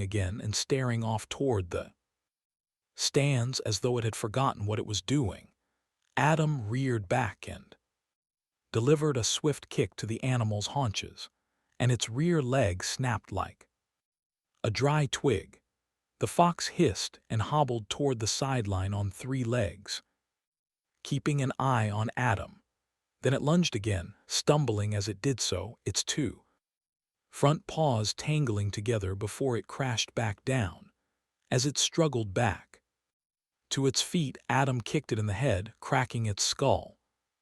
again and staring off toward the stands as though it had forgotten what it was doing. Adam reared back and delivered a swift kick to the animal's haunches, and its rear leg snapped like a dry twig. The fox hissed and hobbled toward the sideline on 3 legs, keeping an eye on Adam. Then it lunged again, stumbling as it did so, its 2 front paws tangling together before it crashed back down. As it struggled back to its feet, Adam kicked it in the head, cracking its skull.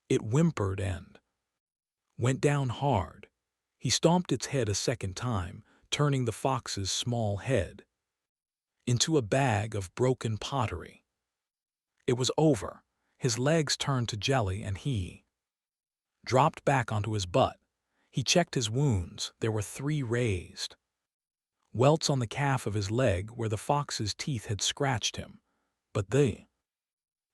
It whimpered and went down hard. He stomped its head a second time, turning the fox's small head into a bag of broken pottery. It was over. His legs turned to jelly and he dropped back onto his butt. He checked his wounds. There were 3 raised welts on the calf of his leg where the fox's teeth had scratched him, but the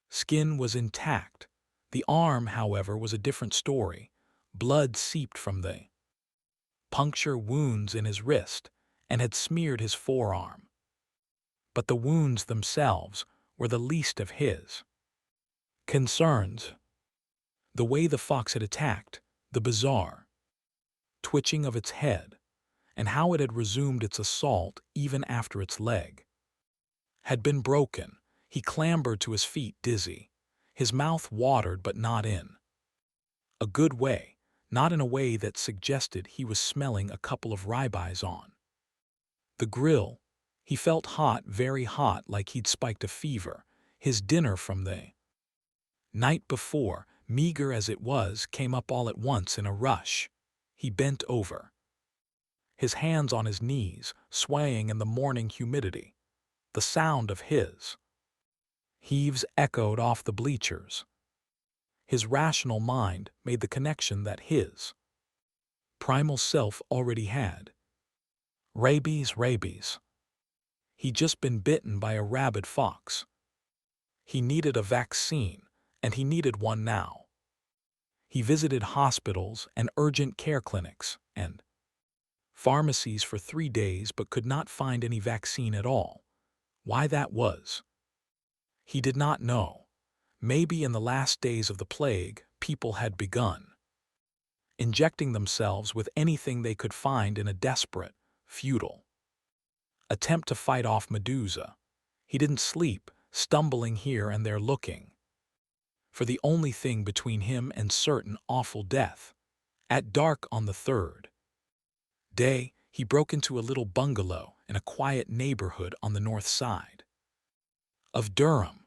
skin was intact. The arm, however, was a different story. Blood seeped from the puncture wounds in his wrist and had smeared his forearm. But the wounds themselves were the least of his concerns. The way the fox had attacked, the bizarre twitching of its head, and how it had resumed its assault even after its leg had been broken. He clambered to his feet, dizzy. His mouth watered, but not in a good way, not in a way that suggested he was smelling a couple of ribeyes on the grill. He felt hot, very hot, like he'd spiked a fever. His dinner from the night before, meager as it was, came up all at once in a rush. He bent over, his hands on his knees, swaying in the morning humidity. The sound of his heaves echoed off the bleachers. His rational mind made the connection that his primal self already had. Rabies. He'd just been bitten by a rabid fox. He needed a vaccine, and he needed one now. He visited hospitals and urgent care clinics and pharmacies for 3 days but could not find any vaccine at all. Why that was, he did not know. Maybe in the last days of the plague, people had begun injecting themselves with anything they could find in a desperate, futile attempt to fight off Medusa. He didn't sleep, stumbling here and there looking for the only thing between him and certain awful death. At dark on the 3rd day, he broke into a little bungalow in a quiet neighborhood on the north side of Durham.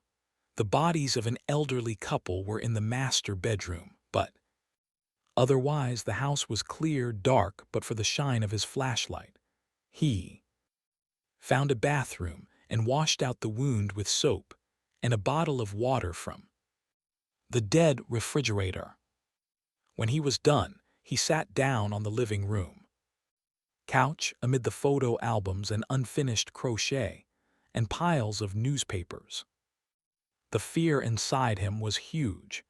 The bodies of an elderly couple were in the master bedroom, but otherwise the house was clear, dark, but for the shine of his flashlight. He found a bathroom and washed out the wound with soap and a bottle of water from the dead refrigerator. When he was done, he sat down on the living room couch amid the photo albums and unfinished crochet and piles of newspapers. The fear inside him was huge,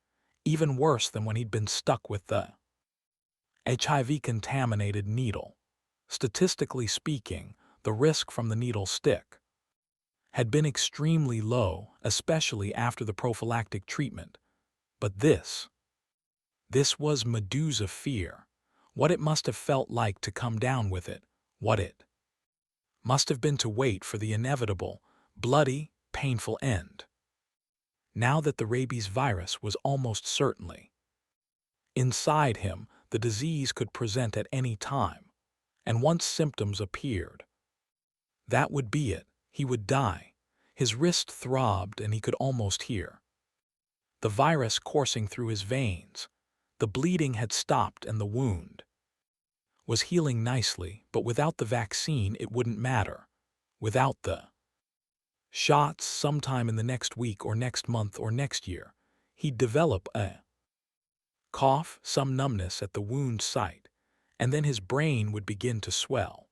even worse than when he'd been stuck with the HIV-contaminated needle. Statistically speaking, the risk from the needle stick had been extremely low, especially after the prophylactic treatment. But this was Medusa fear. What it must have felt like to come down with it. What it must have been to wait for the inevitable, bloody, painful end. Now that the rabies virus was almost certainly inside him, the disease could present at any time. And once symptoms appeared, that would be it. He would die. His wrist throbbed and he could almost hear the virus coursing through his veins. The bleeding had stopped and the wound was healing nicely, but without the vaccine it wouldn't matter. Without the shots, sometime in the next week or next month or next year, he'd develop a cough, some numbness at the wound site, and then his brain would begin to swell.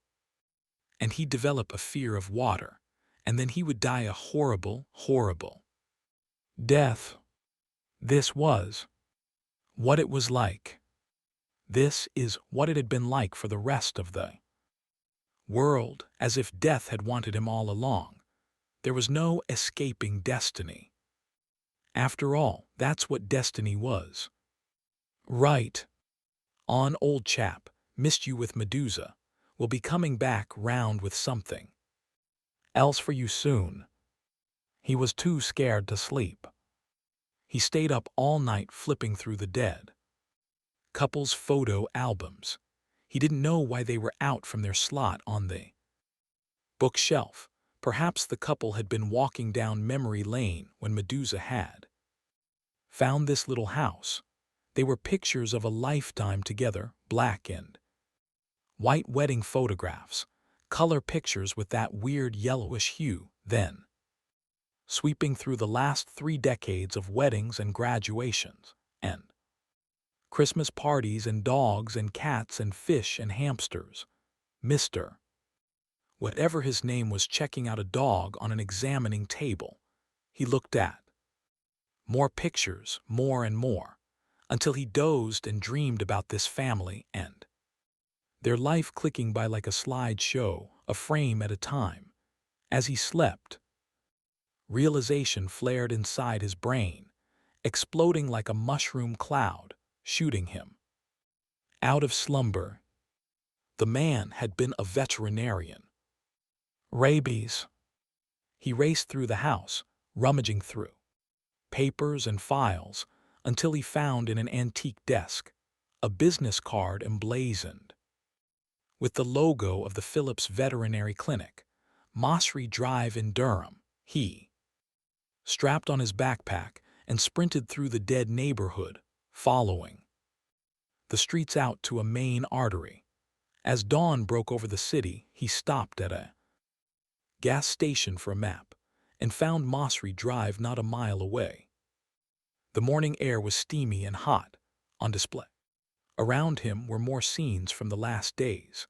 And he'd develop a fear of water, and then he would die a horrible, horrible death. This was what it was like. This is what it had been like for the rest of the whirled as if death had wanted him all along. There was no escaping destiny. After all, that's what destiny was. Right on, old chap, missed you with Medusa. We'll be coming back round with something else for you soon. He was too scared to sleep. He stayed up all night flipping through the dead couple's photo albums. He didn't know why they were out from their slot on the bookshelf. Perhaps the couple had been walking down memory lane when Medusa had found this little house. They were pictures of a lifetime together, black and white wedding photographs, color pictures with that weird yellowish hue, then sweeping through the last 3 decades of weddings and graduations, and Christmas parties and dogs and cats and fish and hamsters. Mr. Whatever his name was checking out a dog on an examining table. He looked at more pictures, more and more, until he dozed and dreamed about this family and their life clicking by like a slideshow, a frame at a time. As he slept, realization flared inside his brain, exploding like a mushroom cloud, shooting him out of slumber. The man had been a veterinarian. Rabies. He raced through the house, rummaging through papers and files, until he found in an antique desk a business card emblazoned with the logo of the Phillips Veterinary Clinic, Mosry Drive in Durham. He strapped on his backpack and sprinted through the dead neighborhood, following the streets out to a main artery. As dawn broke over the city, he stopped at a gas station for a map and found Mosry Drive not a mile away. The morning air was steamy and hot, on display. Around him were more scenes from the last days.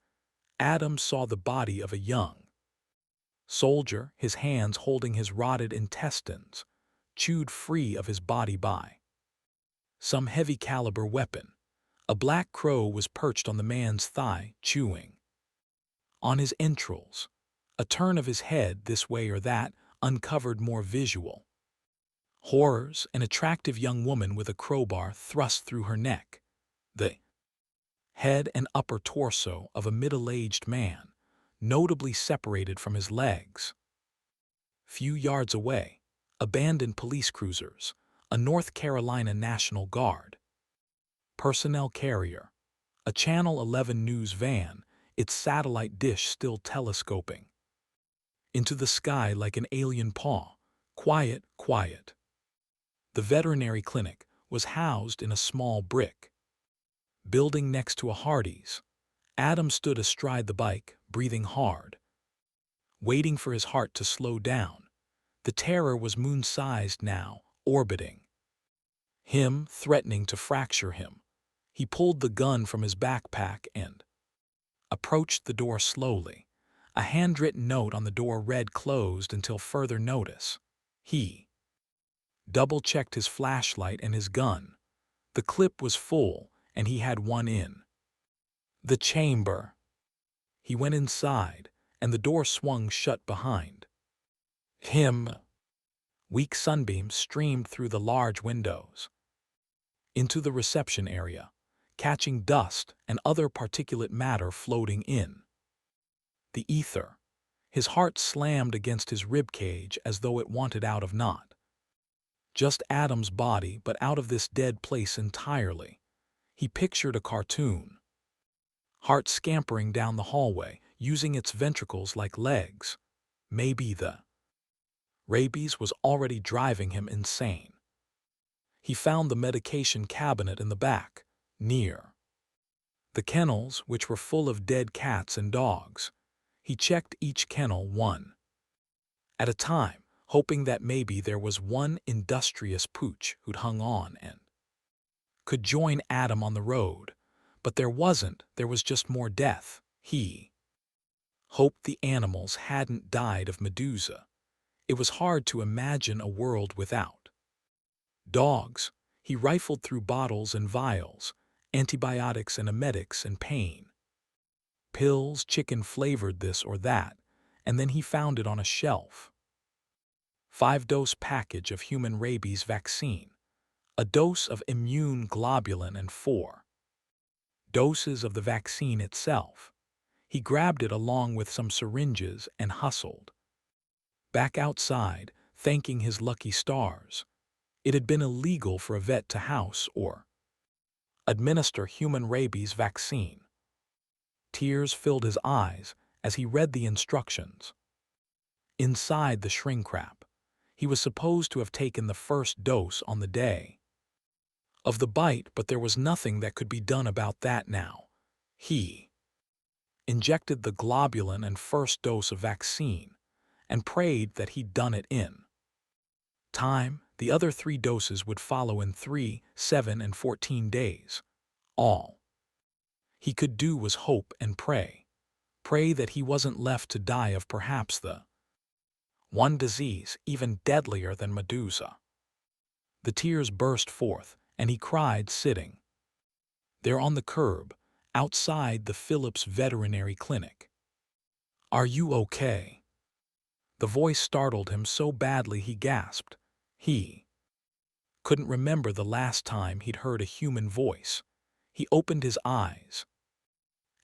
Adam saw the body of a young soldier, his hands holding his rotted intestines, chewed free of his body by some heavy-caliber weapon. A black crow was perched on the man's thigh, chewing on his entrails. A turn of his head this way or that uncovered more visual horrors. An attractive young woman with a crowbar thrust through her neck. The head and upper torso of a middle-aged man, notably separated from his legs. Few yards away, abandoned police cruisers, a North Carolina National Guard personnel carrier, a Channel 11 news van, its satellite dish still telescoping into the sky like an alien paw. Quiet, quiet. The veterinary clinic was housed in a small brick building next to a Hardee's. Adam stood astride the bike, breathing hard, waiting for his heart to slow down. The terror was moon-sized now, orbiting him, threatening to fracture him. He pulled the gun from his backpack and approached the door slowly. A handwritten note on the door read "Closed until further notice." He double-checked his flashlight and his gun. The clip was full, and he had one in the chamber. He went inside, and the door swung shut behind him. Weak sunbeams streamed through the large windows into the reception area, catching dust and other particulate matter floating in the ether. His heart slammed against his ribcage as though it wanted out of not just Adam's body but out of this dead place entirely. He pictured a cartoon heart scampering down the hallway, using its ventricles like legs. Maybe the rabies was already driving him insane. He found the medication cabinet in the back, near the kennels, which were full of dead cats and dogs. He checked each kennel one at a time, hoping that maybe there was one industrious pooch who'd hung on and could join Adam on the road. But there wasn't. There was just more death. He hoped the animals hadn't died of Medusa. It was hard to imagine a world without dogs. He rifled through bottles and vials, antibiotics and emetics and pain pills, chicken-flavored this or that, and then he found it on a shelf. 5-dose package of human rabies vaccine, a dose of immune globulin and 4 doses of the vaccine itself. He grabbed it along with some syringes and hustled back outside, thanking his lucky stars. It had been illegal for a vet to house or administer human rabies vaccine. Tears filled his eyes as he read the instructions. Inside the shrink wrap, he was supposed to have taken the first dose on the day of the bite, but there was nothing that could be done about that now. He injected the globulin and first dose of vaccine and prayed that he'd done it in time. The other 3 doses would follow in 3, 7, and 14 days. All he could do was hope and pray. Pray that he wasn't left to die of perhaps the one disease even deadlier than Medusa. The tears burst forth, and he cried sitting there on the curb, outside the Phillips Veterinary Clinic. "Are you okay?" The voice startled him so badly he gasped. He couldn't remember the last time he'd heard a human voice. He opened his eyes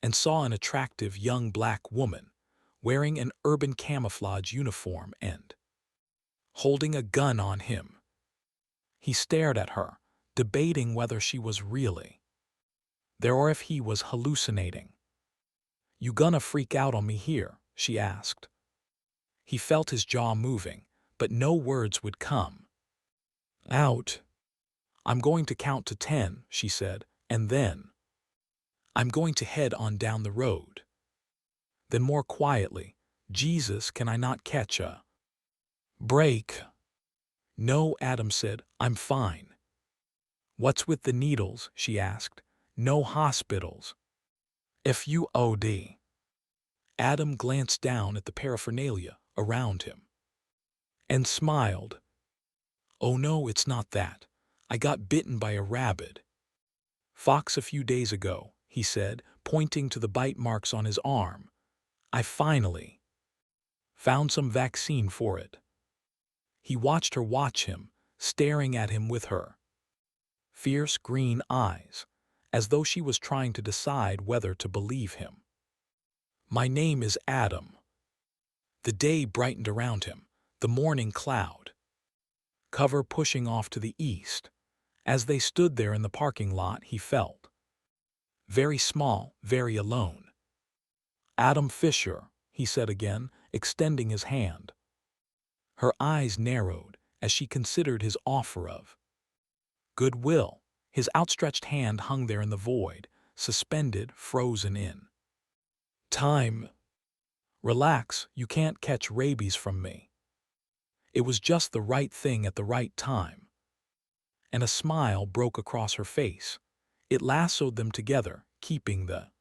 and saw an attractive young black woman wearing an urban camouflage uniform and holding a gun on him. He stared at her, debating whether she was really there or if he was hallucinating. "You gonna freak out on me here?" she asked. He felt his jaw moving, but no words would come out. "I'm going to count to 10, she said, "and then I'm going to head on down the road." Then more quietly, "Jesus, can I not catch a break?" "No," Adam said, "I'm fine." "What's with the needles?" she asked. "No hospitals." "FUOD." Adam glanced down at the paraphernalia around him and smiled. "Oh no, it's not that. I got bitten by a rabid fox a few days ago," he said, pointing to the bite marks on his arm. "I finally found some vaccine for it." He watched her watch him, staring at him with her fierce green eyes, as though she was trying to decide whether to believe him. "My name is Adam." The day brightened around him, the morning cloud cover pushing off to the east. As they stood there in the parking lot, he felt very small, very alone. "Adam Fisher," he said again, extending his hand. Her eyes narrowed as she considered his offer of goodwill. His outstretched hand hung there in the void, suspended, frozen in time. "Relax, you can't catch rabies from me." It was just the right thing at the right time. And a smile broke across her face. It lassoed them together, keeping the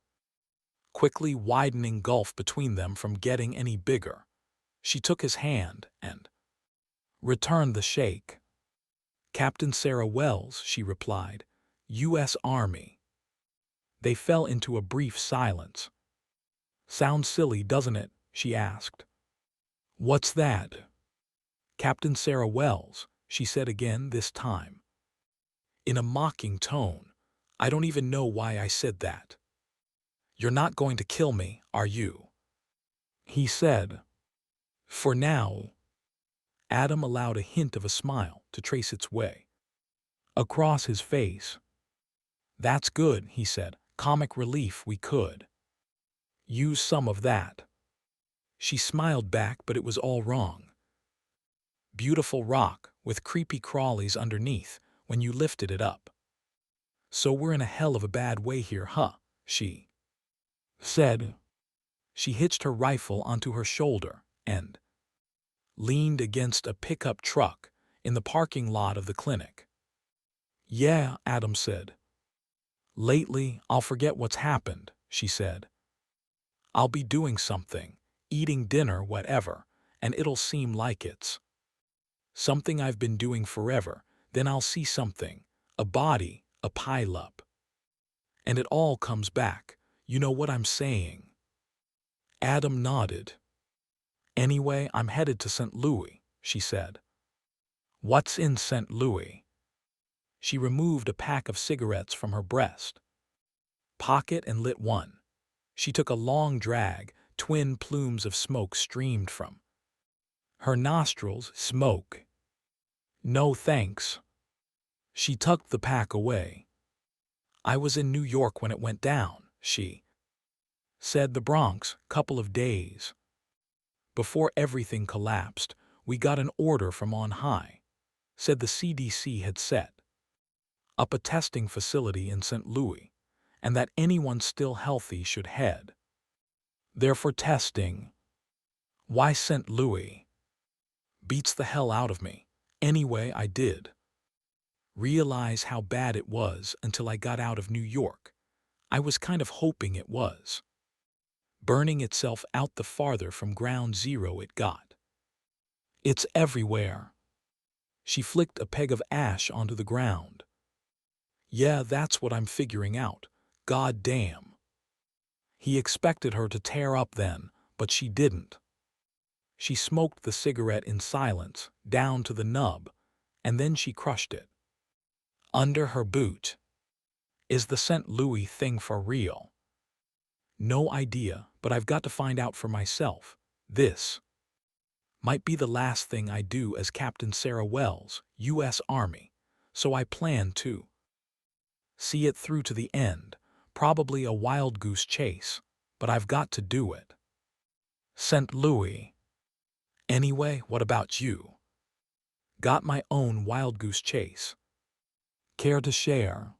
quickly widening gulf between them from getting any bigger. She took his hand and returned the shake. "Captain Sarah Wells," she replied, "U.S. Army." They fell into a brief silence. "Sounds silly, doesn't it?" she asked. "What's that?" "Captain Sarah Wells," she said again this time, in a mocking tone. "I don't even know why I said that." "You're not going to kill me, are you?" he said. "For now." Adam allowed a hint of a smile to trace its way across his face. "That's good," he said. "Comic relief, we could use some of that." She smiled back, but it was all wrong. "Beautiful rock with creepy crawlies underneath when you lifted it up. So we're in a hell of a bad way here, huh?" she said. She hitched her rifle onto her shoulder and leaned against a pickup truck in the parking lot of the clinic. "Yeah," Adam said. "Lately, I'll forget what's happened," she said. "I'll be doing something, eating dinner, whatever, and it'll seem like it's something I've been doing forever. Then I'll see something, a body, a pileup. And it all comes back. You know what I'm saying?" Adam nodded. Anyway, I'm headed to St. Louis, she said. What's in St. Louis? She removed a pack of cigarettes from her breast pocket and lit one. She took a long drag, twin plumes of smoke streamed from her nostrils. Smoke. No thanks. She tucked the pack away. I was in New York when it went down, she said. The Bronx, couple of days before everything collapsed. We got an order from on high. Said the CDC had set up a testing facility in St. Louis, and that anyone still healthy should head there for testing. Why St. Louis? Beats the hell out of me. Anyway, I did realize how bad it was until I got out of New York. I was kind of hoping it was burning itself out the farther from ground zero it got. It's everywhere. She flicked a peg of ash onto the ground. Yeah, that's what I'm figuring out. God damn. He expected her to tear up then, but she didn't. She smoked the cigarette in silence, down to the nub, and then she crushed it under her boot. Is the St. Louis thing for real? No idea, but I've got to find out for myself. This might be the last thing I do as Captain Sarah Wells, U.S. Army, so I plan to see it through to the end. Probably a wild goose chase, but I've got to do it. St. Louis. Anyway, what about you? Got my own wild goose chase. Care to share?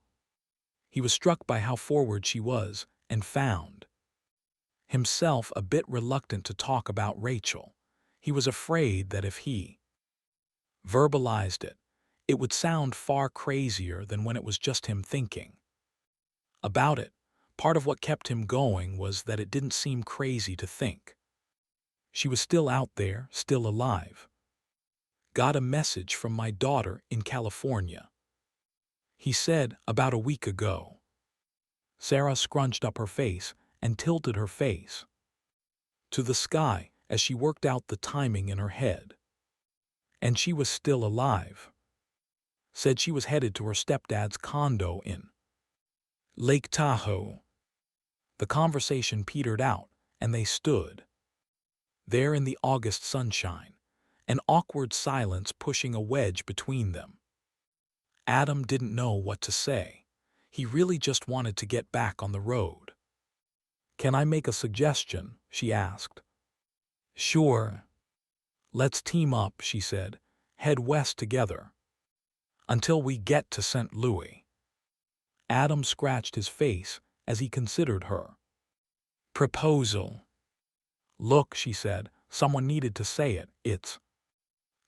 He was struck by how forward she was and found himself a bit reluctant to talk about Rachel. He was afraid that if he verbalized it, it would sound far crazier than when it was just him thinking about it. Part of what kept him going was that it didn't seem crazy to think she was still out there, still alive. Got a message from my daughter in California, he said, about a week ago. Sarah scrunched up her face and tilted her face to the sky as she worked out the timing in her head. And she was still alive. Said she was headed to her stepdad's condo in Lake Tahoe. The conversation petered out, and they stood there in the August sunshine, an awkward silence pushing a wedge between them. Adam didn't know what to say. He really just wanted to get back on the road. Can I make a suggestion? She asked. Sure. Let's team up, she said. Head west together until we get to St. Louis. Adam scratched his face as he considered her proposal. Look, she said, someone needed to say it. It's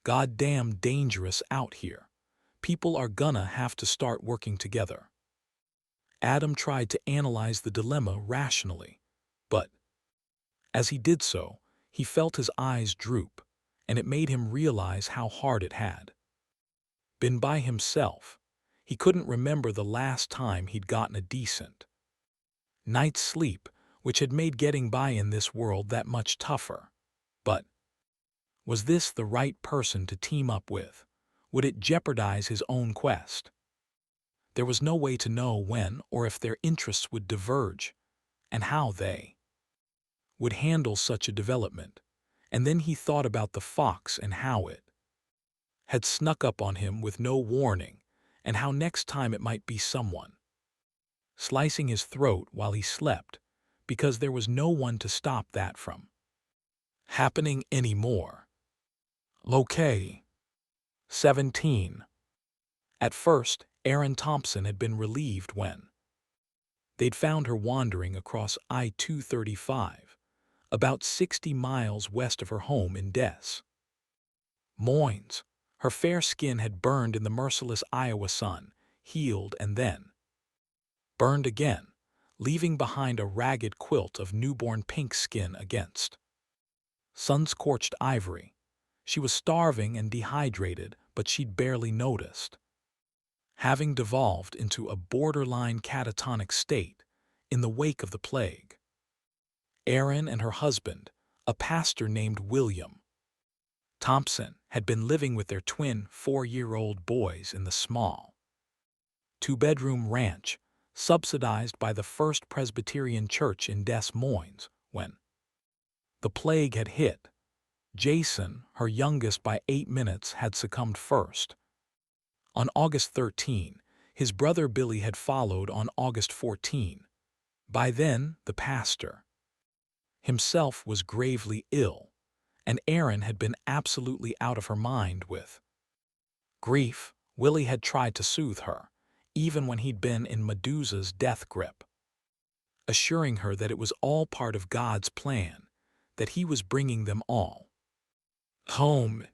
goddamn dangerous out here. People are gonna have to start working together. Adam tried to analyze the dilemma rationally, but as he did so, he felt his eyes droop, and it made him realize how hard it had been by himself. He couldn't remember the last time he'd gotten a decent night's sleep, which had made getting by in this world that much tougher. But was this the right person to team up with? Would it jeopardize his own quest? There was no way to know when or if their interests would diverge, and how they would handle such a development. And then he thought about the fox and how it had snuck up on him with no warning, and how next time it might be someone slicing his throat while he slept, because there was no one to stop that from happening anymore. Okay. 17. At first, Erin Thompson had been relieved when they'd found her wandering across I-235, about 60 miles west of her home in Des Moines. Her fair skin had burned in the merciless Iowa sun, healed and then burned again, leaving behind a ragged quilt of newborn pink skin against sun-scorched ivory. She was starving and dehydrated, but she'd barely noticed, having devolved into a borderline catatonic state in the wake of the plague. Erin and her husband, a pastor named William Thompson, had been living with their twin 4-year-old boys in the small two-bedroom ranch subsidized by the First Presbyterian Church in Des Moines when the plague had hit. Jason, her youngest by 8 minutes, had succumbed first. On August 13, his brother Billy had followed on August 14. By then, the pastor himself was gravely ill, and Erin had been absolutely out of her mind with grief. Willie had tried to soothe her, even when he'd been in Medusa's death grip, assuring her that it was all part of God's plan, that he was bringing them all home,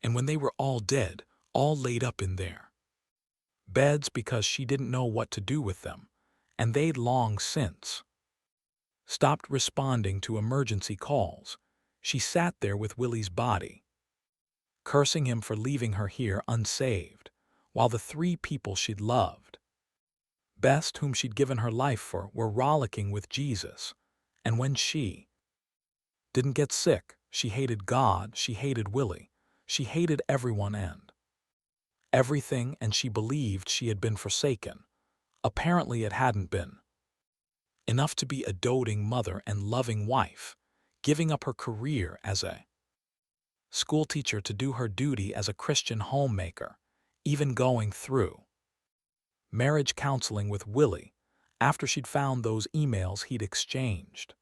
and when they were all dead, all laid up in their beds because she didn't know what to do with them, and they'd long since stopped responding to emergency calls. She sat there with Willie's body, cursing him for leaving her here unsaved, while the 3 people she'd loved best, whom she'd given her life for, were rollicking with Jesus. And when she didn't get sick, she hated God, she hated Willie, she hated everyone and everything, and she believed she had been forsaken. Apparently it hadn't been enough to be a doting mother and loving wife, giving up her career as a schoolteacher to do her duty as a Christian homemaker, even going through marriage counseling with Willie after she'd found those emails he'd exchanged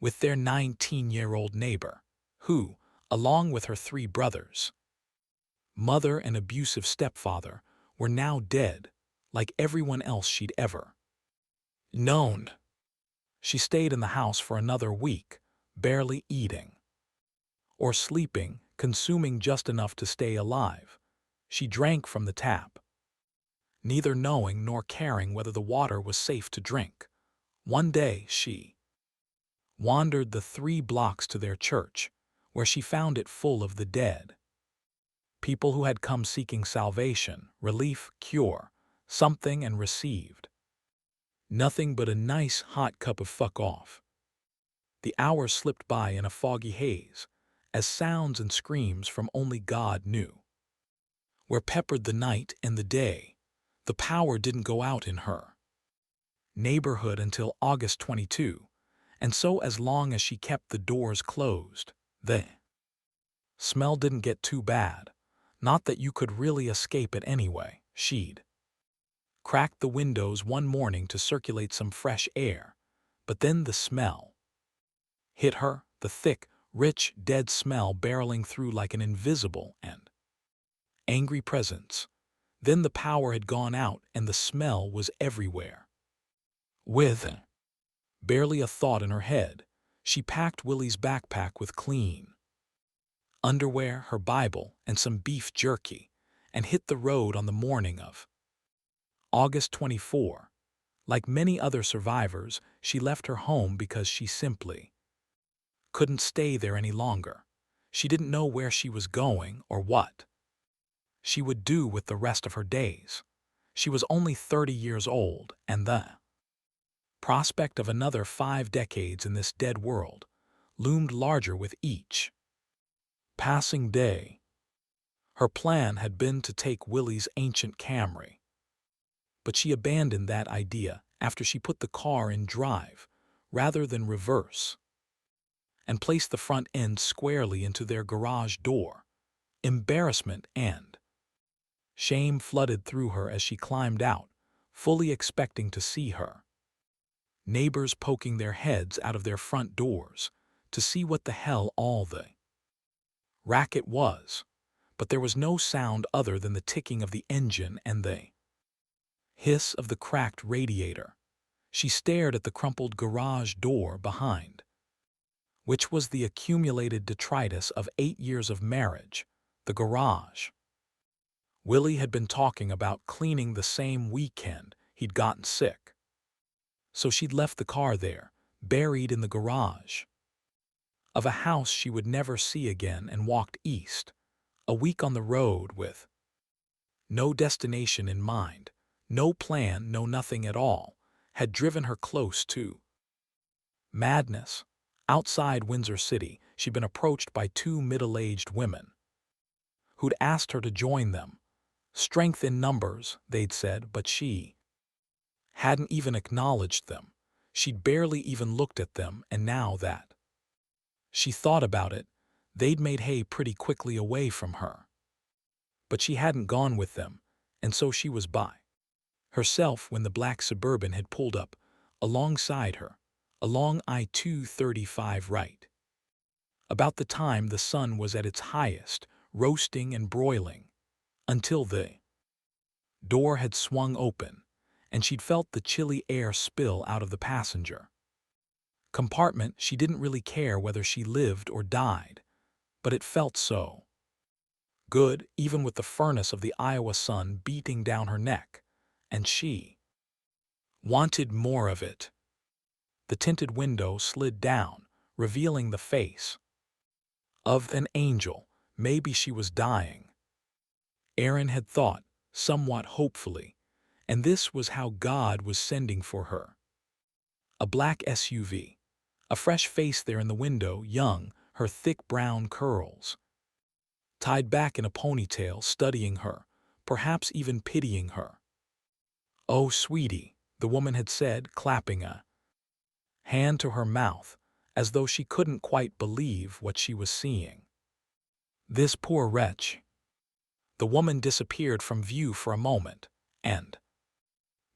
with their 19-year-old neighbor, who, along with her 3 brothers, mother and abusive stepfather, were now dead, like everyone else she'd ever known. She stayed in the house for another week, barely eating or sleeping, consuming just enough to stay alive. She drank from the tap, neither knowing nor caring whether the water was safe to drink. One day she wandered the 3 blocks to their church, where she found it full of the dead, people who had come seeking salvation, relief, cure, something, and received nothing but a nice hot cup of fuck off. The hours slipped by in a foggy haze, as sounds and screams from only God knew were peppered the night and the day. The power didn't go out in her neighborhood until August 22, and so as long as she kept the doors closed, the smell didn't get too bad. Not that you could really escape it anyway. She'd cracked the windows one morning to circulate some fresh air, but then the smell hit her, the thick, rich, dead smell barreling through like an invisible and angry presence. Then the power had gone out and the smell was everywhere. With barely a thought in her head, she packed Willie's backpack with clean underwear, her Bible, and some beef jerky, and hit the road on the morning of August 24. Like many other survivors, she left her home because she simply couldn't stay there any longer. She didn't know where she was going or what she would do with the rest of her days. She was only 30 years old, and the prospect of another 5 decades in this dead world loomed larger with each passing day. Her plan had been to take Willie's ancient Camry, but she abandoned that idea after she put the car in drive rather than reverse and placed the front end squarely into their garage door. Embarrassment and shame flooded through her as she climbed out, fully expecting to see her neighbors poking their heads out of their front doors to see what the hell all the racket was. But there was no sound other than the ticking of the engine and the hiss of the cracked radiator. She stared at the crumpled garage door behind, which was the accumulated detritus of 8 years of marriage. The garage Willie had been talking about cleaning the same weekend he'd gotten sick, so she'd left the car there, buried in the garage of a house she would never see again, and walked east. A week on the road with no destination in mind, no plan, no nothing at all, had driven her close to Madness. Outside Windsor City, she'd been approached by two middle-aged women who'd asked her to join them. Strength in numbers, they'd said, but she hadn't even acknowledged them. She'd barely even looked at them, and now that she thought about it, they'd made hay pretty quickly away from her. But she hadn't gone with them, and so she was by herself when the black Suburban had pulled up alongside her, along I-235 right. About the time the sun was at its highest, roasting and broiling, until the door had swung open, and she'd felt the chilly air spill out of the passenger compartment. She didn't really care whether she lived or died, but it felt so good, even with the furnace of the Iowa sun beating down her neck, and she wanted more of it. The tinted window slid down, revealing the face of an angel. Maybe she was dying, Erin had thought, somewhat hopefully, and this was how God was sending for her. A black SUV. A fresh face there in the window, young, her thick brown curls tied back in a ponytail, studying her, perhaps even pitying her. "Oh, sweetie," the woman had said, clapping a hand to her mouth, as though she couldn't quite believe what she was seeing. "This poor wretch." The woman disappeared from view for a moment, and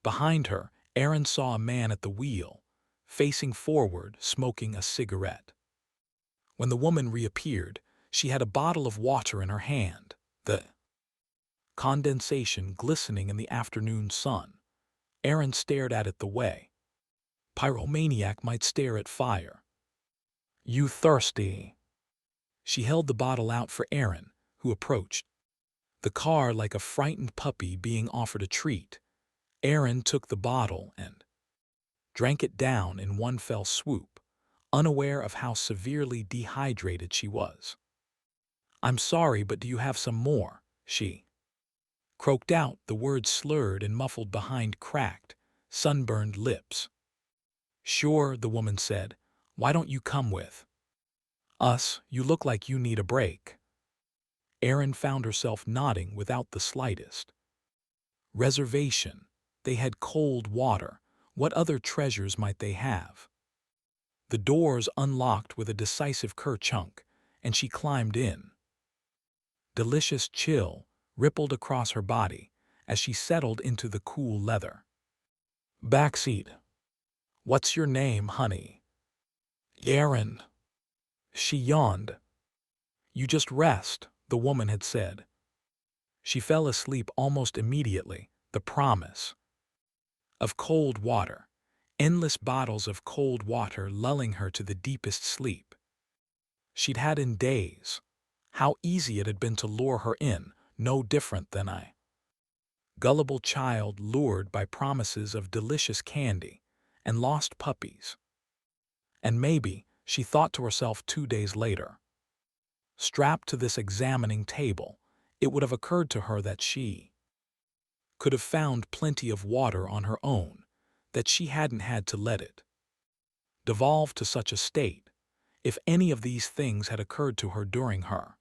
behind her, Erin saw a man at the wheel, facing forward, smoking a cigarette. When the woman reappeared, she had a bottle of water in her hand, the condensation glistening in the afternoon sun. Erin stared at it the way pyromaniac might stare at fire. "You thirsty?" She held the bottle out for Erin, who approached the car like a frightened puppy being offered a treat. Erin took the bottle and drank it down in one fell swoop, unaware of how severely dehydrated she was. "I'm sorry, but do you have some more?" she croaked out, the words slurred and muffled behind cracked, sunburned lips. "Sure," the woman said. "Why don't you come with us? You look like you need a break." Erin found herself nodding without the slightest reservation. They had cold water. What other treasures might they have? The doors unlocked with a decisive kerchunk, and she climbed in. Delicious chill rippled across her body as she settled into the cool leather backseat. "What's your name, honey?" "Erin." She yawned. "You just rest," the woman had said. She fell asleep almost immediately, the promise of cold water, endless bottles of cold water lulling her to the deepest sleep she'd had in days. How easy it had been to lure her in, no different than a gullible child lured by promises of delicious candy and lost puppies. And maybe, she thought to herself 2 days later, strapped to this examining table, it would have occurred to her that she could have found plenty of water on her own, that she hadn't had to let it devolve to such a state. If any of these things had occurred to her during her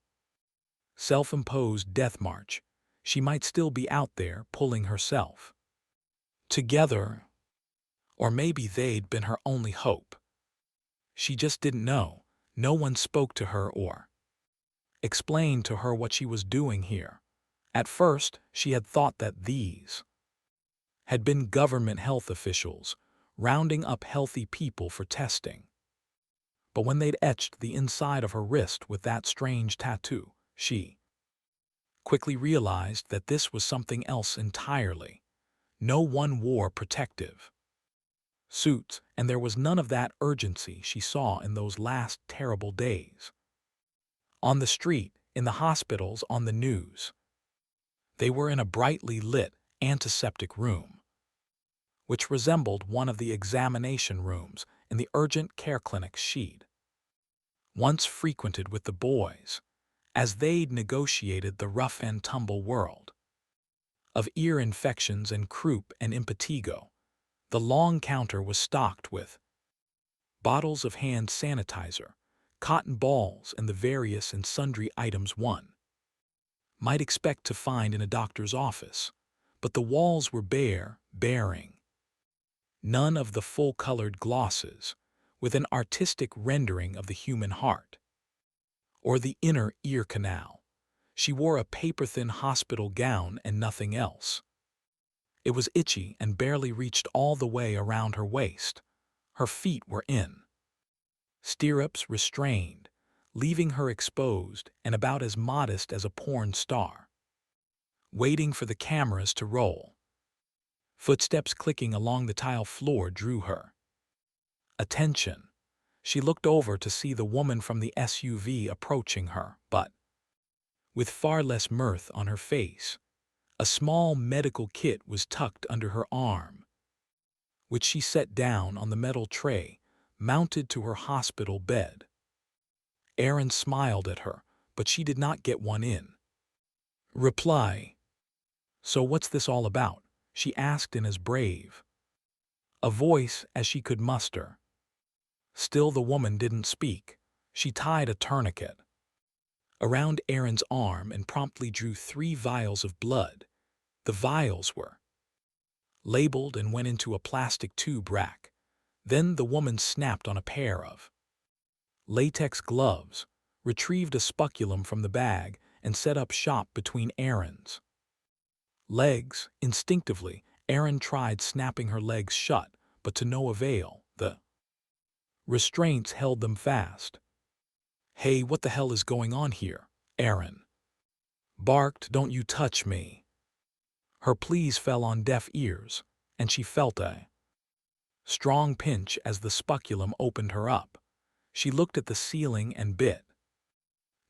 self-imposed death march, she might still be out there pulling herself together. Or maybe they'd been her only hope. She just didn't know. No one spoke to her or explained to her what she was doing here. At first, she had thought that these had been government health officials rounding up healthy people for testing. But when they'd etched the inside of her wrist with that strange tattoo, she quickly realized that this was something else entirely. No one wore protective suits, and there was none of that urgency she saw in those last terrible days. On the street, in the hospitals, on the news. They were in a brightly lit, antiseptic room, which resembled one of the examination rooms in the urgent care clinics she'd once frequented with the boys, as they'd negotiated the rough-and-tumble world of ear infections and croup and impetigo. The long counter was stocked with bottles of hand sanitizer, cotton balls, and the various and sundry items one might expect to find in a doctor's office. But the walls were bare, bearing none of the full-colored glosses, with an artistic rendering of the human heart, or the inner ear canal. She wore a paper-thin hospital gown and nothing else. It was itchy and barely reached all the way around her waist. Her feet were in stirrups restrained, leaving her exposed and about as modest as a porn star, waiting for the cameras to roll. Footsteps clicking along the tile floor drew her attention. She looked over to see the woman from the SUV approaching her, but with far less mirth on her face. A small medical kit was tucked under her arm, which she set down on the metal tray mounted to her hospital bed. Aaron smiled at her, but she did not get one in reply. "So what's this all about?" she asked in as brave a voice as she could muster. Still the woman didn't speak. She tied a tourniquet around Aaron's arm and promptly drew 3 vials of blood. The vials were labeled and went into a plastic tube rack. Then the woman snapped on a pair of latex gloves, retrieved a speculum from the bag, and set up shop between Aaron's legs. Instinctively, Aaron tried snapping her legs shut, but to no avail. The restraints held them fast. "Hey, what the hell is going on here?" Aaron barked. "Don't you touch me." Her pleas fell on deaf ears, and she felt a strong pinch as the speculum opened her up. She looked at the ceiling and bit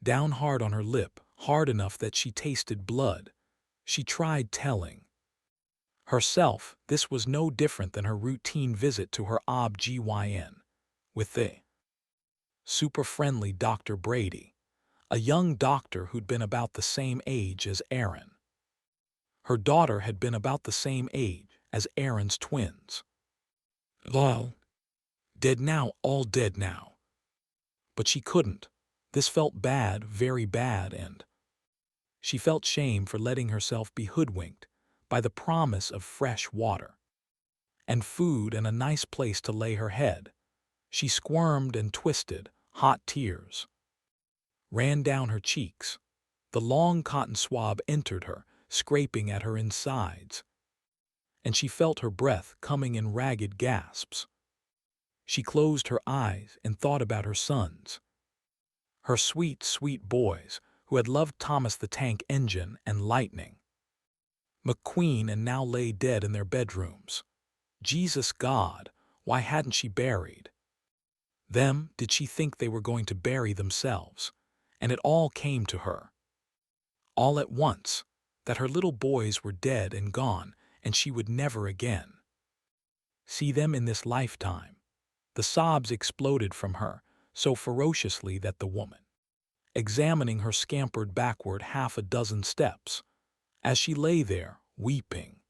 down hard on her lip, hard enough that she tasted blood. She tried telling herself this was no different than her routine visit to her OB-GYN with the super-friendly Dr. Brady, a young doctor who'd been about the same age as Aaron. Her daughter had been about the same age as Aaron's twins. Well, dead now, all dead now. But she couldn't. This felt bad, very bad, and she felt shame for letting herself be hoodwinked by the promise of fresh water and food and a nice place to lay her head. She squirmed and twisted. Hot tears ran down her cheeks. The long cotton swab entered her, scraping at her insides, and she felt her breath coming in ragged gasps. She closed her eyes and thought about her sons, her sweet, sweet boys who had loved Thomas the Tank Engine and Lightning McQueen and now lay dead in their bedrooms. Jesus God, why hadn't she buried them? Did she think they were going to bury themselves? And it all came to her, all at once, that her little boys were dead and gone, and she would never again see them in this lifetime. The sobs exploded from her so ferociously that the woman, examining her, scampered backward 6 steps. As she lay there, weeping,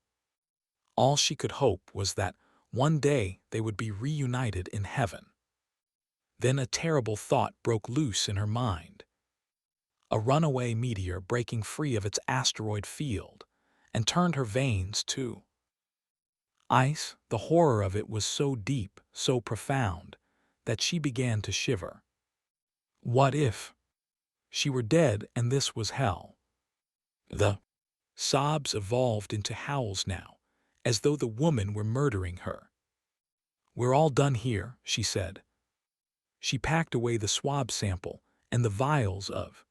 all she could hope was that one day they would be reunited in heaven. Then a terrible thought broke loose in her mind. A runaway meteor breaking free of its asteroid field and turned her veins to ice. The horror of it was so deep, so profound, that she began to shiver. What if she were dead and this was hell? The sobs evolved into howls now, as though the woman were murdering her. "We're all done here," she said. She packed away the swab sample and the vials of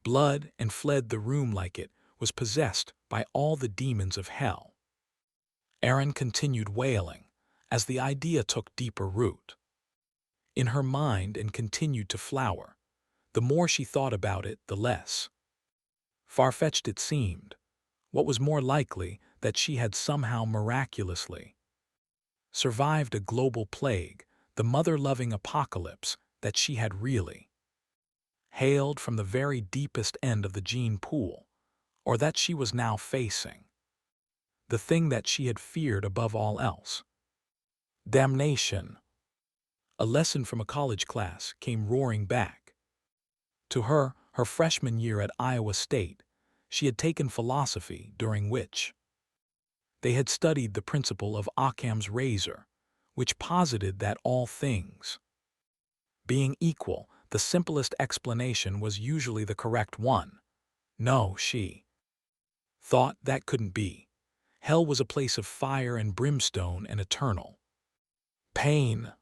blood and fled the room like it was possessed by all the demons of hell. Aaron continued wailing as the idea took deeper root in her mind and continued to flower. The more she thought about it, the less far-fetched it seemed. What was more likely that she had somehow miraculously survived a global plague, the mother-loving apocalypse that she had really hailed from the very deepest end of the gene pool, or that she was now facing the thing that she had feared above all else: damnation. A lesson from a college class came roaring back. To her, her freshman year at Iowa State, she had taken philosophy, during which they had studied the principle of Occam's razor, which posited that all things being equal, the simplest explanation was usually the correct one. No, she thought that couldn't be. Hell was a place of fire and brimstone and eternal pain.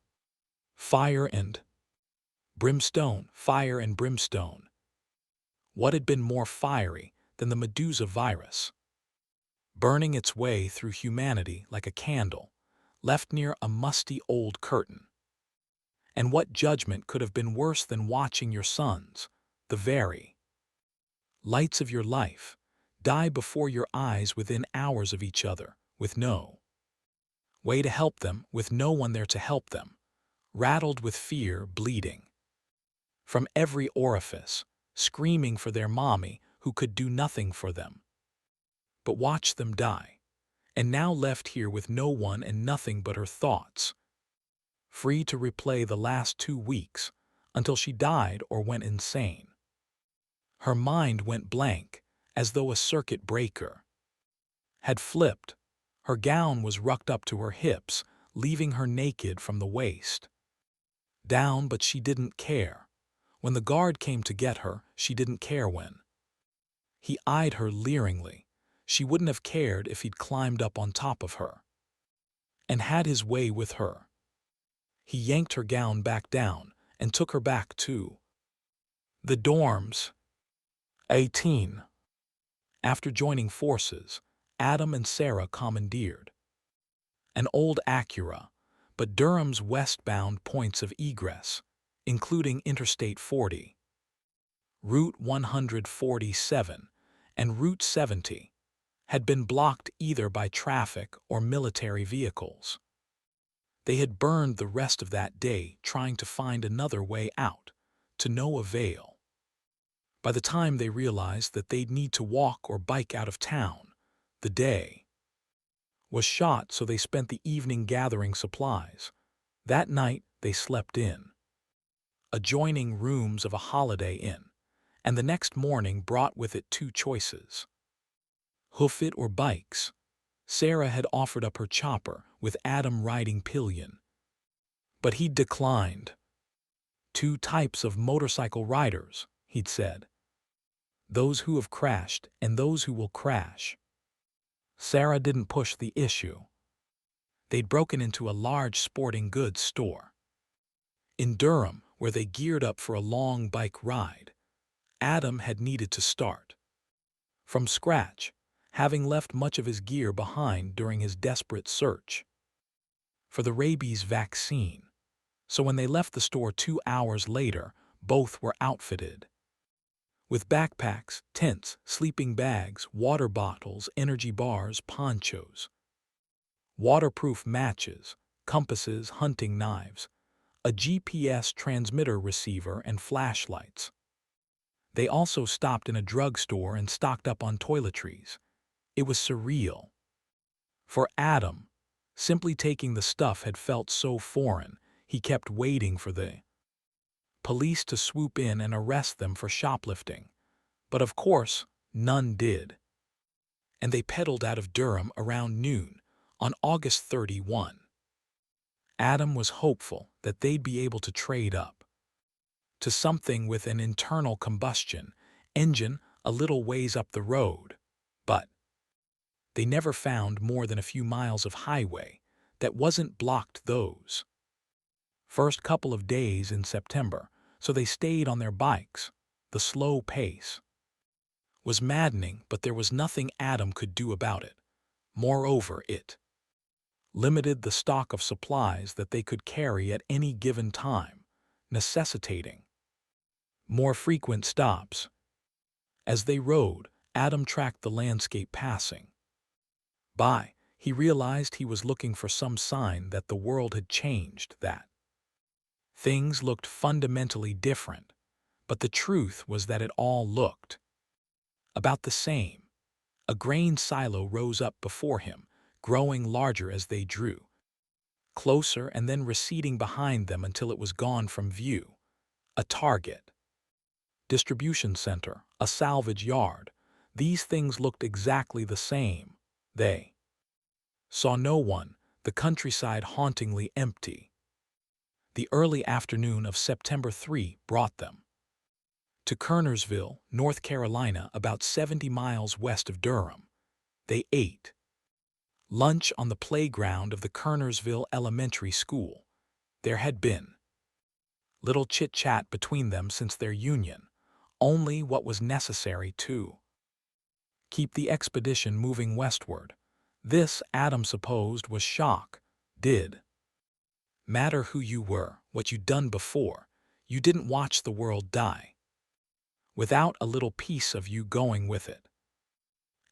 Fire and brimstone, fire and brimstone. What had been more fiery than the Medusa virus, burning its way through humanity like a candle, left near a musty old curtain? And what judgment could have been worse than watching your sons, the very lights of your life, die before your eyes within hours of each other, with no way to help them, with no one there to help them, rattled with fear, bleeding from every orifice, screaming for their mommy who could do nothing for them but watch them die, and now left here with no one and nothing but her thoughts, free to replay the last 2 weeks until she died or went insane. Her mind went blank, as though a circuit breaker had flipped. Her gown was rucked up to her hips, leaving her naked from the waist down, but she didn't care. When the guard came to get her, she didn't care when he eyed her leeringly. She wouldn't have cared if he'd climbed up on top of her and had his way with her. He yanked her gown back down and took her back to the dorms. 18. After joining forces, Adam and Sarah commandeered an old Acura, but Durham's westbound points of egress, including Interstate 40, Route 147, and Route 70, had been blocked either by traffic or military vehicles. They had burned the rest of that day trying to find another way out, to no avail. By the time they realized that they'd need to walk or bike out of town, the day was shot, so they spent the evening gathering supplies. That night they slept in adjoining rooms of a Holiday Inn, and the next morning brought with it 2 choices: hoof it or bikes. Sarah had offered up her chopper, with Adam riding pillion, but he'd declined. 2 types of motorcycle riders, he'd said. Those who have crashed and those who will crash. Sarah didn't push the issue. They'd broken into a large sporting goods store in Durham, where they geared up for a long bike ride. Adam had needed to start from scratch, having left much of his gear behind during his desperate search for the rabies vaccine. So when they left the store 2 hours later, both were outfitted with backpacks, tents, sleeping bags, water bottles, energy bars, ponchos, waterproof matches, compasses, hunting knives, a GPS transmitter receiver, and flashlights. They also stopped in a drugstore and stocked up on toiletries. It was surreal. For Adam, simply taking the stuff had felt so foreign, he kept waiting for the police to swoop in and arrest them for shoplifting. But of course, none did. And they pedaled out of Durham around noon on August 31. Adam was hopeful that they'd be able to trade up to something with an internal combustion engine a little ways up the road, but they never found more than a few miles of highway that wasn't blocked those first couple of days in September, so they stayed on their bikes. The slow pace was maddening, but there was nothing Adam could do about it. Moreover, it limited the stock of supplies that they could carry at any given time, necessitating more frequent stops. As they rode, Adam tracked the landscape passing by. He realized he was looking for some sign that the world had changed, that things looked fundamentally different, but the truth was that it all looked about the same. A grain silo rose up before him, growing larger as they drew closer and then receding behind them until it was gone from view. A target. Distribution center, a salvage yard. These things looked exactly the same. They saw no one, the countryside hauntingly empty. The early afternoon of September 3 brought them to Kernersville, North Carolina, about 70 miles west of Durham. They ate lunch on the playground of the Kernersville Elementary School. There had been little chit-chat between them since their union, only what was necessary to keep the expedition moving westward. This, Adam supposed, was shock. Did matter who you were, what you'd done before. You didn't watch the world die without a little piece of you going with it.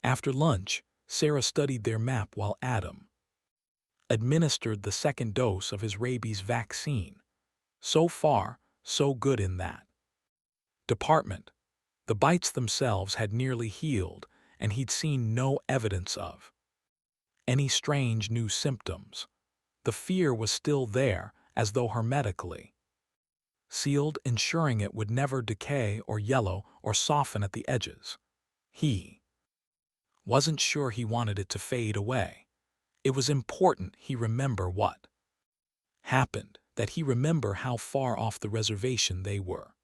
After lunch, Sarah studied their map while Adam administered the second dose of his rabies vaccine. So far, so good in that department. The bites themselves had nearly healed, and he'd seen no evidence of any strange new symptoms. The fear was still there, as though hermetically sealed, ensuring it would never decay or yellow or soften at the edges. He wasn't sure he wanted it to fade away. It was important he remember what happened, that he remember how far off the reservation they were.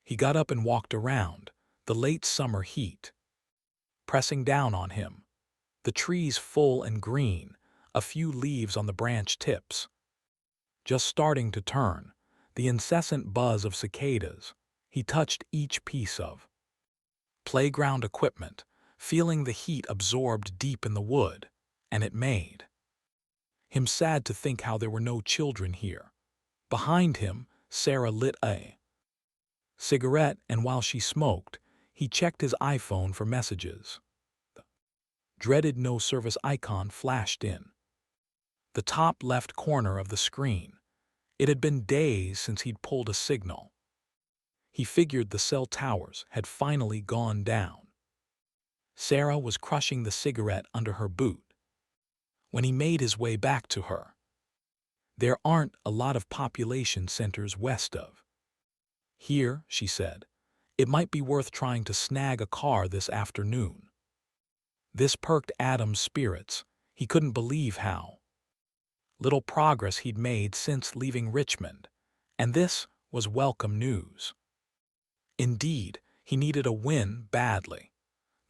He got up and walked around, the late summer heat pressing down on him, the trees full and green, a few leaves on the branch tips just starting to turn, the incessant buzz of cicadas. He touched each piece of playground equipment, feeling the heat absorbed deep in the wood, and it made him sad to think how there were no children here. Behind him, Sarah lit a cigarette, and while she smoked, he checked his iPhone for messages. The dreaded no-service icon flashed in the top left corner of the screen. It had been days since he'd pulled a signal. He figured the cell towers had finally gone down. Sarah was crushing the cigarette under her boot when he made his way back to her. There aren't a lot of population centers west of here, she said. It might be worth trying to snag a car this afternoon. This perked Adam's spirits. He couldn't believe how little progress he'd made since leaving Richmond, and this was welcome news. Indeed, he needed a win badly.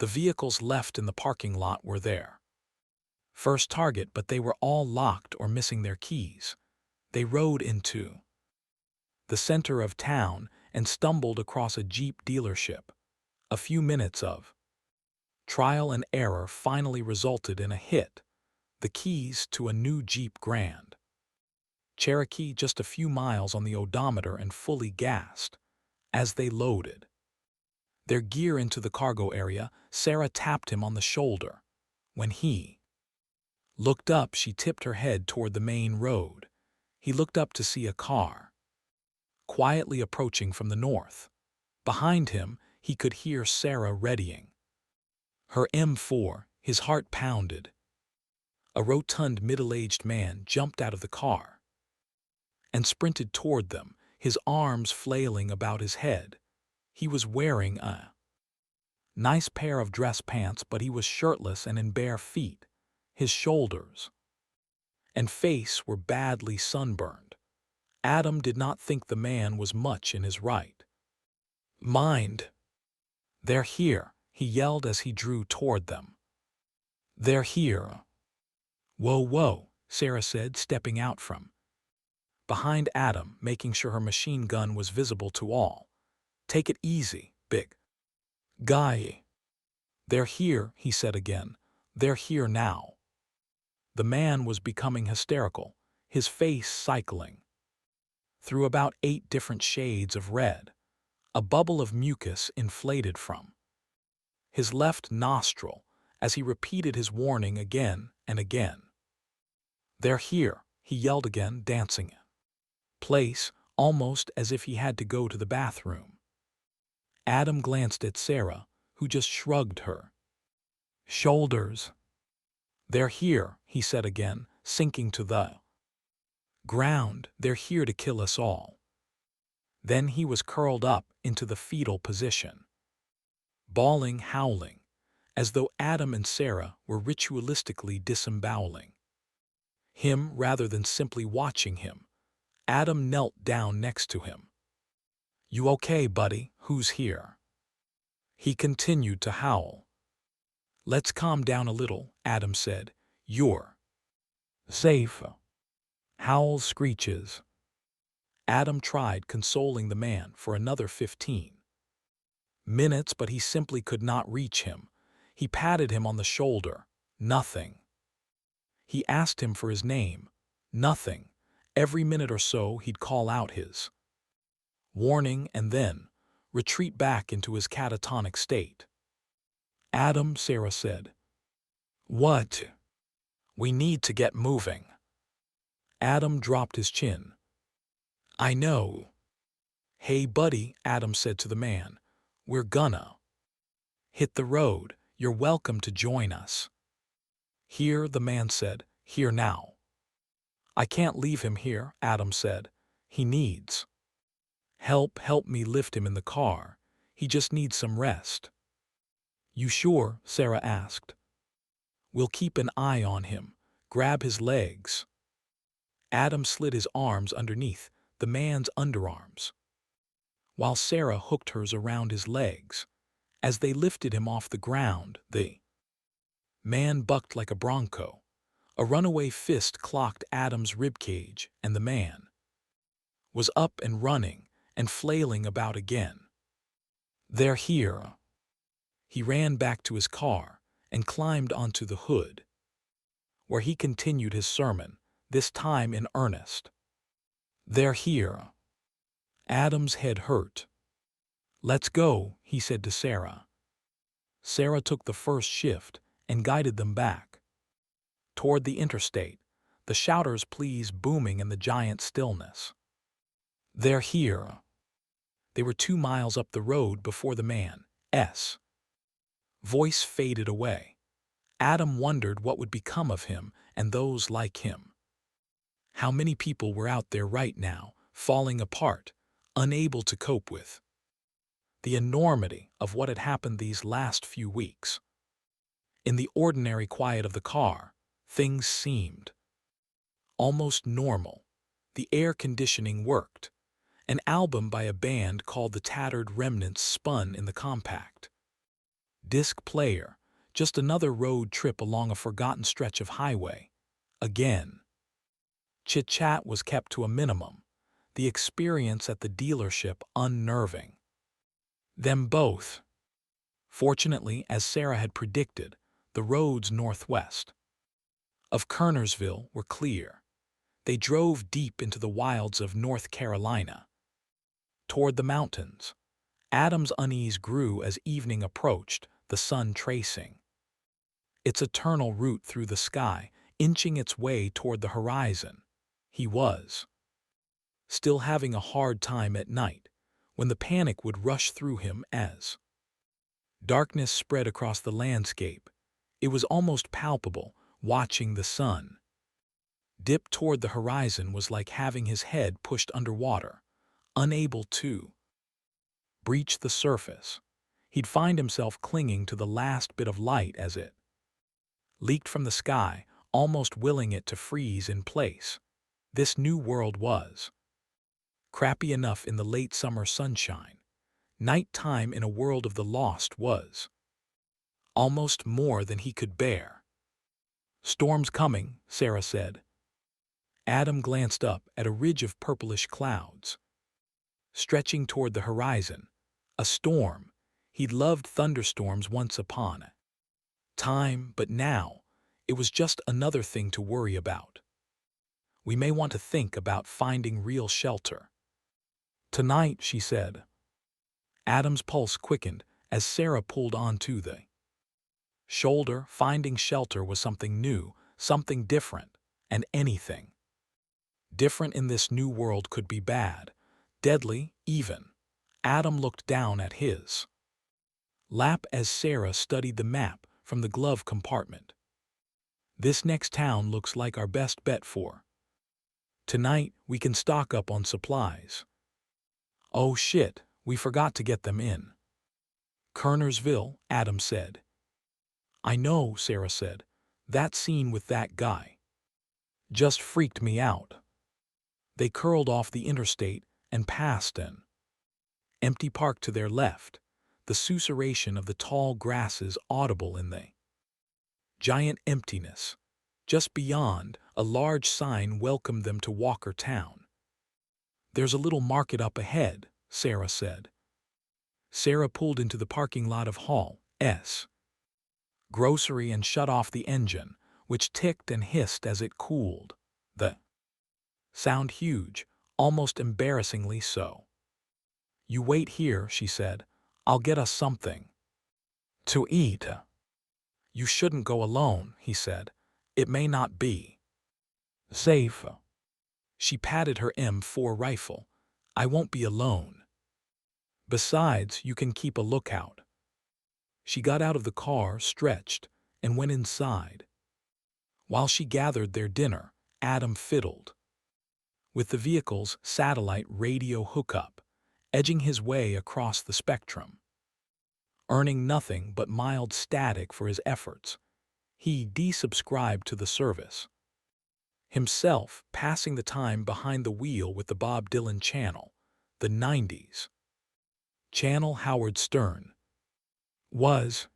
The vehicles left in the parking lot were their first target, but they were all locked or missing their keys. They rode into the center of town and stumbled across a Jeep dealership. A few minutes of trial and error finally resulted in a hit, the keys to a new Jeep Grand Cherokee just a few miles on the odometer and fully gassed. As they loaded their gear into the cargo area, Sarah tapped him on the shoulder. When he looked up, she tipped her head toward the main road. He looked up to see a car quietly approaching from the north. Behind him, he could hear Sarah readying her M4. His heart pounded. A rotund, middle-aged man jumped out of the car and sprinted toward them, his arms flailing about his head. He was wearing a nice pair of dress pants, but he was shirtless and in bare feet. His shoulders and face were badly sunburned. Adam did not think the man was much in his right mind. "They're here," he yelled as he drew toward them. "They're here." "Whoa, whoa," Sarah said, stepping out from behind Adam, making sure her machine gun was visible to all. "Take it easy, big guy." "They're here," he said again. "They're here now." The man was becoming hysterical, his face cycling through about 8 different shades of red. A bubble of mucus inflated from his left nostril as he repeated his warning again and again. "They're here," he yelled again, dancing in place, almost as if he had to go to the bathroom. Adam glanced at Sarah, who just shrugged her shoulders. "They're here," he said again, sinking to the Ground, they're here to kill us all. Then he was curled up into the fetal position, bawling, howling, as though Adam and Sarah were ritualistically disemboweling him rather than simply watching him. Adam knelt down next to him. "You okay, buddy? Who's here?" He continued to howl. "Let's calm down a little," Adam said. "You're safe." Howls, screeches. Adam tried consoling the man for another 15 minutes, but he simply could not reach him. He patted him on the shoulder. Nothing. He asked him for his name. Nothing. Every minute or so he'd call out his warning and then retreat back into his catatonic state. "Adam," Sarah said. "What?" "We need to get moving." Adam dropped his chin. "I know." "Hey, buddy," Adam said to the man. "We're gonna hit the road. You're welcome to join us." "Here," the man said. "Here now." "I can't leave him here," Adam said. "He needs help. Help me lift him in the car. He just needs some rest." "You sure?" Sarah asked. "We'll keep an eye on him. Grab his legs." Adam slid his arms underneath the man's underarms, while Sarah hooked hers around his legs. As they lifted him off the ground, the man bucked like a bronco. A runaway fist clocked Adam's ribcage, and the man was up and running and flailing about again. "They're here." He ran back to his car and climbed onto the hood, where he continued his sermon, this time in earnest. "They're here." Adam's head hurt. "Let's go," he said to Sarah. Sarah took the first shift and guided them back toward the interstate, the shouter's pleas booming in the giant stillness. "They're here." They were 2 miles up the road before the man's voice faded away. Adam wondered what would become of him and those like him. How many people were out there right now, falling apart, unable to cope with the enormity of what had happened these last few weeks. In the ordinary quiet of the car, things seemed almost normal. The air conditioning worked. An album by a band called The Tattered Remnants spun in the compact disc player, just another road trip along a forgotten stretch of highway. Again, chit-chat was kept to a minimum, the experience at the dealership unnerving them both. Fortunately, as Sarah had predicted, the roads northwest of Kernersville were clear. They drove deep into the wilds of North Carolina, toward the mountains. Adam's unease grew as evening approached, the sun tracing its eternal route through the sky, inching its way toward the horizon. He was still having a hard time at night, when the panic would rush through him as darkness spread across the landscape. It was almost palpable. Watching the sun dip toward the horizon was like having his head pushed underwater, unable to breach the surface. He'd find himself clinging to the last bit of light as it leaked from the sky, almost willing it to freeze in place. This new world was crappy enough in the late summer sunshine. Nighttime in a world of the lost was almost more than he could bear. "Storm's coming," Sarah said. Adam glanced up at a ridge of purplish clouds stretching toward the horizon. A storm. He'd loved thunderstorms once upon a time, but now it was just another thing to worry about. "We may want to think about finding real shelter tonight," she said. Adam's pulse quickened as Sarah pulled onto the shoulder. Finding shelter was something new, something different, and anything different in this new world could be bad, deadly, even. Adam looked down at his lap as Sarah studied the map from the glove compartment. "This next town looks like our best bet for Tonight, we can stock up on supplies. Oh shit, we forgot to get them in. Kernersville, Adam said. I know, Sarah said. That scene with that guy just freaked me out. They curled off the interstate and passed an empty park to their left, the susurration of the tall grasses audible in the giant emptiness. Just beyond, a large sign welcomed them to Walker Town. There's a little market up ahead, Sarah said. Sarah pulled into the parking lot of Hall S. Grocery and shut off the engine, which ticked and hissed as it cooled. The sound huge, almost embarrassingly so. You wait here, she said. I'll get us something to eat. You shouldn't go alone, he said. It may not be safe. She patted her M4 rifle. I won't be alone. Besides, you can keep a lookout. She got out of the car, stretched, and went inside. While she gathered their dinner, Adam fiddled with the vehicle's satellite radio hookup, edging his way across the spectrum. Earning nothing but mild static for his efforts, he desubscribed to the service. Himself passing the time behind the wheel with the Bob Dylan channel, the 90s. Channel Howard Stern. Was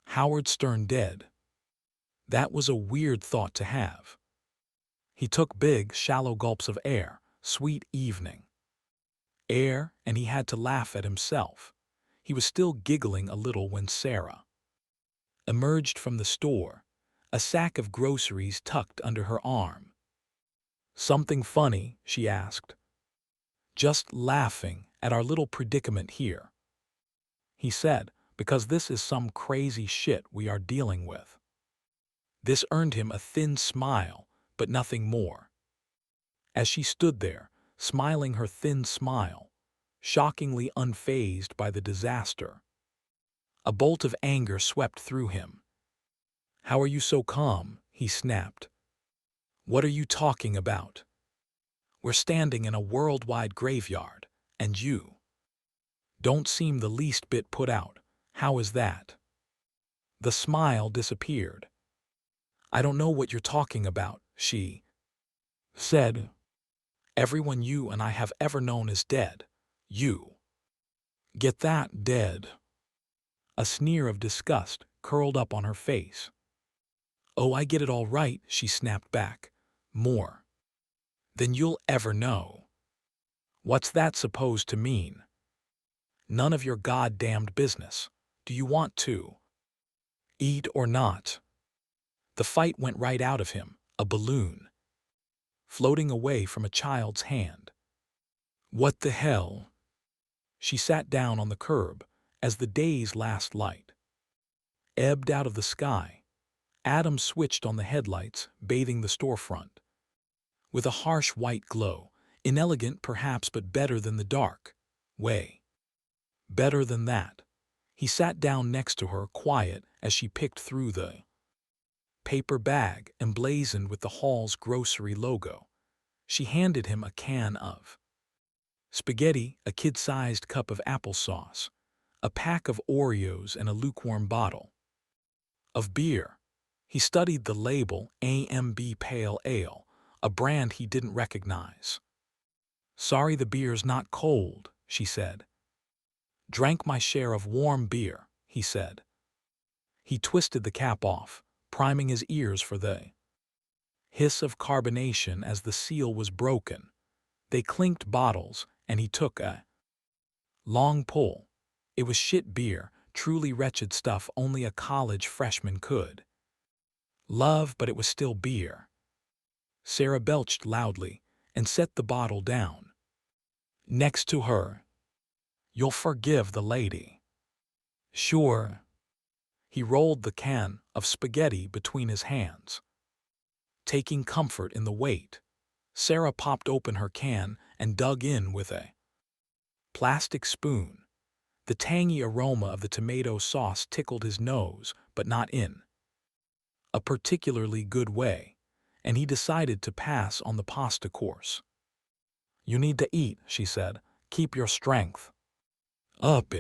Howard Stern dead? That was a weird thought to have. He took big, shallow gulps of air, sweet evening air, and he had to laugh at himself. He was still giggling a little when Sarah emerged from the store, a sack of groceries tucked under her arm. Something funny, she asked. Just laughing at our little predicament here, he said, because this is some crazy shit we are dealing with. This earned him a thin smile, but nothing more. As she stood there, smiling her thin smile, shockingly unfazed by the disaster, a bolt of anger swept through him. How are you so calm? He snapped. What are you talking about? We're standing in a worldwide graveyard, and you don't seem the least bit put out. How is that? The smile disappeared. I don't know what you're talking about, she said. Everyone you and I have ever known is dead. You get that, dead. A sneer of disgust curled up on her face. Oh, I get it all right, she snapped back. More than you'll ever know. What's that supposed to mean? None of your goddamned business. Do you want to eat or not? The fight went right out of him, a balloon floating away from a child's hand. What the hell? She sat down on the curb as the day's last light ebbed out of the sky. Adam switched on the headlights, bathing the storefront with a harsh white glow, inelegant perhaps, but better than the dark. Way better than that. He sat down next to her, quiet as she picked through the paper bag emblazoned with the Hall's grocery logo. She handed him a can of spaghetti, a kid-sized cup of applesauce, a pack of Oreos, and a lukewarm bottle of beer. He studied the label, AMB Pale Ale, a brand he didn't recognize. Sorry, the beer's not cold, she said. Drank my share of warm beer, he said. He twisted the cap off, priming his ears for the hiss of carbonation as the seal was broken. They clinked bottles, and he took a long pull. It was shit beer, truly wretched stuff only a college freshman could love, but it was still beer. Sarah belched loudly and set the bottle down next to her. You'll forgive the lady. Sure. He rolled the can of spaghetti between his hands, taking comfort in the weight. Sarah popped open her can and dug in with a plastic spoon. The tangy aroma of the tomato sauce tickled his nose, but not in a particularly good way. and he decided to pass on the pasta course. "You need to eat," she said. "Keep your strength up."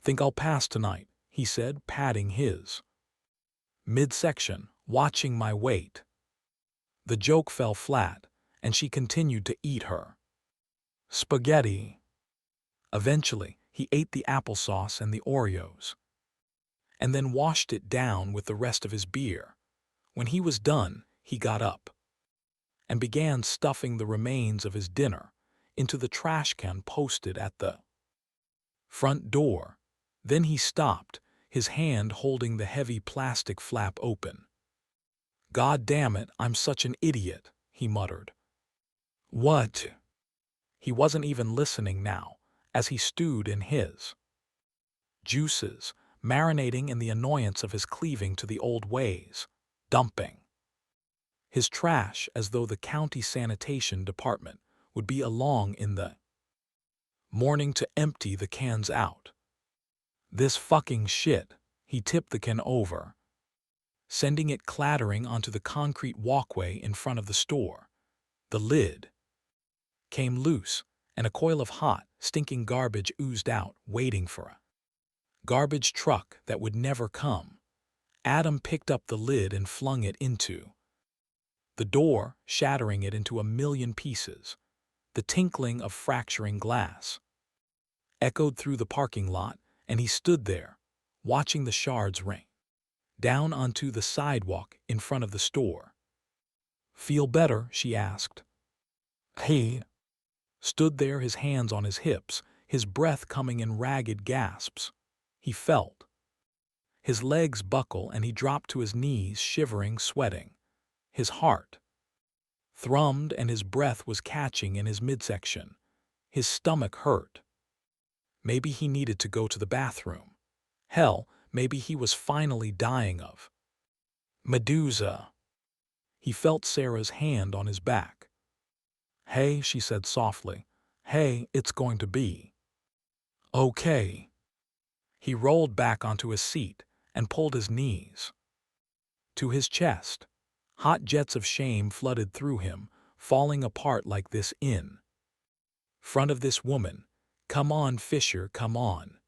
"Think I'll pass tonight," he said, patting his midsection, watching my weight. The joke fell flat, and she continued to eat her spaghetti. Eventually, he ate the applesauce and the Oreos, and then washed it down with the rest of his beer. When he was done, he got up and began stuffing the remains of his dinner into the trash can posted at the front door. Then he stopped, his hand holding the heavy plastic flap open. "God damn it, I'm such an idiot," he muttered. "What?" He wasn't even listening now, as he stewed in his juices, marinating in the annoyance of his cleaving to the old ways, dumping his trash as though the county sanitation department would be along in the morning to empty the cans out. "This fucking shit." He tipped the can over, sending it clattering onto the concrete walkway in front of the store. The lid came loose, and a coil of hot, stinking garbage oozed out, waiting for a garbage truck that would never come. Adam picked up the lid and flung it into the door, shattering it into a million pieces. The tinkling of fracturing glass echoed through the parking lot, and he stood there, watching the shards rain down onto the sidewalk in front of the store. "Feel better?" she asked. He stood there, his hands on his hips, his breath coming in ragged gasps. He felt his legs buckle, and he dropped to his knees, shivering, sweating. His heart thrummed, and his breath was catching in his midsection. His stomach hurt. Maybe he needed to go to the bathroom. Hell, maybe he was finally dying of Medusa. He felt Sarah's hand on his back. "Hey," she said softly. "Hey, it's going to be okay." He rolled back onto his seat and pulled his knees to his chest. Hot jets of shame flooded through him, falling apart like this in front of this woman. "Come on, Fisher, come on."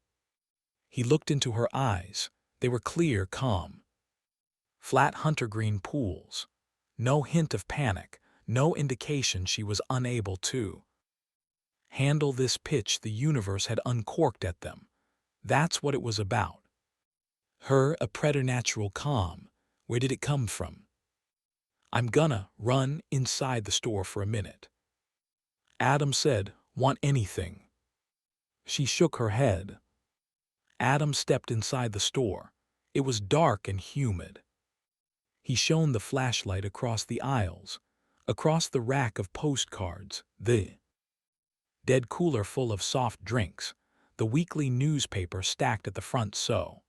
He looked into her eyes. They were clear, calm, flat hunter-green pools. No hint of panic, no indication she was unable to handle this pitch the universe had uncorked at them. That's what it was about. Her, a preternatural calm. Where did it come from? "I'm gonna run inside the store for a minute," Adam said. "Want anything?" She shook her head. Adam stepped inside the store. It was dark and humid. He shone the flashlight across the aisles, across the rack of postcards, the dead cooler full of soft drinks, the weekly newspaper stacked at the front so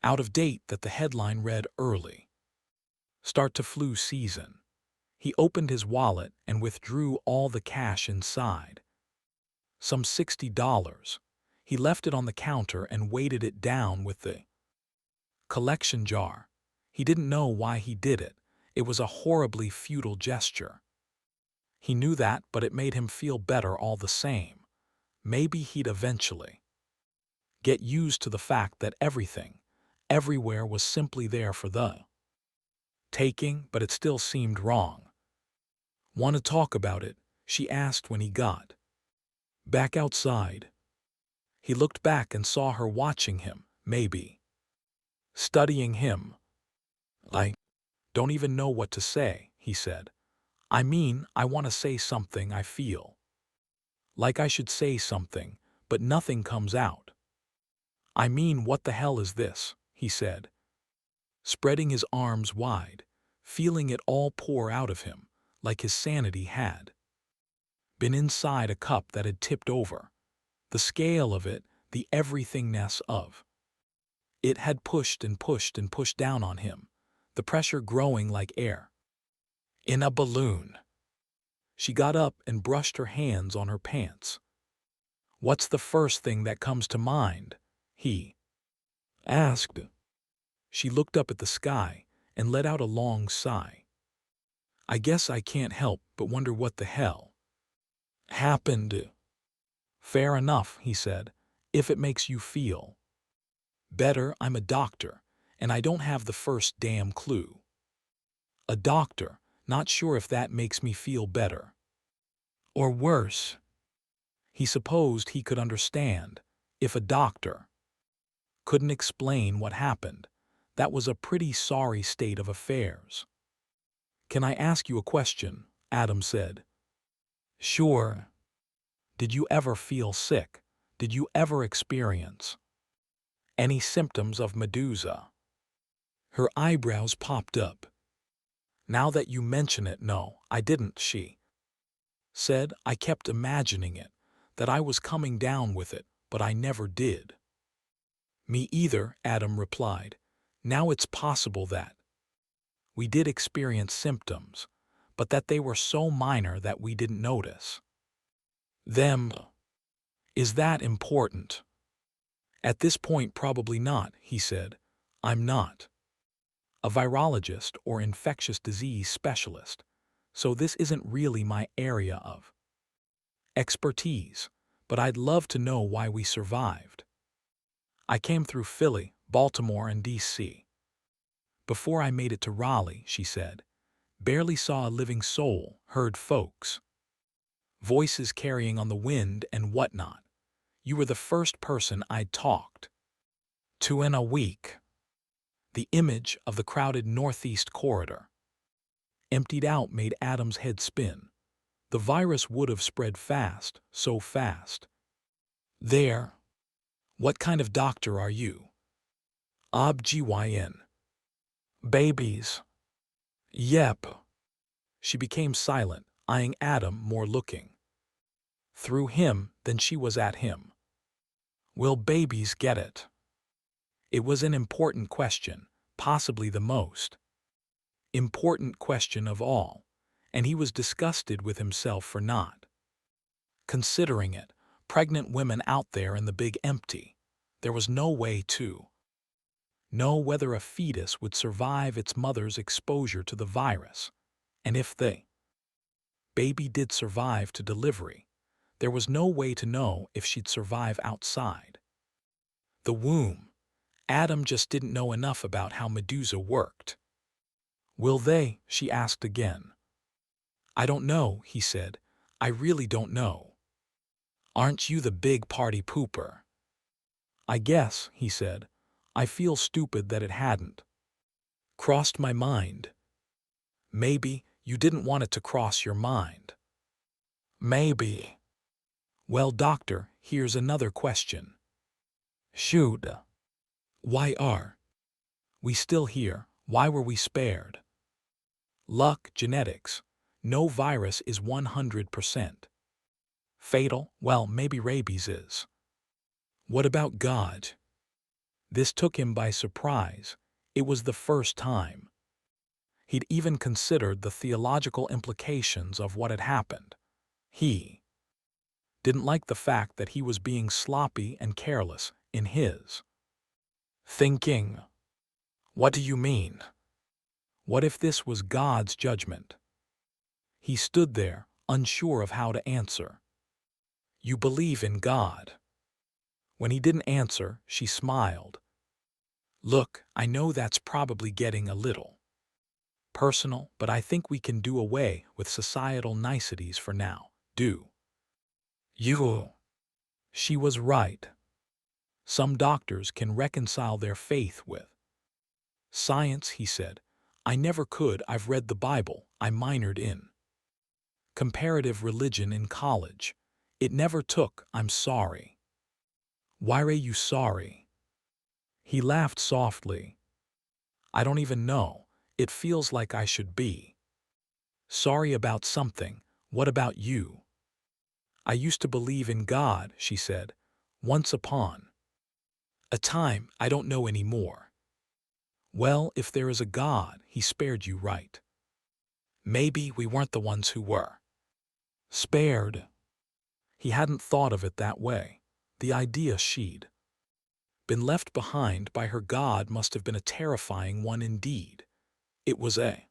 out of date that the headline read "Early Start to Flu Season." He opened his wallet and withdrew all the cash inside. Some $60. He left it on the counter and weighted it down with the collection jar. He didn't know why he did it. It was a horribly futile gesture. He knew that, but it made him feel better all the same. Maybe he'd eventually get used to the fact that everything, everywhere was simply there for the taking, but it still seemed wrong. "Want to talk about it?" she asked when he got back outside. He looked back and saw her watching him, maybe studying him. "I don't even know what to say," he said. "I mean, I want to say something. I feel like I should say something, but nothing comes out." "I mean, what the hell is this?" he said, spreading his arms wide, feeling it all pour out of him, like his sanity had been inside a cup that had tipped over. The scale of it, the everythingness of it had pushed and pushed and pushed down on him, the pressure growing like air in a balloon. She got up and brushed her hands on her pants. "What's the first thing that comes to mind?" he asked. She looked up at the sky and let out a long sigh. I guess I can't help but wonder what the hell happened. Fair enough, he said, if it makes you feel better. I'm a doctor, and I don't have the first damn clue. A doctor, not sure if that makes me feel better. Or worse. He supposed he could understand. If a doctor couldn't explain what happened, that was a pretty sorry state of affairs. Can I ask you a question? Adam said. Sure. Did you ever feel sick? Did you ever experience any symptoms of Medusa? Her eyebrows popped up. Now that you mention it, no, I didn't, she said. I kept imagining it, that I was coming down with it, but I never did. Me either, Adam replied. Now it's possible that we did experience symptoms, but that they were so minor that we didn't notice them. Is that important? At this point, probably not, he said. I'm not a virologist or infectious disease specialist, so this isn't really my area of expertise, but I'd love to know why we survived. I came through Philly, Baltimore, and D.C. Before I made it to Raleigh, she said. Barely saw a living soul, heard folks' voices carrying on the wind and whatnot. You were the first person I'd talked to in a week. The image of the crowded northeast corridor, emptied out, made Adam's head spin. The virus would have spread fast, so fast. There. What kind of doctor are you? OB-GYN. Babies. Yep. She became silent, eyeing Adam more, looking through him than she was at him. Will babies get it? It was an important question, possibly the most important question of all, and he was disgusted with himself for not considering it. Pregnant women out there in the big empty. There was no way to know whether a fetus would survive its mother's exposure to the virus, and if the baby did survive to delivery, there was no way to know if she'd survive outside the womb. Adam just didn't know enough about how Medusa worked. Will they? She asked again. I don't know, he said. I really don't know. Aren't you the big party pooper? I guess, he said. I feel stupid that it hadn't crossed my mind. Maybe you didn't want it to cross your mind. Maybe. Well, doctor, here's another question. Shoot. Why are we still here? Why were we spared? Luck, genetics. No virus is 100% fatal. Well, maybe rabies is. What about God? This took him by surprise. It was the first time he'd even considered the theological implications of what had happened. He didn't like the fact that he was being sloppy and careless in his thinking. What do you mean? What if this was God's judgment? He stood there, unsure of how to answer. You believe in God? When he didn't answer, she smiled. Look, I know that's probably getting a little personal, but I think we can do away with societal niceties for now. Do you? She was right. Some doctors can reconcile their faith with science, he said. I never could. I've read the Bible. I minored in comparative religion in college. It never took. I'm sorry. Why are you sorry? He laughed softly. I don't even know. It feels like I should be sorry about something. What about you? I used to believe in God, she said. Once upon a time. I don't know anymore. Well, if there is a God, he spared you, right? Maybe we weren't the ones who were spared. He hadn't thought of it that way. The idea she'd been left behind by her God must have been a terrifying one indeed. It was a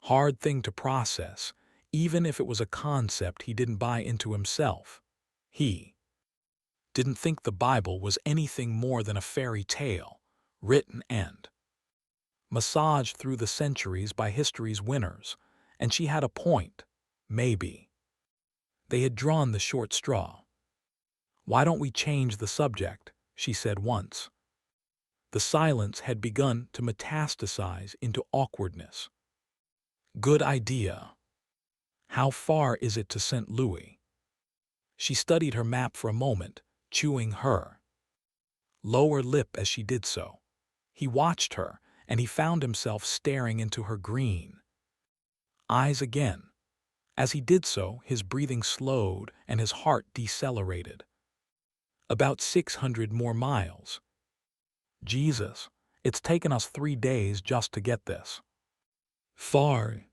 Hard thing to process, even if it was a concept he didn't buy into himself. He didn't think the Bible was anything more than a fairy tale, written and massaged through the centuries by history's winners, and she had a point, maybe. They had drawn the short straw. "Why don't we change the subject?" she said once. The silence had begun to metastasize into awkwardness. "Good idea. How far is it to St. Louis?" She studied her map for a moment, chewing her lower lip as she did so. He watched her, and he found himself staring into her green eyes again. As he did so, his breathing slowed and his heart decelerated. "About 600 more miles. Jesus, it's taken us 3 days just to get this far.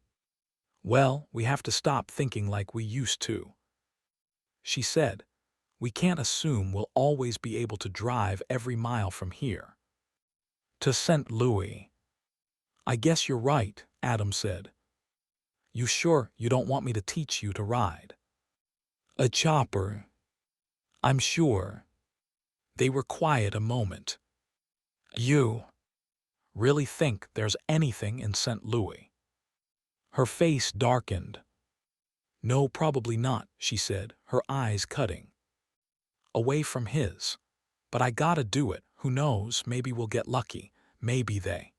Well, we have to stop thinking like we used to," she said. "We can't assume we'll always be able to drive every mile from here to St. Louis." "I guess you're right," Adam said. "You sure you don't want me to teach you to ride a chopper?" "I'm sure." They were quiet a moment. "You really think there's anything in St. Louis?" Her face darkened. "No, probably not," she said, her eyes cutting away from his. "But I gotta do it. Who knows, maybe we'll get lucky. Maybe they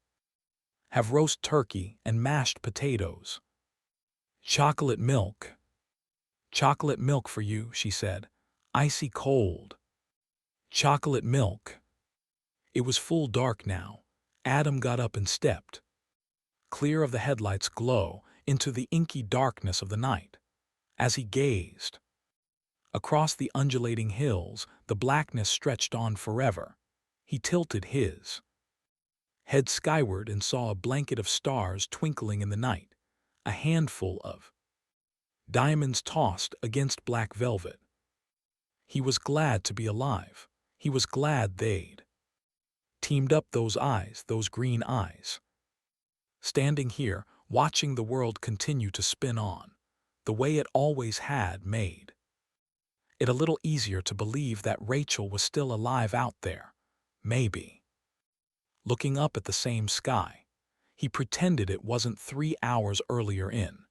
have roast turkey and mashed potatoes. Chocolate milk." "Chocolate milk for you," she said. "Icy cold. Chocolate milk." It was full dark now. Adam got up and stepped clear of the headlights' glow into the inky darkness of the night. As he gazed across the undulating hills, the blackness stretched on forever. He tilted his head skyward and saw a blanket of stars twinkling in the night, a handful of diamonds tossed against black velvet. He was glad to be alive. He was glad they'd teamed up, those eyes, those green eyes. Standing here, watching the world continue to spin on, the way it always had, made it a little easier to believe that Rachel was still alive out there. Maybe. Looking up at the same sky, he pretended it wasn't 3 hours earlier in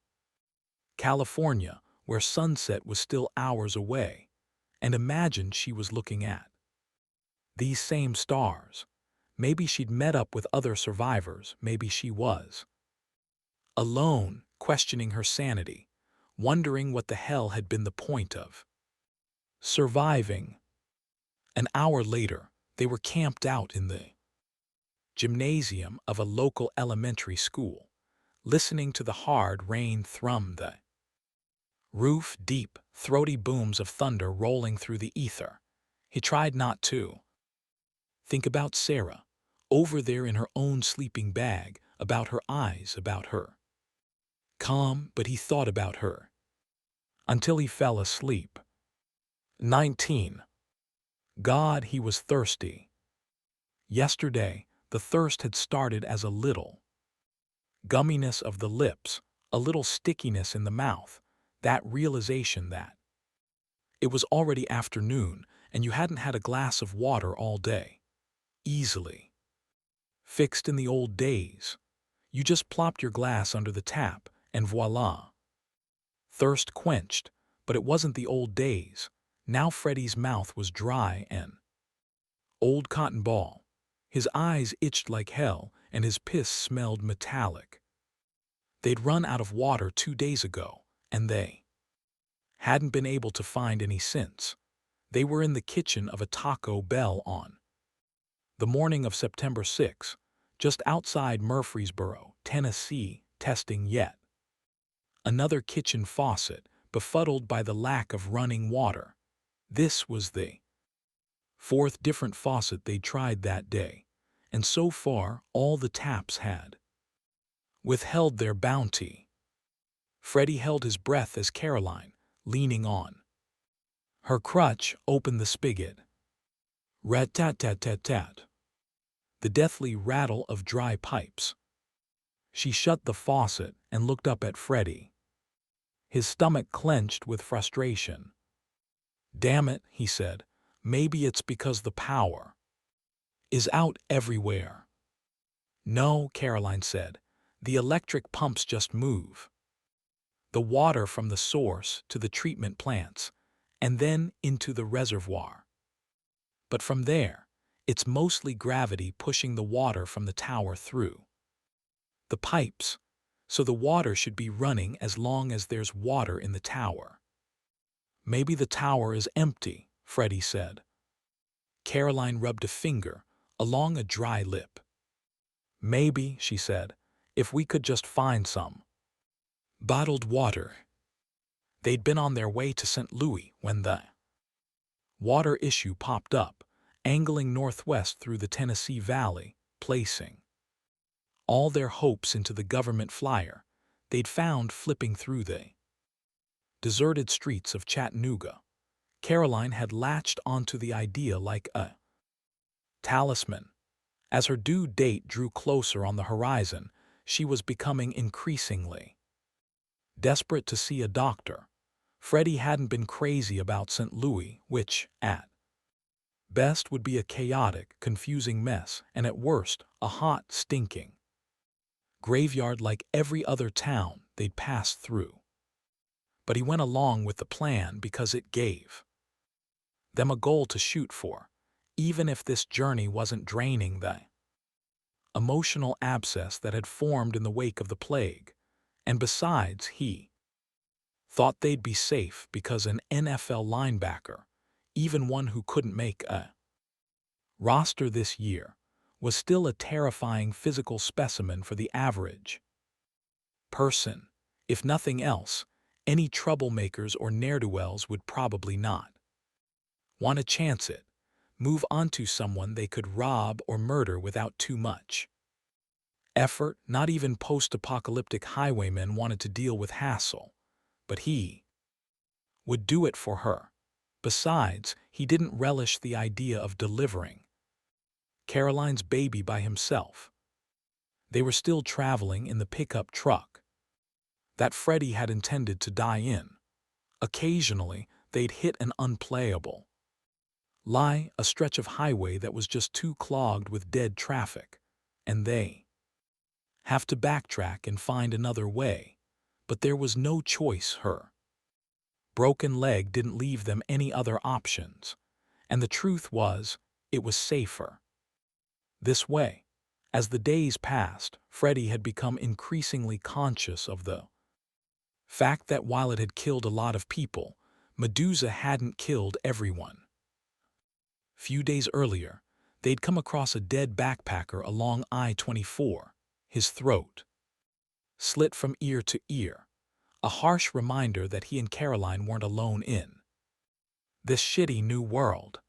California, where sunset was still hours away, and imagined she was looking at these same stars. Maybe she'd met up with other survivors. Maybe she was alone, questioning her sanity, wondering what the hell had been the point of surviving. An hour later, they were camped out in the gymnasium of a local elementary school, listening to the hard rain thrum the roof, deep, throaty booms of thunder rolling through the ether. He tried not to think about Sarah, over there in her own sleeping bag, about her eyes, about her calm, but he thought about her until he fell asleep. 19. God, he was thirsty. Yesterday, the thirst had started as a little gumminess of the lips, a little stickiness in the mouth, that realization that it was already afternoon and you hadn't had a glass of water all day. Easily fixed in the old days. You just plopped your glass under the tap, and voila. Thirst quenched, but it wasn't the old days. Now Freddie's mouth was dry and old cotton ball. His eyes itched like hell, and his piss smelled metallic. They'd run out of water 2 days ago, and they hadn't been able to find any since. They were in the kitchen of a Taco Bell on the morning of September 6, just outside Murfreesboro, Tennessee, testing yet another kitchen faucet, befuddled by the lack of running water. This was the 4th different faucet they'd tried that day, and so far all the taps had withheld their bounty. Freddie held his breath as Caroline, leaning on her crutch, opened the spigot. Rat-tat-tat-tat-tat. The deathly rattle of dry pipes. She shut the faucet, and looked up at Freddy. His stomach clenched with frustration. "Damn it," he said. "Maybe it's because the power is out everywhere." "No," Caroline said. "The electric pumps just move the water from the source to the treatment plants, and then into the reservoir. But from there, it's mostly gravity pushing the water from the tower through the pipes, so the water should be running as long as there's water in the tower." "Maybe the tower is empty," Freddy said. Caroline rubbed a finger along a dry lip. "Maybe," she said, "if we could just find some bottled water." They'd been on their way to St. Louis when the water issue popped up, angling northwest through the Tennessee Valley, placing all their hopes into the government flyer they'd found flipping through the deserted streets of Chattanooga. Caroline had latched onto the idea like a talisman. As her due date drew closer on the horizon, she was becoming increasingly desperate to see a doctor. Freddy hadn't been crazy about St. Louis, which, at best, would be a chaotic, confusing mess, and at worst, a hot, stinking graveyard like every other town they'd passed through. But he went along with the plan because it gave them a goal to shoot for, even if this journey wasn't draining the emotional abscess that had formed in the wake of the plague. And besides, he thought they'd be safe because an NFL linebacker, even one who couldn't make a roster this year, was still a terrifying physical specimen for the average person. If nothing else, any troublemakers or ne'er-do-wells would probably not want to chance it, move onto someone they could rob or murder without too much effort. Not even post-apocalyptic highwaymen wanted to deal with hassle, but he would do it for her. Besides, he didn't relish the idea of delivering Caroline's baby by himself. They were still traveling in the pickup truck that Freddy had intended to die in. Occasionally, they'd hit an unplayable lie, a stretch of highway that was just too clogged with dead traffic, and they have to backtrack and find another way. But there was no choice. Her broken leg didn't leave them any other options, and the truth was, it was safer this way. As the days passed, Freddy had become increasingly conscious of the fact that while it had killed a lot of people, Medusa hadn't killed everyone. Few days earlier, they'd come across a dead backpacker along I-24, his throat slit from ear to ear, a harsh reminder that he and Caroline weren't alone in this shitty new world.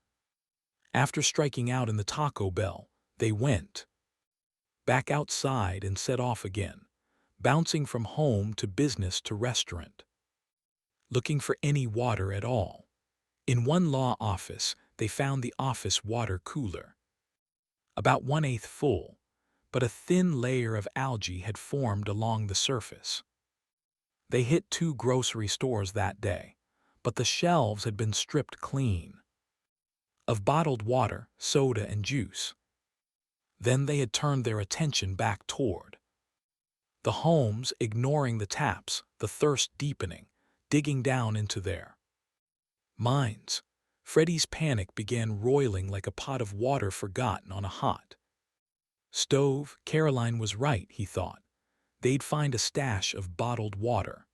After striking out in the Taco Bell, they went back outside and set off again, bouncing from home to business to restaurant, looking for any water at all. In one law office, they found the office water cooler about 1/8 full, but a thin layer of algae had formed along the surface. They hit 2 grocery stores that day, but the shelves had been stripped clean of bottled water, soda, and juice. Then they had turned their attention back toward the homes, ignoring the taps, the thirst deepening, digging down into their minds. Freddy's panic began roiling like a pot of water forgotten on a hot stove. Caroline was right, he thought. They'd find a stash of bottled water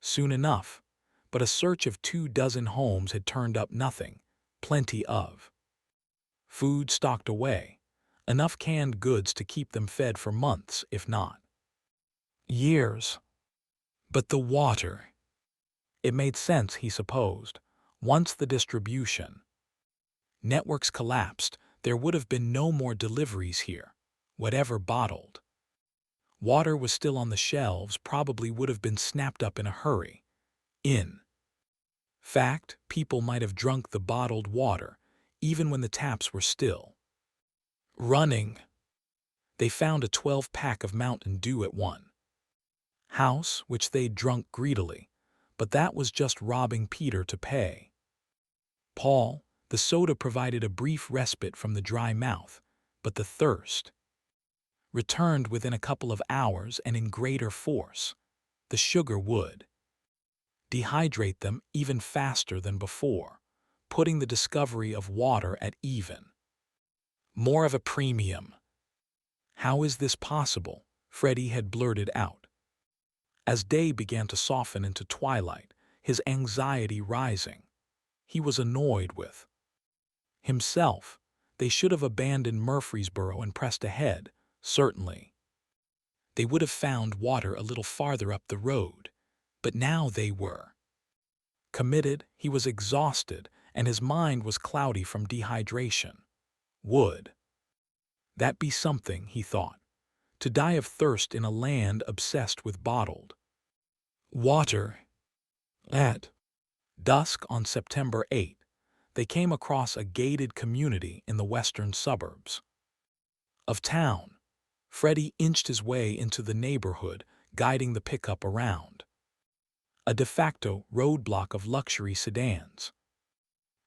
soon enough, but a search of 24 homes had turned up nothing. Plenty of food stocked away, enough canned goods to keep them fed for months, if not years. But the water, it made sense, he supposed. Once the distribution networks collapsed, there would have been no more deliveries here. Whatever bottled water was still on the shelves probably would have been snapped up in a hurry. In fact, people might have drunk the bottled water, even when the taps were still running. They found a 12-pack of Mountain Dew at one house which they'd drunk greedily, but that was just robbing Peter to pay. Paul, the soda provided a brief respite from the dry mouth, but the thirst returned within a couple of hours and in greater force. The sugar would dehydrate them even faster than before, putting the discovery of water at even more of a premium. "How is this possible?" Freddie had blurted out. As day began to soften into twilight, his anxiety rising. He was annoyed with himself. They should have abandoned Murfreesboro and pressed ahead, certainly. They would have found water a little farther up the road, but now they were committed. He was exhausted, and his mind was cloudy from dehydration. Would that be something, he thought, to die of thirst in a land obsessed with bottled water? At dusk on September 8, they came across a gated community in the western suburbs of town. Freddie inched his way into the neighborhood, guiding the pickup around a de facto roadblock of luxury sedans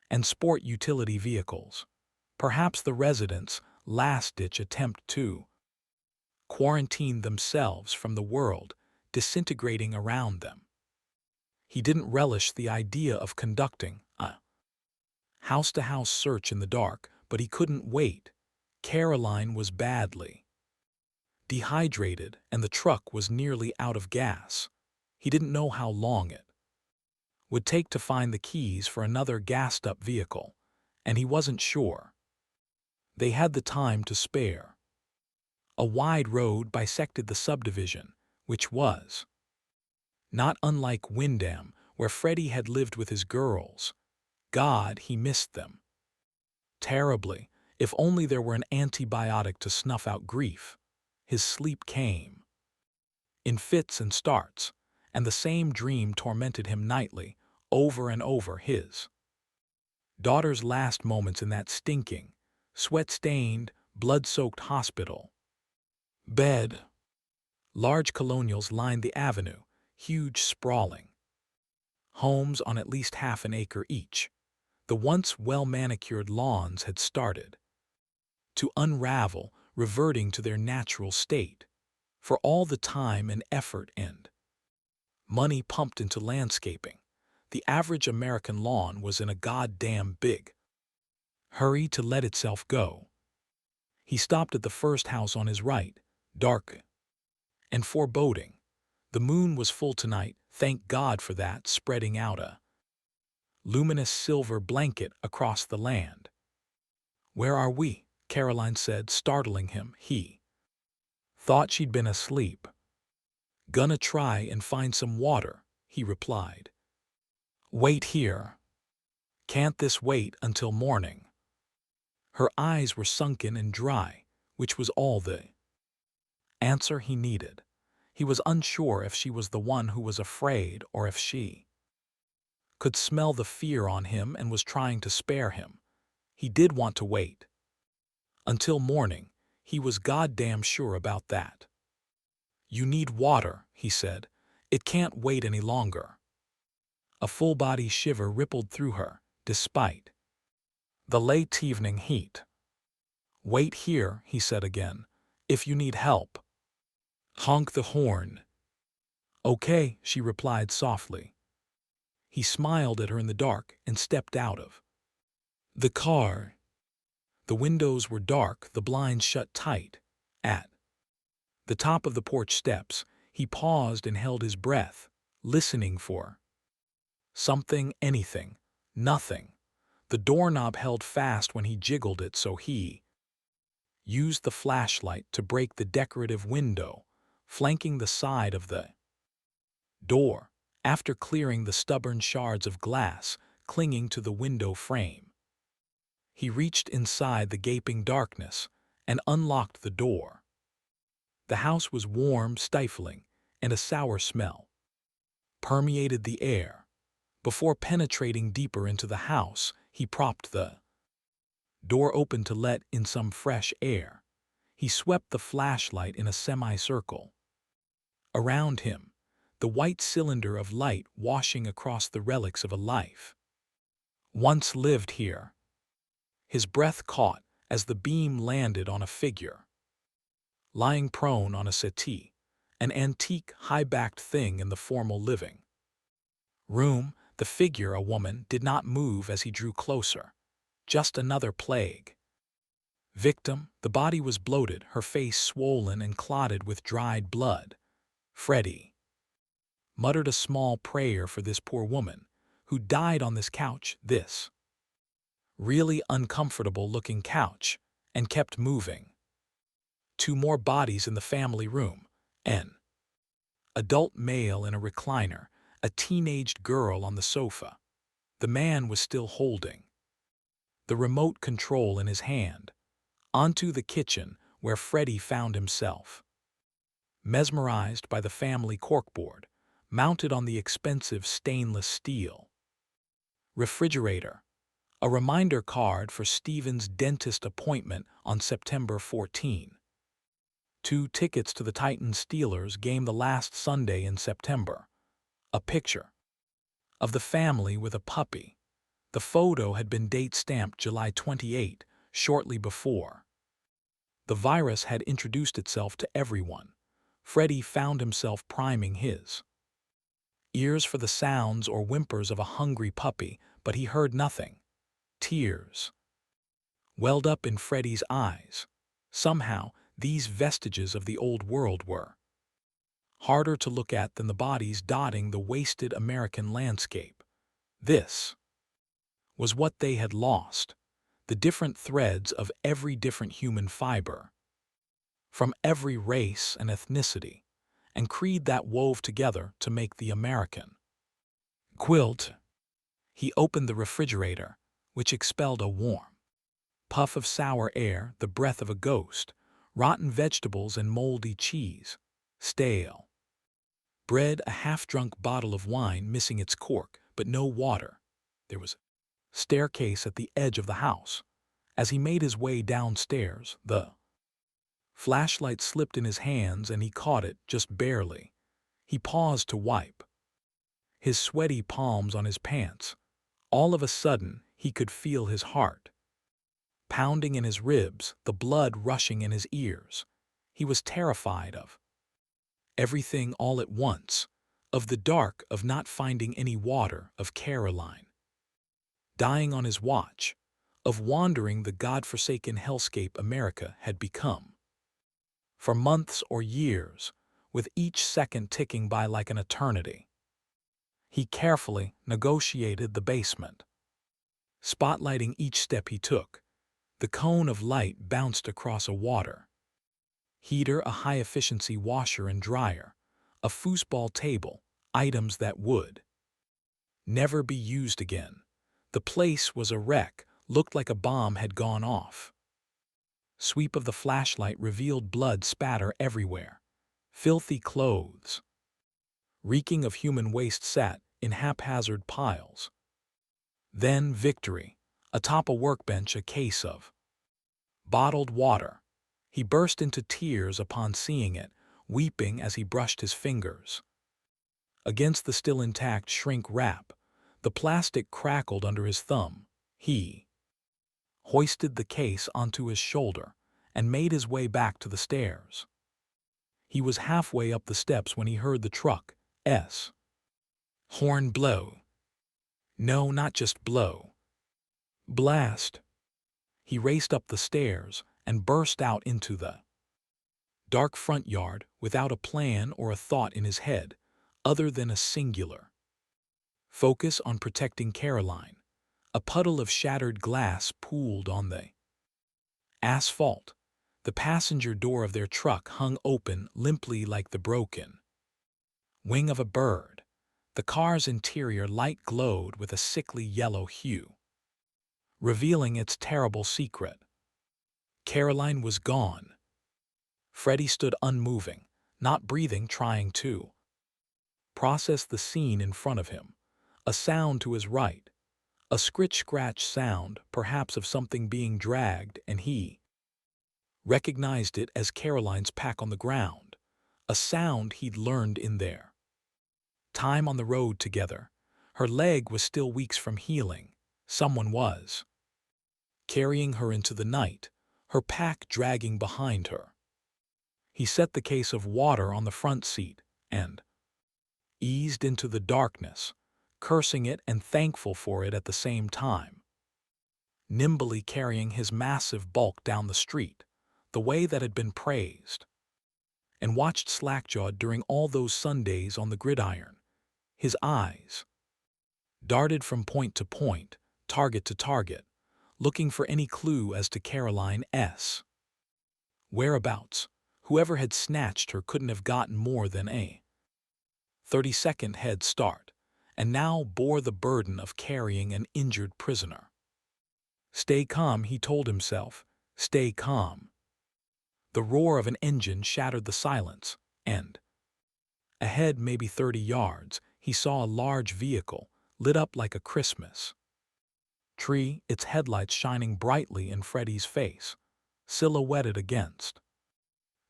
and sport utility vehicles, perhaps the residents' last-ditch attempt to quarantine themselves from the world disintegrating around them. He didn't relish the idea of conducting a house-to-house search in the dark, but he couldn't wait. Caroline was badly dehydrated, and the truck was nearly out of gas. He didn't know how long it would take to find the keys for another gassed-up vehicle, and he wasn't sure they had the time to spare. A wide road bisected the subdivision, which was not unlike Windham, where Freddie had lived with his girls. God, he missed them terribly. If only there were an antibiotic to snuff out grief. His sleep came in fits and starts, and the same dream tormented him nightly, over and over. His daughter's last moments in that stinking, sweat-stained, blood-soaked hospital bed. Large colonials lined the avenue, huge, sprawling homes on at least half an acre each. The once well-manicured lawns had started to unravel, reverting to their natural state. For all the time and effort and money pumped into landscaping, the average American lawn was in a goddamn big hurry to let itself go. He stopped at the first house on his right, dark and foreboding. The moon was full tonight, thank God for that, spreading out a luminous silver blanket across the land. "Where are we?" Caroline said, startling him. He thought she'd been asleep. "Gonna try and find some water," he replied. "Wait here." "Can't this wait until morning?" Her eyes were sunken and dry, which was all the answer he needed. He was unsure if she was the one who was afraid or if she could smell the fear on him and was trying to spare him. He did want to wait until morning. He was goddamn sure about that. "You need water," he said. "It can't wait any longer." A full-body shiver rippled through her, despite the late evening heat. "Wait here," he said again, "if you need help. Honk the horn." "Okay," she replied softly. He smiled at her in the dark and stepped out of the car. The windows were dark, the blinds shut tight. At the top of the porch steps, he paused and held his breath, listening for something, anything, nothing. The doorknob held fast when he jiggled it, so he used the flashlight to break the decorative window, flanking the side of the door. After clearing the stubborn shards of glass clinging to the window frame, he reached inside the gaping darkness and unlocked the door. The house was warm, stifling, and a sour smell permeated the air. Before penetrating deeper into the house, he propped the door open to let in some fresh air. He swept the flashlight in a semicircle around him, the white cylinder of light washing across the relics of a life once lived here. His breath caught as the beam landed on a figure lying prone on a settee, an antique, high-backed thing in the formal living room. The figure, a woman, did not move as he drew closer. Just another plague victim. The body was bloated, her face swollen and clotted with dried blood. Freddie muttered a small prayer for this poor woman who died on this couch, this really uncomfortable-looking couch, and kept moving. 2 more bodies in the family room. An adult male in a recliner, a teenaged girl on the sofa. The man was still holding the remote control in his hand. Onto the kitchen, where Freddie found himself, mesmerized by the family corkboard, mounted on the expensive stainless steel refrigerator. A reminder card for Stephen's dentist appointment on September 14. 2 tickets to the Titans Steelers game the last Sunday in September. A picture of the family with a puppy. The photo had been date-stamped July 28, shortly before the virus had introduced itself to everyone. Freddie found himself priming his ears for the sounds or whimpers of a hungry puppy, but he heard nothing. Tears welled up in Freddie's eyes. Somehow, these vestiges of the old world were harder to look at than the bodies dotting the wasted American landscape. This was what they had lost, the different threads of every different human fiber, from every race and ethnicity and creed that wove together to make the American quilt. He opened the refrigerator, which expelled a warm puff of sour air, the breath of a ghost, rotten vegetables and moldy cheese, stale bread, a half-drunk bottle of wine missing its cork, but no water. There was a staircase at the edge of the house. As he made his way downstairs, the flashlight slipped in his hands and he caught it just barely. He paused to wipe his sweaty palms on his pants. All of a sudden, he could feel his heart pounding in his ribs, the blood rushing in his ears. He was terrified of everything all at once, of the dark, of not finding any water, of Caroline dying on his watch, of wandering the godforsaken hellscape America had become. For months or years, with each second ticking by like an eternity, he carefully negotiated the basement, spotlighting each step he took. The cone of light bounced across a water heater, a high-efficiency washer and dryer, a foosball table, items that would never be used again. The place was a wreck, looked like a bomb had gone off. Sweep of the flashlight revealed blood spatter everywhere. Filthy clothes, reeking of human waste, sat in haphazard piles. Then victory. Atop a workbench, a case of bottled water. He burst into tears upon seeing it, weeping as he brushed his fingers against the still intact shrink wrap. The plastic crackled under his thumb. He hoisted the case onto his shoulder and made his way back to the stairs. He was halfway up the steps when he heard the truck's horn blow. No, not just blow. Blast. He raced up the stairs and burst out into the dark front yard without a plan or a thought in his head other than a singular focus on protecting Caroline. A puddle of shattered glass pooled on the asphalt. The passenger door of their truck hung open limply like the broken wing of a bird. The car's interior light glowed with a sickly yellow hue, revealing its terrible secret. Caroline was gone. Freddie stood unmoving, not breathing, trying to process the scene in front of him. A sound to his right, a scritch-scratch sound, perhaps of something being dragged, and he recognized it as Caroline's pack on the ground, a sound he'd learned in there Time on the road together. Her leg was still weeks from healing. Someone was carrying her into the night, her pack dragging behind her. He set the case of water on the front seat and eased into the darkness, cursing it and thankful for it at the same time. Nimbly carrying his massive bulk down the street, the way that had been praised, and watched Slackjawed during all those Sundays on the gridiron. His eyes darted from point to point, target to target, looking for any clue as to Caroline's whereabouts. Whoever had snatched her couldn't have gotten more than a 30-second head start, and now bore the burden of carrying an injured prisoner. Stay calm, he told himself. Stay calm. The roar of an engine shattered the silence, and ahead, maybe 30 yards, he saw a large vehicle, lit up like a Christmas tree, its headlights shining brightly in Freddy's face, silhouetted against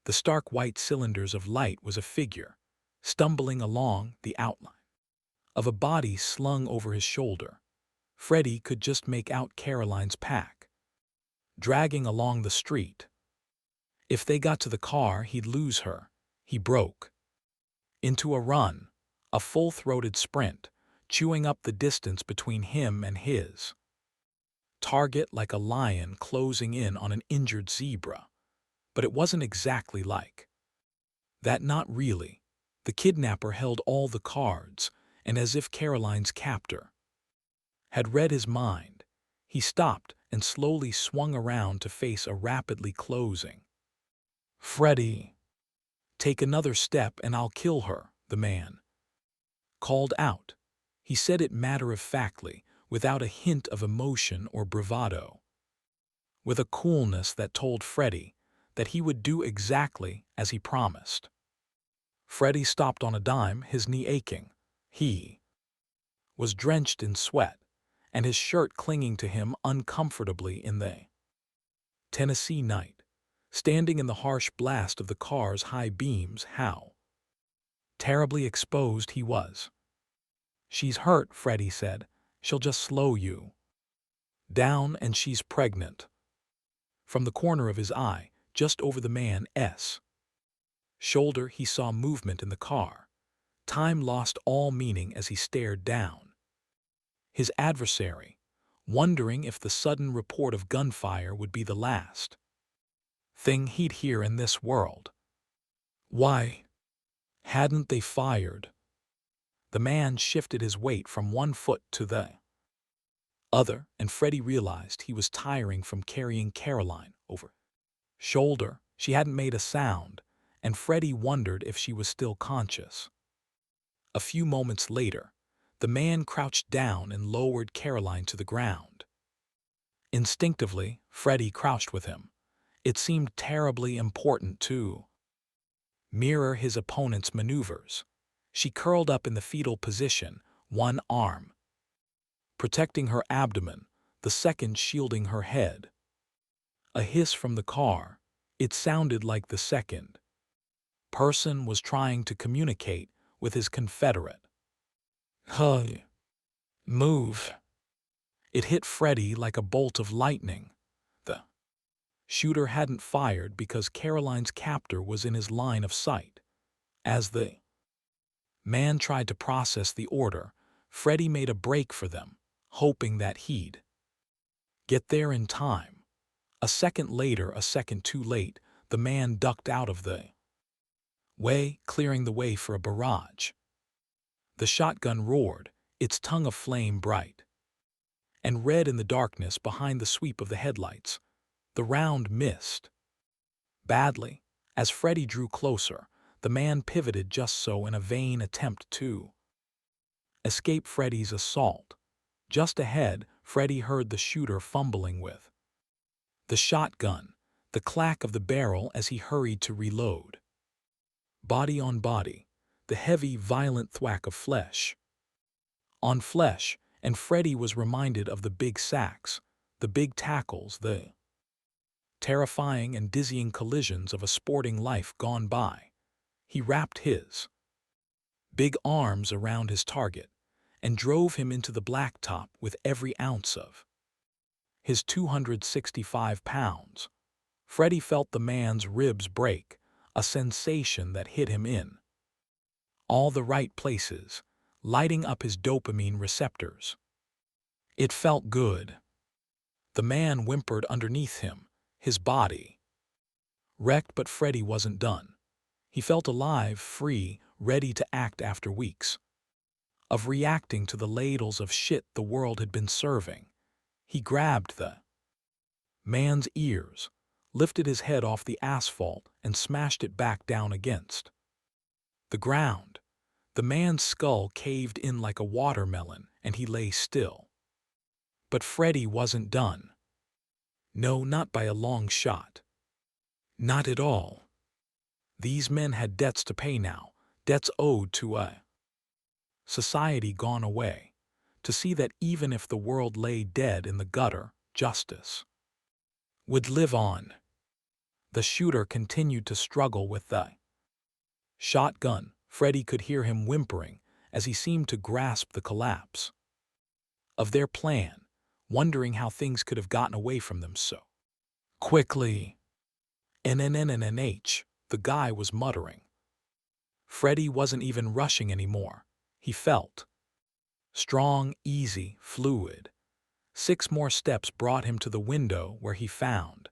the stark white cylinders of light was a figure, stumbling along the outline of a body slung over his shoulder. Freddy could just make out Caroline's pack, dragging along the street. If they got to the car, he'd lose her. He broke into a run, a full-throated sprint, chewing up the distance between him and his target like a lion closing in on an injured zebra. But it wasn't exactly like that, not really. The kidnapper held all the cards, and as if Caroline's captor had read his mind, he stopped and slowly swung around to face a rapidly closing Freddy. Take another step and I'll kill her, the man called out. He said it matter-of-factly, without a hint of emotion or bravado, with a coolness that told Freddy that he would do exactly as he promised. Freddy stopped on a dime, his knee aching. He was drenched in sweat, and his shirt clinging to him uncomfortably in the Tennessee night. Standing in the harsh blast of the car's high beams, how terribly exposed he was. She's hurt, Freddy said. She'll just slow you down, and she's pregnant. From the corner of his eye, just over the man's shoulder, he saw movement in the car. Time lost all meaning as he stared down his adversary, wondering if the sudden report of gunfire would be the last thing he'd hear in this world. Why hadn't they fired? The man shifted his weight from one foot to the other, and Freddy realized he was tiring from carrying Caroline over shoulder. She hadn't made a sound, and Freddy wondered if she was still conscious. A few moments later, the man crouched down and lowered Caroline to the ground. Instinctively, Freddy crouched with him. It seemed terribly important to mirror his opponent's maneuvers. She curled up in the fetal position, one arm protecting her abdomen, the second shielding her head. A hiss from the car. It sounded like the second person was trying to communicate with his confederate. Hey, move. It hit Freddy like a bolt of lightning. The shooter hadn't fired because Caroline's captor was in his line of sight. As the man tried to process the order, Freddy made a break for them, hoping that he'd get there in time. A second later, a second too late, the man ducked out of the way, clearing the way for a barrage. The shotgun roared, its tongue of flame bright and red in the darkness behind the sweep of the headlights. The round missed badly. As Freddy drew closer, the man pivoted just so in a vain attempt to escape Freddy's assault. Just ahead, Freddy heard the shooter fumbling with the shotgun, the clack of the barrel as he hurried to reload. Body on body, the heavy, violent thwack of flesh on flesh, and Freddy was reminded of the big sacks, the big tackles, the terrifying and dizzying collisions of a sporting life gone by. He wrapped his big arms around his target, and drove him into the blacktop with every ounce of his 265 pounds. Freddy felt the man's ribs break, a sensation that hit him in all the right places, lighting up his dopamine receptors. It felt good. The man whimpered underneath him, his body wrecked, but Freddy wasn't done. He felt alive, free, ready to act after weeks of reacting to the ladles of shit the world had been serving. He grabbed the man's ears, lifted his head off the asphalt, and smashed it back down against the ground. The man's skull caved in like a watermelon, and he lay still. But Freddy wasn't done. No, not by a long shot. Not at all. These men had debts to pay now, debts owed to a society gone away, to see that even if the world lay dead in the gutter, justice would live on. The shooter continued to struggle with the shotgun. Freddy could hear him whimpering as he seemed to grasp the collapse of their plan, wondering how things could have gotten away from them so quickly. NNNNH, the guy was muttering. Freddy wasn't even rushing anymore. He felt strong, easy, fluid. 6 more steps brought him to the window where he found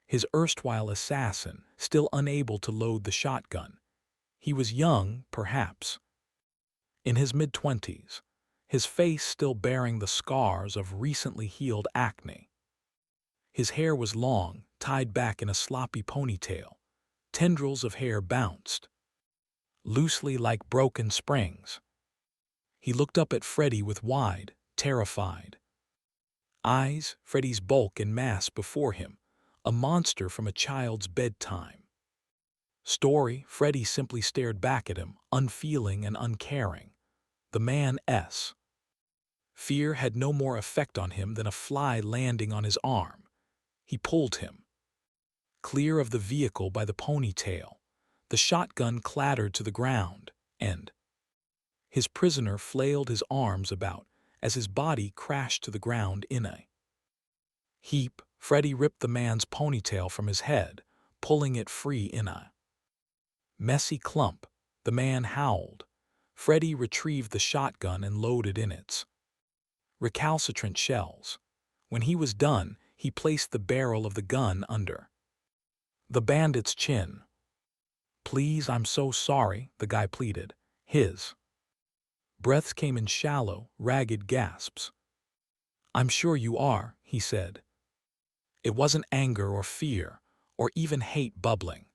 his erstwhile assassin, still unable to load the shotgun. He was young, perhaps in his mid-20s, his face still bearing the scars of recently healed acne. His hair was long, tied back in a sloppy ponytail. Tendrils of hair bounced loosely like broken springs. He looked up at Freddy with wide, terrified eyes. Freddy's bulk and mass before him, a monster from a child's bedtime story. Freddy simply stared back at him, unfeeling and uncaring. The man's fear had no more effect on him than a fly landing on his arm. He pulled him clear of the vehicle by the ponytail. The shotgun clattered to the ground, and his prisoner flailed his arms about as his body crashed to the ground in a heap. Freddy ripped the man's ponytail from his head, pulling it free in a messy clump. The man howled. Freddy retrieved the shotgun and loaded in its recalcitrant shells. When he was done, he placed the barrel of the gun under the bandit's chin. "Please, I'm so sorry," the guy pleaded. His breaths came in shallow, ragged gasps. "I'm sure you are," he said. It wasn't anger or fear, or even hate bubbling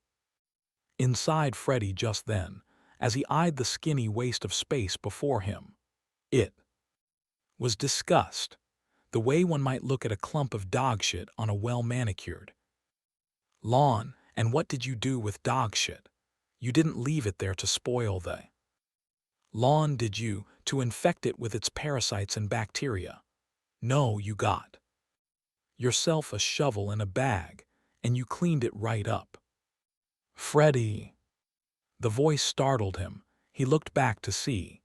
inside Freddy just then, as he eyed the skinny waste of space before him. It was disgust, the way one might look at a clump of dog shit on a well-manicured lawn. And what did you do with dog shit? You didn't leave it there to spoil the lawn, did you? To infect it with its parasites and bacteria? No, you got yourself a shovel and a bag, and you cleaned it right up. Freddy. The voice startled him. He looked back to see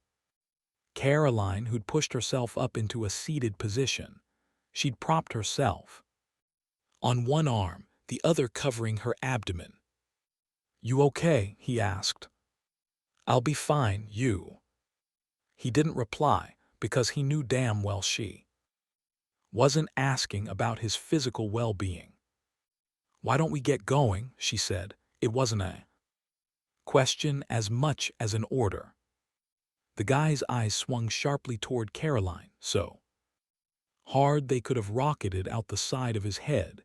Caroline, who'd pushed herself up into a seated position. She'd propped herself on one arm, the other covering her abdomen. "You okay?" he asked. "I'll be fine, you." He didn't reply, because he knew damn well she wasn't asking about his physical well-being. "Why don't we get going?" she said. It wasn't a question as much as an order. The guy's eyes swung sharply toward Caroline, so hard they could have rocketed out the side of his head,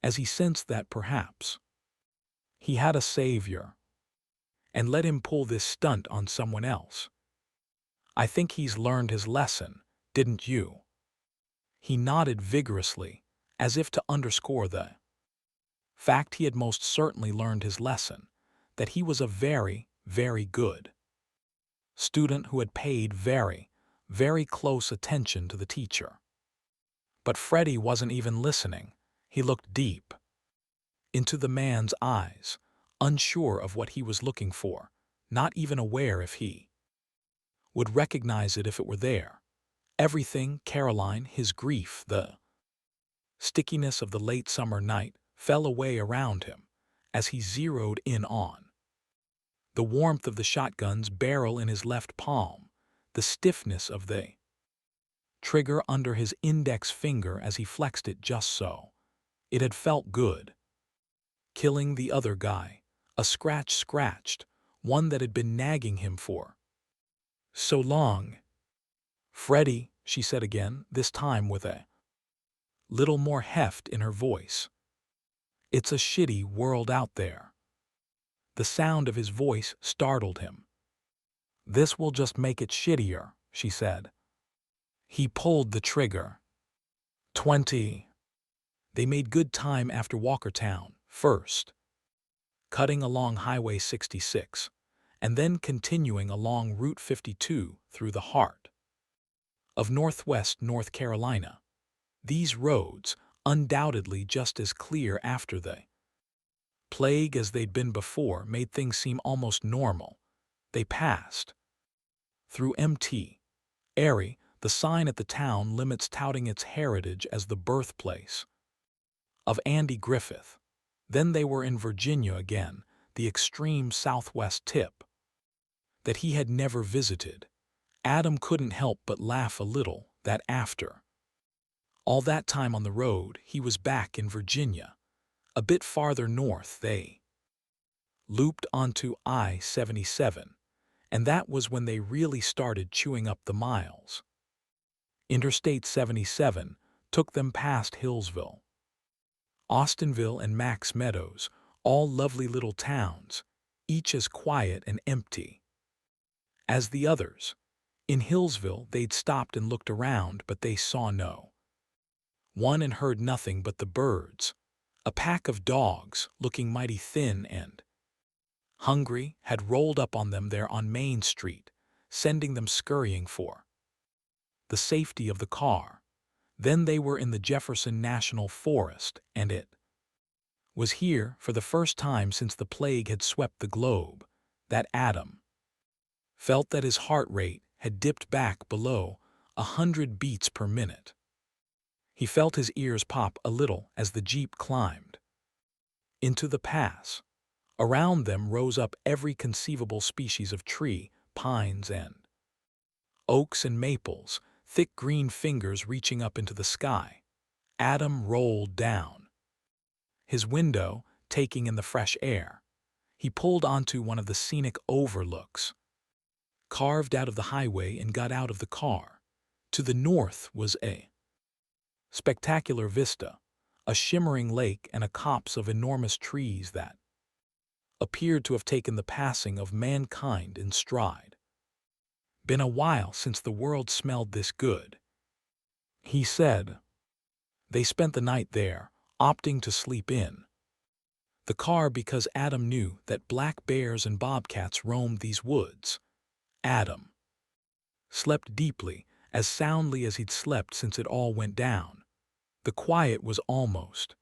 as he sensed that perhaps he had a savior, and let him pull this stunt on someone else. "I think he's learned his lesson, didn't you?" He nodded vigorously, as if to underscore the fact he had most certainly learned his lesson, that he was a very, very good student who had paid very, very close attention to the teacher. But Freddy wasn't even listening. He looked deep into the man's eyes, unsure of what he was looking for, not even aware if he would recognize it if it were there. Everything, Caroline, his grief, the stickiness of the late summer night, fell away around him as he zeroed in on the warmth of the shotgun's barrel in his left palm, the stiffness of the trigger under his index finger as he flexed it just so. It had felt good. Killing the other guy, a scratch scratched, one that had been nagging him for so long. "Freddie," she said again, this time with a little more heft in her voice. "It's a shitty world out there." The sound of his voice startled him. "This will just make it shittier," she said. He pulled the trigger. 20. They made good time after Walkertown, first, cutting along Highway 66, and then continuing along Route 52 through the heart of Northwest North Carolina. These roads, undoubtedly just as clear after the plague as they'd been before, made things seem almost normal. They passed through Mt. Airy, the sign at the town limits touting its heritage as the birthplace of Andy Griffith. Then they were in Virginia again, the extreme southwest tip that he had never visited. Adam couldn't help but laugh a little that after all that time on the road, he was back in Virginia. A bit farther north, they looped onto I-77, and that was when they really started chewing up the miles. Interstate 77 took them past Hillsville, Austinville, and Max Meadows, all lovely little towns, each as quiet and empty as the others. In Hillsville, they'd stopped and looked around, but they saw no one and heard nothing but the birds. A pack of dogs, looking mighty thin and hungry, had rolled up on them there on Main Street, sending them scurrying for the safety of the car. Then they were in the Jefferson National Forest, and it was here, for the first time since the plague had swept the globe, that Adam felt that his heart rate had dipped back below 100 beats per minute. He felt his ears pop a little as the Jeep climbed into the pass. Around them rose up every conceivable species of tree, pines and oaks and maples, thick green fingers reaching up into the sky. Adam rolled down his window, taking in the fresh air. He pulled onto one of the scenic overlooks carved out of the highway and got out of the car. To the north was a spectacular vista, a shimmering lake and a copse of enormous trees that appeared to have taken the passing of mankind in stride. "Been a while since the world smelled this good," he said. They spent the night there, opting to sleep in the car because Adam knew that black bears and bobcats roamed these woods. Adam slept deeply, as soundly as he'd slept since it all went down. The quiet was almost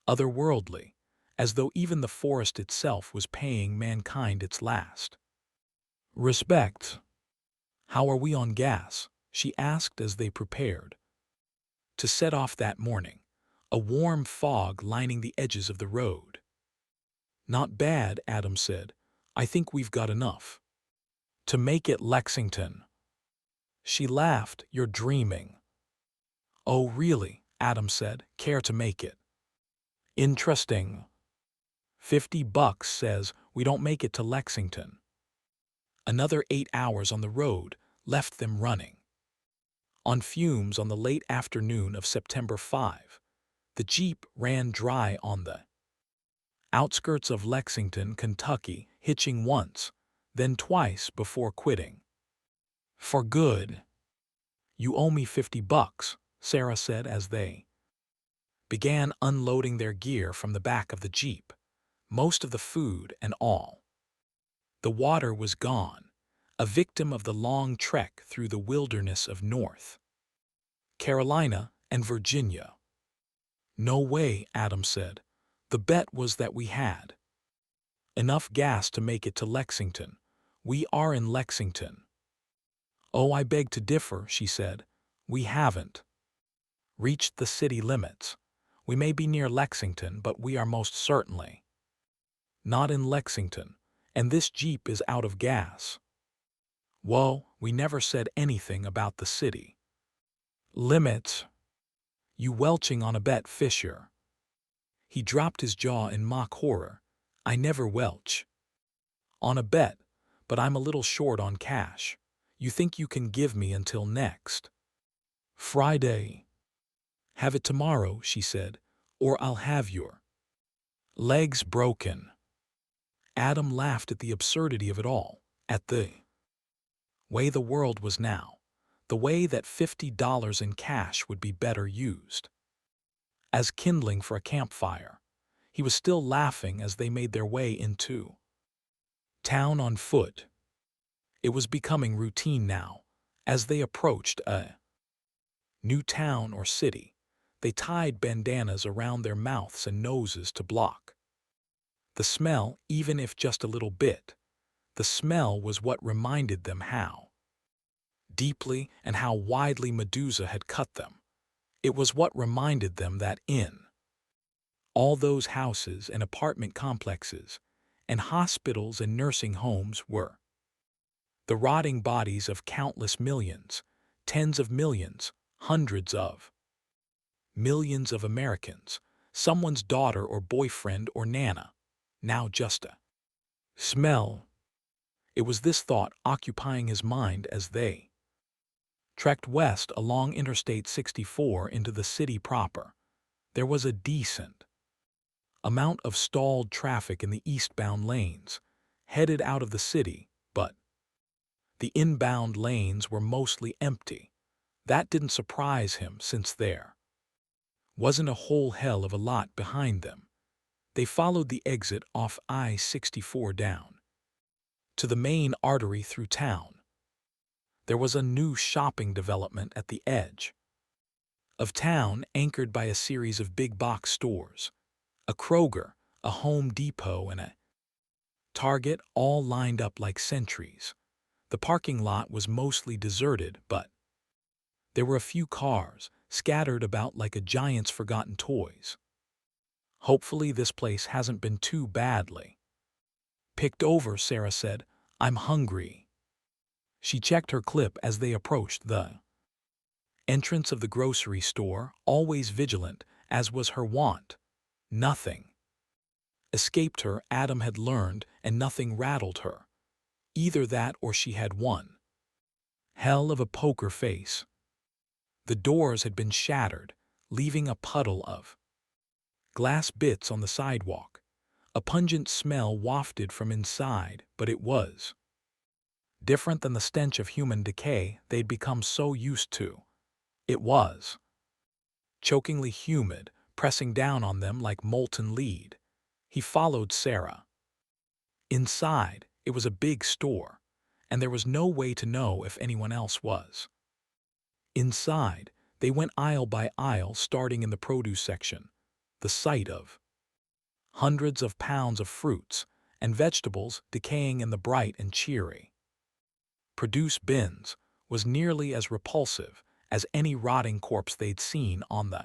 otherworldly, as though even the forest itself was paying mankind its last respect. "How are we on gas?" she asked as they prepared to set off that morning, a warm fog lining the edges of the road. "Not bad," Adam said. "I think we've got enough to make it Lexington." She laughed. "You're dreaming." "Oh, really?" Adam said. "Care to make it interesting?" $50 says we don't make it to Lexington. Another 8 hours on the road left them running on fumes on the late afternoon of September 5. The Jeep ran dry on the outskirts of Lexington, Kentucky, hitching once, then twice before quitting for good. "You owe me $50, Sarah said as they began unloading their gear from the back of the Jeep, most of the food and all. The water was gone, a victim of the long trek through the wilderness of North Carolina and Virginia. "No way," Adam said. "The bet was that we had enough gas to make it to Lexington. We are in Lexington." Oh, I beg to differ, she said. We haven't reached the city limits. We may be near Lexington, but we are most certainly not in Lexington, and this Jeep is out of gas. Whoa, we never said anything about the city limits. You welching on a bet, Fisher. He dropped his jaw in mock horror. I never welch on a bet, but I'm a little short on cash. You think you can give me until next Friday? Have it tomorrow, she said, or I'll have your legs broken. Adam laughed at the absurdity of it all, at the way the world was now, the way that $50 in cash would be better used as kindling for a campfire. He was still laughing as they made their way into town on foot. It was becoming routine now. As they approached a new town or city, they tied bandanas around their mouths and noses to block the smell, even if just a little bit. The smell was what reminded them how deeply and how widely Medusa had cut them. It was what reminded them that in all those houses and apartment complexes and hospitals and nursing homes were the rotting bodies of countless millions, tens of millions, hundreds of millions of Americans, someone's daughter or boyfriend or nana, now just a smell. It was this thought occupying his mind as they trekked west along Interstate 64 into the city proper. There was a decent amount of stalled traffic in the eastbound lanes, headed out of the city, but the inbound lanes were mostly empty. That didn't surprise him since there wasn't a whole hell of a lot behind them. They followed the exit off I-64 down to the main artery through town. There was a new shopping development at the edge of town, anchored by a series of big box stores, a Kroger, a Home Depot, and a Target, all lined up like sentries. The parking lot was mostly deserted, but there were a few cars scattered about like a giant's forgotten toys. Hopefully this place hasn't been too badly picked over, Sarah said. I'm hungry. She checked her clip as they approached the entrance of the grocery store, always vigilant, as was her wont. Nothing escaped her, Adam had learned, and nothing rattled her. Either that or she had one hell of a poker face. The doors had been shattered, leaving a puddle of glass bits on the sidewalk. A pungent smell wafted from inside, but it was different than the stench of human decay they'd become so used to. It was chokingly humid, pressing down on them like molten lead. He followed Sarah. Inside, it was a big store, and there was no way to know if anyone else was. Inside, they went aisle by aisle, starting in the produce section, the site of hundreds of pounds of fruits and vegetables decaying in the bright and cheery produce bins was nearly as repulsive as any rotting corpse they'd seen on the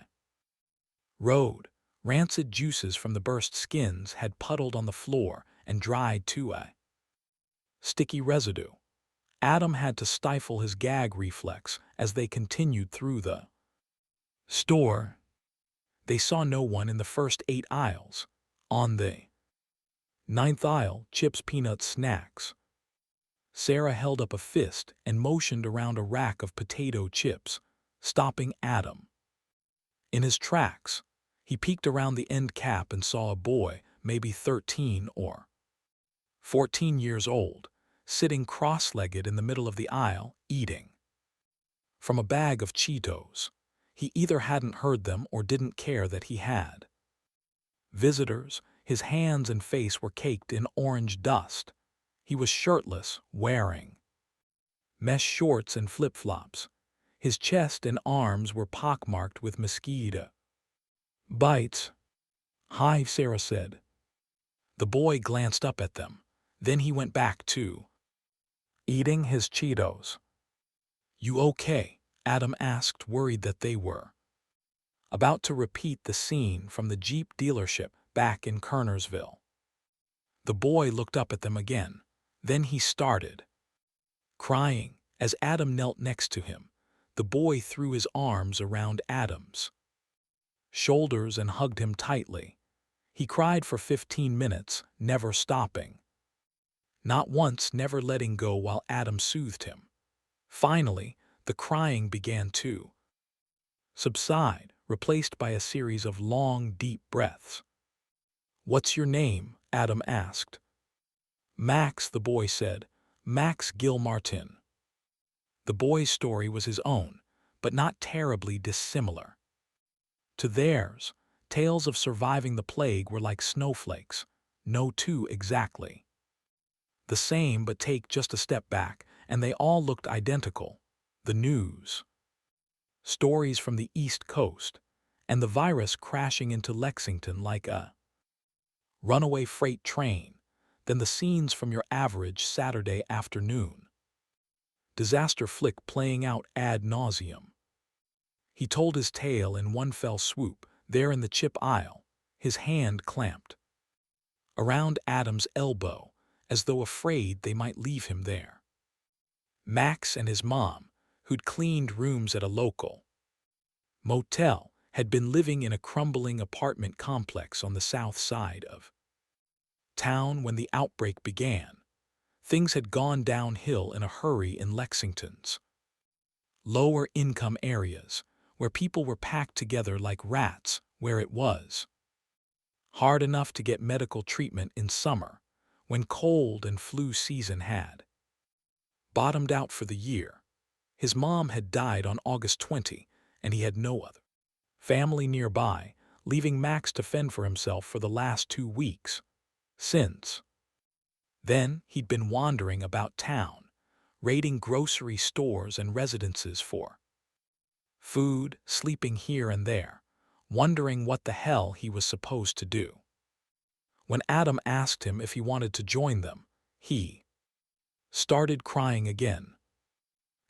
road. Rancid juices from the burst skins had puddled on the floor and dried to a sticky residue. Adam had to stifle his gag reflex as they continued through the store. They saw no one in the first 8 aisles. On the 9th aisle, chips, peanuts, snacks. Sarah held up a fist and motioned around a rack of potato chips, stopping Adam in his tracks. He peeked around the end cap and saw a boy, maybe 13 or 14 years old, sitting cross-legged in the middle of the aisle, eating from a bag of Cheetos. He either hadn't heard them or didn't care that he had visitors. His hands and face were caked in orange dust. He was shirtless, wearing mesh shorts and flip-flops. His chest and arms were pockmarked with mosquito bites. Hi, Sarah said. The boy glanced up at them. Then he went back to eating his Cheetos. "You okay?" Adam asked, worried that they were about to repeat the scene from the Jeep dealership back in Kernersville. The boy looked up at them again. Then he started crying. As Adam knelt next to him, the boy threw his arms around Adam's shoulders and hugged him tightly. He cried for 15 minutes, never stopping. Not once, never letting go while Adam soothed him. Finally, the crying began to subside, replaced by a series of long, deep breaths. "What's your name?" Adam asked. "Max," the boy said. "Max Gilmartin." The boy's story was his own, but not terribly dissimilar to theirs. Tales of surviving the plague were like snowflakes, no two exactly the same, but take just a step back, and they all looked identical. The news stories from the East Coast, and the virus crashing into Lexington like a runaway freight train, then the scenes from your average Saturday afternoon disaster flick playing out ad nauseum. He told his tale in one fell swoop, there in the chip aisle, his hand clamped around Adam's elbow, as though afraid they might leave him there. Max and his mom, who'd cleaned rooms at a local motel, had been living in a crumbling apartment complex on the south side of town when the outbreak began. Things had gone downhill in a hurry in Lexington's lower-income areas, where people were packed together like rats, where it was hard enough to get medical treatment in summer, when cold and flu season had bottomed out for the year. His mom had died on August 20, and he had no other family nearby, leaving Max to fend for himself for the last 2 weeks. Since then, he'd been wandering about town, raiding grocery stores and residences for food, sleeping here and there, wondering what the hell he was supposed to do. When Adam asked him if he wanted to join them, he started crying again.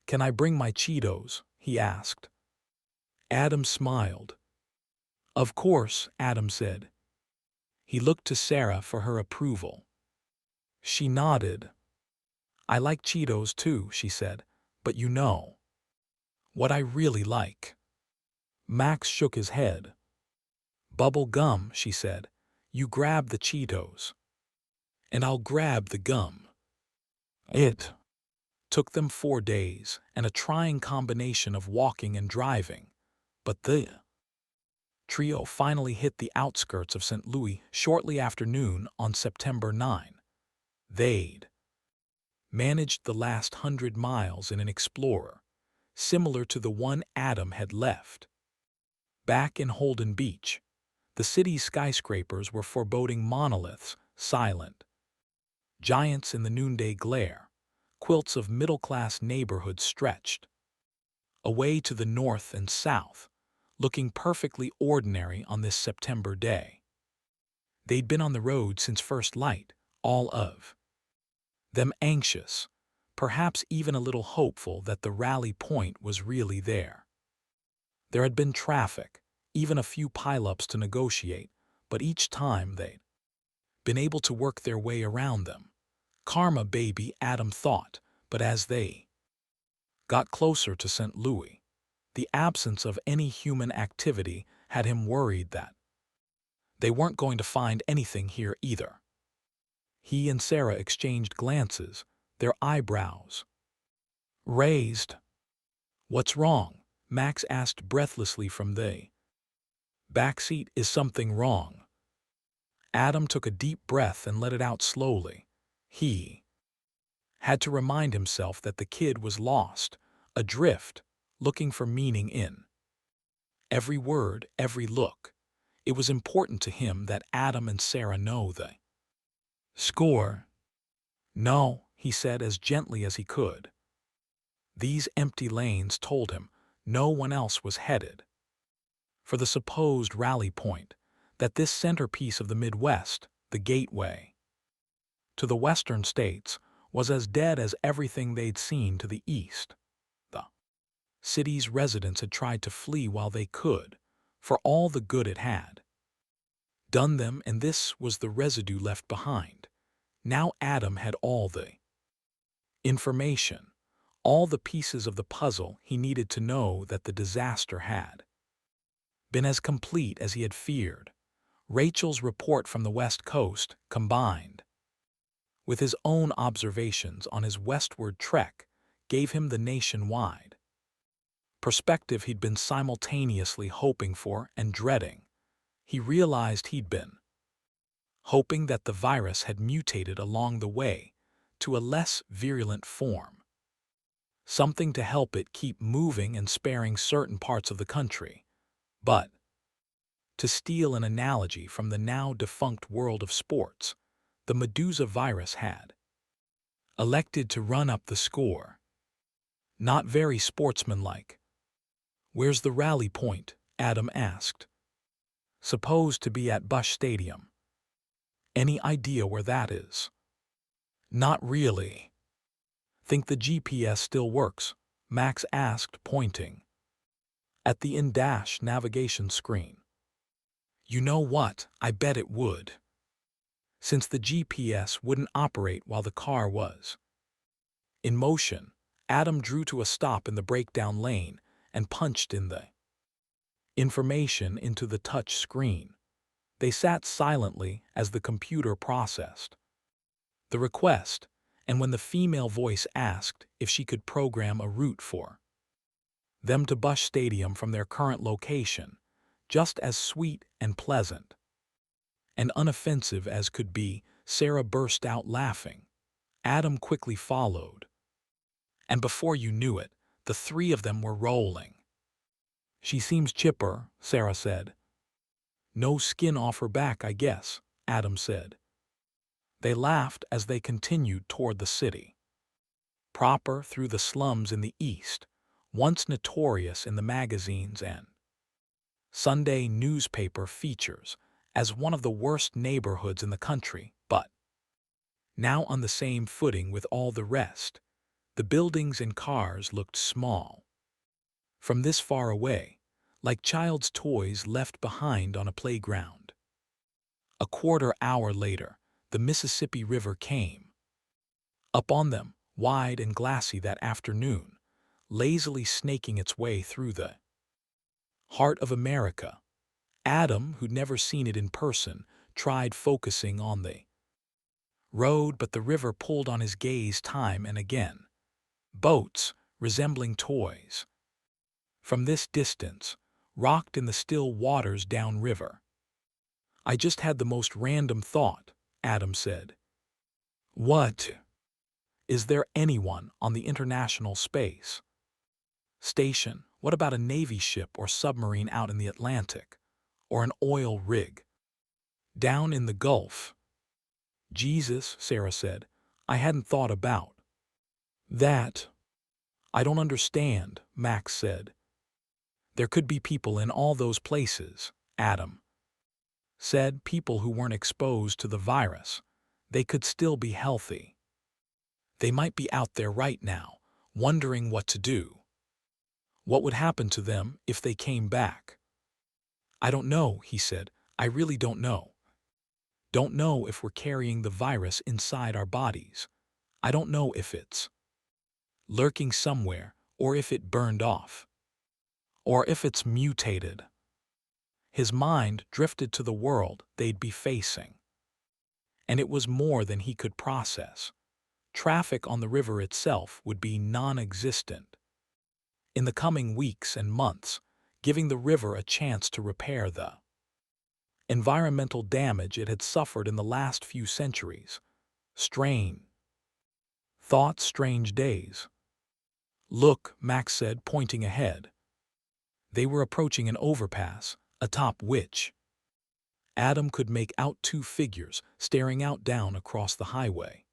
"Can I bring my Cheetos?" he asked. Adam smiled. "Of course," Adam said. He looked to Sarah for her approval. She nodded. "I like Cheetos too," she said, "but you know what I really like." Max shook his head. "Bubble gum," she said. "You grab the Cheetos, and I'll grab the gum." It took them 4 days and a trying combination of walking and driving, but the trio finally hit the outskirts of St. Louis shortly after noon on September 9. They'd managed the last 100 miles in an Explorer, similar to the one Adam had left back in Holden Beach. The city's skyscrapers were foreboding monoliths, silent giants in the noonday glare. Quilts of middle-class neighborhoods stretched away to the north and south, looking perfectly ordinary on this September day. They'd been on the road since first light, all of them anxious, perhaps even a little hopeful that the rally point was really there. There had been traffic, even a few pileups to negotiate, but each time they'd been able to work their way around them. Karma, baby, Adam thought, but as they got closer to St. Louis, the absence of any human activity had him worried that they weren't going to find anything here either. He and Sarah exchanged glances, their eyebrows raised. "What's wrong?" Max asked breathlessly from the backseat. "Is something wrong?" Adam took a deep breath and let it out slowly. He had to remind himself that the kid was lost, adrift, looking for meaning in every word, every look. It was important to him that Adam and Sarah know the score. "No," he said as gently as he could. These empty lanes told him no one else was headed for the supposed rally point, that this centerpiece of the Midwest, the gateway to the western states, was as dead as everything they'd seen to the east. The city's residents had tried to flee while they could, for all the good it had done them, and this was the residue left behind. Now Adam had all the information, all the pieces of the puzzle he needed to know that the disaster had been as complete as he had feared. Rachel's report from the West Coast, combined with his own observations on his westward trek, gave him the nationwide perspective he'd been simultaneously hoping for and dreading. He realized he'd been hoping that the virus had mutated along the way to a less virulent form, something to help it keep moving and sparing certain parts of the country. But, to steal an analogy from the now defunct world of sports, the Medusa virus had elected to run up the score. Not very sportsmanlike. "Where's the rally point?" Adam asked. "Supposed to be at Busch Stadium." "Any idea where that is?" "Not really." "Think the GPS still works?" Max asked, pointing at the in-dash navigation screen. "You know what, I bet it would, since the GPS wouldn't operate while the car was in motion." Adam drew to a stop in the breakdown lane and punched in the information into the touch screen. They sat silently as the computer processed the request, and when the female voice asked if she could program a route for them to Busch Stadium from their current location, just as sweet and pleasant and unoffensive as could be, Sarah burst out laughing. Adam quickly followed, and before you knew it, the three of them were rolling. "She seems chipper," Sarah said. "No skin off her back, I guess," Adam said. They laughed as they continued toward the city proper, through the slums in the east, once notorious in the magazines and Sunday newspaper features as one of the worst neighborhoods in the country, but now on the same footing with all the rest. The buildings and cars looked small from this far away, like child's toys left behind on a playground. A quarter hour later, the Mississippi River came up on them, wide and glassy that afternoon, lazily snaking its way through the heart of America. Adam, who'd never seen it in person, tried focusing on the road, but the river pulled on his gaze time and again. Boats, resembling toys, from this distance, rocked in the still waters downriver. "I just had the most random thought," Adam said. "What?" "Is there anyone on the International Space Station? What about a Navy ship or submarine out in the Atlantic? Or an oil rig down in the Gulf?" "Jesus," Sarah said, "I hadn't thought about that." "I don't understand," Max said. "There could be people in all those places," Adam said. "People who weren't exposed to the virus. They could still be healthy. They might be out there right now, wondering what to do. What would happen to them if they came back?" "I don't know," he said. "I really don't know. Don't know if we're carrying the virus inside our bodies. I don't know if it's lurking somewhere, or if it burned off, or if it's mutated." His mind drifted to the world they'd be facing, and it was more than he could process. Traffic on the river itself would be non-existent in the coming weeks and months, giving the river a chance to repair the environmental damage it had suffered in the last few centuries. Strange thoughts, strange days. "Look," Max said, pointing ahead. They were approaching an overpass, atop which Adam could make out two figures staring out down across the highway.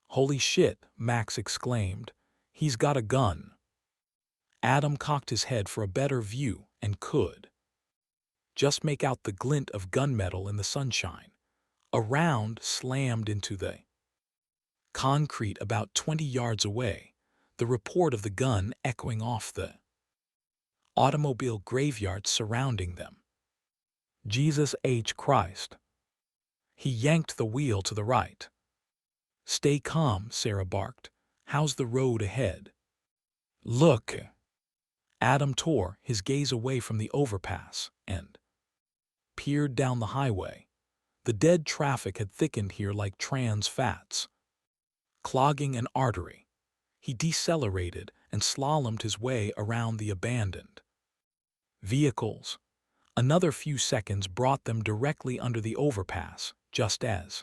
"Holy shit," Max exclaimed. "He's got a gun." Adam cocked his head for a better view and could just make out the glint of gunmetal in the sunshine. A round slammed into the concrete about 20 yards away. the report of the gun echoing off the automobile graveyard surrounding them. Jesus H. Christ. He yanked the wheel to the right. "Stay calm," Sarah barked. "How's the road ahead?" "Look." Adam tore his gaze away from the overpass and peered down the highway. The dead traffic had thickened here like trans fats, clogging an artery. He decelerated and slalomed his way around the abandoned vehicles. Another few seconds brought them directly under the overpass, just as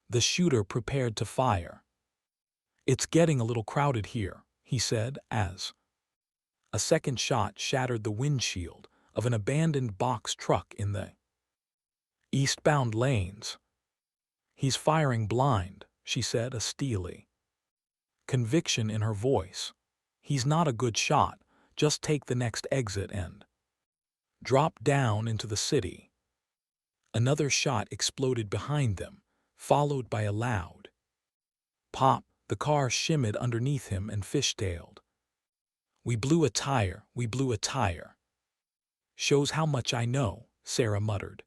the shooter prepared to fire. "It's getting a little crowded here," he said as a second shot shattered the windshield of an abandoned box truck in the eastbound lanes. "He's firing blind," she said, a steely conviction in her voice. "He's not a good shot. Just take the next exit and drop down into the city." Another shot exploded behind them, followed by a loud pop. The car shimmied underneath him and fishtailed. We blew a tire. "Shows how much I know," Sarah muttered.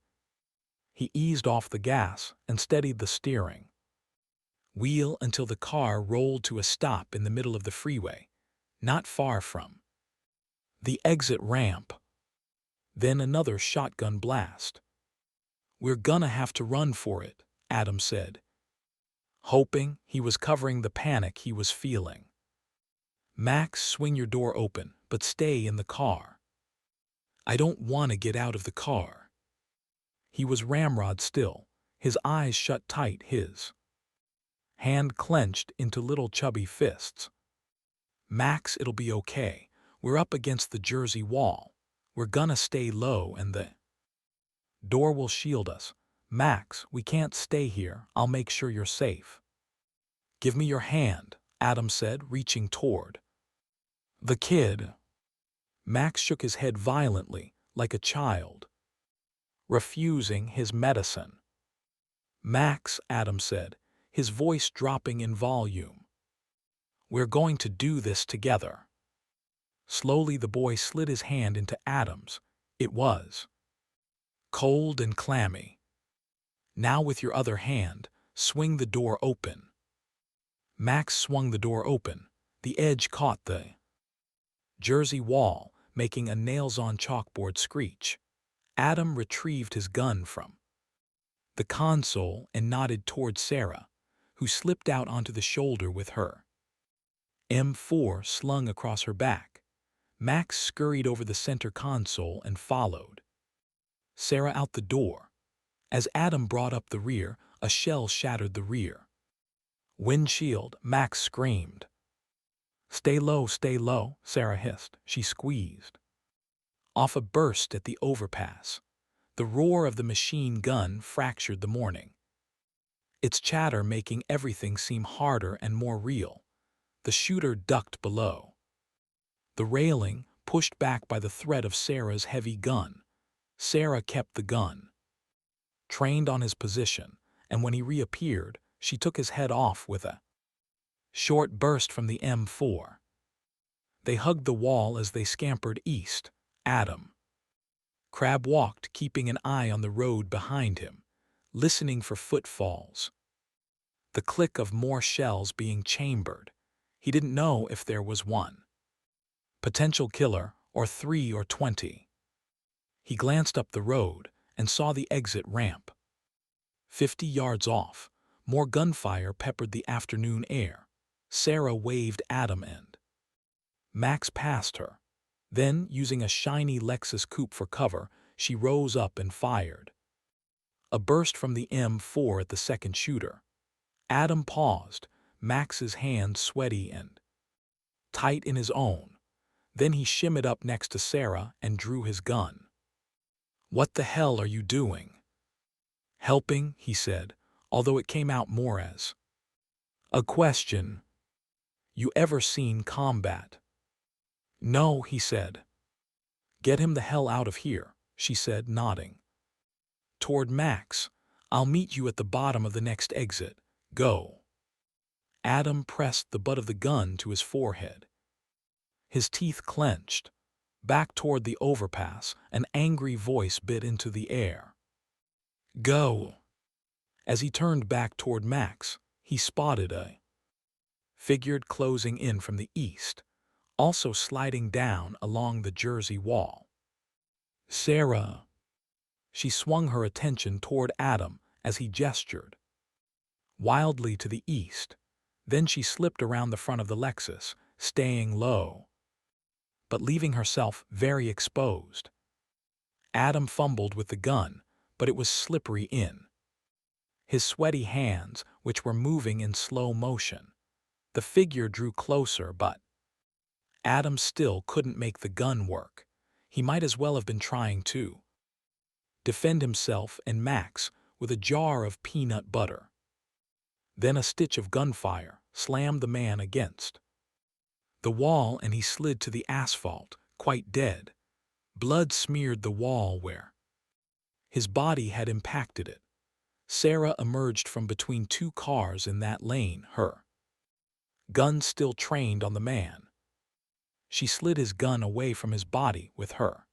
He eased off the gas and steadied the steering wheel until the car rolled to a stop in the middle of the freeway, not far from the exit ramp. Then another shotgun blast. "We're gonna have to run for it," Adam said, hoping he was covering the panic he was feeling. "Max, swing your door open, but stay in the car." "I don't want to get out of the car." He was ramrod still, his eyes shut tight, his hand clenched into little chubby fists. "Max, it'll be okay. We're up against the Jersey wall. We're gonna stay low and the door will shield us. Max, we can't stay here. I'll make sure you're safe." "Give me your hand," Adam said, reaching toward the kid. Max shook his head violently, like a child, refusing his medicine. "Max," Adam said, his voice dropping in volume, "we're going to do this together." Slowly the boy slid his hand into Adam's. It was cold and clammy. "Now with your other hand, swing the door open." Max swung the door open. The edge caught the Jersey wall, making a nails-on chalkboard screech. Adam retrieved his gun from the console and nodded toward Sarah, who slipped out onto the shoulder with her M4 slung across her back. Max scurried over the center console and followed Sarah out the door. As Adam brought up the rear, a shell shattered the rear windshield. Max screamed. Stay low," Sarah hissed. She squeezed off a burst at the overpass. The roar of the machine gun fractured the morning, its chatter making everything seem harder and more real. The shooter ducked below the railing, pushed back by the threat of Sarah's heavy gun. Sarah kept the gun trained on his position, and when he reappeared, she took his head off with a short burst from the M4. They hugged the wall as they scampered east. Adam crab walked, keeping an eye on the road behind him, listening for footfalls, the click of more shells being chambered. He didn't know if there was one potential killer or 3 or 20. He glanced up the road and saw the exit ramp. 50 yards off, more gunfire peppered the afternoon air. Sarah waved Adam and Max past her. Then, using a shiny Lexus coupe for cover, she rose up and fired. A burst from the M4 at the second shooter. Adam paused, Max's hand sweaty and tight in his own. Then he shimmied up next to Sarah and drew his gun. "What the hell are you doing?" "Helping," he said, although it came out more as a question. "You ever seen combat?" "No," he said. "Get him the hell out of here," she said, nodding toward Max. "I'll meet you at the bottom of the next exit. Go." Adam pressed the butt of the gun to his forehead. His teeth clenched. Back toward the overpass, an angry voice bit into the air. "Go!" As he turned back toward Max, he spotted a figure closing in from the east, also sliding down along the Jersey wall. "Sarah!" She swung her attention toward Adam as he gestured wildly to the east. Then she slipped around the front of the Lexus, staying low, but leaving herself very exposed. Adam fumbled with the gun, but it was slippery in his sweaty hands, which were moving in slow motion. The figure drew closer, but Adam still couldn't make the gun work. He might as well have been trying to defend himself and Max with a jar of peanut butter. Then a stitch of gunfire slammed the man against the wall, and he slid to the asphalt, quite dead. Blood smeared the wall where his body had impacted it. Sarah emerged from between two cars in that lane, her gun still trained on the man. She slid his gun away from his body with her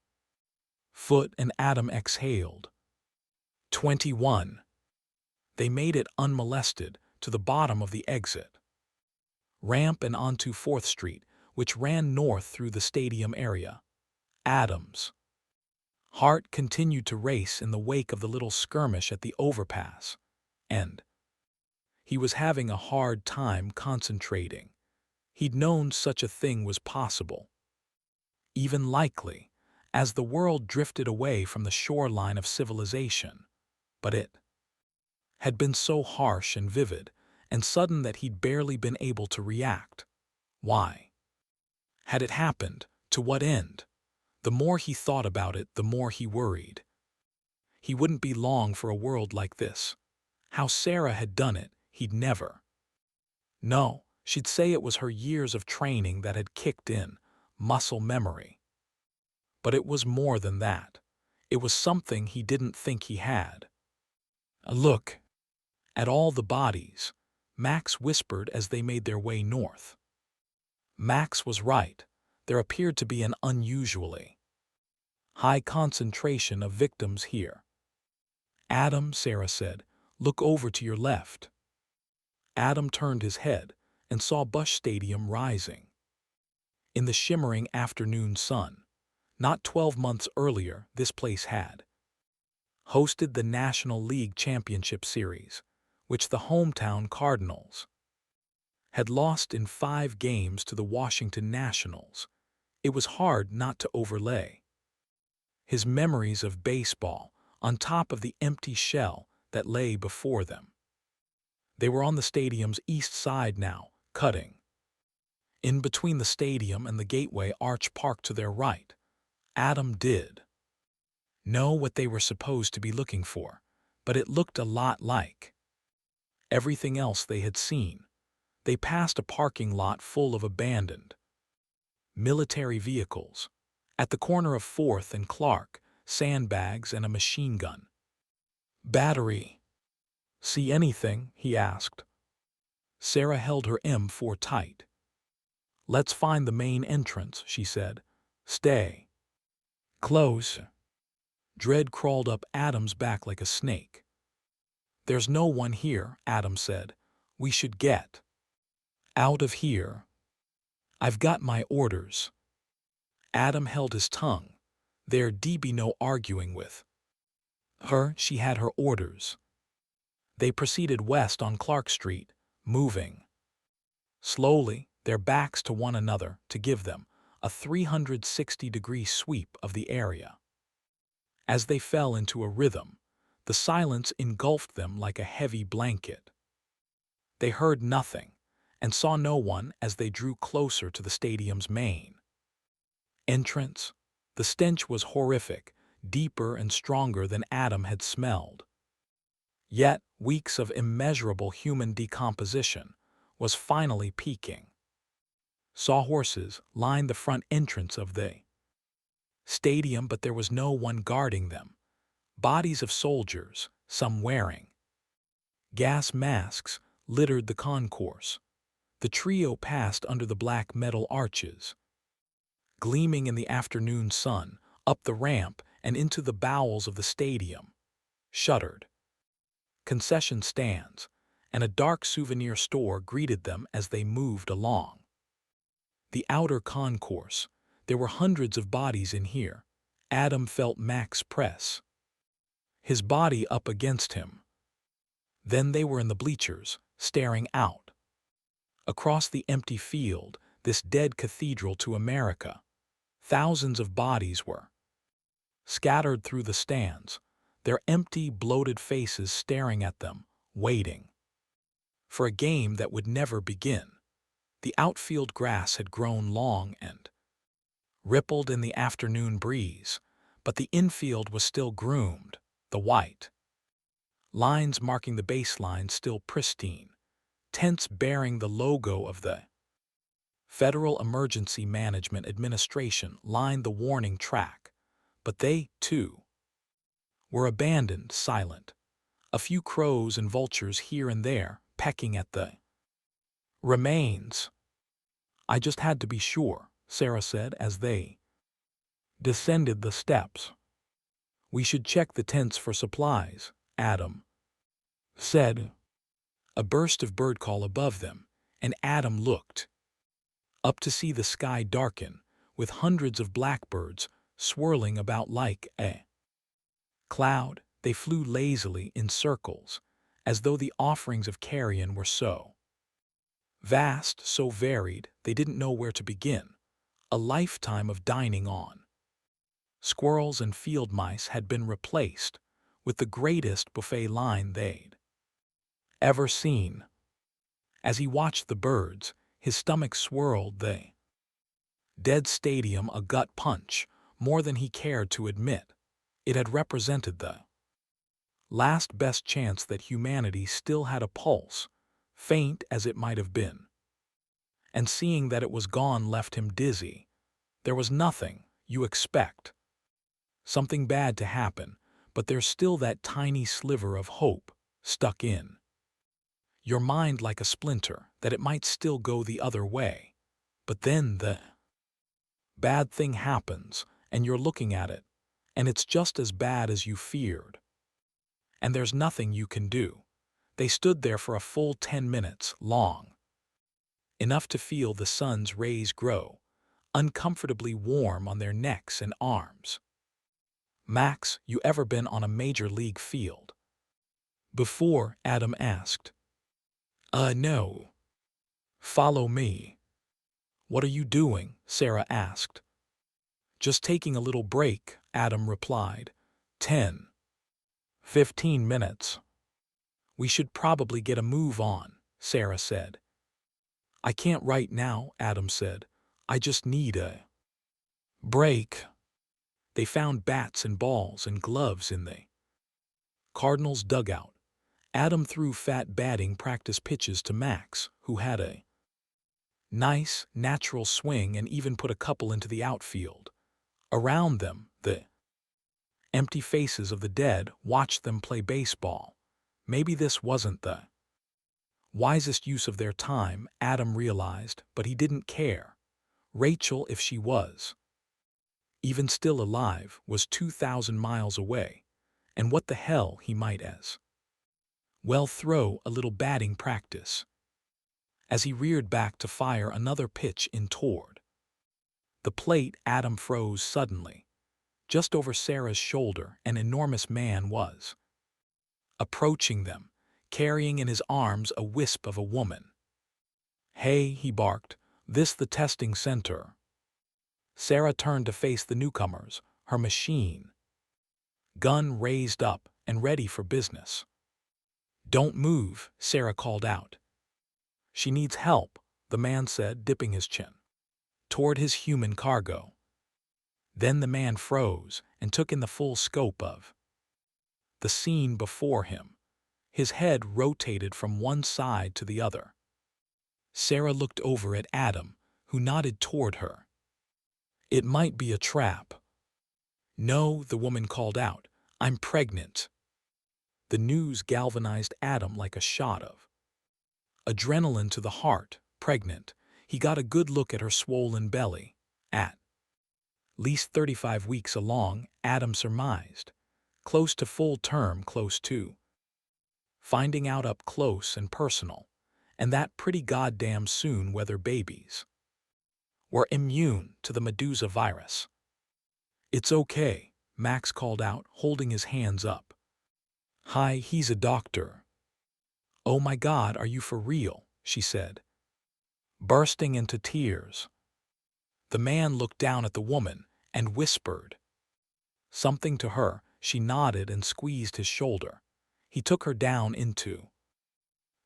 foot, and Adam exhaled. 21. They made it unmolested to the bottom of the exit ramp and onto 4th Street, which ran north through the stadium area. Adam's heart continued to race in the wake of the little skirmish at the overpass, and he was having a hard time concentrating. He'd known such a thing was possible, even likely, as the world drifted away from the shoreline of civilization, but it had been so harsh and vivid and sudden that he'd barely been able to react. Why had it happened? To what end? The more he thought about it, the more he worried. He wouldn't be long for a world like this. How Sarah had done it, he'd never. No, she'd say it was her years of training that had kicked in, muscle memory. But it was more than that. It was something he didn't think he had. A look at all the bodies, Max whispered as they made their way north. Max was right. There appeared to be an unusually high concentration of victims here. "Adam," Sarah said, "look over to your left." Adam turned his head and saw Busch Stadium rising in the shimmering afternoon sun. Not 12 months earlier, this place had hosted the National League Championship Series, which the hometown Cardinals had lost in 5 games to the Washington Nationals. It was hard not to overlay his memories of baseball on top of the empty shell that lay before them. They were on the stadium's east side now, cutting in between the stadium and the Gateway Arch Park to their right. Adam did know what they were supposed to be looking for, but it looked a lot like everything else they had seen. They passed a parking lot full of abandoned military vehicles. At the corner of 4th and Clark, sandbags and a machine gun battery. "See anything?" he asked. Sarah held her M4 tight. "Let's find the main entrance," she said. "Stay close." Dread crawled up Adam's back like a snake. "There's no one here," Adam said. "We should get out of here. I've got my orders." Adam held his tongue. There'd be no arguing with her. She had her orders. They proceeded west on Clark Street, moving slowly, their backs to one another, to give them a 360-degree sweep of the area. As they fell into a rhythm, the silence engulfed them like a heavy blanket. They heard nothing and saw no one as they drew closer to the stadium's main entrance. The stench was horrific, deeper and stronger than Adam had smelled. Yet, weeks of immeasurable human decomposition was finally peaking. Sawhorses lined the front entrance of the stadium, but there was no one guarding them. Bodies of soldiers, some wearing gas masks, littered the concourse. The trio passed under the black metal arches, gleaming in the afternoon sun, up the ramp and into the bowels of the stadium. Shuttered concession stands and a dark souvenir store greeted them as they moved along. The outer concourse. There were hundreds of bodies in here. Adam felt Max press his body up against him. Then they were in the bleachers, staring out across the empty field, this dead cathedral to America. Thousands of bodies were scattered through the stands, their empty, bloated faces staring at them, waiting for a game that would never begin. The outfield grass had grown long and rippled in the afternoon breeze, but the infield was still groomed, the white lines marking the baseline still pristine, tents bearing the logo of the Federal Emergency Management Administration lined the warning track, but they, too, were abandoned, silent, a few crows and vultures here and there pecking at the remains. "I just had to be sure," Sarah said as they descended the steps. "We should check the tents for supplies," Adam said. A burst of bird call above them, and Adam looked up to see the sky darken, with hundreds of blackbirds swirling about like a cloud. They flew lazily in circles, as though the offerings of carrion were so vast, so varied, they didn't know where to begin. A lifetime of dining on squirrels and field mice had been replaced with the greatest buffet line they'd ever seen. As he watched the birds, his stomach swirled. The dead stadium a gut punch, more than he cared to admit. It had represented the last best chance that humanity still had a pulse, faint as it might have been. And seeing that it was gone left him dizzy. There was nothing. You expect something bad to happen, but there's still that tiny sliver of hope stuck in your mind like a splinter, that it might still go the other way. But then the bad thing happens, and you're looking at it, and it's just as bad as you feared. And there's nothing you can do. They stood there for a full 10 minutes, long enough to feel the sun's rays grow uncomfortably warm on their necks and arms. "Max, you ever been on a major league field before?" Adam asked. No." "Follow me." "What are you doing?" Sarah asked. "Just taking a little break," Adam replied. 10, 15 minutes. "We should probably get a move on," Sarah said. "I can't right now," Adam said. "I just need a break." They found bats and balls and gloves in the Cardinals' dugout. Adam threw fat batting practice pitches to Max, who had a nice, natural swing and even put a couple into the outfield. Around them, the empty faces of the dead watched them play baseball. Maybe this wasn't the wisest use of their time, Adam realized, but he didn't care. Rachel, if she was even still alive, was 2,000 miles away, and what the hell he might as well throw a little batting practice. As he reared back to fire another pitch in toward the plate, Adam froze suddenly. Just over Sarah's shoulder, an enormous man was approaching them, carrying in his arms a wisp of a woman. "Hey," he barked, "this the testing center." Sarah turned to face the newcomers, her machine gun raised up and ready for business. "Don't move," Sarah called out. "She needs help," the man said, dipping his chin toward his human cargo. Then the man froze and took in the full scope of the scene before him. His head rotated from one side to the other. Sarah looked over at Adam, who nodded toward her. "It might be a trap." "No," the woman called out. "I'm pregnant." The news galvanized Adam like a shot of adrenaline to the heart. pregnant, he got a good look at her swollen belly. At least 35 weeks along, Adam surmised. Close to full term, close to finding out up close and personal, and that pretty goddamn soon whether babies were immune to the Medusa virus. "It's okay," Max called out, holding his hands up. "Hi, he's a doctor." "Oh my God, are you for real?" she said, bursting into tears. The man looked down at the woman and whispered something to her. She nodded and squeezed his shoulder. He took her down into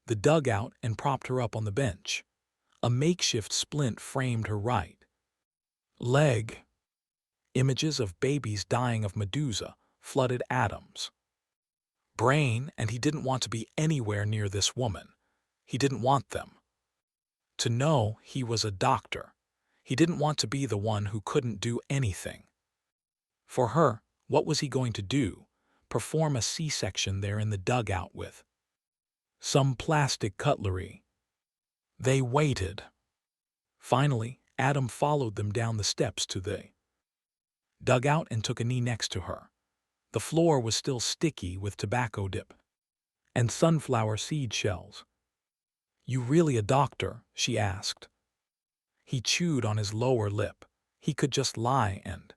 the dugout and propped her up on the bench. A makeshift splint framed her right leg. Images of babies dying of Medusa flooded Adam's brain, and he didn't want to be anywhere near this woman. He didn't want them to know he was a doctor. He didn't want to be the one who couldn't do anything for her. What was he going to do? Perform a C-section there in the dugout with some plastic cutlery? They waited. Finally, Adam followed them down the steps to the dugout and took a knee next to her. The floor was still sticky with tobacco dip and sunflower seed shells. "You really a doctor?" she asked. He chewed on his lower lip. He could just lie and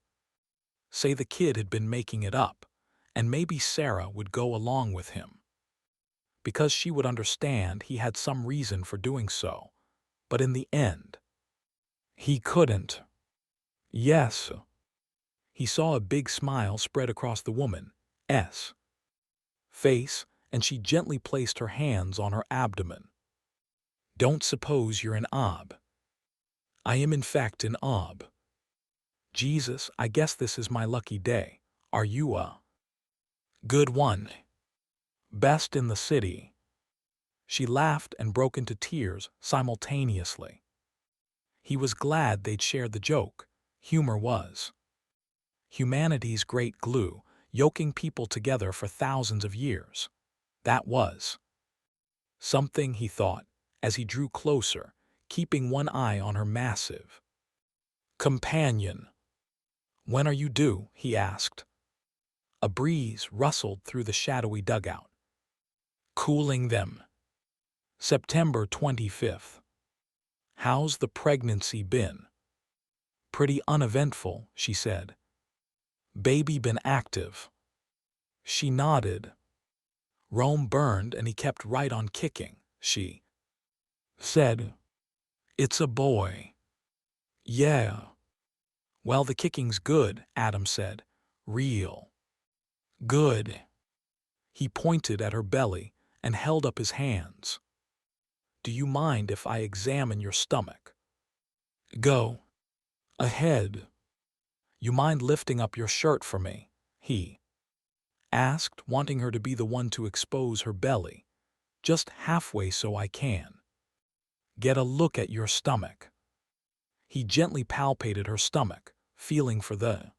say the kid had been making it up, and maybe Sarah would go along with him, because she would understand he had some reason for doing so. But in the end, he couldn't. "Yes." He saw a big smile spread across the woman's face, and she gently placed her hands on her abdomen. "Don't suppose you're an ob." "I am in fact an ob." "Jesus, I guess this is my lucky day. Are you a good one? Best in the city?" She laughed and broke into tears simultaneously. He was glad they'd shared the joke. Humor was humanity's great glue, yoking people together for thousands of years. That was something, he thought, as he drew closer, keeping one eye on her massive companion. "When are you due?" he asked. A breeze rustled through the shadowy dugout, cooling them. "September 25th. How's the pregnancy been?" "Pretty uneventful," she said. "Baby been active?" She nodded. "Rome burned and he kept right on kicking," she said. "It's a boy." "Yeah." "Well, the kicking's good," Adam said. "Real good." He pointed at her belly and held up his hands. "Do you mind if I examine your stomach?" "Go ahead." "You mind lifting up your shirt for me?" he asked, wanting her to be the one to expose her belly, just halfway so I can get a look at your stomach. He gently palpated her stomach, feeling for the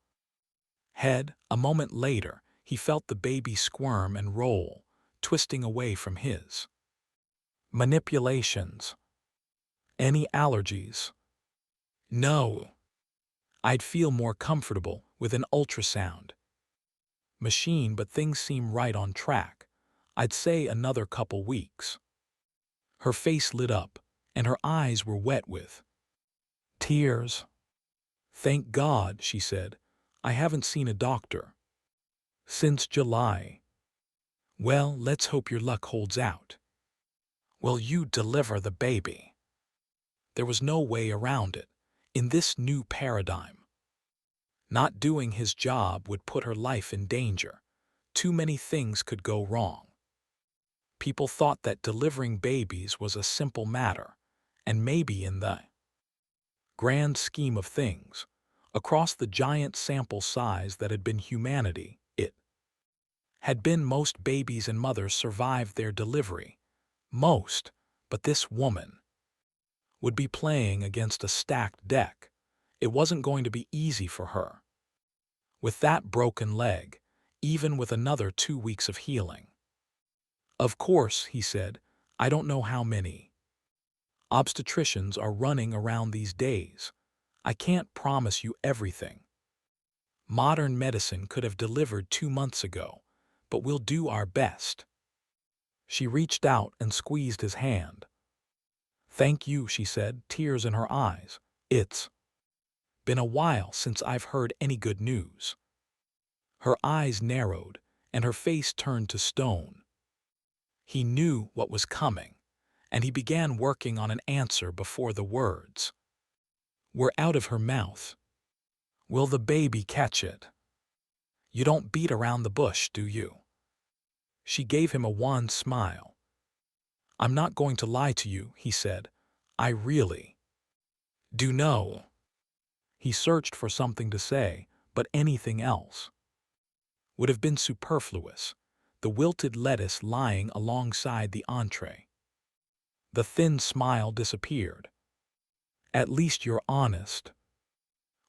head. A moment later, he felt the baby squirm and roll, twisting away from his manipulations. "Any allergies?" "No." "I'd feel more comfortable with an ultrasound machine, but things seem right on track. I'd say another couple weeks." Her face lit up, and her eyes were wet with tears. "Thank God," she said. "I haven't seen a doctor since July." "Well, let's hope your luck holds out." "Will you deliver the baby?" There was no way around it. In this new paradigm, not doing his job would put her life in danger. Too many things could go wrong. People thought that delivering babies was a simple matter, and maybe in the grand scheme of things, across the giant sample size that had been humanity, it had been most babies and mothers survived their delivery. Most, but this woman would be playing against a stacked deck. It wasn't going to be easy for her. With that broken leg, even with another 2 weeks of healing. "Of course," he said, "I don't know how many Obstetricians are running around these days. I can't promise you everything. Modern medicine could have delivered 2 months ago, but we'll do our best. She reached out and squeezed his hand. Thank you, she said, tears in her eyes. It's been a while since I've heard any good news. Her eyes narrowed, and her face turned to stone. He knew what was coming, and he began working on an answer before the words were out of her mouth. Will the baby catch it? You don't beat around the bush, do you? She gave him a wan smile. I'm not going to lie to you, he said. I really do know. He searched for something to say, but anything else would have been superfluous. The wilted lettuce lying alongside the entree. The thin smile disappeared. At least you're honest.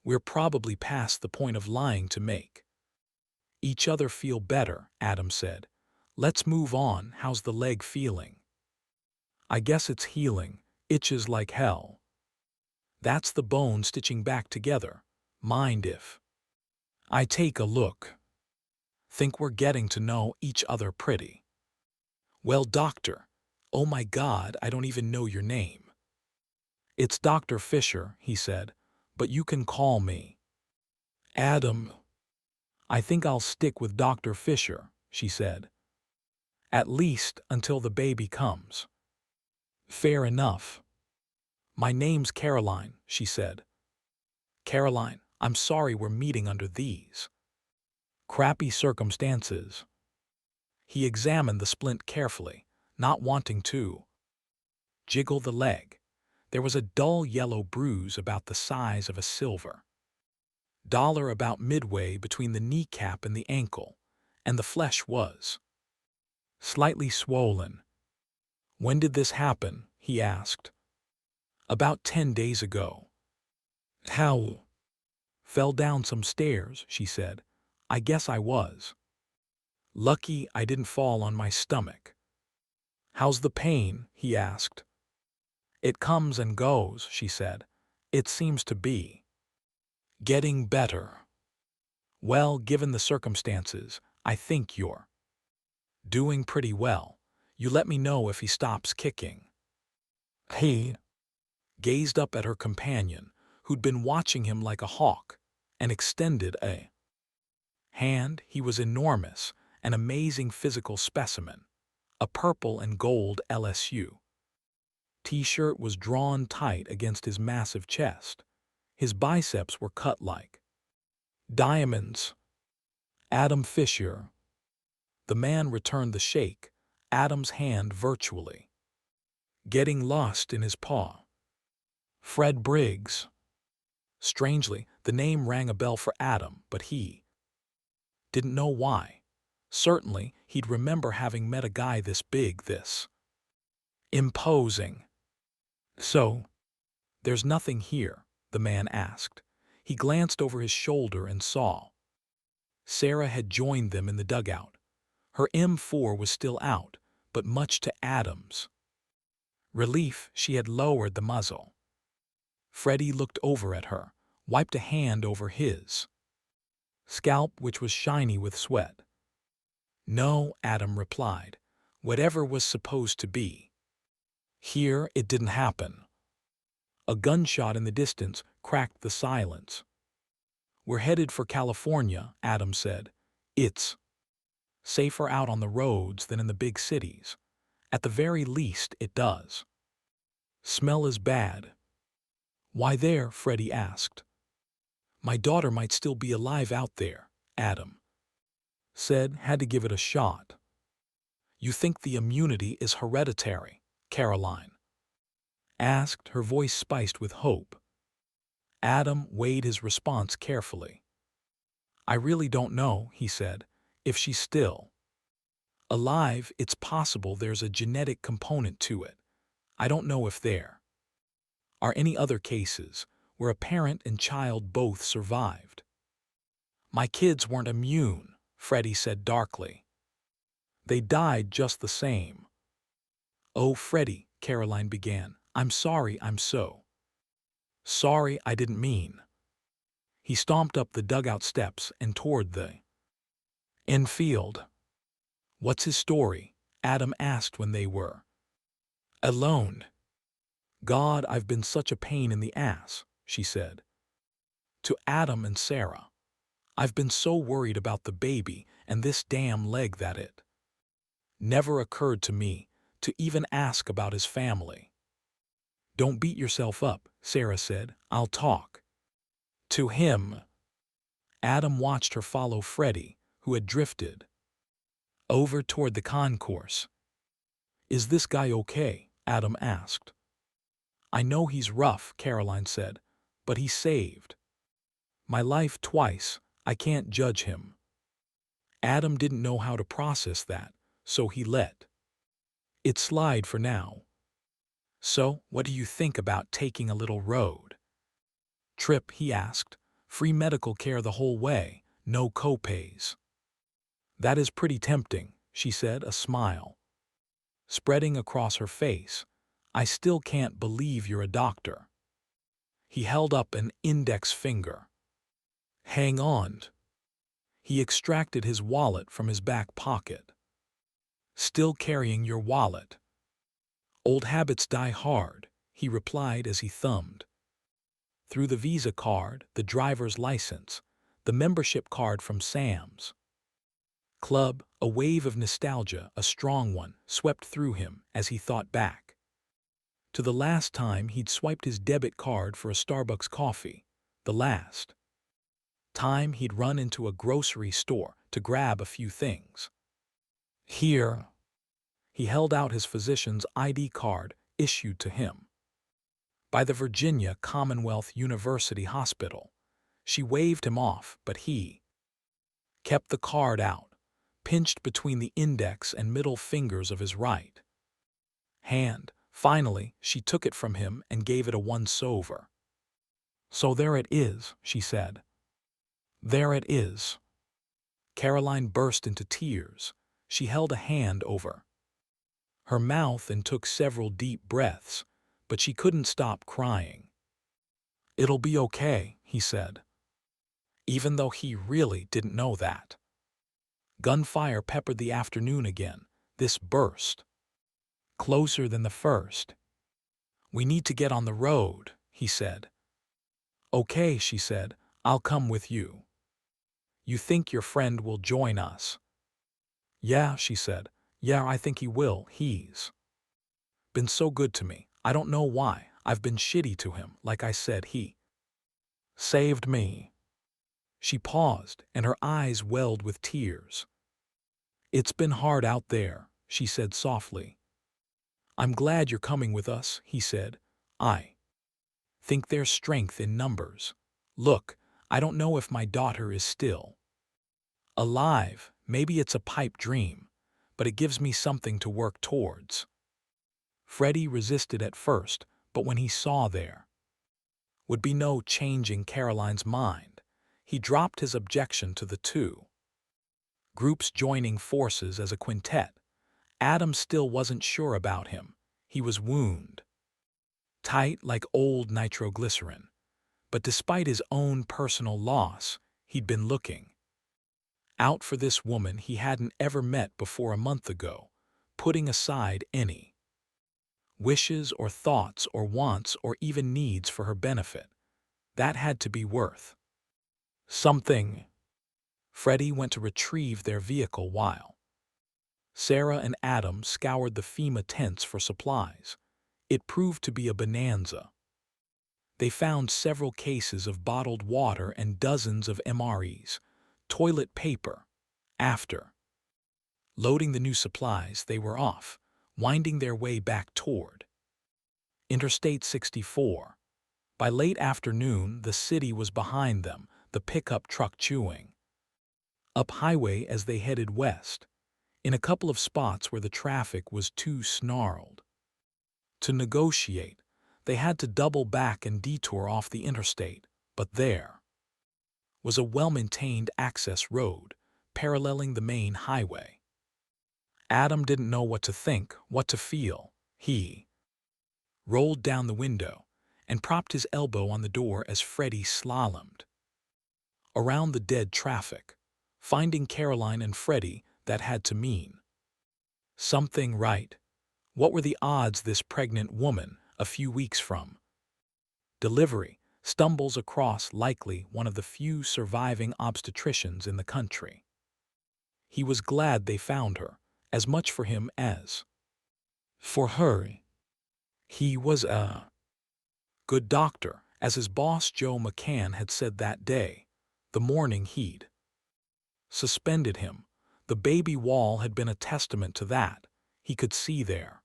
We're probably past the point of lying to make each other feel better, Adam said. Let's move on. How's the leg feeling? I guess it's healing. Itches like hell. That's the bone stitching back together. Mind if I take a look? Think we're getting to know each other pretty well, doctor. Oh my God, I don't even know your name. It's Dr. Fisher, he said, but you can call me Adam. I think I'll stick with Dr. Fisher, she said. At least until the baby comes. Fair enough. My name's Caroline, she said. Caroline, I'm sorry we're meeting under these crappy circumstances. He examined the splint carefully, not wanting to jiggle the leg. There was a dull yellow bruise about the size of a silver dollar about midway between the kneecap and the ankle, and the flesh was slightly swollen. When did this happen? He asked. About 10 days ago. How? Fell down some stairs, she said. I guess I was lucky I didn't fall on my stomach. How's the pain? He asked. It comes and goes, she said. It seems to be getting better. Well, given the circumstances, I think you're doing pretty well. You let me know if he stops kicking. He gazed up at her companion, who'd been watching him like a hawk, and extended a hand. He was enormous, an amazing physical specimen. A purple and gold LSU T-shirt was drawn tight against his massive chest. His biceps were cut like diamonds. Adam Fisher. The man returned the shake, Adam's hand virtually getting lost in his paw. Fred Briggs. Strangely, the name rang a bell for Adam, but he didn't know why. Certainly, he'd remember having met a guy this big, this imposing. So, there's nothing here, the man asked. He glanced over his shoulder and saw Sarah had joined them in the dugout. Her M4 was still out, but much to Adam's relief, she had lowered the muzzle. Freddie looked over at her, wiped a hand over his scalp, which was shiny with sweat. No, Adam replied. Whatever was supposed to be here, it didn't happen. A gunshot in the distance cracked the silence. We're headed for California, Adam said. It's safer out on the roads than in the big cities. At the very least, it does smell as bad. Why there? Freddie asked. My daughter might still be alive out there, Adam said. Had to give it a shot. You think the immunity is hereditary? Caroline asked, her voice spiced with hope. Adam weighed his response carefully. I really don't know, he said. If she's still alive, it's possible there's a genetic component to it. I don't know if there are any other cases where a parent and child both survived. My kids weren't immune, Freddie said darkly. They died just the same. Oh, Freddie, Caroline began. I'm sorry, I'm so sorry, I didn't mean. He stomped up the dugout steps and toward the infield. What's his story? Adam asked when they were alone. God, I've been such a pain in the ass, she said. To Adam and Sarah. I've been so worried about the baby and this damn leg that it never occurred to me to even ask about his family. Don't beat yourself up, Sarah said. I'll talk to him. Adam watched her follow Freddie, who had drifted over toward the concourse. Is this guy okay? Adam asked. I know he's rough, Caroline said, but he saved my life twice. I can't judge him. Adam didn't know how to process that, so he let it slide for now. So, what do you think about taking a little road trip, he asked. Free medical care the whole way, no copays. That is pretty tempting, she said, a smile spreading across her face. I still can't believe you're a doctor. He held up an index finger. Hang on. He extracted his wallet from his back pocket. Still carrying your wallet. Old habits die hard, he replied as he thumbed through the Visa card, the driver's license, the membership card from Sam's Club. A wave of nostalgia, a strong one, swept through him as he thought back to the last time he'd swiped his debit card for a Starbucks coffee, the last time he'd run into a grocery store to grab a few things. Here, he held out his physician's ID card issued to him by the Virginia Commonwealth University Hospital. She waved him off, but he kept the card out, pinched between the index and middle fingers of his right hand. Finally, she took it from him and gave it a once-over. So there it is, she said. There it is. Caroline burst into tears. She held a hand over her mouth and took several deep breaths, but she couldn't stop crying. It'll be okay, he said, even though he really didn't know that. Gunfire peppered the afternoon again. This burst closer than the first. We need to get on the road, he said. Okay, she said, I'll come with you. You think your friend will join us? Yeah, she said. Yeah, I think he will. He's been so good to me. I don't know why. I've been shitty to him. Like I said, he saved me. She paused, and her eyes welled with tears. It's been hard out there, she said softly. I'm glad you're coming with us, he said. I think there's strength in numbers. Look, I don't know if my daughter is still alive. Maybe it's a pipe dream, but it gives me something to work towards. Freddie resisted at first, but when he saw there would be no changing Caroline's mind, he dropped his objection to the two groups joining forces as a quintet. Adam still wasn't sure about him. He was wound tight like old nitroglycerin. But despite his own personal loss, he'd been looking out for this woman he hadn't ever met before a month ago, putting aside any wishes or thoughts or wants or even needs for her benefit. That had to be worth something. Freddie went to retrieve their vehicle while Sarah and Adam scoured the FEMA tents for supplies. It proved to be a bonanza. They found several cases of bottled water and dozens of MREs, toilet paper. After loading the new supplies, they were off, winding their way back toward Interstate 64. By late afternoon, the city was behind them, the pickup truck chewing up highway as they headed west, in a couple of spots where the traffic was too snarled to negotiate. They had to double back and detour off the interstate, but there was a well-maintained access road paralleling the main highway. Adam didn't know what to think, what to feel. He rolled down the window, and propped his elbow on the door as Freddie slalomed around the dead traffic, finding Caroline and Freddie. That had to mean something, right? What were the odds this pregnant woman, a few weeks from delivery, stumbles across likely one of the few surviving obstetricians in the country? He was glad they found her, as much for him as for her. He was a good doctor, as his boss Joe McCann had said that day, the morning he'd suspended him. The baby wall had been a testament to that. He could see their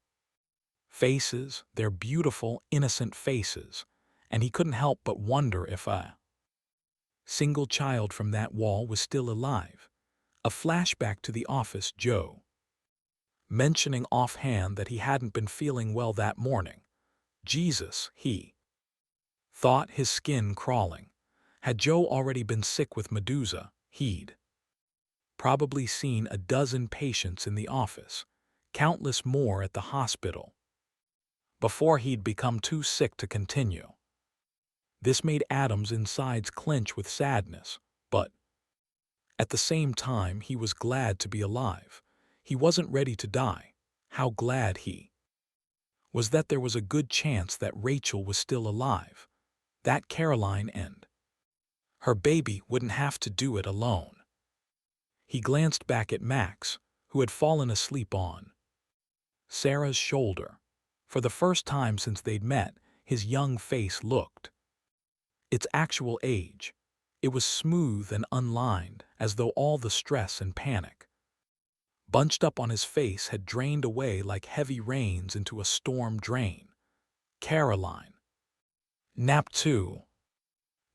faces, their beautiful, innocent faces, and he couldn't help but wonder if a single child from that wall was still alive. A flashback to the office, Joe mentioning offhand that he hadn't been feeling well that morning. Jesus, he thought, his skin crawling. Had Joe already been sick with Medusa? He'd probably seen a dozen patients in the office, countless more at the hospital, before he'd become too sick to continue. This made Adam's insides clench with sadness, but at the same time he was glad to be alive. He wasn't ready to die. How glad he was that there was a good chance that Rachel was still alive, that Caroline and her baby wouldn't have to do it alone. He glanced back at Max, who had fallen asleep on Sarah's shoulder. For the first time since they'd met, his young face looked its actual age. It was smooth and unlined, as though all the stress and panic bunched up on his face had drained away like heavy rains into a storm drain. Caroline napped too.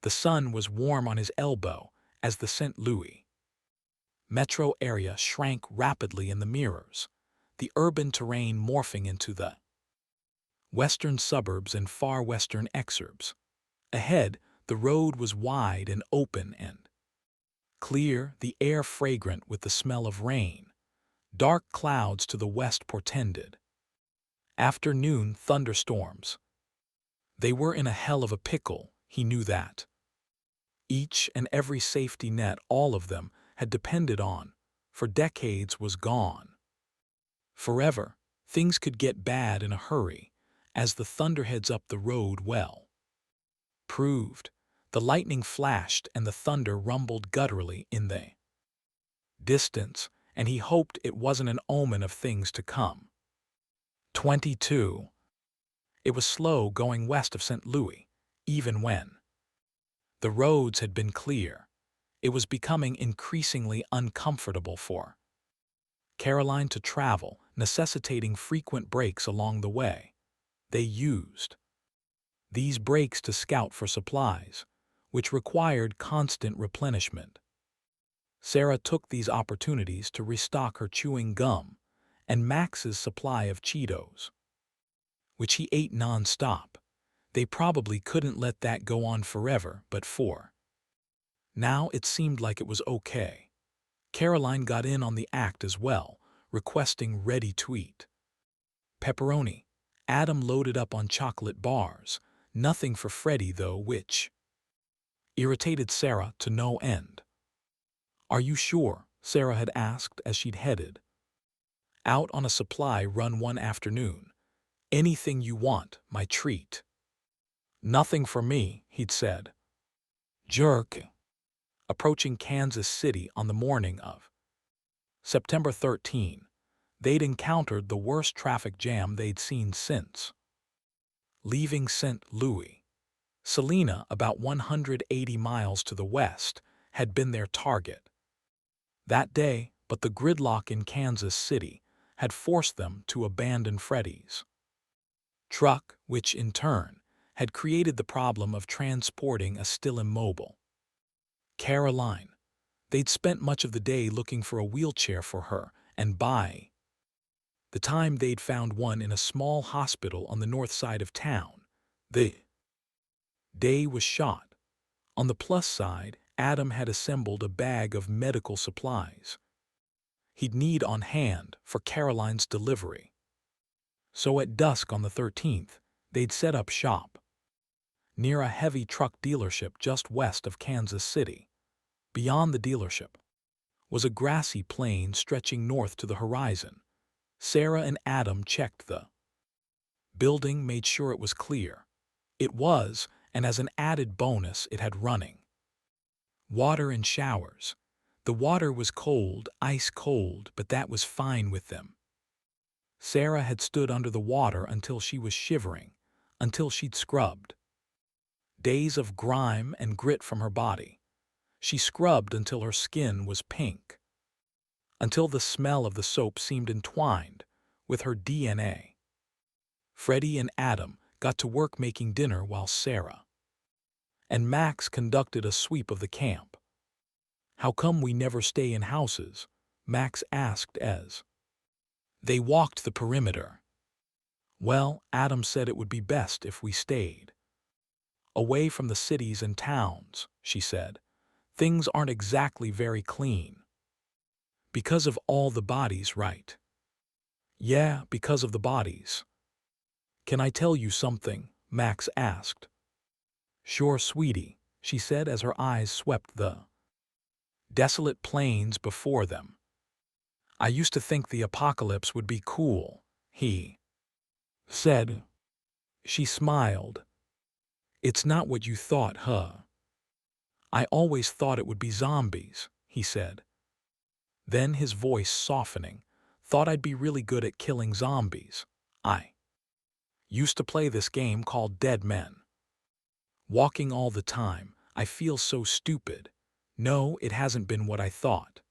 The sun was warm on his elbow as the St. Louis metro area shrank rapidly in the mirrors, the urban terrain morphing into the western suburbs and far western exurbs. Ahead, the road was wide and open and clear, the air fragrant with the smell of rain. Dark clouds to the west portended afternoon thunderstorms. They were in a hell of a pickle, he knew that. Each and every safety net all of them had depended on for decades was gone. Forever, things could get bad in a hurry, as the thunderheads up the road well proved. The lightning flashed and the thunder rumbled gutturally in the distance, and he hoped it wasn't an omen of things to come. 22. It was slow going west of St. Louis, even when the roads had been clear. It was becoming increasingly uncomfortable for Caroline to travel, necessitating frequent breaks along the way. They used these breaks to scout for supplies, which required constant replenishment. Sarah took these opportunities to restock her chewing gum and Max's supply of Cheetos, which he ate non-stop. They probably couldn't let that go on forever, but for now it seemed like it was okay. Caroline got in on the act as well, requesting ready-to-eat pepperoni. Adam loaded up on chocolate bars, nothing for Freddie though, which irritated Sarah to no end. "Are you sure?" Sarah had asked as she'd headed out on a supply run one afternoon. "Anything you want, my treat." "Nothing for me," he'd said. Jerk. Approaching Kansas City on the morning of September 13, they'd encountered the worst traffic jam they'd seen since leaving St. Louis. Salina, about 180 miles to the west, had been their target that day, but the gridlock in Kansas City had forced them to abandon Freddie's truck, which in turn had created the problem of transporting a still immobile Caroline. They'd spent much of the day looking for a wheelchair for her, and by the time they'd found one in a small hospital on the north side of town, the day was shot. On the plus side, Adam had assembled a bag of medical supplies he'd need on hand for Caroline's delivery. So at dusk on the 13th, They'd set up shop near a heavy truck dealership just west of Kansas City. Beyond the dealership was a grassy plain stretching north to the horizon. Sarah and Adam checked the building, made sure it was clear. It was, and as an added bonus, it had running water and showers. The water was cold, ice cold, but that was fine with them. Sarah had stood under the water until she was shivering, until she'd scrubbed days of grime and grit from her body. She scrubbed until her skin was pink, until the smell of the soap seemed entwined with her DNA. Freddie and Adam got to work making dinner while Sarah and Max conducted a sweep of the camp. "How come we never stay in houses?" Max asked as they walked the perimeter. "Well, Adam said it would be best if we stayed away from the cities and towns," she said. "Things aren't exactly very clean. Because of all the bodies, right?" "Yeah, because of the bodies." "Can I tell you something?" Max asked. "Sure, sweetie," she said as her eyes swept the desolate plains before them. "I used to think the apocalypse would be cool," he said. She smiled. "It's not what you thought, huh?" "I always thought it would be zombies," he said. Then his voice softening, "Thought I'd be really good at killing zombies. I used to play this game called Dead Men. Walking all the time, I feel so stupid. No, it hasn't been what I thought.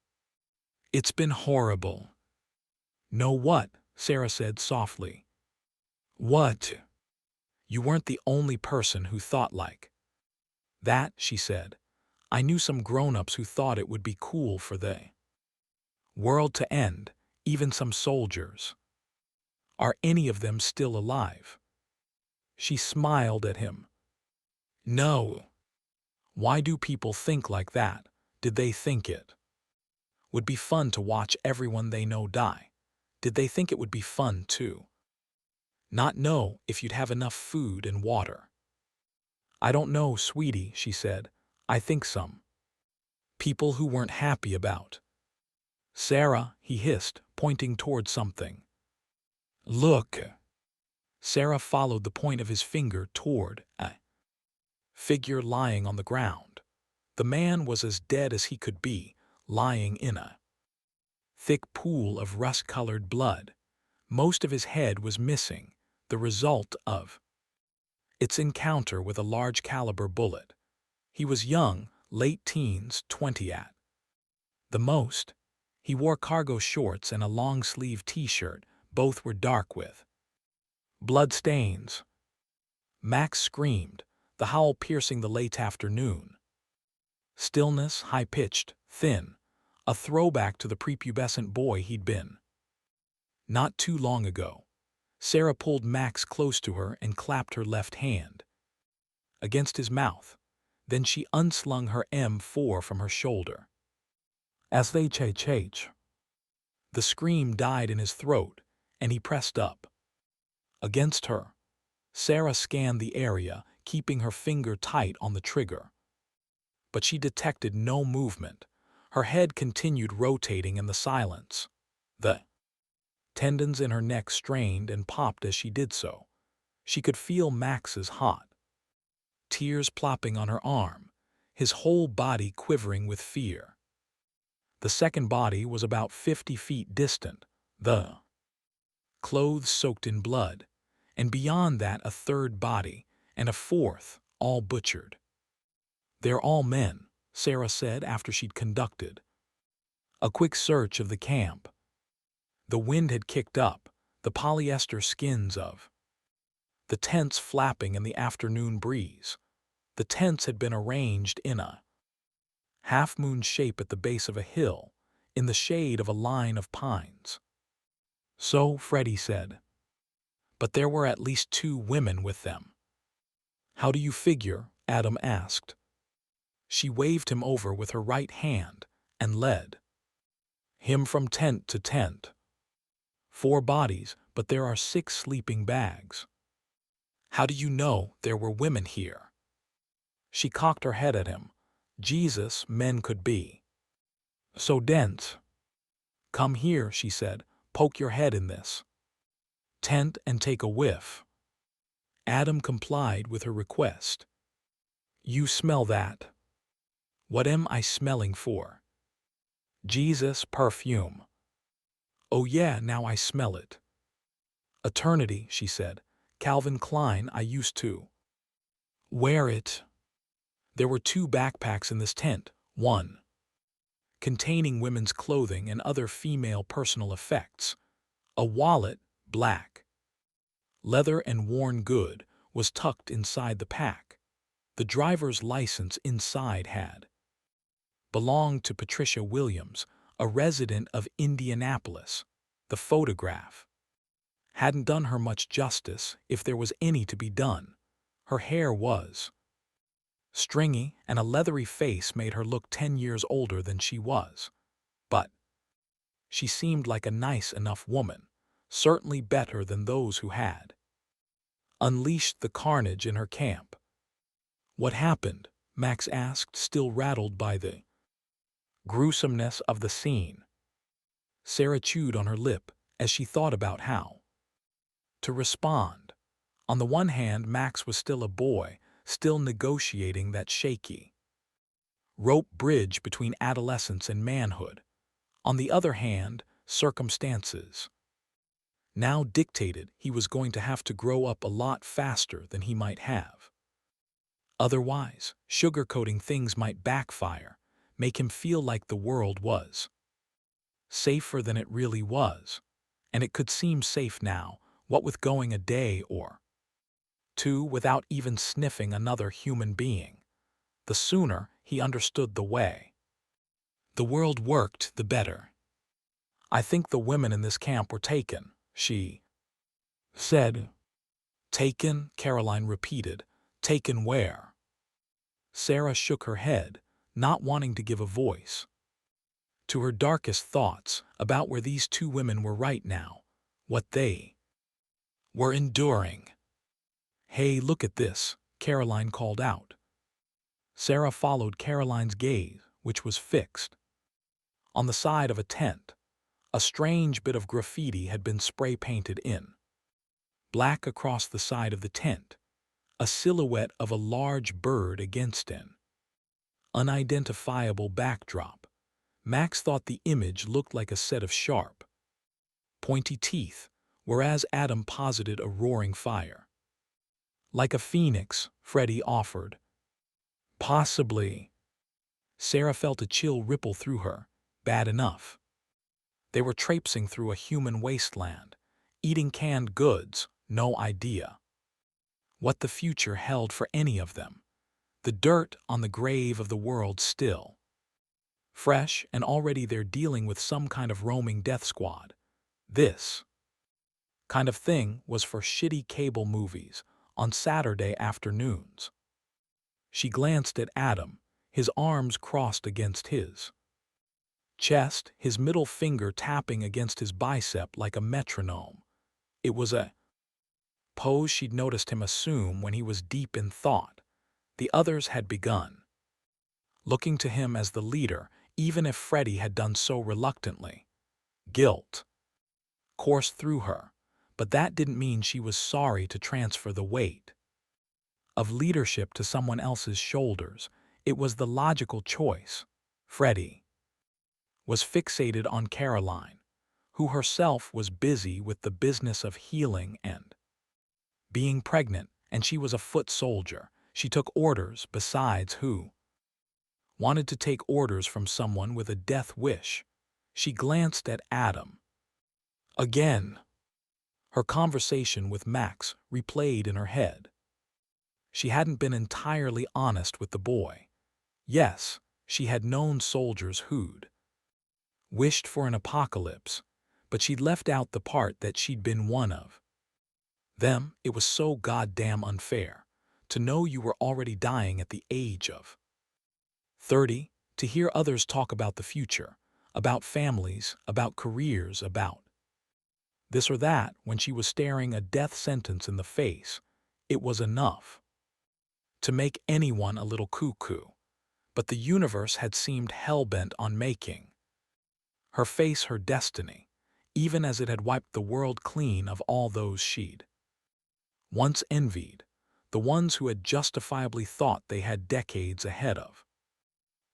It's been horrible." "No what?" Sarah said softly. "What?" "You weren't the only person who thought like that," she said. "I knew some grown-ups who thought it would be cool for the world to end, even some soldiers. Are any of them still alive?" She smiled at him. "No." "Why do people think like that? Did they think it would be fun to watch everyone they know die? Did they think it would be fun to not know if you'd have enough food and water?" "I don't know, sweetie," she said. "I think some people who weren't happy about." "Sarah," he hissed, pointing toward something. "Look." Sarah followed the point of his finger toward a figure lying on the ground. The man was as dead as he could be, lying in a thick pool of rust-colored blood. Most of his head was missing, the result of its encounter with a large-caliber bullet. He was young, late teens, 20 at the most. He wore cargo shorts and a long-sleeved t-shirt. Both were dark with blood stains. Max screamed, the howl piercing the late afternoon. Stillness, high-pitched, thin, a throwback to the prepubescent boy he'd been. Not too long ago. Sarah pulled Max close to her and clapped her left hand against his mouth. Then she unslung her M4 from her shoulder. As they ch-ch, the scream died in his throat, and he pressed up against her. Sarah scanned the area, keeping her finger tight on the trigger. But she detected no movement. Her head continued rotating in the silence. The tendons in her neck strained and popped as she did so. She could feel Max's hot tears plopping on her arm, his whole body quivering with fear. The second body was about 50 feet distant, the clothes soaked in blood, and beyond that a third body, and a fourth, all butchered. "They're all men," Sarah said after she'd conducted a quick search of the camp. The wind had kicked up, the polyester skins of the tents flapping in the afternoon breeze. The tents had been arranged in a half-moon shape at the base of a hill, in the shade of a line of pines. "So," Freddie said. "But there were at least 2 women with them." "How do you figure?" Adam asked. She waved him over with her right hand and led him from tent to tent. 4 bodies, but there are 6 sleeping bags. How do you know there were women here? She cocked her head at him. Jesus, men could be so dense. Come here, she said. Poke your head in this tent and take a whiff. Adam complied with her request. You smell that? What am I smelling for? Jesus' perfume. Oh yeah, now I smell it. Eternity, she said. Calvin Klein, I used to wear it. There were 2 backpacks in this tent, one containing women's clothing and other female personal effects. A wallet, black, leather and worn good, was tucked inside the pack. The driver's license inside had belonged to Patricia Williams, a resident of Indianapolis. The photograph hadn't done her much justice, if there was any to be done. Her hair was stringy, and a leathery face made her look 10 years older than she was. But she seemed like a nice enough woman, certainly better than those who had unleashed the carnage in her camp. What happened? Max asked, still rattled by the gruesomeness of the scene. Sarah chewed on her lip as she thought about how to respond. On the one hand, Max was still a boy, still negotiating that shaky rope bridge between adolescence and manhood. On the other hand, circumstances now dictated he was going to have to grow up a lot faster than he might have. Otherwise, sugarcoating things might backfire, make him feel like the world was safer than it really was. And it could seem safe now, what with going a day or 2 without even sniffing another human being. The sooner he understood the way the world worked, the better. I think the women in this camp were taken, she said. Taken, Caroline repeated. Taken where? Sarah shook her head, not wanting to give a voice to her darkest thoughts about where these 2 women were right now, what they were enduring. Hey, look at this, Caroline called out. Sarah followed Caroline's gaze, which was fixed on the side of a tent. A strange bit of graffiti had been spray-painted in black across the side of the tent, a silhouette of a large bird against an unidentifiable backdrop. Max thought the image looked like a set of sharp, pointy teeth, whereas Adam posited a roaring fire. Like a phoenix, Freddie offered. Possibly. Sarah felt a chill ripple through her. Bad enough they were traipsing through a human wasteland, eating canned goods, no idea what the future held for any of them. The dirt on the grave of the world still fresh, and already they're dealing with some kind of roaming death squad. This kind of thing was for shitty cable movies on Saturday afternoons. She glanced at Adam, his arms crossed against his chest, his middle finger tapping against his bicep like a metronome. It was a pose she'd noticed him assume when he was deep in thought. The others had begun looking to him as the leader, even if Freddie had done so reluctantly. Guilt coursed through her, but that didn't mean she was sorry to transfer the weight of leadership to someone else's shoulders. It was the logical choice. Freddie was fixated on Caroline, who herself was busy with the business of healing and being pregnant, and she was a foot soldier. She took orders, besides who wanted to take orders from someone with a death wish. She glanced at Adam again. Her conversation with Max replayed in her head. She hadn't been entirely honest with the boy. Yes, she had known soldiers who'd wished for an apocalypse, but she'd left out the part that she'd been one of them. It was so goddamn unfair to know you were already dying at the age of 30, to hear others talk about the future, about families, about careers, about this or that when she was staring a death sentence in the face. It was enough to make anyone a little cuckoo, but the universe had seemed hell-bent on making her face her destiny, even as it had wiped the world clean of all those she'd once envied, the ones who had justifiably thought they had decades ahead of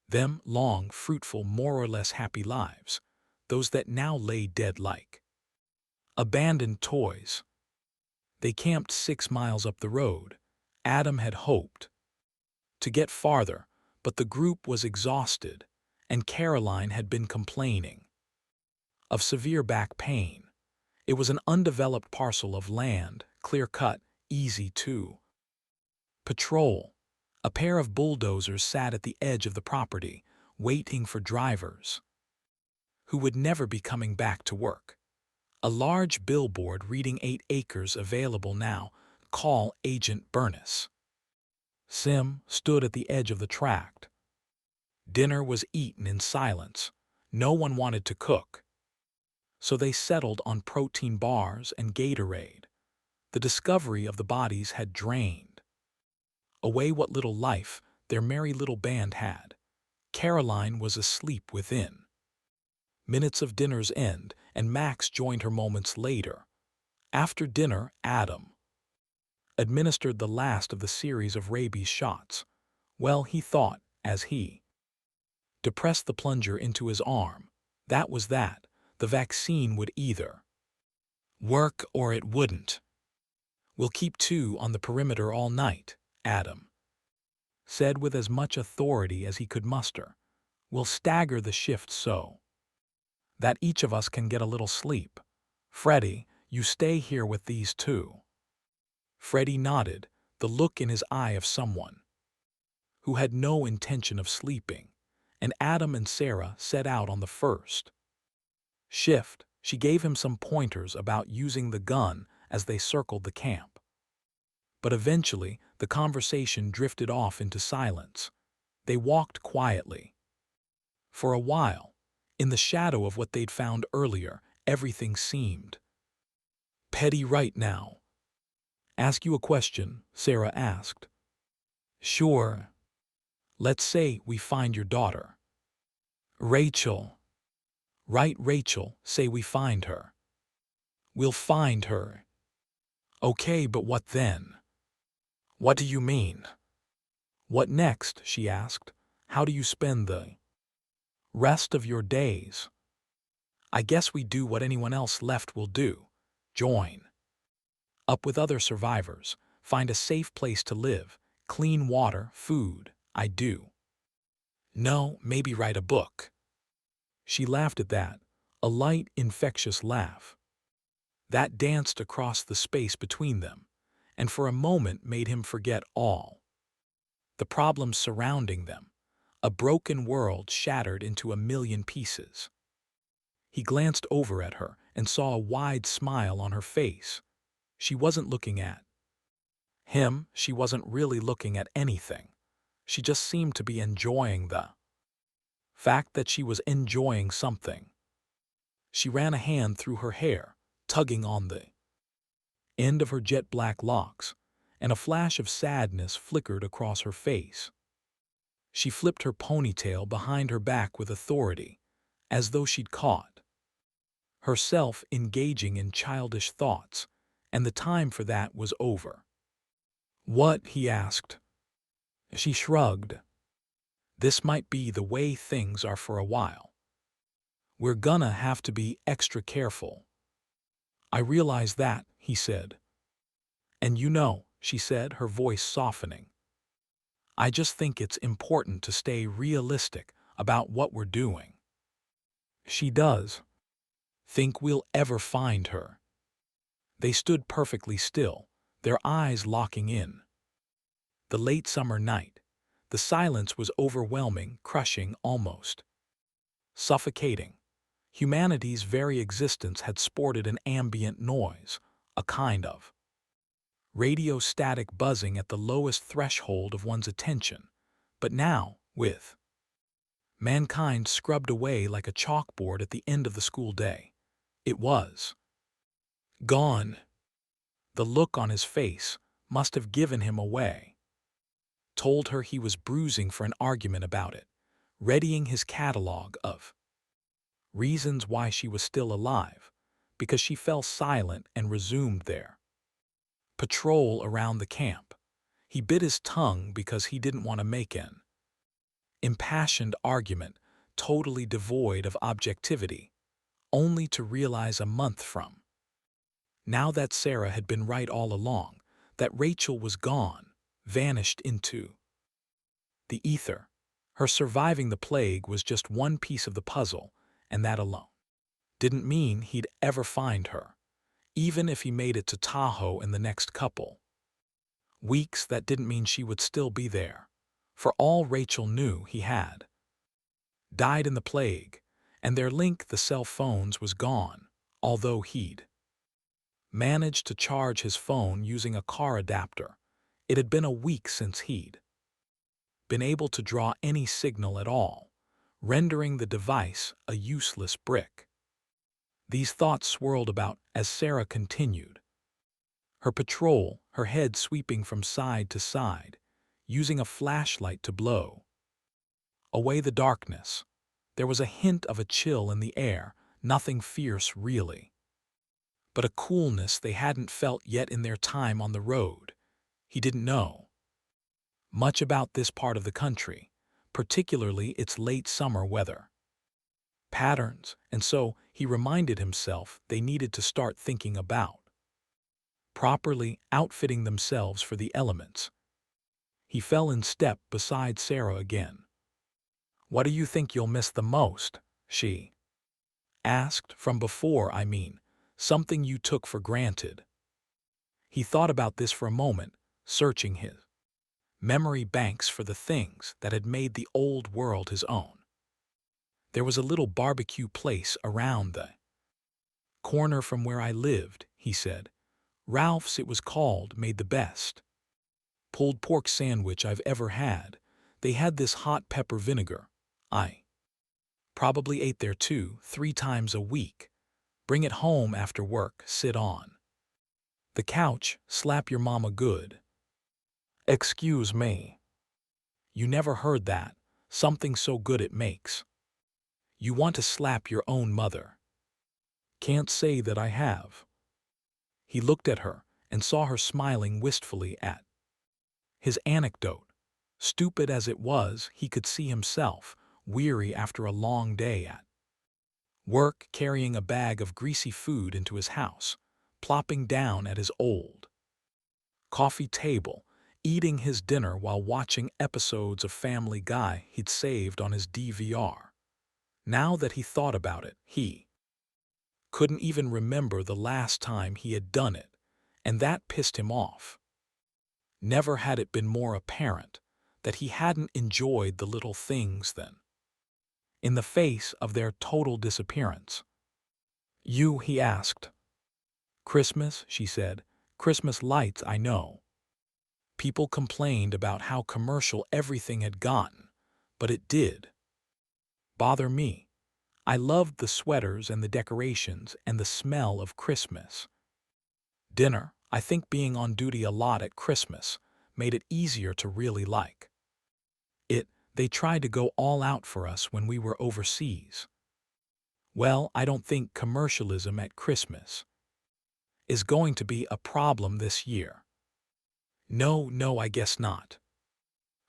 them, long, fruitful, more or less happy lives, those that now lay dead like abandoned toys. They camped 6 miles up the road. Adam had hoped to get farther, but the group was exhausted, and Caroline had been complaining of severe back pain. It was an undeveloped parcel of land, clear-cut, easy to patrol. A pair of bulldozers sat at the edge of the property, waiting for drivers who would never be coming back to work. A large billboard reading 8 acres available now. Call Agent Burness. Sim stood at the edge of the tract. Dinner was eaten in silence. No one wanted to cook, so they settled on protein bars and Gatorade. The discovery of the bodies had drained away what little life their merry little band had. Caroline was asleep within minutes of dinner's end, and Max joined her moments later. After dinner, Adam administered the last of the series of rabies shots. Well, he thought, as he depressed the plunger into his arm, that was that. The vaccine would either work or it wouldn't. We'll keep 2 on the perimeter all night, Adam said with as much authority as he could muster. We'll stagger the shift so that each of us can get a little sleep. Freddie, you stay here with these 2. Freddie nodded, the look in his eye of someone who had no intention of sleeping, and Adam and Sarah set out on the first shift. She gave him some pointers about using the gun as they circled the camp. But eventually, the conversation drifted off into silence. They walked quietly. For a while, in the shadow of what they'd found earlier, everything seemed petty. Right now. Ask you a question, Sarah asked. Sure. Let's say we find your daughter. Rachel. Right, Rachel, say we find her. We'll find her. Okay, but what then? What do you mean? What next, she asked. How do you spend the rest of your days? I guess we do what anyone else left will do. Join up with other survivors, find a safe place to live, clean water, food. I do. No, maybe write a book. She laughed at that, a light, infectious laugh that danced across the space between them, and for a moment made him forget all the problems surrounding them, a broken world shattered into a million pieces. He glanced over at her and saw a wide smile on her face. She wasn't looking at him, she wasn't really looking at anything. She just seemed to be enjoying the fact that she was enjoying something. She ran a hand through her hair, tugging on the end of her jet-black locks, and a flash of sadness flickered across her face. She flipped her ponytail behind her back with authority, as though she'd caught herself engaging in childish thoughts, and the time for that was over. What? He asked. She shrugged. This might be the way things are for a while. We're gonna have to be extra careful. I realize that, he said. And you know, she said, her voice softening, I just think it's important to stay realistic about what we're doing. She does. Think we'll ever find her? They stood perfectly still, their eyes locking in. The late summer night. The silence was overwhelming, crushing, almost suffocating. Humanity's very existence had sported an ambient noise, a kind of radio static buzzing at the lowest threshold of one's attention. But now, with mankind scrubbed away like a chalkboard at the end of the school day, it was gone. The look on his face, must have given him away. Told her he was bruising for an argument about it, readying his catalog of reasons why she was still alive, because she fell silent and resumed their patrol around the camp. He bit his tongue because he didn't want to make an impassioned argument, totally devoid of objectivity, only to realize a month from now that Sarah had been right all along, that Rachel was gone, vanished into the ether. Her surviving the plague was just one piece of the puzzle, and that alone didn't mean he'd ever find her, even if he made it to Tahoe in the next couple weeks. That didn't mean she would still be there. For all Rachel knew, he had died in the plague, and their link, the cell phones, was gone, although he'd managed to charge his phone using a car adapter. It had been a week since he'd been able to draw any signal at all, rendering the device a useless brick. These thoughts swirled about as Sarah continued her patrol, her head sweeping from side to side, using a flashlight to blow away the darkness. There was a hint of a chill in the air, nothing fierce really, but a coolness they hadn't felt yet in their time on the road. He didn't know much about this part of the country, particularly its late summer weather patterns, and so he reminded himself they needed to start thinking about properly outfitting themselves for the elements. He fell in step beside Sarah again. "What do you think you'll miss the most?" she asked. "From before, I mean. Something you took for granted." He thought about this for a moment, searching his memory banks for the things that had made the old world his own. There was a little barbecue place around the corner from where I lived, he said. Ralph's, it was called, made the best pulled pork sandwich I've ever had. They had this hot pepper vinegar. I probably ate there 2-3 times a week. Bring it home after work, sit on the couch, slap your mama good. Excuse me. You never heard that? Something so good it makes you want to slap your own mother. Can't say that I have. He looked at her and saw her smiling wistfully at his anecdote. Stupid as it was, he could see himself, weary after a long day at work, carrying a bag of greasy food into his house, plopping down at his old coffee table, eating his dinner while watching episodes of Family Guy he'd saved on his DVR. Now that he thought about it, he couldn't even remember the last time he had done it, and that pissed him off. Never had it been more apparent that he hadn't enjoyed the little things then, in the face of their total disappearance. "You?" he asked. "Christmas," she said. "Christmas lights, I know. People complained about how commercial everything had gotten, but it did bother me. I loved the sweaters and the decorations and the smell of Christmas dinner. I think being on duty a lot at Christmas made it easier to really like it. They tried to go all out for us when we were overseas. Well, I don't think commercialism at Christmas is going to be a problem this year." No, I guess not."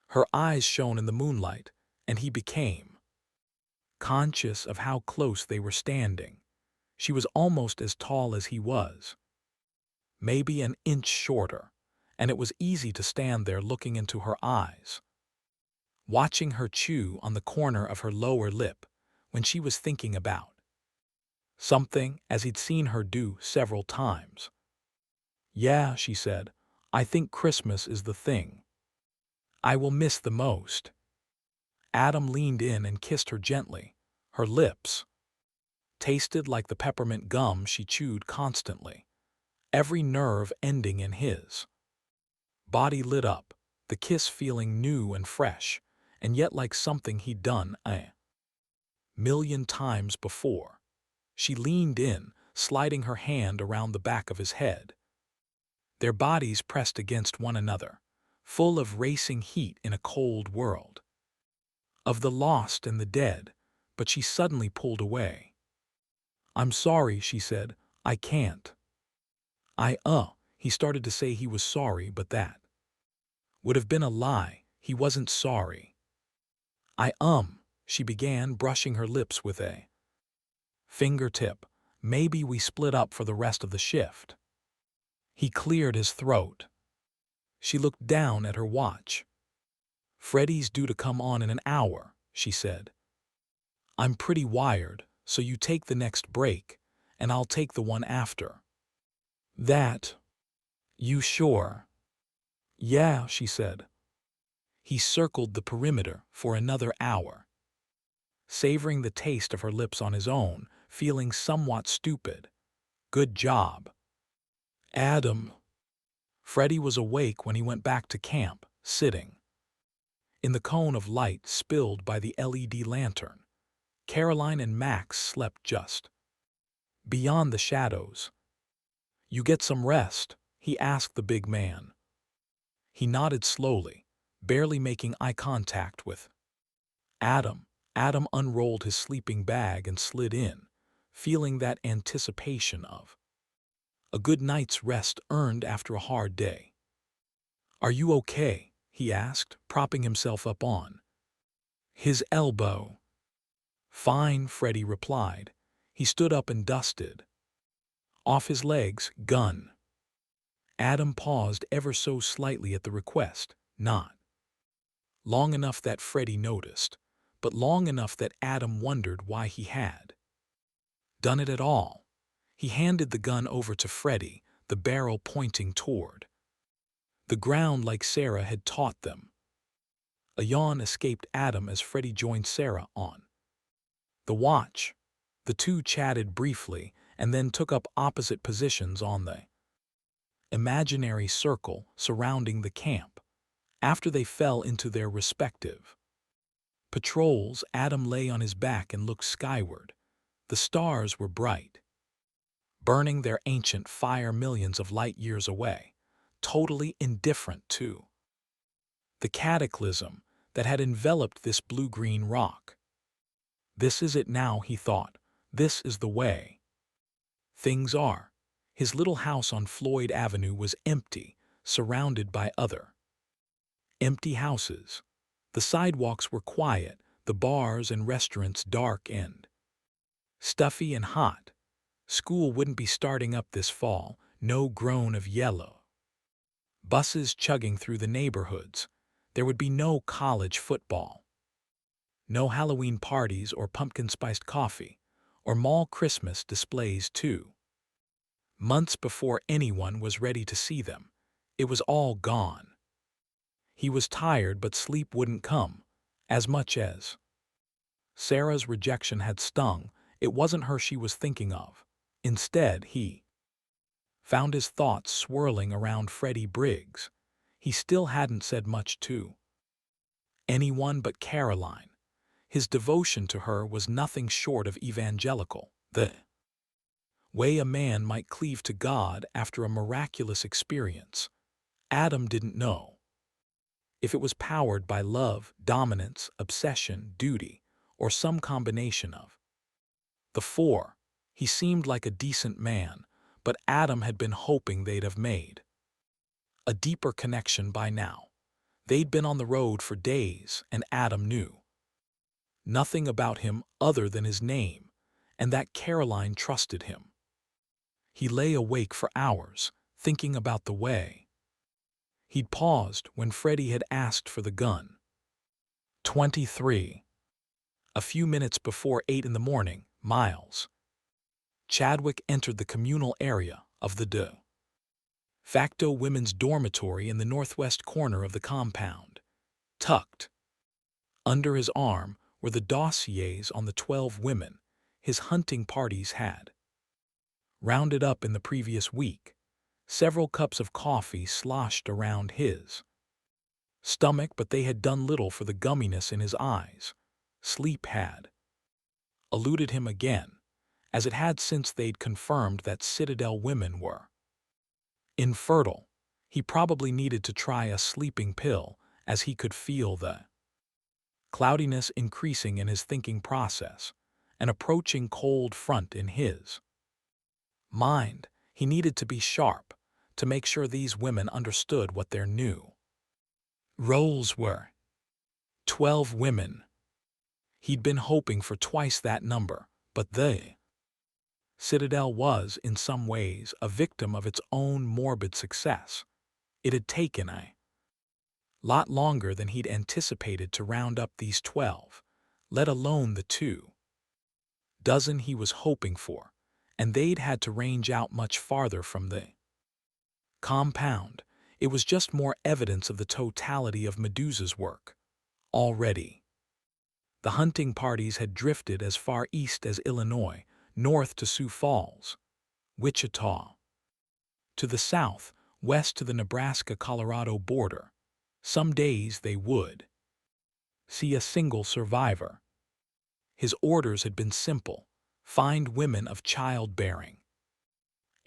Her eyes shone in the moonlight, and he became conscious of how close they were standing. She was almost as tall as he was, maybe an inch shorter, and it was easy to stand there looking into her eyes, watching her chew on the corner of her lower lip when she was thinking about something, as he'd seen her do several times. "Yeah," she said, "I think Christmas is the thing I will miss the most." Adam leaned in and kissed her gently. Her lips tasted like the peppermint gum she chewed constantly, every nerve ending in his body lit up, the kiss feeling new and fresh, and yet like something he'd done a million times before. She leaned in, sliding her hand around the back of his head. their bodies pressed against one another, full of racing heat in a cold world. Of the lost and the dead, but she suddenly pulled away. "I'm sorry," she said. "I can't." He started to say he was sorry, but that would have been a lie. He wasn't sorry. She began, brushing her lips with a fingertip. "Maybe we split up for the rest of the shift." He cleared his throat. She looked down at her watch. "Freddie's due to come on in an hour," she said. "I'm pretty wired, so you take the next break, and I'll take the one after." "That? You sure?" "Yeah," she said. He circled the perimeter for another hour, savoring the taste of her lips on his own, feeling somewhat stupid. "Good job." "Adam." Freddie was awake when he went back to camp, sitting in the cone of light spilled by the LED lantern. Caroline and Max slept just beyond the shadows. "You get some rest?" he asked the big man. He nodded slowly, barely making eye contact with Adam. Adam unrolled his sleeping bag and slid in, feeling that anticipation of a good night's rest earned after a hard day. "Are you okay?" he asked, propping himself up on his elbow. "Fine," Freddie replied. He stood up and dusted off his legs. "Gun." Adam paused ever so slightly at the request, not long enough that Freddie noticed, but long enough that Adam wondered why he had done it at all. He handed the gun over to Freddie, the barrel pointing toward the ground like Sarah had taught them. A yawn escaped Adam as Freddie joined Sarah on the watch. The two chatted briefly and then took up opposite positions on the imaginary circle surrounding the camp. After they fell into their respective patrols, Adam lay on his back and looked skyward. The stars were bright, burning their ancient fire millions of light years away, totally indifferent to the cataclysm that had enveloped this blue-green rock. "This is it now," he thought. "This is the way things are." His little house on Floyd Avenue was empty, surrounded by other empty houses. The sidewalks were quiet, the bars and restaurants dark and stuffy and hot. School wouldn't be starting up this fall, no groan of yellow buses chugging through the neighborhoods. There would be no college football, no Halloween parties or pumpkin-spiced coffee, or mall Christmas displays too. Months before anyone was ready to see them, it was all gone. He was tired, but sleep wouldn't come. As much as Sarah's rejection had stung, it wasn't her she was thinking of. Instead, he found his thoughts swirling around Freddie Briggs. He still hadn't said much to anyone but Caroline. His devotion to her was nothing short of evangelical. The way a man might cleave to God after a miraculous experience. Adam didn't know if it was powered by love, dominance, obsession, duty, or some combination of the four. He seemed like a decent man, but Adam had been hoping they'd have made a deeper connection by now. They'd been on the road for days, and Adam knew nothing about him other than his name, and that Caroline trusted him. He lay awake for hours, thinking about the way he'd paused when Freddie had asked for the gun. 23. A few minutes before 8 in the morning, Miles Chadwick entered the communal area of the de facto women's dormitory in the northwest corner of the compound. Tucked under his arm were the dossiers on the 12 women his hunting parties had rounded up in the previous week. Several cups of coffee sloshed around his stomach, but they had done little for the gumminess in his eyes. Sleep had eluded him again, as it had since they'd confirmed that Citadel women were infertile. He probably needed to try a sleeping pill, as he could feel the cloudiness increasing in his thinking process, an approaching cold front in his mind. He needed to be sharp, to make sure these women understood what their new roles were. 12 women. He'd been hoping for twice that number, but the Citadel was, in some ways, a victim of its own morbid success. It had taken a lot longer than he'd anticipated to round up these 12, let alone the 2 dozen he was hoping for, and they'd had to range out much farther from the compound. It was just more evidence of the totality of Medusa's work. Already, the hunting parties had drifted as far east as Illinois, north to Sioux Falls, Wichita. To the south, west to the Nebraska-Colorado border. Some days they would see a single survivor. His orders had been simple: find women of childbearing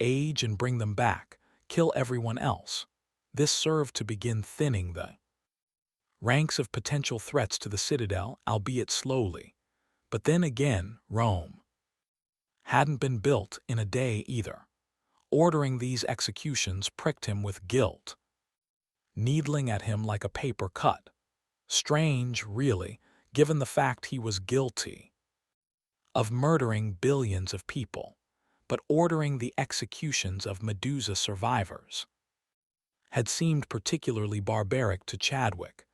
age and bring them back, kill everyone else. This served to begin thinning the ranks of potential threats to the Citadel, albeit slowly. But then again, Rome hadn't been built in a day either. Ordering these executions pricked him with guilt, needling at him like a paper cut. Strange, really, given the fact he was guilty of murdering billions of people. But ordering the executions of Medusa survivors had seemed particularly barbaric to Chadwick.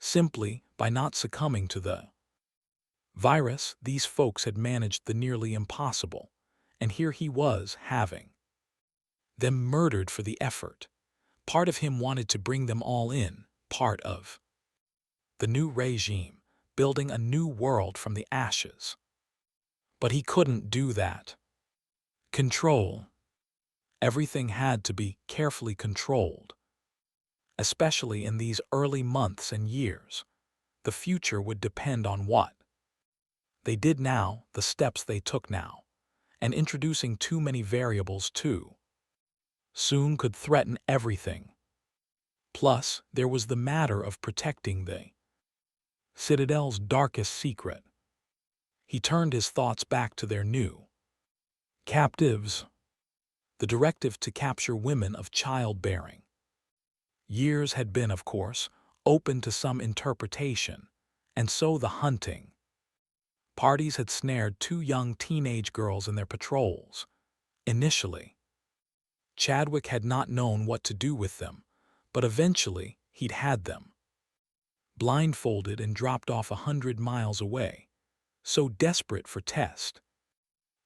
Simply by not succumbing to the virus, these folks had managed the nearly impossible, and here he was having them murdered for the effort. Part of him wanted to bring them all in, part of the new regime, building a new world from the ashes. But he couldn't do that. Control. Everything had to be carefully controlled. Especially in these early months and years. The future would depend on what they did now, the steps they took now. And introducing too many variables too soon could threaten everything. Plus, there was the matter of protecting the Citadel's darkest secret. He turned his thoughts back to their new captives. The directive to capture women of childbearing years had been, of course, open to some interpretation, and so the hunting parties had snared 2 young teenage girls in their patrols. Initially, Chadwick had not known what to do with them, but eventually he'd had them blindfolded and dropped off 100 miles away. So desperate for test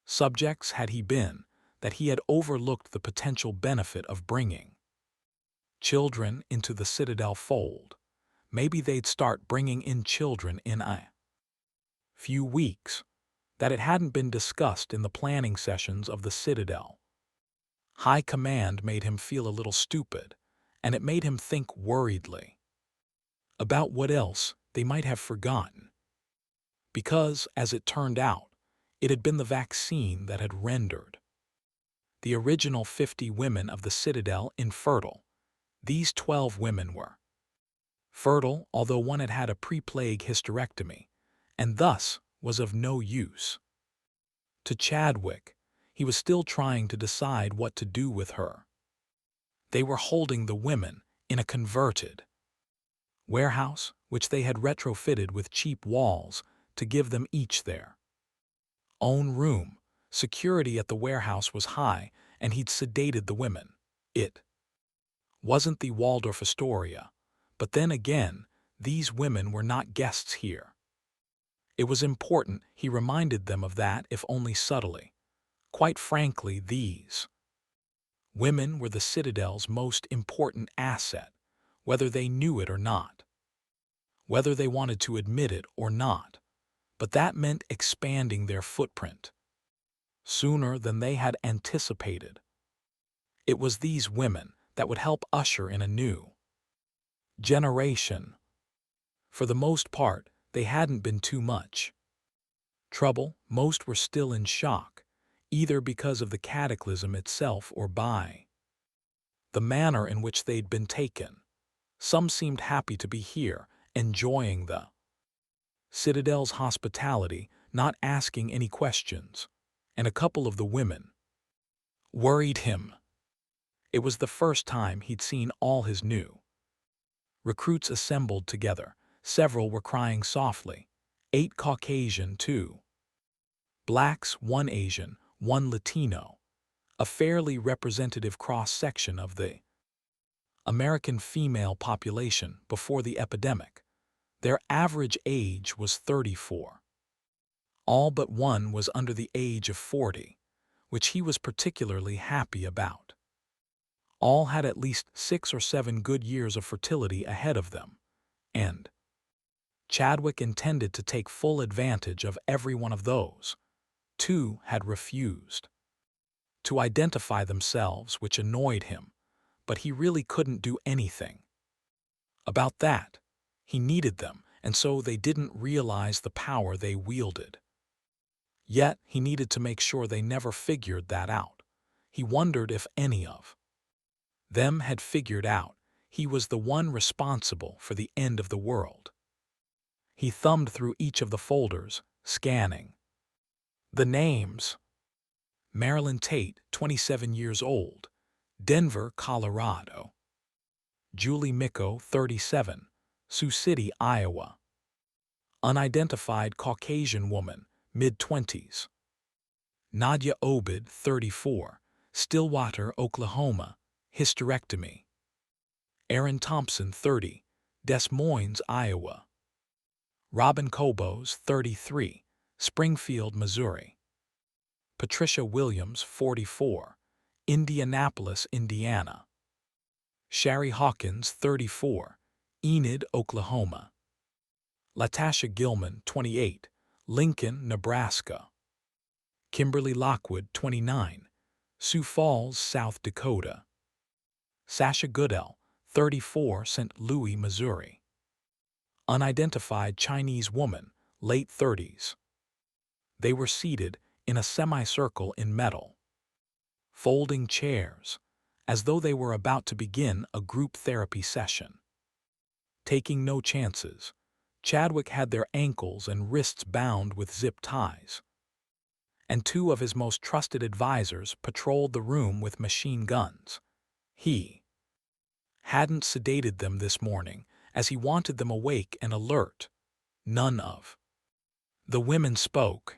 subjects had he been that he had overlooked the potential benefit of bringing children into the Citadel fold. Maybe they'd start bringing in children in a few weeks. That it hadn't been discussed in the planning sessions of the Citadel High Command made him feel a little stupid, and it made him think worriedly about what else they might have forgotten. Because, as it turned out, it had been the vaccine that had rendered the original 50 women of the Citadel infertile. These 12 women were fertile, although one had had a pre-plague hysterectomy, and thus was of no use. To Chadwick, he was still trying to decide what to do with her. They were holding the women in a converted warehouse, which they had retrofitted with cheap walls to give them each their own room. Security at the warehouse was high, and he'd sedated the women. It wasn't the Waldorf Astoria, but then again, these women were not guests here. It was important he reminded them of that, if only subtly. Quite frankly, these women were the Citadel's most important asset, whether they knew it or not, whether they wanted to admit it or not. But that meant expanding their footprint sooner than they had anticipated. It was these women that would help usher in a new generation. For the most part, they hadn't been too much trouble. Most were still in shock, either because of the cataclysm itself or by the manner in which they'd been taken. Some seemed happy to be here, enjoying the Citadel's hospitality, not asking any questions. And a couple of the women worried him. It was the first time he'd seen all his new recruits assembled together. Several were crying softly. 8 Caucasian, 2 blacks, 1 Asian, 1 Latino. A fairly representative cross-section of the American female population before the epidemic. Their average age was 34. All but one was under the age of 40, which he was particularly happy about. All had at least 6 or 7 good years of fertility ahead of them, and Chadwick intended to take full advantage of every one of those. 2 had refused to identify themselves, which annoyed him, but he really couldn't do anything about that. He needed them, and so they didn't realize the power they wielded. Yet he needed to make sure they never figured that out. He wondered if any of them had figured out he was the one responsible for the end of the world. He thumbed through each of the folders, scanning the names. Marilyn Tate, 27 years old, Denver, Colorado. Julie Micco, 37, Sioux City, Iowa. Unidentified Caucasian woman, mid-20s. Nadia Obed, 34, Stillwater, Oklahoma, hysterectomy. Aaron Thompson, 30, Des Moines, Iowa. Robin Kobos, 33, Springfield, Missouri. Patricia Williams, 44, Indianapolis, Indiana. Shari Hawkins, 34, Enid, Oklahoma. Latasha Gilman, 28, Lincoln, Nebraska. Kimberly Lockwood, 29, Sioux Falls, South Dakota. Sasha Goodell, 34, St. Louis, Missouri. Unidentified Chinese woman, late 30s. They were seated in a semicircle in metal folding chairs, as though they were about to begin a group therapy session. Taking no chances, Chadwick had their ankles and wrists bound with zip ties, and 2 of his most trusted advisors patrolled the room with machine guns. He hadn't sedated them this morning, as he wanted them awake and alert. None of the women spoke.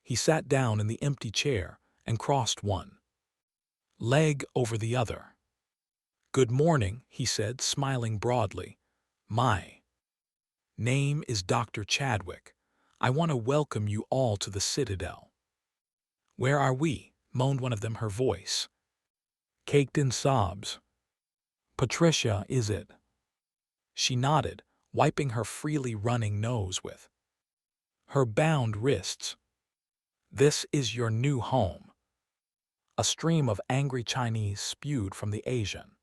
He sat down in the empty chair and crossed one leg over the other. "Good morning," he said, smiling broadly. "My name is Dr. Chadwick. I want to welcome you all to the Citadel." "Where are we?" moaned one of them, her voice caked in sobs. "Patricia, is it?" She nodded, wiping her freely running nose with her bound wrists. "This is your new home." A stream of angry Chinese spewed from the Asian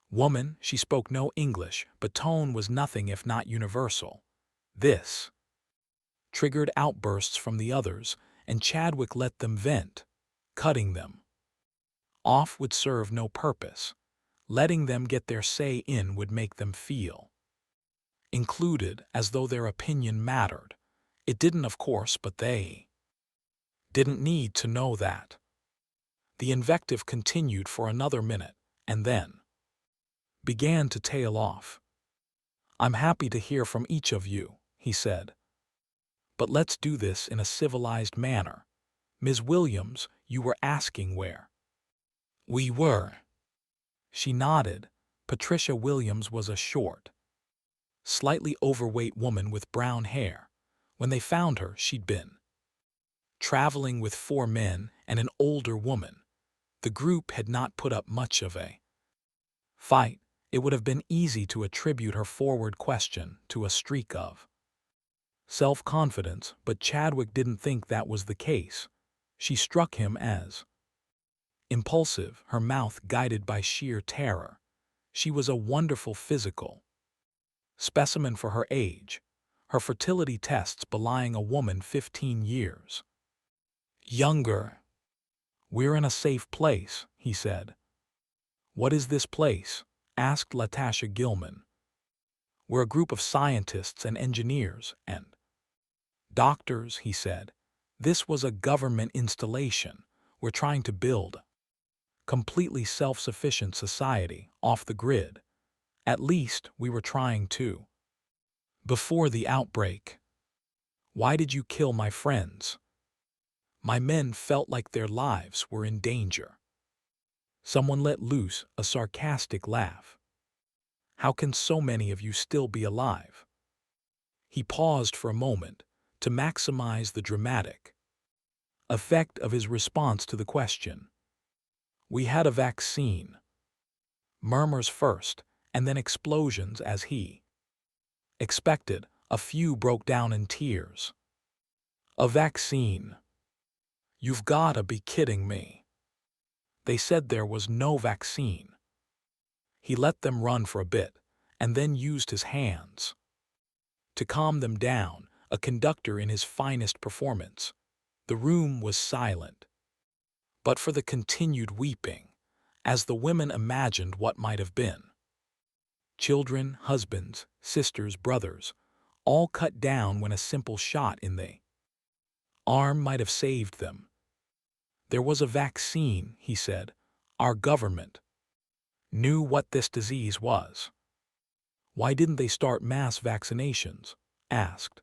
woman. She spoke no English, but tone was nothing if not universal. This triggered outbursts from the others, and Chadwick let them vent. Cutting them off would serve no purpose. Letting them get their say in would make them feel included, as though their opinion mattered. It didn't, of course, but they didn't need to know that. The invective continued for another minute, and then began to tail off. "I'm happy to hear from each of you," he said. "But let's do this in a civilized manner. Ms. Williams, you were asking where we were." She nodded. Patricia Williams was a short, slightly overweight woman with brown hair. When they found her, she'd been traveling with 4 men and an older woman. The group had not put up much of a fight. It would have been easy to attribute her forward question to a streak of self-confidence, but Chadwick didn't think that was the case. She struck him as impulsive, her mouth guided by sheer terror. She was a wonderful physical specimen for her age, her fertility tests belying a woman 15 years younger. "We're in a safe place," he said. "What is this place?" asked Latasha Gilman. "We're a group of scientists and engineers and doctors," he said. "This was a government installation. We're trying to build a completely self-sufficient society off the grid. At least we were trying to. Before the outbreak." "Why did you kill my friends?" "My men felt like their lives were in danger." Someone let loose a sarcastic laugh. "How can so many of you still be alive?" He paused for a moment to maximize the dramatic effect of his response to the question. "We had a vaccine." Murmurs first, and then explosions as he expected. A few broke down in tears. "A vaccine? You've gotta be kidding me." "They said there was no vaccine." He let them run for a bit, and then used his hands to calm them down, a conductor in his finest performance. The room was silent, but for the continued weeping, as the women imagined what might have been. Children, husbands, sisters, brothers, all cut down when a simple shot in the arm might have saved them. "There was a vaccine," he said. "Our government knew what this disease was." "Why didn't they start mass vaccinations?" asked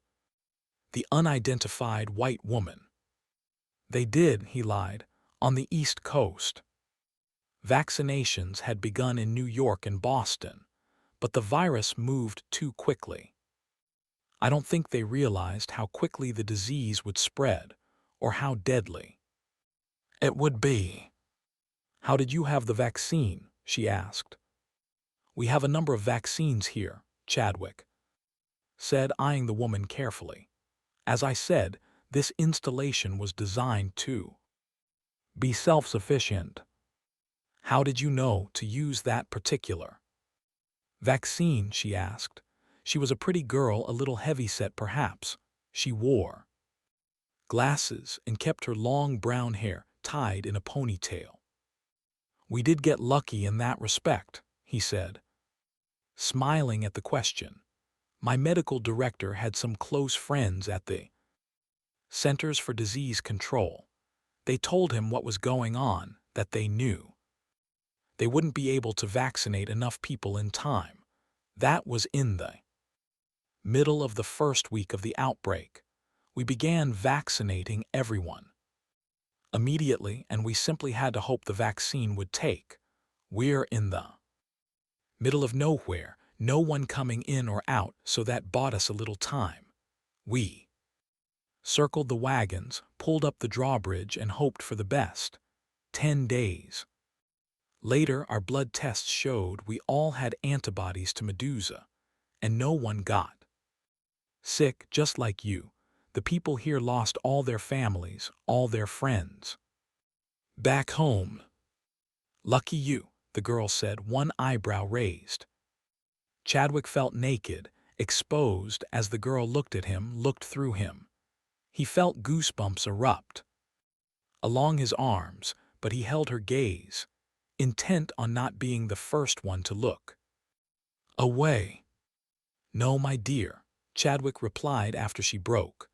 the unidentified white woman. "They did," he lied, "on the East Coast. Vaccinations had begun in New York and Boston, but the virus moved too quickly. I don't think they realized how quickly the disease would spread or how deadly it would be." "How did you have the vaccine?" she asked. "We have a number of vaccines here," Chadwick said, eyeing the woman carefully. "As I said, this installation was designed to be self-sufficient." "How did you know to use that particular vaccine?" she asked. She was a pretty girl, a little heavy-set perhaps. She wore glasses and kept her long brown hair tied in a ponytail. "We did get lucky in that respect," he said, smiling at the question. "My medical director had some close friends at the Centers for Disease Control. They told him what was going on, that they knew they wouldn't be able to vaccinate enough people in time. That was in the middle of the first week of the outbreak. We began vaccinating everyone immediately, and we simply had to hope the vaccine would take. We're in the middle of nowhere, no one coming in or out, so that bought us a little time. We circled the wagons, pulled up the drawbridge, and hoped for the best. 10 days later, our blood tests showed we all had antibodies to Medusa, and no one got sick, just like you. The people here lost all their families, all their friends back home." "Lucky you," the girl said, one eyebrow raised. Chadwick felt naked, exposed, as the girl looked at him, looked through him. He felt goosebumps erupt along his arms, but he held her gaze, intent on not being the first one to look away. "No, my dear," Chadwick replied after she broke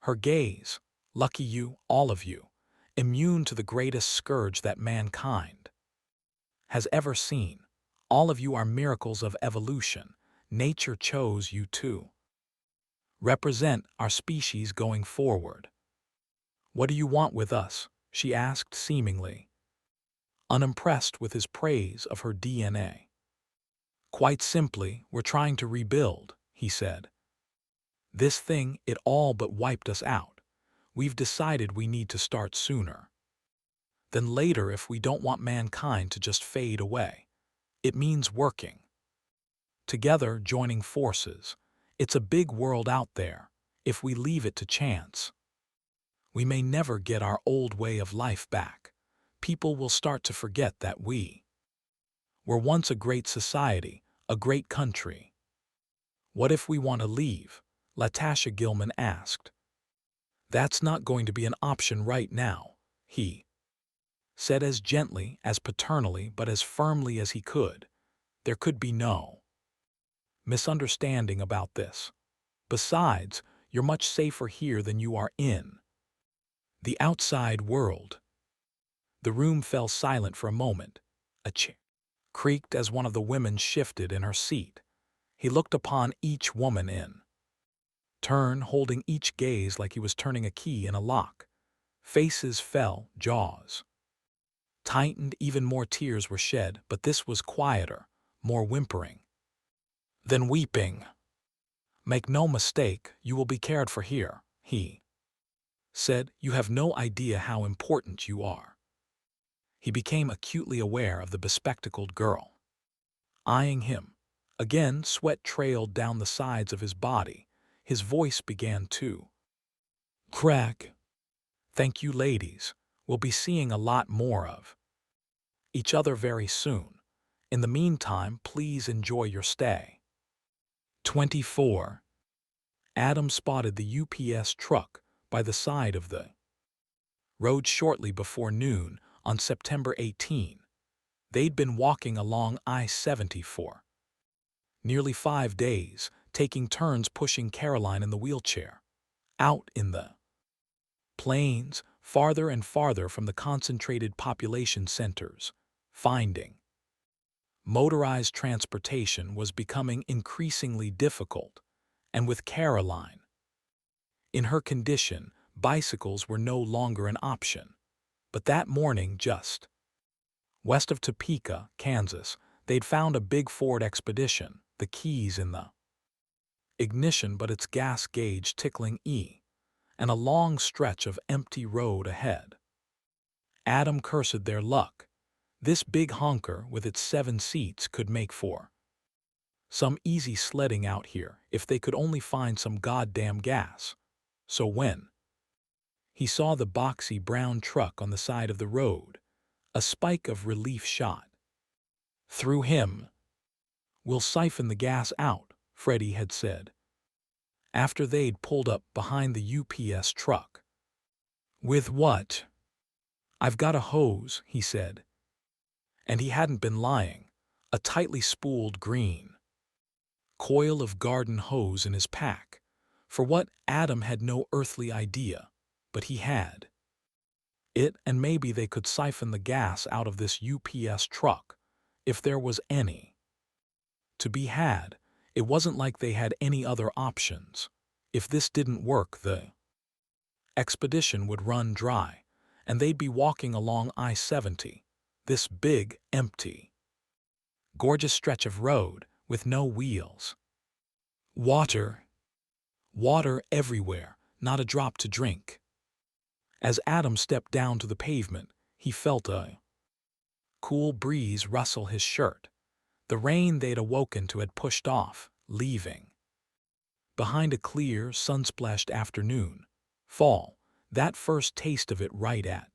her gaze. "Lucky you, all of you, immune to the greatest scourge that mankind has ever seen. All of you are miracles of evolution. Nature chose you to represent our species going forward." "What do you want with us?" she asked, seemingly unimpressed with his praise of her DNA. "Quite simply, we're trying to rebuild," he said. "This thing, it all but wiped us out. We've decided we need to start sooner than later if we don't want mankind to just fade away. It means working together, joining forces. It's a big world out there. If we leave it to chance, we may never get our old way of life back. People will start to forget that we were once a great society, a great country." "What if we want to leave?" Latasha Gilman asked. "That's not going to be an option right now," he said as gently, as paternally, but as firmly as he could. There could be no misunderstanding about this. Besides, you're much safer here than you are in the outside world. The room fell silent for a moment. A chair creaked as one of the women shifted in her seat. He looked upon each woman in turn, holding each gaze like he was turning a key in a lock. Faces fell, jaws tightened, even more tears were shed, but this was quieter, more whimpering than weeping. "Make no mistake, you will be cared for here," he said. "You have no idea how important you are." He became acutely aware of the bespectacled girl eyeing him. Again, sweat trailed down the sides of his body. His voice began to crack. "Thank you, ladies. We'll be seeing a lot more of each other very soon. In the meantime, please enjoy your stay." 24. Adam spotted the UPS truck by the side of the road shortly before noon on September 18. They'd been walking along I-70 for nearly 5 days, taking turns pushing Caroline in the wheelchair. Out in the plains, farther and farther from the concentrated population centers, finding motorized transportation was becoming increasingly difficult, and with Caroline in her condition, bicycles were no longer an option. But that morning, just west of Topeka, Kansas, they'd found a big Ford Expedition, the keys in the ignition but its gas gauge tickling E, and a long stretch of empty road ahead. Adam cursed their luck. This big honker with its 7 seats could make for some easy sledding out here if they could only find some goddamn gas. So when he saw the boxy brown truck on the side of the road, a spike of relief shot through him. "We'll siphon the gas out," Freddie had said, after they'd pulled up behind the UPS truck. "With what?" "I've got a hose," he said. And he hadn't been lying. A tightly spooled green coil of garden hose in his pack. For what, Adam had no earthly idea, but he had it, and maybe they could siphon the gas out of this UPS truck, if there was any to be had. It wasn't like they had any other options. If this didn't work, the expedition would run dry, and they'd be walking along I-70, this big, empty, gorgeous stretch of road with no wheels. Water everywhere, not a drop to drink. As Adam stepped down to the pavement, he felt a cool breeze rustle his shirt. The rain they'd awoken to had pushed off, leaving behind a clear, sun-splashed afternoon. Fall, that first taste of it right at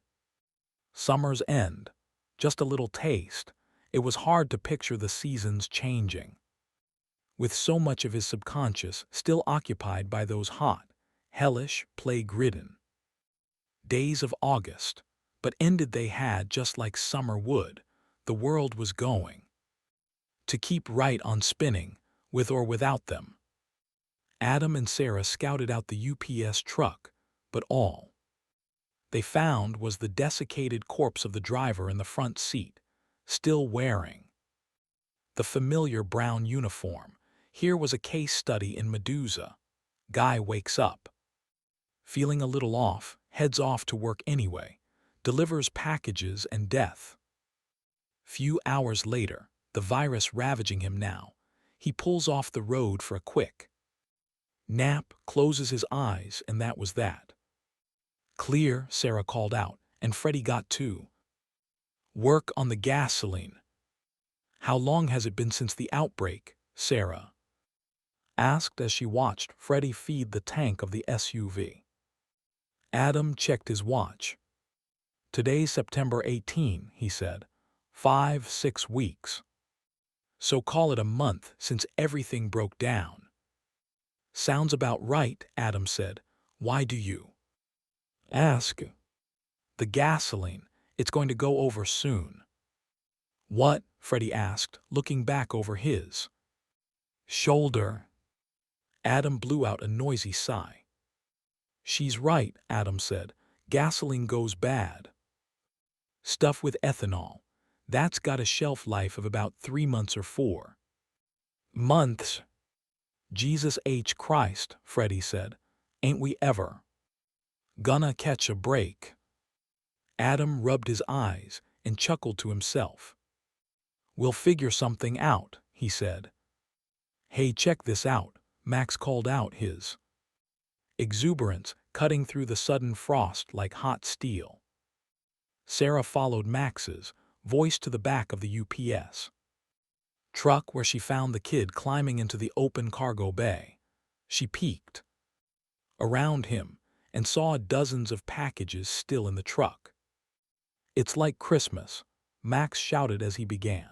summer's end. Just a little taste. It was hard to picture the seasons changing, with so much of his subconscious still occupied by those hot, hellish, plague-ridden days of August. But ended they had, just like summer would. The world was going to keep right on spinning, with or without them. Adam and Sarah scouted out the UPS truck, but all they found was the desiccated corpse of the driver in the front seat, still wearing the familiar brown uniform. Here was a case study in Medusa. Guy wakes up feeling a little off, heads off to work anyway, delivers packages, and death. Few hours later, the virus ravaging him now, he pulls off the road for a quick nap, closes his eyes, and that was that. "Clear," Sarah called out, and Freddie got to work on the gasoline. "How long has it been since the outbreak?" Sarah asked as she watched Freddie feed the tank of the SUV. Adam checked his watch. "Today's September 18, he said. 5-6 weeks. So call it a month since everything broke down." "Sounds about right," Adam said. "Why do you ask?" "The gasoline. It's going to go over soon. What? Freddie asked, looking back over his shoulder. Adam blew out a noisy sigh. She's right, Adam said. Gasoline goes bad. Stuff with ethanol. That's got a shelf life of about 3 months or 4 months. Jesus H. Christ, Freddie said. Ain't we ever gonna catch a break? Adam rubbed his eyes and chuckled to himself. We'll figure something out, he said. Hey, check this out, Max called out, his exuberance cutting through the sudden frost like hot steel. Sarah followed Max's voice to the back of the UPS truck where she found the kid climbing into the open cargo bay. She peeked around him and saw dozens of packages still in the truck. It's like Christmas, Max shouted as he began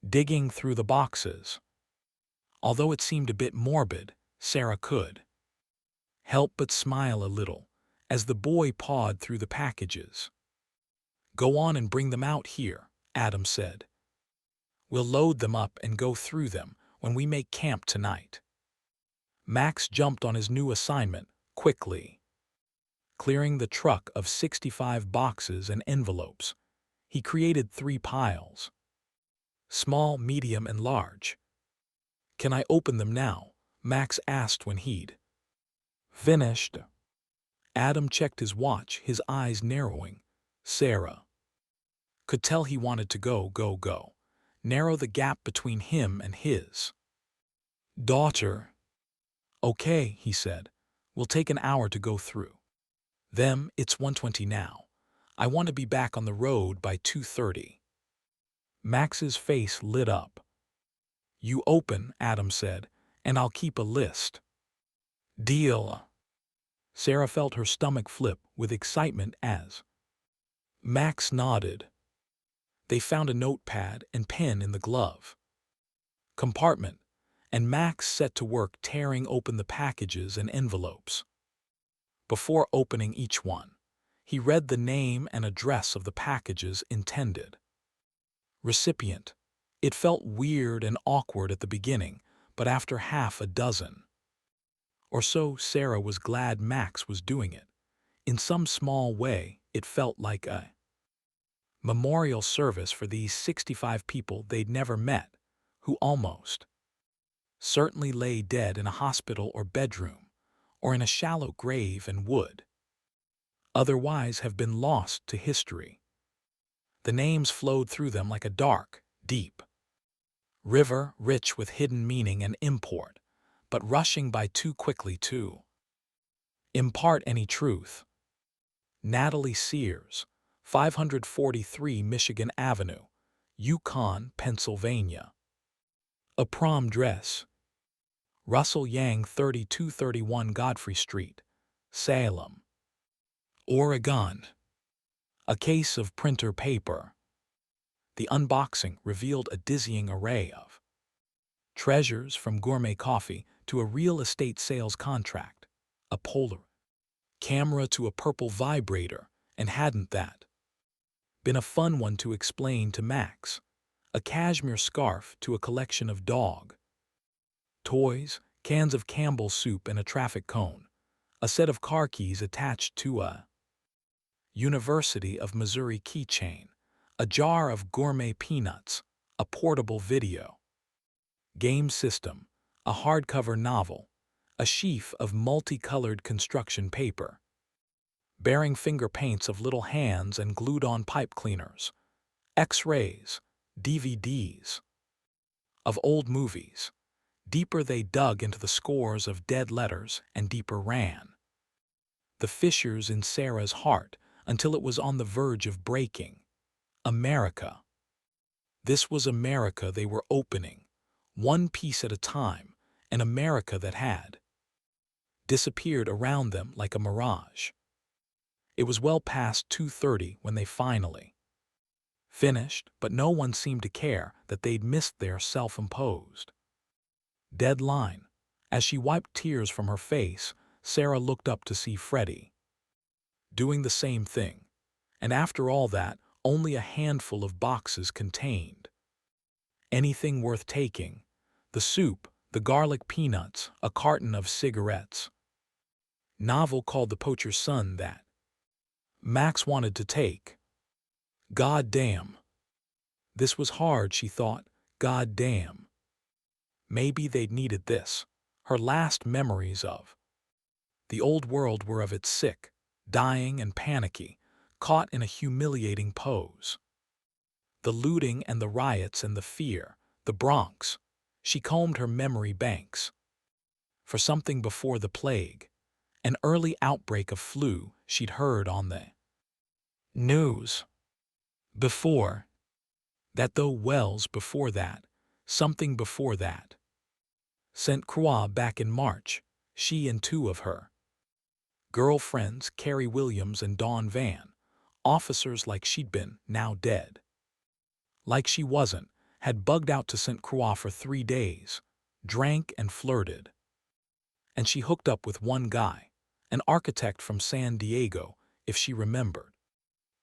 digging through the boxes. Although it seemed a bit morbid, Sarah could help but smile a little as the boy pawed through the packages. Go on and bring them out here, Adam said. We'll load them up and go through them when we make camp tonight. Max jumped on his new assignment quickly. Clearing the truck of 65 boxes and envelopes, he created 3 piles. Small, medium, and large. Can I open them now? Max asked when he'd finished. Adam checked his watch, his eyes narrowing. Sarah could tell he wanted to go. Narrow the gap between him and his daughter. Okay, he said. We'll take an hour to go through them. It's 1:20 now. I want to be back on the road by 2:30. Max's face lit up. You open, Adam said, and I'll keep a list. Deal. Sarah felt her stomach flip with excitement as Max nodded. They found a notepad and pen in the glove compartment, and Max set to work tearing open the packages and envelopes. Before opening each one, he read the name and address of the packages intended recipient. It felt weird and awkward at the beginning, but after half a dozen or so, Sarah was glad Max was doing it. In some small way, it felt like a memorial service for these 65 people they'd never met, who almost certainly lay dead in a hospital or bedroom, or in a shallow grave and would otherwise have been lost to history. The names flowed through them like a dark, deep river, rich with hidden meaning and import, but rushing by too quickly to impart any truth. Natalie Sears, 543 Michigan Avenue, Yukon, Pennsylvania. A prom dress. Russell Yang, 3231 Godfrey Street, Salem, Oregon. A case of printer paper. The unboxing revealed a dizzying array of treasures, from gourmet coffee to a real estate sales contract, a polar camera to a purple vibrator, and hadn't that been a fun one to explain to Max? A cashmere scarf to a collection of dog toys, cans of Campbell's soup and a traffic cone, a set of car keys attached to a University of Missouri keychain, a jar of gourmet peanuts, a portable video game system, a hardcover novel, a sheaf of multicolored construction paper, bearing finger paints of little hands and glued-on pipe cleaners, X-rays, DVDs of old movies. Deeper they dug into the scores of dead letters, and deeper ran the fissures in Sarah's heart until it was on the verge of breaking. America. This was America they were opening, one piece at a time, an America that had disappeared around them like a mirage. It was well past 2:30 when they finally finished, but no one seemed to care that they'd missed their self-imposed deadline. As she wiped tears from her face, Sarah looked up to see Freddie doing the same thing, And after all that, only a handful of boxes contained anything worth taking: the soup, the garlic peanuts, a carton of cigarettes. Novel called the poacher's son that Max wanted to take. God damn. This was hard, she thought. God damn. Maybe they'd needed this. Her last memories of the old world were of it sick, dying and panicky, caught in a humiliating pose. The looting and the riots and the fear, the Bronx. She combed her memory banks for something before the plague, an early outbreak of flu she'd heard on the news. Before that, though, Wells before that, something before that. St. Croix back in March, she and two of her girlfriends, Carrie Williams and Dawn Van, officers like she'd been, now dead. Like she wasn't, had bugged out to St. Croix for 3 days, drank and flirted. And she hooked up with one guy, an architect from San Diego, if she remembered.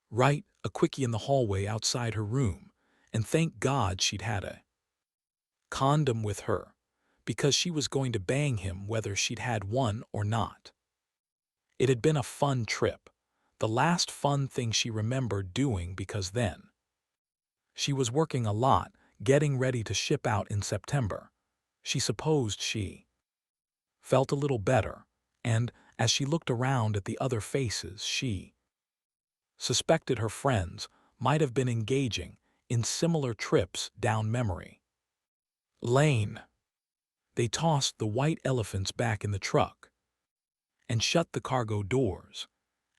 Right, a quickie in the hallway outside her room, and thank God she'd had a condom with her, because she was going to bang him whether she'd had one or not. It had been a fun trip, the last fun thing she remembered doing, because then she was working a lot, getting ready to ship out in September. She supposed she felt a little better, and as she looked around at the other faces, she suspected her friends might have been engaging in similar trips down memory lane. They tossed the white elephants back in the truck and shut the cargo doors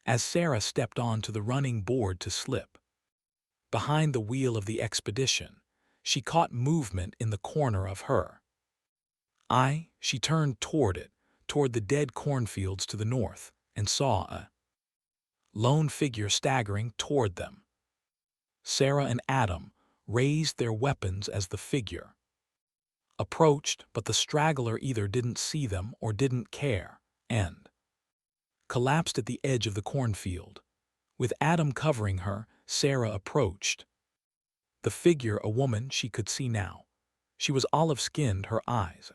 as Sarah stepped onto the running board to slip behind the wheel of the expedition. She caught movement in the corner of her eye. She turned toward it, toward the dead cornfields to the north, and saw a lone figure staggering toward them. Sarah and Adam raised their weapons as the figure approached, but the straggler either didn't see them or didn't care, and collapsed at the edge of the cornfield. With Adam covering her, Sarah approached the figure, a woman she could see now. She was olive-skinned, her eyes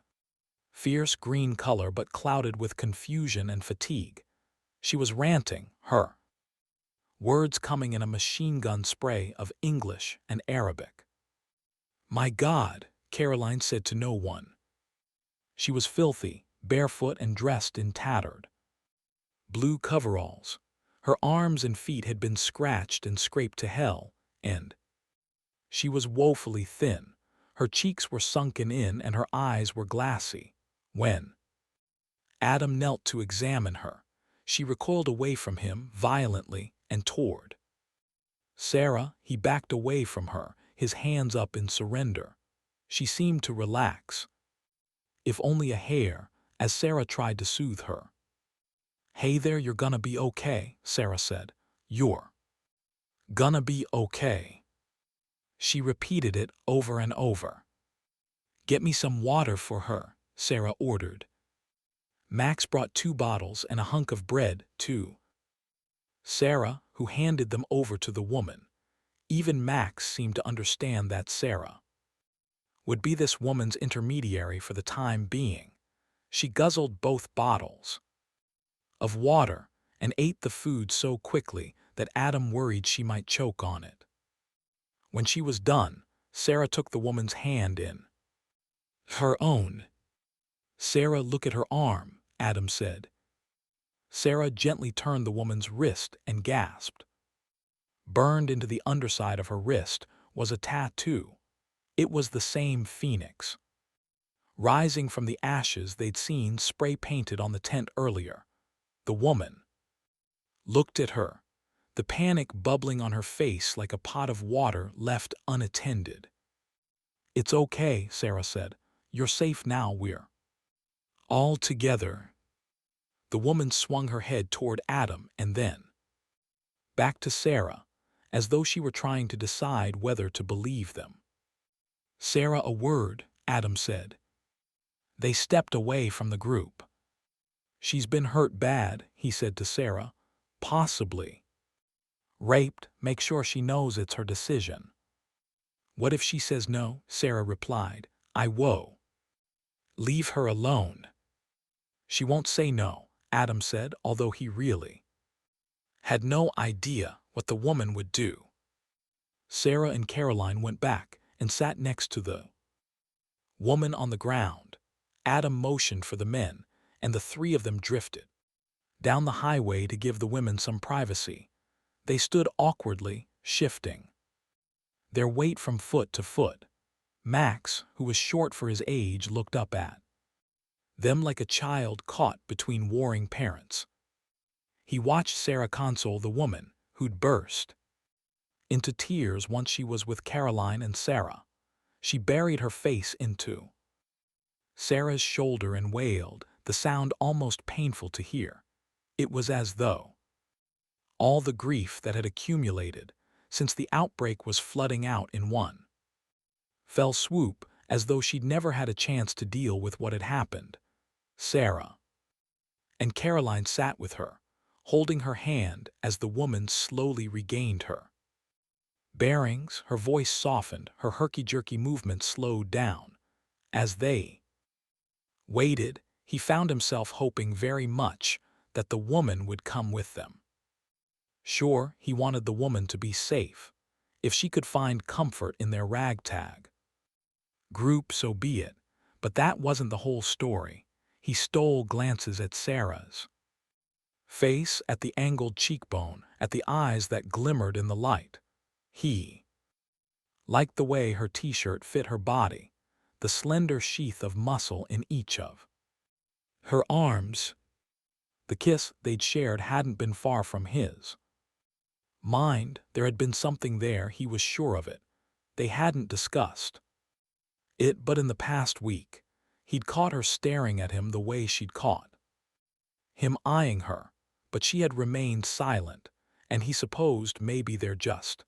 fierce green color but clouded with confusion and fatigue. She was ranting, her words coming in a machine gun spray of English and Arabic. "My God," Caroline said to no one. She was filthy, barefoot and dressed in tattered blue coveralls. Her arms and feet had been scratched and scraped to hell, and she was woefully thin. Her cheeks were sunken in and her eyes were glassy. When Adam knelt to examine her, she recoiled away from him violently and toward Sarah. He backed away from her, his hands up in surrender. She seemed to relax, if only a hair, as Sarah tried to soothe her. "Hey there, you're gonna be okay," Sarah said. "You're gonna be okay." She repeated it over and over. "Get me some water for her," Sarah ordered. Max brought 2 bottles and a hunk of bread, too. Sarah, who handed them over to the woman. Even Max seemed to understand that Sarah would be this woman's intermediary for the time being. She guzzled both bottles of water and ate the food so quickly that Adam worried she might choke on it. When she was done, Sarah took the woman's hand in her own. "Sarah, look at her arm," Adam said. Sarah gently turned the woman's wrist and gasped. Burned into the underside of her wrist was a tattoo. It was the same phoenix, rising from the ashes they'd seen spray-painted on the tent earlier. The woman looked at her, the panic bubbling on her face like a pot of water left unattended. "It's okay," Sarah said. "You're safe now, we're all together." The woman swung her head toward Adam and then back to Sarah, as though she were trying to decide whether to believe them. "Sarah, a word," Adam said. They stepped away from the group. "She's been hurt bad," he said to Sarah. "Possibly Raped, make sure she knows it's her decision. What if she says no? Sarah replied. I won't. Leave her alone. She won't say no, Adam said, although he really had no idea what the woman would do. Sarah and Caroline went back and sat next to the woman on the ground. Adam motioned for the men, and the three of them drifted down the highway to give the women some privacy. They stood awkwardly, shifting their weight from foot to foot. Max, who was short for his age, looked up at them like a child caught between warring parents. He watched Sarah console the woman, who'd burst into tears once she was with Caroline and Sarah. She buried her face into Sarah's shoulder and wailed, the sound almost painful to hear. It was as though all the grief that had accumulated since the outbreak was flooding out in one fell swoop, as though she'd never had a chance to deal with what had happened. Sarah and Caroline sat with her, holding her hand as the woman slowly regained her bearings. Her voice softened, her herky-jerky movements slowed down. As they waited, he found himself hoping very much that the woman would come with them. Sure, he wanted the woman to be safe. If she could find comfort in their ragtag group, so be it. But that wasn't the whole story. He stole glances at Sarah's face, at the angled cheekbone, at the eyes that glimmered in the light. He liked the way her t-shirt fit her body, the slender sheath of muscle in each of her arms. The kiss they'd shared hadn't been far from his mind. There had been something there, he was sure of it. They hadn't discussed it, but in the past week, he'd caught her staring at him the way she'd caught him eyeing her, but she had remained silent, and he supposed maybe there just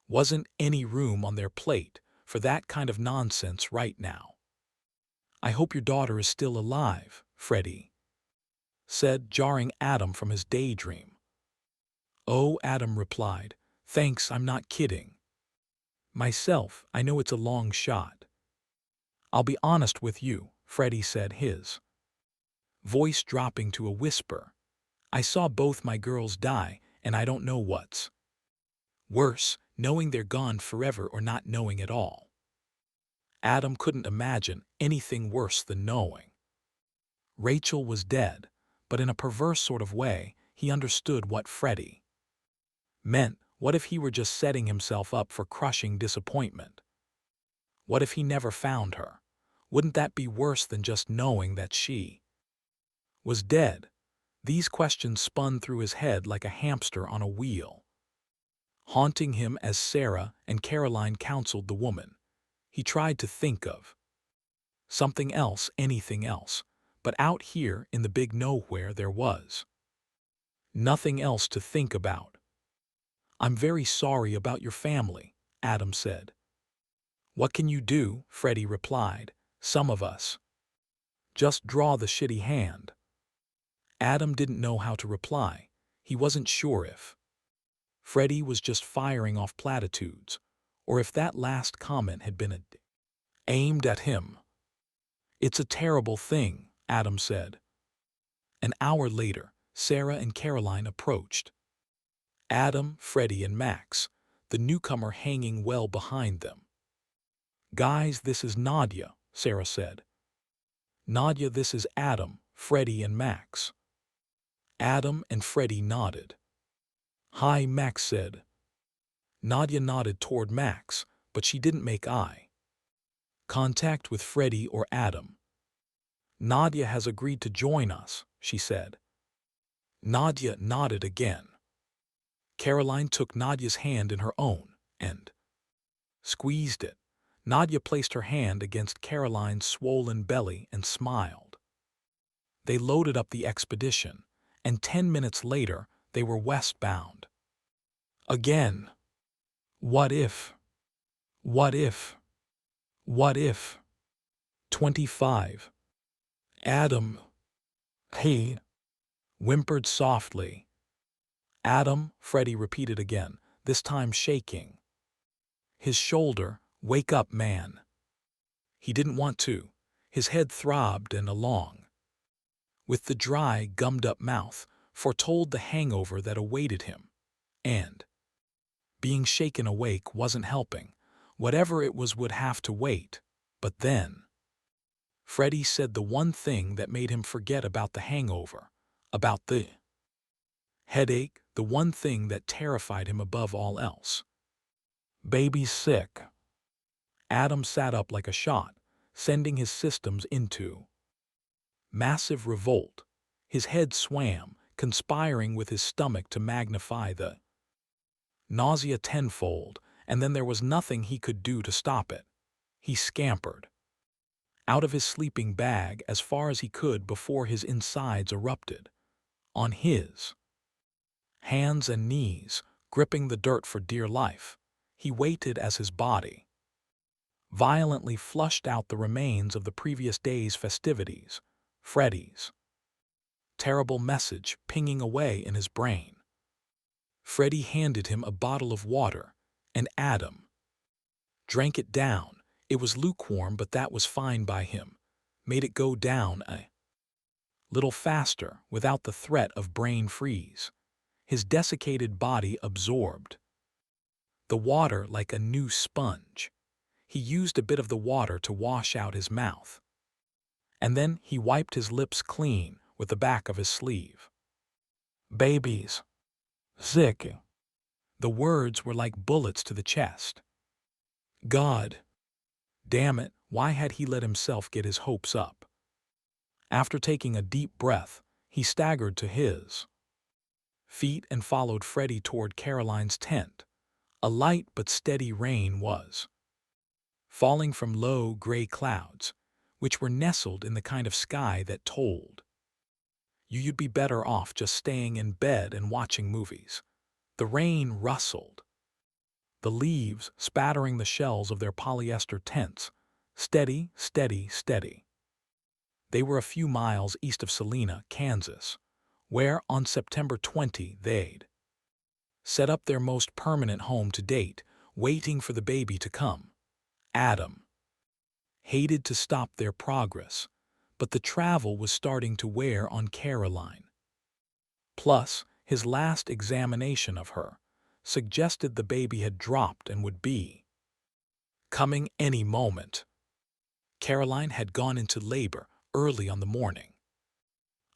wasn't any room on their plate for that kind of nonsense right now. I hope your daughter is still alive, Freddie said, jarring Adam from his daydream. Oh, Adam replied, thanks, I'm not kidding. Myself, I know it's a long shot. I'll be honest with you, Freddie said, his voice dropping to a whisper. I saw both my girls die, and I don't know what's worse, knowing they're gone forever or not knowing at all. Adam couldn't imagine anything worse than knowing Rachel was dead, but in a perverse sort of way, he understood what Freddie meant. What if he were just setting himself up for crushing disappointment? What if he never found her? Wouldn't that be worse than just knowing that she was dead? These questions spun through his head like a hamster on a wheel, haunting him as Sarah and Caroline counseled the woman. He tried to think of something else, anything else, but out here in the big nowhere there was nothing else to think about. I'm very sorry about your family, Adam said. What can you do? Freddie replied. Some of us just draw the shitty hand. Adam didn't know how to reply. He wasn't sure if Freddie was just firing off platitudes, or if that last comment had been aimed at him. It's a terrible thing, Adam said. An hour later, Sarah and Caroline approached Adam, Freddie, and Max, the newcomer hanging well behind them. Guys, this is Nadia, Sarah said. Nadia, this is Adam, Freddie, and Max. Adam and Freddie nodded. Hi, Max said. Nadia nodded toward Max, but she didn't make eye contact with Freddie or Adam. Nadia has agreed to join us, she said. Nadia nodded again. Caroline took Nadia's hand in her own and squeezed it. Nadia placed her hand against Caroline's swollen belly and smiled. They loaded up the expedition, and 10 minutes later they were westbound. Again. What if? What if? What if? 25. Adam. He whimpered softly. Adam, Freddy repeated again, this time shaking. His shoulder, wake up, man. He didn't want to. His head throbbed and along. With the dry, gummed-up mouth, foretold the hangover that awaited him. And being shaken awake wasn't helping. Whatever it was would have to wait. But then Freddy said the one thing that made him forget about the hangover, about the headache, the one thing that terrified him above all else. Baby's sick. Adam sat up like a shot, sending his systems into massive revolt. His head swam, conspiring with his stomach to magnify the nausea tenfold, and then there was nothing he could do to stop it. He scampered out of his sleeping bag as far as he could before his insides erupted. On his hands and knees, gripping the dirt for dear life, he waited as his body violently flushed out the remains of the previous day's festivities. Freddy's terrible message pinging away in his brain. Freddy handed him a bottle of water, and Adam drank it down. It was lukewarm, but that was fine by him. Made it go down a little faster without the threat of brain freeze. His desiccated body absorbed the water like a new sponge. He used a bit of the water to wash out his mouth. And then he wiped his lips clean with the back of his sleeve. Babies. Sick. The words were like bullets to the chest. God damn it, why had he let himself get his hopes up? After taking a deep breath, he staggered to his feet and followed Freddy toward Caroline's tent. A light but steady rain was falling from low gray clouds, which were nestled in the kind of sky that told you'd be better off just staying in bed and watching movies. The rain rustled, the leaves spattering the shells of their polyester tents. Steady, steady, steady. They were a few miles east of Salina, Kansas, where on September 20 they'd set up their most permanent home to date, waiting for the baby to come. Adam hated to stop their progress, but the travel was starting to wear on Caroline. Plus, his last examination of her suggested the baby had dropped and would be coming any moment. Caroline had gone into labor early on the morning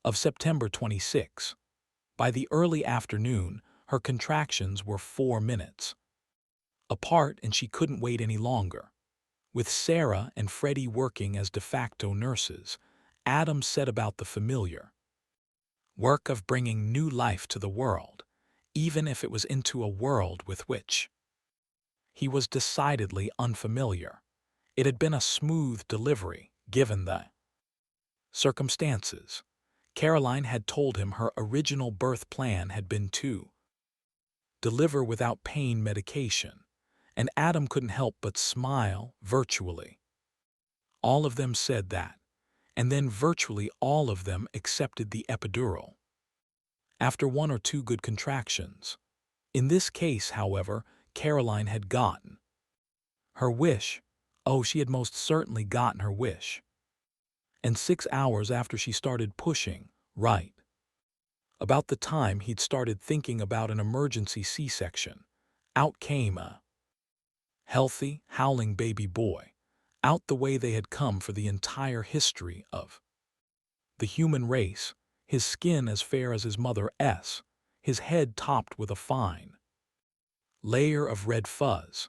of September 26. By the early afternoon, her contractions were 4 minutes apart and she couldn't wait any longer. With Sarah and Freddy working as de facto nurses, Adam set about the familiar work of bringing new life to the world, even if it was into a world with which he was decidedly unfamiliar. It had been a smooth delivery, given the circumstances. Caroline had told him her original birth plan had been to deliver without pain medication, and Adam couldn't help but smile virtually. All of them said that, and then virtually all of them accepted the epidural after 1 or 2 good contractions. In this case, however, Caroline had gotten her wish. Oh, she had most certainly gotten her wish. And 6 hours after she started pushing, right about the time he'd started thinking about an emergency C-section, out came a healthy, howling baby boy, out the way they had come for the entire history of the human race, his skin as fair as his mother's, his head topped with a fine layer of red fuzz.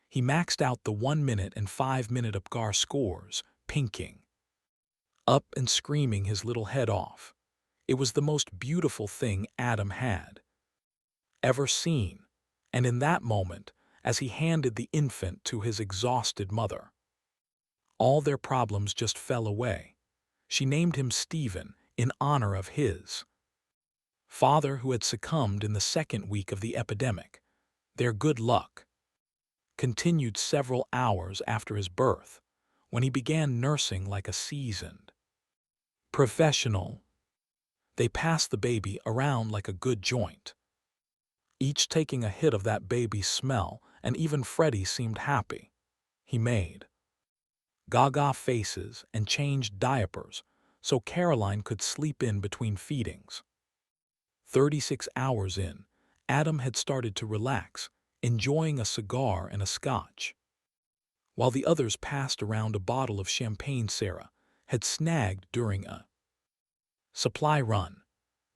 He maxed out the 1-minute and 5-minute Apgar scores, pinking up and screaming his little head off. It was the most beautiful thing Adam had ever seen, and in that moment, as he handed the infant to his exhausted mother, all their problems just fell away. She named him Stephen in honor of his father who had succumbed in the 2nd week of the epidemic. Their good luck continued several hours after his birth, when he began nursing like a seasoned professional. They passed the baby around like a good joint. each taking a hit of that baby's smell, and even Freddie seemed happy. He made gaga faces and changed diapers so Caroline could sleep in between feedings. 36 hours in, Adam had started to relax, enjoying a cigar and a scotch. While the others passed around a bottle of champagne Sarah had snagged during a supply run.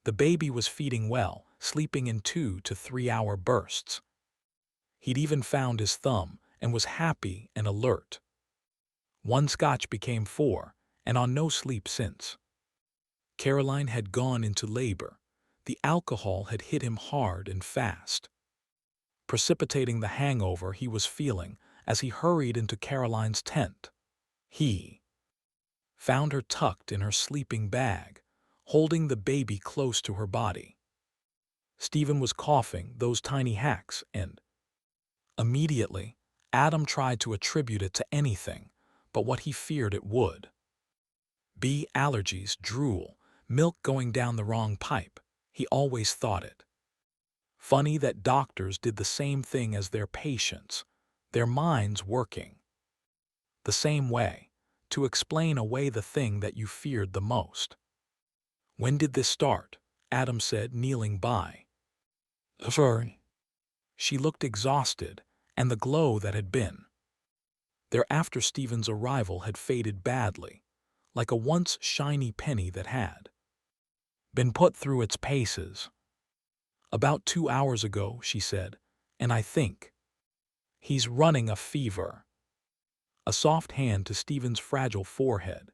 The baby was feeding well, sleeping in 2 to 3 hour bursts. He'd even found his thumb and was happy and alert. One scotch became 4, and on no sleep since. Caroline had gone into labor. The alcohol had hit him hard and fast, precipitating the hangover he was feeling as he hurried into Caroline's tent. He found her tucked in her sleeping bag, holding the baby close to her body. Stephen was coughing those tiny hacks, and immediately, Adam tried to attribute it to anything but what he feared it would be: allergies, drool, milk going down the wrong pipe. He always thought it funny that doctors did the same thing as their patients, their minds working the same way, to explain away the thing that you feared the most. "When did this start?" Adam said, kneeling by. "Sorry." She looked exhausted, and the glow that had been there after Stephen's arrival had faded badly, like a once shiny penny that had been put through its paces. "About 2 hours ago," she said, "and I think he's running a fever." A soft hand to Stephen's fragile forehead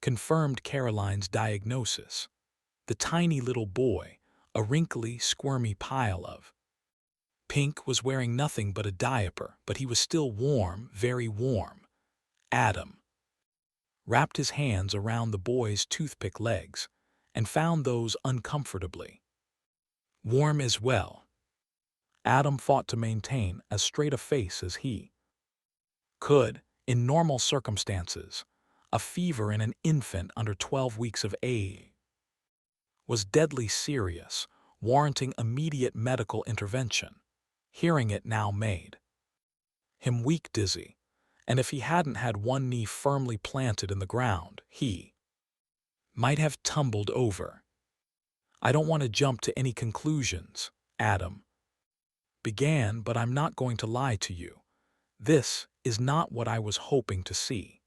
confirmed Caroline's diagnosis. The tiny little boy, a wrinkly, squirmy pile of pink, was wearing nothing but a diaper, but he was still warm, very warm. Adam wrapped his hands around the boy's toothpick legs and found those uncomfortably warm as well. Adam fought to maintain as straight a face as he could in normal circumstances. A fever in an infant under 12 weeks of age was deadly serious, warranting immediate medical intervention. Hearing it now made him weak, dizzy, and if he hadn't had one knee firmly planted in the ground, he might have tumbled over. "I don't want to jump to any conclusions," Adam began, "but I'm not going to lie to you. This is not what I was hoping to see."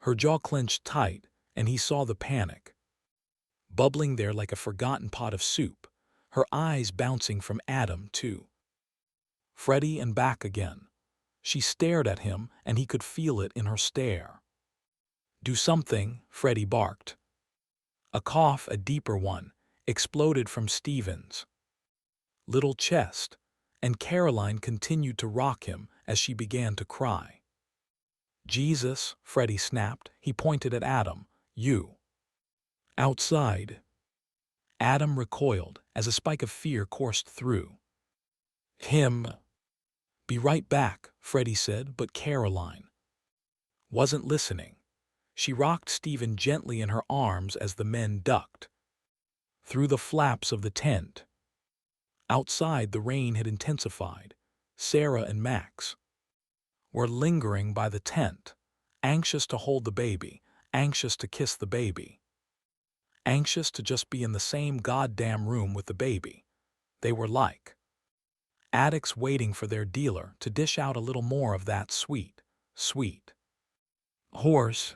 Her jaw clenched tight, and he saw the panic bubbling there like a forgotten pot of soup, her eyes bouncing from Adam to Freddie and back again. She stared at him, and he could feel it in her stare. "Do something," Freddie barked. A cough, a deeper one, exploded from Stephen's little chest, and Caroline continued to rock him as she began to cry. "Jesus," Freddie snapped. He pointed at Adam. "You outside." Adam recoiled as a spike of fear coursed through him. "Be right back," Freddie said, but Caroline wasn't listening. She rocked Stephen gently in her arms as the men ducked through the flaps of the tent. Outside, the rain had intensified. Sarah and Max were lingering by the tent, anxious to hold the baby, anxious to kiss the baby, anxious to just be in the same goddamn room with the baby. They were like addicts waiting for their dealer to dish out a little more of that sweet, sweet horse.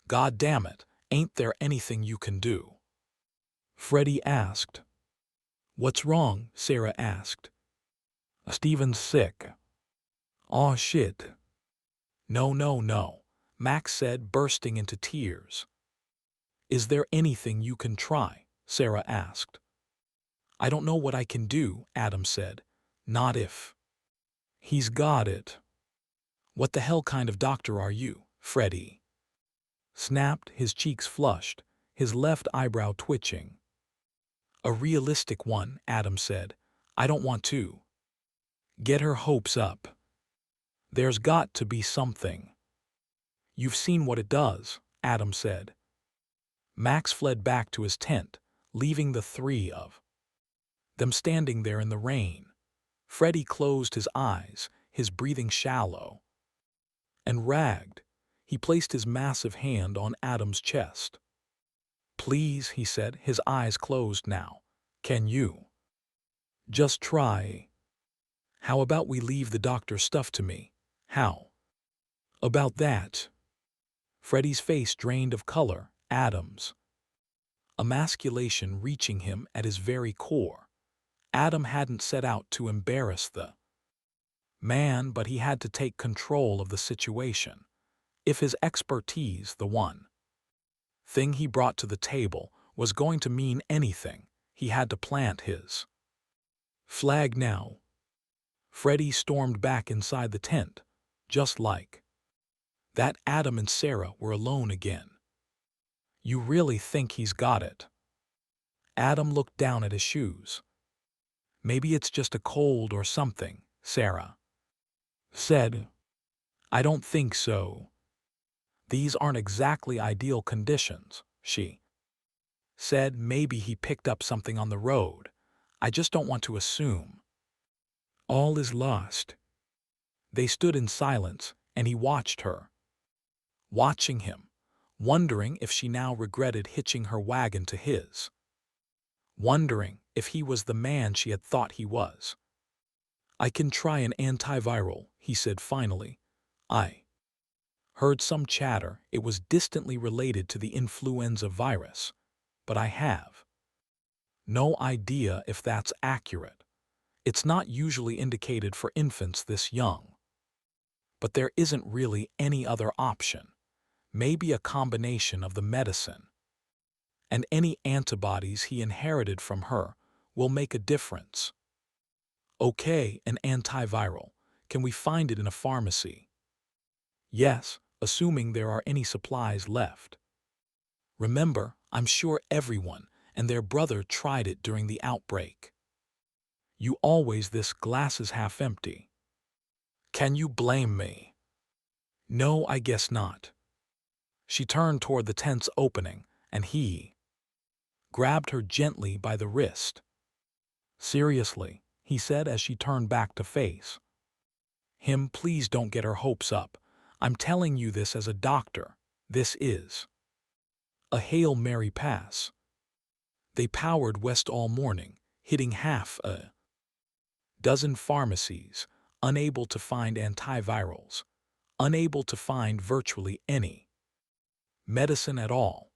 "God damn it, ain't there anything you can do?" Freddie asked. "What's wrong?" Sarah asked. "Stephen's sick." "Aw shit." "No, no, no," Max said, bursting into tears. "Is there anything you can try?" Sarah asked. "I don't know what I can do," Adam said. "Not if he's got it." "What the hell kind of doctor are you?" Freddie snapped, his cheeks flushed, his left eyebrow twitching. "A realistic one," Adam said. "I don't want to get her hopes up. There's got to be something." "You've seen what it does," Adam said. Max fled back to his tent, leaving the three of Them standing there in the rain. Freddy closed his eyes, his breathing shallow. And ragged, he placed his massive hand on Adam's chest. "Please," he said, his eyes closed now. "Can you just try? How about we leave the doctor's stuff to me? How about that?" Freddy's face drained of color, Adam's emasculation reaching him at his very core. Adam hadn't set out to embarrass the man, but he had to take control of the situation. If his expertise, the one thing he brought to the table, was going to mean anything, he had to plant his flag now. Freddy stormed back inside the tent, just like that. Adam and Sarah were alone again. "You really think he's got it?" Adam looked down at his shoes. "Maybe it's just a cold or something," Sarah said. "I don't think so. These aren't exactly ideal conditions," she said. "Maybe he picked up something on the road. I just don't want to assume all is lost." They stood in silence, and he watched her, watching him, wondering if she now regretted hitching her wagon to his, wondering if he was the man she had thought he was. "I can try an antiviral," he said finally. "I heard some chatter it was distantly related to the influenza virus, but I have no idea if that's accurate. It's not usually indicated for infants this young. But there isn't really any other option. Maybe a combination of the medicine and any antibodies he inherited from her will make a difference." "Okay, an antiviral. Can we find it in a pharmacy?" "Yes, assuming there are any supplies left. Remember, I'm sure everyone and their brother tried it during the outbreak. You always this glass is half empty. Can you blame me?" "No, I guess not." She turned toward the tent's opening, and he grabbed her gently by the wrist. "Seriously," he said as she turned back to face him, "please don't get her hopes up. I'm telling you this as a doctor. This is a Hail Mary pass." They powered west all morning, hitting half a dozen pharmacies, unable to find antivirals, unable to find virtually any medicine at all.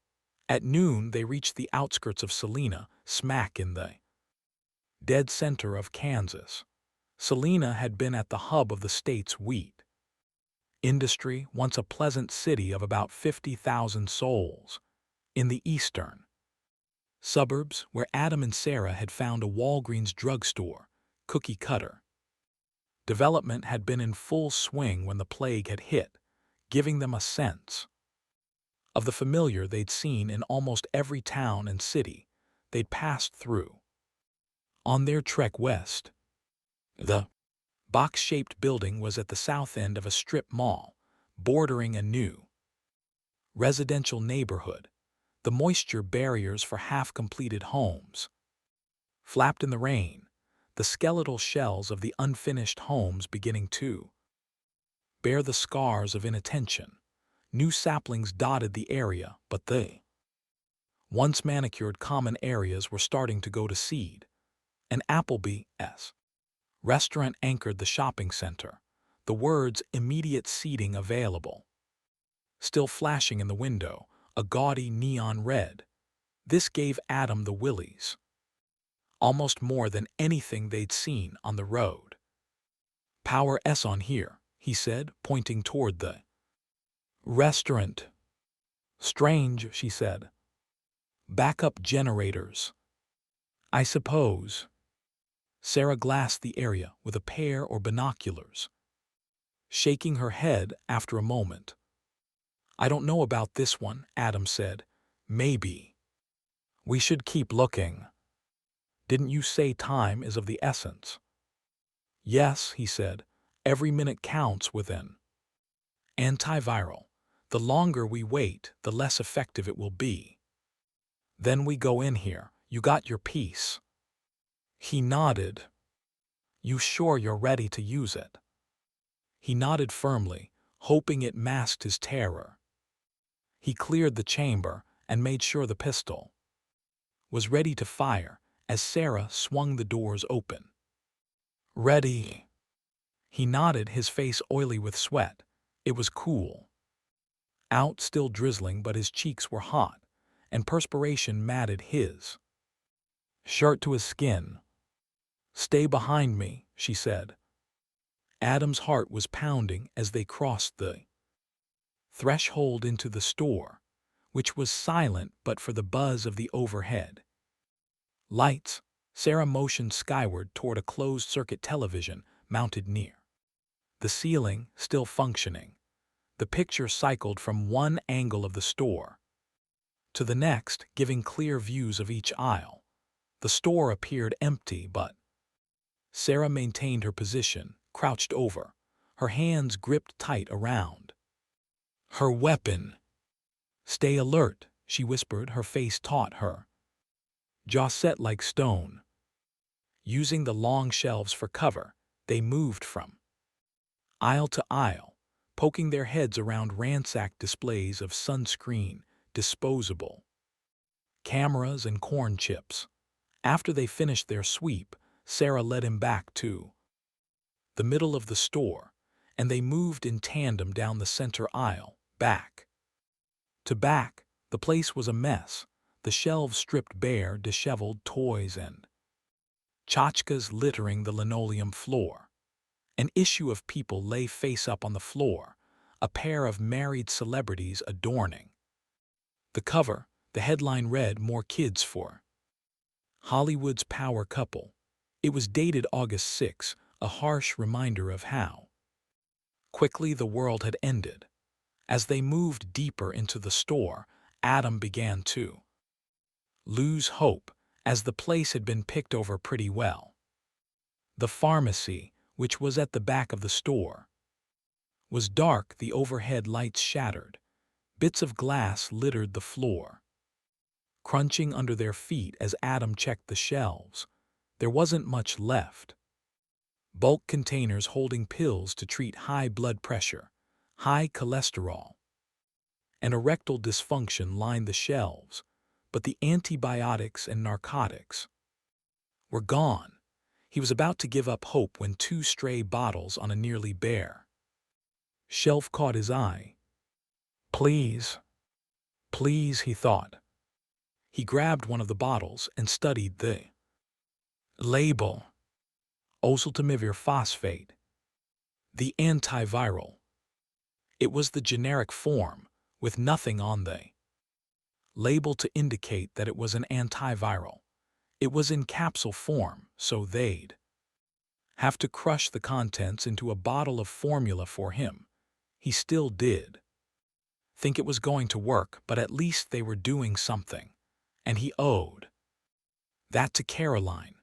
At noon, they reached the outskirts of Salina, smack in the dead center of Kansas. Salina had been at the hub of the state's wheat industry, once a pleasant city of about 50,000 souls. In the eastern suburbs, where Adam and Sarah had found a Walgreens drugstore, cookie cutter development had been in full swing when the plague had hit, giving them a sense of the familiar they'd seen in almost every town and city they'd passed through. On their trek west, the box-shaped building was at the south end of a strip mall, bordering a new residential neighborhood. The moisture barriers for half-completed homes flapped in the rain, the skeletal shells of the unfinished homes beginning to bear the scars of inattention. New saplings dotted the area, but the once manicured common areas were starting to go to seed. An Applebee's restaurant anchored the shopping center, the words "immediate seating available" still flashing in the window, a gaudy neon red. This gave Adam the willies, almost more than anything they'd seen on the road. "Power S on here," he said, pointing toward the restaurant. "Strange," she said. "Backup generators, I suppose." Sarah glassed the area with a pair of binoculars, shaking her head after a moment. "I don't know about this one," Adam said. "Maybe we should keep looking. Didn't you say time is of the essence?" "Yes," he said. "Every minute counts with an antiviral. The longer we wait, the less effective it will be. Then we go in here. You got your piece?" He nodded. You sure you're ready to use it? He nodded firmly, hoping it masked his terror. He cleared the chamber and made sure the pistol was ready to fire as Sarah swung the doors open. Ready. He nodded, his face oily with sweat. It was cool. Out, still drizzling, but his cheeks were hot, and perspiration matted his shirt to his skin. Stay behind me, she said. Adam's heart was pounding as they crossed the threshold into the store, which was silent but for the buzz of the overhead lights. Sarah motioned skyward toward a closed-circuit television mounted near the ceiling, still functioning. The picture cycled from one angle of the store to the next, giving clear views of each aisle. The store appeared empty, but Sarah maintained her position, crouched over, her hands gripped tight around her weapon. Stay alert, she whispered, her face taut, her jaw set like stone. Using the long shelves for cover, they moved from aisle to aisle, poking their heads around ransacked displays of sunscreen, disposable cameras, and corn chips. After they finished their sweep, Sarah led him back to the middle of the store, and they moved in tandem down the center aisle, back to back. The place was a mess, the shelves stripped bare, disheveled toys and tchotchkes littering the linoleum floor. An issue of People lay face up on the floor, a pair of married celebrities adorning the cover. The headline read, "More Kids for Hollywood's Power Couple." It was dated August 6, a harsh reminder of how quickly the world had ended. As they moved deeper into the store, Adam began to lose hope, as the place had been picked over pretty well. The pharmacy, which was at the back of the store, was dark, the overhead lights shattered. Bits of glass littered the floor. Crunching under their feet as Adam checked the shelves, there wasn't much left. Bulk containers holding pills to treat high blood pressure, high cholesterol, and erectile dysfunction lined the shelves, but the antibiotics and narcotics were gone. He was about to give up hope when two stray bottles on a nearly bare shelf caught his eye. Please, please, he thought. He grabbed one of the bottles and studied the label. Oseltamivir phosphate. The antiviral. It was the generic form, with nothing on the label to indicate that it was an antiviral. It was in capsule form, so they'd have to crush the contents into a bottle of formula for him. He still did think it was going to work, but at least they were doing something. And he owed that to Caroline,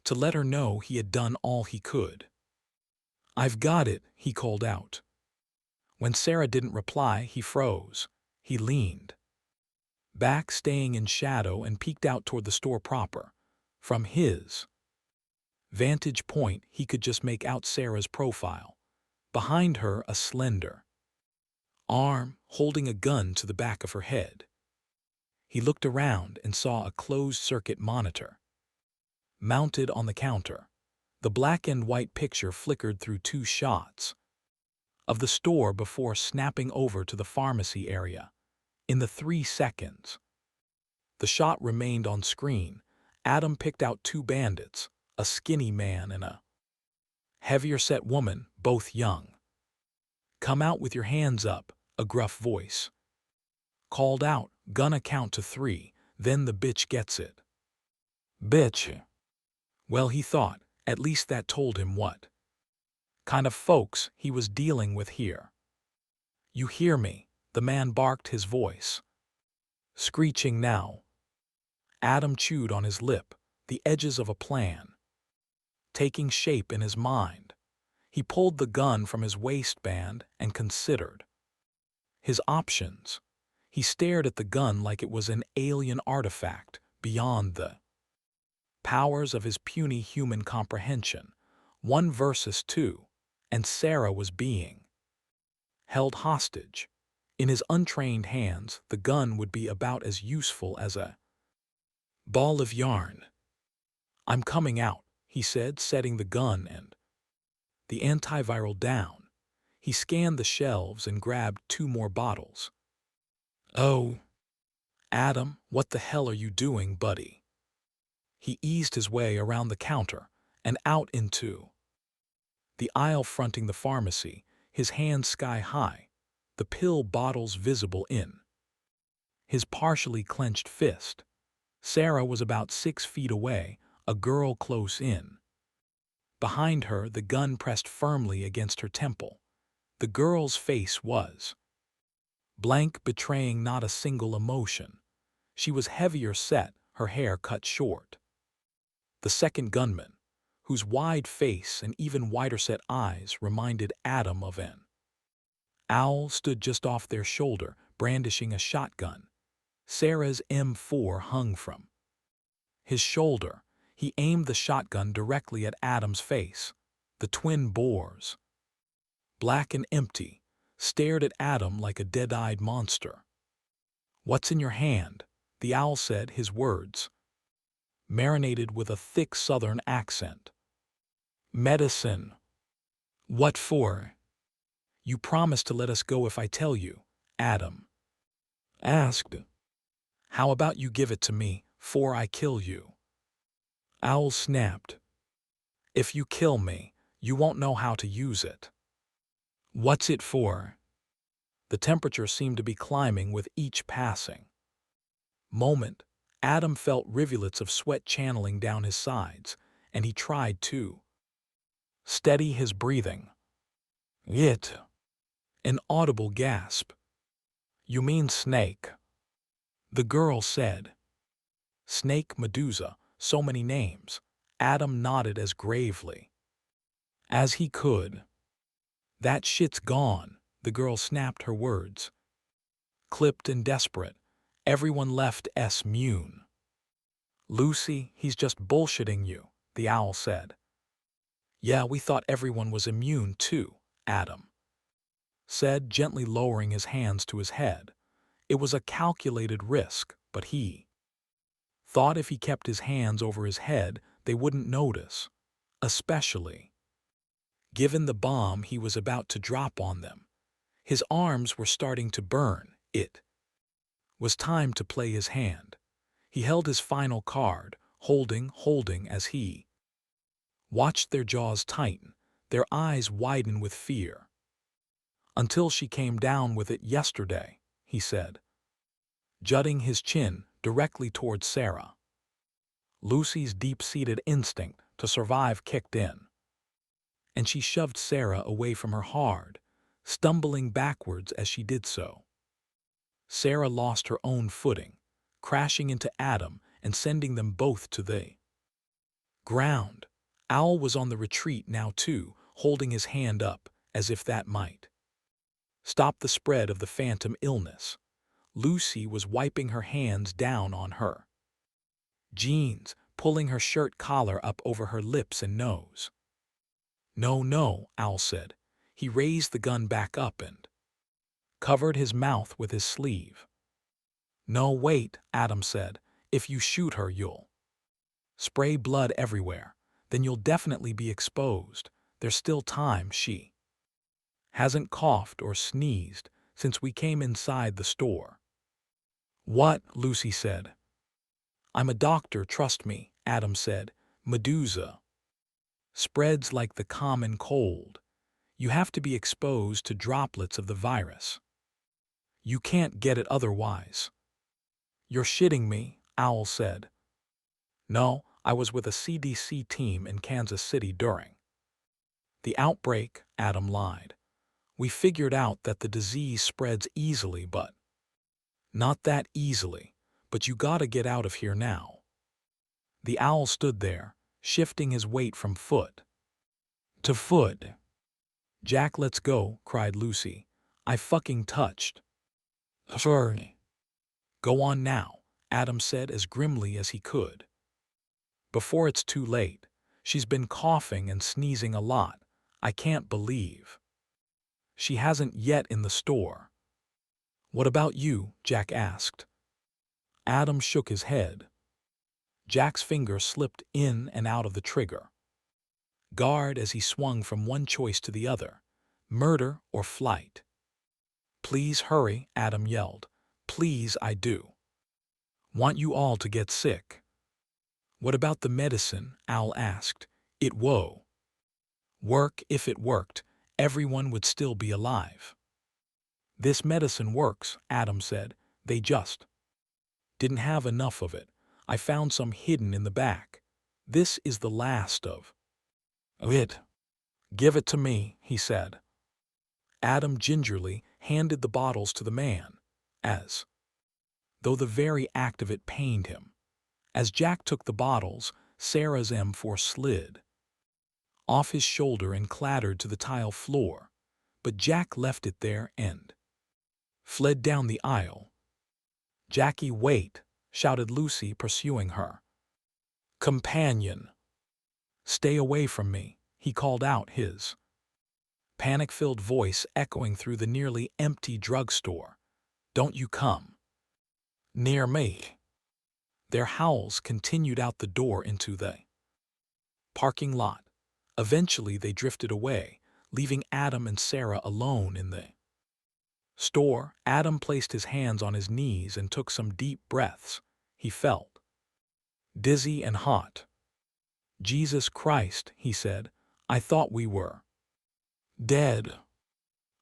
to let her know he had done all he could. I've got it, he called out. When Sarah didn't reply, he froze. He leaned back, staying in shadow, and peeked out toward the store proper. From his vantage point, he could just make out Sarah's profile. Behind her, a slender arm holding a gun to the back of her head. He looked around and saw a closed-circuit monitor mounted on the counter. The black and white picture flickered through two shots of the store before snapping over to the pharmacy area. In the 3 seconds the shot remained on screen, Adam picked out two bandits, a skinny man and a heavier-set woman, both young. Come out with your hands up, a gruff voice called out. Gonna count to 3, then the bitch gets it. Bitch. Well, he thought, at least that told him what kind of folks he was dealing with here. You hear me? The man barked, his voice screeching now. Adam chewed on his lip, the edges of a plan taking shape in his mind. He pulled the gun from his waistband and considered his options. He stared at the gun like it was an alien artifact beyond the powers of his puny human comprehension, 1 versus 2, and Sarah was being held hostage. In his untrained hands, the gun would be about as useful as a ball of yarn. "I'm coming out," he said, setting the gun and the antiviral down. He scanned the shelves and grabbed 2 more bottles. "Oh, Adam, what the hell are you doing, buddy?" He eased his way around the counter and out into the aisle fronting the pharmacy, his hands sky-high, the pill bottles visible in his partially clenched fist. Sarah was about 6 feet away, a girl close in. Behind her, the gun pressed firmly against her temple. The girl's face was blank, betraying not a single emotion. She was heavier set, her hair cut short. The second gunman, whose wide face and even wider-set eyes reminded Adam of an owl, stood just off their shoulder, brandishing a shotgun. Sarah's M4 hung from his shoulder. He aimed the shotgun directly at Adam's face. The twin bores, black and empty, stared at Adam like a dead-eyed monster. "What's in your hand?" the owl said, his words marinated with a thick southern accent. "Medicine." "What for?" "You promised to let us go if I tell you," Adam asked. "How about you give it to me, 'fore I kill you?" Owl snapped. "If you kill me, you won't know how to use it." "What's it for?" The temperature seemed to be climbing with each passing moment. Adam felt rivulets of sweat channeling down his sides, and he tried to steady his breathing. "It." An audible gasp. "You mean snake," the girl said. "Snake, Medusa, so many names." Adam nodded as gravely as he could. "That shit's gone," the girl snapped, her words clipped and desperate. "Everyone left immune." "Lucy, he's just bullshitting you," the owl said. "Yeah, we thought everyone was immune too," Adam said, gently lowering his hands to his head. It was a calculated risk, but he thought if he kept his hands over his head, they wouldn't notice, especially given the bomb he was about to drop on them. His arms were starting to burn. It was time to play his hand. He held his final card, holding as he watched their jaws tighten, their eyes widen with fear. "Until she came down with it yesterday," he said, jutting his chin directly towards Sarah. Lucy's deep-seated instinct to survive kicked in, and she shoved Sarah away from her hard, stumbling backwards as she did so. Sarah lost her own footing, crashing into Adam and sending them both to the ground. Owl was on the retreat now too, holding his hand up, as if that might stop the spread of the phantom illness. Lucy was wiping her hands down on her jeans, pulling her shirt collar up over her lips and nose. "No, no," Owl said. He raised the gun back up and covered his mouth with his sleeve. "No, wait," Adam said. "If you shoot her, you'll spray blood everywhere. Then you'll definitely be exposed. There's still time. She hasn't coughed or sneezed since we came inside the store." "What?" Lucy said. "I'm a doctor, trust me," Adam said. "Medusa spreads like the common cold. You have to be exposed to droplets of the virus. You can't get it otherwise." "You're shitting me," Owl said. "No, I was with a CDC team in Kansas City during the outbreak," Adam lied. "We figured out that the disease spreads easily, but not that easily. But you gotta get out of here now." The owl stood there, shifting his weight from foot to foot. "Jack, let's go," cried Lucy. "I fucking touched." "Sorry." "Go on now," Adam said as grimly as he could. Before it's too late. She's been coughing and sneezing a lot. I can't believe. She hasn't yet in the store. What about you? Jack asked. Adam shook his head. Jack's finger slipped in and out of the trigger. Guard as he swung from one choice to the other. Murder or flight. Please hurry, Adam yelled. Please, I do. Want you all to get sick. What about the medicine? Al asked. It won't work. If it worked, everyone would still be alive. This medicine works, Adam said. They just didn't have enough of it. I found some hidden in the back. This is the last of it. Give it to me, he said. Adam gingerly handed the bottles to the man, as though the very act of it pained him. As Jack took the bottles, Sarah's M4 slid off his shoulder and clattered to the tile floor, but Jack left it there and fled down the aisle. Jackie, wait, shouted Lucy, pursuing her companion. Stay away from me, he called out, his panic-filled voice echoing through the nearly empty drugstore. Don't you come near me. Their howls continued out the door into the parking lot. Eventually they drifted away, leaving Adam and Sarah alone in the store. Adam placed his hands on his knees and took some deep breaths. He felt dizzy and hot. Jesus Christ, he said, I thought we were dead.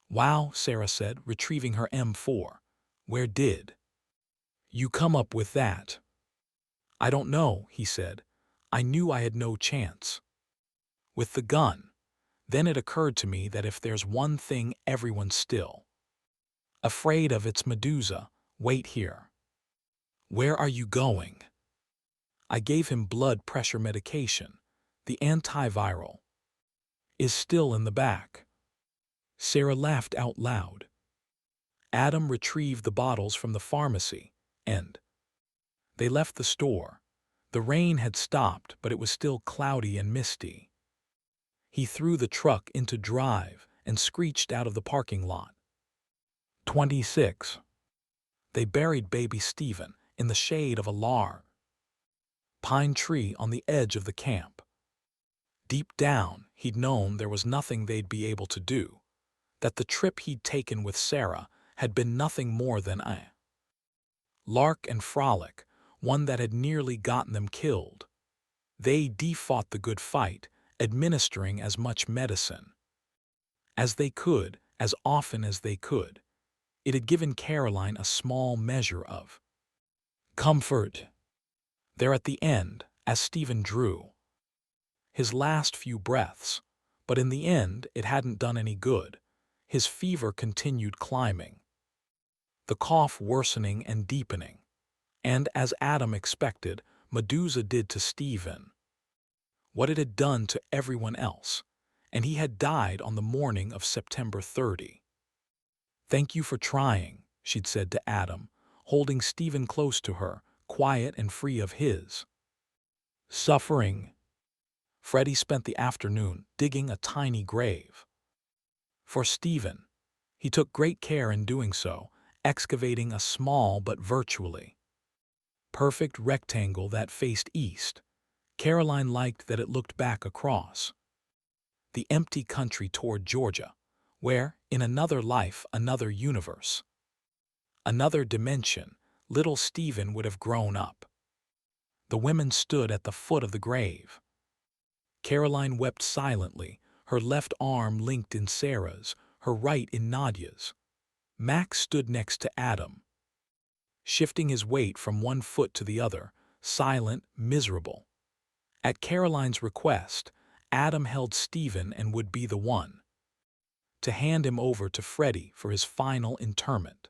Wow, Sarah said, retrieving her M4. Where did you come up with that? I don't know, he said. I knew I had no chance with the gun. Then it occurred to me that if there's one thing everyone's still afraid of, it's Medusa. Wait here. Where are you going? I gave him blood pressure medication. The antiviral is still in the back. Sarah laughed out loud. Adam retrieved the bottles from the pharmacy, and they left the store. The rain had stopped, but it was still cloudy and misty. He threw the truck into drive and screeched out of the parking lot. 26. They buried baby Stephen in the shade of a large pine tree on the edge of the camp. Deep down, he'd known there was nothing they'd be able to do, that the trip he'd taken with Sarah had been nothing more than a lark and frolic, one that had nearly gotten them killed. They fought the good fight, administering as much medicine as they could, as often as they could. It had given Caroline a small measure of comfort. There at the end, as Stephen drew his last few breaths, but in the end it hadn't done any good. His fever continued climbing, the cough worsening and deepening. And as Adam expected, Medusa did to Stephen what it had done to everyone else, and he had died on the morning of September 30. Thank you for trying, she'd said to Adam, holding Stephen close to her, quiet and free of his suffering. Freddie spent the afternoon digging a tiny grave for Stephen. He took great care in doing so, excavating a small but virtually perfect rectangle that faced east. Caroline liked that it looked back across the empty country toward Georgia, where, in another life, another universe, another dimension, little Stephen would have grown up. The women stood at the foot of the grave. Caroline wept silently, her left arm linked in Sarah's, her right in Nadia's. Max stood next to Adam, shifting his weight from one foot to the other, silent, miserable. At Caroline's request, Adam held Stephen and would be the one to hand him over to Freddie for his final interment.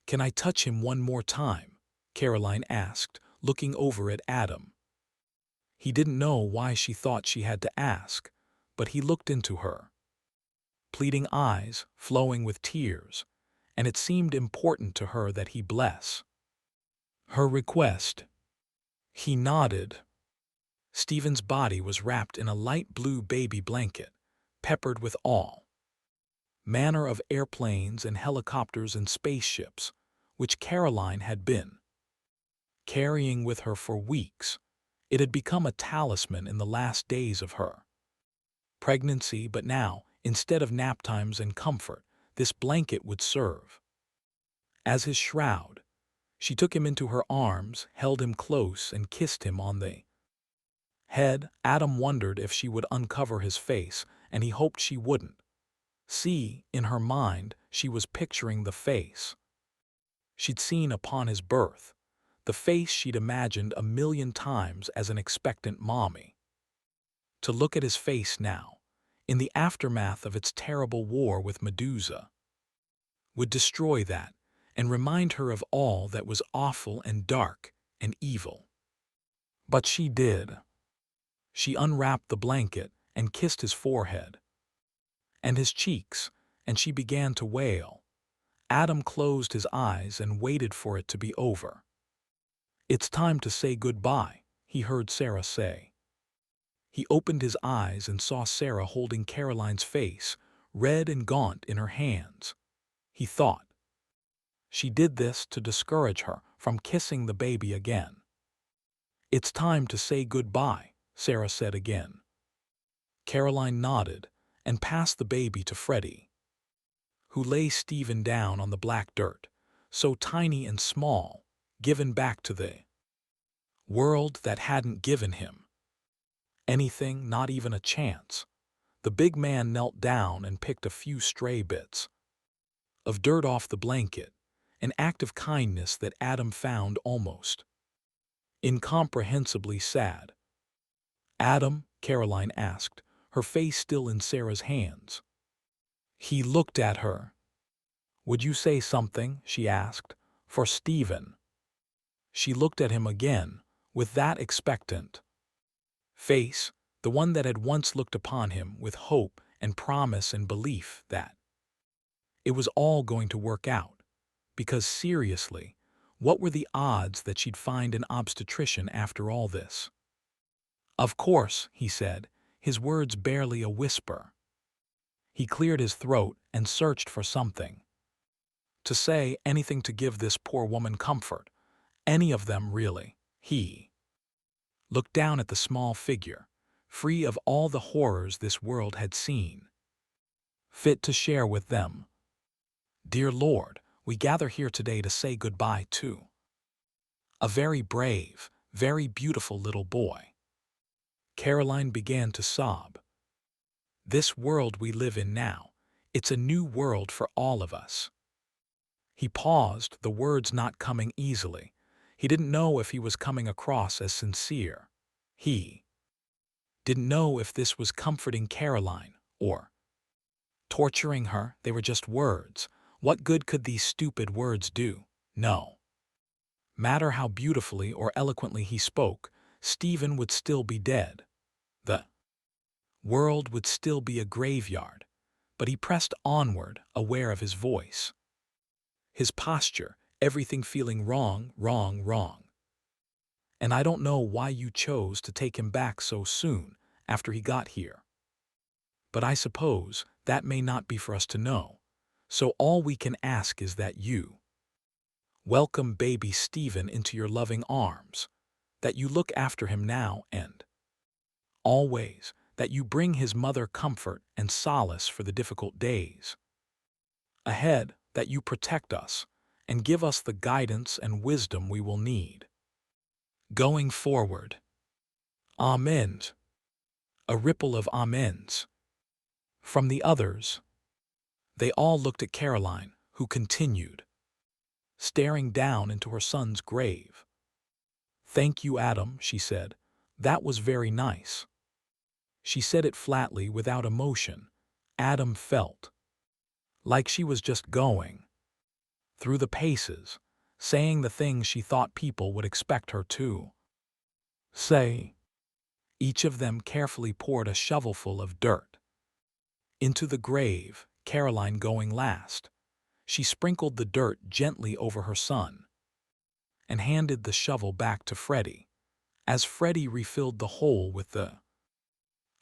Can I touch him one more time? Caroline asked, looking over at Adam. He didn't know why she thought she had to ask, but he looked into her pleading eyes, flowing with tears, and it seemed important to her that he bless her request. He nodded. Stephen's body was wrapped in a light blue baby blanket, peppered with all manner of airplanes and helicopters and spaceships, which Caroline had been carrying with her for weeks. It had become a talisman in the last days of her pregnancy, but now, instead of nap times and comfort, this blanket would serve as his shroud. She took him into her arms, held him close, and kissed him on the head. Adam wondered if she would uncover his face, and he hoped she wouldn't. See, in her mind, she was picturing the face she'd seen upon his birth, the face she'd imagined a million times as an expectant mommy. To look at his face now, in the aftermath of its terrible war with Medusa, would destroy that and remind her of all that was awful and dark and evil. But she did. She unwrapped the blanket and kissed his forehead and his cheeks, and she began to wail. Adam closed his eyes and waited for it to be over. "It's time to say goodbye," he heard Sarah say. He opened his eyes and saw Sarah holding Caroline's face, red and gaunt, in her hands. He thought she did this to discourage her from kissing the baby again. "It's time to say goodbye," Sarah said again. Caroline nodded and passed the baby to Freddie, who lay Stephen down on the black dirt, so tiny and small, given back to the world that hadn't given him anything, not even a chance. The big man knelt down and picked a few stray bits of dirt off the blanket, an act of kindness that Adam found almost incomprehensibly sad. "Adam?" Caroline asked, her face still in Sarah's hands. He looked at her. "Would you say something?" she asked. "For Stephen." She looked at him again, with that expectant face, the one that had once looked upon him with hope and promise and belief that it was all going to work out. Because seriously, what were the odds that she'd find an obstetrician after all this? "Of course," he said, his words barely a whisper. He cleared his throat and searched for something to say, anything to give this poor woman comfort. Any of them, really. He looked down at the small figure, free of all the horrors this world had seen, fit to share with them. "Dear Lord, we gather here today to say goodbye to a very brave, very beautiful little boy." Caroline began to sob. "This world we live in now, it's a new world for all of us." He paused, the words not coming easily. He didn't know if he was coming across as sincere. He didn't know if this was comforting Caroline or torturing her. They were just words. What good could these stupid words do? No matter how beautifully or eloquently he spoke, Stephen would still be dead. The world would still be a graveyard. But he pressed onward, aware of his voice, his posture, everything feeling wrong, wrong, wrong. "And I don't know why you chose to take him back so soon after he got here. But I suppose that may not be for us to know. So all we can ask is that you welcome baby Stephen into your loving arms, that you look after him now and always, that you bring his mother comfort and solace for the difficult days ahead, that you protect us and give us the guidance and wisdom we will need going forward." Amen. A ripple of amens from the others. They all looked at Caroline, who continued, staring down into her son's grave. "Thank you, Adam," she said. "That was very nice." She said it flatly, without emotion. Adam felt like she was just going through the paces, saying the things she thought people would expect her to say. Each of them carefully poured a shovelful of dirt into the grave, Caroline going last. She sprinkled the dirt gently over her son and handed the shovel back to Freddie. As Freddie refilled the hole with the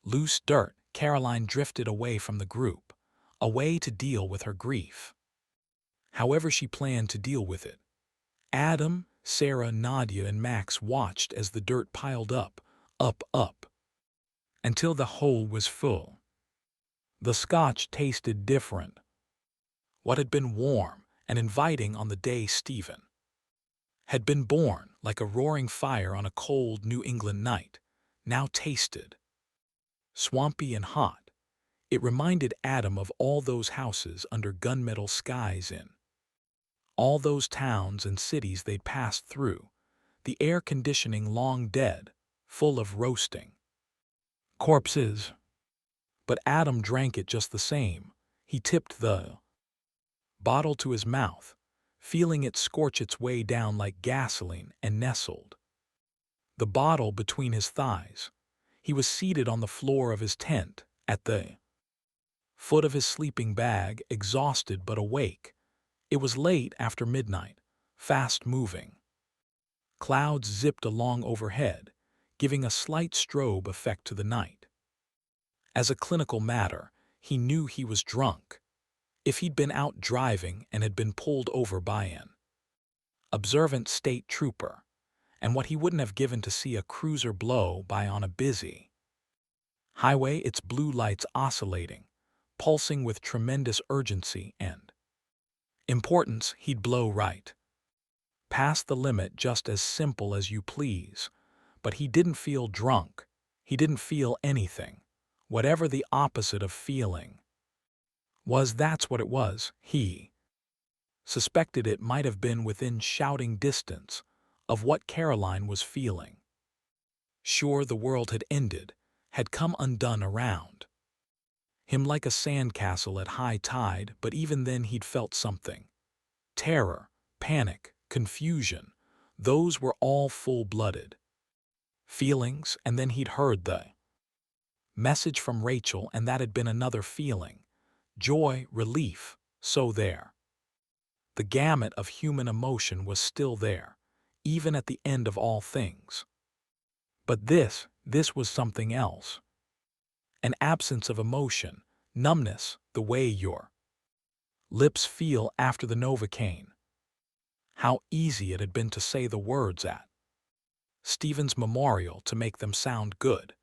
loose dirt, Caroline drifted away from the group, away to deal with her grief. However she planned to deal with it. Adam, Sarah, Nadia, and Max watched as the dirt piled up, until the hole was full. The scotch tasted different. What had been warm and inviting on the day Stephen had been born, like a roaring fire on a cold New England night, now tasted swampy and hot. It reminded Adam of all those houses under gunmetal skies in all those towns and cities they'd passed through, the air conditioning long dead, full of roasting corpses. But Adam drank it just the same. He tipped the bottle to his mouth, feeling it scorch its way down like gasoline, and nestled the bottle between his thighs. He was seated on the floor of his tent, at the foot of his sleeping bag, exhausted but awake. It was late after midnight, fast-moving. Clouds zipped along overhead, giving a slight strobe effect to the night. As a clinical matter, he knew he was drunk. If he'd been out driving and had been pulled over by an observant state trooper, and what he wouldn't have given to see a cruiser blow by on a busy highway, its blue lights oscillating, pulsing with tremendous urgency and importance, he'd blow right past the limit just as simple as you please. But he didn't feel drunk. He didn't feel anything. Whatever the opposite of feeling was, that's what it was. He suspected it might have been within shouting distance of what Caroline was feeling. Sure, the world had ended, had come undone around him like a sandcastle at high tide, but even then he'd felt something. Terror, panic, confusion, those were all full-blooded feelings, and then he'd heard the message from Rachel, and that had been another feeling. Joy, relief, so there. The gamut of human emotion was still there, even at the end of all things. But this was something else. An absence of emotion, numbness, the way your lips feel after the Novocaine. How easy it had been to say the words at Stephen's memorial to make them sound good.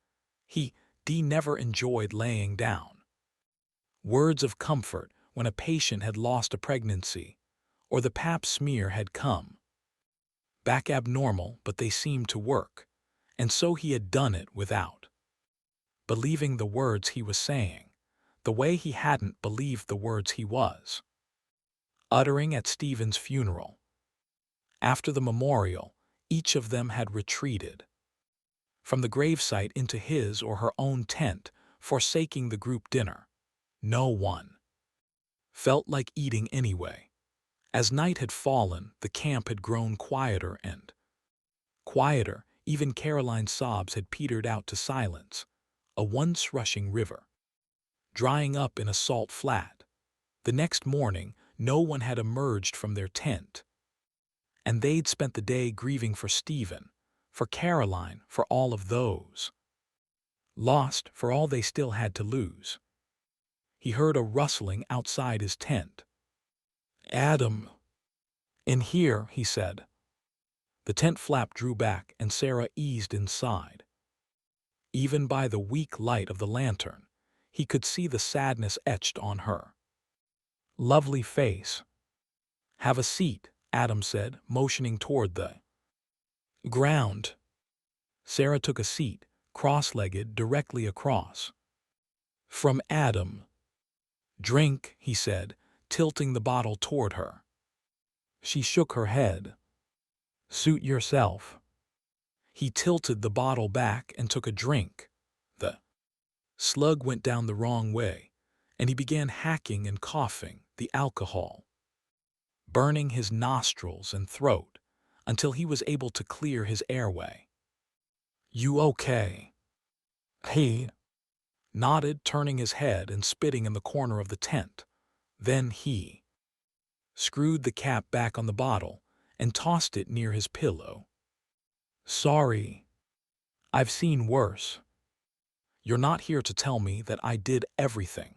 He never enjoyed laying down words of comfort when a patient had lost a pregnancy, or the pap smear had come back abnormal, but they seemed to work, and so he had done it without believing the words he was saying, the way he hadn't believed the words he was uttering at Stephen's funeral. After the memorial, each of them had retreated from the gravesite into his or her own tent, forsaking the group dinner. No one felt like eating anyway. As night had fallen, the camp had grown quieter and quieter. Even Caroline's sobs had petered out to silence, a once rushing river drying up in a salt flat. The next morning, no one had emerged from their tent, and they'd spent the day grieving for Stephen, for Caroline, for all of those lost, for all they still had to lose. He heard a rustling outside his tent. "Adam, in here," he said. The tent flap drew back, and Sarah eased inside. Even by the weak light of the lantern, he could see the sadness etched on her lovely face. "Have a seat," Adam said, motioning toward the ground. Sarah took a seat, cross-legged, directly across from Adam. "Drink," he said, tilting the bottle toward her. She shook her head. "Suit yourself." He tilted the bottle back and took a drink. The slug went down the wrong way, and he began hacking and coughing, the alcohol burning his nostrils and throat until he was able to clear his airway. "You okay?" He nodded, turning his head and spitting in the corner of the tent. Then he screwed the cap back on the bottle and tossed it near his pillow. "Sorry." I've seen worse. You're not here to tell me that I did everything.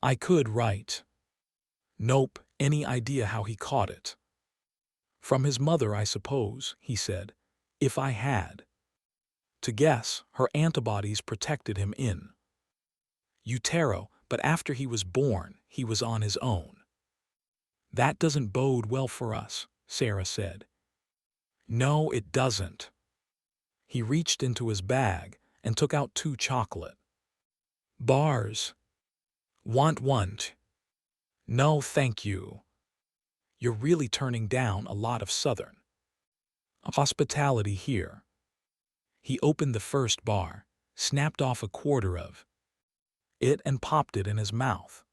I could, right? Nope, any idea how he caught it? From his mother, I suppose, he said. If I had to guess, her antibodies protected him in utero, but after he was born, he was on his own. That doesn't bode well for us, Sarah said. No, it doesn't. He reached into his bag and took out 2 chocolate bars. Want one? No, thank you. You're really turning down a lot of Southern hospitality here. He opened the first bar, snapped off a quarter of it and popped it in his mouth.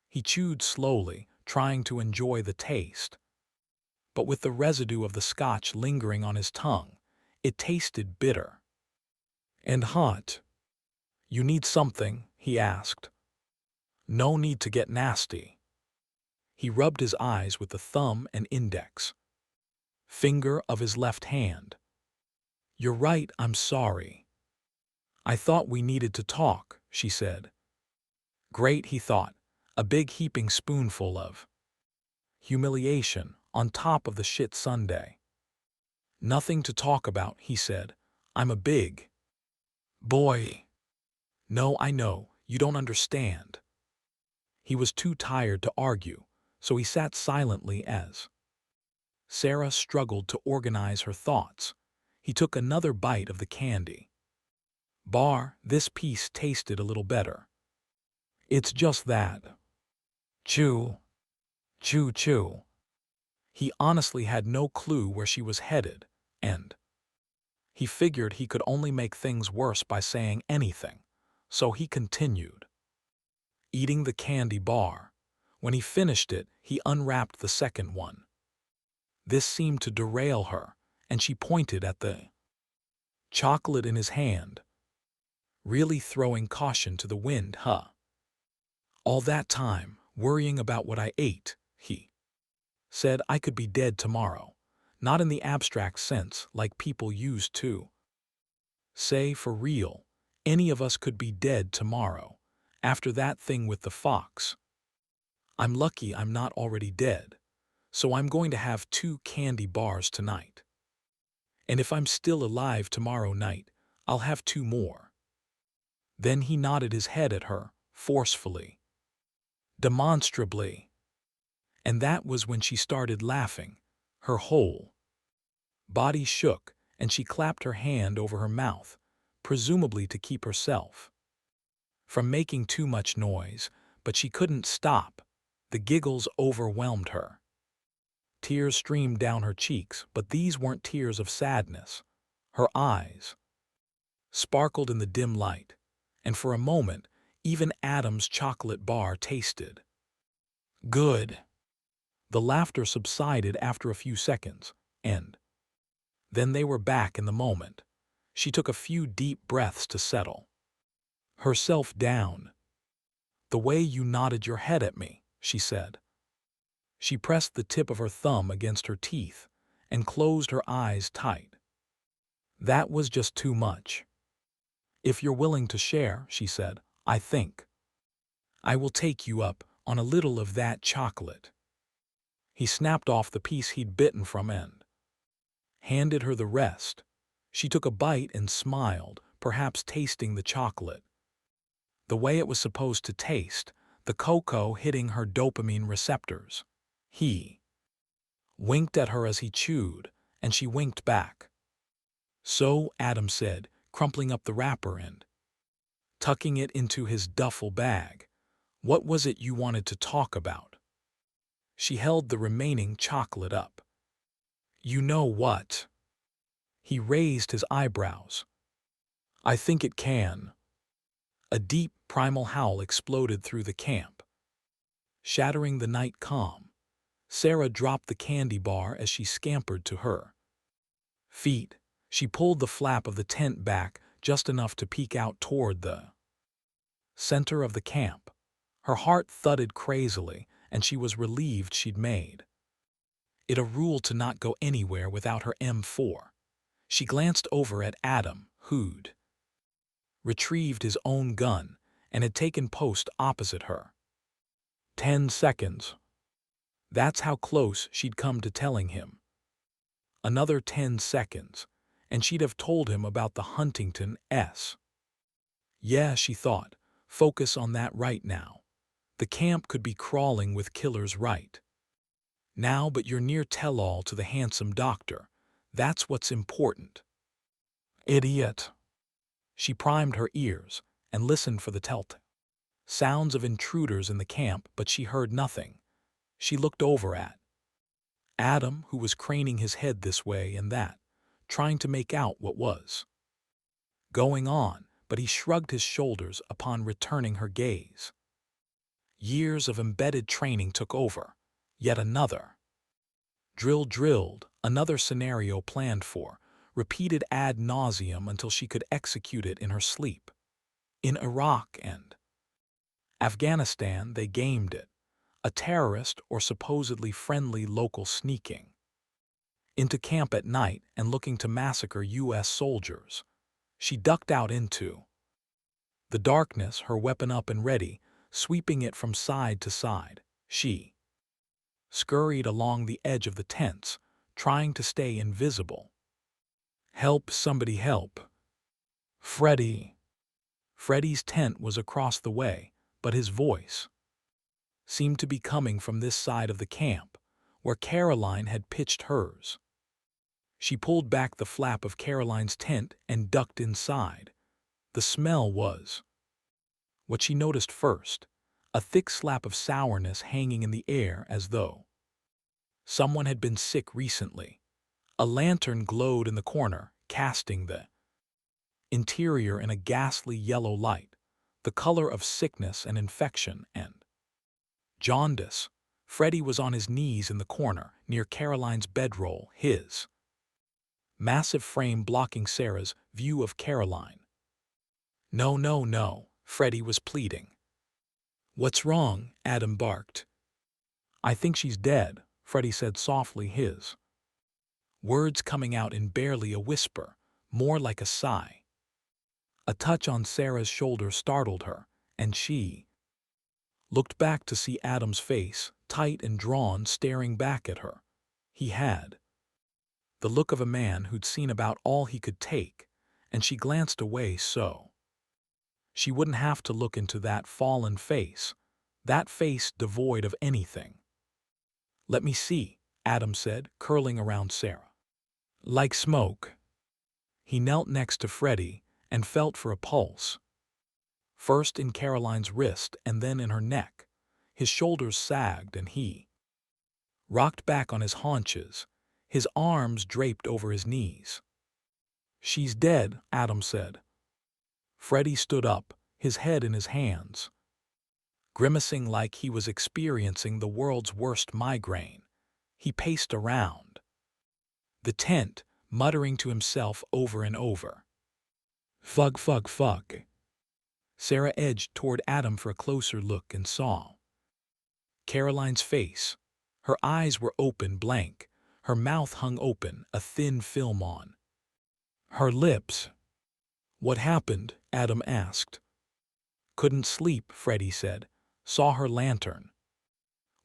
He chewed slowly, trying to enjoy the taste. But with the residue of the scotch lingering on his tongue, it tasted bitter and hot. You need something? He asked. No need to get nasty. He rubbed his eyes with the thumb and index finger of his left hand. You're right, I'm sorry. I thought we needed to talk, she said. Great, he thought, a big heaping spoonful of humiliation on top of the shit sundae. Nothing to talk about, he said. I'm a big boy. No, I know, you don't understand. He was too tired to argue, so he sat silently as Sarah struggled to organize her thoughts. He took another bite of the candy bar. This piece tasted a little better. It's just that. Chew, chew, chew. He honestly had no clue where she was headed, and he figured he could only make things worse by saying anything, so he continued eating the candy bar. When he finished it, he unwrapped the second one. This seemed to derail her, and she pointed at the chocolate in his hand, really throwing caution to the wind, huh? All that time, worrying about what I ate, he said. I could be dead tomorrow, not in the abstract sense like people used to say. For real, any of us could be dead tomorrow, after that thing with the fox. I'm lucky I'm not already dead, so I'm going to have 2 candy bars tonight. And if I'm still alive tomorrow night, I'll have 2 more. Then he nodded his head at her, forcefully, demonstrably. And that was when she started laughing. Her whole body shook, and she clapped her hand over her mouth, presumably to keep herself from making too much noise, but she couldn't stop. The giggles overwhelmed her. Tears streamed down her cheeks, but these weren't tears of sadness. Her eyes sparkled in the dim light, and for a moment, even Adam's chocolate bar tasted good. The laughter subsided after a few seconds, and then they were back in the moment. She took a few deep breaths to settle herself down. The way you nodded your head at me, she said. She pressed the tip of her thumb against her teeth and closed her eyes tight. That was just too much. If you're willing to share, she said, I think I will take you up on a little of that chocolate. He snapped off the piece he'd bitten from and handed her the rest. She took a bite and smiled, perhaps tasting the chocolate the way it was supposed to taste, the cocoa hitting her dopamine receptors. He winked at her as he chewed, and she winked back. So, Adam said, crumpling up the wrapper and tucking it into his duffel bag, what was it you wanted to talk about? She held the remaining chocolate up. You know what? He raised his eyebrows. I think it can. A deep, primal howl exploded through the camp, shattering the night calm. Sarah dropped the candy bar as she scampered to her feet. She pulled the flap of the tent back just enough to peek out toward the center of the camp. Her heart thudded crazily, and she was relieved she'd made it a rule to not go anywhere without her M4. She glanced over at Adam, who'd retrieved his own gun and had taken post opposite her. 10 seconds. That's how close she'd come to telling him. Another 10 seconds, and she'd have told him about the Huntington S. Yeah, she thought, focus on that right now. The camp could be crawling with killers right now, but you're near tell-all to the handsome doctor. That's what's important. Idiot. She primed her ears and listened for the telltale sounds of intruders in the camp, but she heard nothing. She looked over at Adam, who was craning his head this way and that, trying to make out what was going on, but he shrugged his shoulders upon returning her gaze. Years of embedded training took over. Yet another drilled, another scenario planned for, repeated ad nauseum until she could execute it in her sleep. In Iraq and Afghanistan, they gamed it. A terrorist or supposedly friendly local sneaking into camp at night and looking to massacre U.S. soldiers. She ducked out into the darkness, her weapon up and ready, sweeping it from side to side. She scurried along the edge of the tents, trying to stay invisible. Help, somebody help. Freddie. Freddie's tent was across the way, but his voice seemed to be coming from this side of the camp, where Caroline had pitched hers. She pulled back the flap of Caroline's tent and ducked inside. The smell was what she noticed first, a thick slap of sourness hanging in the air as though someone had been sick recently. A lantern glowed in the corner, casting the interior in a ghastly yellow light, the color of sickness and infection and jaundice. Freddie was on his knees in the corner, near Caroline's bedroll, his massive frame blocking Sarah's view of Caroline. No, no, no, Freddie was pleading. What's wrong? Adam barked. I think she's dead, Freddie said softly, his words coming out in barely a whisper, more like a sigh. A touch on Sarah's shoulder startled her, and she looked back to see Adam's face, tight and drawn, staring back at her. He had the look of a man who'd seen about all he could take, and she glanced away so she wouldn't have to look into that fallen face, that face devoid of anything. Let me see, Adam said, curling around Sarah like smoke. He knelt next to Freddie and felt for a pulse, first in Caroline's wrist and then in her neck. His shoulders sagged and he rocked back on his haunches, his arms draped over his knees. She's dead, Adam said. Freddie stood up, his head in his hands, grimacing like he was experiencing the world's worst migraine. He paced around the tent, muttering to himself over and over. Fug, fug, fug. Sarah edged toward Adam for a closer look and saw Caroline's face. Her eyes were open, blank. Her mouth hung open, a thin film on her lips. What happened? Adam asked. Couldn't sleep, Freddie said. Saw her lantern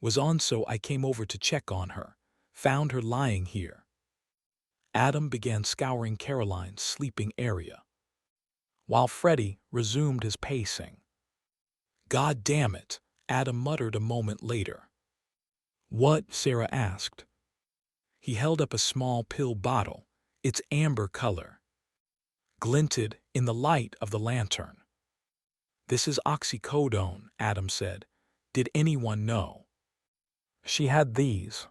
was on, so I came over to check on her. Found her lying here. Adam began scouring Caroline's sleeping area, while Freddie resumed his pacing. God damn it, Adam muttered a moment later. What? Sarah asked. He held up a small pill bottle, its amber color glinted in the light of the lantern. This is oxycodone, Adam said. Did anyone know she had these?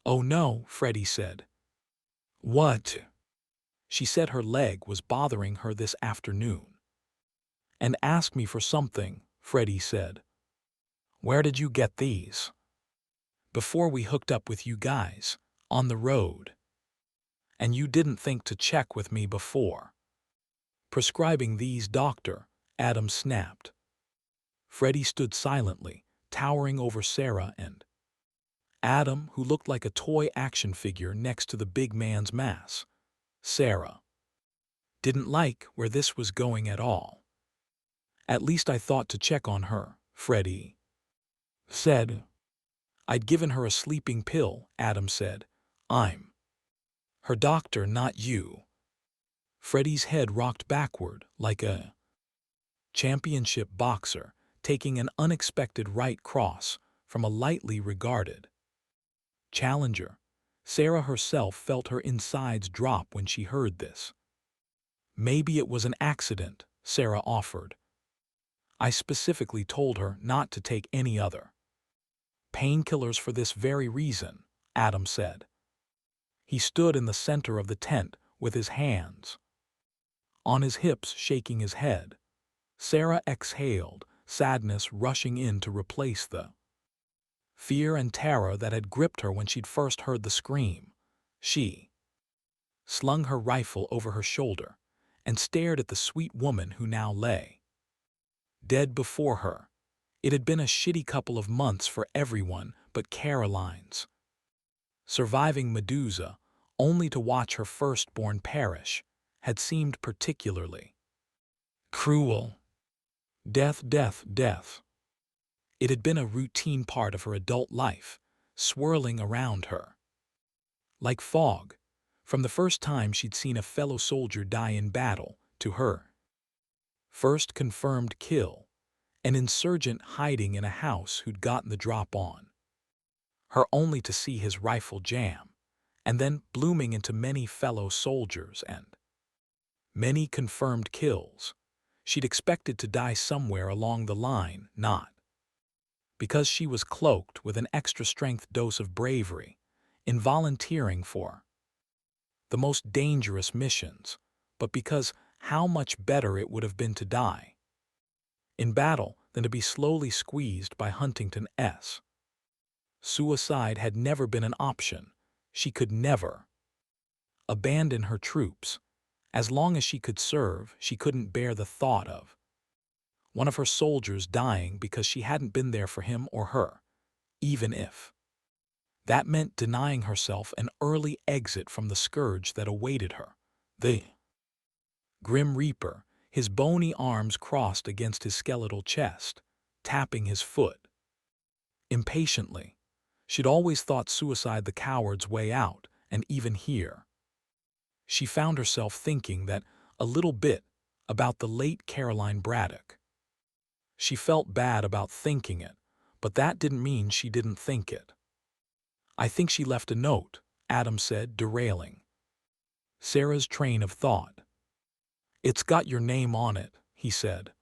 Oh no, Freddie said. What? She said her leg was bothering her this afternoon and asked me for something, Freddie said. Where did you get these? Before we hooked up with you guys, on the road. And you didn't think to check with me before prescribing these, doctor, Adam snapped. Freddie stood silently, towering over Sarah and Adam, who looked like a toy action figure next to the big man's mass. Sarah Didn't like where this was going at all. At least I thought to check on her, Freddie said. I'd given her a sleeping pill, Adam said. I'm her doctor, not you. Freddie's head rocked backward like a championship boxer taking an unexpected right cross from a lightly regarded challenger. Sarah herself felt her insides drop when she heard this. Maybe it was an accident, Sarah offered. I specifically told her not to take any other painkillers for this very reason, Adam said. He stood in the center of the tent with his hands on his hips, shaking his head. Sarah exhaled, sadness rushing in to replace the fear and terror that had gripped her when she'd first heard the scream. She slung her rifle over her shoulder and stared at the sweet woman who now lay dead before her. It had been a shitty couple of months for everyone but Caroline's surviving Medusa, only to watch her firstborn perish, had seemed particularly cruel. Death, death, death. It had been a routine part of her adult life, swirling around her like fog, from the first time she'd seen a fellow soldier die in battle to her first confirmed kill, an insurgent hiding in a house who'd gotten the drop on her only to see his rifle jam, and then blooming into many fellow soldiers and many confirmed kills. She'd expected to die somewhere along the line, not because she was cloaked with an extra-strength dose of bravery in volunteering for the most dangerous missions, but because how much better it would have been to die in battle than to be slowly squeezed by Huntington's. Suicide had never been an option. She could never abandon her troops. As long as she could serve, she couldn't bear the thought of one of her soldiers dying because she hadn't been there for him or her, even if that meant denying herself an early exit from the scourge that awaited her. The Grim Reaper, his bony arms crossed against his skeletal chest, tapping his foot impatiently. She'd always thought suicide the coward's way out, and even here she found herself thinking that a little bit about the late Caroline Braddock. She felt bad about thinking it, but that didn't mean she didn't think it. I think she left a note, Adam said, derailing Sarah's train of thought. It's got your name on it, he said.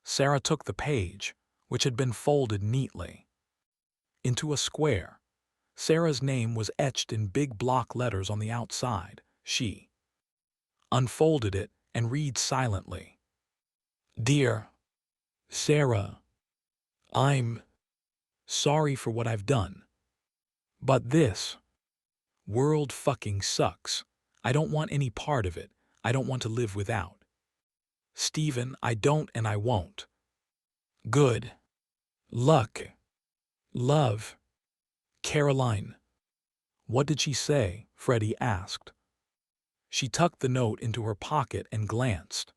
Sarah took the page, which had been folded neatly into a square. Sarah's name was etched in big block letters on the outside. She unfolded it and read silently. Dear Sarah, I'm sorry for what I've done. But this world fucking sucks. I don't want any part of it. I don't want to live without Stephen. I don't and I won't. Good luck. Love, Caroline. What did she say? Freddie asked. She tucked the note into her pocket and glanced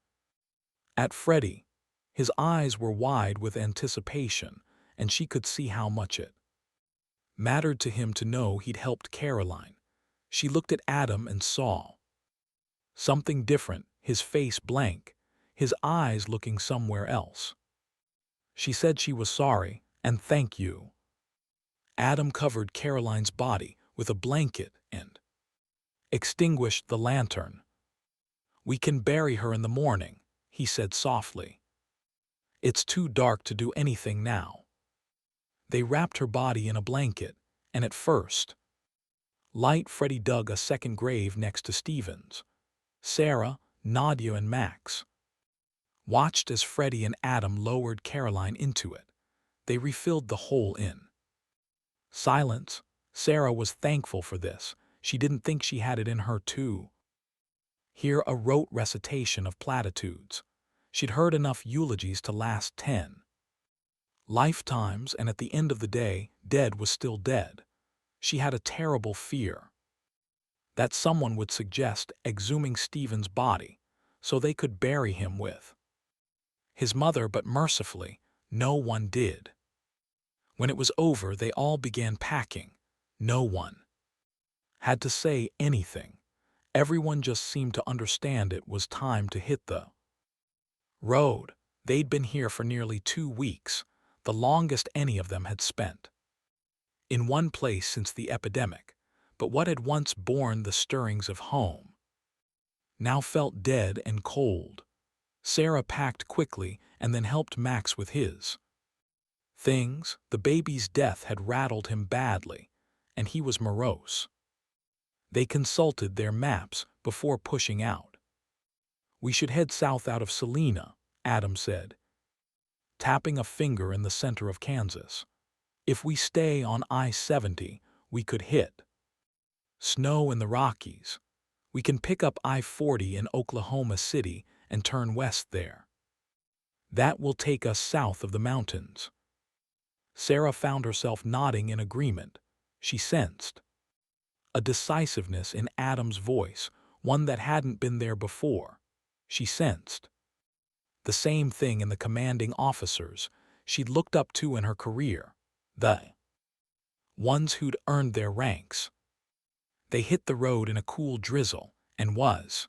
at Freddie. His eyes were wide with anticipation, and she could see how much it mattered to him to know he'd helped Caroline. She looked at Adam and saw something different, his face blank, his eyes looking somewhere else. She said she was sorry, and thank you. Adam covered Caroline's body with a blanket and extinguished the lantern. We can bury her in the morning, he said softly. It's too dark to do anything now. They wrapped her body in a blanket, and at first light, Freddie dug a second grave next to Stephen's. Sarah, Nadia, and Max watched as Freddie and Adam lowered Caroline into it. They refilled the hole in silence. Sarah was thankful for this. She didn't think she had it in her to hear a rote recitation of platitudes. She'd heard enough eulogies to last 10 lifetimes, and at the end of the day, dead was still dead. She had a terrible fear that someone would suggest exhuming Stephen's body, so they could bury him with his mother, but mercifully, no one did. When it was over, they all began packing. No one had to say anything. Everyone just seemed to understand it was time to hit the road. They'd been here for nearly 2 weeks, the longest any of them had spent in one place since the epidemic, but what had once borne the stirrings of home now felt dead and cold. Sarah packed quickly and then helped Max with his things. The baby's death had rattled him badly, and he was morose. They consulted their maps before pushing out. "We should head south out of Salina," Adam said, tapping a finger in the center of Kansas. "If we stay on I-70, we could hit snow in the Rockies. We can pick up I-40 in Oklahoma City and turn west there. That will take us south of the mountains." Sarah found herself nodding in agreement. She sensed a decisiveness in Adam's voice, one that hadn't been there before. She sensed the same thing in the commanding officers she'd looked up to in her career, the ones who'd earned their ranks. They hit the road in a cool drizzle, and was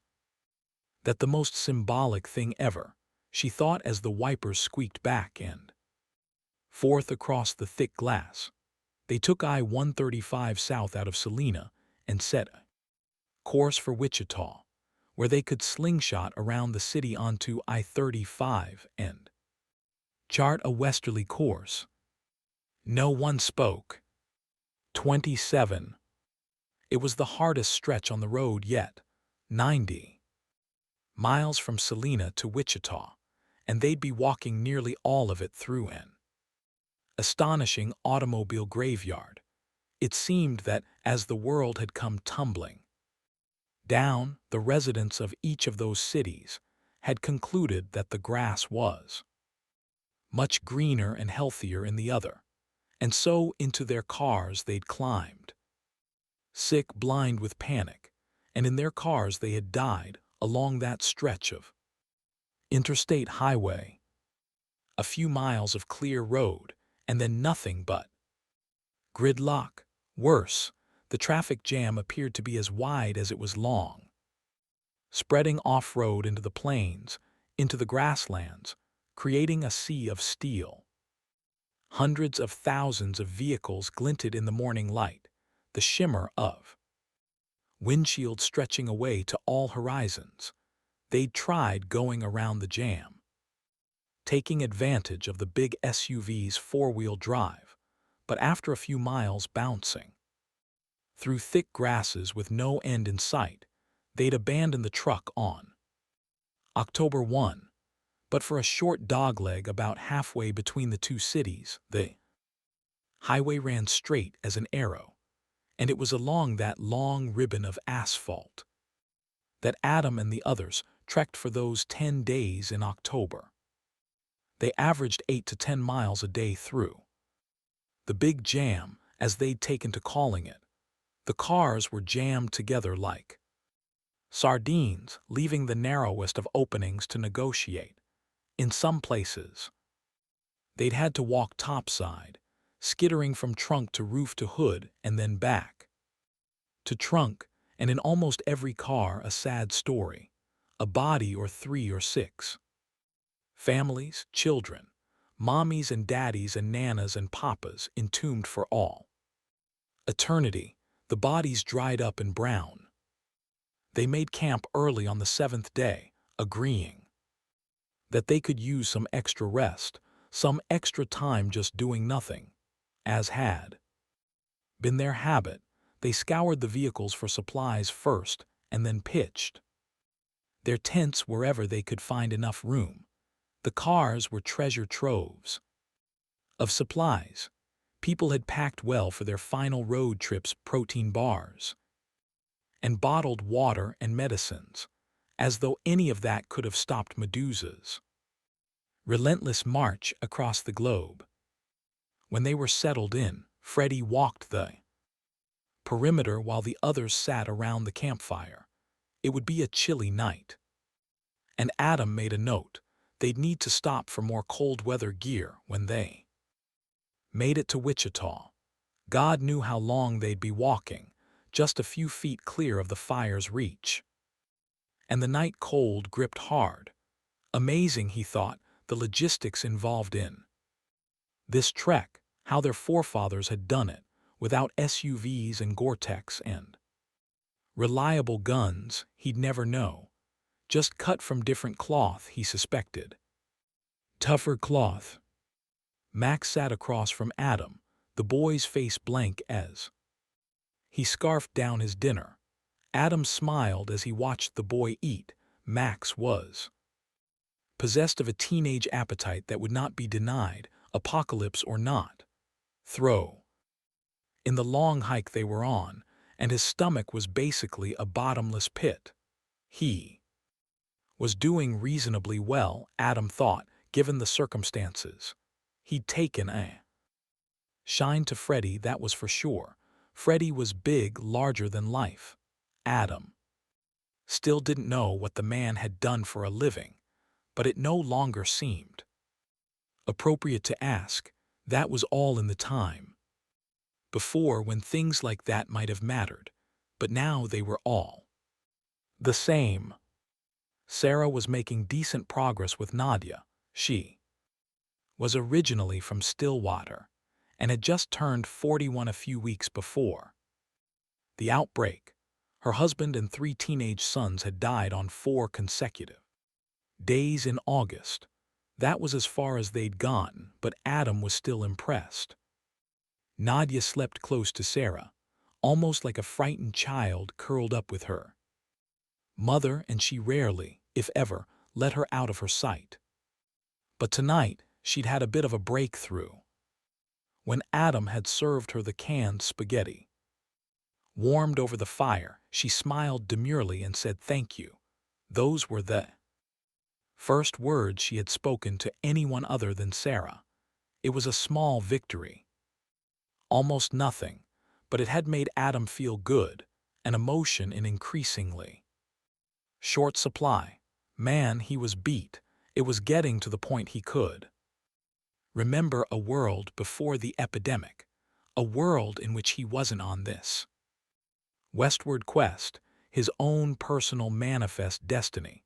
that the most symbolic thing ever, she thought as the wipers squeaked back and forth across the thick glass. They took I-135 south out of Salina and set a course for Wichita, where they could slingshot around the city onto I-35 and chart a westerly course. No one spoke. 27. It was the hardest stretch on the road yet, 90 miles from Salina to Wichita, and they'd be walking nearly all of it through an astonishing automobile graveyard. It seemed that as the world had come tumbling down, the residents of each of those cities had concluded that the grass was much greener and healthier in the other, and so into their cars they'd climbed, sick, blind with panic, and in their cars they had died along that stretch of interstate highway. A few miles of clear road, and then nothing but gridlock. Worse, the traffic jam appeared to be as wide as it was long, spreading off-road into the plains, into the grasslands, creating a sea of steel. Hundreds of thousands of vehicles glinted in the morning light, the shimmer of windshields stretching away to all horizons. They'd tried going around the jam, taking advantage of the big SUV's four-wheel drive, but after a few miles bouncing through thick grasses with no end in sight, they'd abandoned the truck on October 1. But for a short dogleg about halfway between the two cities, the highway ran straight as an arrow, and it was along that long ribbon of asphalt that Adam and the others trekked for those 10 days in October. They averaged 8 to 10 miles a day through the big jam, as they'd taken to calling it. The cars were jammed together like sardines, leaving the narrowest of openings to negotiate. In some places, they'd had to walk topside, skittering from trunk to roof to hood and then back to trunk, and in almost every car a sad story, a body or 3 or 6. Families, children, mommies and daddies and nanas and papas entombed for all eternity, the bodies dried up and brown. They made camp early on the 7th day, agreeing that they could use some extra rest, some extra time just doing nothing. As had been their habit, they scoured the vehicles for supplies first and then pitched their tents wherever they could find enough room. The cars were treasure troves of supplies. People had packed well for their final road trips: protein bars and bottled water and medicines, as though any of that could have stopped Medusa's relentless march across the globe. When they were settled in, Freddie walked the perimeter while the others sat around the campfire. It would be a chilly night, And Adam made a note. They'd need to stop for more cold weather gear when they made it to Wichita. God knew how long they'd be walking, just a few feet clear of the fire's reach. And the night cold gripped hard. Amazing, he thought, the logistics involved in this trek, how their forefathers had done it, without SUVs and Gore-Tex and reliable guns. He'd never know. Just cut from different cloth, he suspected. Tougher cloth. Max sat across from Adam, the boy's face blank as he scarfed down his dinner. Adam smiled as he watched the boy eat. Max was possessed of a teenage appetite that would not be denied, apocalypse or not. Throw in the long hike they were on, and his stomach was basically a bottomless pit. He was doing reasonably well, Adam thought, given the circumstances. He'd taken a shine to Freddy, that was for sure. Freddy was big, larger than life. Adam still didn't know what the man had done for a living, but it no longer seemed appropriate to ask. That was all in the time before, when things like that might have mattered, but now they were all the same. Sarah was making decent progress with Nadia. She was originally from Stillwater and had just turned 41 a few weeks before the outbreak. Her husband and 3 teenage sons had died on 4 consecutive days in August. That was as far as they'd gotten, but Adam was still impressed. Nadia slept close to Sarah, almost like a frightened child curled up with her mother, and she rarely, if ever, let her out of her sight. But tonight, she'd had a bit of a breakthrough. When Adam had served her the canned spaghetti warmed over the fire, she smiled demurely and said thank you. Those were the first words she had spoken to anyone other than Sarah. It was a small victory. Almost nothing, but it had made Adam feel good, an emotion in increasingly short supply. Man, he was beat. It was getting to the point he could remember a world before the epidemic, a world in which he wasn't on this westward quest, his own personal manifest destiny.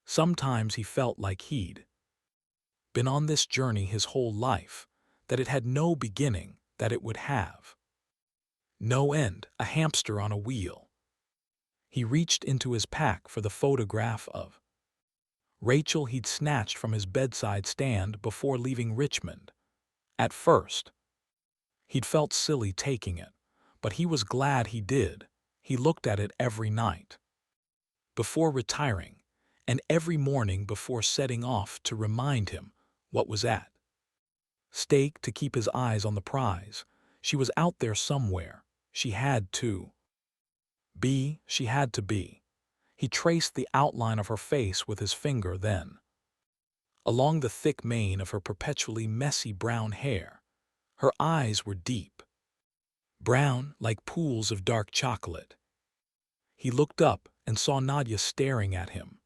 Sometimes he felt like he'd been on this journey his whole life, that it had no beginning, that it would have no end, a hamster on a wheel. He reached into his pack for the photograph of Rachel he'd snatched from his bedside stand before leaving Richmond. At first, he'd felt silly taking it, but he was glad he did. He looked at it every night before retiring, and every morning before setting off to remind him what was at stake, to keep his eyes on the prize. She was out there somewhere. She had to be. She had to be. He traced the outline of her face with his finger, then along the thick mane of her perpetually messy brown hair. Her eyes were deep brown, like pools of dark chocolate. He looked up and saw Nadia staring at him,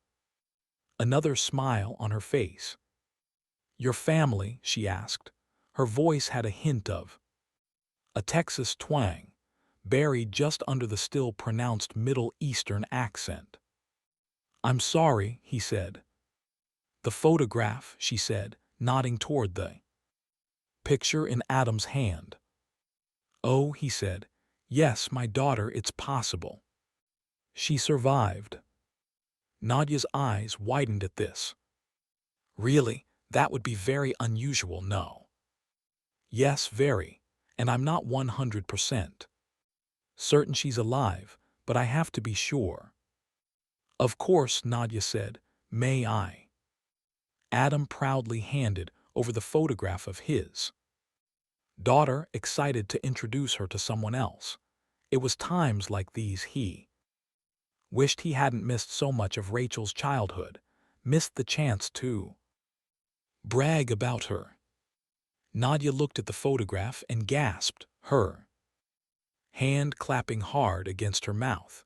another smile on her face. "Your family?" she asked. Her voice had a hint of a Texas twang, buried just under the still pronounced Middle Eastern accent. "I'm sorry," he said. "The photograph," she said, nodding toward the picture in Adam's hand. "Oh," he said. "Yes, my daughter, it's possible. She survived." Nadia's eyes widened at this. "Really? That would be very unusual, no?" "Yes, very. And I'm not 100% certain she's alive, but I have to be sure." "Of course," Nadia said. "May I?" Adam proudly handed over the photograph of his daughter, excited to introduce her to someone else. It was times like these he wished he hadn't missed so much of Rachel's childhood, missed the chance to brag about her. Nadia looked at the photograph and gasped, her hand clapping hard against her mouth.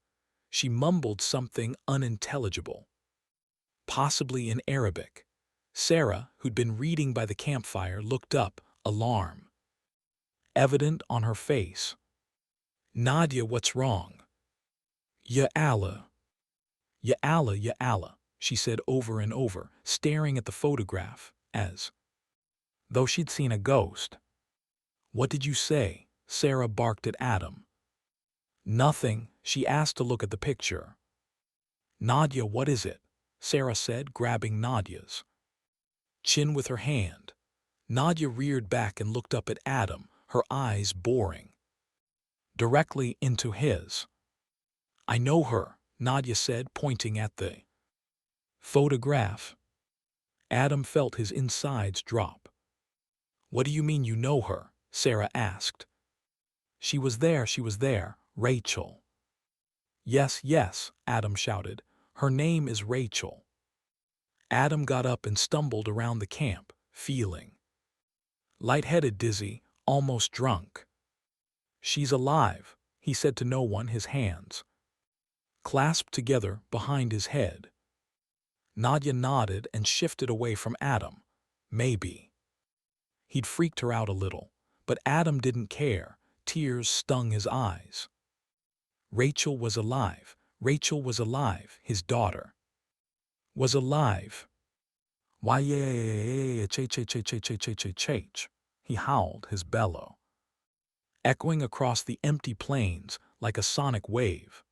She mumbled something unintelligible. possibly in Arabic. Sarah, who'd been reading by the campfire, looked up, alarm evident on her face. "Nadia, what's wrong?" "Ya Allah, ya Allah, ya Allah," she said over and over, staring at the photograph, as though she'd seen a ghost. "What did you say?" Sarah barked at Adam. "Nothing," she asked to look at the picture. "Nadia, what is it?" Sarah said, grabbing Nadia's chin with her hand. Nadia reared back and looked up at Adam, her eyes boring directly into his. "I know her," Nadia said, pointing at the photograph. Adam felt his insides drop. "What do you mean you know her?" Sarah asked. She was there, Rachel." "Yes, yes," Adam shouted. "Her name is Rachel." Adam got up and stumbled around the camp, feeling lightheaded, dizzy, almost drunk. "She's alive," he said to no one, his hands clasped together behind his head. Nadia nodded and shifted away from Adam. Maybe he'd freaked her out a little, but Adam didn't care. Tears stung his eyes. Rachel was alive. Rachel was alive. His daughter was alive. "Why, yeah, ch. He howled, his bellow echoing across the empty plains like a sonic wave.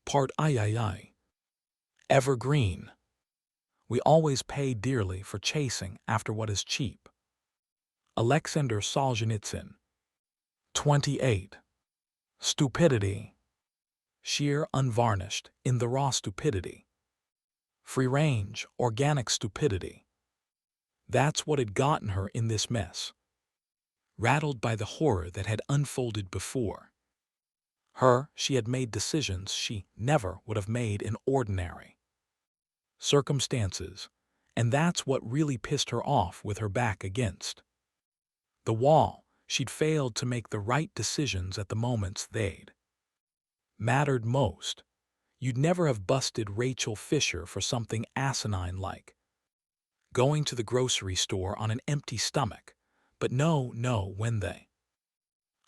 Part I. Evergreen. We always pay dearly for chasing after what is cheap. Alexander Solzhenitsyn. 28. Stupidity. Sheer, unvarnished, in the raw stupidity. Free-range, organic stupidity. That's what had gotten her in this mess. Rattled by the horror that had unfolded before her, she had made decisions she never would have made in ordinary circumstances, and that's what really pissed her off. With her back against the wall, she'd failed to make the right decisions at the moments they'd mattered most. You'd never have busted Rachel Fisher for something asinine like going to the grocery store on an empty stomach. But no, when the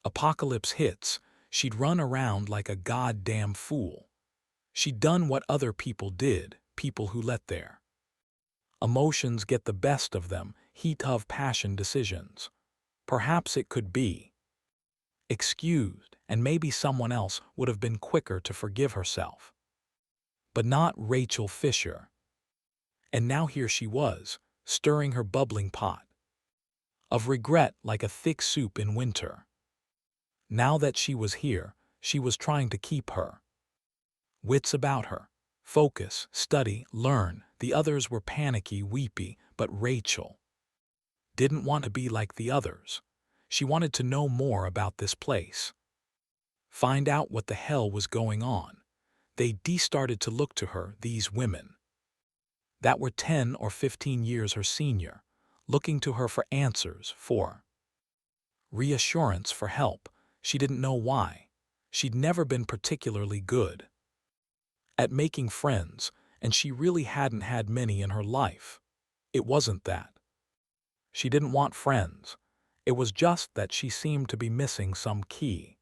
apocalypse hits, she'd run around like a goddamn fool. She'd done what other people did, people who let their emotions get the best of them, heat of passion decisions. Perhaps it could be excused, and maybe someone else would have been quicker to forgive herself. But not Rachel Fisher. And now here she was, stirring her bubbling pot of regret like a thick soup in winter. Now that she was here, she was trying to keep her wits about her. Focus, study, learn. The others were panicky, weepy, but Rachel didn't want to be like the others. She wanted to know more about this place. Find out what the hell was going on. They started to look to her, these women that were 10 or 15 years her senior, looking to her for answers, for reassurance, for help. She didn't know why. She'd never been particularly good at making friends, and she really hadn't had many in her life. It wasn't that she didn't want friends. It was just that she seemed to be missing some key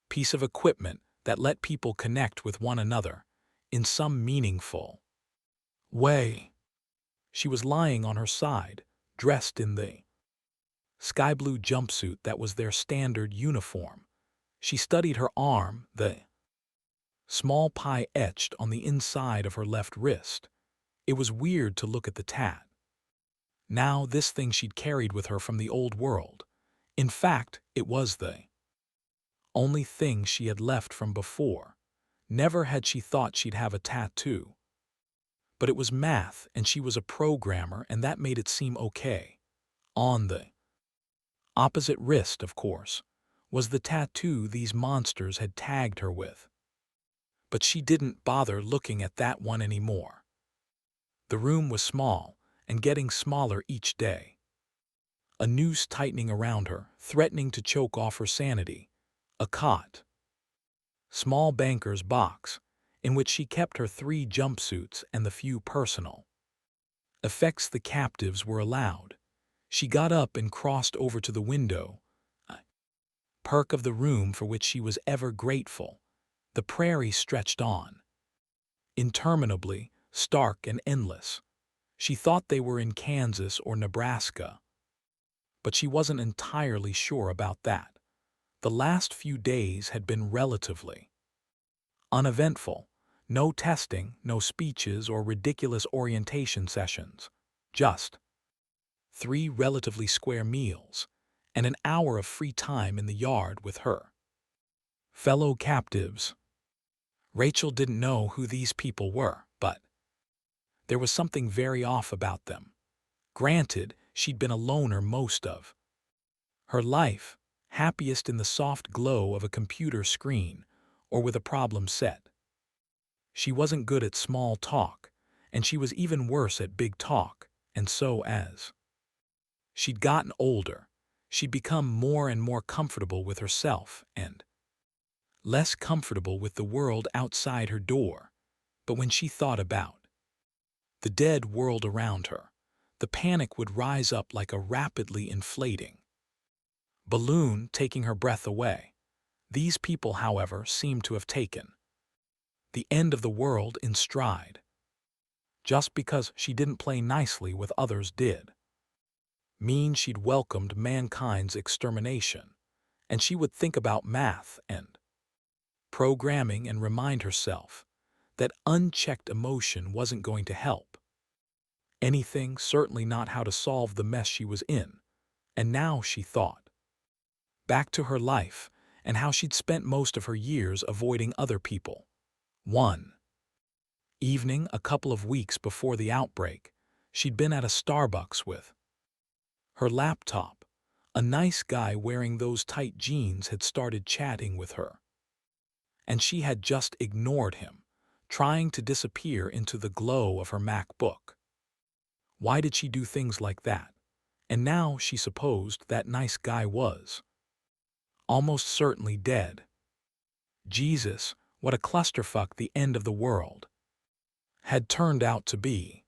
piece of equipment that let people connect with one another in some meaningful way. She was lying on her side, dressed in the sky blue jumpsuit that was their standard uniform. She studied her arm, the small pie etched on the inside of her left wrist. It was weird to look at the tat. Now this thing she'd carried with her from the old world. In fact, it was the only thing she had left from before. Never had she thought she'd have a tattoo. But it was math, and she was a programmer, and that made it seem okay. On the opposite wrist, of course, was the tattoo these monsters had tagged her with. But she didn't bother looking at that one anymore. The room was small, and getting smaller each day. A noose tightening around her, threatening to choke off her sanity. A cot. Small banker's box. in which she kept her 3 jumpsuits and the few personal effects the captives were allowed. She got up and crossed over to the window, a perk of the room for which she was ever grateful. The prairie stretched on, interminably, stark and endless. She thought they were in Kansas or Nebraska, but she wasn't entirely sure about that. The last few days had been relatively uneventful. No testing, no speeches or ridiculous orientation sessions. Just 3 relatively square meals and an hour of free time in the yard with her fellow captives. Rachel didn't know who these people were, but there was something very off about them. Granted, she'd been a loner most of her life, happiest in the soft glow of a computer screen or with a problem set. She wasn't good at small talk, and she was even worse at big talk, and so as she'd gotten older, she'd become more and more comfortable with herself and less comfortable with the world outside her door. But when she thought about the dead world around her, the panic would rise up like a rapidly inflating balloon, taking her breath away. These people, however, seemed to have taken the end of the world in stride. Just because she didn't play nicely with others did mean she'd welcomed mankind's extermination, and she would think about math and programming and remind herself that unchecked emotion wasn't going to help anything, certainly not how to solve the mess she was in. And now she thought back to her life and how she'd spent most of her years avoiding other people. One evening, a couple of weeks before the outbreak, she'd been at a Starbucks with her laptop. A nice guy wearing those tight jeans had started chatting with her, and she had just ignored him, trying to disappear into the glow of her MacBook. Why did she do things like that? And now she supposed that nice guy was almost certainly dead. Jesus, what a clusterfuck the end of the world had turned out to be.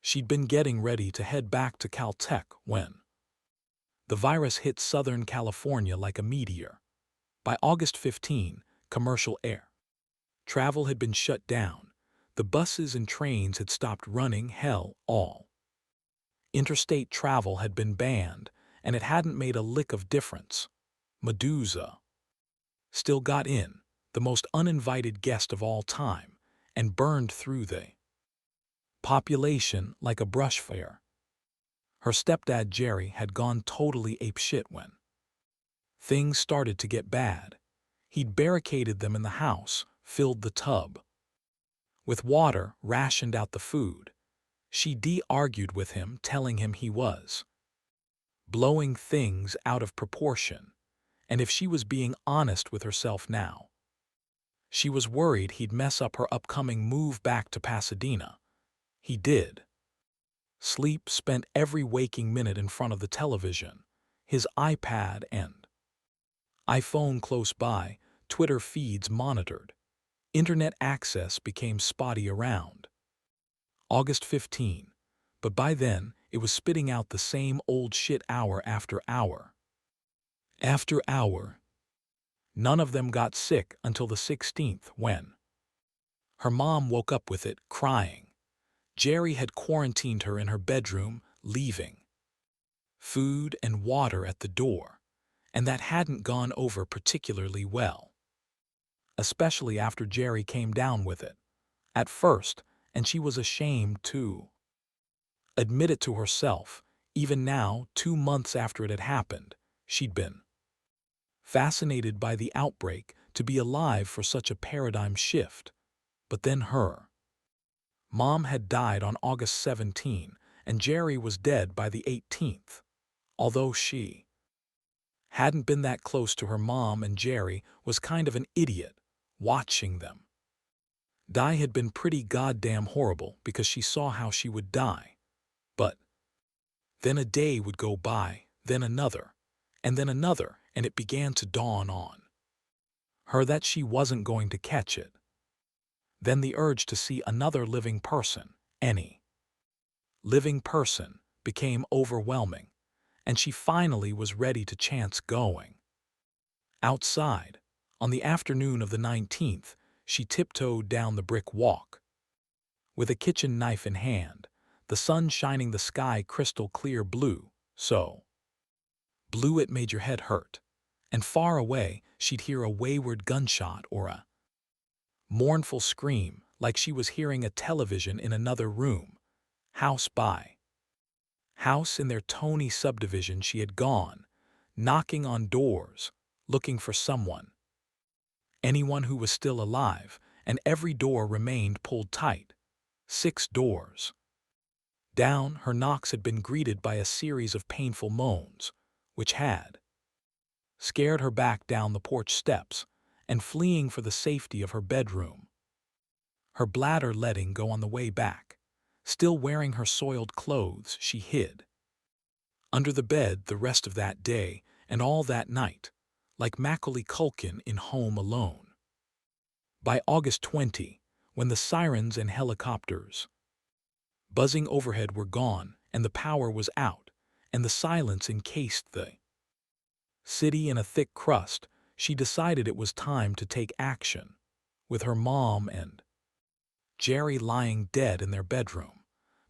She'd been getting ready to head back to Caltech when the virus hit Southern California like a meteor. By August 15, commercial air travel had been shut down. The buses and trains had stopped running. Hell, all interstate travel had been banned, and it hadn't made a lick of difference. Medusa still got in, the most uninvited guest of all time, and burned through the population like a brush fire. Her stepdad Jerry had gone totally apeshit when things started to get bad. He'd barricaded them in the house, filled the tub with water, rationed out the food. She argued with him, telling him he was blowing things out of proportion, and if she was being honest with herself now, she was worried he'd mess up her upcoming move back to Pasadena. He did. Sleep, spent every waking minute in front of the television, his iPad and iPhone close by, Twitter feeds monitored. Internet access became spotty around August 15, but by then it was spitting out the same old shit hour after hour. After hour. None of them got sick until the 16th when her mom woke up with it, crying. Jerry had quarantined her in her bedroom, leaving food and water at the door, and that hadn't gone over particularly well, especially after Jerry came down with it. At first, and she was ashamed to admit it to herself, even now, 2 months after it had happened, she'd been fascinated by the outbreak, to be alive for such a paradigm shift. But then her mom had died on August 17, and Jerry was dead by the 18th. Although she hadn't been that close to her mom, and Jerry was kind of an idiot, watching them die had been pretty goddamn horrible because she saw how she would die. But then a day would go by, then another, and it began to dawn on her that she wasn't going to catch it. Then the urge to see another living person, any living person, became overwhelming, and she finally was ready to chance going. Outside, on the afternoon of the 19th, she tiptoed down the brick walk. With a kitchen knife in hand, the sun shining the sky crystal clear blue, so blue it made your head hurt, and far away she'd hear a wayward gunshot or a mournful scream like she was hearing a television in another room. House by house in their Tony subdivision she had gone, knocking on doors, looking for someone. Anyone who was still alive, and every door remained pulled tight. 6 doors. Down, her knocks had been greeted by a series of painful moans, which had scared her back down the porch steps and fleeing for the safety of her bedroom. Her bladder letting go on the way back. Still wearing her soiled clothes, she hid under the bed the rest of that day and all that night, like Macaulay Culkin in Home Alone. By August 20, when the sirens and helicopters buzzing overhead were gone and the power was out, and the silence encased the city in a thick crust, she decided it was time to take action. With her mom and Jerry lying dead in their bedroom,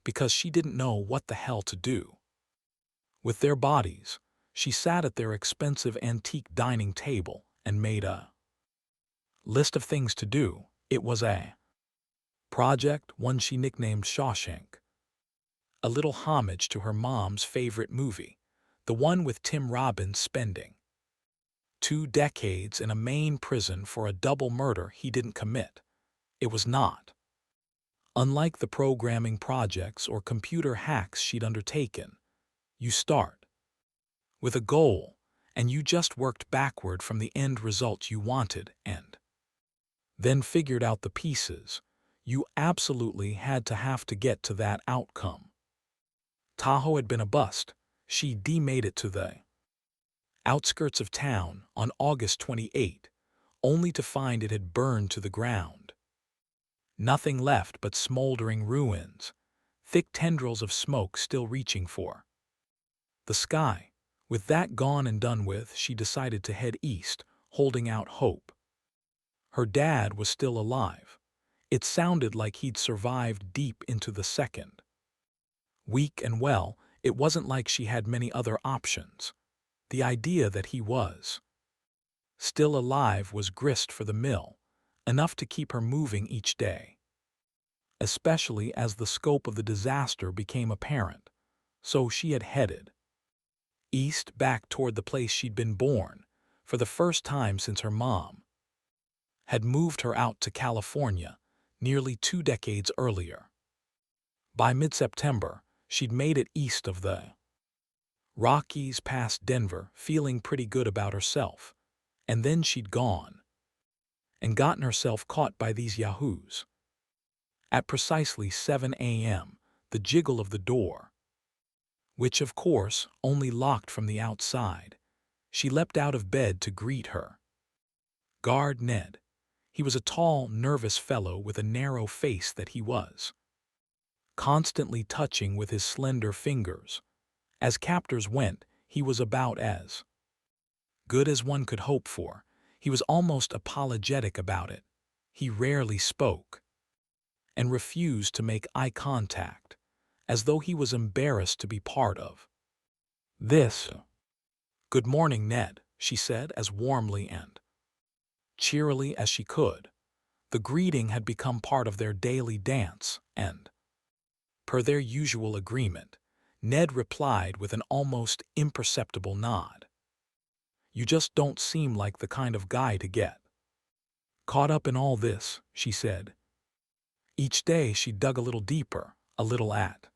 because she didn't know what the hell to do with their bodies, she sat at their expensive antique dining table and made a list of things to do. It was a project, one she nicknamed Shawshank, a little homage to her mom's favorite movie, the one with Tim Robbins spending 2 decades in a Maine prison for a double murder he didn't commit. It was not unlike the programming projects or computer hacks she'd undertaken. You start with a goal, and you just worked backward from the end result you wanted and then figured out the pieces you absolutely had to have to get to that outcome. Tahoe had been a bust. She made it to the outskirts of town on August 28, only to find it had burned to the ground. Nothing left but smoldering ruins, thick tendrils of smoke still reaching for the sky. With that gone and done with, she decided to head east, holding out hope. Her dad was still alive. It sounded like he'd survived deep into the second. Weak and well, it wasn't like she had many other options. The idea that he was still alive was grist for the mill, enough to keep her moving each day. Especially as the scope of the disaster became apparent. So she had headed east, back toward the place she'd been born, for the first time since her mom had moved her out to California nearly 2 decades earlier. By mid-September, she'd made it east of the Rockies past Denver, feeling pretty good about herself, and then she'd gone and gotten herself caught by these yahoos. At precisely 7 a.m., the jiggle of the door, which of course only locked from the outside, she leapt out of bed to greet her guard, Ned. He was a tall, nervous fellow with a narrow face that he was constantly touching with his slender fingers. As captors went, he was about as good as one could hope for. He was almost apologetic about it. He rarely spoke and refused to make eye contact, as though he was embarrassed to be part of this. "Good morning, Ned," she said as warmly and cheerily as she could. The greeting had become part of their daily dance, and, per their usual agreement, Ned replied with an almost imperceptible nod. "You just don't seem like the kind of guy to get caught up in all this," she said. Each day she dug a little deeper, a little at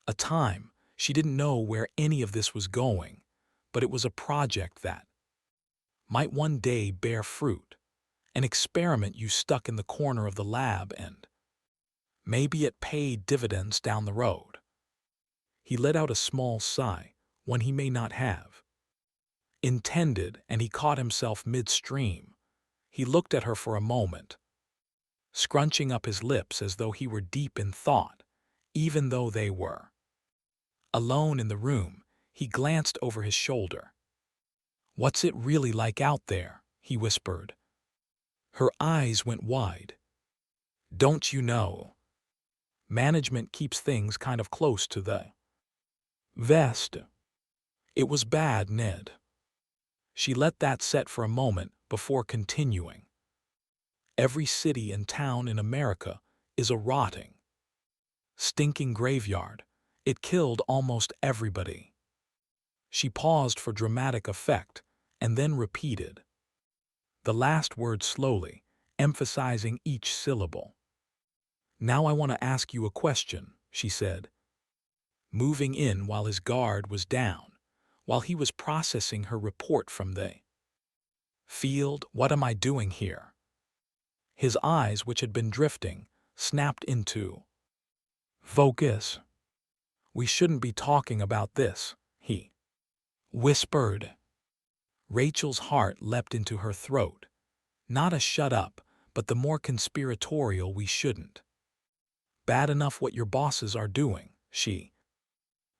a time. She didn't know where any of this was going, but it was a project that might one day bear fruit, an experiment you stuck in the corner of the lab, and maybe it paid dividends down the road. He let out a small sigh, one he may not have intended, and he caught himself midstream. He looked at her for a moment, scrunching up his lips as though he were deep in thought, even though they were. Alone in the room, he glanced over his shoulder. "What's it really like out there?" he whispered. Her eyes went wide. "Don't you know? Management keeps things kind of close to the vest." "It was bad, Ned." She let that set for a moment before continuing. "Every city and town in America is a rotting, stinking graveyard. It killed almost everybody." She paused for dramatic effect and then repeated the last word slowly, emphasizing each syllable. "Now I want to ask you a question," she said, moving in while his guard was down, while he was processing her report from the field. "What am I doing here?" His eyes, which had been drifting, snapped into focus. "We shouldn't be talking about this," he whispered. Rachel's heart leapt into her throat. Not a shut up, but the more conspiratorial "we shouldn't." "Bad enough what your bosses are doing," she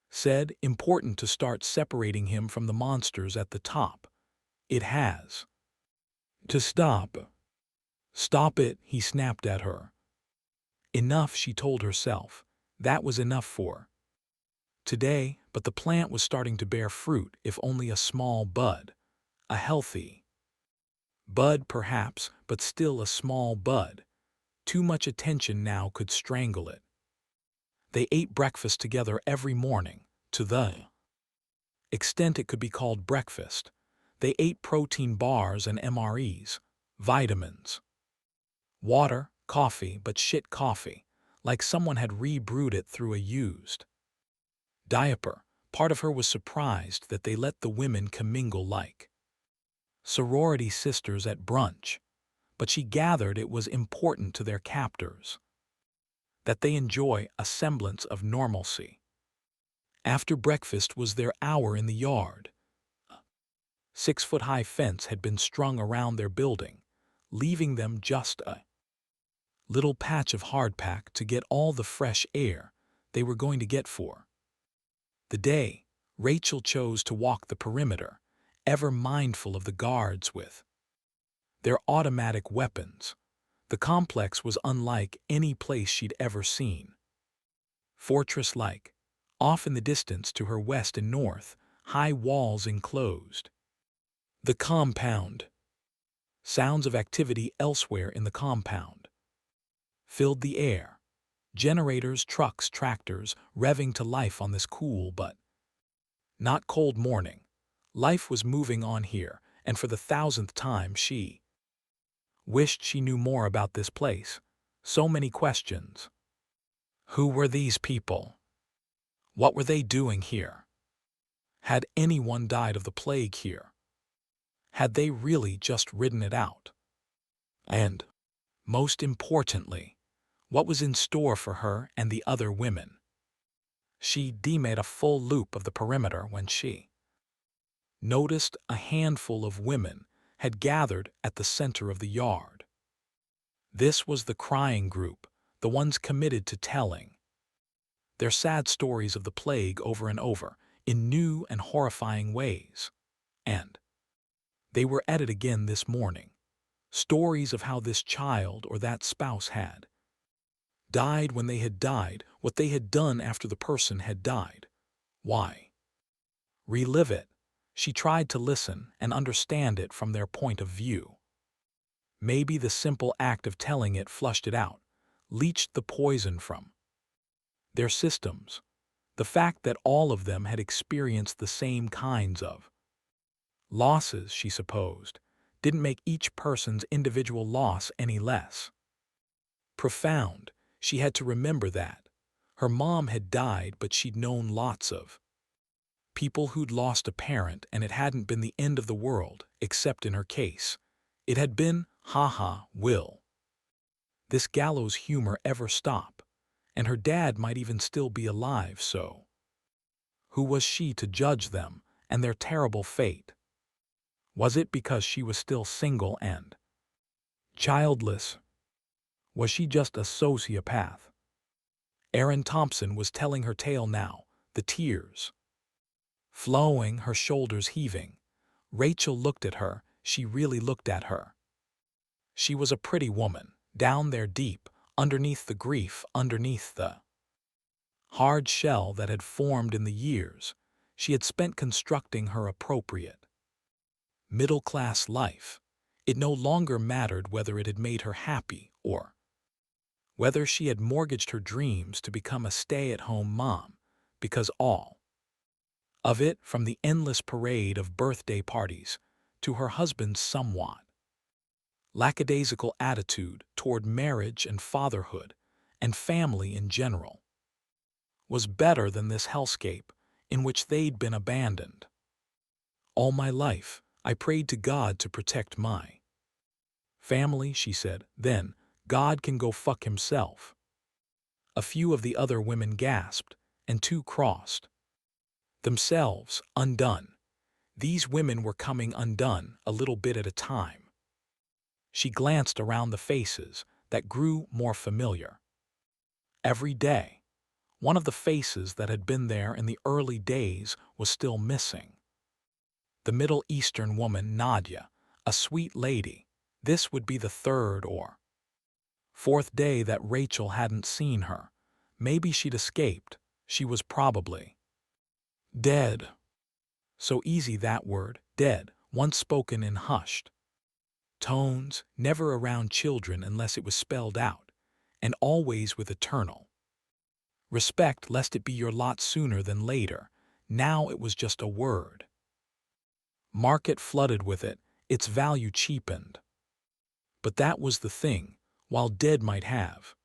said, "important to start separating him from the monsters at the top. It has to stop." "Stop it," he snapped at her. Enough, she told herself. That was enough for today, but the plant was starting to bear fruit, if only a small bud. A healthy bud, perhaps, but still a small bud. Too much attention now could strangle it. They ate breakfast together every morning, to the extent it could be called breakfast. They ate protein bars and MREs, vitamins, water, coffee, but shit coffee, like someone had re-brewed it through a used diaper. Part of her was surprised that they let the women commingle like sorority sisters at brunch, but she gathered it was important to their captors that they enjoy a semblance of normalcy. After breakfast was their hour in the yard. A 6-foot-high fence had been strung around their building, leaving them just a little patch of hardpack to get all the fresh air they were going to get for the day. Rachel chose to walk the perimeter, ever mindful of the guards with their automatic weapons. The complex was unlike any place she'd ever seen. Fortress-like. Off in the distance to her west and north, high walls enclosed the compound. Sounds of activity elsewhere in the compound filled the air. Generators, trucks, tractors, revving to life on this cool but not cold morning. Life was moving on here, and for the 1,000th time she wished she knew more about this place. So many questions. Who were these people? What were they doing here? Had anyone died of the plague here? Had they really just ridden it out? And, most importantly, what was in store for her and the other women? She'd made a full loop of the perimeter when she noticed a handful of women had gathered at the center of the yard. This was the crying group, the ones committed to telling their sad stories of the plague over and over, in new and horrifying ways. And they were at it again this morning. Stories of how this child or that spouse had died when they had died, what they had done after the person had died. Why relive it? She tried to listen and understand it from their point of view. Maybe the simple act of telling it flushed it out, leached the poison from their systems. The fact that all of them had experienced the same kinds of losses, she supposed, didn't make each person's individual loss any less profound. She had to remember that. Her mom had died, but she'd known lots of people who'd lost a parent, and it hadn't been the end of the world, except in her case. It had been, will this gallows humor ever stop? And her dad might even still be alive, so who was she to judge them and their terrible fate? Was it because she was still single and childless? Was she just a sociopath? Erin Thompson was telling her tale now, the tears flowing, her shoulders heaving. Rachel looked at her, she really looked at her. She was a pretty woman, down there deep, underneath the grief, underneath the hard shell that had formed in the years she had spent constructing her appropriate middle-class life. It no longer mattered whether it had made her happy or whether she had mortgaged her dreams to become a stay-at-home mom, because all of it, from the endless parade of birthday parties to her husband's somewhat lackadaisical attitude toward marriage and fatherhood and family in general, was better than this hellscape in which they'd been abandoned. All my life, I prayed to God to protect my family, she said. Then, God can go fuck himself. A few of the other women gasped, and two crossed themselves, undone. These women were coming undone, a little bit at a time. She glanced around the faces that grew more familiar every day. One of the faces that had been there in the early days was still missing. The Middle Eastern woman, Nadia, a sweet lady. This would be the third or fourth day that Rachel hadn't seen her. Maybe she'd escaped. She was probably dead. So easy, that word, dead, once spoken in hushed tones, never around children unless it was spelled out, and always with eternal respect lest it be your lot sooner than later. Now it was just a word. Market flooded with it, its value cheapened. But that was the thing, while dead might have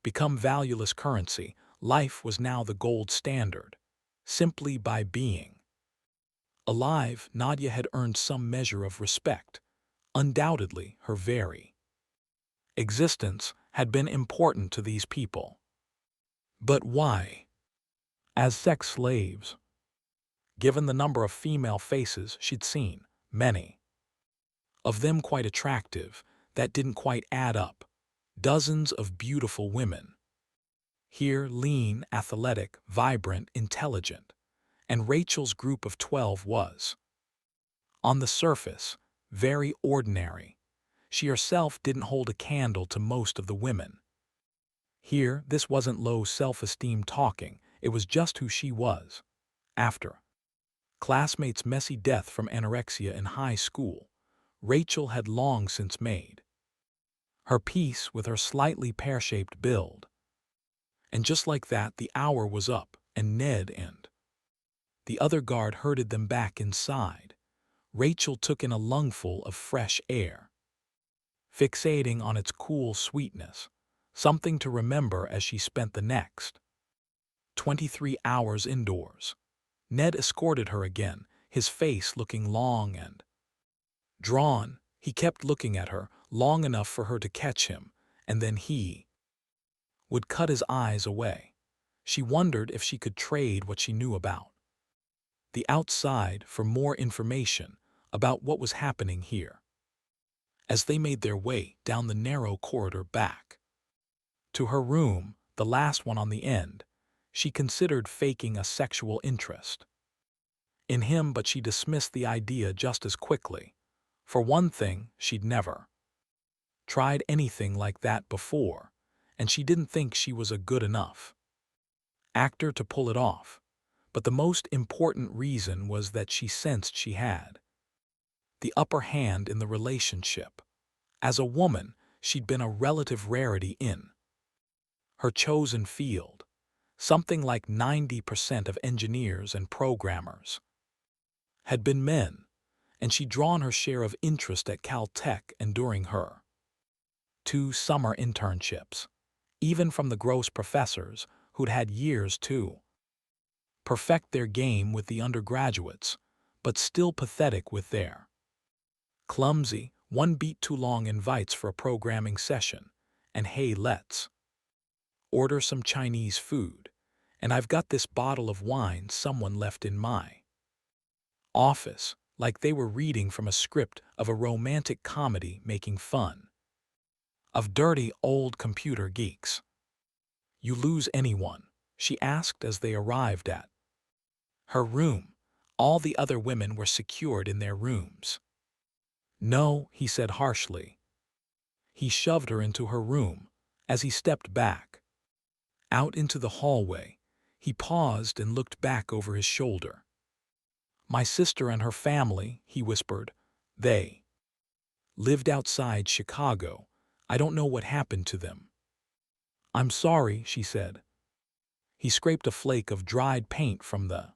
become valueless currency, life was now the gold standard. Simply by being alive, Nadia had earned some measure of respect. Undoubtedly, her very existence had been important to these people. But why? As sex slaves. Given the number of female faces she'd seen, many of them quite attractive, that didn't quite add up. Dozens of beautiful women. Here, lean, athletic, vibrant, intelligent. And Rachel's group of 12 was, on the surface, very ordinary. She herself didn't hold a candle to most of the women. Here, this wasn't low self-esteem talking, it was just who she was. After classmates' messy death from anorexia in high school, Rachel had long since made her peace with her slightly pear-shaped build. And just like that, the hour was up, and Ned and the other guard herded them back inside. Rachel took in a lungful of fresh air, fixating on its cool sweetness, something to remember as she spent the next 23 hours indoors. Ned escorted her again, his face looking long and drawn. He kept looking at her, long enough for her to catch him, and then he would cut his eyes away. She wondered if she could trade what she knew about the outside for more information about what was happening here. As they made their way down the narrow corridor back to her room, the last one on the end, she considered faking a sexual interest in him, but she dismissed the idea just as quickly. For one thing, she'd never tried anything like that before, and she didn't think she was a good enough actor to pull it off. But the most important reason was that she sensed she had the upper hand in the relationship. As a woman, she'd been a relative rarity in her chosen field. Something like 90% of engineers and programmers had been men, and she'd drawn her share of interest at Caltech and during her 2 summer internships, even from the gross professors who'd had years to perfect their game with the undergraduates, but still pathetic with their clumsy, one beat too long invites for a programming session, and hey, let's order some Chinese food, and I've got this bottle of wine someone left in my office, like they were reading from a script of a romantic comedy making fun of dirty old computer geeks. You lose anyone? She asked as they arrived at her room. All the other women were secured in their rooms. No, he said harshly. He shoved her into her room. As he stepped back, out into the hallway, he paused and looked back over his shoulder. My sister and her family, he whispered. They lived outside Chicago. I don't know what happened to them. I'm sorry, she said. He scraped a flake of dried paint from the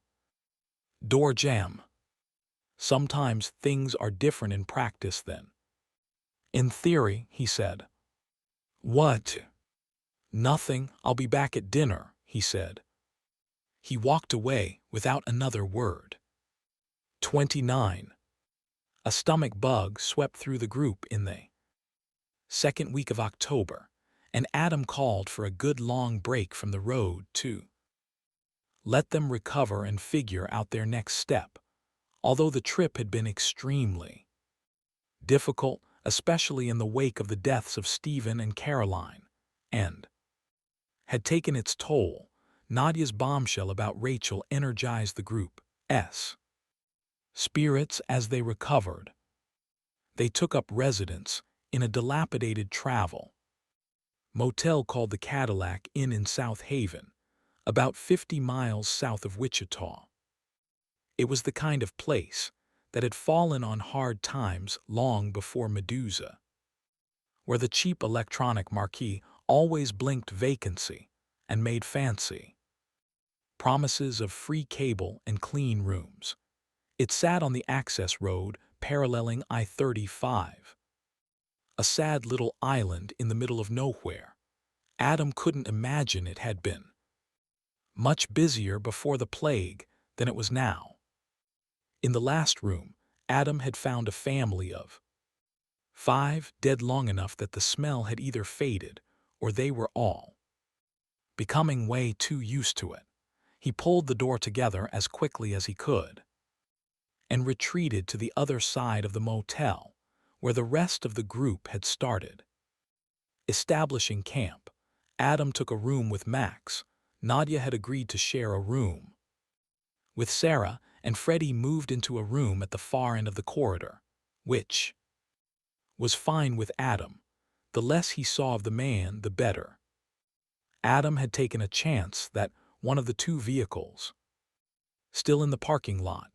door jamb. Sometimes things are different in practice then. In theory, he said. What? Nothing, I'll be back at dinner, he said. He walked away without another word. 29. A stomach bug swept through the group in the second week of October, and Adam called for a good long break from the road to let them recover and figure out their next step, although the trip had been extremely difficult, especially in the wake of the deaths of Stephen and Caroline, and had taken its toll. Nadia's bombshell about Rachel energized the group's spirits as they recovered. They took up residence in a dilapidated travel motel called the Cadillac Inn in South Haven, about 50 miles south of Wichita. It was the kind of place that had fallen on hard times long before Medusa, where the cheap electronic marquee always blinked vacancy and made fancy promises of free cable and clean rooms. It sat on the access road paralleling I-35, a sad little island in the middle of nowhere. Adam couldn't imagine it had been much busier before the plague than it was now. In the last room, Adam had found a family of 5 dead long enough that the smell had either faded or they were all becoming way too used to it. He pulled the door together as quickly as he could and retreated to the other side of the motel, where the rest of the group had started establishing camp. Adam took a room with Max. Nadia had agreed to share a room with Sarah, and Freddie moved into a room at the far end of the corridor, which was fine with Adam. The less he saw of the man, the better. Adam had taken a chance that one of the 2 vehicles still in the parking lot,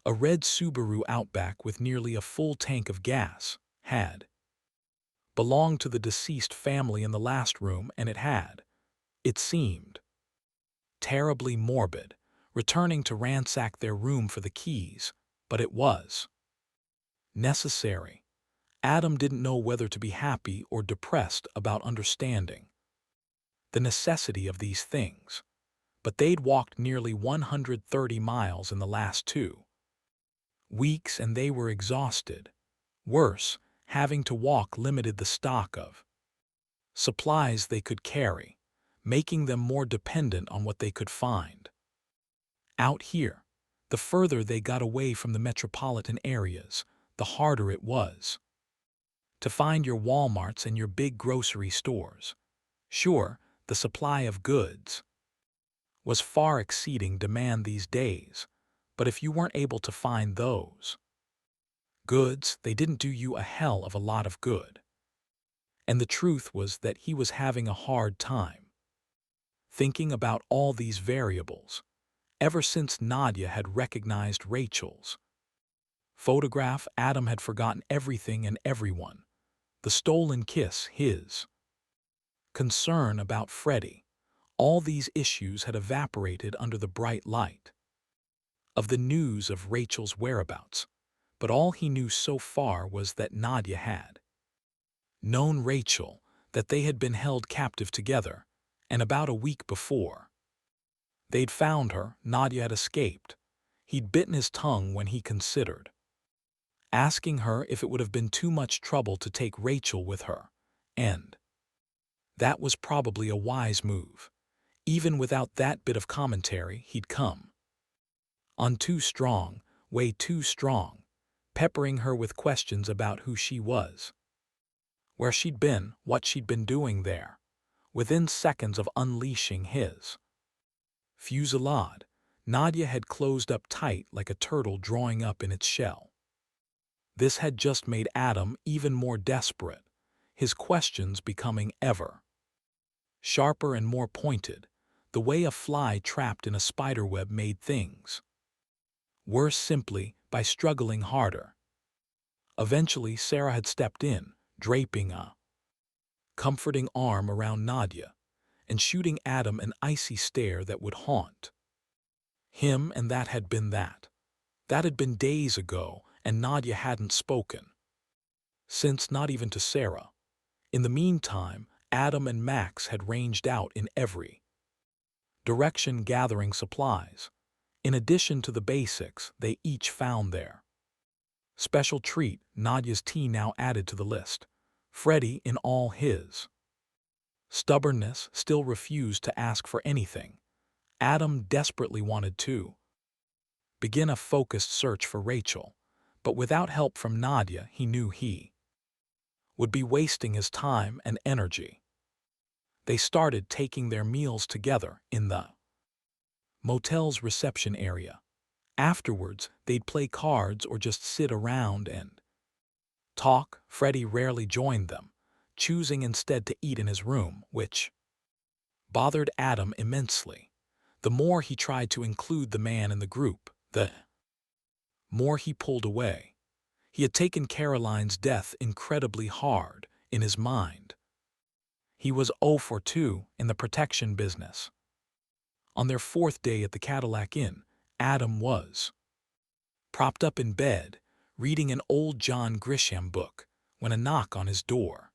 a red Subaru Outback with nearly a full tank of gas, had belonged to the deceased family in the last room, and it seemed terribly morbid, returning to ransack their room for the keys, but it was necessary. Adam didn't know whether to be happy or depressed about understanding the necessity of these things, but they'd walked nearly 130 miles in the last 2 weeks and they were exhausted. Worse, having to walk limited the stock of supplies they could carry, making them more dependent on what they could find out here. The further they got away from the metropolitan areas, the harder it was to find your Walmarts and your big grocery stores. Sure, the supply of goods was far exceeding demand these days, but if you weren't able to find those goods, they didn't do you a hell of a lot of good. And the truth was that he was having a hard time thinking about all these variables ever since Nadia had recognized Rachel's photograph. Adam had forgotten everything and everyone. The stolen kiss, his concern about Freddie, all these issues had evaporated under the bright light of the news of Rachel's whereabouts. But all he knew so far was that Nadia had known Rachel, that they had been held captive together, and about a week before they'd found her, Nadia had escaped. He'd bitten his tongue when he considered asking her if it would have been too much trouble to take Rachel with her, and that was probably a wise move. Even without that bit of commentary, he'd come on too strong, way too strong, peppering her with questions about who she was, where she'd been, what she'd been doing there, within seconds of unleashing his fusillade. Nadia had closed up tight like a turtle drawing up in its shell. This had just made Adam even more desperate, his questions becoming ever sharper and more pointed, the way a fly trapped in a spiderweb made things worse simply by struggling harder. Eventually, Sarah had stepped in, draping a comforting arm around Nadia and shooting Adam an icy stare that would haunt him, and that had been that. That had been days ago, and Nadia hadn't spoken since, not even to Sarah. In the meantime, Adam and Max had ranged out in every direction gathering supplies. In addition to the basics they each found their special treat, Nadia's tea now added to the list. Freddie, in all his stubbornness, still refused to ask for anything. Adam desperately wanted to begin a focused search for Rachel, but without help from Nadia he knew he would be wasting his time and energy. They started taking their meals together in the motel's reception area. Afterwards, they'd play cards or just sit around and talk. Freddie rarely joined them, choosing instead to eat in his room, which bothered Adam immensely. The more he tried to include the man in the group, the more he pulled away. He had taken Caroline's death incredibly hard in his mind. He was 0 for 2 in the protection business. On their 4th day at the Cadillac Inn, Adam was propped up in bed, reading an old John Grisham book, when a knock on his door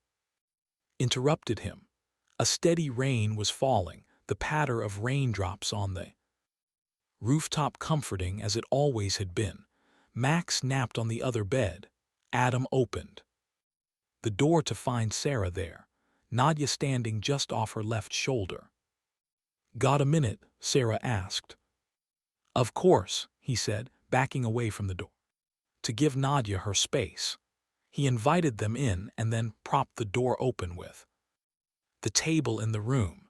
interrupted him. A steady rain was falling, the patter of raindrops on the rooftop comforting as it always had been. Max napped on the other bed. Adam opened the door to find Sarah there, Nadia standing just off her left shoulder. "Got a minute?" Sarah asked. "Of course," he said, backing away from the door to give Nadia her space. He invited them in and then propped the door open with the table in the room.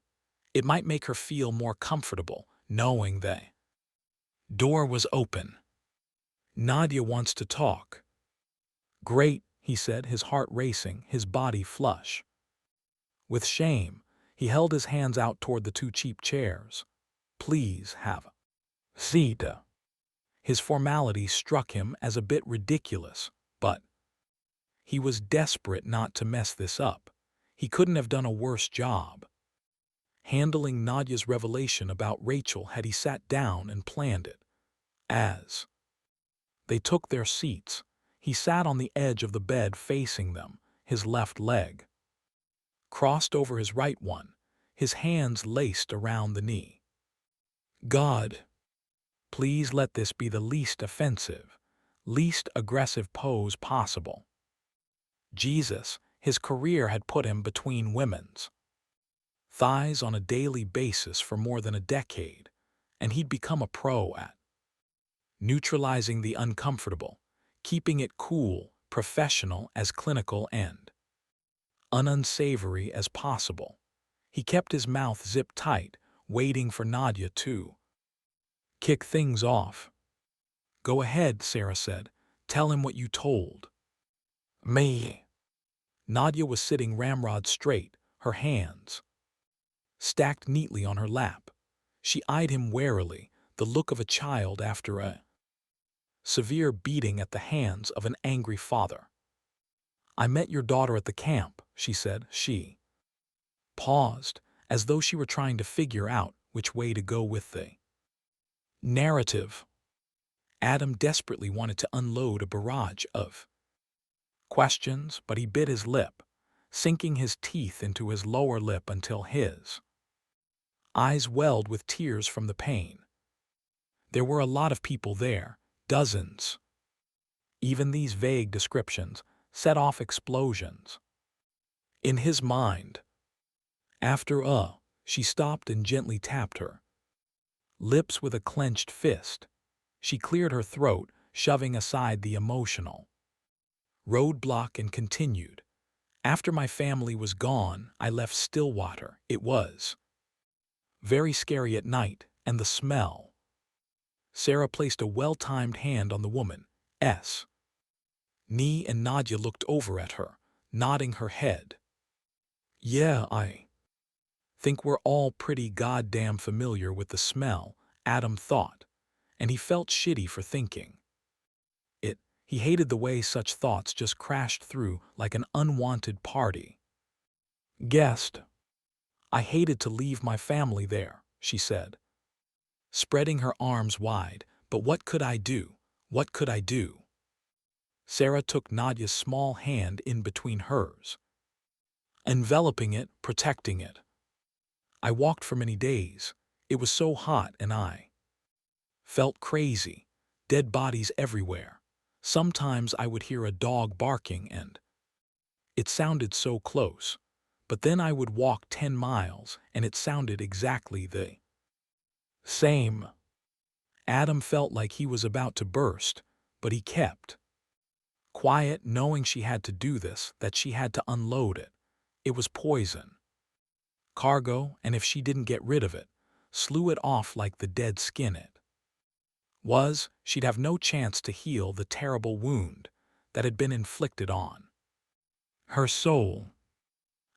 It might make her feel more comfortable knowing the door was open. "Nadia wants to talk." "Great," he said, his heart racing, his body flush with shame. He held his hands out toward the 2 cheap chairs. "Please have a seat." His formality struck him as a bit ridiculous, but he was desperate not to mess this up. He couldn't have done a worse job handling Nadia's revelation about Rachel had he sat down and planned it. As they took their seats, he sat on the edge of the bed facing them, his left leg crossed over his right one, his hands laced around the knee. "God, please let this be the least offensive, least aggressive pose possible." Jesus, his career had put him between women's thighs on a daily basis for more than a decade, and he'd become a pro at neutralizing the uncomfortable, keeping it cool, professional, as clinical and unsavory as possible. He kept his mouth zipped tight, waiting for Nadia to kick things off. "Go ahead," Sarah said. "Tell him what you told me." Nadia was sitting ramrod straight, her hands stacked neatly on her lap. She eyed him warily, the look of a child after a severe beating at the hands of an angry father. "I met your daughter at the camp," she said. She paused, as though she were trying to figure out which way to go with the narrative. Adam desperately wanted to unload a barrage of questions, but he bit his lip, sinking his teeth into his lower lip until his eyes welled with tears from the pain. There were a lot of people there, dozens. Even these vague descriptions set off explosions in his mind. After she stopped and gently tapped her lips with a clenched fist. She cleared her throat, shoving aside the emotional roadblock, and continued. After my family was gone, I left Stillwater. It was very scary at night, and the smell. Sarah placed a well-timed hand on the woman's knee, and Nadia looked over at her, nodding her head. Yeah, I think we're all pretty goddamn familiar with the smell, Adam thought, and he felt shitty for thinking it. He hated the way such thoughts just crashed through like an unwanted party guest. I hated to leave my family there, she said, spreading her arms wide, but what could I do? What could I do? Sarah took Nadia's small hand in between hers, enveloping it, protecting it. I walked for many days. It was so hot and I felt crazy. Dead bodies everywhere. Sometimes I would hear a dog barking and it sounded so close. But then I would walk 10 miles and it sounded exactly the same. Adam felt like he was about to burst, but he kept quiet, knowing she had to do this, that she had to unload it. It was poison. Cargo, and if she didn't get rid of it, slew it off like the dead skin it was, she'd have no chance to heal the terrible wound that had been inflicted on her soul.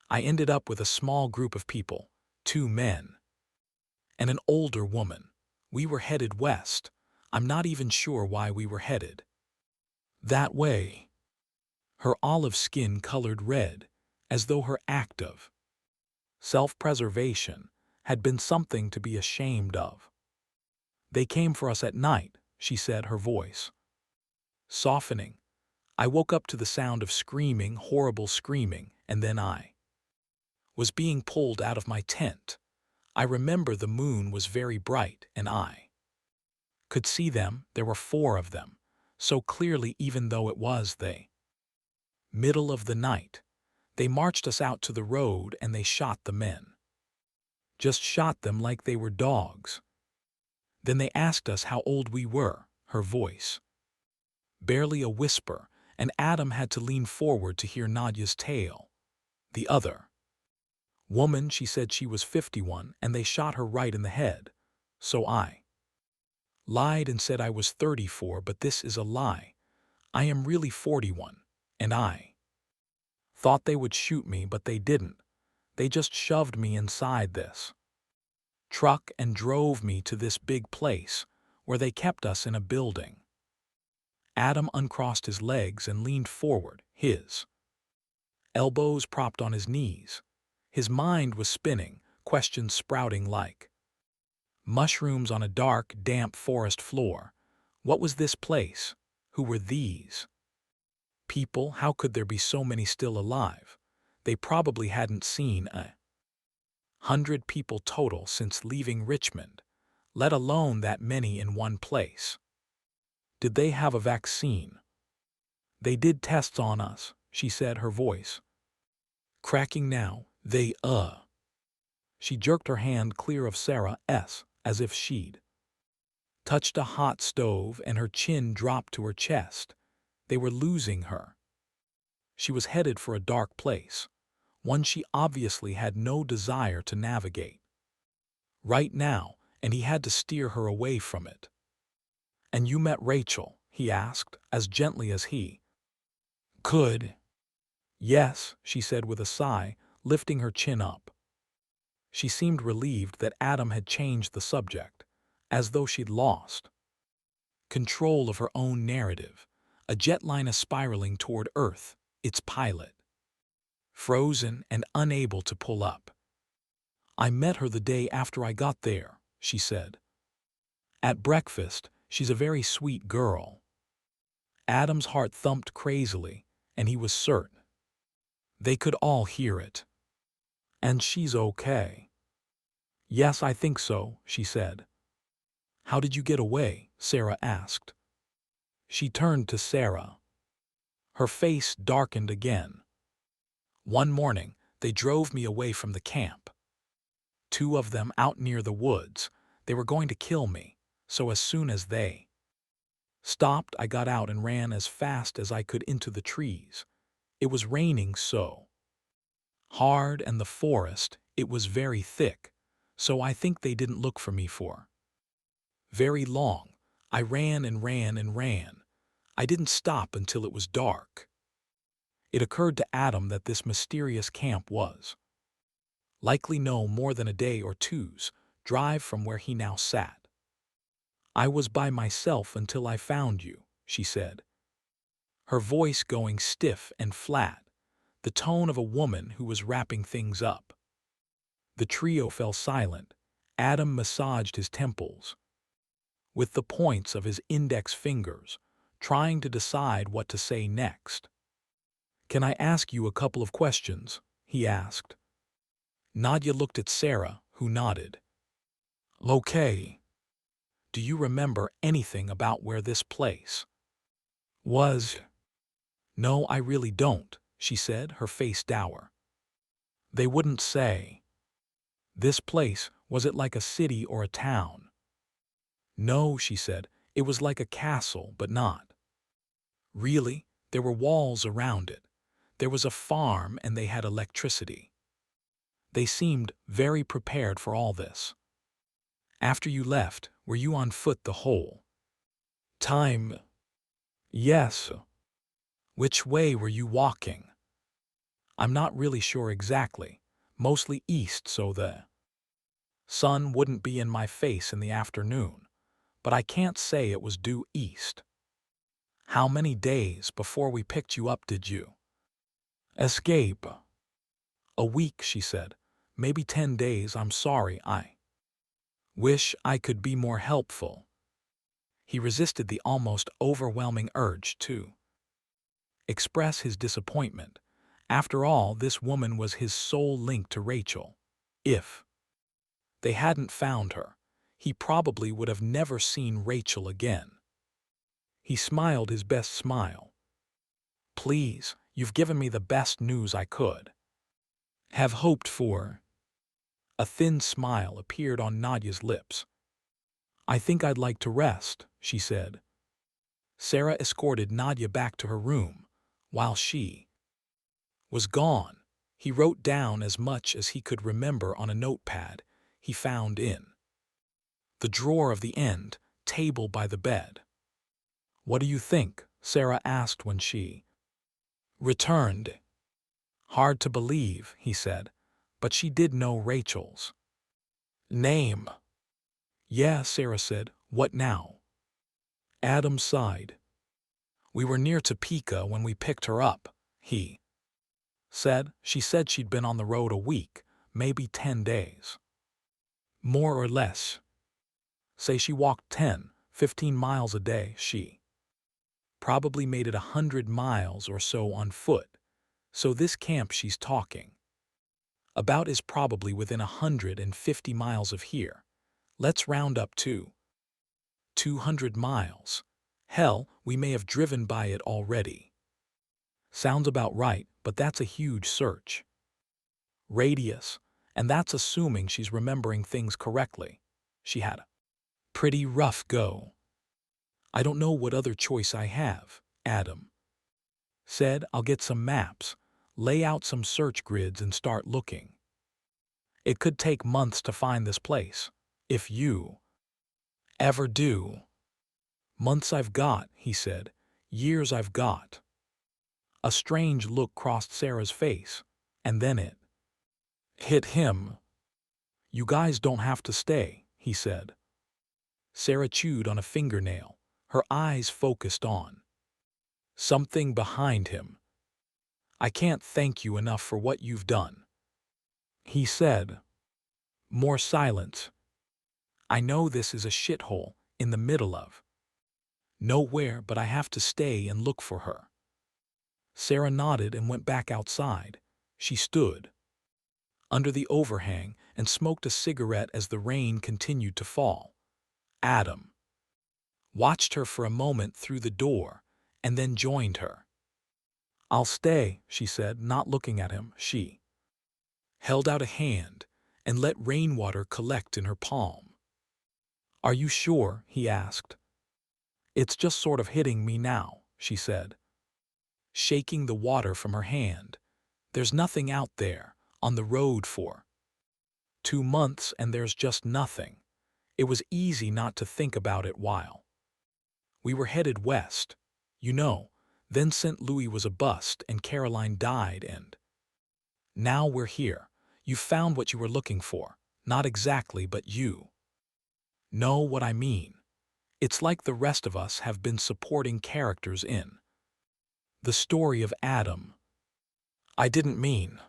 I ended up with a small group of people, 2 men and an older woman. We were headed west. I'm not even sure why we were headed that way. Her olive skin colored red, as though her act of self-preservation had been something to be ashamed of. They came for us at night, she said, her voice softening. I woke up to the sound of screaming, horrible screaming, and then I was being pulled out of my tent. I remember the moon was very bright and I could see them. There were 4 of them, so clearly, even though it was the middle of the night. They marched us out to the road and they shot the men. Just shot them like they were dogs. Then they asked us how old we were, her voice barely a whisper, and Adam had to lean forward to hear Nadia's tale. The other woman, she said she was 51 and they shot her right in the head. So I lied and said I was 34, but this is a lie. I am really 41, and I thought they would shoot me, but they didn't. They just shoved me inside this truck and drove me to this big place where they kept us in a building. Adam uncrossed his legs and leaned forward, his elbows propped on his knees. His mind was spinning, questions sprouting like mushrooms on a dark, damp forest floor. What was this place? Who were these people? How could there be so many still alive? They probably hadn't seen 100 people total since leaving Richmond, let alone that many in one place. Did they have a vaccine? They did tests on us, she said, her voice cracking now. She jerked her hand clear of Sarah's, as if she'd touched a hot stove, and her chin dropped to her chest. They were losing her. She was headed for a dark place, one she obviously had no desire to navigate right now, and he had to steer her away from it. And you met Rachel? He asked, as gently as he could. Yes, she said with a sigh, lifting her chin up. She seemed relieved that Adam had changed the subject, as though she'd lost control of her own narrative. A jetliner spiraling toward Earth, its pilot frozen and unable to pull up. I met her the day after I got there, she said. At breakfast. She's a very sweet girl. Adam's heart thumped crazily, and he was certain they could all hear it. And she's okay. Yes, I think so, she said. How did you get away? Sarah asked. She turned to Sarah. Her face darkened again. One morning, they drove me away from the camp. 2 of them out near the woods. They were going to kill me, so as soon as they stopped, I got out and ran as fast as I could into the trees. It was raining, so hard, and the forest, it was very thick, so I think they didn't look for me for very long. I ran and ran and ran. I didn't stop until it was dark. It occurred to Adam that this mysterious camp was likely no more than a day or two's drive from where he now sat. I was by myself until I found you, she said, her voice going stiff and flat, the tone of a woman who was wrapping things up. The trio fell silent. Adam massaged his temples with the points of his index fingers, trying to decide what to say next. "Can I ask you a couple of questions?" he asked. Nadia looked at Sarah, who nodded. "Okay. Do you remember anything about where this place was?" "No, I really don't," she said, her face dour. "They wouldn't say." "This place, was it like a city or a town?" "No," she said, "it was like a castle, but not really. There were walls around it. There was a farm and they had electricity. They seemed very prepared for all this." "After you left, were you on foot the whole time?" "Yes." "Which way were you walking?" "I'm not really sure exactly. Mostly east so the sun wouldn't be in my face in the afternoon, but I can't say it was due east." "How many days before we picked you up did you escape?" "A week," she said. "Maybe 10 days. I'm sorry. I wish I could be more helpful." He resisted the almost overwhelming urge to express his disappointment. After all, this woman was his sole link to Rachel. If they hadn't found her, he probably would have never seen Rachel again. He smiled his best smile. "Please, you've given me the best news I could have hoped for." A thin smile appeared on Nadia's lips. "I think I'd like to rest," she said. Sarah escorted Nadia back to her room. While she was gone, he wrote down as much as he could remember on a notepad he found in the drawer of the end table by the bed. "What do you think?" Sarah asked when she returned. "Hard to believe," he said, "but she did know Rachel's name." "Yeah," Sarah said. "What now?" Adam sighed. "We were near Topeka when we picked her up," he said. "She said she'd been on the road a week, maybe 10 days. More or less. Say she walked 10, 15 miles a day. She probably made it 100 miles or so on foot. So this camp she's talking about is probably within 150 miles of here. Let's round up to 200 miles. Hell, we may have driven by it already." "Sounds about right, but that's a huge search radius, and that's assuming she's remembering things correctly. She had a pretty rough go." "I don't know what other choice I have," Adam said. "I'll get some maps, lay out some search grids and start looking. It could take months to find this place, if you ever do." "Months I've got," he said. "Years I've got." A strange look crossed Sarah's face, and then it hit him. "You guys don't have to stay," he said. Sarah chewed on a fingernail, her eyes focused on something behind him. "I can't thank you enough for what you've done," he said. More silence. "I know this is a shithole in the middle of nowhere, but I have to stay and look for her." Sarah nodded and went back outside. She stood under the overhang and smoked a cigarette as the rain continued to fall. Adam watched her for a moment through the door and then joined her. "I'll stay," she said, not looking at him. She held out a hand and let rainwater collect in her palm. "Are you sure?" he asked. "It's just sort of hitting me now," she said, shaking the water from her hand. "There's nothing out there, on the road for 2 months and there's just nothing. It was easy not to think about it while we were headed west. You know, then St. Louis was a bust and Caroline died and now we're here. You found what you were looking for. Not exactly, but you know what I mean. It's like the rest of us have been supporting characters in the story of Adam. I didn't mean.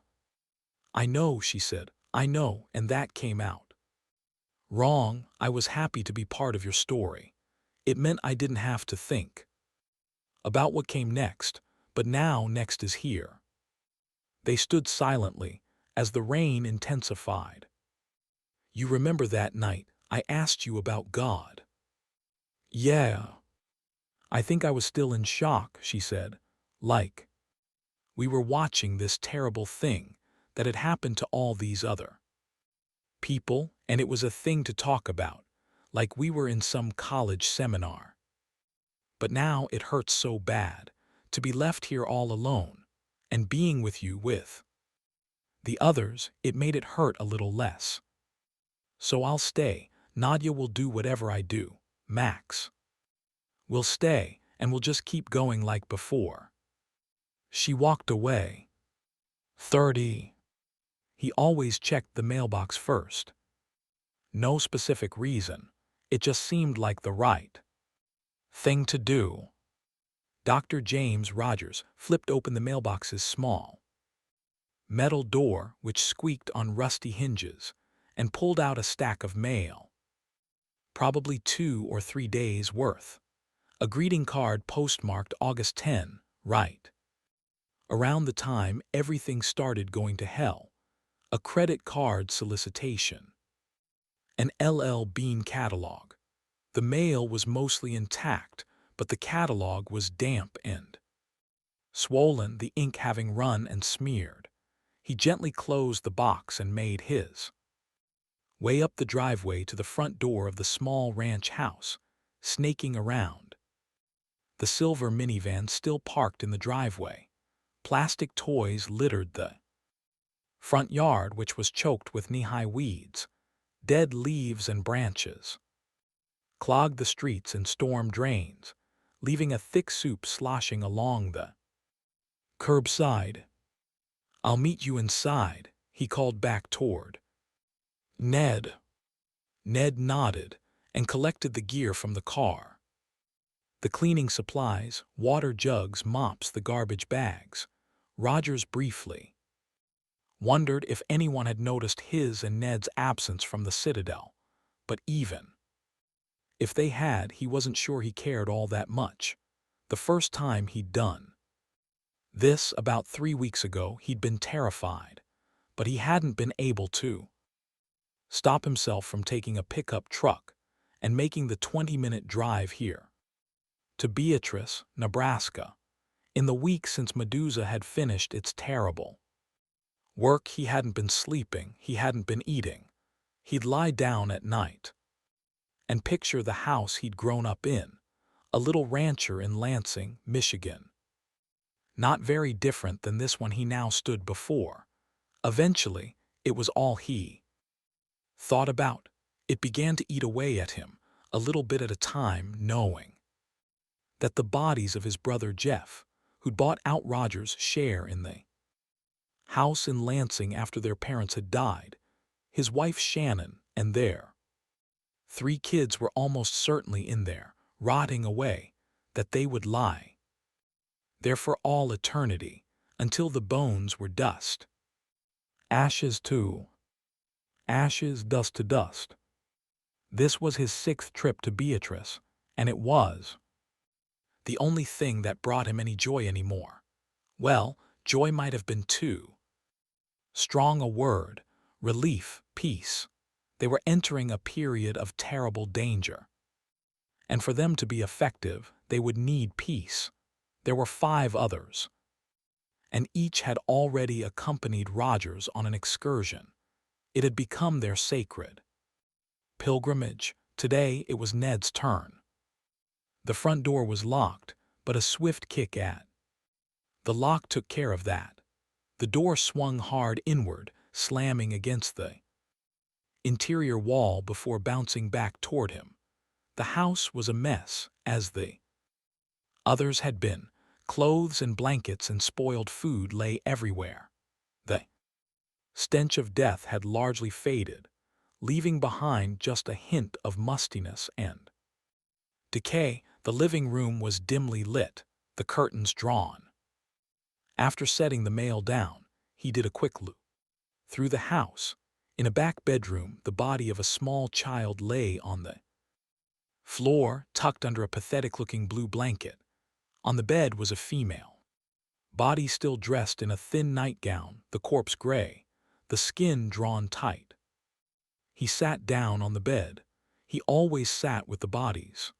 I know, she said. I know, and that came out wrong. I was happy to be part of your story. It meant I didn't have to think about what came next, but now next is here. They stood silently as the rain intensified. You remember that night I asked you about God? Yeah. I think I was still in shock, she said. Like, we were watching this terrible thing that had happened to all these other people, and it was a thing to talk about, like we were in some college seminar. But now it hurts so bad to be left here all alone, and being with you with the others, it made it hurt a little less. So I'll stay. Nadia will do whatever I do. Max will stay, and we'll just keep going like before. She walked away. 30. He always checked the mailbox first. No specific reason. It just seemed like the right thing to do. Dr. James Rogers flipped open the mailbox's small metal door, which squeaked on rusty hinges, and pulled out a stack of mail. Probably 2 or 3 days' worth. A greeting card postmarked August 10, right around the time everything started going to hell. A credit card solicitation. An LL Bean catalog. The mail was mostly intact, but the catalog was damp and swollen, the ink having run and smeared. He gently closed the box and made his way up the driveway to the front door of the small ranch house, snaking around. The silver minivan still parked in the driveway. Plastic toys littered the front yard, which was choked with knee-high weeds. Dead leaves and branches clogged the streets and storm drains, leaving a thick soup sloshing along the curbside. I'll meet you inside, he called back toward Ned. Ned nodded and collected the gear from the car. The cleaning supplies, water jugs, mops, the garbage bags. Rogers briefly wondered if anyone had noticed his and Ned's absence from the Citadel, but even if they had, he wasn't sure he cared all that much. The first time he'd done this, about 3 weeks ago, he'd been terrified, but he hadn't been able to stop himself from taking a pickup truck and making the 20-minute drive here to Beatrice, Nebraska. In the week since Medusa had finished its terrible work, he hadn't been sleeping, he hadn't been eating. He'd lie down at night and picture the house he'd grown up in, a little rancher in Lansing, Michigan. Not very different than this one he now stood before. Eventually, it was all he thought about. It began to eat away at him, a little bit at a time, knowing that the bodies of his brother Jeff, who'd bought out Rogers' share in the house in Lansing after their parents had died, his wife Shannon, and their 3 kids were almost certainly in there, rotting away, that they would lie there for all eternity, until the bones were dust. Ashes to ashes, dust to dust. This was his 6th trip to Beatrice, and it was the only thing that brought him any joy anymore. Well, joy might have been too strong a word. Relief, peace. They were entering a period of terrible danger. And for them to be effective, they would need peace. There were 5 others, and each had already accompanied Rogers on an excursion. It had become their sacred pilgrimage. Today it was Ned's turn. The front door was locked, but a swift kick at the lock took care of that. The door swung hard inward, slamming against the interior wall before bouncing back toward him. The house was a mess, as the others had been. Clothes and blankets and spoiled food lay everywhere. The stench of death had largely faded, leaving behind just a hint of mustiness and decay. The living room was dimly lit, the curtains drawn. After setting the mail down, he did a quick look through the house. In a back bedroom, the body of a small child lay on the floor, tucked under a pathetic-looking blue blanket. On the bed was a female body still dressed in a thin nightgown, the corpse gray, the skin drawn tight. He sat down on the bed. He always sat with the bodies.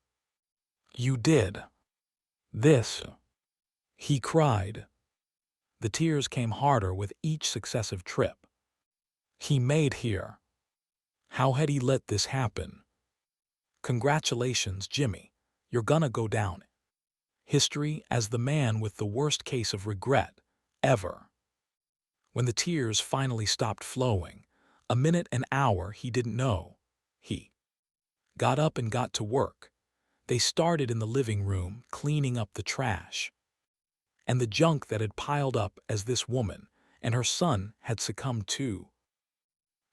"You did this," he cried. The tears came harder with each successive trip. He made here. How had he let this happen? Congratulations, Jimmy. You're gonna go down history as the man with the worst case of regret ever. When the tears finally stopped flowing, a minute, an hour, he didn't know, he got up and got to work. They started in the living room, cleaning up the trash and the junk that had piled up as this woman and her son had succumbed to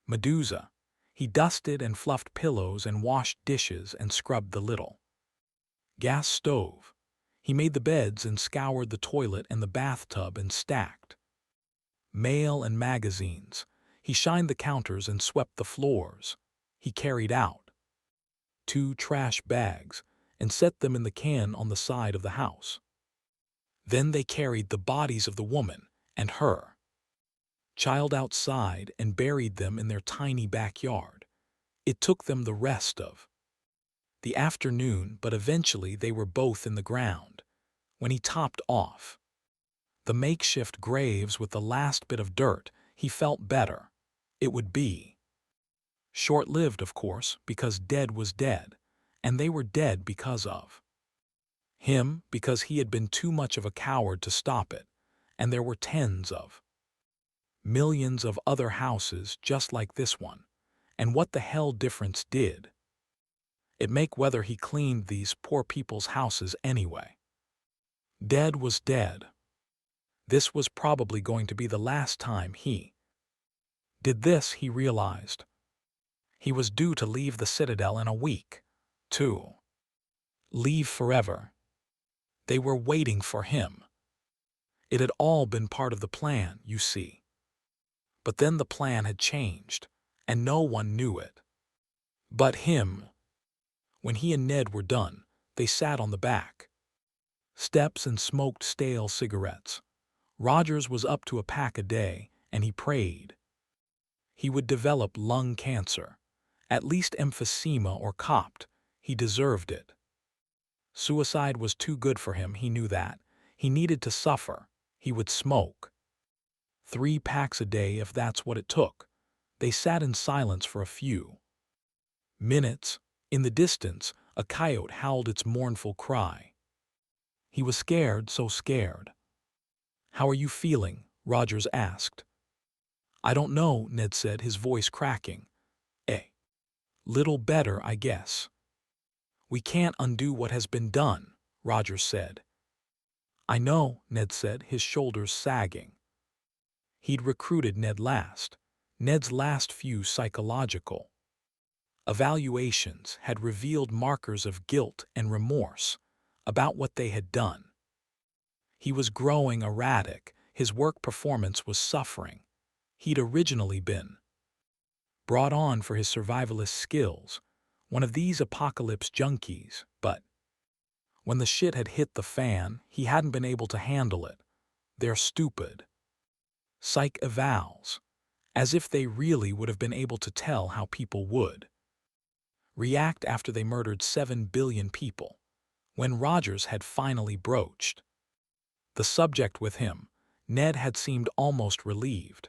Medusa. He dusted and fluffed pillows and washed dishes and scrubbed the little gas stove. He made the beds and scoured the toilet and the bathtub and stacked mail and magazines. He shined the counters and swept the floors. He carried out 2 trash bags and set them in the can on the side of the house. Then they carried the bodies of the woman and her child outside and buried them in their tiny backyard. It took them the rest of the afternoon, but eventually they were both in the ground. When he topped off the makeshift graves with the last bit of dirt, he felt better. It would be short-lived, of course, because dead was dead, and they were dead because of him, because he had been too much of a coward to stop it, and there were tens of millions of other houses just like this one. And what the hell difference did it make whether he cleaned these poor people's houses anyway? Dead was dead. This was probably going to be the last time he did this, he realized. He was due to leave the Citadel in a week. To leave forever. They were waiting for him. It had all been part of the plan, you see. But then the plan had changed, and no one knew it but him. When he and Ned were done, they sat on the back steps and smoked stale cigarettes. Rogers was up to a pack a day, and he prayed he would develop lung cancer, at least emphysema or copped. He deserved it. Suicide was too good for him, he knew that. He needed to suffer. He would smoke 3 packs a day if that's what it took. They sat in silence for a few minutes. In the distance, a coyote howled its mournful cry. He was scared, so scared. "How are you feeling?" Rogers asked. "I don't know," Ned said, his voice cracking. "A little better, I guess." "We can't undo what has been done," Rogers said. "I know," Ned said, his shoulders sagging. He'd recruited Ned's last few psychological evaluations had revealed markers of guilt and remorse about what they had done. He was growing erratic, his work performance was suffering. He'd originally been brought on for his survivalist skills, one of these apocalypse junkies, but when the shit had hit the fan, he hadn't been able to handle it. They're stupid psych evals, as if they really would have been able to tell how people would react after they murdered 7 billion people. When Rogers had finally broached the subject with him, Ned had seemed almost relieved.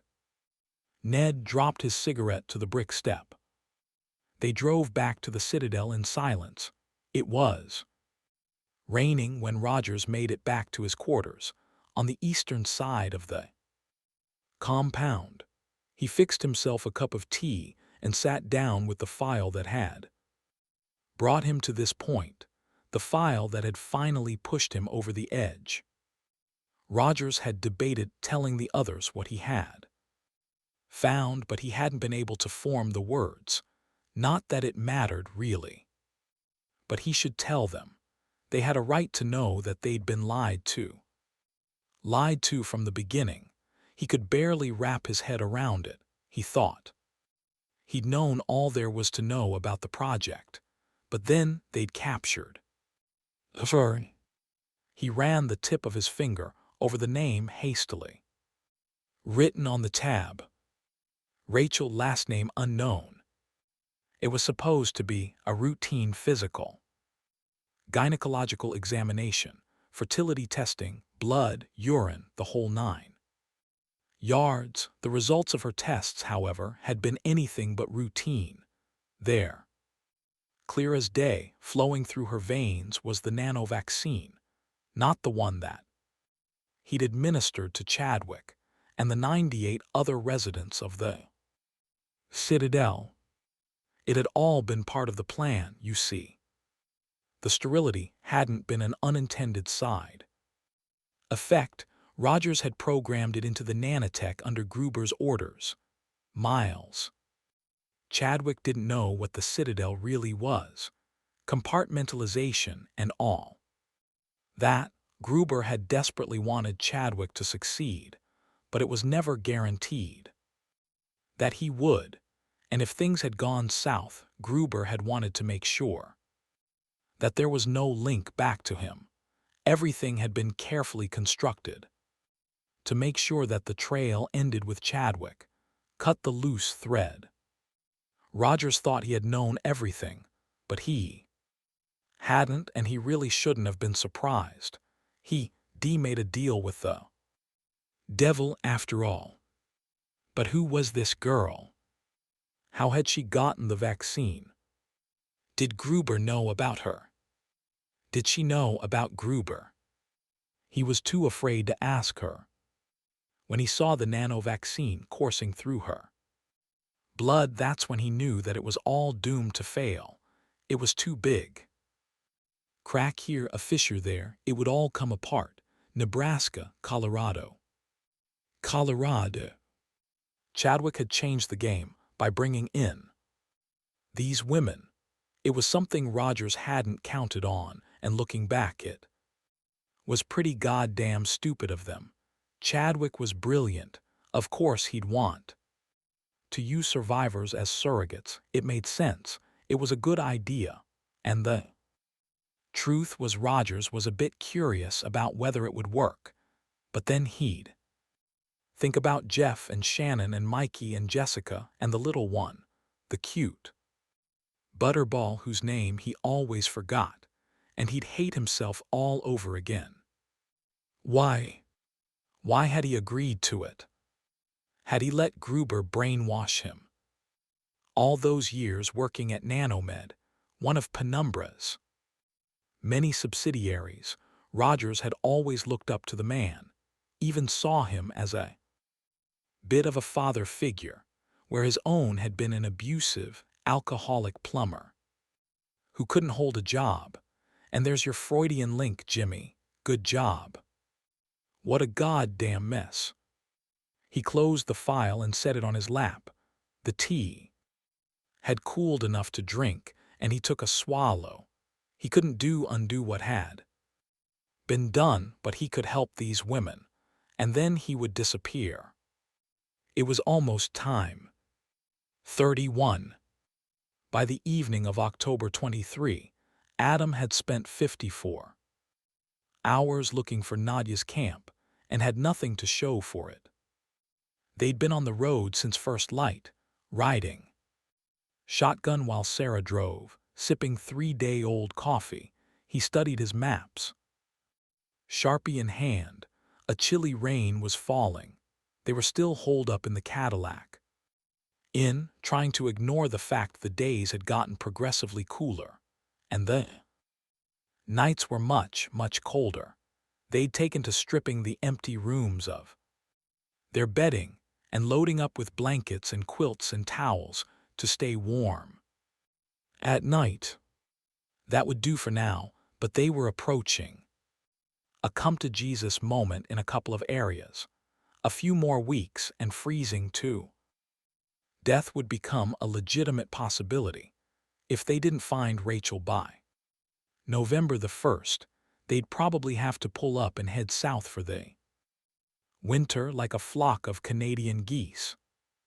Ned dropped his cigarette to the brick step. They drove back to the Citadel in silence. It was raining when Rogers made it back to his quarters on the eastern side of the compound. He fixed himself a cup of tea and sat down with the file that had brought him to this point, the file that had finally pushed him over the edge. Rogers had debated telling the others what he had found, but he hadn't been able to form the words. Not that it mattered, really. But he should tell them. They had a right to know that they'd been lied to. Lied to from the beginning. He could barely wrap his head around it, he thought. He'd known all there was to know about the project, but then they'd captured. Sorry. He ran the tip of his finger over the name hastily. Written on the tab. Rachel, last name unknown. It was supposed to be a routine physical, gynecological examination, fertility testing, blood, urine, the whole 9 yards. The results of her tests, however, had been anything but routine. There, clear as day, flowing through her veins, was the nano vaccine, not the one that he'd administered to Chadwick and the 98 other residents of the Citadel. It had all been part of the plan, you see. The sterility hadn't been an unintended side effect. Rogers had programmed it into the nanotech under Gruber's orders. Miles. Chadwick didn't know what the Citadel really was. Compartmentalization and all that. Gruber had desperately wanted Chadwick to succeed, but it was never guaranteed that he would. And if things had gone south, Gruber had wanted to make sure that there was no link back to him. Everything had been carefully constructed to make sure that the trail ended with Chadwick. Cut the loose thread. Rogers thought he had known everything, but he hadn't, and he really shouldn't have been surprised. He made a deal with the devil after all. But who was this girl? How had she gotten the vaccine? Did Gruber know about her? Did she know about Gruber? He was too afraid to ask her. When he saw the nano vaccine coursing through her blood, that's when he knew that it was all doomed to fail. It was too big. Crack here, a fissure there, it would all come apart. Nebraska, Colorado. Colorado. Chadwick had changed the game by bringing in these women. It was something Rogers hadn't counted on, and looking back, it was pretty goddamn stupid of them. Chadwick was brilliant. Of course he'd want to use survivors as surrogates. It made sense. It was a good idea. And the truth was, Rogers was a bit curious about whether it would work. But then he'd think about Jeff and Shannon and Mikey and Jessica and the little one, the cute butterball whose name he always forgot, and he'd hate himself all over again. Why had he agreed to it? Had he let Gruber brainwash him? All those years working at Nanomed, one of Penumbra's many subsidiaries, Rogers had always looked up to the man, even saw him as a bit of a father figure, where his own had been an abusive, alcoholic plumber who couldn't hold a job. And there's your Freudian link, Jimmy. Good job. What a goddamn mess. He closed the file and set it on his lap. The tea had cooled enough to drink, and he took a swallow. He couldn't undo what had been done, but he could help these women, and then he would disappear. It was almost time. 31. By the evening of October 23, Adam had spent 54 hours looking for Nadia's camp and had nothing to show for it. They'd been on the road since first light, riding shotgun while Sarah drove, sipping 3-day-old coffee. He studied his maps. Sharpie in hand, a chilly rain was falling. They were still holed up in the Cadillac, trying to ignore the fact the days had gotten progressively cooler, and the nights were much, much colder. They'd taken to stripping the empty rooms of their bedding and loading up with blankets and quilts and towels to stay warm. At night, that would do for now, but they were approaching a come-to-Jesus moment in a couple of areas. A few more weeks and freezing too. Death would become a legitimate possibility if they didn't find Rachel by November the 1st. They'd probably have to pull up and head south for the winter like a flock of Canadian geese.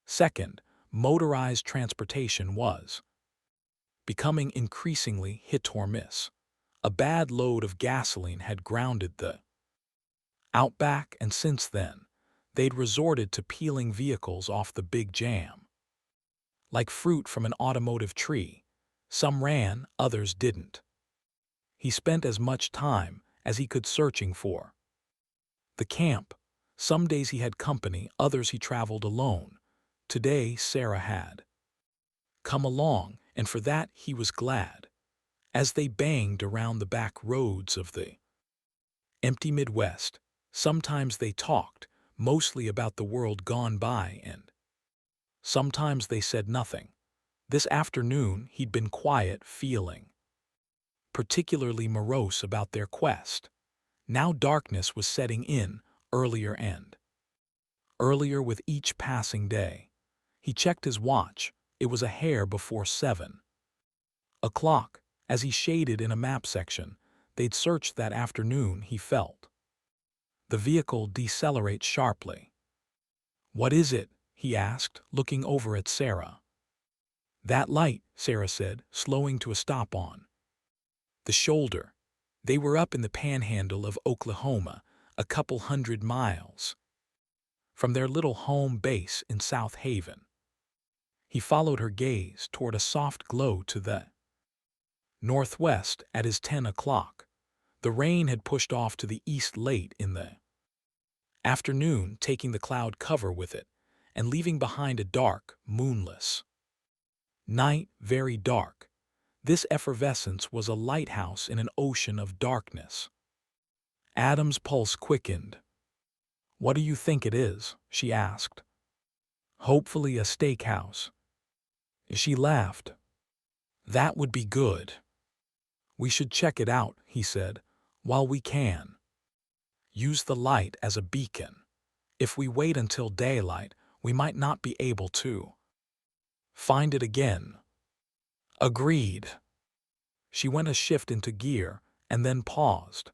Second, motorized transportation was becoming increasingly hit or miss. A bad load of gasoline had grounded the outback, and since then, they'd resorted to peeling vehicles off the big jam. Like fruit from an automotive tree, some ran, others didn't. He spent as much time as he could searching for the camp. Some days he had company, others he traveled alone. Today Sarah had come along, and for that he was glad. As they banged around the back roads of the empty Midwest, sometimes they talked, mostly about the world gone by, and sometimes they said nothing. This afternoon he'd been quiet, feeling particularly morose about their quest. Now darkness was setting in, earlier and earlier with each passing day. He checked his watch. It was a hair before 7 o'clock. As he shaded in a map section they'd searched that afternoon, he felt the vehicle decelerate sharply. "What is it?" he asked, looking over at Sarah. "That light," Sarah said, slowing to a stop on the shoulder. They were up in the panhandle of Oklahoma, a couple 100 miles from their little home base in South Haven. He followed her gaze toward a soft glow to the northwest at his 10 o'clock. The rain had pushed off to the east late in the afternoon, taking the cloud cover with it and leaving behind a dark, moonless night, very dark. This effervescence was a lighthouse in an ocean of darkness. Adam's pulse quickened. "What do you think it is?" she asked. "Hopefully a steakhouse." She laughed. "That would be good." "We should check it out," he said, "while we can. Use the light as a beacon. If we wait until daylight, we might not be able to find it again." "Agreed." She went a shift into gear and then paused.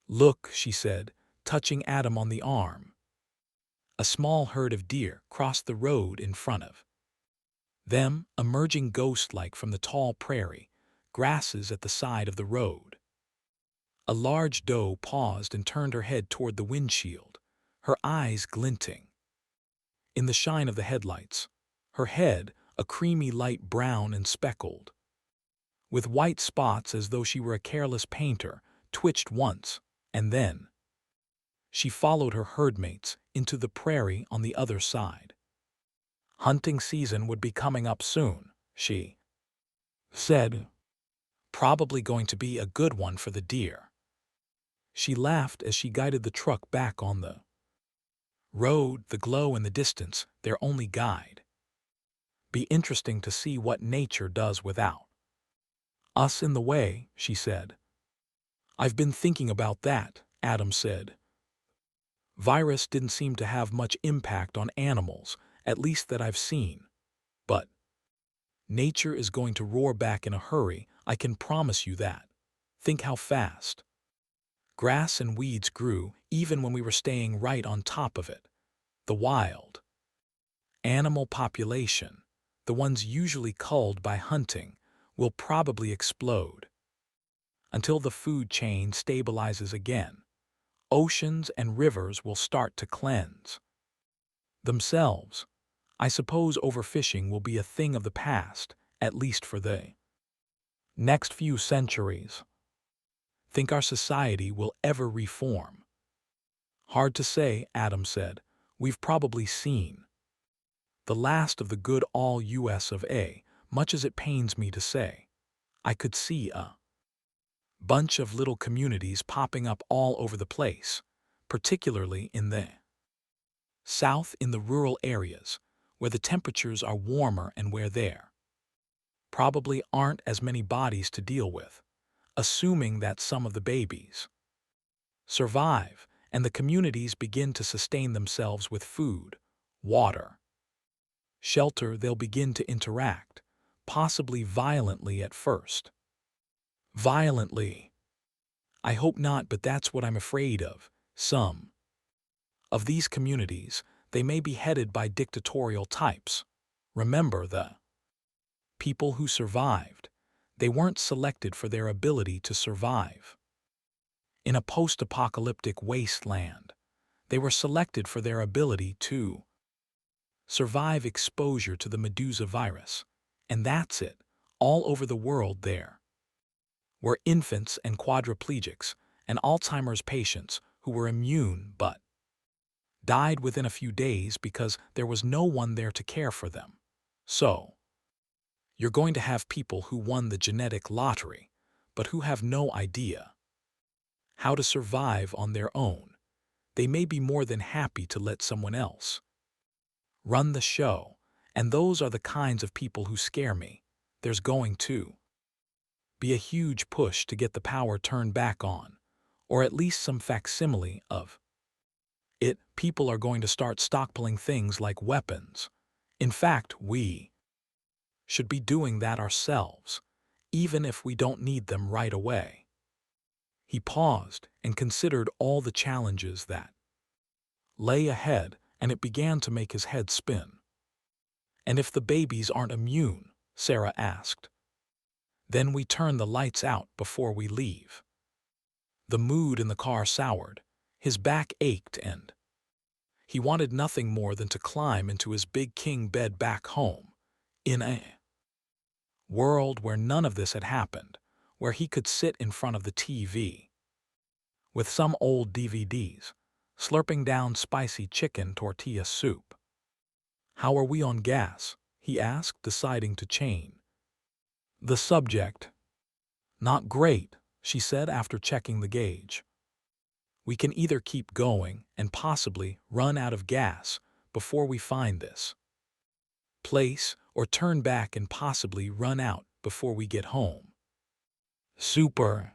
"Look," she said, touching Adam on the arm. A small herd of deer crossed the road in front of them, emerging ghost-like from the tall prairie grasses at the side of the road. A large doe paused and turned her head toward the windshield, her eyes glinting in the shine of the headlights. Her head, a creamy light brown and speckled with white spots as though she were a careless painter, twitched once, and then she followed her herdmates into the prairie on the other side. Hunting season would be coming up soon, she said. Probably going to be a good one for the deer. She laughed as she guided the truck back on the road, the glow in the distance, their only guide. Be interesting to see what nature does without us in the way, she said. I've been thinking about that, Adam said. Virus didn't seem to have much impact on animals, at least that I've seen. But nature is going to roar back in a hurry, I can promise you that. Think how fast. Grass and weeds grew even when we were staying right on top of it. The wild animal population, the ones usually culled by hunting, will probably explode. Until the food chain stabilizes again, oceans and rivers will start to cleanse themselves. I suppose overfishing will be a thing of the past, at least for the next few centuries. Think our society will ever reform? Hard to say, Adam said. We've probably seen the last of the good all US of A, much as it pains me to say. I could see a bunch of little communities popping up all over the place, particularly in the South in the rural areas, where the temperatures are warmer and where there probably aren't as many bodies to deal with, assuming that some of the babies survive and the communities begin to sustain themselves with food, water, shelter. They'll begin to interact, possibly violently at first. Violently. I hope not, but that's what I'm afraid of. Some of these communities, they may be headed by dictatorial types. Remember, the people who survived, they weren't selected for their ability to survive. In a post-apocalyptic wasteland, they were selected for their ability to survive exposure to the Medusa virus. And that's it. All over the world there were infants and quadriplegics and Alzheimer's patients who were immune but died within a few days because there was no one there to care for them. So, you're going to have people who won the genetic lottery, but who have no idea how to survive on their own. They may be more than happy to let someone else run the show, and those are the kinds of people who scare me. There's going to be a huge push to get the power turned back on, or at least some facsimile of it. People are going to start stockpiling things like weapons. In fact, we should be doing that ourselves, even if we don't need them right away. He paused and considered all the challenges that lay ahead, and it began to make his head spin. And if the babies aren't immune, Sarah asked, then we turn the lights out before we leave. The mood in the car soured, his back ached, and he wanted nothing more than to climb into his big king bed back home, in a world where none of this had happened, where he could sit in front of the TV with some old DVDs, slurping down spicy chicken tortilla soup. How are we on gas? He asked, deciding to change the subject. Not great, she said after checking the gauge. We can either keep going and possibly run out of gas before we find this place, or turn back and possibly run out before we get home. Super.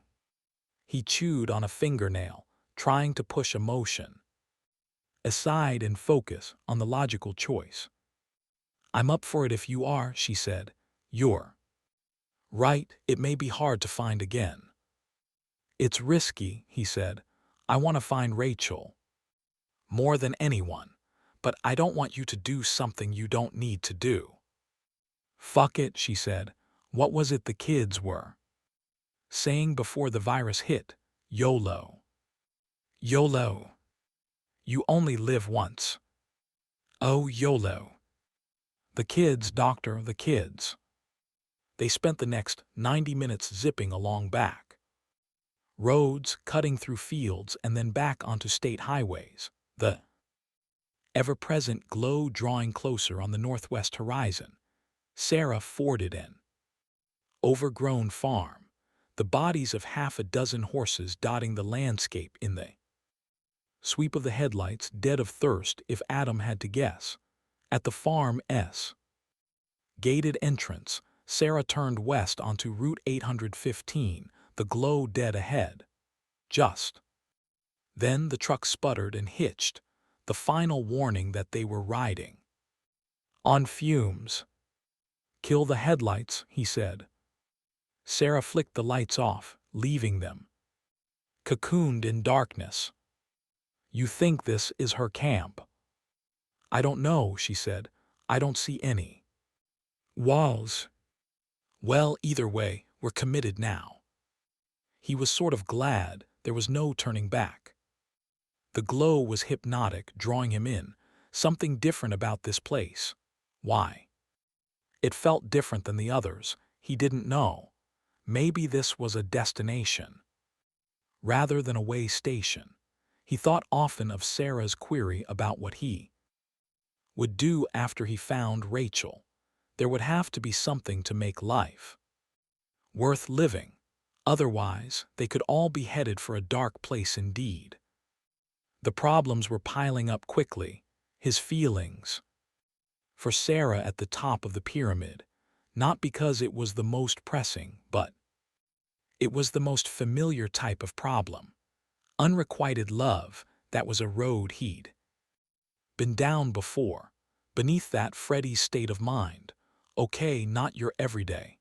He chewed on a fingernail, trying to push emotion aside and focus on the logical choice. I'm up for it if you are, she said. You're right, it may be hard to find again. It's risky, he said. I want to find Rachel more than anyone, but I don't want you to do something you don't need to do. Fuck it, she said. What was it the kids were saying before the virus hit? YOLO. YOLO. You only live once. Oh, YOLO. The kids, doctor, the kids. They spent the next 90 minutes zipping along back roads, cutting through fields, and then back onto state highways, the ever-present glow drawing closer on the northwest horizon. Sarah forded an overgrown farm, the bodies of half a dozen horses dotting the landscape in the sweep of the headlights, dead of thirst if Adam had to guess. At the farm's gated entrance, Sarah turned west onto Route 815, the glow dead ahead. Just then the truck sputtered and hitched, the final warning that they were riding on fumes. Kill the headlights, he said. Sarah flicked the lights off, leaving them cocooned in darkness. You think this is her camp? I don't know, she said. I don't see any walls. Well, either way, we're committed now. He was sort of glad there was no turning back. The glow was hypnotic, drawing him in, something different about this place. Why? It felt different than the others. He didn't know. Maybe this was a destination rather than a way station. He thought often of Sarah's query about what he would do after he found Rachel. There would have to be something to make life worth living. Otherwise, they could all be headed for a dark place indeed. The problems were piling up quickly. his feelings for Sarah at the top of the pyramid, not because it was the most pressing, but it was the most familiar type of problem. Unrequited love that was a road he'd been down before. Beneath that, Freddie's state of mind. Okay, not your everyday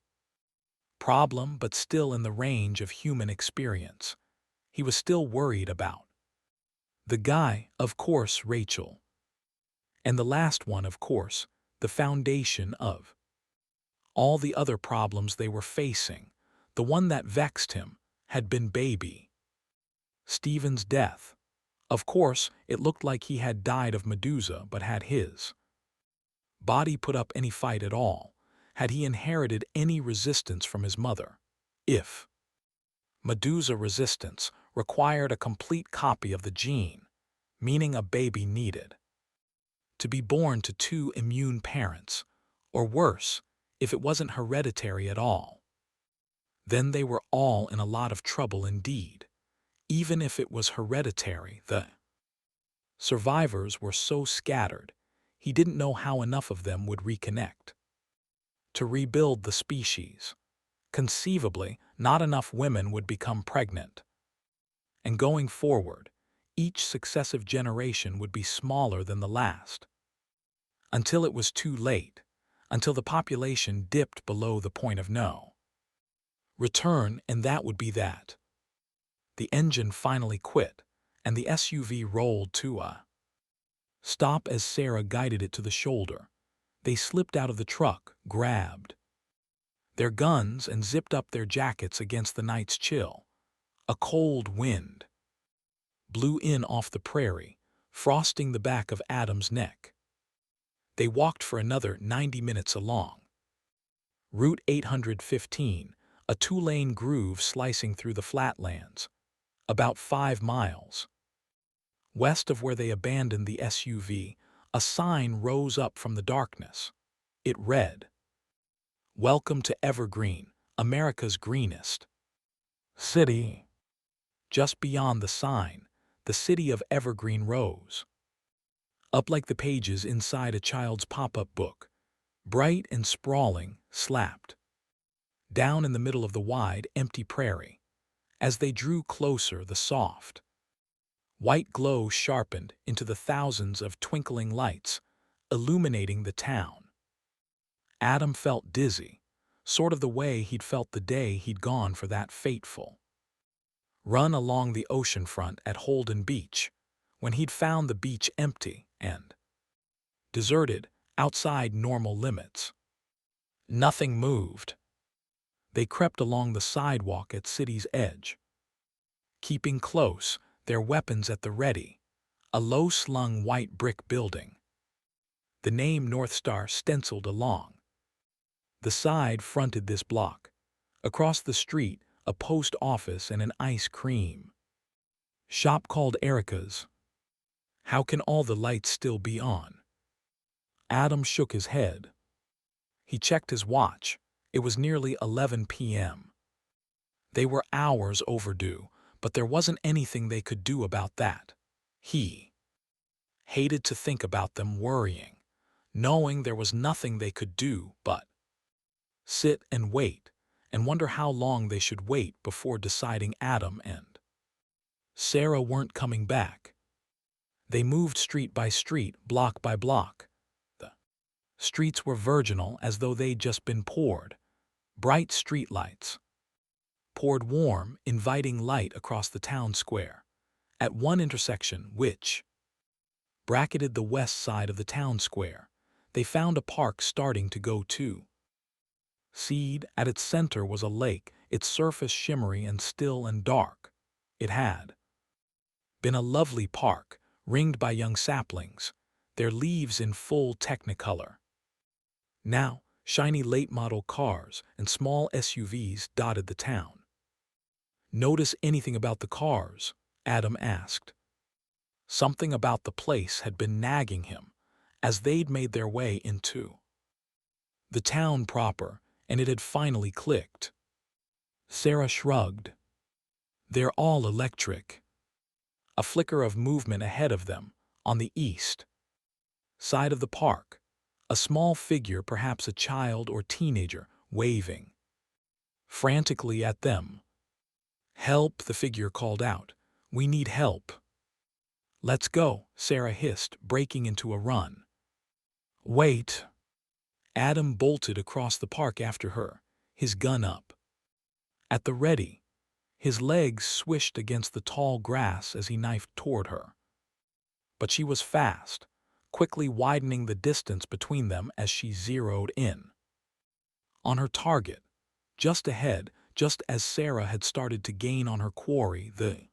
problem, but still in the range of human experience. He was still worried about the guy, of course, Rachel. And the last one, of course, the foundation of all the other problems they were facing. The one that vexed him had been baby Stephen's death. Of course, it looked like he had died of Medusa, but had his body put up any fight at all? Had he inherited any resistance from his mother? If Medusa resistance required a complete copy of the gene, meaning a baby needed to be born to two immune parents, or worse, if it wasn't hereditary at all, then they were all in a lot of trouble indeed. Even if it was hereditary, the survivors were so scattered, he didn't know how enough of them would reconnect to rebuild the species. Conceivably, not enough women would become pregnant. And going forward, each successive generation would be smaller than the last, until it was too late, until the population dipped below the point of no return, and that would be that. The engine finally quit, and the SUV rolled to a stop as Sarah guided it to the shoulder. They slipped out of the truck, grabbed their guns, and zipped up their jackets against the night's chill. A cold wind blew in off the prairie, frosting the back of Adam's neck. They walked for another 90 minutes along Route 815, a two-lane groove slicing through the flatlands, about 5 miles west of where they abandoned the SUV. A sign rose up from the darkness. It read, "Welcome to Evergreen, America's greenest city." Just beyond the sign, the city of Evergreen rose up like the pages inside a child's pop-up book, bright and sprawling, slapped down in the middle of the wide, empty prairie. As they drew closer, the soft white glow sharpened into the thousands of twinkling lights, illuminating the town. Adam felt dizzy, sort of the way he'd felt the day he'd gone for that fateful run along the oceanfront at Holden Beach, when he'd found the beach empty and deserted, outside normal limits. Nothing moved. They crept along the sidewalk at city's edge, keeping close, their weapons at the ready. A low-slung white brick building, the name North Star stenciled along the side, fronted this block. Across the street, a post office and an ice cream shop called Erica's. How can all the lights still be on? Adam shook his head. He checked his watch. It was nearly 11 p.m. They were hours overdue, but there wasn't anything they could do about that. He hated to think about them worrying, knowing there was nothing they could do but sit and wait, and wonder how long they should wait before deciding Adam and Sarah weren't coming back. They moved street by street, block by block. The streets were virginal, as though they'd just been poured. Bright streetlights poured warm, inviting light across the town square. At one intersection, which bracketed the west side of the town square, they found a park starting to go to seed. At its center was a lake, its surface shimmery and still and dark. It had been a lovely park, ringed by young saplings, their leaves in full technicolor. Now, shiny late-model cars and small SUVs dotted the town. "Notice anything about the cars?" Adam asked. Something about the place had been nagging him as they'd made their way into the town proper, and it had finally clicked. Sarah shrugged. "They're all electric." A flicker of movement ahead of them, on the east Side of the park, a small figure, perhaps a child or teenager, waving frantically at them. "Help," the figure called out. "We need help." "Let's go," Sarah hissed, breaking into a run. "Wait." Adam bolted across the park after her, his gun up. At the ready, his legs swished against the tall grass as he knifed toward her. But she was fast, quickly widening the distance between them as she zeroed in on her target. Just ahead, just as Sarah had started to gain on her quarry, the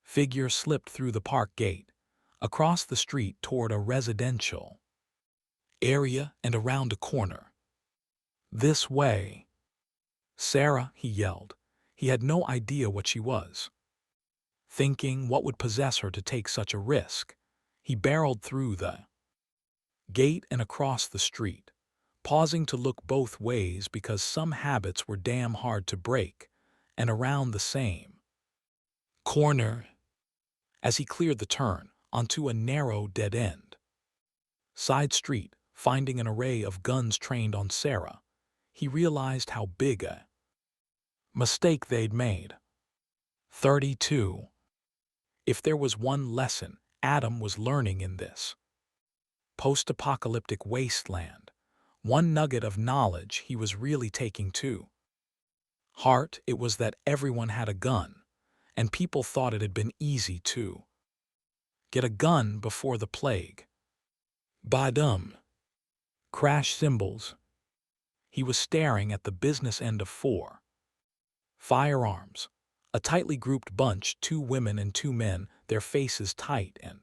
figure slipped through the park gate, across the street toward a residential area and around a corner. "This way." "Sarah," he yelled. He had no idea what she was thinking, what would possess her to take such a risk. He barreled through the gate and across the street, pausing to look both ways because some habits were damn hard to break, and around the same corner as he cleared the turn onto a narrow dead end side street. Finding an array of guns trained on Sarah, he realized how big a mistake they'd made. 32. If there was one lesson Adam was learning in this post-apocalyptic wasteland, one nugget of knowledge he was really taking to heart, it was that everyone had a gun, and people thought it had been easy to get a gun before the plague. Badum. Crash cymbals. He was staring at the business end of 4 firearms, a tightly grouped bunch, 2 women and 2 men, their faces tight and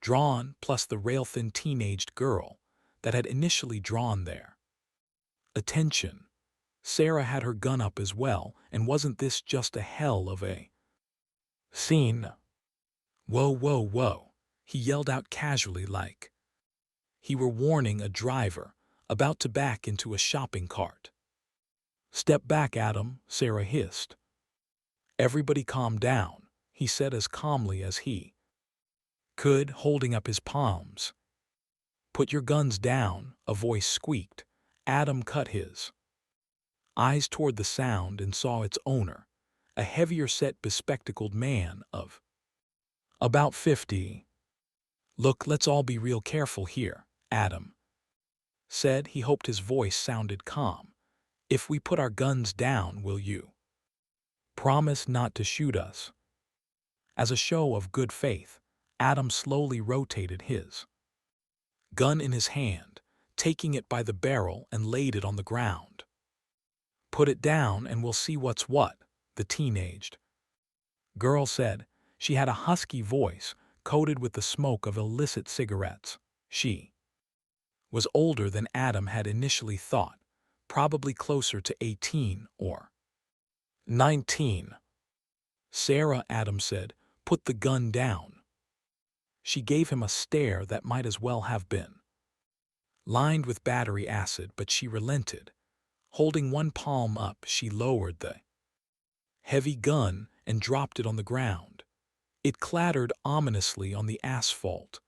drawn, plus the rail-thin teenaged girl that had initially drawn their attention. Sarah had her gun up as well, and wasn't this just a hell of a scene? "Whoa, whoa, whoa," he yelled out casually, like he were warning a driver about to back into a shopping cart. "Step back, Adam," Sarah hissed. "Everybody calm down," he said as calmly as he could, holding up his palms. "Put your guns down," a voice squeaked. Adam cut his eyes toward the sound and saw its owner, a heavier-set, bespectacled man of about 50. "Look, let's all be real careful here," Adam said. He hoped his voice sounded calm. "If we put our guns down, will you promise not to shoot us?" As a show of good faith, Adam slowly rotated his gun in his hand, taking it by the barrel and laid it on the ground. "Put it down and we'll see what's what," the teenaged girl said. She had a husky voice, coated with the smoke of illicit cigarettes. She was older than Adam had initially thought, probably closer to 18 or 19. "Sarah," Adam said, "put the gun down." She gave him a stare that might as well have been lined with battery acid, but she relented. Holding one palm up, she lowered the heavy gun and dropped it on the ground. It clattered ominously on the asphalt.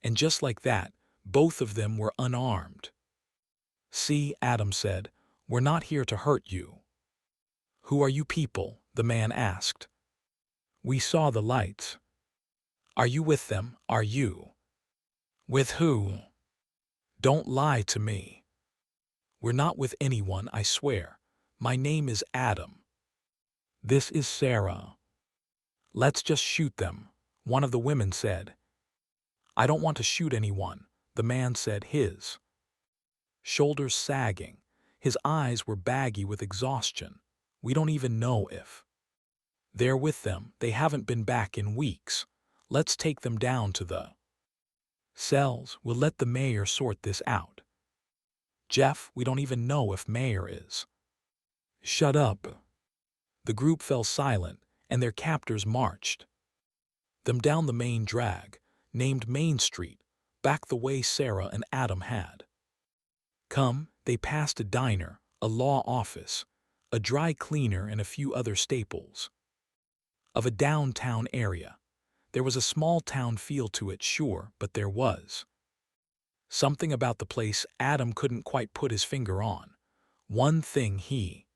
And just like that, both of them were unarmed. "See," Adam said, "we're not here to hurt you." "Who are you people?" the man asked. "We saw the lights." "Are you with them? Are you?" "With who?" "Don't lie to me." "We're not with anyone, I swear. My name is Adam." "This is Sarah." "Let's just shoot them," one of the women said. "I don't want to shoot anyone," the man said, his shoulders sagging. His eyes were baggy with exhaustion. "We don't even know if they're with them. They haven't been back in weeks. Let's take them down to the cells. We'll let the mayor sort this out." "Jeff, we don't even know if mayor is." "Shut up." The group fell silent, and their captors marched them down the main drag, named Main Street, back the way Sarah and Adam had come. They passed a diner, a law office, a dry cleaner, and a few other staples of a downtown area. There was a small-town feel to it, sure, but there was something about the place Adam couldn't quite put his finger on. One thing he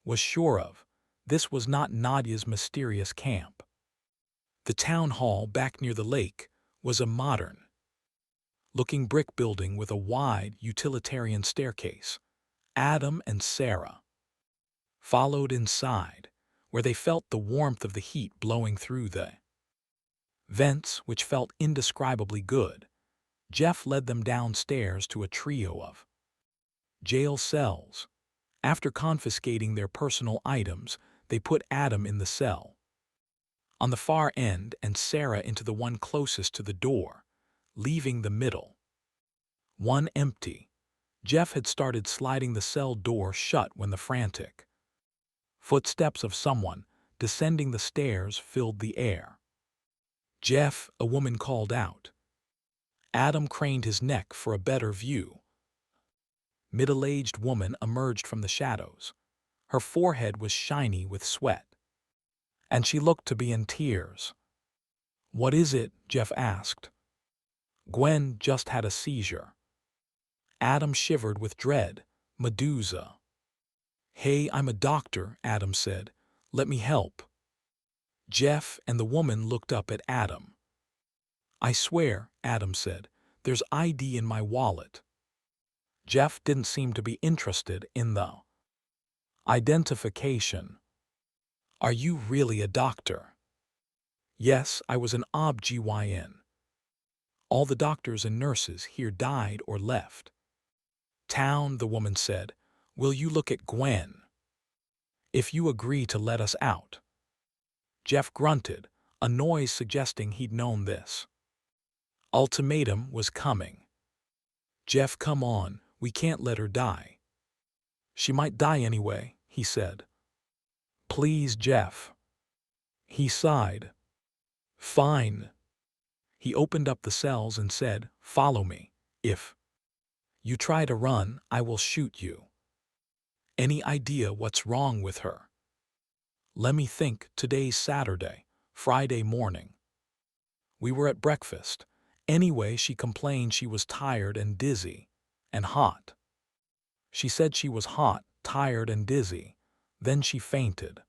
was sure of: this was not Nadia's mysterious camp. The town hall back near the lake was a modern-looking brick building with a wide, utilitarian staircase. Adam and Sarah followed inside, where they felt the warmth of the heat blowing through the vents, which felt indescribably good. Jeff led them downstairs to a trio of jail cells. After confiscating their personal items, they put Adam in the cell on the far end and Sarah into the one closest to the door, leaving the middle one empty. Jeff had started sliding the cell door shut when the frantic footsteps of someone descending the stairs filled the air. "Jeff," a woman called out. Adam craned his neck for a better view. Middle-aged woman emerged from the shadows. Her forehead was shiny with sweat, and she looked to be in tears. "What is it?" Jeff asked. "Gwen just had a seizure." Adam shivered with dread. "Medusa." "Hey, I'm a doctor," Adam said. "Let me help." Jeff and the woman looked up at Adam. "I swear," Adam said, "there's ID in my wallet." Jeff didn't seem to be interested in the identification. "Are you really a doctor?" "Yes, I was an OB-GYN. All the doctors and nurses here died or left town," the woman said. "Will you look at Gwen? If you agree to let us out." Jeff grunted, a noise suggesting he'd known this ultimatum was coming. "Jeff, come on, we can't let her die." "She might die anyway," he said. "Please, Jeff." He sighed. "Fine." He opened up the cells and said, "Follow me. If you try to run, I will shoot you." "Any idea what's wrong with her?" "Let me think. Today's Saturday. Friday morning we were at breakfast. Anyway, she complained she was tired and dizzy. And hot. She said she was hot, tired, and dizzy. Then she fainted."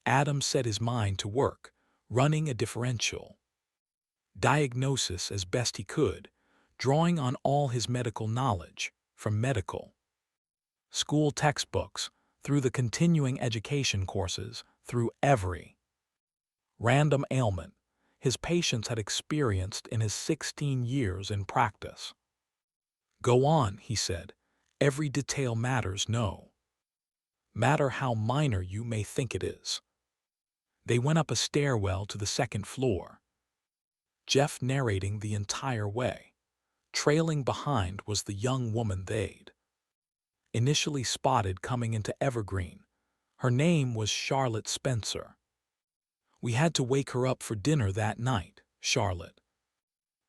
Adam set his mind to work, running a differential diagnosis as best he could, drawing on all his medical knowledge, from medical school textbooks, through the continuing education courses, through every random ailment his patients had experienced in his 16 years in practice. "Go on," he said. "Every detail matters, no matter how minor you may think it is." They went up a stairwell to the second floor, Jeff narrating the entire way. Trailing behind was the young woman they'd initially spotted coming into Evergreen. Her name was Charlotte Spencer. "We had to wake her up for dinner that night," Charlotte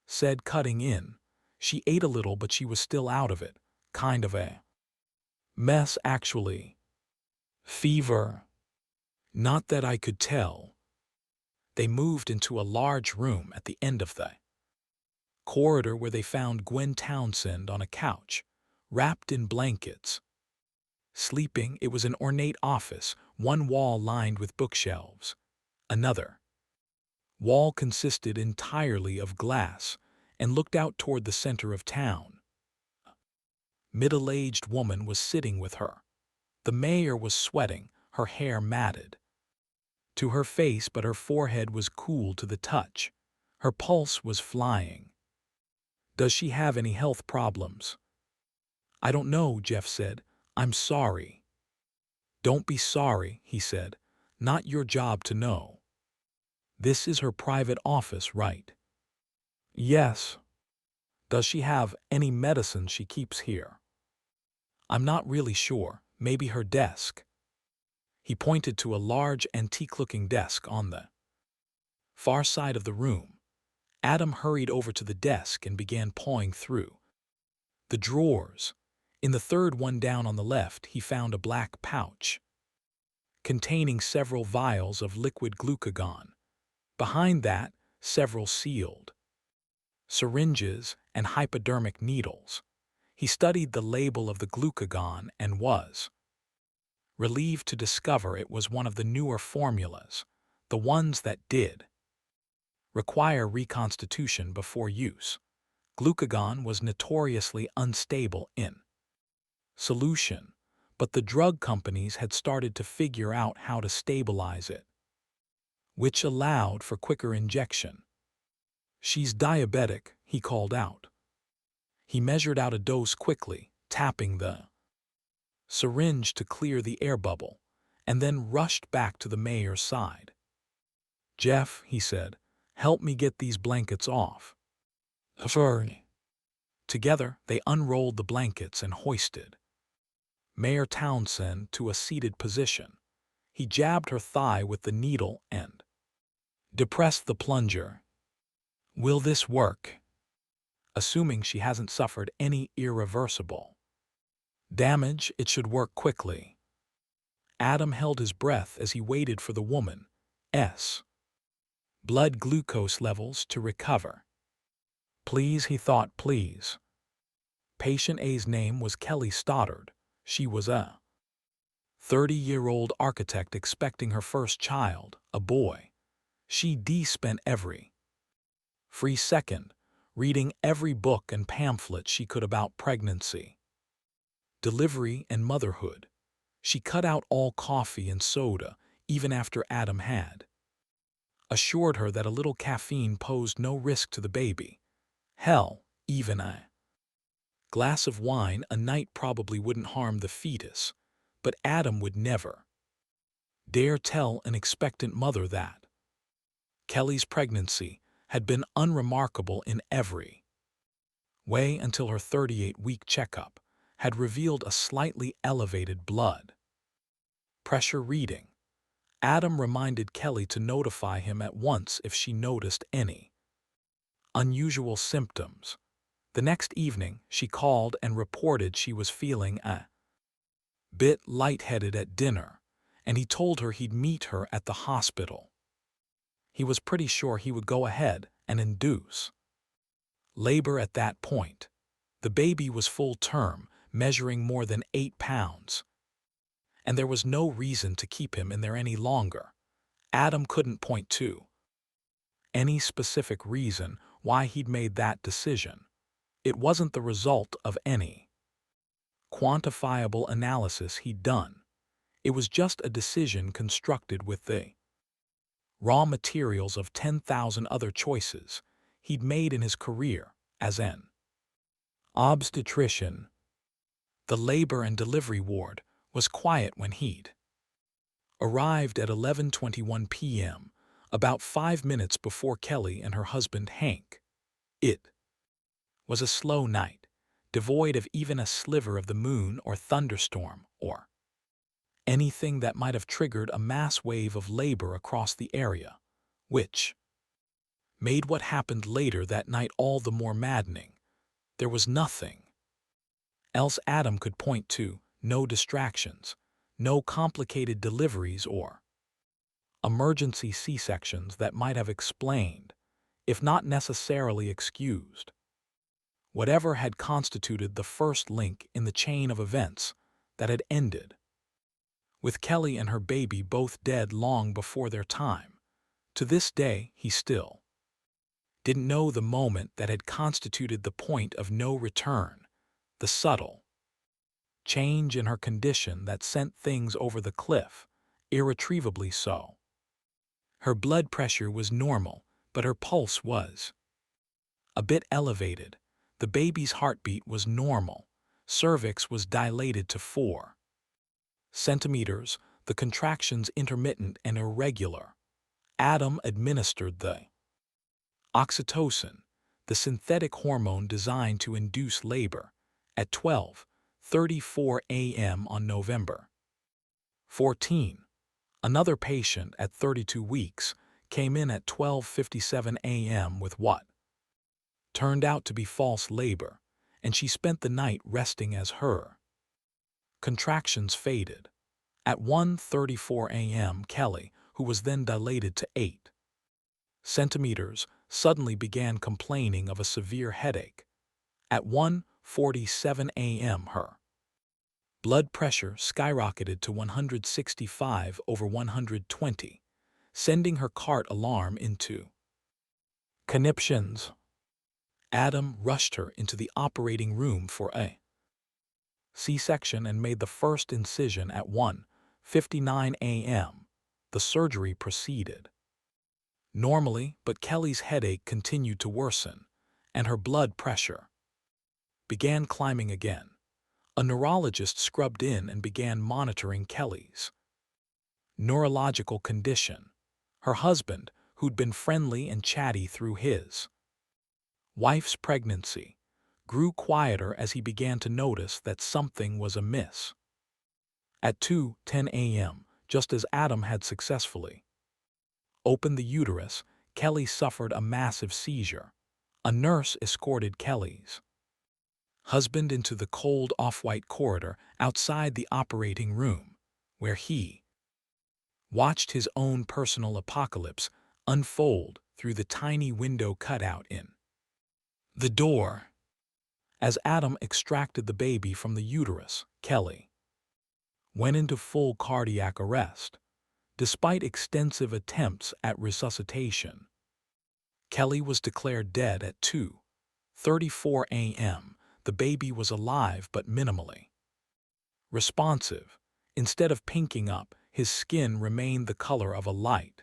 said, cutting in. "She ate a little, but she was still out of it. Kind of a mess, actually. Fever. Not that I could tell." They moved into a large room at the end of the corridor where they found Gwen Townsend on a couch, wrapped in blankets. Sleeping. It was an ornate office, one wall lined with bookshelves. Another wall consisted entirely of glass and looked out toward the center of town. A middle-aged woman was sitting with her. The mayor was sweating, her hair matted to her face, but her forehead was cool to the touch. Her pulse was flying. "Does she have any health problems?" "I don't know," Jeff said. "I'm sorry." "Don't be sorry," he said. "Not your job to know." "This is her private office, right?" "Yes." "Does she have any medicine she keeps here?" "I'm not really sure. Maybe her desk." He pointed to a large, antique-looking desk on the far side of the room. Adam hurried over to the desk and began pawing through the drawers. In the third one down on the left, he found a black pouch containing several vials of liquid glucagon. Behind that, several sealed syringes and hypodermic needles. He studied the label of the glucagon and was relieved to discover it was one of the newer formulas, the ones that did require reconstitution before use. Glucagon was notoriously unstable in solution, but the drug companies had started to figure out how to stabilize it, which allowed for quicker injection. "She's diabetic," he called out. He measured out a dose quickly, tapping the syringe to clear the air bubble, and then rushed back to the mayor's side. "Jeff," he said, "help me get these blankets off." "Sorry." Together, they unrolled the blankets and hoisted Mayor Townsend to a seated position. He jabbed her thigh with the needle and depressed the plunger. "Will this work?" "Assuming she hasn't suffered any irreversible damage, it should work quickly." Adam held his breath as he waited for the woman's blood glucose levels to recover. "Please," he thought, "please." Patient A's name was Kelly Stoddard. She was a 30-year-old architect expecting her first child, a boy. She spent every free second reading every book and pamphlet she could about pregnancy, delivery, and motherhood. She cut out all coffee and soda, even after Adam had assured her that a little caffeine posed no risk to the baby. Hell, even a glass of wine a night probably wouldn't harm the fetus, but Adam would never dare tell an expectant mother that. Kelly's pregnancy had been unremarkable in every way until her 38-week checkup had revealed a slightly elevated blood pressure reading. Adam reminded Kelly to notify him at once if she noticed any unusual symptoms. The next evening, she called and reported she was feeling a bit lightheaded at dinner, and he told her he'd meet her at the hospital. He was pretty sure he would go ahead and induce labor at that point. The baby was full term, measuring more than 8 pounds, and there was no reason to keep him in there any longer. Adam couldn't point to any specific reason why he'd made that decision. It wasn't the result of any quantifiable analysis he'd done. It was just a decision constructed with the raw materials of 10,000 other choices he'd made in his career as an obstetrician. The labor and delivery ward was quiet when he'd arrived at 11:21 p.m., about 5 minutes before Kelly and her husband Hank. It was a slow night, devoid of even a sliver of the moon or thunderstorm or anything that might have triggered a mass wave of labor across the area, which made what happened later that night all the more maddening. There was nothing else Adam could point to, no distractions, no complicated deliveries or emergency C-sections that might have explained, if not necessarily excused, whatever had constituted the first link in the chain of events that had ended with Kelly and her baby both dead long before their time. To this day, he still didn't know the moment that had constituted the point of no return, the subtle change in her condition that sent things over the cliff, irretrievably so. Her blood pressure was normal, but her pulse was a bit elevated. The baby's heartbeat was normal. Cervix was dilated to 4 centimeters, the contractions intermittent and irregular. Adam administered the oxytocin, the synthetic hormone designed to induce labor, at 12:34 a.m. on November 14. Another patient at 32 weeks came in at 12:57 a.m. with what turned out to be false labor, and she spent the night resting as her contractions faded. At 1:34 a.m., Kelly, who was then dilated to 8 centimeters suddenly began complaining of a severe headache. At 1:47 a.m. her blood pressure skyrocketed to 165 over 120, sending her cart alarm into conniptions. Adam rushed her into the operating room for a C-section and made the first incision at 1:59 a.m. The surgery proceeded normally, but Kelly's headache continued to worsen, and her blood pressure began climbing again. A neurologist scrubbed in and began monitoring Kelly's neurological condition. Her husband, who'd been friendly and chatty through his wife's pregnancy, grew quieter as he began to notice that something was amiss. At 2:10 a.m., just as Adam had successfully opened the uterus, Kelly suffered a massive seizure. A nurse escorted Kelly's husband into the cold off-white corridor outside the operating room, where he watched his own personal apocalypse unfold through the tiny window cutout in the door. As Adam extracted the baby from the uterus, Kelly went into full cardiac arrest. Despite extensive attempts at resuscitation, Kelly was declared dead at 2:34 a.m. The baby was alive but minimally responsive. Instead of pinking up, his skin remained the color of a light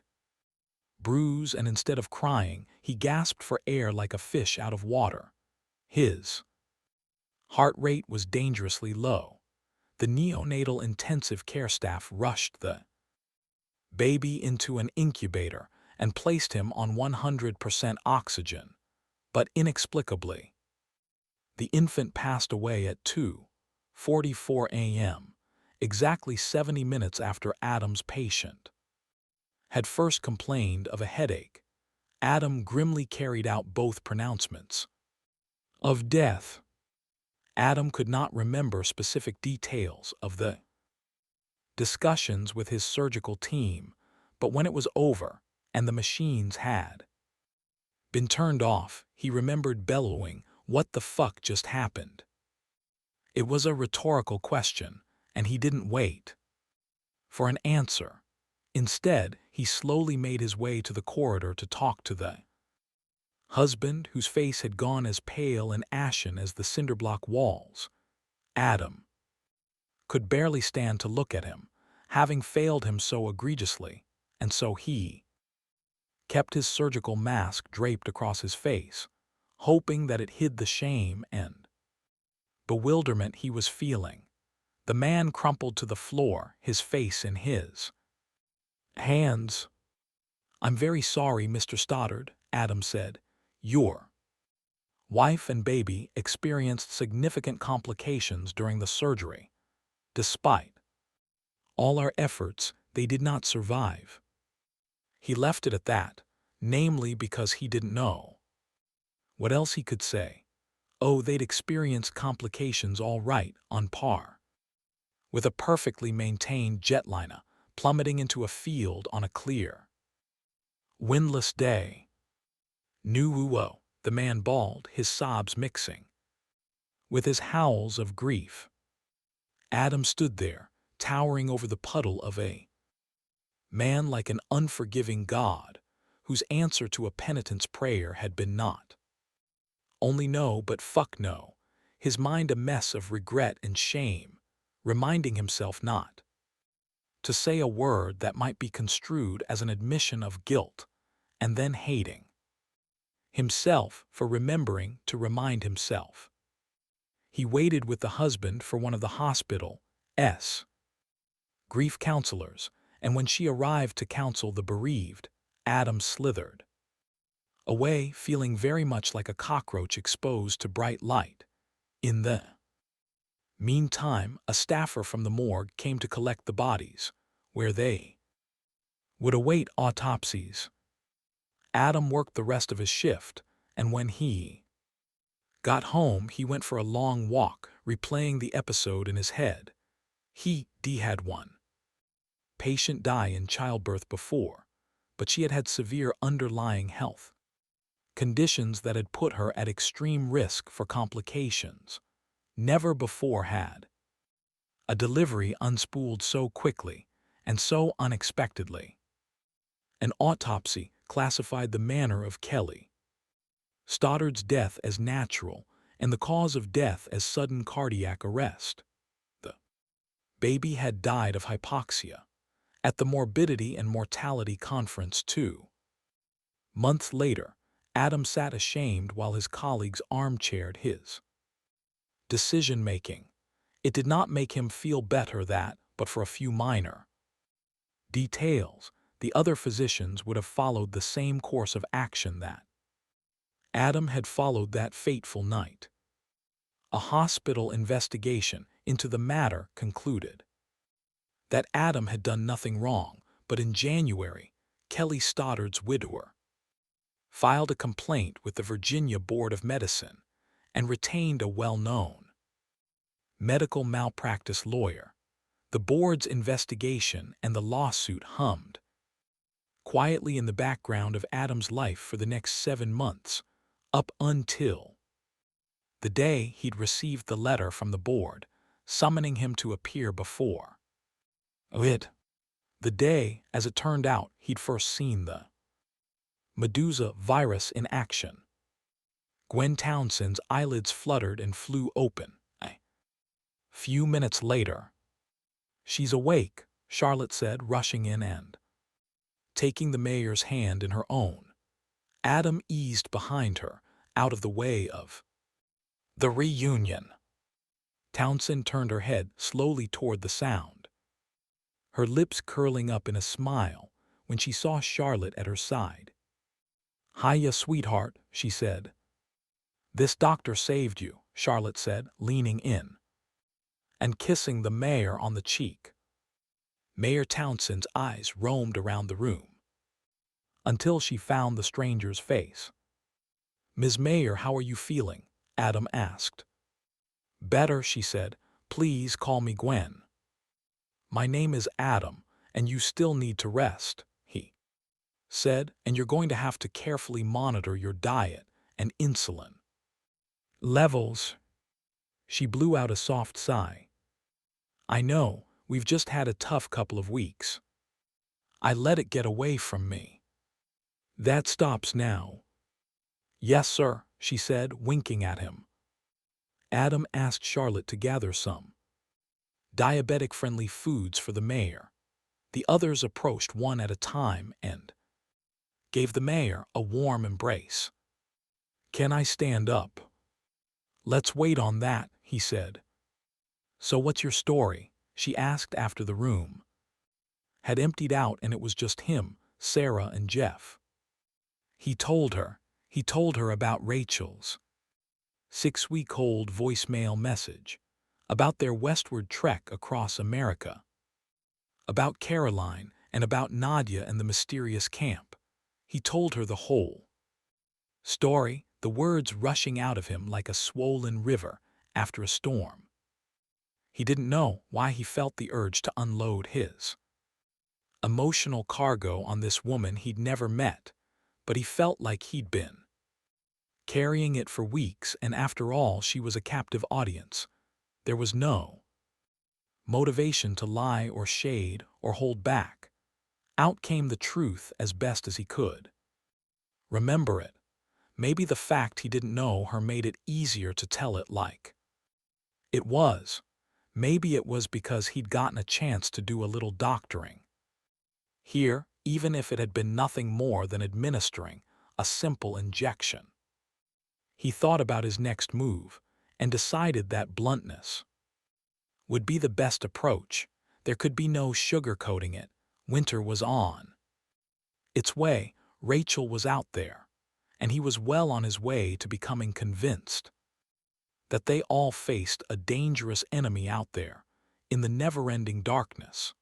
bruise, and instead of crying, he gasped for air like a fish out of water. His heart rate was dangerously low. The neonatal intensive care staff rushed the baby into an incubator and placed him on 100% oxygen, but inexplicably, the infant passed away at 2:44 a.m., exactly 70 minutes after Adam's patient had first complained of a headache. Adam grimly carried out both pronouncements of death. Adam could not remember specific details of the discussions with his surgical team, but when it was over and the machines had been turned off, he remembered bellowing, "What the fuck just happened?" It was a rhetorical question, and he didn't wait for an answer. Instead, he slowly made his way to the corridor to talk to the husband, whose face had gone as pale and ashen as the cinderblock walls. Adam could barely stand to look at him, having failed him so egregiously, and so he kept his surgical mask draped across his face, hoping that it hid the shame and bewilderment he was feeling. The man crumpled to the floor, his face in his hands. "I'm very sorry, Mr. Stoddard," Adam said. "Your wife and baby experienced significant complications during the surgery. Despite all our efforts, they did not survive." He left it at that, namely because he didn't know what else he could say. Oh, they'd experienced complications all right, on par with a perfectly maintained jetliner plummeting into a field on a clear, windless day. "Nuo," the man bawled, his sobs mixing with his howls of grief. Adam stood there, towering over the puddle of a man like an unforgiving God, whose answer to a penitent's prayer had been not only no but fuck no, his mind a mess of regret and shame, reminding himself not to say a word that might be construed as an admission of guilt, and then hating himself for remembering to remind himself. He waited with the husband for one of the hospital's grief counselors, and when she arrived to counsel the bereaved, Adam slithered away, feeling very much like a cockroach exposed to bright light. In the meantime, a staffer from the morgue came to collect the bodies, where they would await autopsies. Adam worked the rest of his shift, and when he got home, he went for a long walk, replaying the episode in his head. He had one patient die in childbirth before, but she had had severe underlying health conditions that had put her at extreme risk for complications. Never before had a delivery unspooled so quickly and so unexpectedly. An autopsy classified the manner of Kelly Stoddard's death as natural and the cause of death as sudden cardiac arrest. The baby had died of hypoxia at the Morbidity and Mortality Conference, too. Months later, Adam sat ashamed while his colleagues armchaired his decision-making. It did not make him feel better that, but for a few minor details, the other physicians would have followed the same course of action that Adam had followed that fateful night. A hospital investigation into the matter concluded that Adam had done nothing wrong, but in January, Kelly Stoddard's widower filed a complaint with the Virginia Board of Medicine and retained a well-known medical malpractice lawyer. The board's investigation and the lawsuit hummed quietly in the background of Adam's life for the next 7 months, up until the day he'd received the letter from the board summoning him to appear before it. The day, as it turned out, he'd first seen the Medusa virus in action. Gwen Townsend's eyelids fluttered and flew open. A few minutes later, "She's awake," Charlotte said, rushing in and taking the mayor's hand in her own. Adam eased behind her, out of the way of the reunion. Townsend turned her head slowly toward the sound, her lips curling up in a smile when she saw Charlotte at her side. "Hiya, sweetheart," she said. "This doctor saved you," Charlotte said, leaning in and kissing the mayor on the cheek. Mayor Townsend's eyes roamed around the room until she found the stranger's face. "Ms. Mayor, how are you feeling?" Adam asked. "Better," she said. "Please call me Gwen." "My name is Adam, and you still need to rest," he said, "and you're going to have to carefully monitor your diet and insulin levels." She blew out a soft sigh. "I know, we've just had a tough couple of weeks. I let it get away from me. That stops now." "Yes, sir," she said, winking at him. Adam asked Charlotte to gather some diabetic-friendly foods for the mayor. The others approached one at a time and gave the mayor a warm embrace. "Can I stand up?" "Let's wait on that," he said. "So what's your story?" she asked after the room had emptied out and it was just him, Sarah, and Jeff. He told her about Rachel's 6-week-old voicemail message, about their westward trek across America, about Caroline, and about Nadia and the mysterious camp. He told her the whole story, the words rushing out of him like a swollen river after a storm. He didn't know why he felt the urge to unload his emotional cargo on this woman he'd never met, but he felt like he'd been carrying it for weeks, and after all, she was a captive audience. There was no motivation to lie or shade or hold back. Out came the truth as best as he could. Remember it. Maybe the fact he didn't know her made it easier to tell it like it was. Maybe it was because he'd gotten a chance to do a little doctoring here, even if it had been nothing more than administering a simple injection. He thought about his next move and decided that bluntness would be the best approach. There could be no sugarcoating it. Winter was on its way. Rachel was out there, and he was well on his way to becoming convinced that they all faced a dangerous enemy out there in the never-ending darkness.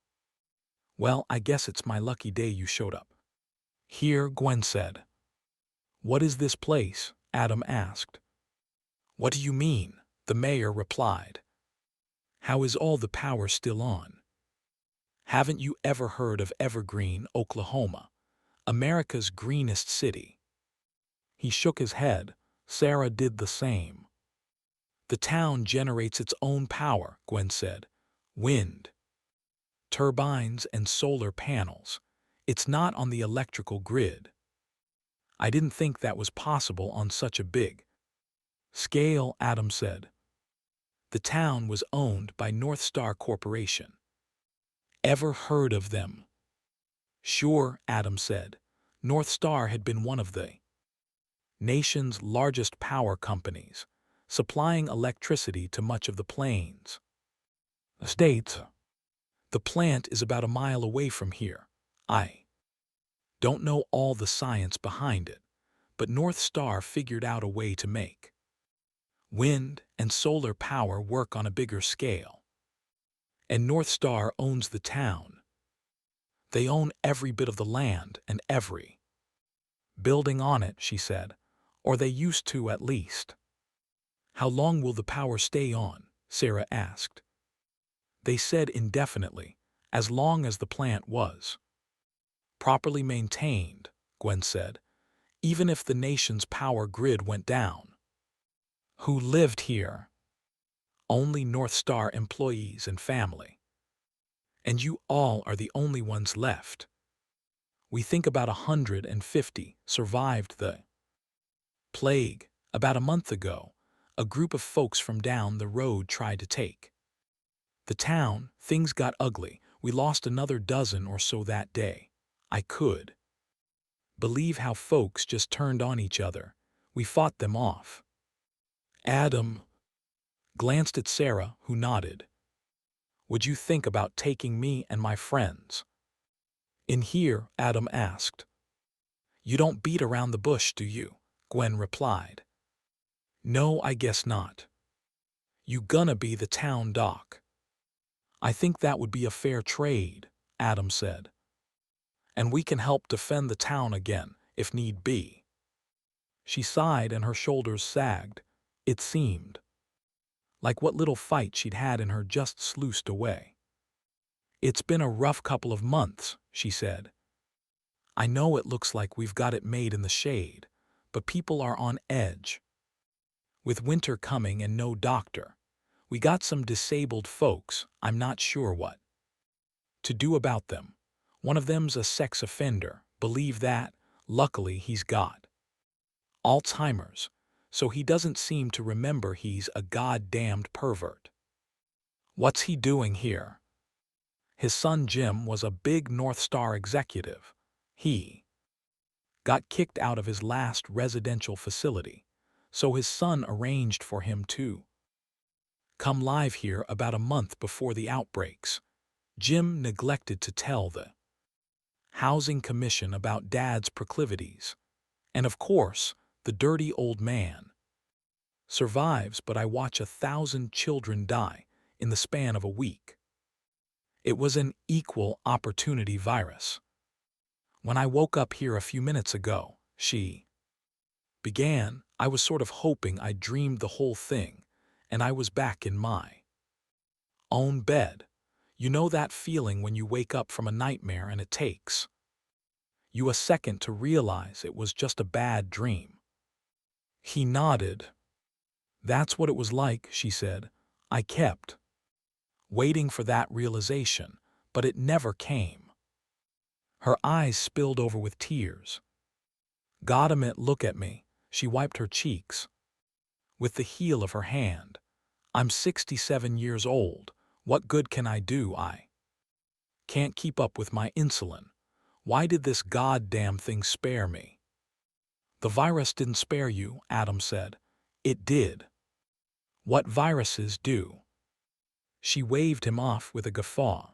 "Well, I guess it's my lucky day you showed up here," Gwen said. "What is this place?" Adam asked. "What do you mean?" the mayor replied. "How is all the power still on? Haven't you ever heard of Evergreen, Oklahoma? America's greenest city. He shook his head. Sarah did the same. The town generates its own power, Gwen said. Wind, turbines, and solar panels. It's not on the electrical grid. I didn't think that was possible on such a big scale, Adam said. The town was owned by North Star Corporation. Ever heard of them? Sure, Adam said. North Star had been one of the nation's largest power companies, supplying electricity to much of the plains. States. The plant is about a mile away from here. I don't know all the science behind it, but North Star figured out a way to make wind and solar power work on a bigger scale. And North Star owns the town. They own every bit of the land and every building on it, she said, or they used to at least. How long will the power stay on? Sarah asked. They said indefinitely, as long as the plant was properly maintained, Gwen said, even if the nation's power grid went down. Who lived here? Only North Star employees and family. And you all are the only ones left. We think about 150 survived the plague. About a month ago, a group of folks from down the road tried to take the town. Things got ugly. We lost another dozen or so that day. I could believe how folks just turned on each other. We fought them off. Adam glanced at Sarah, who nodded. Would you think about taking me and my friends in here? Adam asked. You don't beat around the bush, do you? Gwen replied. No, I guess not. You gonna be the town doc? I think that would be a fair trade, Adam said. And we can help defend the town again, if need be. She sighed and her shoulders sagged. It seemed like what little fight she'd had in her just sluiced away. It's been a rough couple of months, she said. I know it looks like we've got it made in the shade, but people are on edge. With winter coming and no doctor, we got some disabled folks. I'm not sure what to do about them. One of them's a sex offender. Believe that? Luckily, he's got Alzheimer's, so he doesn't seem to remember he's a goddamned pervert. What's he doing here? His son Jim was a big North Star executive. He got kicked out of his last residential facility, so his son arranged for him to come live here about a month before the outbreaks. Jim neglected to tell the Housing Commission about Dad's proclivities. And of course, the dirty old man survives, but I watch 1,000 children die in the span of a week. It was an equal opportunity virus. When I woke up here a few minutes ago, she began, I was sort of hoping I dreamed the whole thing, and I was back in my own bed. You know that feeling when you wake up from a nightmare and it takes you a second to realize it was just a bad dream. He nodded. That's what it was like, she said. I kept waiting for that realization, but it never came. Her eyes spilled over with tears. Goddammit, look at me. She wiped her cheeks with the heel of her hand. I'm 67 years old. What good can I do? I can't keep up with my insulin. Why did this goddamn thing spare me? The virus didn't spare you, Adam said. It did. What viruses do? She waved him off with a guffaw.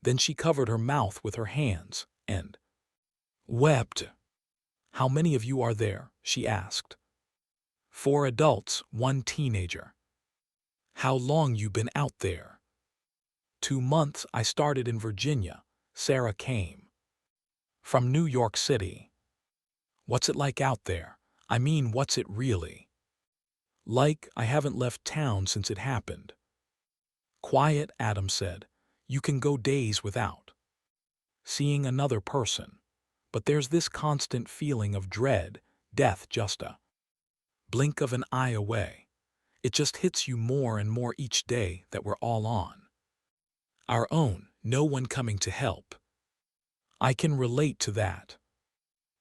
Then she covered her mouth with her hands and wept. How many of you are there? She asked. 4 adults, 1 teenager. How long you been out there? 2 months. I started in Virginia. Sarah came from New York City. What's it like out there? I mean, what's it really like? I haven't left town since it happened. Quiet, Adam said. You can go days without seeing another person. but there's this constant feeling of dread, death just a blink of an eye away. It just hits you more and more each day that we're all on our own, no one coming to help. I can relate to that.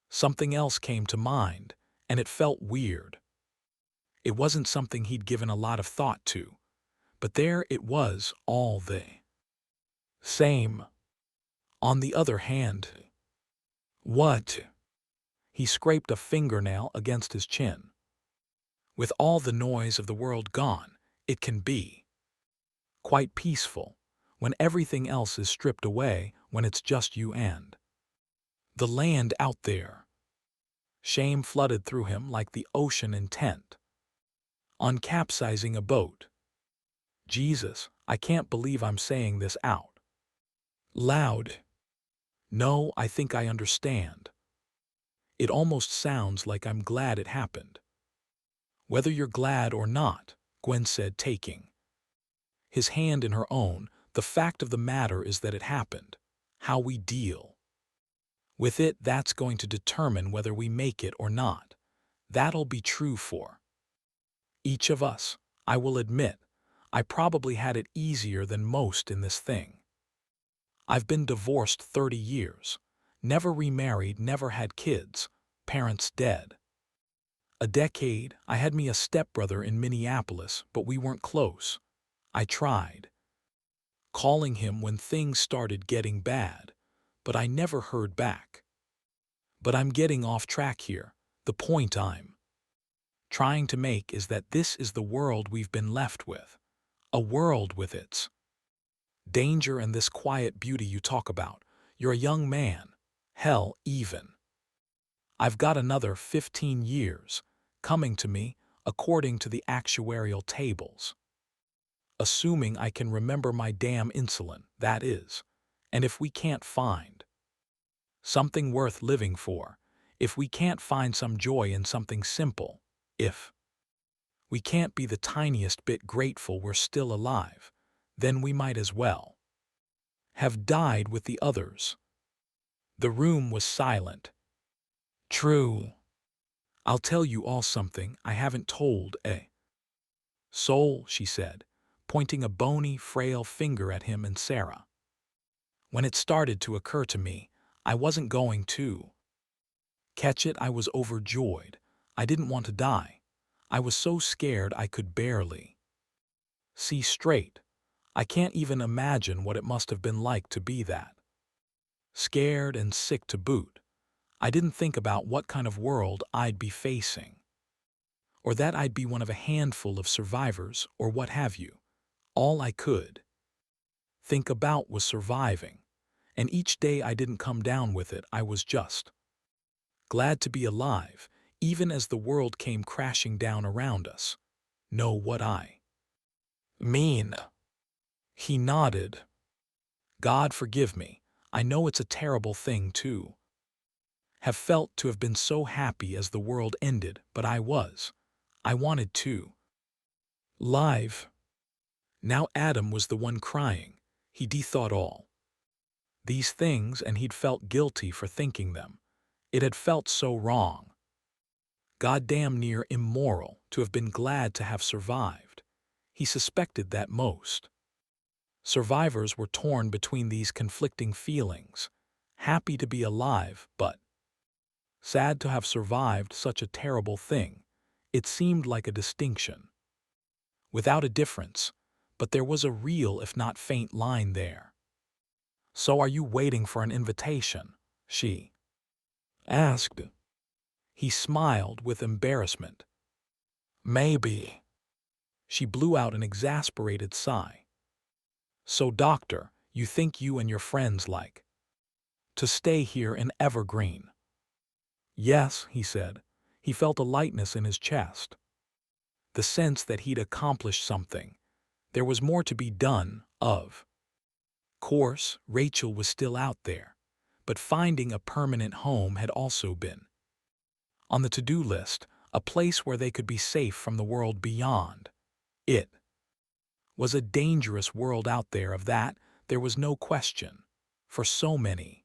Something else came to mind, and it felt weird. It wasn't something he'd given a lot of thought to, but there it was, all the same. On the other hand, what? He scraped a fingernail against his chin. With all the noise of the world gone, it can be quite peaceful when everything else is stripped away, when it's just you and the land out there. Shame flooded through him like the ocean intent on capsizing a boat. Jesus, I can't believe I'm saying this out loud. No, I think I understand. It almost sounds like I'm glad it happened. Whether you're glad or not, Gwen said, taking his hand in her own, the fact of the matter is that it happened. How we deal with it, that's going to determine whether we make it or not. That'll be true for each of us. I will admit, I probably had it easier than most in this thing. I've been divorced 30 years, never remarried, never had kids, parents dead. A decade, I had me a stepbrother in Minneapolis, but we weren't close. I tried calling him when things started getting bad, but I never heard back. But I'm getting off track here. The point I'm trying to make is that this is the world we've been left with. A world with its danger and this quiet beauty you talk about. You're a young man. Hell, even I've got another 15 years coming to me according to the actuarial tables. Assuming I can remember my damn insulin, that is. And if we can't find something worth living for, if we can't find some joy in something simple, if we can't be the tiniest bit grateful we're still alive, then we might as well have died with the others. The room was silent. True. I'll tell you all something I haven't told a soul, she said, pointing a bony, frail finger at him and Sarah. When it started to occur to me, I wasn't going to catch it. I was overjoyed. I didn't want to die. I was so scared I could barely see straight. I can't even imagine what it must have been like to be that scared and sick to boot. I didn't think about what kind of world I'd be facing, or that I'd be one of a handful of survivors, or what have you. All I could think about was surviving, and each day I didn't come down with it. I was just glad to be alive, even as the world came crashing down around us. Know what I mean? He nodded. God forgive me. I know it's a terrible thing to have felt, to have been so happy as the world ended, but I wanted to live. Now Adam was the one crying. He'd thought all these things, and he'd felt guilty for thinking them. It had felt so wrong, goddamn near immoral, to have been glad to have survived. He suspected that most survivors were torn between these conflicting feelings, happy to be alive, but sad to have survived such a terrible thing. It seemed like a distinction without a difference, but there was a real, if not faint, line there. So are you waiting for an invitation? She asked. He smiled with embarrassment. Maybe. She blew out an exasperated sigh. So, doctor, you think you and your friends like to stay here in Evergreen? Yes, he said. He felt a lightness in his chest, the sense that he'd accomplished something. There was more to be done, of course. Rachel was still out there, but finding a permanent home had also been on the to-do list, a place where they could be safe from the world beyond. It was a dangerous world out there, of that there was no question, for so many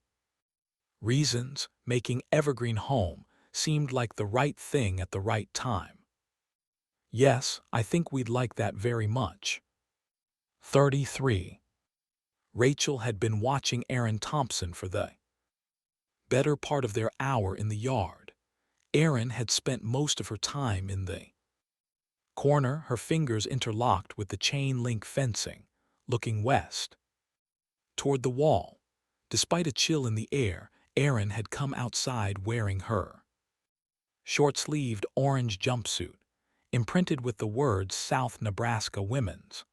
Reasons making Evergreen home seemed like the right thing at the right time. Yes, I think we'd like that very much. 33. Rachel had been watching Aaron Thompson for the better part of their hour in the yard. Erin had spent most of her time in the corner, her fingers interlocked with the chain-link fencing, looking west, toward the wall. Despite a chill in the air, Erin had come outside wearing her short-sleeved orange jumpsuit, imprinted with the words South Nebraska Women's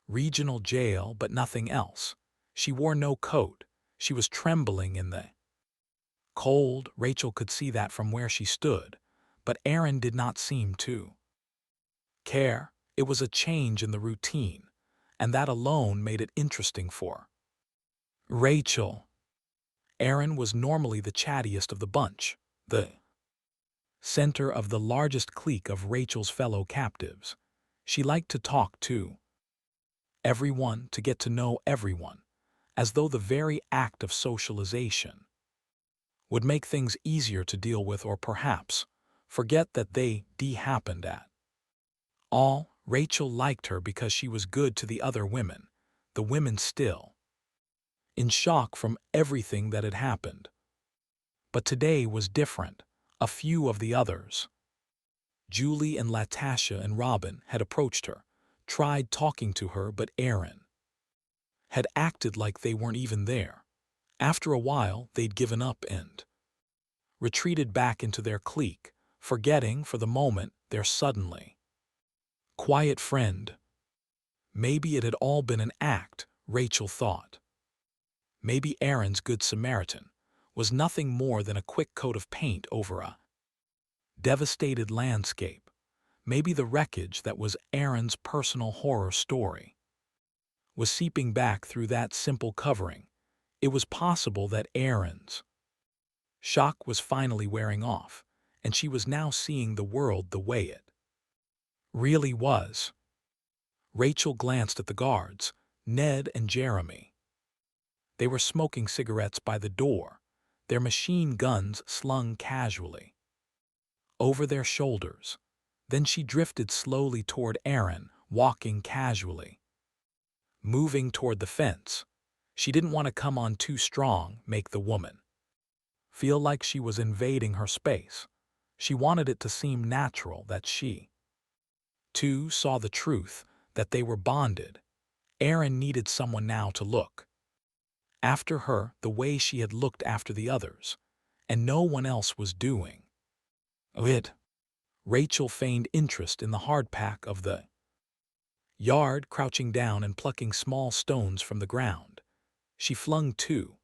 Regional Jail but nothing else. She wore no coat. She was trembling in the cold. Rachel could see that from where she stood, but Erin did not seem to care. It was a change in the routine, and that alone made it interesting for Rachel. Erin was normally the chattiest of the bunch, the center of the largest clique of Rachel's fellow captives. She liked to talk to everyone, to get to know everyone, as though the very act of socialization would make things easier to deal with, or perhaps forget that they happened at all. Rachel liked her because she was good to the other women, the women still in shock from everything that had happened. But today was different. A few of the others, Julie and Latasha and Robin, had approached her, tried talking to her, but Erin had acted like they weren't even there. After a while, they'd given up and retreated back into their clique, forgetting for the moment their suddenly quiet friend. Maybe it had all been an act, Rachel thought. Maybe Erin's Good Samaritan was nothing more than a quick coat of paint over a devastated landscape. Maybe the wreckage that was Erin's personal horror story was seeping back through that simple covering. It was possible that Erin's shock was finally wearing off, and she was now seeing the world the way it really was. Rachel glanced at the guards, Ned and Jeremy. They were smoking cigarettes by the door, their machine guns slung casually over their shoulders. Then she drifted slowly toward Erin, walking casually, moving toward the fence. She didn't want to come on too strong, make the woman feel like she was invading her space. She wanted it to seem natural, that she, too, saw the truth, that they were bonded. Erin needed someone now to look after her the way she had looked after the others, and no one else was doing it. Rachel feigned interest in the hardpack of the yard, crouching down and plucking small stones from the ground. She flung two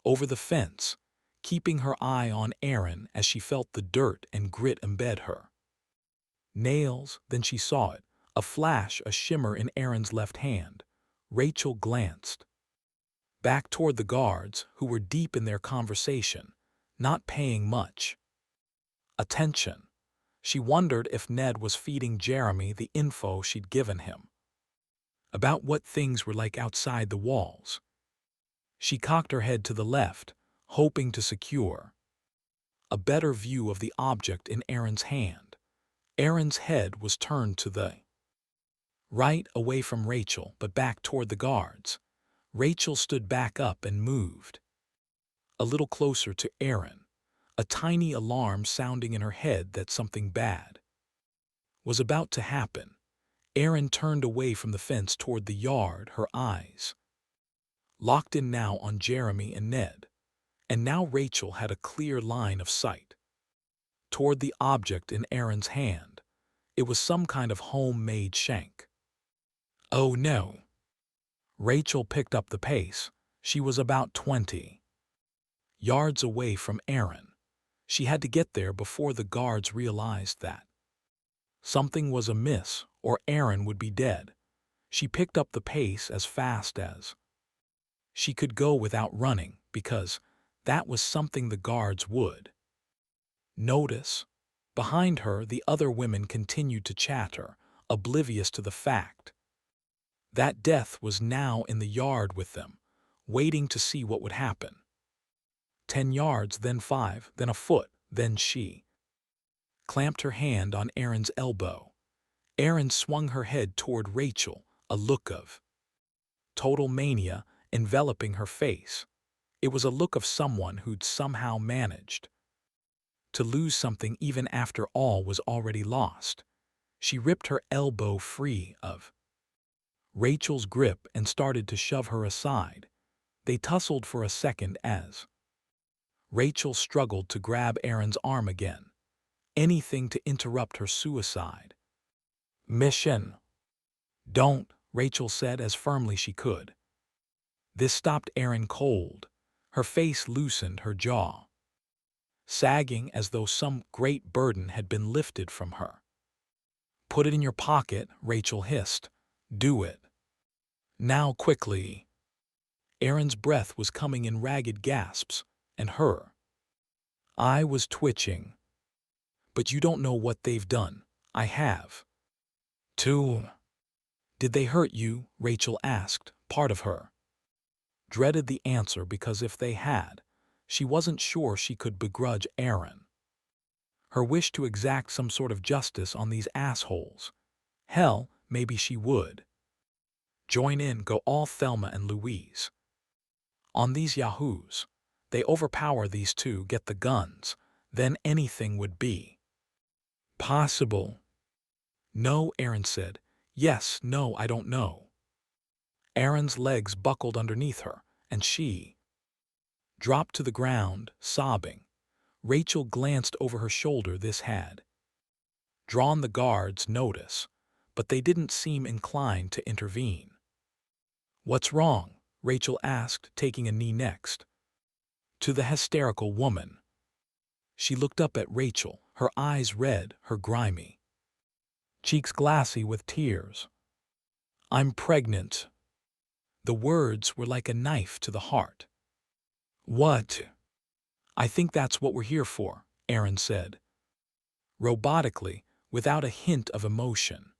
over the fence, keeping her eye on Erin as she felt the dirt and grit embed her nails. Then she saw it, a flash, a shimmer in Erin's left hand. Rachel glanced back toward the guards, who were deep in their conversation, not paying much attention. She wondered if Ned was feeding Jeremy the info she'd given him about what things were like outside the walls. She cocked her head to the left, hoping to secure a better view of the object in Erin's hand. Erin's head was turned to the right, away from Rachel, but back toward the guards. Rachel stood back up and moved a little closer to Erin, a tiny alarm sounding in her head that something bad was about to happen. Erin turned away from the fence toward the yard, her eyes locked in now on Jeremy and Ned. And now Rachel had a clear line of sight toward the object in Erin's hand. It was some kind of homemade shank. Oh no! Rachel picked up the pace. She was about 20 yards away from Erin. She had to get there before the guards realized that something was amiss, or Erin would be dead. She picked up the pace as fast as she could go without running, because that was something the guards would notice. Behind her, the other women continued to chatter, oblivious to the fact that death was now in the yard with them, waiting to see what would happen. 10 yards, then 5, then a foot, then she clamped her hand on Aaron's elbow. Aaron swung her head toward Rachel, a look of total mania enveloping her face. It was a look of someone who'd somehow managed to lose something even after all was already lost. She ripped her elbow free of Rachel's grip and started to shove her aside. They tussled for a second as Rachel struggled to grab Aaron's arm again. Anything to interrupt her suicide mission. Don't, Rachel said as firmly she could. This stopped Aaron cold. Her face loosened, her jaw sagging as though some great burden had been lifted from her. Put it in your pocket, Rachel hissed. Do it. Now, quickly. Aaron's breath was coming in ragged gasps, and her eye was twitching. But you don't know what they've done. I have. Too. Did they hurt you? Rachel asked. Part of her dreaded the answer because if they had, she wasn't sure she could begrudge Aaron her wish to exact some sort of justice on these assholes. Hell, maybe she would join in, go all Thelma and Louise on these yahoos. They overpower these two, get the guns, then anything would be possible. No, Aaron said. Yes, no, I don't know. Aaron's legs buckled underneath her, and she dropped to the ground, sobbing. Rachel glanced over her shoulder. This had drawn the guards' notice, but they didn't seem inclined to intervene. What's wrong? Rachel asked, taking a knee next to the hysterical woman. She looked up at Rachel, her eyes red, her grimy cheeks glassy with tears. I'm pregnant. The words were like a knife to the heart. What? I think that's what we're here for, Aaron said, robotically, without a hint of emotion.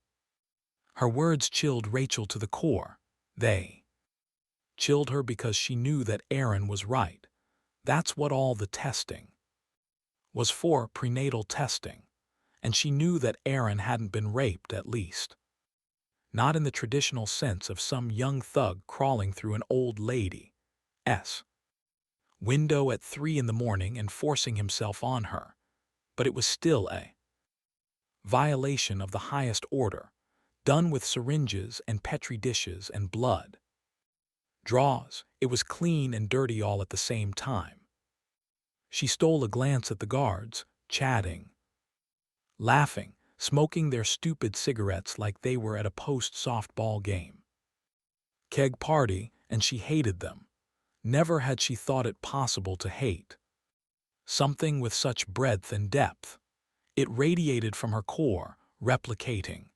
Her words chilled Rachel to the core. They chilled her because she knew that Aaron was right. That's what all the testing was for, prenatal testing. And she knew that Aaron hadn't been raped, at least not in the traditional sense of some young thug crawling through an old lady's window at 3 in the morning and forcing himself on her. But it was still a violation of the highest order, done with syringes and petri dishes and blood draws. It was clean and dirty all at the same time. She stole a glance at the guards, chatting, laughing, smoking their stupid cigarettes like they were at a post-softball game. Keg party, and she hated them. Never had she thought it possible to hate something with such breadth and depth. It radiated from her core, replicating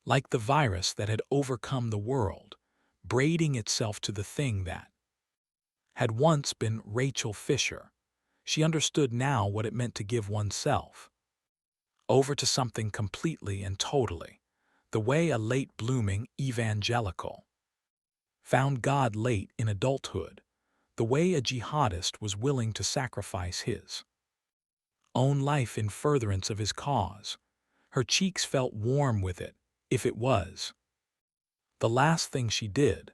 like the virus that had overcome the world, braiding itself to the thing that had once been Rachel Fisher. She understood now what it meant to give oneself over to something completely and totally, the way a late-blooming evangelical found God late in adulthood, the way a jihadist was willing to sacrifice his own life in furtherance of his cause. Her cheeks felt warm with it, if it was the last thing she did.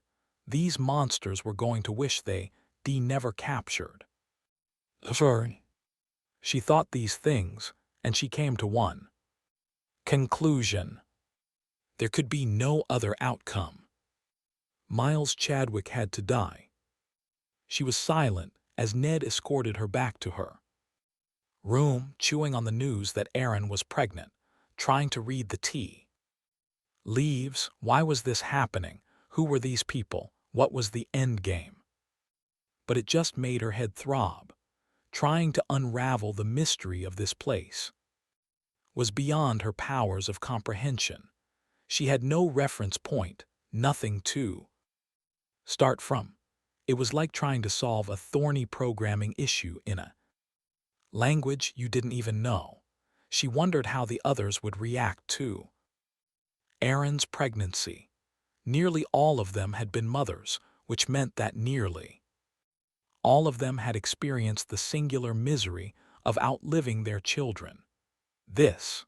These monsters were going to wish they never captured. Sorry. She thought these things, and she came to one conclusion. There could be no other outcome. Miles Chadwick had to die. She was silent as Ned escorted her back to her room, chewing on the news that Aaron was pregnant, trying to read the tea leaves. Why was this happening? Who were these people? What was the end game? But it just made her head throb. Trying to unravel the mystery of this place was beyond her powers of comprehension. She had no reference point, nothing to start from. It was like trying to solve a thorny programming issue in a language you didn't even know. She wondered how the others would react to Aaron's pregnancy. Nearly all of them had been mothers, which meant that nearly All of them had experienced the singular misery of outliving their children. This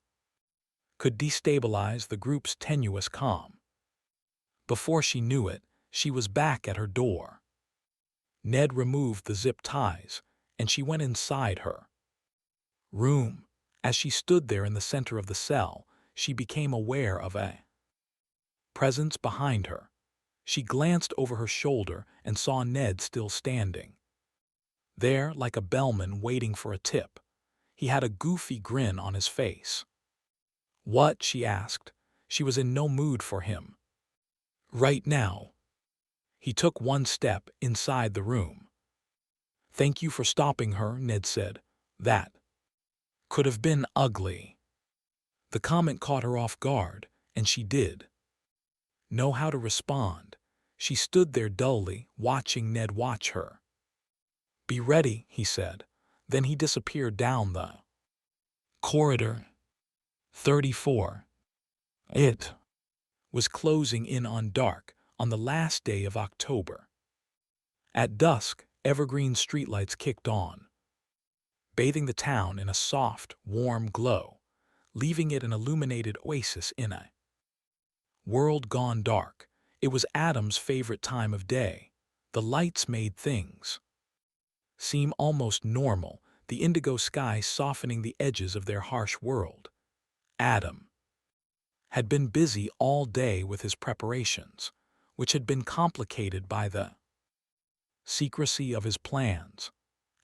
could destabilize the group's tenuous calm. Before she knew it, she was back at her door. Ned removed the zip ties, and she went inside her room. As she stood there in the center of the cell, she became aware of a presence behind her. She glanced over her shoulder and saw Ned still standing there like a bellman waiting for a tip. He had a goofy grin on his face. "What?" she asked. She was in no mood for him right now. He took one step inside the room. "Thank you for stopping her," Ned said. "That could have been ugly." The comment caught her off guard, and she did know how to respond. She stood there dully, watching Ned watch her. "Be ready," he said. Then he disappeared down the corridor. 34. It was closing in on dark on the last day of October. At dusk, evergreen streetlights kicked on, bathing the town in a soft, warm glow, leaving it an illuminated oasis in a world gone dark. It was Adam's favorite time of day. The lights made things seem almost normal, the indigo sky softening the edges of their harsh world. Adam had been busy all day with his preparations, which had been complicated by the secrecy of his plans.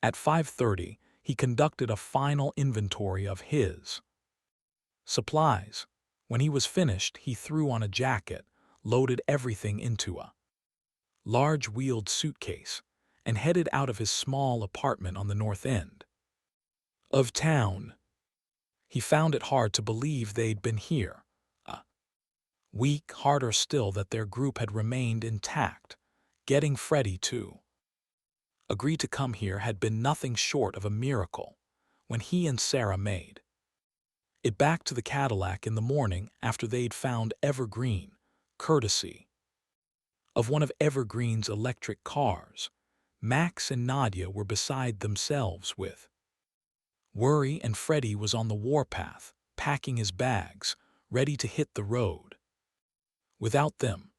At 5:30, he conducted a final inventory of his supplies. When he was finished, he threw on a jacket, loaded everything into a large wheeled suitcase, and headed out of his small apartment on the north end of town. He found it hard to believe they'd been here a week, harder still that their group had remained intact. Getting Freddie to agree to come here had been nothing short of a miracle. When he and Sarah made it back to the Cadillac in the morning after they'd found Evergreen, courtesy of one of Evergreen's electric cars, Max and Nadia were beside themselves with worry, and Freddie was on the warpath, packing his bags, ready to hit the road without them.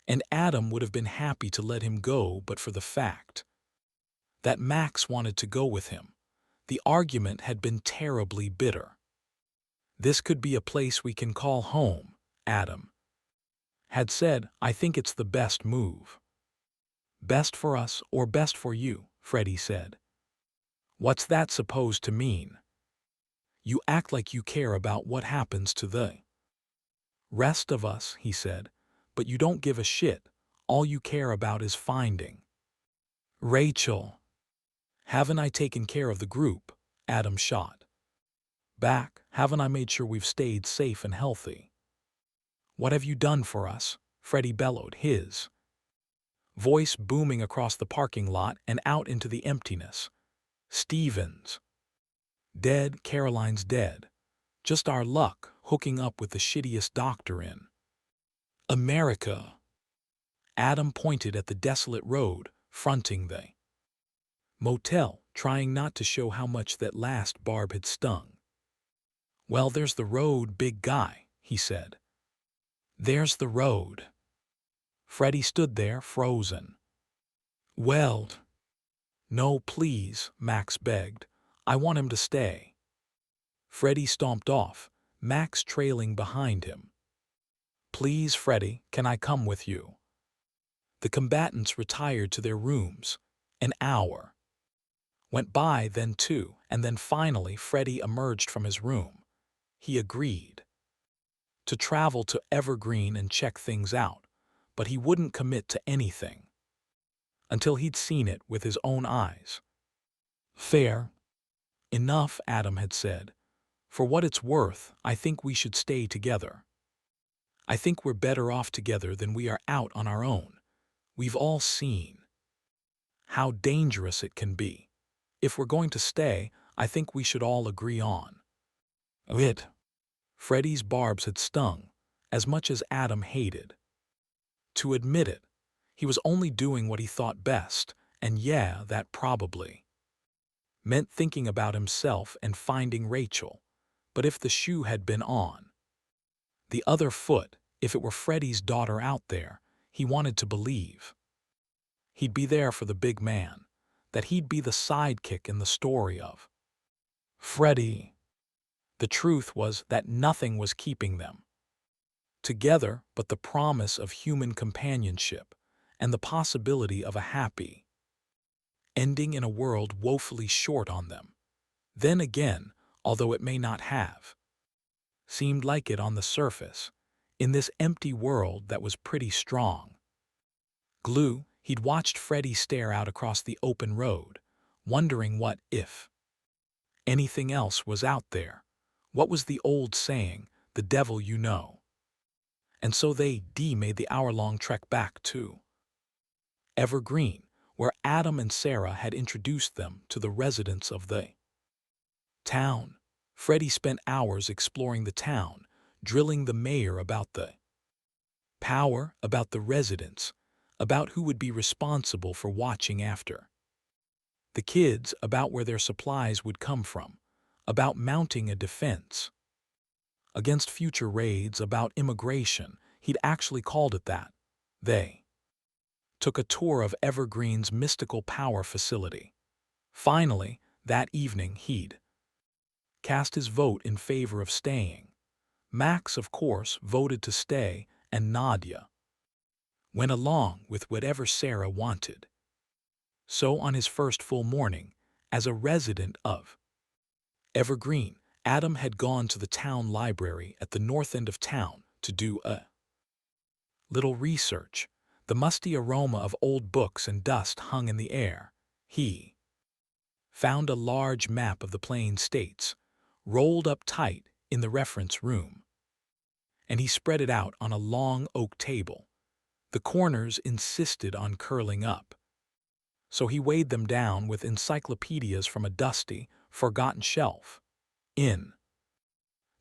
And Adam would have been happy to let him go but for the fact that Max wanted to go with him. The argument had been terribly bitter. "This could be a place we can call home," Adam had said. "I think it's the best move." "Best for us or best for you?" Freddie said. "What's that supposed to mean?" "You act like you care about what happens to the rest of us," he said, "but you don't give a shit. All you care about is finding Rachel." "Haven't I taken care of the group?" Adam shot back. "Haven't I made sure we've stayed safe and healthy?" "What have you done for us?" Freddie bellowed, his voice booming across the parking lot and out into the emptiness. "Steven's dead, Caroline's dead. Just our luck hooking up with the shittiest doctor in America." Adam pointed at the desolate road fronting the motel, trying not to show how much that last barb had stung. "Well, there's the road, big guy," he said. "There's the road." Freddie stood there, frozen. "Well, no, please," Max begged. "I want him to stay." Freddie stomped off, Max trailing behind him. "Please, Freddie, can I come with you?" The combatants retired to their rooms. An hour went by, then two, and then finally Freddie emerged from his room. He agreed to travel to Evergreen and check things out, but he wouldn't commit to anything until he'd seen it with his own eyes. "Fair enough," Adam had said. "For what it's worth, I think we should stay together. I think we're better off together than we are out on our own. We've all seen how dangerous it can be. If we're going to stay, I think we should all agree on it." Freddie's barbs had stung, as much as Adam hated to admit it. He was only doing what he thought best, And yeah, that probably meant thinking about himself and finding Rachel. But if the shoe had been on the other foot, if it were Freddie's daughter out there, he wanted to believe he'd be there for the big man, that he'd be the sidekick in the story of Freddie. The truth was that nothing was keeping them together but the promise of human companionship and the possibility of a happy ending in a world woefully short on them. Then again, although it may not have seemed like it on the surface, in this empty world that was pretty strong glue, he'd watched Freddie stare out across the open road, wondering what if anything else was out there. What was the old saying, the devil you know? And so they made the hour-long trek back to Evergreen, where Adam and Sarah had introduced them to the residents of the town. Freddie spent hours exploring the town, drilling the mayor about the power, about the residents, about who would be responsible for watching after the kids, about where their supplies would come from, about mounting a defense against future raids, about immigration. He'd actually called it that. They took a tour of Evergreen's mystical power facility. Finally, that evening, he'd cast his vote in favor of staying. Max, of course, voted to stay, and Nadia went along with whatever Sarah wanted. So on his first full morning, as a resident of Evergreen, Adam had gone to the town library at the north end of town to do a little research. The musty aroma of old books and dust hung in the air. He found a large map of the Plain States, rolled up tight in the reference room, and he spread it out on a long oak table. The corners insisted on curling up, so he weighed them down with encyclopedias from a dusty, forgotten shelf. In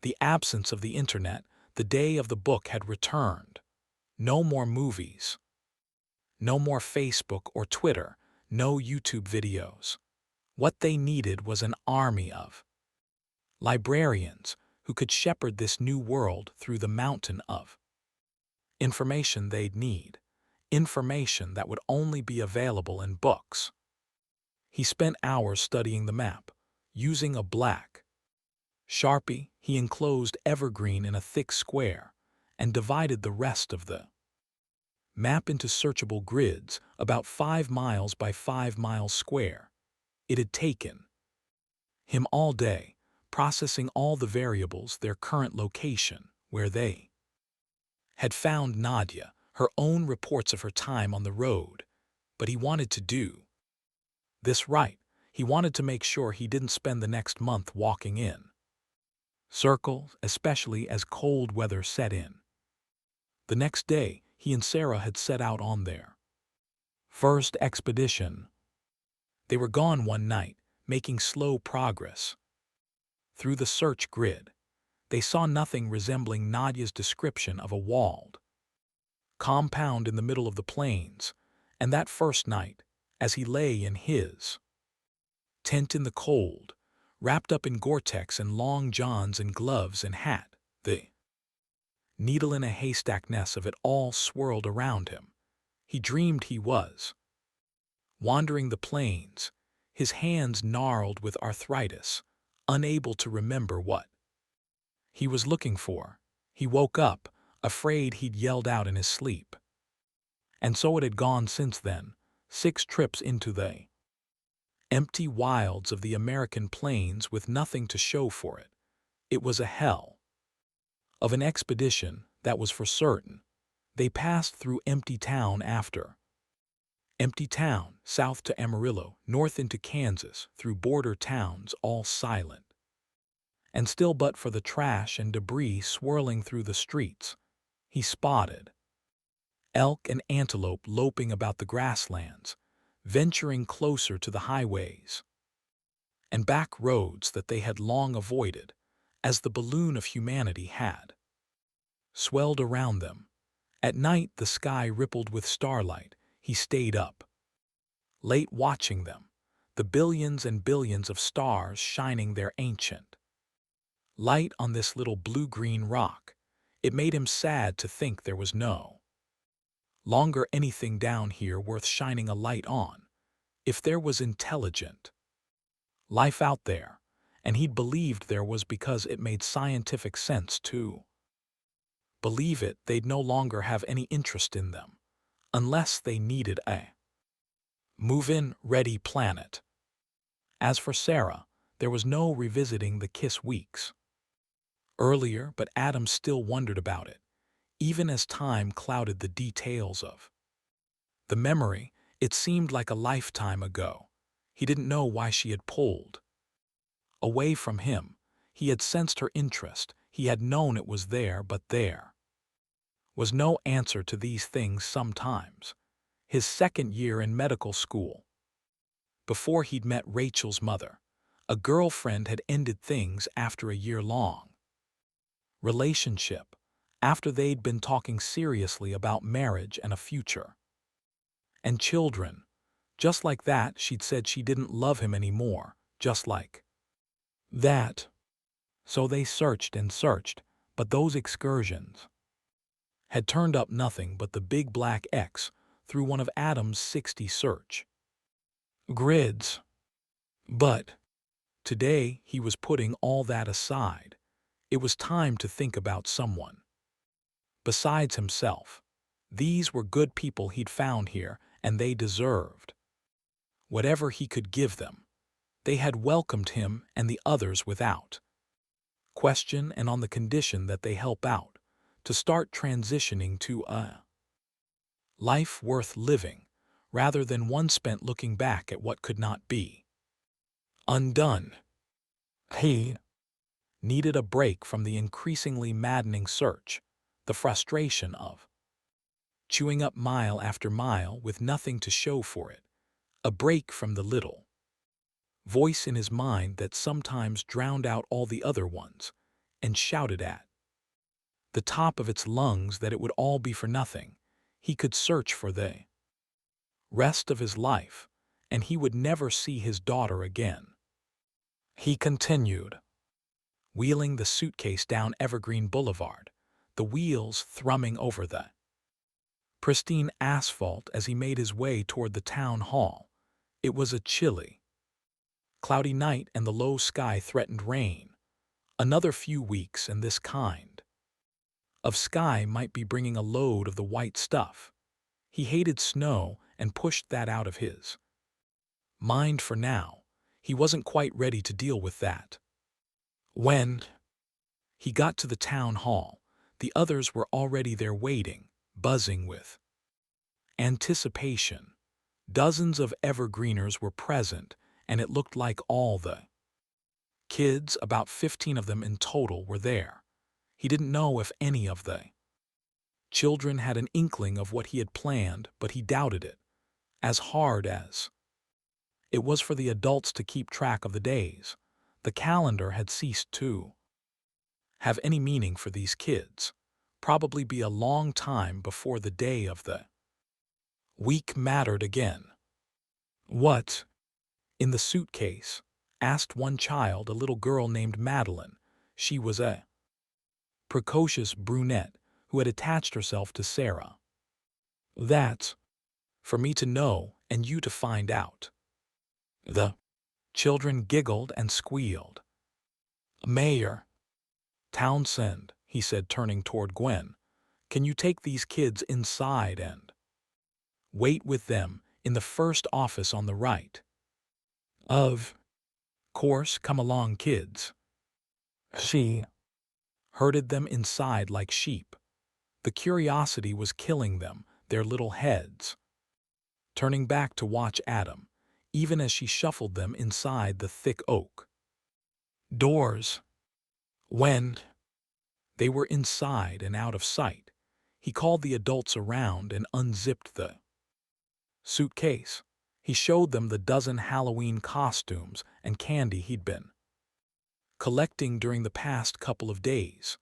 the absence of the internet, the day of the book had returned. No more movies, no more Facebook or Twitter, no YouTube videos. What they needed was an army of librarians who could shepherd this new world through the mountain of information they'd need, information that would only be available in books. He spent hours studying the map. Using a black Sharpie, he enclosed Evergreen in a thick square and divided the rest of the map into searchable grids about 5 miles by 5 miles square. It had taken him all day, processing all the variables, their current location, where they had found Nadia, her own reports of her time on the road. But he wanted to do this right. He wanted to make sure he didn't spend the next month walking in circles, especially as cold weather set in. The next day, he and Sarah had set out on their first expedition. They were gone one night, making slow progress through the search grid. They saw nothing resembling Nadia's description of a walled compound in the middle of the plains, and that first night, as he lay in his tent in the cold, wrapped up in Gore-Tex and long johns and gloves and hat, the needle in a haystack-ness of it all swirled around him. He dreamed he was wandering the plains, his hands gnarled with arthritis, unable to remember what he was looking for. He woke up, afraid he'd yelled out in his sleep. And so it had gone since then, 6 trips into the empty wilds of the American plains with nothing to show for it. It was a hell of an expedition, that was for certain. They passed through Empty Town after Empty Town, south to Amarillo, north into Kansas, through border towns, all silent. And still, but for the trash and debris swirling through the streets, he spotted elk and antelope loping about the grasslands, venturing closer to the highways and back roads that they had long avoided, as the balloon of humanity had swelled around them. At night the sky rippled with starlight. He stayed up late watching them, the billions and billions of stars shining their ancient light on this little blue-green rock. It made him sad to think there was no longer anything down here worth shining a light on. If there was intelligent life out there, and he'd believed there was because it made scientific sense to believe it, they'd no longer have any interest in them, unless they needed a move-in ready planet. As for Sarah, there was no revisiting the kiss weeks earlier, but Adam still wondered about it, even as time clouded the details of the memory. It seemed like a lifetime ago. He didn't know why she had pulled away from him. He had sensed her interest. He had known it was there, but there was no answer to these things sometimes. His second year in medical school, before he'd met Rachel's mother, a girlfriend had ended things after a year-long relationship, after they'd been talking seriously about marriage and a future and children. Just like that, she'd said she didn't love him anymore, just like that. So they searched and searched, but those excursions had turned up nothing but the big black X through one of Adam's 60 search grids. But today he was putting all that aside. It was time to think about someone besides himself. These were good people he'd found here, and they deserved whatever he could give them. They had welcomed him and the others without question, and on the condition that they help out to start transitioning to a life worth living, rather than one spent looking back at what could not be undone. He needed a break from the increasingly maddening search, the frustration of chewing up mile after mile with nothing to show for it, a break from the little voice in his mind that sometimes drowned out all the other ones and shouted at the top of its lungs that it would all be for nothing. He could search for the rest of his life, and he would never see his daughter again. He continued, wheeling the suitcase down Evergreen Boulevard, the wheels thrumming over the pristine asphalt as he made his way toward the town hall. It was a chilly, cloudy night, and the low sky threatened rain. Another few weeks and this kind of sky might be bringing a load of the white stuff. He hated snow and pushed that out of his mind for now. He wasn't quite ready to deal with that. When he got to the town hall, the others were already there waiting, buzzing with anticipation. Dozens of evergreeners were present, and it looked like all the kids, about 15 of them in total, were there. He didn't know if any of the children had an inkling of what he had planned, but he doubted it. As hard as it was for the adults to keep track of the days, the calendar had ceased to have any meaning for these kids. Probably be a long time before the day of the week mattered again. "What in the suitcase?" asked one child, a little girl named Madeline. She was a precocious brunette who had attached herself to Sarah. "That's for me to know and you to find out." The children giggled and squealed. "Mayor Townsend," he said, turning toward Gwen, "can you take these kids inside and wait with them in the first office on the right?" "Of course, come along, kids." She herded them inside like sheep. The curiosity was killing them, their little heads turning back to watch Adam, even as she shuffled them inside the thick oak doors. When they were inside and out of sight, he called the adults around and unzipped the suitcase. He showed them the dozen Halloween costumes and candy he'd been collecting during the past couple of days.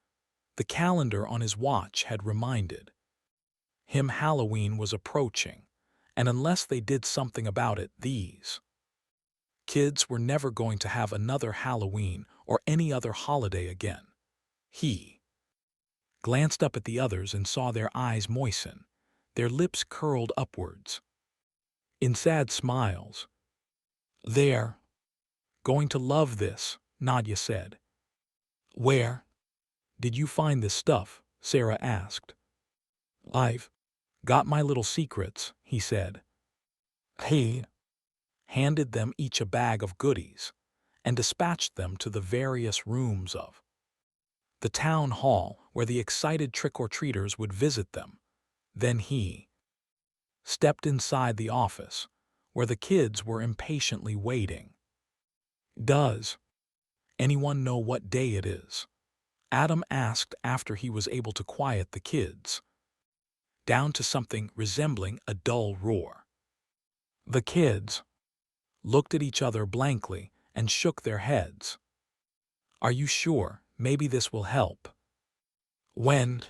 The calendar on his watch had reminded him Halloween was approaching, and unless they did something about it, these kids were never going to have another Halloween or any other holiday again. He glanced up at the others and saw their eyes moisten, their lips curled upwards in sad smiles. "They're going to love this," Nadia said. "Where did you find this stuff?" Sarah asked. "I've got my little secrets," he said. He handed them each a bag of goodies and dispatched them to the various rooms of the town hall where the excited trick-or-treaters would visit them. Then he stepped inside the office where the kids were impatiently waiting. "Does anyone know what day it is?" Adam asked after he was able to quiet the kids down to something resembling a dull roar. The kids looked at each other blankly and shook their heads. "Are you sure? Maybe this will help." When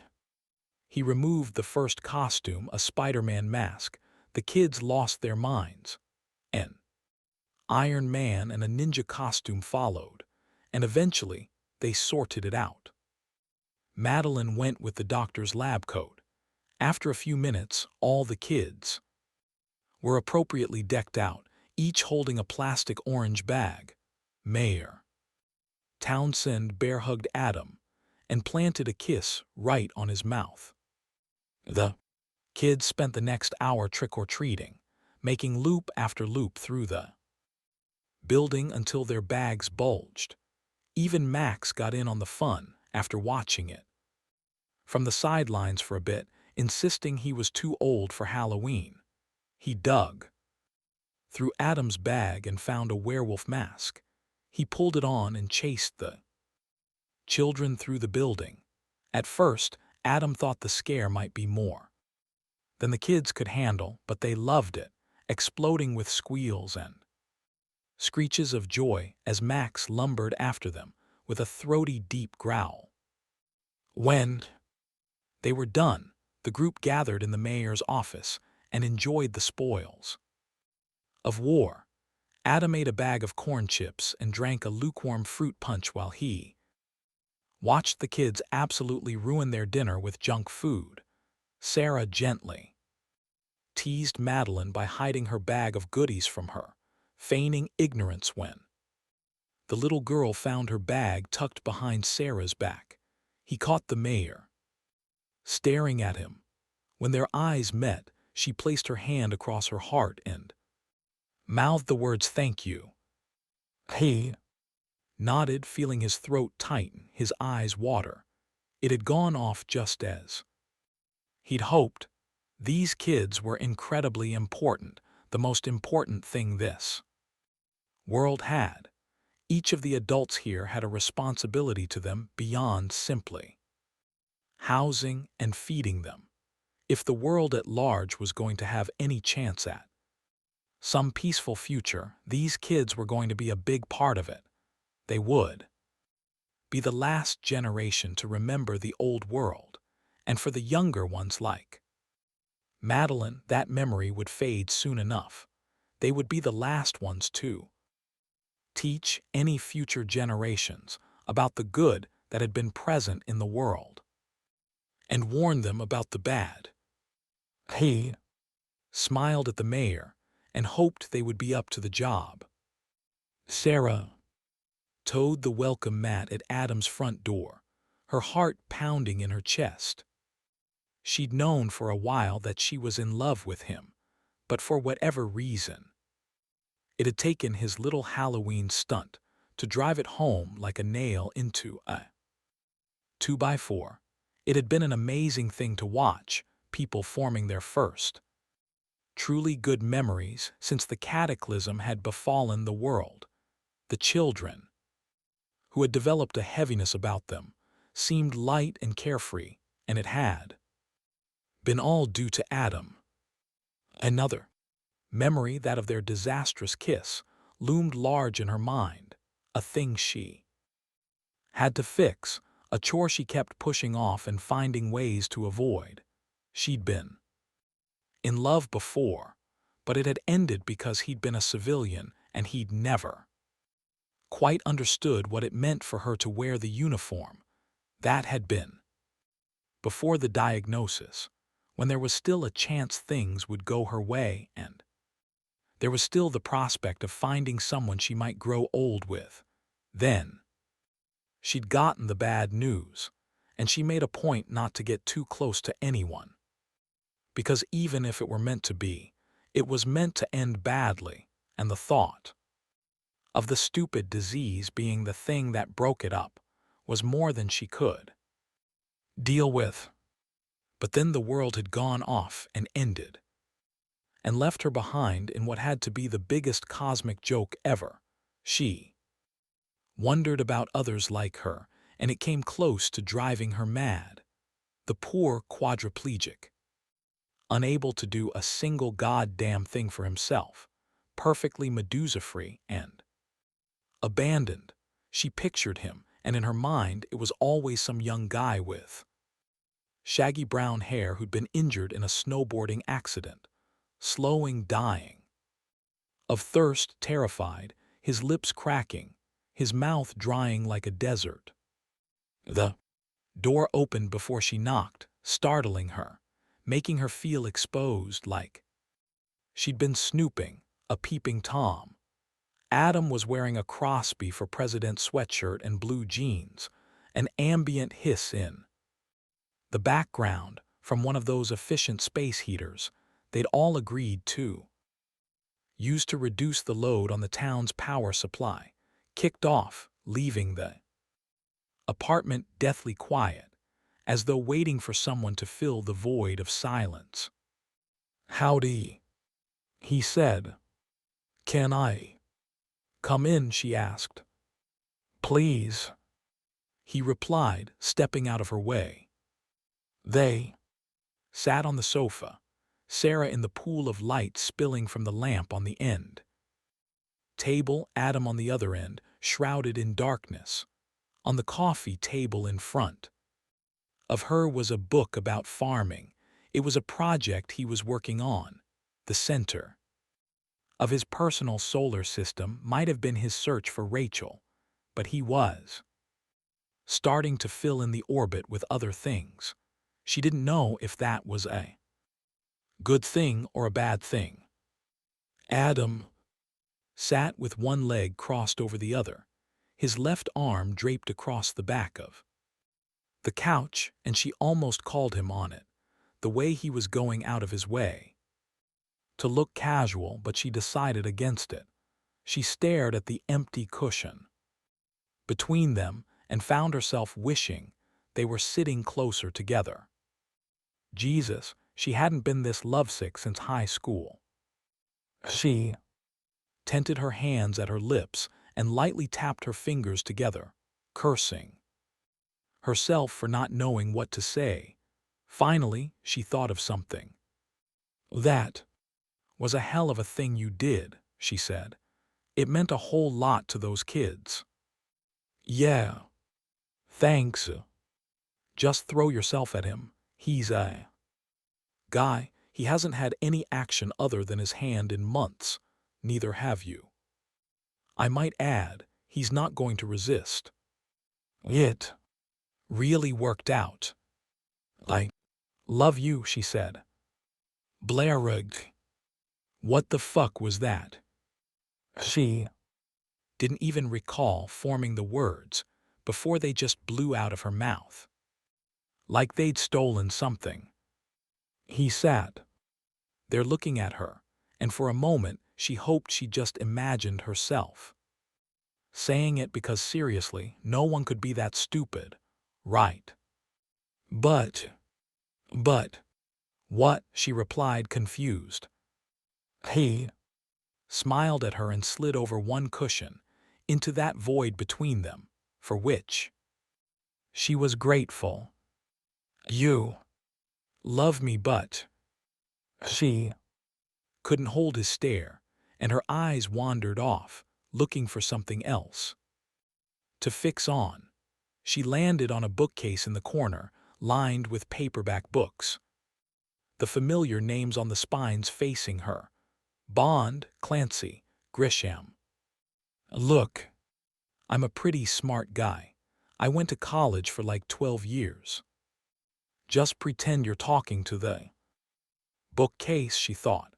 he removed the first costume, a Spider-Man mask, the kids lost their minds. An Iron Man and a ninja costume followed, and eventually they sorted it out. Madeline went with the doctor's lab coat. After a few minutes, all the kids were appropriately decked out, each holding a plastic orange bag. Mayor Townsend bear-hugged Adam and planted a kiss right on his mouth. The kids spent the next hour trick-or-treating, making loop after loop through the building until their bags bulged. Even Max got in on the fun after watching it from the sidelines for a bit, insisting he was too old for Halloween. He dug through Adam's bag and found a werewolf mask. He pulled it on and chased the children through the building. At first, Adam thought the scare might be more than the kids could handle, but they loved it, exploding with squeals and screeches of joy as Max lumbered after them with a throaty, deep growl. When they were done, the group gathered in the mayor's office and enjoyed the spoils of war. Adam ate a bag of corn chips and drank a lukewarm fruit punch while he watched the kids absolutely ruin their dinner with junk food. Sarah gently teased Madeline by hiding her bag of goodies from her, feigning ignorance when the little girl found her bag tucked behind Sarah's back. He caught the mayor staring at him. When their eyes met, she placed her hand across her heart and mouthed the words, "Thank you." He nodded, feeling his throat tighten, his eyes water. It had gone off just as he'd hoped. These kids were incredibly important, the most important thing this world had. Each of the adults here had a responsibility to them beyond simply housing and feeding them. If the world at large was going to have any chance at some peaceful future, these kids were going to be a big part of it. They would be the last generation to remember the old world, and for the younger ones like Madeline, that memory would fade soon enough. They would be the last ones to teach any future generations about the good that had been present in the world and warn them about the bad. He smiled at the mayor and hoped they would be up to the job. Sarah toed the welcome mat at Adam's front door, her heart pounding in her chest. She'd known for a while that she was in love with him, but for whatever reason, it had taken his little Halloween stunt to drive it home like a nail into a 2x4. It had been an amazing thing to watch, people forming their first truly good memories since the cataclysm had befallen the world. The children, who had developed a heaviness about them, seemed light and carefree, and it had been all due to Adam. Another memory, that of their disastrous kiss, loomed large in her mind, a thing she had to fix, a chore she kept pushing off and finding ways to avoid. She'd been in love before, but it had ended because he'd been a civilian and he'd never quite understood what it meant for her to wear the uniform. That had been before the diagnosis, when there was still a chance things would go her way and there was still the prospect of finding someone she might grow old with. Then she'd gotten the bad news, and she made a point not to get too close to anyone. Because even if it were meant to be, it was meant to end badly, and the thought of the stupid disease being the thing that broke it up was more than she could deal with. But then the world had gone off and ended, and left her behind in what had to be the biggest cosmic joke ever. She wondered about others like her, and it came close to driving her mad. The poor quadriplegic, unable to do a single goddamn thing for himself, perfectly Medusa-free and abandoned. She pictured him, and in her mind it was always some young guy with shaggy brown hair who'd been injured in a snowboarding accident, slowing, dying of thirst, terrified, his lips cracking, his mouth drying like a desert. The door opened before she knocked, startling her, making her feel exposed like she'd been snooping, a peeping Tom. Adam was wearing a Crosby for President sweatshirt and blue jeans, an ambient hiss in the background from one of those efficient space heaters they'd all agreed to use to reduce the load on the town's power supply, kicked off, leaving the apartment deathly quiet, as though waiting for someone to fill the void of silence. "Howdy," he said. "Can I come in?" she asked. "Please," he replied, stepping out of her way. They sat on the sofa, Sarah in the pool of light spilling from the lamp on the end table, Adam on the other end, shrouded in darkness. On the coffee table in front of her was a book about farming. It was a project he was working on. The center of his personal solar system might have been his search for Rachel, but he was starting to fill in the orbit with other things. She didn't know if that was a good thing or a bad thing. Adam sat with one leg crossed over the other, his left arm draped across the back of the couch, and she almost called him on it, the way he was going out of his way to look casual, but she decided against it. She stared at the empty cushion between them and found herself wishing they were sitting closer together. Jesus, she hadn't been this lovesick since high school. She tented her hands at her lips and lightly tapped her fingers together, cursing herself for not knowing what to say. Finally, she thought of something. "That was a hell of a thing you did," she said. "It meant a whole lot to those kids." "Yeah. Thanks. Just throw yourself at him. He's a guy. He hasn't had any action other than his hand in months. Neither have you. I might add, he's not going to resist." It really worked out. "I love you," she said. "Blairug. What the fuck was that?" She didn't even recall forming the words before they just blew out of her mouth, like they'd stolen something. He sat there looking at her, and for a moment she hoped she just imagined herself saying it, because seriously, no one could be that stupid, right? But, what?" she replied, confused. He smiled at her and slid over one cushion into that void between them, for which she was grateful. "You love me, but..." She couldn't hold his stare, and her eyes wandered off, looking for something else to fix on. She landed on a bookcase in the corner, lined with paperback books, the familiar names on the spines facing her. Bond, Clancy, Grisham. Look, I'm a pretty smart guy. I went to college for like 12 years. Just pretend you're talking to the bookcase, she thought.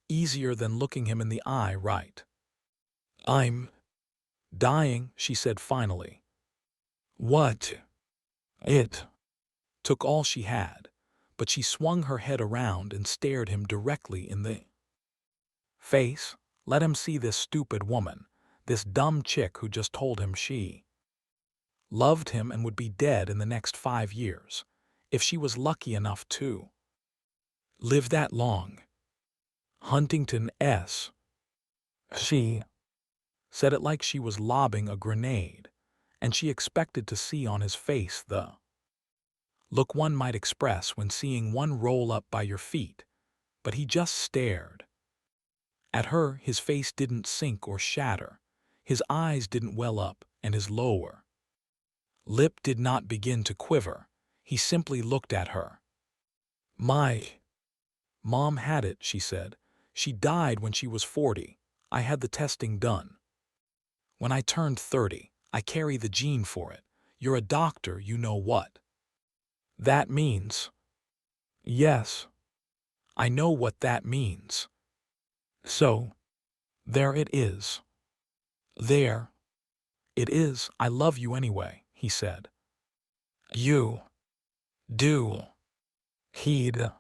Easier than looking him in the eye, right? I'm dying, she said finally. What? It took all she had, but she swung her head around and stared him directly in the face. Let him see this stupid woman, this dumb chick who just told him she loved him and would be dead in the next 5 years, if she was lucky enough to live that long. Huntington S. She said it like she was lobbing a grenade, and she expected to see on his face the look one might express when seeing one roll up by your feet, but he just stared. At her, his face didn't sink or shatter, his eyes didn't well up, and his lower lip did not begin to quiver. He simply looked at her. My mom had it, she said. She died when she was 40. I had the testing done. When I turned 30, I carry the gene for it. You're a doctor, you know what that means. Yes, I know what that means. So, there it is. There it is. I love you anyway, he said. You do. He'd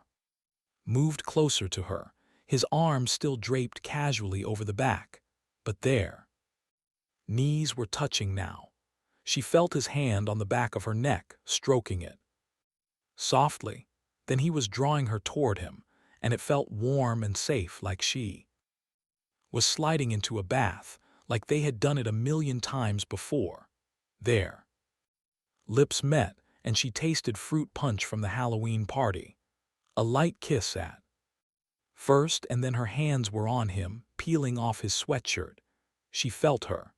moved closer to her, his arms still draped casually over the back, but their knees were touching now. She felt his hand on the back of her neck, stroking it softly. Then he was drawing her toward him, and it felt warm and safe, like she was sliding into a bath, like they had done it a million times before. Their lips met, and she tasted fruit punch from the Halloween party. A light kiss at first, and then her hands were on him, peeling off his sweatshirt. She felt her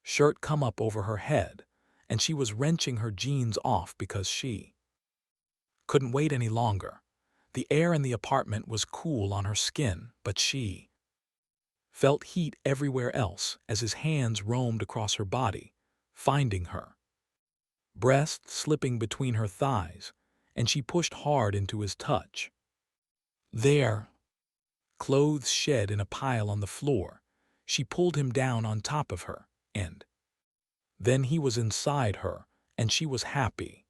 shirt come up over her head, and she was wrenching her jeans off because she couldn't wait any longer. The air in the apartment was cool on her skin, but she felt heat everywhere else as his hands roamed across her body, finding her breast slipping between her thighs, and she pushed hard into his touch. There, clothes shed in a pile on the floor, she pulled him down on top of her, and then he was inside her, and she was happy.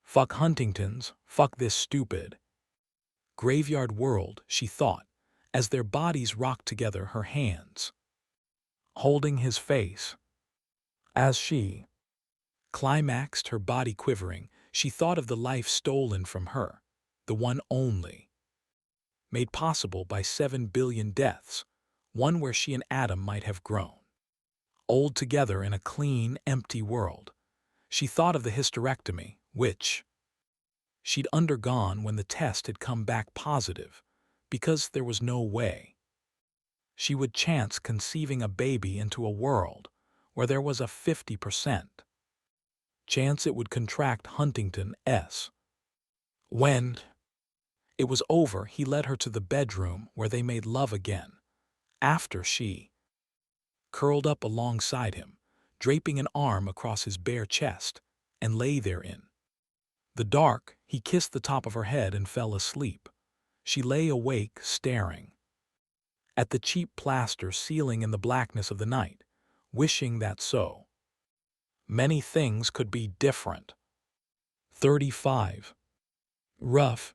Fuck Huntington's, fuck this stupid graveyard world, she thought, as their bodies rocked together, her hands holding his face. As she climaxed, her body quivering, she thought of the life stolen from her, the one only made possible by 7 billion deaths, one where she and Adam might have grown old together in a clean, empty world. She thought of the hysterectomy, which she'd undergone when the test had come back positive, because there was no way she would chance conceiving a baby into a world where there was a 50% chance it would contract Huntington. When it was over, he led her to the bedroom where they made love again, after she curled up alongside him, draping an arm across his bare chest, and lay there in the dark. He kissed the top of her head and fell asleep. She lay awake, staring at the cheap plaster ceiling in the blackness of the night, wishing that so many things could be different. 35. Rough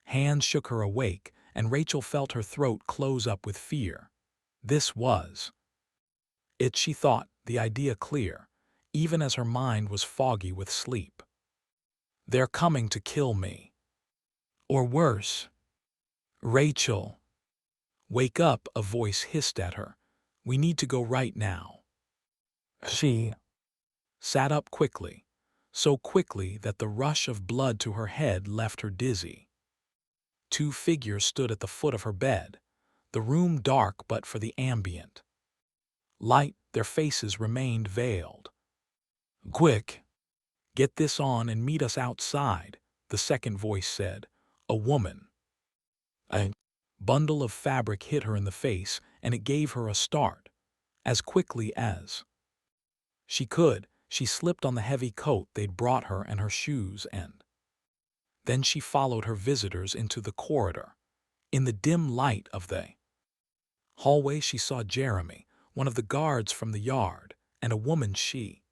hands shook her awake, and Rachel felt her throat close up with fear. This was it, she thought, the idea clear, even as her mind was foggy with sleep. They're coming to kill me. Or worse. Rachel, wake up, a voice hissed at her. We need to go right now. She sat up quickly, so quickly that the rush of blood to her head left her dizzy. 2 figures stood at the foot of her bed, the room dark but for the ambient light. Their faces remained veiled. Quick, get this on and meet us outside, the second voice said. A woman. A bundle of fabric hit her in the face, and it gave her a start. As quickly as she could, she slipped on the heavy coat they'd brought her and her shoes, and then she followed her visitors into the corridor. In the dim light of the hallway, she saw Jeremy, one of the guards from the yard, and a woman she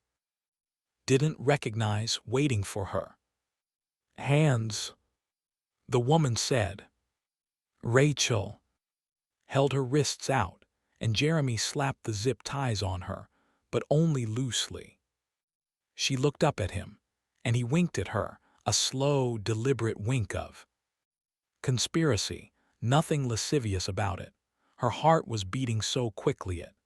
didn't recognize waiting for her. "Hands," the woman said. Rachel held her wrists out, and Jeremy slapped the zip ties on her, but only loosely. She looked up at him, and he winked at her, a slow, deliberate wink of conspiracy, nothing lascivious about it. Her heart was beating so quickly it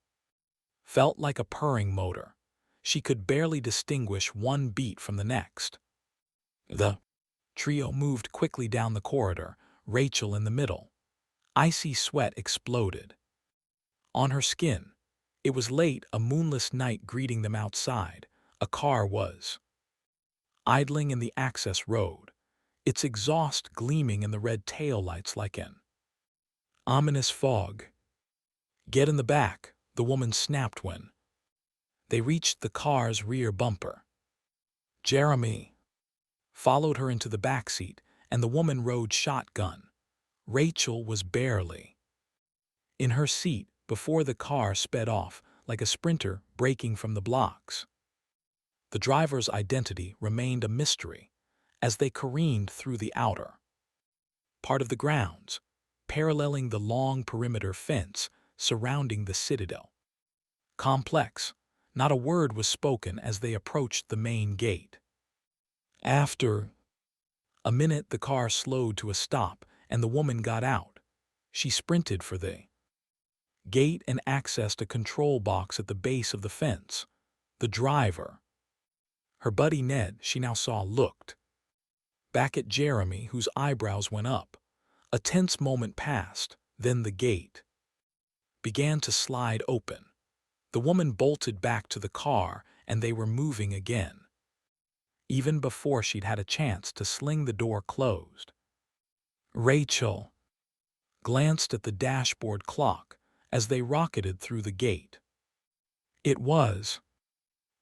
felt like a purring motor. She could barely distinguish one beat from the next. The trio moved quickly down the corridor, Rachel in the middle. Icy sweat exploded on her skin. It was late, a moonless night greeting them outside. A car was idling in the access road, its exhaust gleaming in the red taillights like an ominous fog. "Get in the back," the woman snapped when they reached the car's rear bumper. Jeremy followed her into the back seat, and the woman rode shotgun. Rachel was barely in her seat before the car sped off like a sprinter breaking from the blocks. The driver's identity remained a mystery as they careened through the outer part of the grounds, paralleling the long perimeter fence surrounding the Citadel complex. Not a word was spoken as they approached the main gate. After a minute, the car slowed to a stop, and the woman got out. She sprinted for the gate and accessed a control box at the base of the fence. The driver, her buddy Ned, she now saw, looked back at Jeremy, whose eyebrows went up. A tense moment passed, then the gate began to slide open. The woman bolted back to the car, and they were moving again, even before she'd had a chance to sling the door closed. Rachel glanced at the dashboard clock as they rocketed through the gate. It was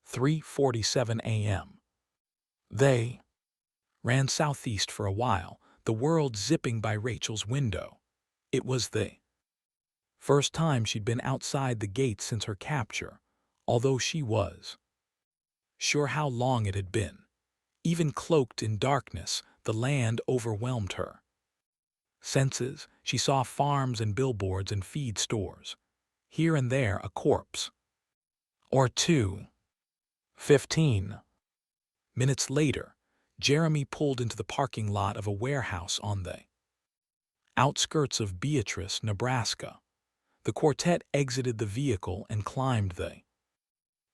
3:47 a.m. They ran southeast for a while, the world zipping by Rachel's window. It was the first time she'd been outside the gates since her capture, although she was sure how long it had been. Even cloaked in darkness, the land overwhelmed her senses. She saw farms and billboards and feed stores. Here and there a corpse or two. 15 minutes later, Jeremy pulled into the parking lot of a warehouse on the outskirts of Beatrice, Nebraska. The quartet exited the vehicle and climbed the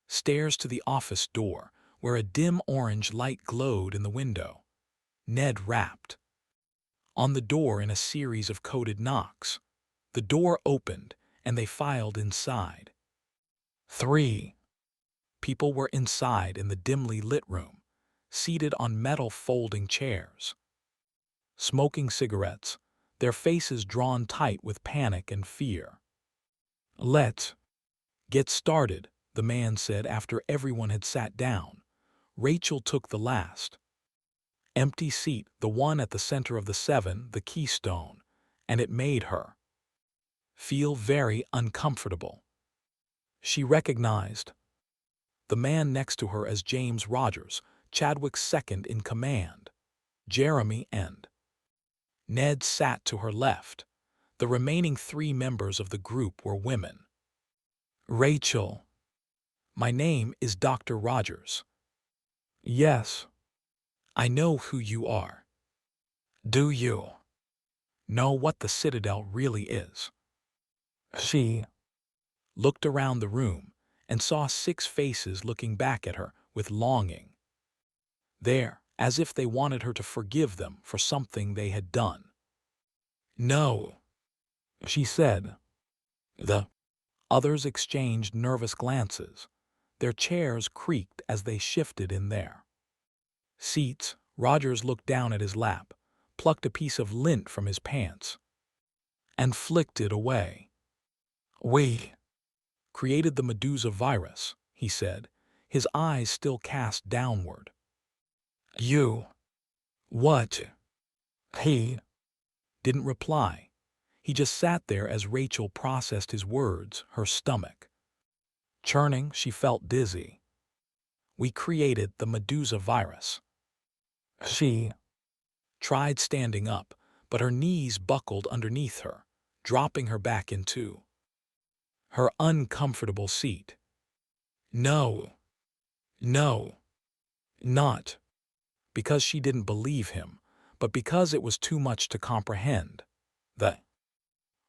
stairs to the office door, where a dim orange light glowed in the window. Ned rapped on the door in a series of coded knocks. The door opened, and they filed inside. 3 people were inside in the dimly lit room, seated on metal folding chairs, smoking cigarettes, their faces drawn tight with panic and fear. "Let's get started," the man said after everyone had sat down. Rachel took the last empty seat, the one at the center of the 7, the keystone, and it made her feel very uncomfortable. She recognized the man next to her as James Rogers, Chadwick's second in command. Jeremy and Ned sat to her left. The remaining 3 members of the group were women. "Rachel, my name is Dr. Rogers." "Yes, I know who you are. Do you know what the Citadel really is?" She looked around the room and saw 6 faces looking back at her with longing. There, as if they wanted her to forgive them for something they had done. "No," she said. The others exchanged nervous glances. Their chairs creaked as they shifted in their seats. Rogers looked down at his lap, plucked a piece of lint from his pants, and flicked it away. "We created the Medusa virus," he said, his eyes still cast downward. "You? What?" He didn't reply. He just sat there as Rachel processed his words, her stomach churning. She felt dizzy. "We created the Medusa virus." She tried standing up, but her knees buckled underneath her, dropping her back into her uncomfortable seat. "No, no, not," because she didn't believe him, but because it was too much to comprehend. The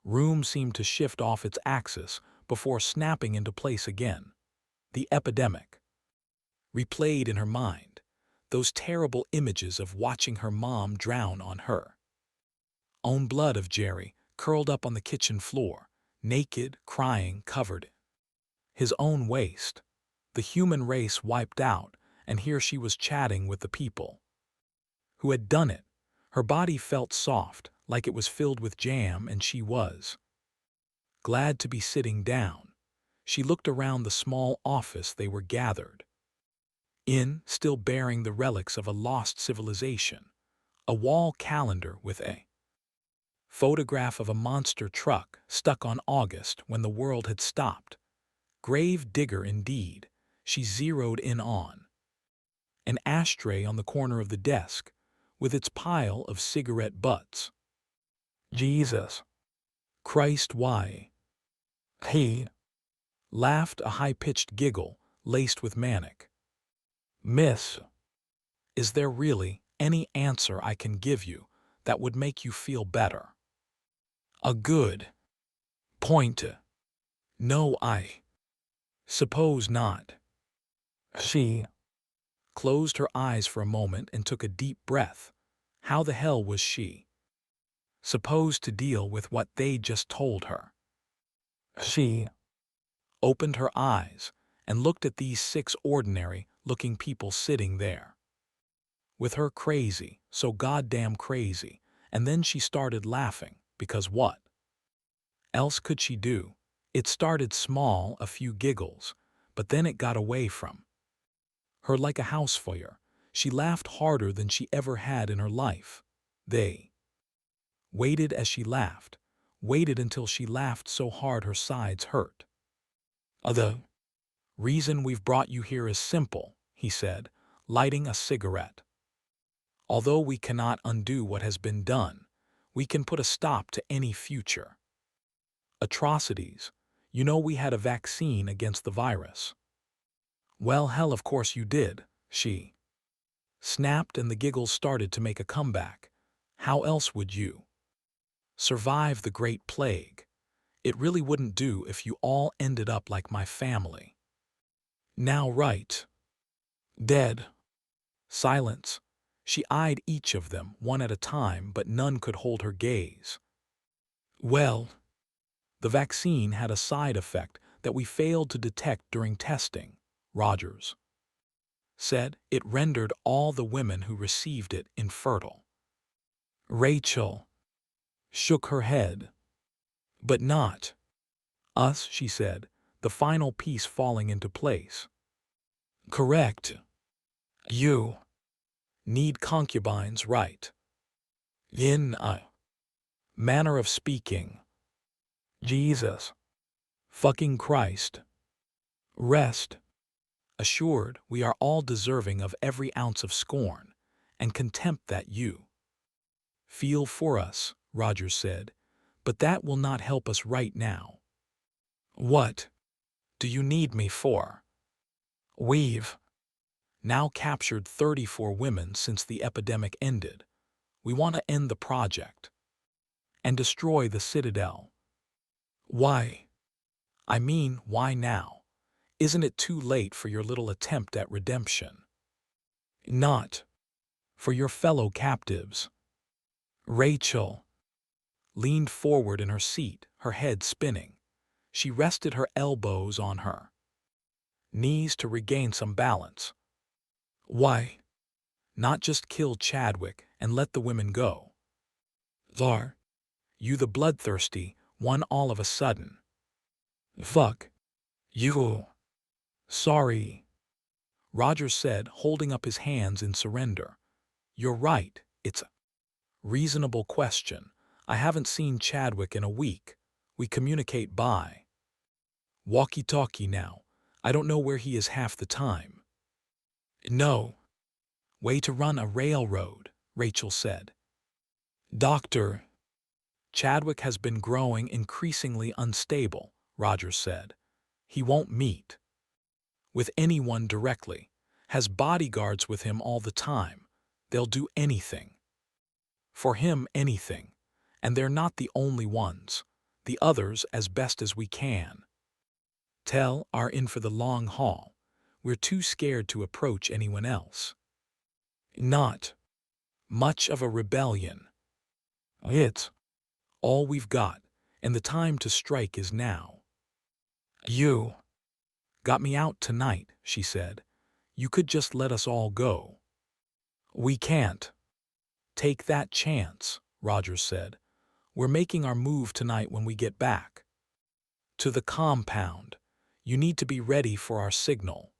room seemed to shift off its axis before snapping into place again. The epidemic replayed in her mind, those terrible images of watching her mom drown on her own blood, of Jerry curled up on the kitchen floor, naked, crying, covered his own waste. The human race wiped out, and here she was chatting with the people who had done it. Her body felt soft, like it was filled with jam, and she was glad to be sitting down. She looked around the small office they were gathered in, still bearing the relics of a lost civilization. A wall calendar with a photograph of a monster truck stuck on August when the world had stopped. Grave digger indeed. She zeroed in on an ashtray on the corner of the desk, with its pile of cigarette butts. "Jesus Christ, why?" He laughed, a high-pitched giggle laced with manic. "Miss, is there really any answer I can give you that would make you feel better?" "A good point. No, I suppose not." She closed her eyes for a moment and took a deep breath. How the hell was she supposed to deal with what they just told her? She opened her eyes and looked at these 6 ordinary-looking people sitting there with her, crazy, so goddamn crazy, and then she started laughing, because what else could she do? It started small, a few giggles, but then it got away from her like a house fire. She laughed harder than she ever had in her life. They waited as she laughed, waited until she laughed so hard her sides hurt. "The reason we've brought you here is simple," he said, lighting a cigarette. "Although we cannot undo what has been done, we can put a stop to any future atrocities. You know we had a vaccine against the virus." "Well, hell, of course you did," she snapped, and the giggles started to make a comeback. "How else would you survive the Great Plague? It really wouldn't do if you all ended up like my family. Now, right? Dead." Silence. She eyed each of them, one at a time, but none could hold her gaze. "Well, the vaccine had a side effect that we failed to detect during testing," Rogers said. "It rendered all the women who received it infertile." Rachel shook her head. "But not us," she said, the final piece falling into place. "Correct. You need concubines, right? In a manner of speaking." Jesus fucking Christ. "Rest assured, we are all deserving of every ounce of scorn and contempt that you feel for us," Rogers said, "but that will not help us right now." "What do you need me for?" "We've now captured 34 women since the epidemic ended. We want to end the project and destroy the Citadel." "Why? I mean, why now? Isn't it too late for your little attempt at redemption?" "Not for your fellow captives." Rachel leaned forward in her seat, her head spinning. She rested her elbows on her knees to regain some balance. "Why not just kill Chadwick and let the women go? Thar, You the bloodthirsty one all of a sudden. Fuck. You. Sorry, Rogers said, holding up his hands in surrender. You're right, it's a reasonable question. I haven't seen Chadwick in a week. We communicate by walkie-talkie now. I don't know where he is half the time. No. Way to run a railroad, Rachel said. Doctor. Chadwick has been growing increasingly unstable, Rogers said. He won't meet with anyone directly. Has bodyguards with him all the time. They'll do anything. For him, anything. And they're not the only ones. The others as best as we can tell are in for the long haul. We're too scared to approach anyone else. Not much of a rebellion. It's all we've got, and the time to strike is now. You got me out tonight, she said. You could just let us all go. We can't take that chance, Rogers said. We're making our move tonight when we get back to the compound. You need to be ready for our signal.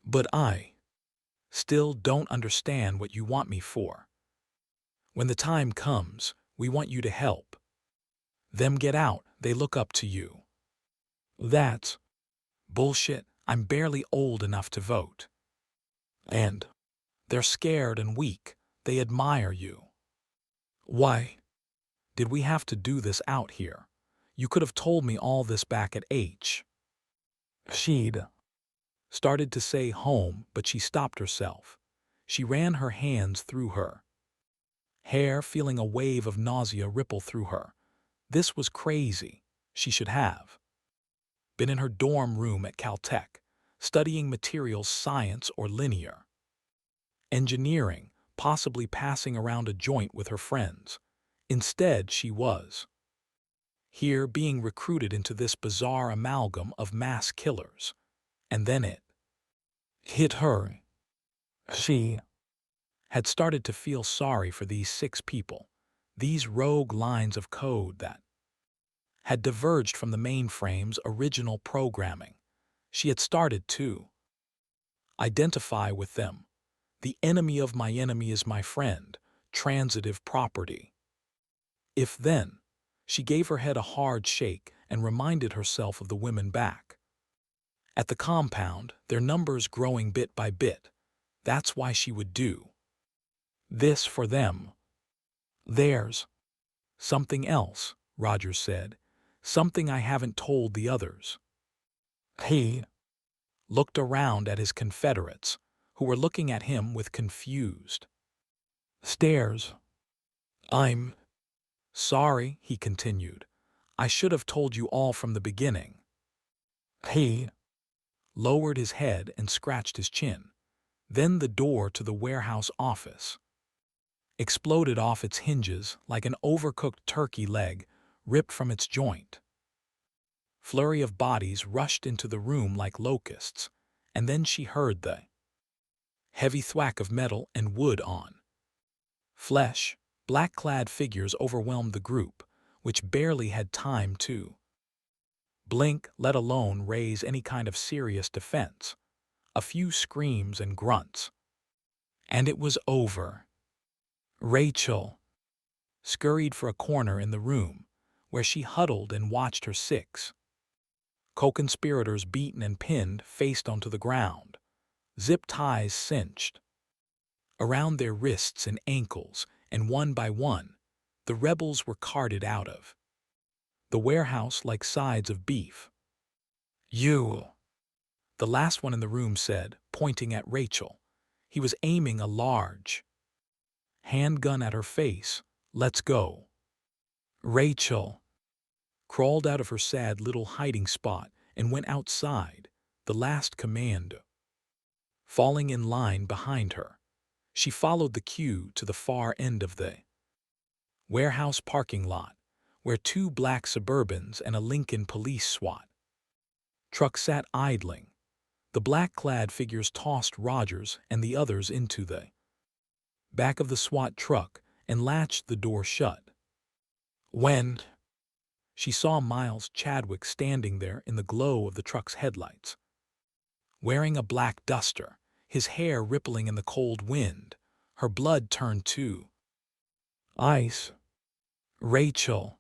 But I still don't understand what you want me for. When the time comes, we want you to help them get out. They look up to you. That's bullshit. I'm barely old enough to vote. And they're scared and weak. They admire you. Why did we have to do this out here? You could have told me all this back at H. She'd started to say home, but she stopped herself. She ran her hands through her hair, feeling a wave of nausea ripple through her. This was crazy. She should have been in her dorm room at Caltech, studying materials science or linear engineering, possibly passing around a joint with her friends. Instead, she was here being recruited into this bizarre amalgam of mass killers. And then it hit her. She had started to feel sorry for these 6 people, these rogue lines of code that had diverged from the mainframe's original programming. She had started to identify with them. The enemy of my enemy is my friend, transitive property. If then, she gave her head a hard shake and reminded herself of the women back at the compound, their numbers growing bit by bit. That's why she would do this for them. There's something else, Rogers said, something I haven't told the others. He looked around at his Confederates, who were looking at him with confused stares. I'm sorry, he continued. I should have told you all from the beginning. He lowered his head and scratched his chin. Then the door to the warehouse office exploded off its hinges like an overcooked turkey leg ripped from its joint. Flurry of bodies rushed into the room like locusts, and then she heard the heavy thwack of metal and wood on flesh. Black-clad figures overwhelmed the group, which barely had time to blink, let alone raise any kind of serious defense. A few screams and grunts, and it was over. Rachel scurried for a corner in the room, where she huddled and watched her 6 co-conspirators beaten and pinned face onto the ground, zip ties cinched around their wrists and ankles, and one by one, the rebels were carted out of the warehouse like sides of beef. You, the last one in the room said, pointing at Rachel. He was aiming a large handgun at her face. Let's go. Rachel crawled out of her sad little hiding spot and went outside, the last command falling in line behind her. She followed the queue to the far end of the warehouse parking lot, where 2 black Suburbans and a Lincoln police SWAT truck sat idling. The black-clad figures tossed Rogers and the others into the back of the SWAT truck and latched the door shut. When she saw Miles Chadwick standing there in the glow of the truck's headlights, wearing a black duster, his hair rippling in the cold wind, her blood turned to ice. Rachel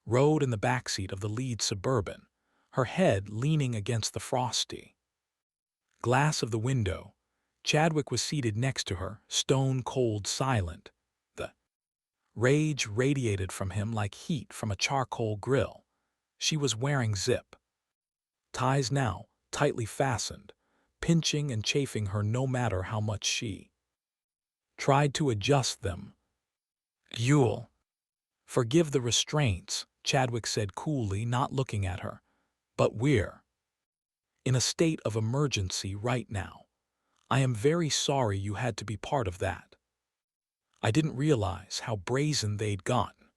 rode in the backseat of the lead Suburban, her head leaning against the frosty glass of the window. Chadwick was seated next to her, stone-cold silent. The rage radiated from him like heat from a charcoal grill. She was wearing zip ties now, tightly fastened, pinching and chafing her no matter how much she tried to adjust them. "You'll forgive the restraints," Chadwick said coolly, not looking at her. "But we're in a state of emergency right now. I am very sorry you had to be part of that. I didn't realize how brazen they'd gotten."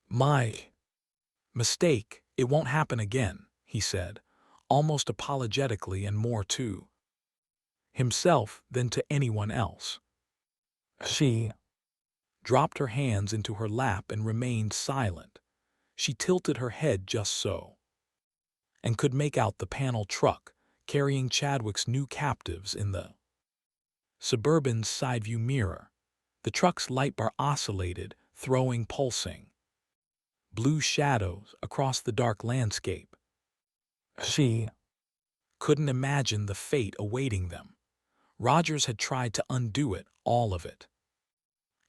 "My mistake. It won't happen again," he said, almost apologetically, and more to himself than to anyone else. She dropped her hands into her lap and remained silent. She tilted her head just so, and could make out the panel truck carrying Chadwick's new captives in the Suburban's side view mirror. The truck's light bar oscillated, throwing pulsing blue shadows across the dark landscape. She couldn't imagine the fate awaiting them. Rogers had tried to undo it, all of it.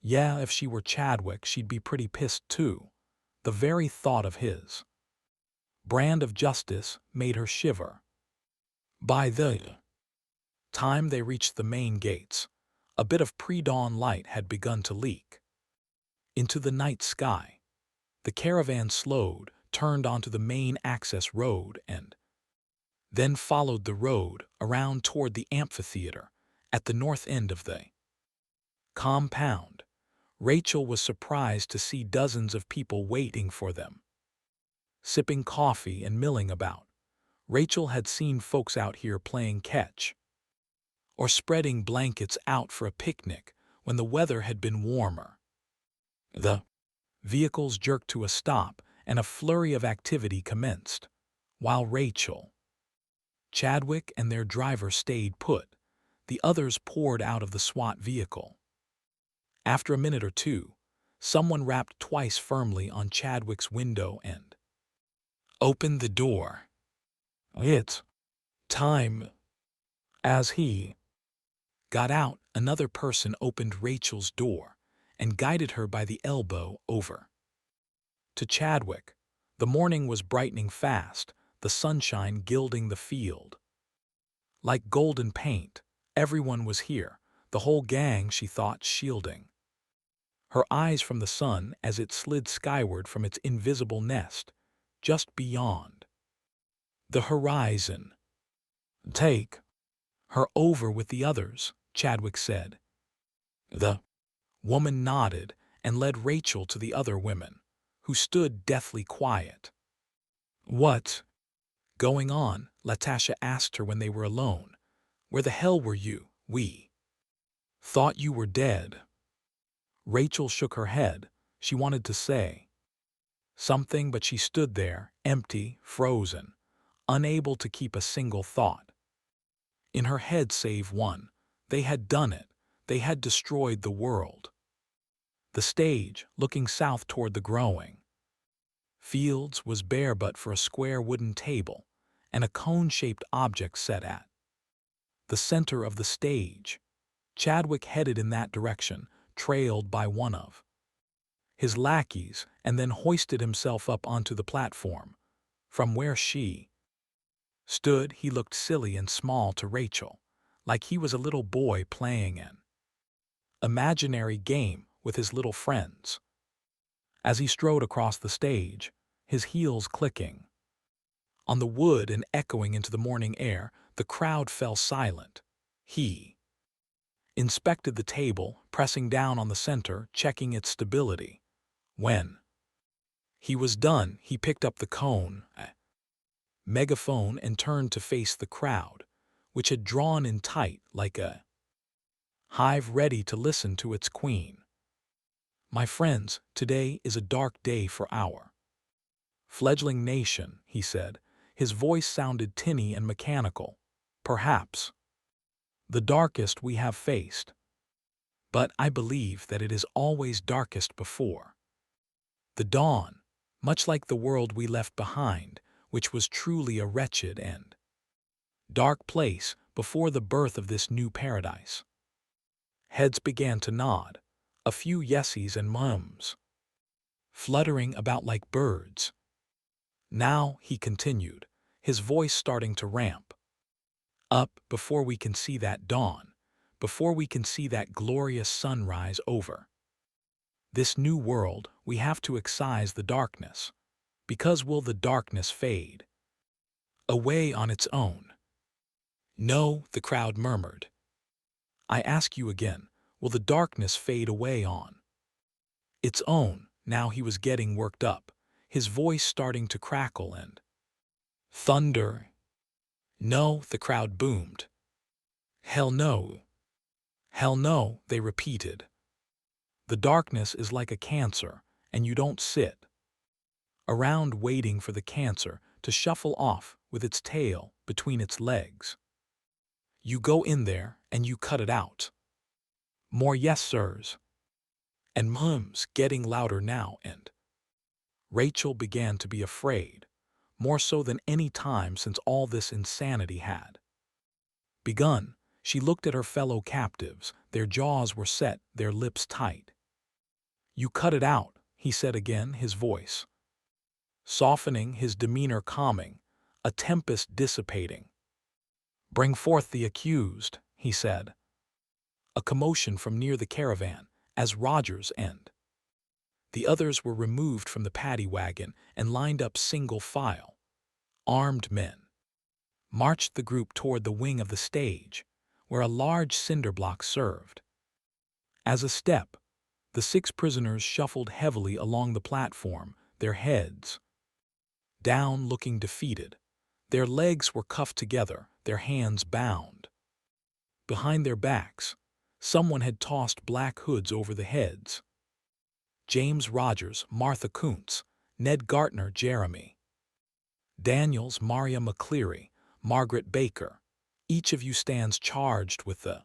Yeah, if she were Chadwick, she'd be pretty pissed too. The very thought of his brand of justice made her shiver. By the time they reached the main gates, a bit of pre-dawn light had begun to leak into the night sky. The caravan slowed, turned onto the main access road, and then followed the road around toward the amphitheater at the north end of the compound. Rachel was surprised to see dozens of people waiting for them, sipping coffee and milling about. Rachel had seen folks out here playing catch or spreading blankets out for a picnic when the weather had been warmer. The vehicles jerked to a stop and a flurry of activity commenced, while Rachel, Chadwick, and their driver stayed put. The others poured out of the SWAT vehicle. After a minute or two, someone rapped twice firmly on Chadwick's window and opened the door. "It's time." As he got out, another person opened Rachel's door and guided her by the elbow over to Chadwick. The morning was brightening fast, the sunshine gilding the field like golden paint. Everyone was here, the whole gang, she thought, shielding her eyes from the sun as it slid skyward from its invisible nest just beyond the horizon. "Take her over with the others," Chadwick said. The woman nodded and led Rachel to the other women, who stood deathly quiet. "What's going on?" Latasha asked her when they were alone. "Where the hell were you? We thought you were dead." Rachel shook her head. She wanted to say something, but she stood there, empty, frozen, unable to keep a single thought in her head save one. They had done it. They had destroyed the world. The stage, looking south toward the growing fields, was bare but for a square wooden table and a cone-shaped object set at the center of the stage. Chadwick headed in that direction, trailed by one of his lackeys, and then hoisted himself up onto the platform. From where she stood, he looked silly and small to Rachel, like he was a little boy playing an imaginary game with his little friends. As he strode across the stage, his heels clicking on the wood and echoing into the morning air, the crowd fell silent. He inspected the table, pressing down on the center, checking its stability. When he was done, he picked up the cone, a megaphone, and turned to face the crowd, which had drawn in tight like a hive ready to listen to its queen. My friends, today is a dark day for our fledgling nation, he said. His voice sounded tinny and mechanical. Perhaps the darkest we have faced. But I believe that it is always darkest before the dawn, much like the world we left behind, which was truly a wretched and dark place before the birth of this new paradise. Heads began to nod, a few yesies and mums, fluttering about like birds. Now, he continued, his voice starting to ramp up, before we can see that dawn, before we can see that glorious sunrise over this new world, we have to excise the darkness, because will the darkness fade away on its own? No, the crowd murmured. I ask you again, will the darkness fade away on its own? Now he was getting worked up, his voice starting to crackle and thunder. No, the crowd boomed. Hell no. Hell no, they repeated. The darkness is like a cancer, and you don't sit around waiting for the cancer to shuffle off with its tail between its legs. You go in there and you cut it out. More yes sirs. And mums getting louder now, and Rachel began to be afraid, more so than any time since all this insanity had begun. She looked at her fellow captives, their jaws were set, their lips tight. You cut it out, he said again, his voice softening, his demeanor calming, a tempest dissipating. Bring forth the accused, he said. A commotion from near the caravan, as Rogers and the others were removed from the paddy wagon and lined up single file. Armed men marched the group toward the wing of the stage, where a large cinder block served as a step. The 6 prisoners shuffled heavily along the platform, their heads down, looking defeated. Their legs were cuffed together, their hands bound behind their backs. Someone had tossed black hoods over the heads. James Rogers, Martha Kuntz, Ned Gartner, Jeremy Daniels, Maria McCleary, Margaret Baker. Each of you stands charged with the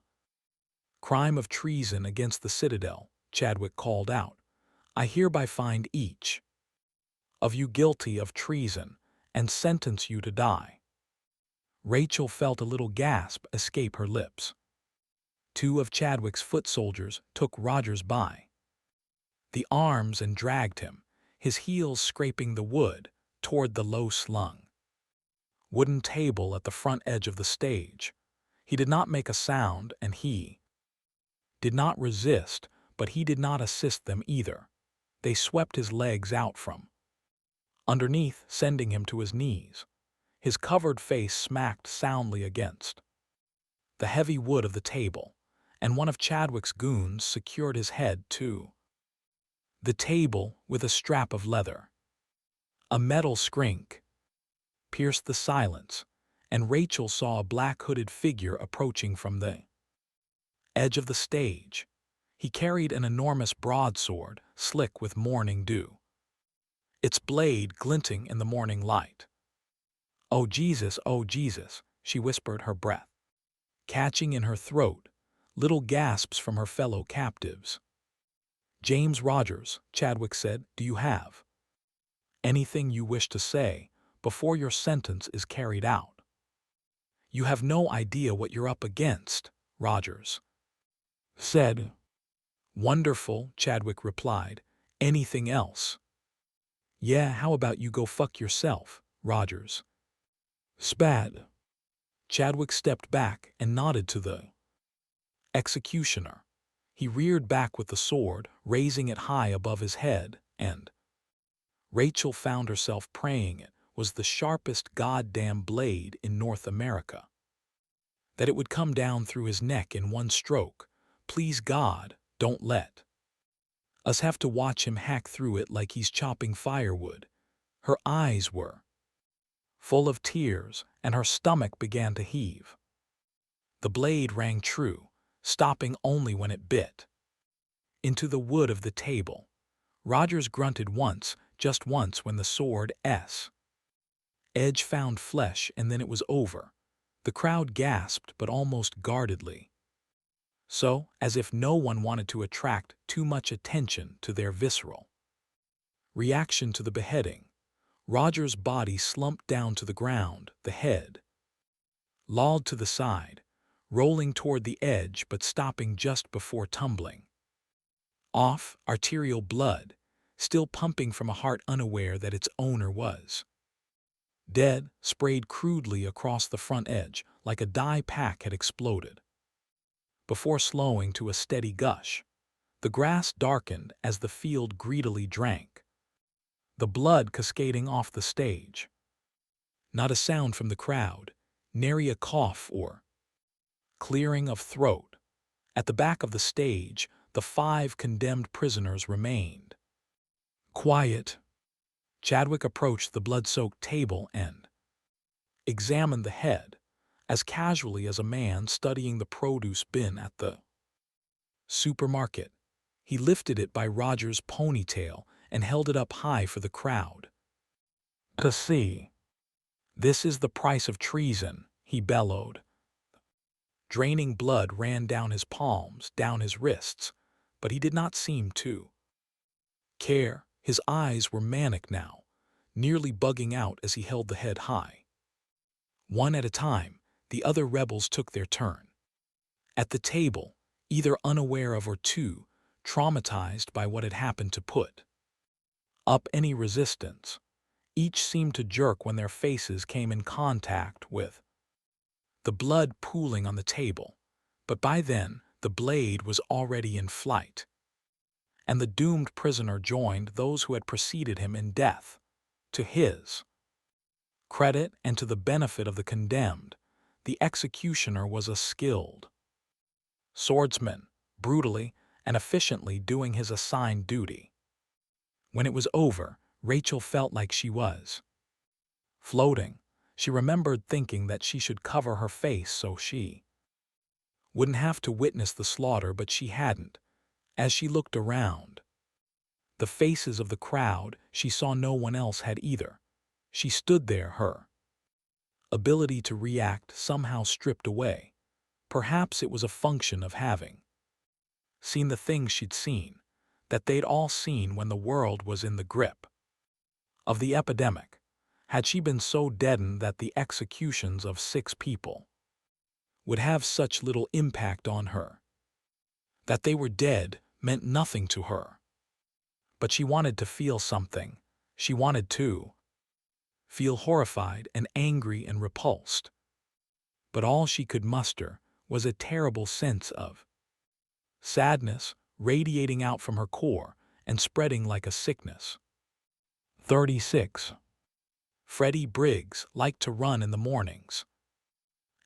crime of treason against the citadel, Chadwick called out. I hereby find each of you guilty of treason and sentence you to die. Rachel felt a little gasp escape her lips. 2 of Chadwick's foot soldiers took Rogers by the arms and dragged him, his heels scraping the wood, toward the low-slung wooden table at the front edge of the stage. He did not make a sound, and he did not resist, but he did not assist them either. They swept his legs out from underneath, sending him to his knees. His covered face smacked soundly against the heavy wood of the table, and one of Chadwick's goons secured his head to the table with a strap of leather. A metal scrink pierced the silence, and Rachel saw a black-hooded figure approaching from the edge of the stage. He carried an enormous broadsword, slick with morning dew, its blade glinting in the morning light. Oh Jesus, she whispered, her breath catching in her throat, little gasps from her fellow captives. James Rogers, Chadwick said, do you have anything you wish to say before your sentence is carried out? You have no idea what you're up against, Rogers said. Wonderful, Chadwick replied. Anything else? Yeah, how about you go fuck yourself, Rogers spat. Chadwick stepped back and nodded to the executioner. He reared back with the sword, raising it high above his head, and Rachel found herself praying it was the sharpest goddamn blade in North America, that it would come down through his neck in one stroke. Please God, don't let us have to watch him hack through it like he's chopping firewood. Her eyes were full of tears, and her stomach began to heave. The blade rang true, stopping only when it bit into the wood of the table. Rogers grunted once, just once, when the sword's edge found flesh, and then it was over. The crowd gasped, but almost guardedly. So, as if no one wanted to attract too much attention to their visceral reaction to the beheading, Roger's body slumped down to the ground, the head lolled to the side, rolling toward the edge but stopping just before tumbling off, arterial blood still pumping from a heart unaware that its owner was dead, sprayed crudely across the front edge like a dye pack had exploded. Before slowing to a steady gush, the grass darkened as the field greedily drank, the blood cascading off the stage. Not a sound from the crowd, nary a cough or clearing of throat. At the back of the stage, the 5 condemned prisoners remained quiet. Chadwick approached the blood-soaked table and examined the head as casually as a man studying the produce bin at the supermarket. He lifted it by Roger's ponytail and held it up high for the crowd to see. "This is the price of treason," he bellowed. Draining blood ran down his palms, down his wrists, but he did not seem to care. His eyes were manic now, nearly bugging out as he held the head high. One at a time, the other rebels took their turn. At the table, either unaware of or too traumatized by what had happened to put up any resistance. Each seemed to jerk when their faces came in contact with the blood pooling on the table, but by then the blade was already in flight, and the doomed prisoner joined those who had preceded him in death. To his credit and to the benefit of the condemned, the executioner was a skilled swordsman, brutally and efficiently doing his assigned duty. When it was over, Rachel felt like she was floating. She remembered thinking that she should cover her face so she wouldn't have to witness the slaughter, but she hadn't. As she looked around the faces of the crowd, she saw no one else had either. She stood there, her ability to react somehow stripped away. Perhaps it was a function of having seen the things she'd seen, that they'd all seen when the world was in the grip of the epidemic. Had she been so deadened that the executions of 6 people would have such little impact on her? That they were dead meant nothing to her. But she wanted to feel something. She wanted to feel horrified and angry and repulsed. But all she could muster was a terrible sense of sadness radiating out from her core and spreading like a sickness. 36. Freddie Briggs liked to run in the mornings.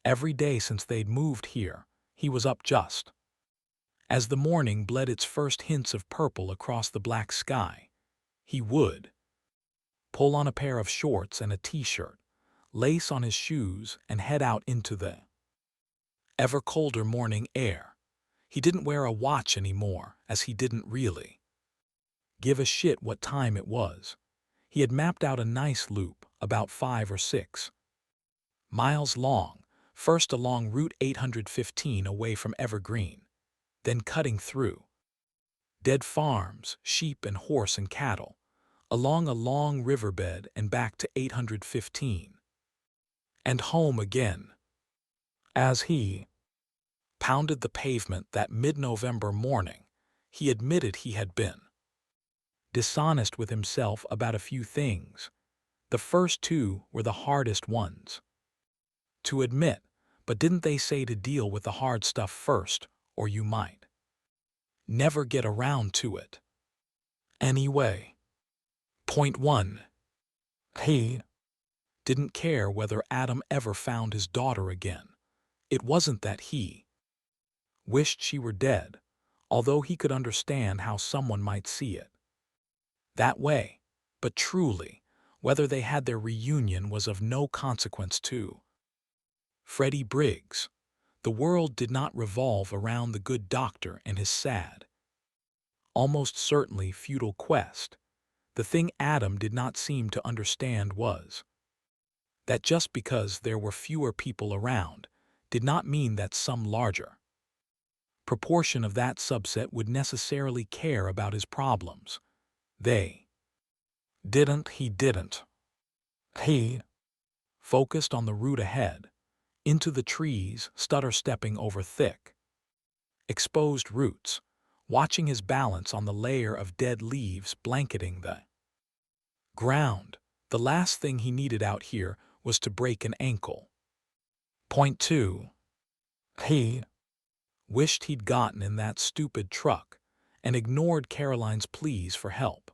Every day since they'd moved here, he was up just as the morning bled its first hints of purple across the black sky. He would pull on a pair of shorts and a t-shirt, lace on his shoes, and head out into the ever colder morning air. He didn't wear a watch anymore, as he didn't really give a shit what time it was. He had mapped out a nice loop, about 5 or 6 miles long, first along Route 815 away from Evergreen, then cutting through dead farms, sheep and horse and cattle, along a long riverbed and back to 815, and home again. As he pounded the pavement that mid-November morning, he admitted he had been dishonest with himself about a few things. The first 2 were the hardest ones to admit, but didn't they say to deal with the hard stuff first, or you might never get around to it? Anyway. Point 1. He didn't care whether Adam ever found his daughter again. It wasn't that he wished she were dead, although he could understand how someone might see it that way. But truly, whether they had their reunion was of no consequence to Freddie Briggs. The world did not revolve around the good doctor and his sad almost certainly futile quest. The thing Adam did not seem to understand was that just because there were fewer people around did not mean that some larger proportion of that subset would necessarily care about his problems. They didn't. He didn't. He focused on the route ahead, into the trees, stutter-stepping over thick, exposed roots, watching his balance on the layer of dead leaves blanketing the ground. The last thing he needed out here was to break an ankle. Point 2. He wished he'd gotten in that stupid truck and ignored Caroline's pleas for help.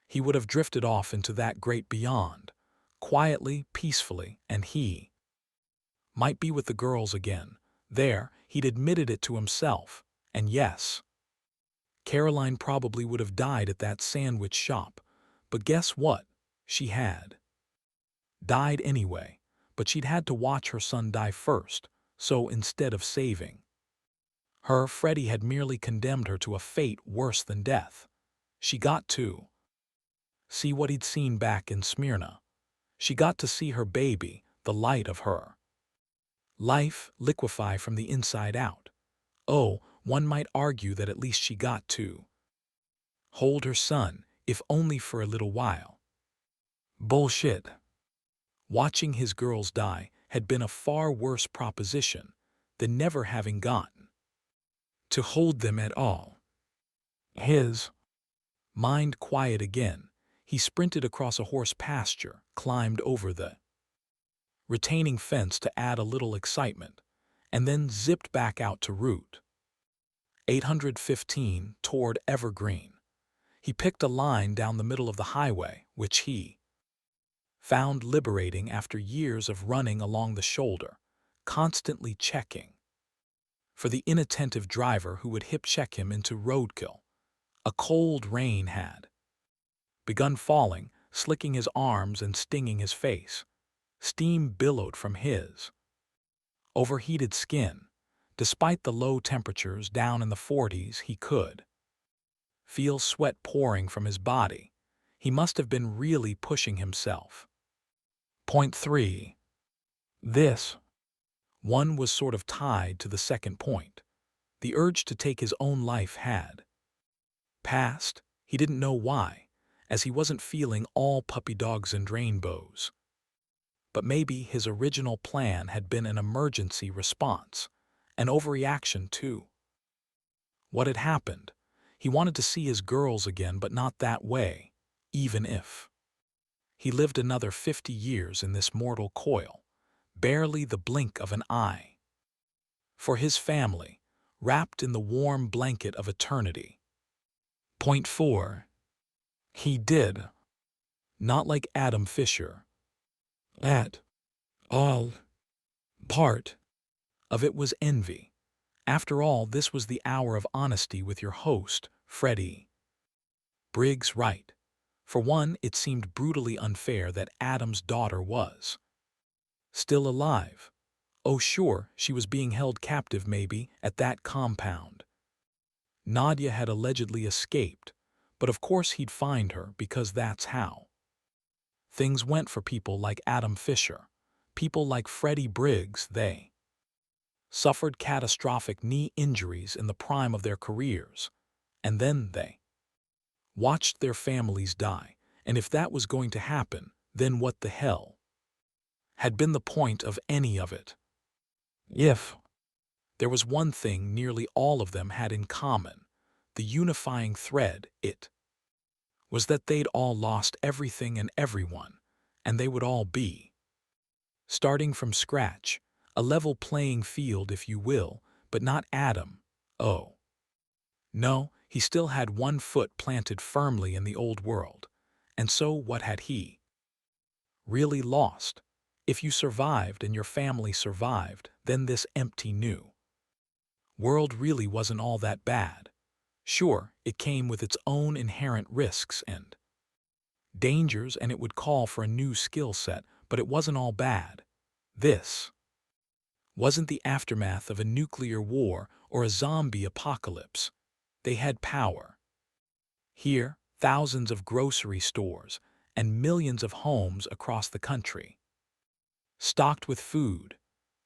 He would have drifted off into that great beyond, quietly, peacefully, and he might be with the girls again. There, he'd admitted it to himself, and yes, Caroline probably would have died at that sandwich shop, but guess what? She had died anyway, but she'd had to watch her son die first, so instead of saving her, Freddie had merely condemned her to a fate worse than death. She got to see what he'd seen back in Smyrna. She got to see her baby, the light of her life, liquefy from the inside out. Oh, one might argue that at least she got to hold her son, if only for a little while. Bullshit. Watching his girls die had been a far worse proposition than never having gotten to hold them at all. His mind quiet again, he sprinted across a horse pasture, climbed over the retaining fence to add a little excitement, and then zipped back out to Route 815 toward Evergreen. He picked a line down the middle of the highway, which he found liberating after years of running along the shoulder, constantly checking for the inattentive driver who would hip-check him into roadkill. A cold rain had begun falling, slicking his arms and stinging his face. Steam billowed from his overheated skin. Despite the low temperatures down in the 40s, he could feel sweat pouring from his body. He must have been really pushing himself. Point 3. This one was sort of tied to the second point. The urge to take his own life had passed. He didn't know why, as he wasn't feeling all puppy dogs and rainbows. But maybe his original plan had been an emergency response, an overreaction to what had happened. He wanted to see his girls again, but not that way, even if he lived another 50 years in this mortal coil, barely the blink of an eye. For his family, wrapped in the warm blanket of eternity. Point 4. He did not like Adam Fisher at all. Part of it was envy. After all, this was the hour of honesty with your host, Freddie Briggs, right? For one, it seemed brutally unfair that Adam's daughter was still alive. Oh sure, she was being held captive maybe at that compound. Nadia had allegedly escaped, but of course he'd find her because that's how things went for people like Adam Fisher. People like Freddie Briggs, they suffered catastrophic knee injuries in the prime of their careers, and then they watched their families die, and if that was going to happen, then what the hell had been the point of any of it? If there was one thing nearly all of them had in common, the unifying thread, it was that they'd all lost everything and everyone, and they would all be starting from scratch, a level playing field if you will, but not Adam. Oh. No, he still had one foot planted firmly in the old world, and so what had he really lost? If you survived and your family survived, then this empty new world really wasn't all that bad. Sure, it came with its own inherent risks and dangers, and it would call for a new skill set, but it wasn't all bad. This wasn't the aftermath of a nuclear war or a zombie apocalypse. They had power. Here, thousands of grocery stores and millions of homes across the country. Stocked with food.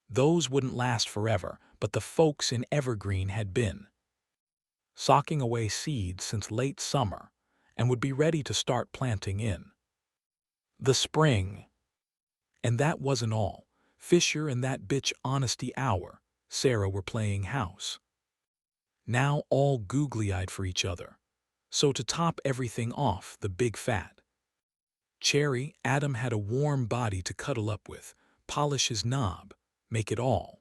Those wouldn't last forever, but the folks in Evergreen had been socking away seeds since late summer and would be ready to start planting in the spring. And that wasn't all. Fisher and that bitch Honesty Hour, Sarah, were playing house. Now all googly-eyed for each other. So to top everything off, the big fat cherry, Adam had a warm body to cuddle up with, polish his knob, make it all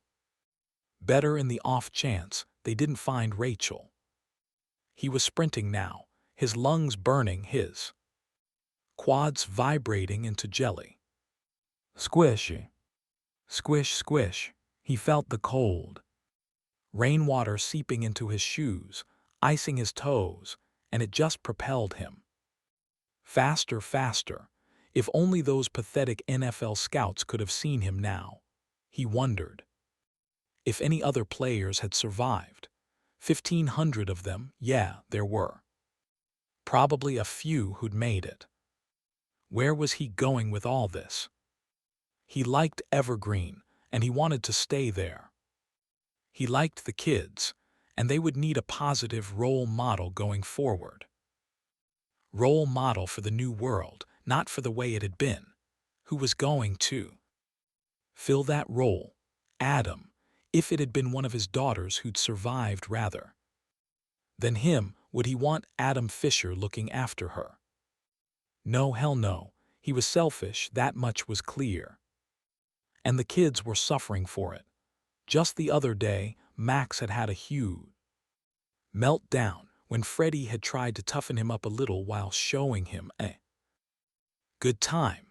better in the off chance they didn't find Rachel. He was sprinting now, his lungs burning, his quads vibrating into jelly. Squishy. Squish, squish. He felt the cold rainwater seeping into his shoes, icing his toes, and it just propelled him. Faster, faster. If only those pathetic NFL scouts could have seen him now. He wondered if any other players had survived. 1,500 of them, yeah, there were. Probably a few who'd made it. Where was he going with all this? He liked Evergreen, and he wanted to stay there. He liked the kids, and they would need a positive role model going forward. Role model for the new world, not for the way it had been. Who was going to fill that role? Adam, if it had been one of his daughters who'd survived rather than him, would he want Adam Fisher looking after her? No, hell no. He was selfish, that much was clear. And the kids were suffering for it. Just the other day, Max had a huge meltdown when Freddie had tried to toughen him up a little while showing him a good time.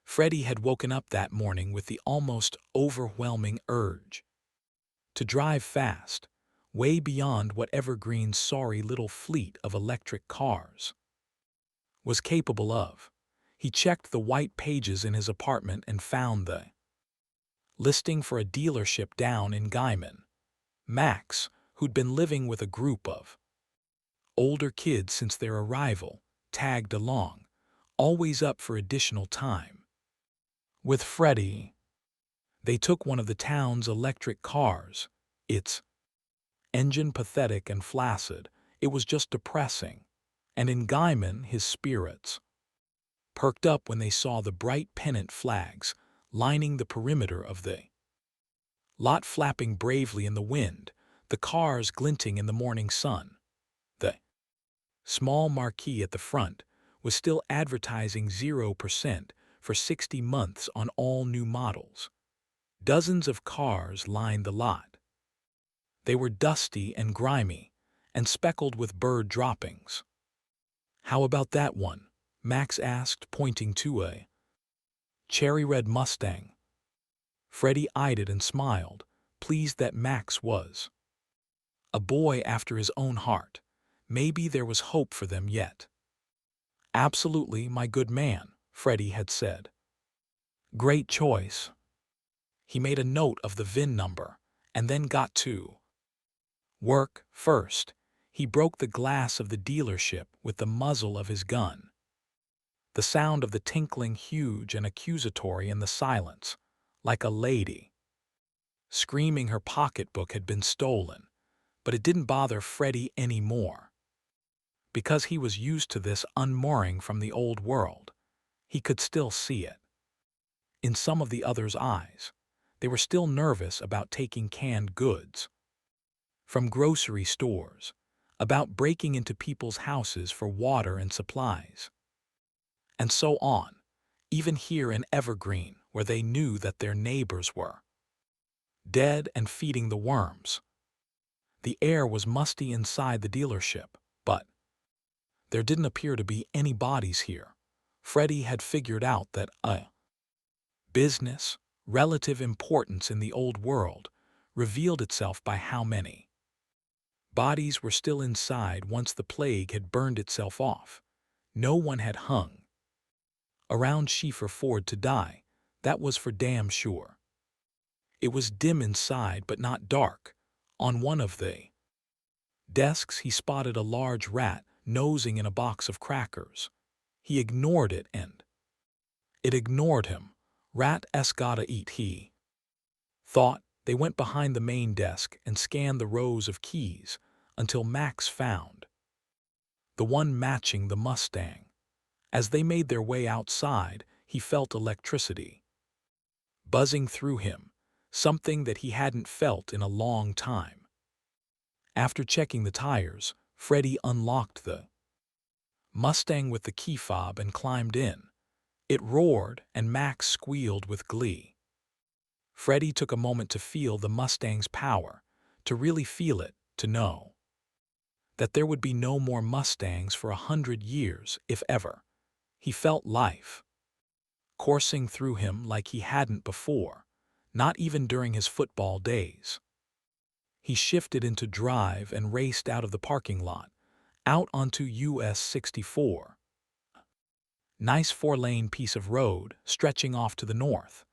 Freddie had woken up that morning with the almost overwhelming urge to drive fast, way beyond what Evergreen's sorry little fleet of electric cars was capable of. He checked the white pages in his apartment and found the listing for a dealership down in Guyman. Max, who'd been living with a group of older kids since their arrival, tagged along, always up for additional time. With Freddie, they took one of the town's electric cars. Its engine pathetic and flaccid, it was just depressing. And in Guyman, his spirits perked up when they saw the bright pennant flags lining the perimeter of the lot, flapping bravely in the wind, the cars glinting in the morning sun. The small marquee at the front was still advertising 0% for 60 months on all new models. Dozens of cars lined the lot. They were dusty and grimy, and speckled with bird droppings. How about that one? Max asked, pointing to a cherry-red Mustang. Freddie eyed it and smiled, pleased that Max was a boy after his own heart. Maybe there was hope for them yet. Absolutely, my good man, Freddie had said. Great choice. He made a note of the VIN number, and then got to work. First, he broke the glass of the dealership with the muzzle of his gun. The sound of the tinkling huge and accusatory in the silence, like a lady screaming her pocketbook had been stolen, but it didn't bother Freddie anymore. Because he was used to this unmooring from the old world, he could still see it. In some of the others' eyes, they were still nervous about taking canned goods from grocery stores, about breaking into people's houses for water and supplies, and so on, even here in Evergreen, where they knew that their neighbors were dead and feeding the worms. The air was musty inside the dealership, but there didn't appear to be any bodies here. Freddie had figured out that business, relative importance in the old world, revealed itself by how many bodies were still inside once the plague had burned itself off. No one had hung around Schieffer Ford to die, that was for damn sure. It was dim inside but not dark. On one of the desks he spotted a large rat, nosing in a box of crackers. He ignored it and it ignored him. Rat-s gotta eat, he thought. They went behind the main desk and scanned the rows of keys until Max found the one matching the Mustang. As they made their way outside, he felt electricity buzzing through him, something that he hadn't felt in a long time. After checking the tires, Freddie unlocked the Mustang with the key fob and climbed in. It roared, and Max squealed with glee. Freddie took a moment to feel the Mustang's power, to really feel it, to know that there would be no more Mustangs for 100 years, if ever. He felt life coursing through him like he hadn't before, not even during his football days. He shifted into drive and raced out of the parking lot, out onto US 64. Nice 4-lane piece of road stretching off to the north.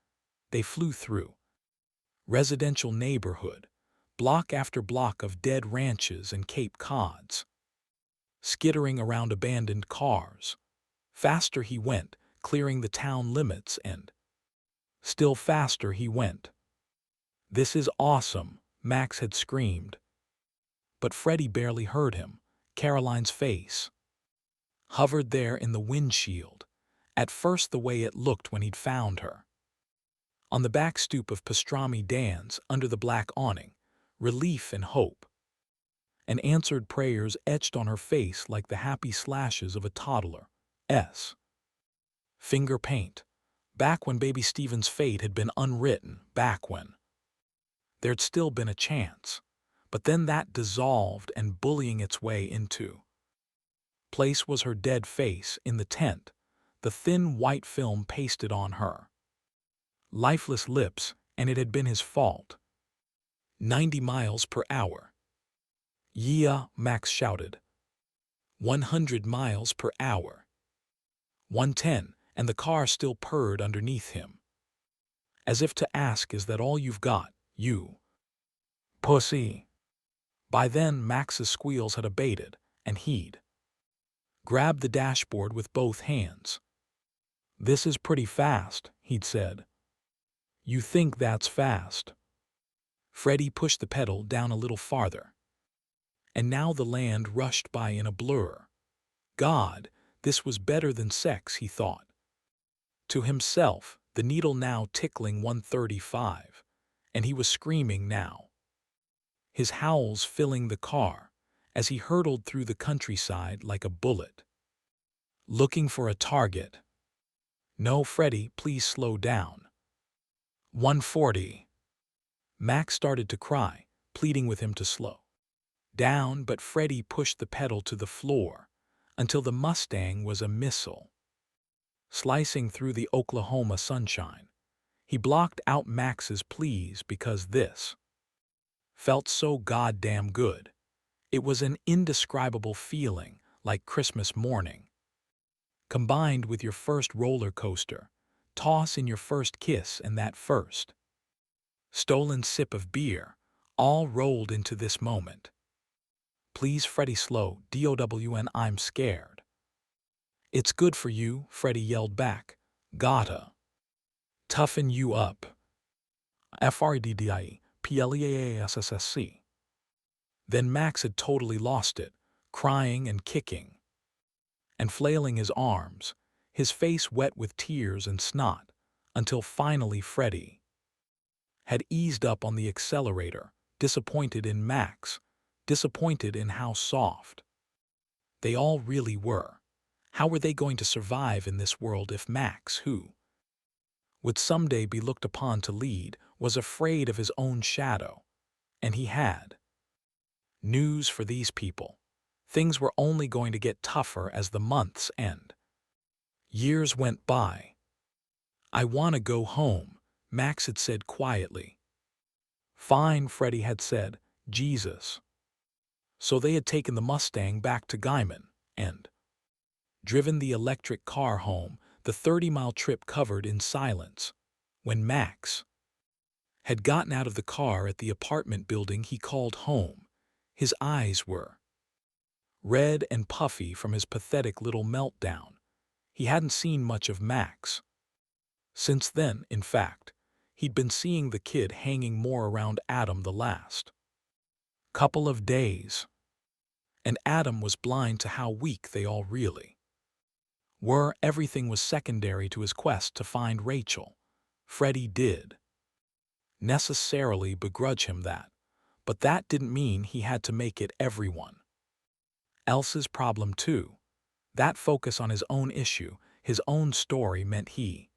They flew through residential neighborhood, block after block of dead ranches and Cape Cods, skittering around abandoned cars. Faster he went, clearing the town limits, and still faster he went. "This is awesome," Max had screamed. But Freddie barely heard him. Caroline's face hovered there in the windshield, at first the way it looked when he'd found her. On the back stoop of Pastrami Dan's, under the black awning, relief and hope, and answered prayers etched on her face like the happy slashes of a toddler's finger paint. Back when baby Stephen's fate had been unwritten, back when there'd still been a chance. But then that dissolved, and bullying its way into place was her dead face in the tent, the thin white film pasted on her lifeless lips, and it had been his fault. 90 miles per hour. "Yeah," Max shouted. 100 miles per hour. 110, and the car still purred underneath him. As if to ask, "Is that all you've got, you pussy?" By then, Max's squeals had abated, and he'd grabbed the dashboard with both hands. "This is pretty fast," he'd said. "You think that's fast?" Freddie pushed the pedal down a little farther. And now the land rushed by in a blur. God, this was better than sex, he thought to himself, the needle now tickling 135, and he was screaming now, his howls filling the car as he hurtled through the countryside like a bullet, looking for a target. "No, Freddie, please slow down." 140. Max started to cry, pleading with him to slow down, but Freddie pushed the pedal to the floor until the Mustang was a missile, slicing through the Oklahoma sunshine. He blocked out Max's pleas because this felt so goddamn good. It was an indescribable feeling, like Christmas morning, combined with your first roller coaster, toss in your first kiss, and that first stolen sip of beer, all rolled into this moment. "Please, Freddie, slow down, I'm scared." "It's good for you," Freddie yelled back. "Gotta toughen you up." FREDDIE, Then Max had totally lost it, crying and kicking and flailing his arms, his face wet with tears and snot, until finally Freddie had eased up on the accelerator, disappointed in Max, disappointed in how soft they all really were. How were they going to survive in this world if Max, who would someday be looked upon to lead, was afraid of his own shadow? And he had news for these people. Things were only going to get tougher as the months and years went by. "I want to go home," Max had said quietly. "Fine," Freddie had said. "Jesus." So they had taken the Mustang back to Guyman and driven the electric car home, the 30-mile trip covered in silence. When Max had gotten out of the car at the apartment building he called home, his eyes were red and puffy from his pathetic little meltdown. He hadn't seen much of Max. Since then, in fact, he'd been seeing the kid hanging more around Adam the last couple of days. And Adam was blind to how weak they all really were. Everything was secondary to his quest to find Rachel. Freddie did necessarily begrudge him that, but that didn't mean he had to make it everyone else's problem too. That focus on his own issue, his own story, meant he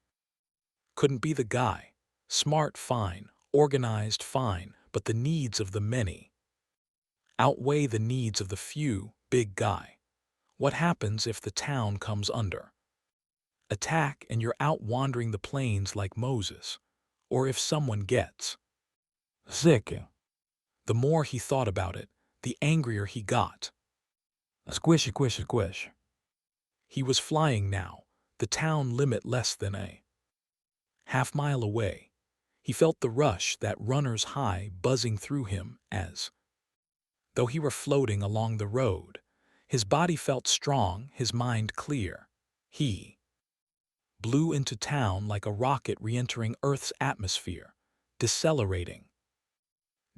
couldn't be the guy. Smart, fine. Organized, fine. But the needs of the many outweigh the needs of the few. Big guy. What happens if the town comes under attack and you're out wandering the plains like Moses? Or if someone gets sick? The more he thought about it, the angrier he got. Squish, squish, squish. He was flying now, the town limit less than a half-mile away. He felt the rush, that runner's high, buzzing through him as though he were floating along the road. His body felt strong, his mind clear. He blew into town like a rocket re-entering Earth's atmosphere, decelerating,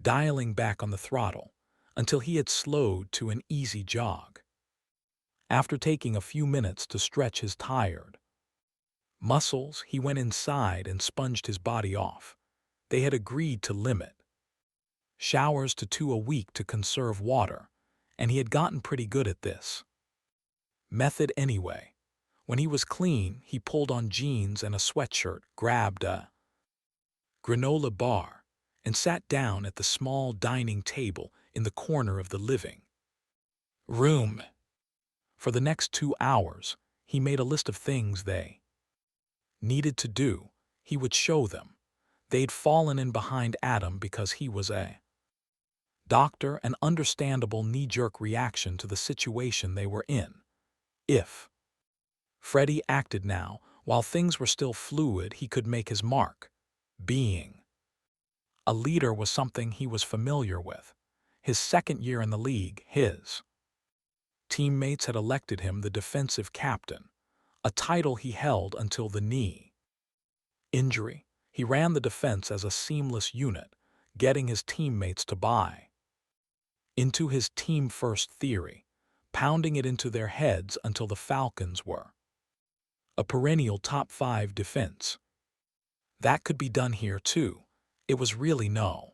dialing back on the throttle, until he had slowed to an easy jog. After taking a few minutes to stretch his tired muscles, he went inside and sponged his body off. They had agreed to limit showers to 2 a week to conserve water, and he had gotten pretty good at this method anyway. When he was clean, he pulled on jeans and a sweatshirt, grabbed a granola bar, and sat down at the small dining table in the corner of the living room. For the next 2 hours, he made a list of things they needed to do. He would show them. They'd fallen in behind Adam because he was a doctor, an understandable knee-jerk reaction to the situation they were in. If Freddie acted now, while things were still fluid, he could make his mark. Being a leader was something he was familiar with. His second year in the league, his teammates had elected him the defensive captain, a title he held until the knee injury. He ran the defense as a seamless unit, getting his teammates to buy into his team-first theory, pounding it into their heads until the Falcons were a perennial top 5 defense. That could be done here too. It was really no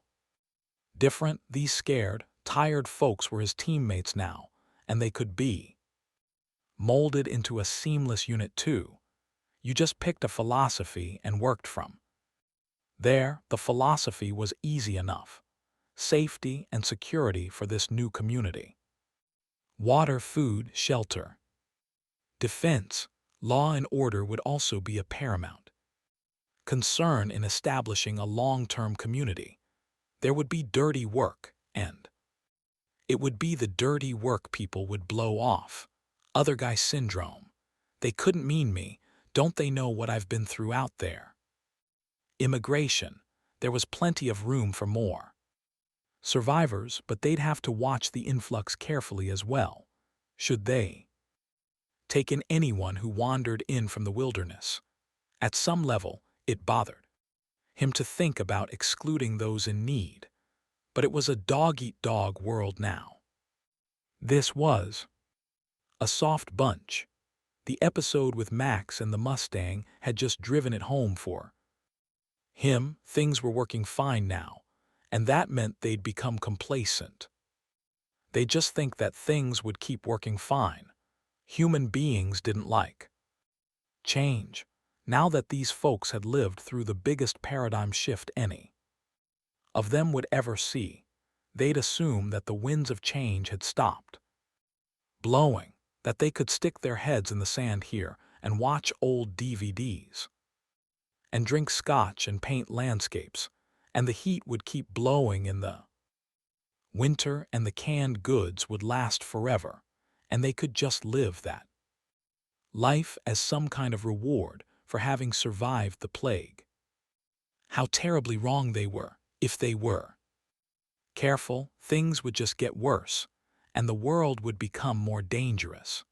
different. These scared, tired folks were his teammates now, and they could be molded into a seamless unit too. You just picked a philosophy and worked from there. The philosophy was easy enough. Safety and security for this new community. Water, food, shelter. Defense, law and order would also be a paramount concern in establishing a long-term community. There would be dirty work, and it would be the dirty work people would blow off. Other guy syndrome. They couldn't mean me. Don't they know what I've been through out there? Immigration. There was plenty of room for more survivors, but they'd have to watch the influx carefully as well. Should they take in anyone who wandered in from the wilderness? At some level, it bothered him to think about excluding those in need. But it was a dog-eat-dog world now. This was a soft bunch. The episode with Max and the Mustang had just driven it home for him. Things were working fine now, and that meant they'd become complacent. They'd just think that things would keep working fine. Human beings didn't like change. Now that these folks had lived through the biggest paradigm shift any of them would ever see, they'd assume that the winds of change had stopped blowing, that they could stick their heads in the sand here and watch old DVDs and drink scotch and paint landscapes, and the heat would keep blowing in the winter and the canned goods would last forever, and they could just live that life as some kind of reward for having survived the plague. How terribly wrong they were. If they were careful, things would just get worse, and the world would become more dangerous.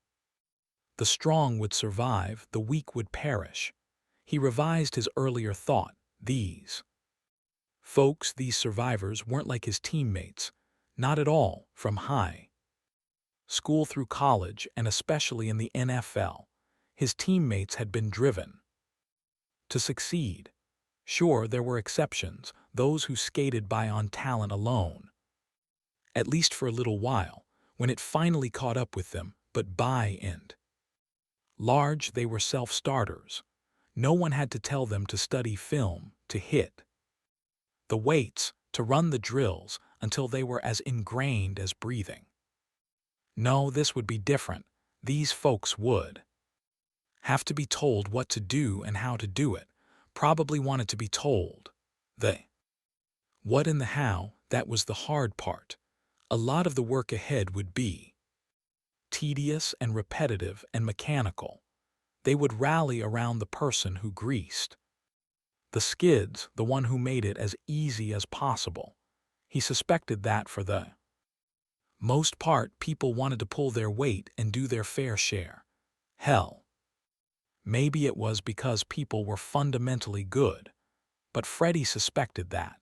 The strong would survive, the weak would perish. He revised his earlier thought. These survivors weren't like his teammates, not at all, from high school through college and especially in the NFL. His teammates had been driven to succeed. Sure, there were exceptions, those who skated by on talent alone. At least for a little while, when it finally caught up with them, but by and large they were self-starters. No one had to tell them to study film, to hit the weights, to run the drills until they were as ingrained as breathing. No, this would be different. These folks would have to be told what to do and how to do it, probably wanted to be told the what and the how. That was the hard part. A lot of the work ahead would be tedious and repetitive and mechanical. They would rally around the person who greased the skids, the one who made it as easy as possible. He suspected that for the most part, people wanted to pull their weight and do their fair share. Hell, maybe it was because people were fundamentally good, but Freddie suspected that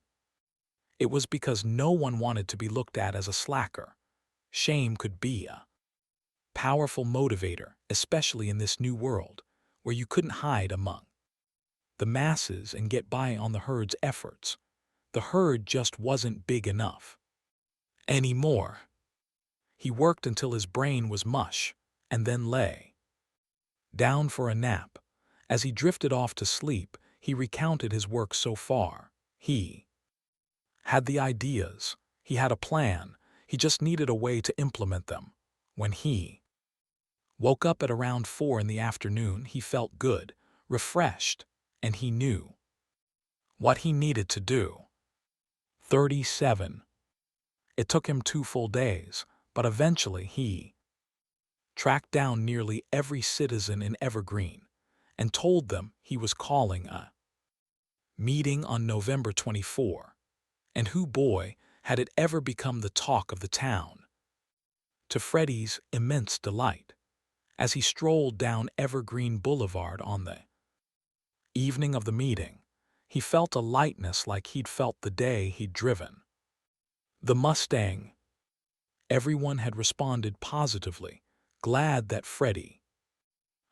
it was because no one wanted to be looked at as a slacker. Shame could be a powerful motivator, especially in this new world, where you couldn't hide among the masses and get by on the herd's efforts. The herd just wasn't big enough anymore. He worked until his brain was mush, and then lay down for a nap. As he drifted off to sleep, he recounted his work so far. He had the ideas, he had a plan, he just needed a way to implement them. When he woke up at around 4 in the afternoon, he felt good, refreshed, and he knew what he needed to do. 37. It took him 2 full days, but eventually he tracked down nearly every citizen in Evergreen and told them he was calling a meeting on November 24. And who, boy, had it ever become the talk of the town. To Freddie's immense delight, as he strolled down Evergreen Boulevard on the evening of the meeting, he felt a lightness like he'd felt the day he'd driven the Mustang. Everyone had responded positively, glad that Freddie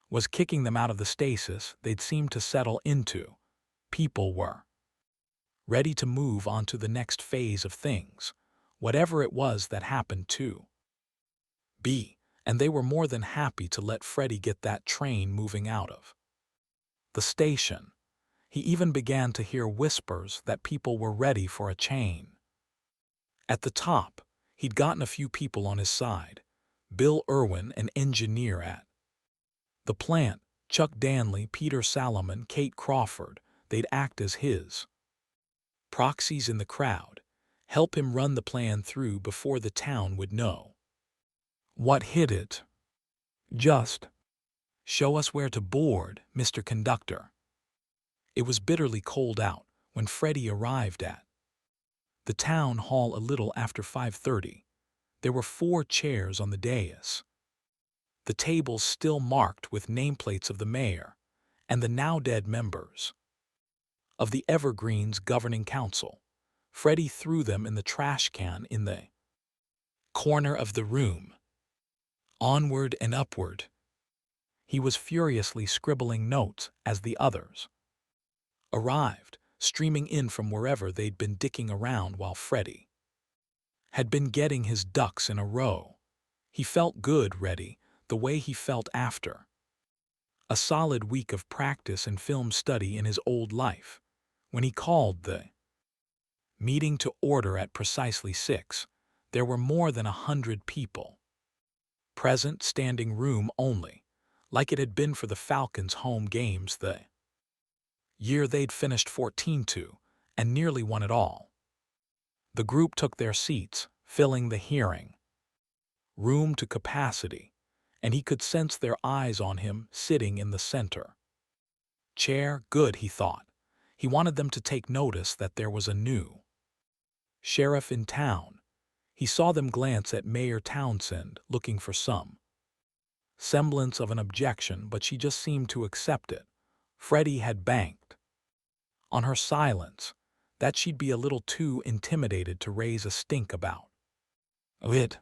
was kicking them out of the stasis they'd seemed to settle into. People were ready to move on to the next phase of things, whatever it was that happened to be, and they were more than happy to let Freddie get that train moving out of the station. He even began to hear whispers that people were ready for a chain. At the top, he'd gotten a few people on his side. Bill Irwin, an engineer at the plant, Chuck Danley, Peter Salomon, Kate Crawford. They'd act as his proxies in the crowd, help him run the plan through before the town would know what hit it. Just show us where to board, Mr. Conductor. It was bitterly cold out when Freddie arrived at the town hall a little after 5:30. There were 4 chairs on the dais, the tables still marked with nameplates of the mayor and the now-dead members of the Evergreen's governing council. Freddie threw them in the trash can in the corner of the room. Onward and upward. He was furiously scribbling notes as the others arrived, streaming in from wherever they'd been dicking around while Freddie had been getting his ducks in a row. He felt good, ready, the way he felt after a solid week of practice and film study in his old life. When he called the meeting to order at precisely 6, there were more than 100 people present, standing room only, like it had been for the Falcons' home games the year they'd finished 14-2 and nearly won it all. The group took their seats, filling the hearing room to capacity, and he could sense their eyes on him sitting in the center chair. Good, he thought. He wanted them to take notice that there was a new sheriff in town. He saw them glance at Mayor Townsend, looking for some semblance of an objection, but she just seemed to accept it. Freddie had banked on her silence, that she'd be a little too intimidated to raise a stink about it.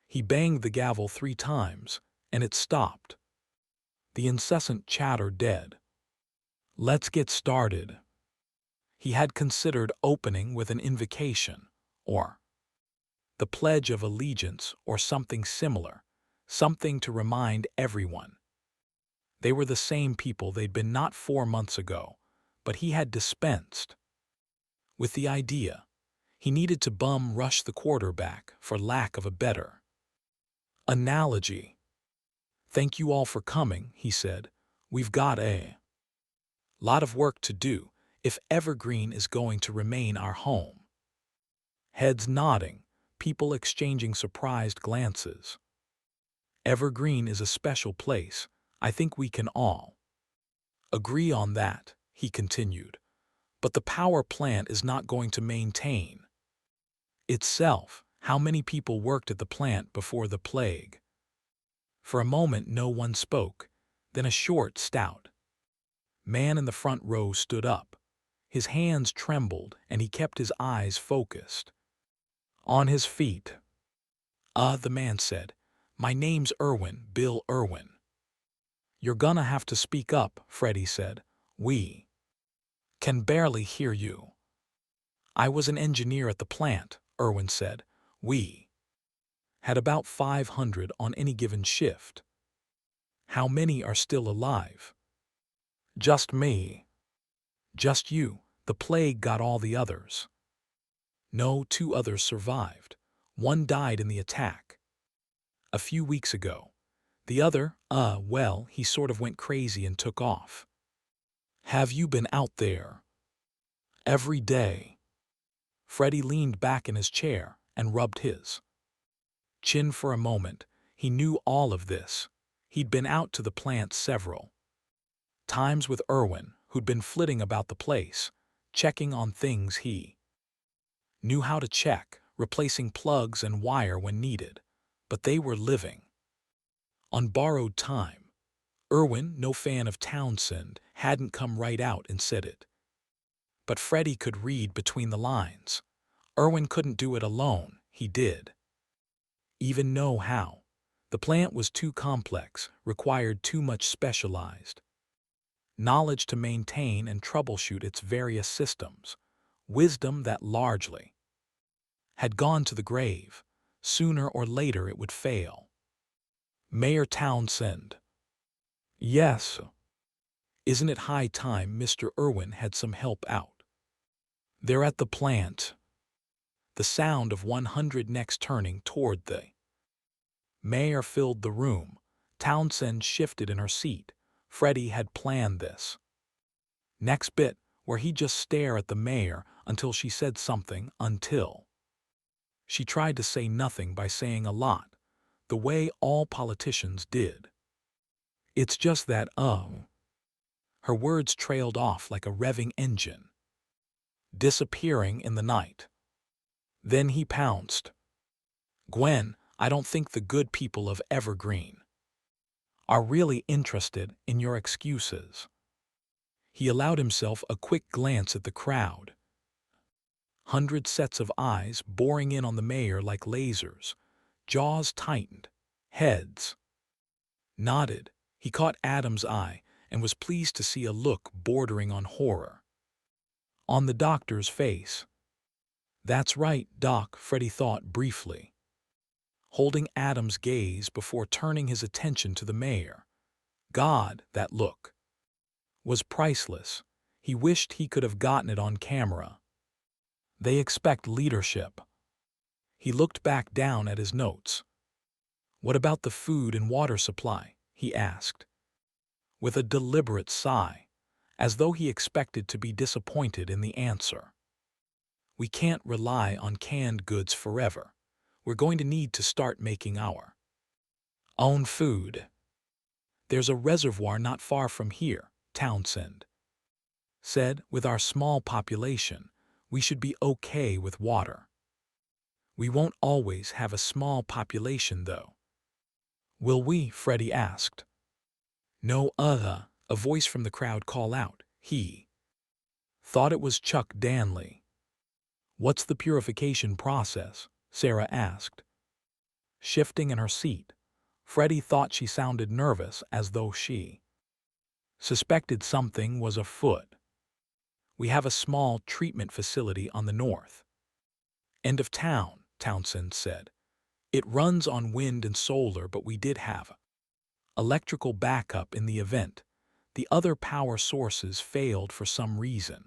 He banged the gavel 3 times, and it stopped. The incessant chatter dead. Let's get started. He had considered opening with an invocation, or the Pledge of Allegiance, or something similar, something to remind everyone they were the same people they'd been not 4 months ago, but he had dispensed with the idea. He needed to bum rush the quarterback, for lack of a better analogy. Thank you all for coming, he said. We've got a lot of work to do if Evergreen is going to remain our home. Heads nodding, people exchanging surprised glances. Evergreen is a special place. I think we can all agree on that, he continued. But the power plant is not going to maintain itself. How many people worked at the plant before the plague? For a moment no one spoke. Then a short, stout man in the front row stood up. His hands trembled, and he kept his eyes focused on his feet. The man said, "My name's Irwin, Bill Irwin." "You're gonna have to speak up," Freddie said. "We can barely hear you." "I was an engineer at the plant," Irwin said. "We had about 500 on any given shift." "How many are still alive?" "Just me." "Just you? The plague got all the others?" "No, 2 others survived. One died in the attack a few weeks ago. The other, well, he sort of went crazy and took off." "Have you been out there?" "Every day." Freddie leaned back in his chair and rubbed his chin for a moment. He knew all of this. He'd been out to the plant several times with Irwin, who'd been flitting about the place, checking on things he knew how to check, replacing plugs and wire when needed. But they were living on borrowed time. Irwin, no fan of Townsend, hadn't come right out and said it. But Freddie could read between the lines. Irwin couldn't do it alone, he did even know how. The plant was too complex, required too much specialized knowledge to maintain and troubleshoot its various systems, wisdom that largely had gone to the grave. Sooner or later it would fail. Mayor Townsend. "Yes. Isn't it high time Mr. Irwin had some help out?" "They're at the plant." The sound of 100 necks turning toward the mayor filled the room. Townsend shifted in her seat. Freddie had planned this next bit, where he'd just stare at the mayor until she said something, until she tried to say nothing by saying a lot, the way all politicians did. "It's just that, her words trailed off like a revving engine, disappearing in the night. Then he pounced. "Gwen, I don't think the good people of Evergreen are really interested in your excuses." He allowed himself a quick glance at the crowd. 100 sets of eyes boring in on the mayor like lasers. Jaws tightened. Heads nodded. He caught Adam's eye and was pleased to see a look bordering on horror on the doctor's face. "That's right, Doc," Freddie thought briefly, holding Adam's gaze before turning his attention to the mayor. God, that look was priceless. He wished he could have gotten it on camera. "They expect leadership." He looked back down at his notes. "What about the food and water supply?" he asked, with a deliberate sigh, as though he expected to be disappointed in the answer. "We can't rely on canned goods forever. We're going to need to start making our own food." "There's a reservoir not far from here," Townsend said. "With our small population, we should be okay with water." We won't always have a small population, though. Will we? Freddie asked. No, a voice from the crowd called out. He thought it was Chuck Danley. What's the purification process? Sarah asked. Shifting in her seat, Freddie thought she sounded nervous, as though she suspected something was afoot. We have a small treatment facility on the north end of town, Townsend said. It runs on wind and solar, but we did have electrical backup in the event the other power sources failed for some reason.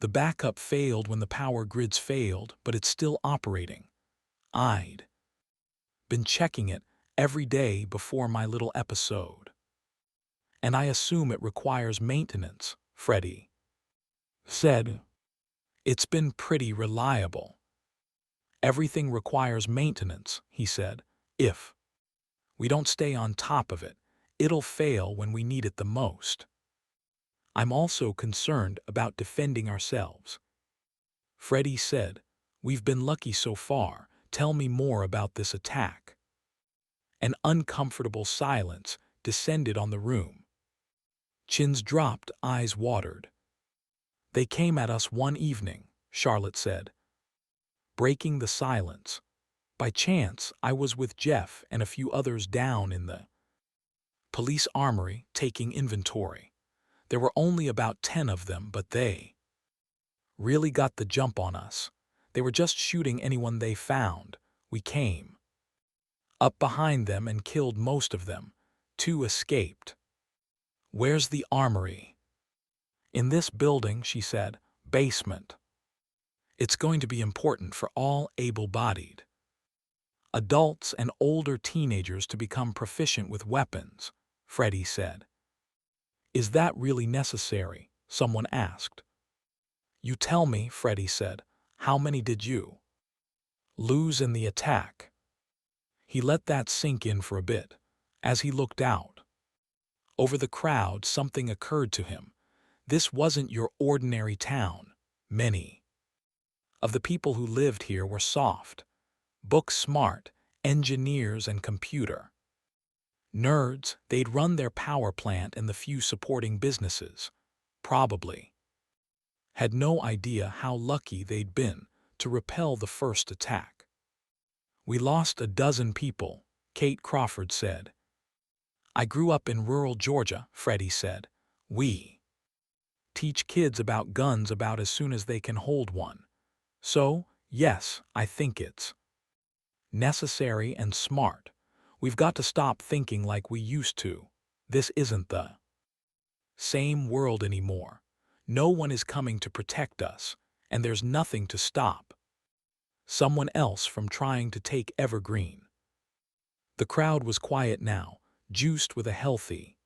The backup failed when the power grids failed, but it's still operating. I'd been checking it every day before my little episode. And I assume it requires maintenance, Freddie said. It's been pretty reliable. Everything requires maintenance, he said. If we don't stay on top of it, it'll fail when we need it the most. I'm also concerned about defending ourselves. Freddie said, We've been lucky so far. Tell me more about this attack. An uncomfortable silence descended on the room. Chins dropped, eyes watered. They came at us one evening, Charlotte said, breaking the silence. By chance, I was with Jeff and a few others down in the police armory taking inventory. There were only about 10 of them, but they really got the jump on us. They were just shooting anyone they found. We came up behind them and killed most of them. 2 escaped. Where's the armory? In this building, she said. Basement. It's going to be important for all able-bodied adults and older teenagers to become proficient with weapons, Freddie said. Is that really necessary? Someone asked. You tell me, Freddie said. How many did you lose in the attack? He let that sink in for a bit. As he looked out over the crowd, something occurred to him. This wasn't your ordinary town. Many of the people who lived here were soft, book-smart engineers and computer nerds. They'd run their power plant and the few supporting businesses. Probably had no idea how lucky they'd been to repel the first attack. We lost a dozen people, Kate Crawford said. I grew up in rural Georgia, Freddie said. We teach kids about guns about as soon as they can hold one. So, yes, I think it's necessary and smart. We've got to stop thinking like we used to. This isn't the same world anymore. No one is coming to protect us, and there's nothing to stop someone else from trying to take Evergreen. The crowd was quiet now, juiced with a healthy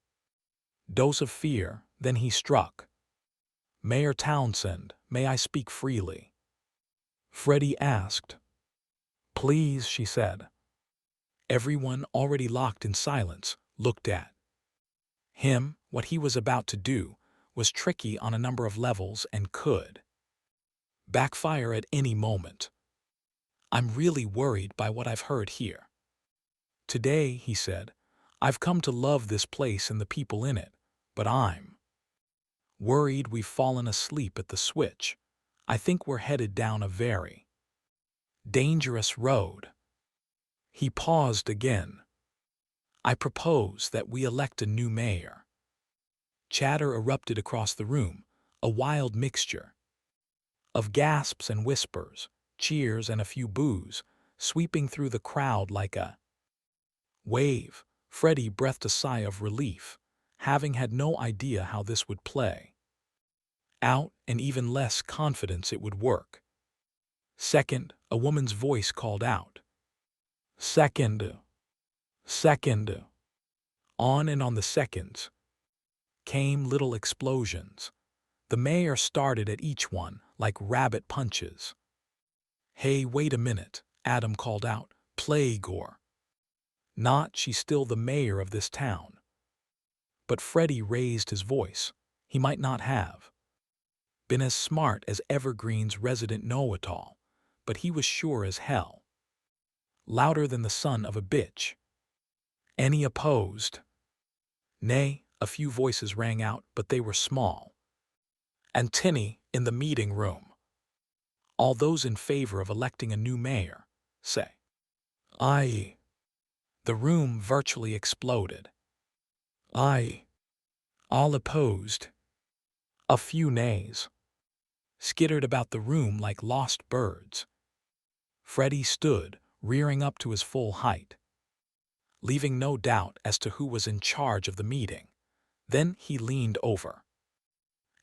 dose of fear. Then he struck. Mayor Townsend, may I speak freely? Freddie asked. Please, she said. Everyone, already locked in silence, looked at him. What he was about to do was tricky on a number of levels and could backfire at any moment. I'm really worried by what I've heard here today, he said. I've come to love this place and the people in it, but I'm worried we've fallen asleep at the switch. I think we're headed down a very dangerous road. He paused again. I propose that we elect a new mayor. Chatter erupted across the room, a wild mixture of gasps and whispers, cheers and a few boos, sweeping through the crowd like a wave. Freddie breathed a sigh of relief, having had no idea how this would play out and even less confidence it would work. Second, a woman's voice called out. Second. Second. On and on the seconds came little explosions. The mayor started at each one like rabbit punches. Hey, wait a minute, Adam called out. Plague or not, she's still the mayor of this town. But Freddie raised his voice. He might not have been as smart as Evergreen's resident know-it-all, but he was sure as hell. Louder than the son of a bitch. Any opposed? Nay, a few voices rang out, but they were small. And tinny in the meeting room. All those in favor of electing a new mayor, say. Aye. The room virtually exploded. Aye. All opposed. A few nays. Skittered about the room like lost birds. Freddie stood, rearing up to his full height, leaving no doubt as to who was in charge of the meeting. Then he leaned over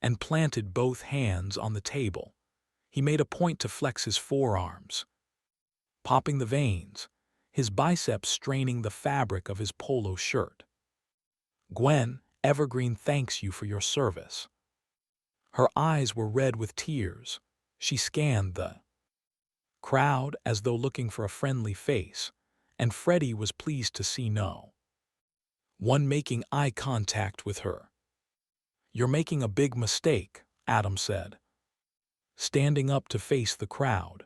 and planted both hands on the table. He made a point to flex his forearms, popping the veins, his biceps straining the fabric of his polo shirt. Gwen, Evergreen thanks you for your service. Her eyes were red with tears. She scanned the crowd as though looking for a friendly face, and Freddie was pleased to see no one making eye contact with her. You're making a big mistake, Adam said, standing up to face the crowd.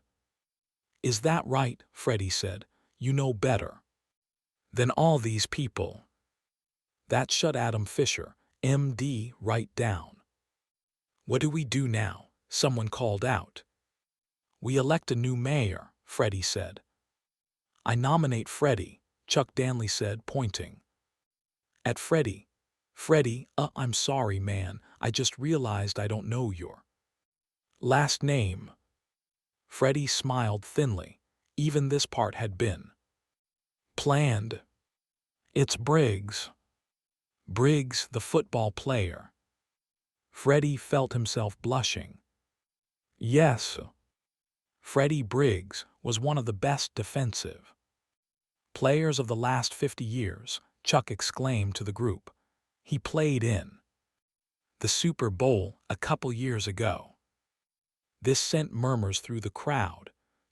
Is that right? Freddie said. You know better than all these people. That shut Adam Fisher, MD, right down. What do we do now? Someone called out. We elect a new mayor, Freddie said. I nominate Freddie, Chuck Danley said, pointing at Freddie. Freddie, I'm sorry, man. I just realized I don't know your last name. Freddie smiled thinly. Even this part had been planned. It's Briggs. Briggs, the football player. Freddie felt himself blushing. Yes. Freddie Briggs was one of the best defensive players of the last 50 years, Chuck exclaimed to the group. He played in the Super Bowl a couple years ago. This sent murmurs through the crowd.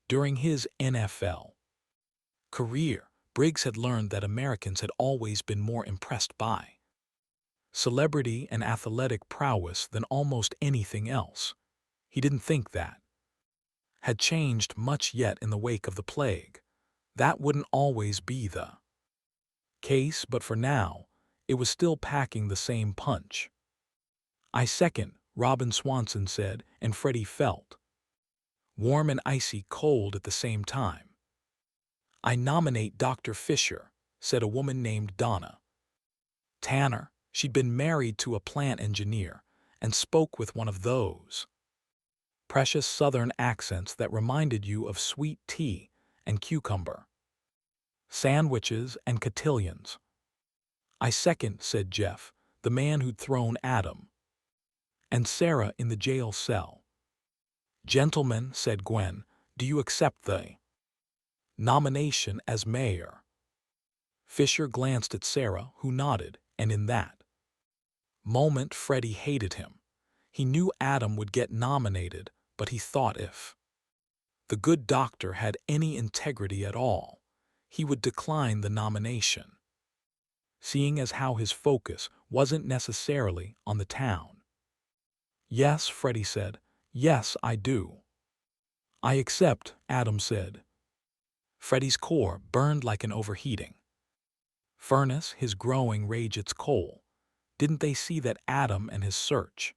During his NFL career, Briggs had learned that Americans had always been more impressed by celebrity and athletic prowess than almost anything else. He didn't think that had changed much yet in the wake of the plague. That wouldn't always be the case, but for now, it was still packing the same punch. I second, Robin Swanson said, and Freddie felt warm and icy cold at the same time. I nominate Dr. Fisher, said a woman named Donna Tanner. She'd been married to a plant engineer and spoke with one of those precious southern accents that reminded you of sweet tea and cucumber sandwiches and cotillions. I second, said Jeff, the man who'd thrown Adam and Sarah in the jail cell. Gentlemen, said Gwen, do you accept the nomination as mayor? Fisher glanced at Sarah, who nodded, and in that moment Freddie hated him. He knew Adam would get nominated, but he thought if the good doctor had any integrity at all, he would decline the nomination, seeing as how his focus wasn't necessarily on the town. Yes, Freddie said. Yes, I do. I accept, Adam said. Freddie's core burned like an overheating furnace, his growing rage its coal. Didn't they see that Adam and his search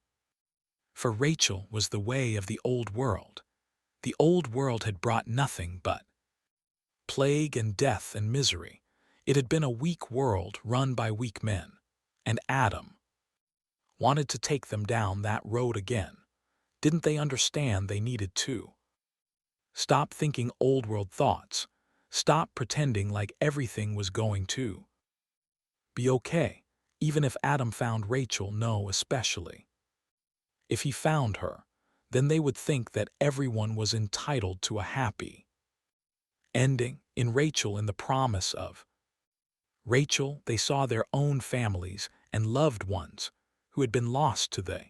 for Rachel was the way of the old world? The old world had brought nothing but plague and death and misery. It had been a weak world run by weak men, and Adam wanted to take them down that road again. Didn't they understand they needed to stop thinking old world thoughts, stop pretending like everything was going to be okay, even if Adam found Rachel? No, especially if he found her, then they would think that everyone was entitled to a happy ending. In Rachel, in the promise of Rachel, they saw their own families and loved ones who had been lost to the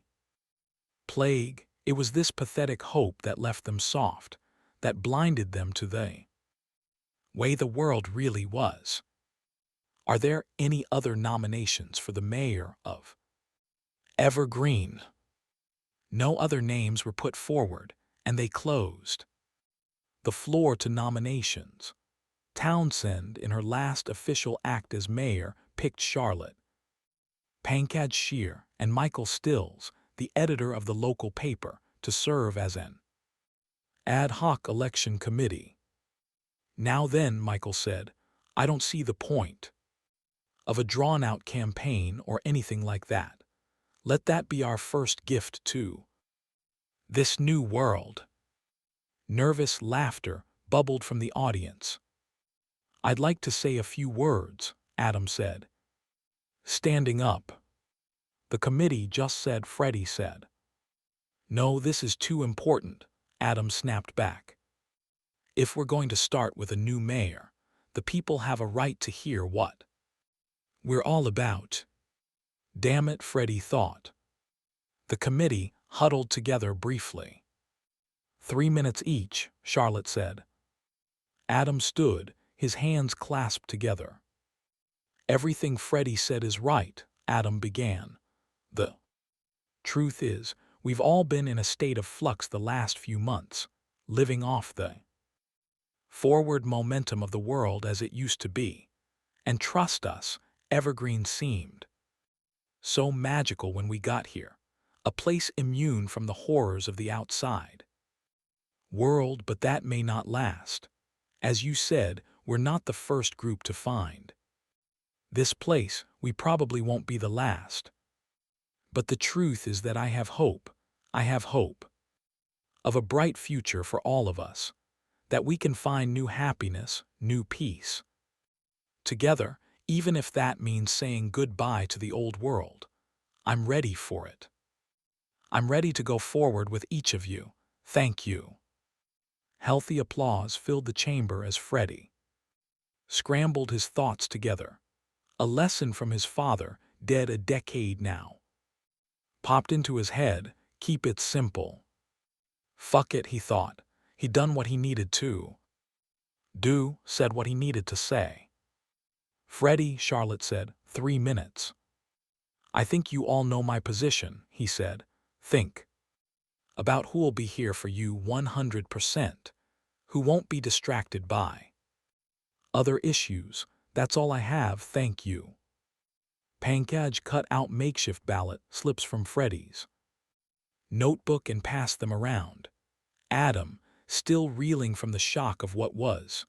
plague. It was this pathetic hope that left them soft, that blinded them to the way the world really was. Are there any other nominations for the mayor of Evergreen? No other names were put forward, and they closed the floor to nominations. Townsend, in her last official act as mayor, picked Charlotte. Pankaj Shear and Michael Stills, the editor of the local paper, to serve as an ad hoc election committee. Now then, Michael said, I don't see the point of a drawn-out campaign or anything like that. Let that be our first gift to this new world. Nervous laughter bubbled from the audience. I'd like to say a few words, Adam said. Standing up. The committee just said, Freddie said. No, this is too important, Adam snapped back. If we're going to start with a new mayor, the people have a right to hear what we're all about. Damn it, Freddie thought. The committee huddled together briefly. 3 minutes each, Charlotte said. Adam stood, his hands clasped together. Everything Freddie said is right, Adam began. The truth is, we've all been in a state of flux the last few months, living off the forward momentum of the world as it used to be. And trust us, Evergreen seemed so magical when we got here, a place immune from the horrors of the outside world, but that may not last. As you said, we're not the first group to find this place. We probably won't be the last. But the truth is that I have hope of a bright future for all of us, that we can find new happiness, new peace. Together, even if that means saying goodbye to the old world. I'm ready for it. I'm ready to go forward with each of you. Thank you. Healthy applause filled the chamber as Freddie scrambled his thoughts together. A lesson from his father, dead a decade now, popped into his head. Keep it simple. Fuck it, he thought. He'd done what he needed to do, said what he needed to say. Freddie, Charlotte said, 3 minutes. I think you all know my position, he said. Think about who'll be here for you 100%, who won't be distracted by other issues. That's all I have, thank you. Pankaj cut out makeshift ballot slips from Freddie's notebook and passed them around. Adam, still reeling from the shock of what was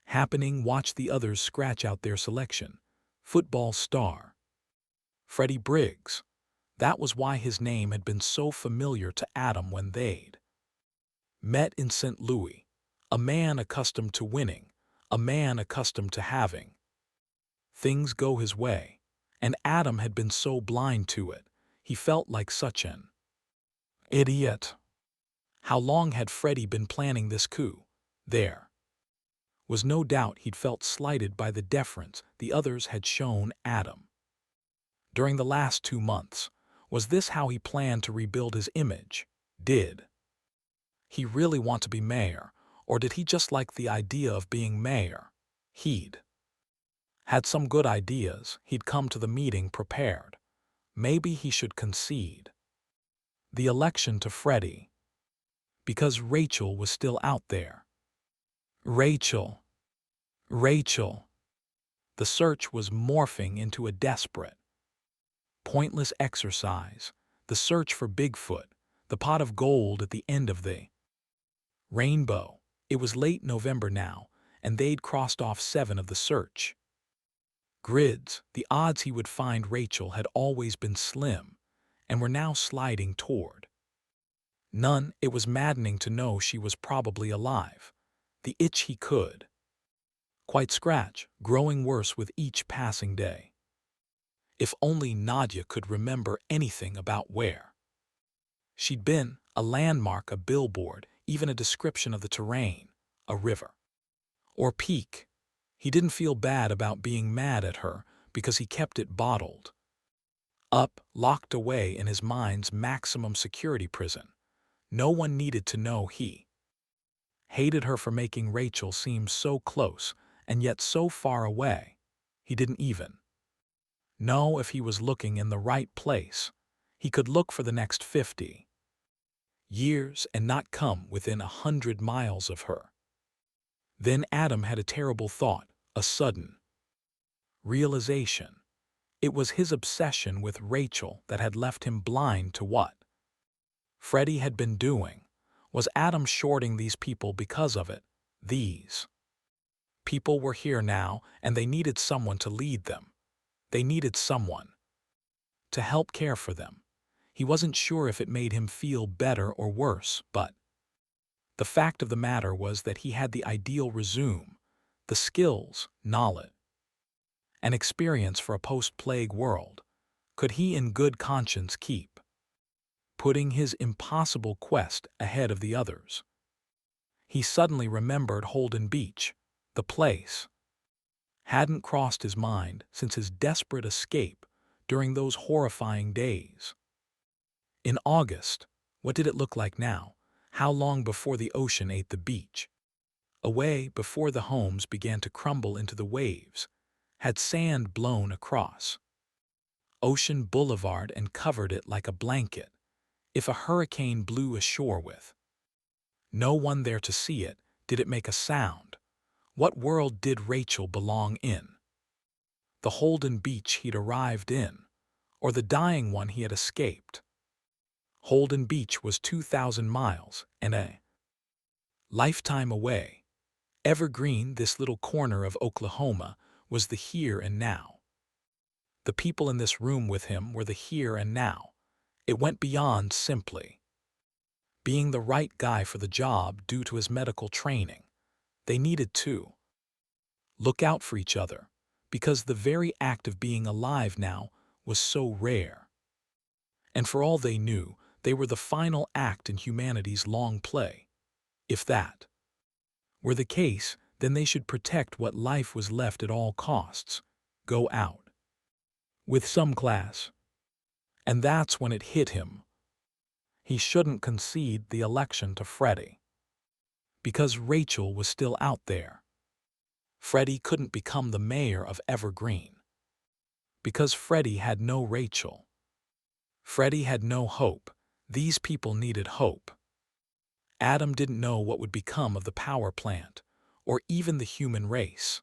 happening, watched the others scratch out their selection. Football star Freddie Briggs. That was why his name had been so familiar to Adam when they'd met in St. Louis. A man accustomed to winning, a man accustomed to having things go his way. And Adam had been so blind to it, he felt like such an idiot. How long had Freddie been planning this coup? There was no doubt he'd felt slighted by the deference the others had shown Adam during the last 2 months. Was this how he planned to rebuild his image? Did he really want to be mayor, or did he just like the idea of being mayor? He'd had some good ideas. He'd come to the meeting prepared. Maybe he should concede the election to Freddie, because Rachel was still out there. Rachel. The search was morphing into a desperate, pointless exercise. The search for Bigfoot, the pot of gold at the end of the rainbow. It was late November now, and they'd crossed off 7 of the search grids. The odds he would find Rachel had always been slim, and were now sliding toward none. It was maddening to know she was probably alive. The itch he could quite scratch, growing worse with each passing day. If only Nadia could remember anything about where she'd been, a landmark, a billboard, even a description of the terrain, a river or peak. He didn't feel bad about being mad at her because he kept it bottled up, locked away in his mind's maximum security prison. No one needed to know he hated her for making Rachel seem so close and yet so far away. He didn't even know if he was looking in the right place. He could look for the next 50 years and not come within 100 miles of her. Then Adam had a terrible thought, a sudden realization. It was his obsession with Rachel that had left him blind to what Freddie had been doing. Was Adam shorting these people because of it? These people were here now, and they needed someone to lead them. They needed someone to help care for them. He wasn't sure if it made him feel better or worse, but the fact of the matter was that he had the ideal resume, the skills, knowledge, and experience for a post-plague world. Could he in good conscience keep putting his impossible quest ahead of the others? He suddenly remembered Holden Beach. The place hadn't crossed his mind since his desperate escape during those horrifying days. In August, what did it look like now? How long before the ocean ate the beach? Away before the homes began to crumble into the waves, had sand blown across Ocean Boulevard and covered it like a blanket. If a hurricane blew ashore with no one there to see it, did it make a sound? What world did Rachel belong in? The Holden Beach he'd arrived in, or the dying one he had escaped? Holden Beach was 2,000 miles and a lifetime away. Evergreen, this little corner of Oklahoma, was the here and now. The people in this room with him were the here and now. It went beyond simply being the right guy for the job due to his medical training. They needed to look out for each other, because the very act of being alive now was so rare. And for all they knew, they were the final act in humanity's long play. If that were the case, then they should protect what life was left at all costs. Go out with some class. And that's when it hit him. He shouldn't concede the election to Freddie, because Rachel was still out there. Freddie couldn't become the mayor of Evergreen, because Freddie had no Rachel. Freddie had no hope. These people needed hope. Adam didn't know what would become of the power plant, or even the human race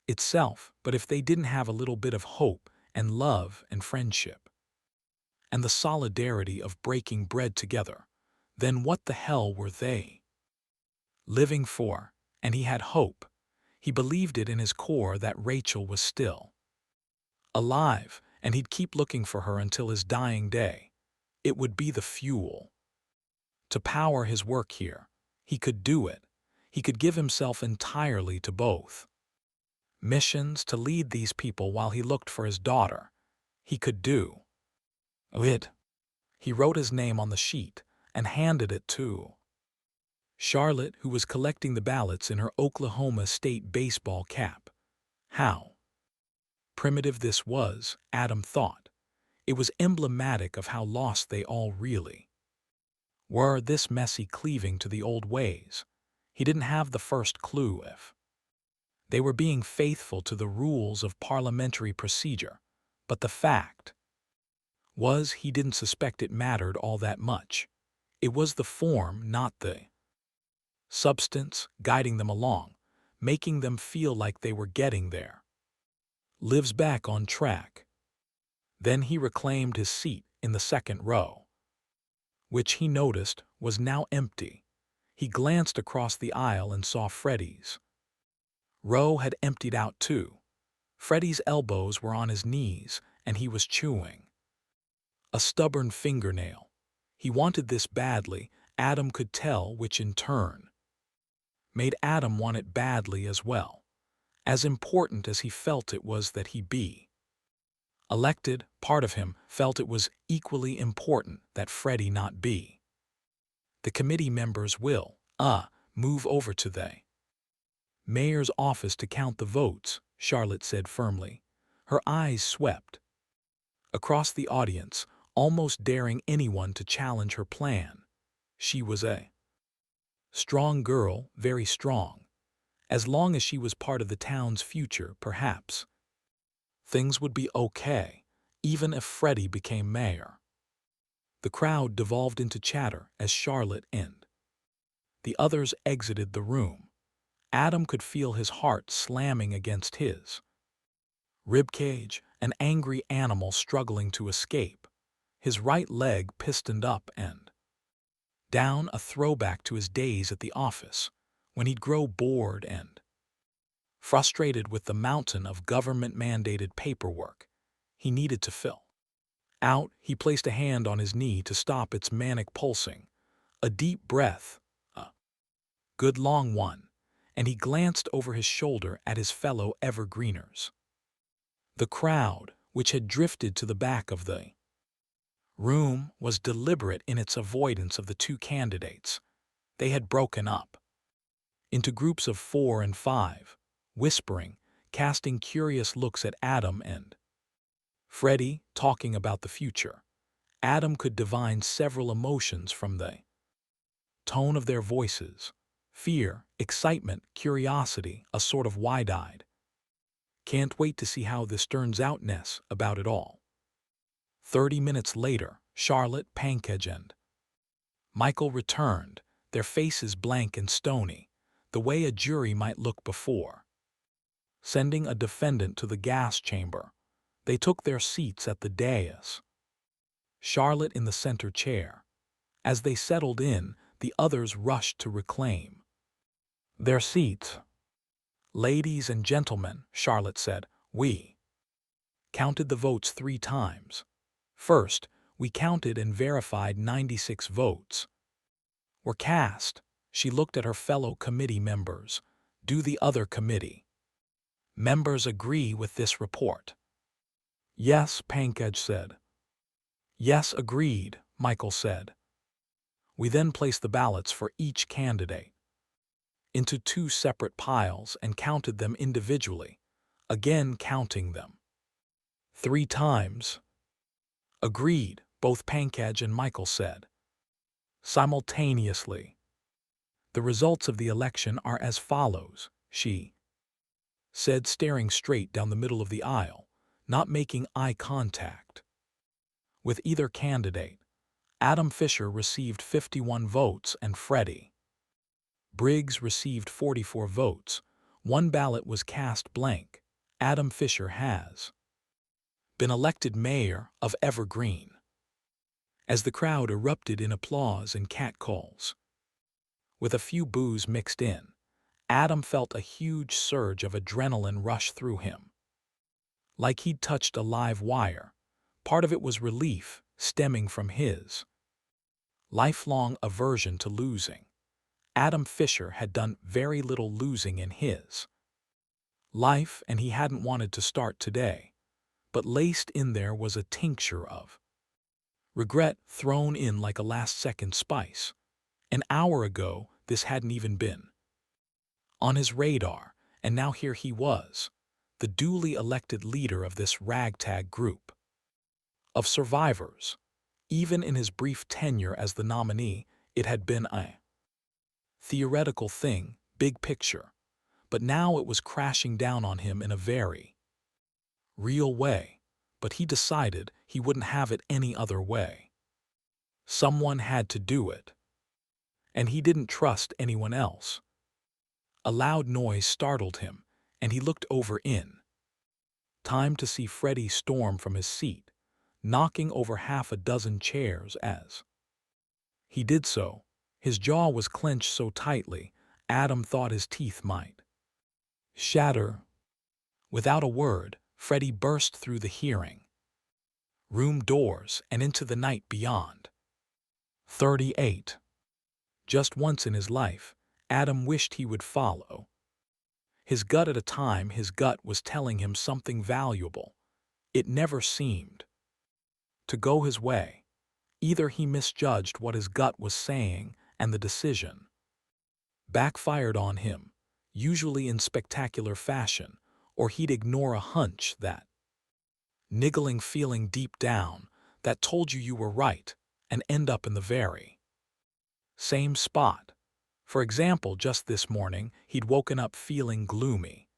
itself, but if they didn't have a little bit of hope and love and friendship, and the solidarity of breaking bread together, then what the hell were they living for? And he had hope. He believed it in his core that Rachel was still alive, and he'd keep looking for her until his dying day. It would be the fuel to power his work here. He could do it. He could give himself entirely to both missions, to lead these people while he looked for his daughter. He could do it. He wrote his name on the sheet and handed it to Charlotte, who was collecting the ballots in her Oklahoma State baseball cap. How primitive this was, Adam thought. It was emblematic of how lost they all really were, this messy cleaving to the old ways. He didn't have the first clue if they were being faithful to the rules of parliamentary procedure, but the fact was he didn't suspect it mattered all that much. It was the form, not the substance, guiding them along, making them feel like they were getting there. Lives back on track. Then he reclaimed his seat in the second row, which he noticed was now empty. He glanced across the aisle and saw Freddie's row had emptied out too. Freddie's elbows were on his knees, and he was chewing a stubborn fingernail. He wanted this badly, Adam could tell, which in turn made Adam want it badly as well. As important as he felt it was that he be elected, part of him felt it was equally important that Freddie not be. The committee members will, move over to the mayor's office to count the votes, Charlotte said firmly. Her eyes swept across the audience, almost daring anyone to challenge her plan. She was a strong girl, very strong. As long as she was part of the town's future, perhaps things would be okay, even if Freddie became mayor. The crowd devolved into chatter as Charlotte and the others exited the room. Adam could feel his heart slamming against his ribcage, an angry animal struggling to escape, his right leg pistoned up and down, a throwback to his days at the office, when he'd grow bored and frustrated with the mountain of government-mandated paperwork he needed to fill out. He placed a hand on his knee to stop its manic pulsing, a deep breath, a good long one, and he glanced over his shoulder at his fellow evergreeners. The crowd, which had drifted to the back of the room, was deliberate in its avoidance of the two candidates. They had broken up into groups of 4 and 5, whispering, casting curious looks at Adam and Freddie, talking about the future. Adam could divine several emotions from the tone of their voices: fear, excitement, curiosity, a sort of wide-eyed "can't wait to see how this turns out"ness about it all. 30 minutes later, Charlotte, Pankaj, and Michael returned, their faces blank and stony, the way a jury might look before sending a defendant to the gas chamber. They took their seats at the dais, Charlotte in the center chair. As they settled in, the others rushed to reclaim their seats. "Ladies and gentlemen," Charlotte said, "we counted the votes 3 times. First, we counted and verified 96 votes were cast." She looked at her fellow committee members. "Do the other committee members agree with this report?" "Yes," Pankaj said. "Yes, agreed," Michael said. We then placed the ballots for each candidate into 2 separate piles and counted them individually, again counting them 3 times. "Agreed," both Pankaj and Michael said simultaneously. "The results of the election are as follows," she said, staring straight down the middle of the aisle, not making eye contact with either candidate. Adam Fisher received 51 votes and Freddie Briggs received 44 votes. 1 ballot was cast blank. Adam Fisher has been elected mayor of Evergreen. As the crowd erupted in applause and catcalls, with a few boos mixed in, Adam felt a huge surge of adrenaline rush through him, like he'd touched a live wire. Part of it was relief, stemming from his lifelong aversion to losing. Adam Fisher had done very little losing in his life, and he hadn't wanted to start today. But laced in there was a tincture of regret, thrown in like a last-second spice. An hour ago, this hadn't even been on his radar, and now here he was, the duly elected leader of this ragtag group of survivors. Even in his brief tenure as the nominee, it had been a theoretical thing, big picture. But now it was crashing down on him in a very real way. But he decided he wouldn't have it any other way. Someone had to do it. And he didn't trust anyone else. A loud noise startled him, and he looked over in time to see Freddie storm from his seat, knocking over half a dozen chairs. As he did so, his jaw was clenched so tightly, Adam thought his teeth might shatter. Without a word, Freddie burst through the hearing room doors and into the night beyond. 38. Just once in his life, Adam wished he would follow his gut at a time. His gut was telling him something valuable. It never seemed to go his way. Either he misjudged what his gut was saying and the decision backfired on him, usually in spectacular fashion, or he'd ignore a hunch, that niggling feeling deep down that told you were right, and end up in the very same spot. For example, just this morning, he'd woken up feeling gloomy,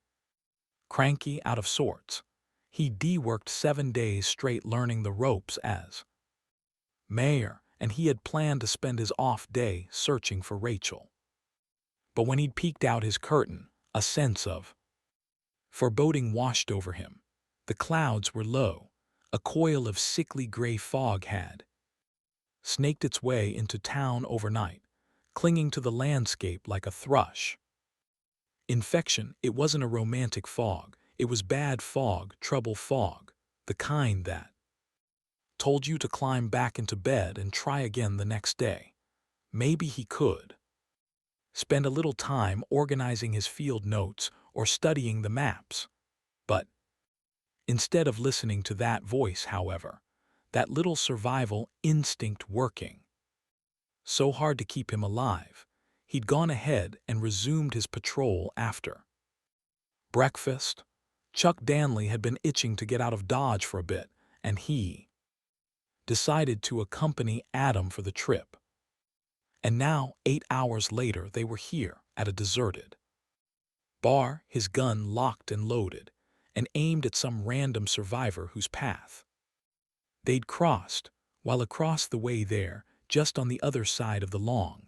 cranky, out of sorts. He'd worked 7 days straight learning the ropes as mayor, and he had planned to spend his off day searching for Rachel. But when he'd peeked out his curtain, a sense of foreboding washed over him. The clouds were low. A coil of sickly gray fog had snaked its way into town overnight, clinging to the landscape like a thrush. Infection, it wasn't a romantic fog. It was bad fog, trouble fog, the kind that told you to climb back into bed and try again the next day. Maybe he could spend a little time organizing his field notes or studying the maps. But instead of listening to that voice, however, that little survival instinct working so hard to keep him alive, he'd gone ahead and resumed his patrol after breakfast. Chuck Danley had been itching to get out of Dodge for a bit, and he decided to accompany Adam for the trip. And now, 8 hours later, they were here at a deserted bar, his gun locked and loaded, and aimed at some random survivor whose path they'd crossed, while across the way there, just on the other side of the long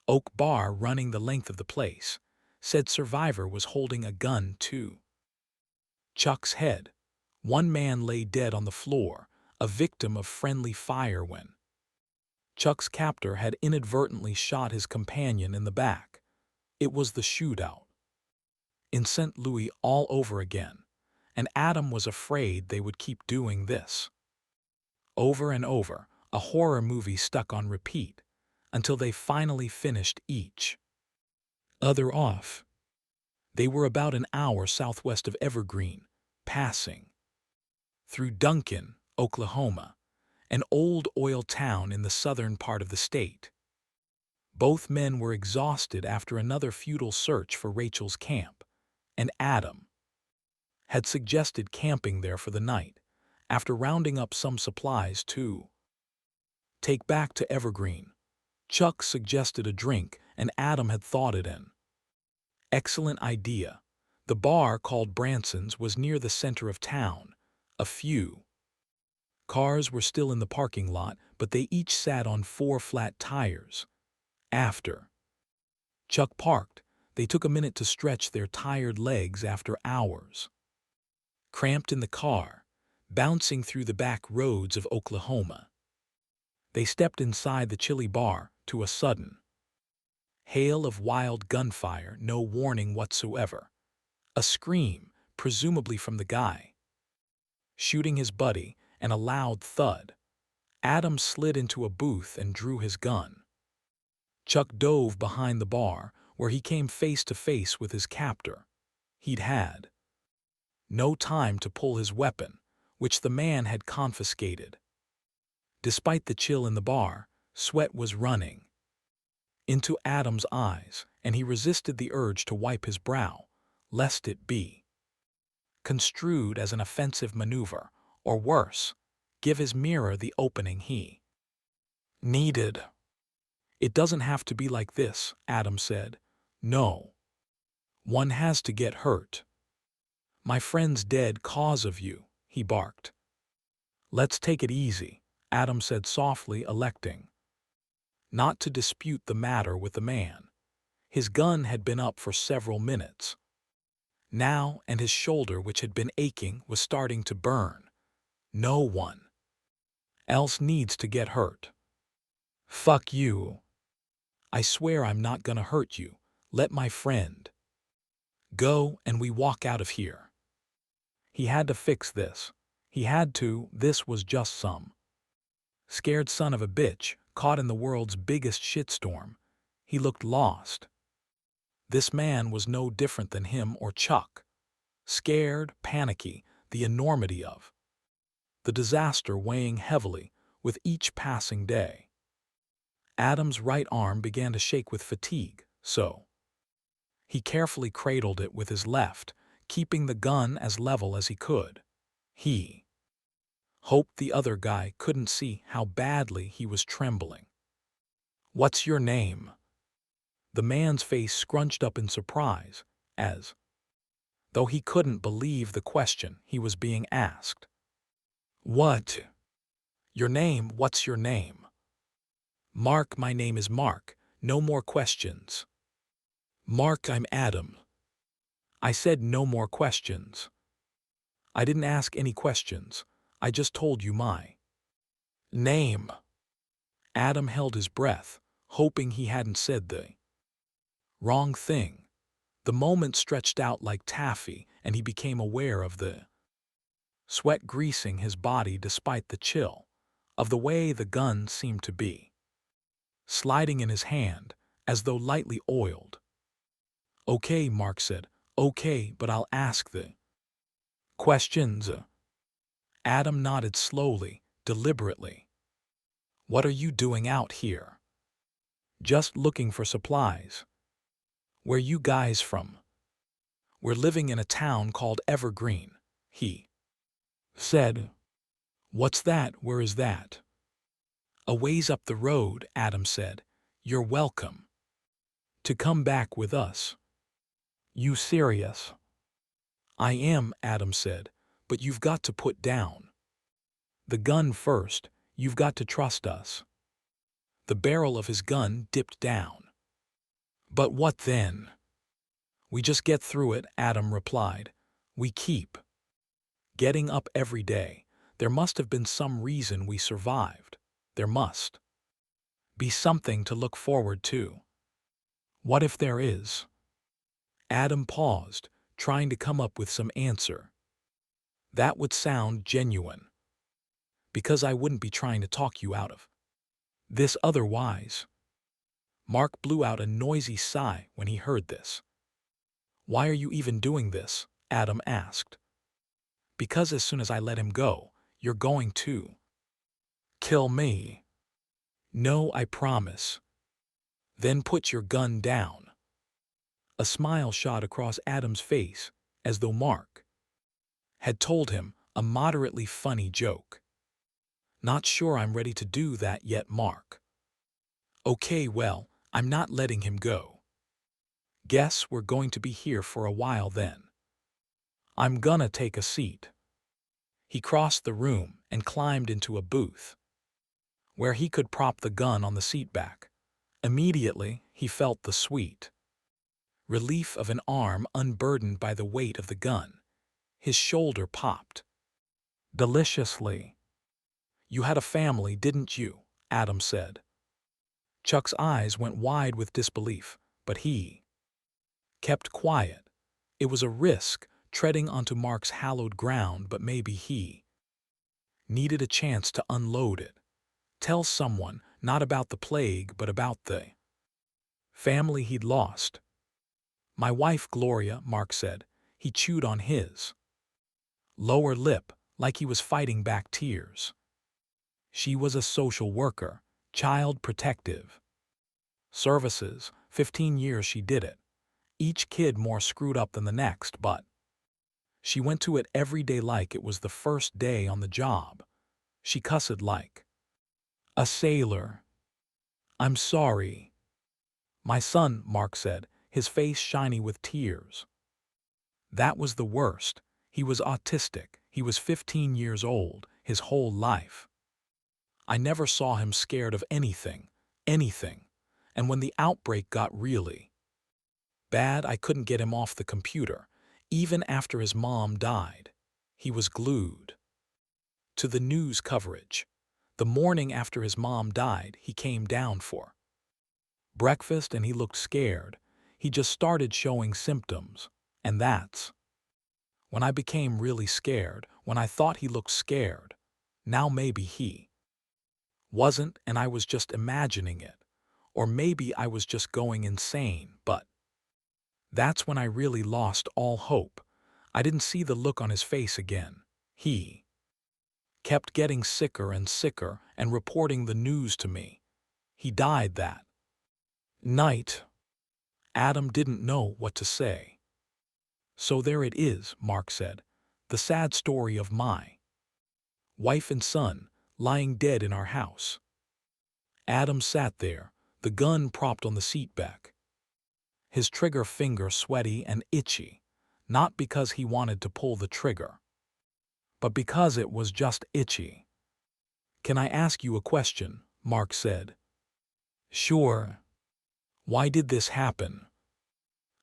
oak bar running the length of the place, said survivor was holding a gun to Chuck's head. One man lay dead on the floor, a victim of friendly fire when Chuck's captor had inadvertently shot his companion in the back. It was the shootout in St. Louis all over again, and Adam was afraid they would keep doing this over and over, a horror movie stuck on repeat, until they finally finished each other off. They were about an hour southwest of Evergreen, passing through Duncan, Oklahoma, an old oil town in the southern part of the state. Both men were exhausted after another futile search for Rachel's camp, and Adam had suggested camping there for the night, after rounding up some supplies to take back to Evergreen. Chuck suggested a drink, and Adam had thought it an excellent idea. The bar, called Branson's, was near the center of town. A few cars were still in the parking lot, but they each sat on 4 flat tires. After Chuck parked, they took a minute to stretch their tired legs after hours cramped in the car, bouncing through the back roads of Oklahoma. They stepped inside the chilly bar to a sudden hail of wild gunfire, no warning whatsoever. A scream, presumably from the guy shooting his buddy, and a loud thud. Adam slid into a booth and drew his gun. Chuck dove behind the bar, where he came face to face with his captor. He'd had no time to pull his weapon, which the man had confiscated. Despite the chill in the bar, sweat was running into Adam's eyes, and he resisted the urge to wipe his brow, lest it be construed as an offensive maneuver, or worse, give his mirror the opening he needed. "It doesn't have to be like this," Adam said. "No one has to get hurt. My friend's dead cause of you," he barked. "Let's take it easy," Adam said softly, electing not to dispute the matter with the man. His gun had been up for several minutes now, and his shoulder, which had been aching, was starting to burn. "No one else needs to get hurt." "Fuck you. I swear I'm not gonna hurt you. Let my friend go and we walk out of here." He had to fix this. He had to. This was just some scared son of a bitch caught in the world's biggest shitstorm. He looked lost. This man was no different than him or Chuck. Scared, panicky, the enormity of the disaster weighing heavily with each passing day. Adam's right arm began to shake with fatigue, so he carefully cradled it with his left, keeping the gun as level as he could. He hoped the other guy couldn't see how badly he was trembling. "What's your name?" The man's face scrunched up in surprise, as though he couldn't believe the question he was being asked. "What Your name, what's your name? Mark, my name is Mark. No more questions. Mark, I'm Adam. I said no more questions. I didn't ask any questions. I just told you my name. Adam held his breath, hoping he hadn't said the wrong thing. The moment stretched out like taffy, and he became aware of the sweat greasing his body despite the chill, of the way the gun seemed to be sliding in his hand, as though lightly oiled. Okay, Mark said. Okay, but I'll ask the questions. Adam nodded slowly, deliberately. What are you doing out here? Just looking for supplies. Where you guys from? We're living in a town called Evergreen, he said. What's that? Where is that? A ways up the road, Adam said. You're welcome to come back with us. You serious? I am, Adam said, but you've got to put down the gun first. You've got to trust us. The barrel of his gun dipped down. But what then? We just get through it, Adam replied. We keep getting up every day. There must have been some reason we survived. There must be something to look forward to. What if there is? Adam paused, trying to come up with some answer that would sound genuine. Because I wouldn't be trying to talk you out of this otherwise. Mark blew out a noisy sigh when he heard this. Why are you even doing this? Adam asked. Because as soon as I let him go, you're going to kill me. No, I promise. Then put your gun down. A smile shot across Adam's face, as though Mark had told him a moderately funny joke. Not sure I'm ready to do that yet, Mark. Okay, well, I'm not letting him go. Guess we're going to be here for a while then. I'm gonna take a seat. He crossed the room and climbed into a booth, where he could prop the gun on the seat back. Immediately, he felt the sweet relief of an arm unburdened by the weight of the gun. His shoulder popped deliciously. You had a family, didn't you? Adam said. Chuck's eyes went wide with disbelief, but he kept quiet. It was a risk, treading onto Mark's hallowed ground, but maybe he needed a chance to unload it. Tell someone, not about the plague, but about the family he'd lost. My wife, Gloria, Mark said. He chewed on his lower lip, like he was fighting back tears. She was a social worker, child protective services. 15 years she did it. Each kid more screwed up than the next, but she went to it every day like it was the first day on the job. She cussed like a sailor. I'm sorry. My son, Mark said, his face shiny with tears. That was the worst. He was autistic. He was 15 years old, his whole life. I never saw him scared of anything. And when the outbreak got really bad, I couldn't get him off the computer. Even after his mom died, he was glued to the news coverage. The morning after his mom died, he came down for breakfast and he looked scared. He just started showing symptoms. And that's when I became really scared, when I thought he looked scared. Now maybe he wasn't and I was just imagining it. Or maybe I was just going insane, but that's when I really lost all hope. I didn't see the look on his face again. He kept getting sicker and sicker and reporting the news to me. He died that night. Adam didn't know what to say. So there it is, Mark said. The sad story of my wife and son lying dead in our house. Adam sat there, the gun propped on the seat back. His trigger finger sweaty and itchy, not because he wanted to pull the trigger, but because it was just itchy. "Can I ask you a question?" Mark said. "Sure. Why did this happen?"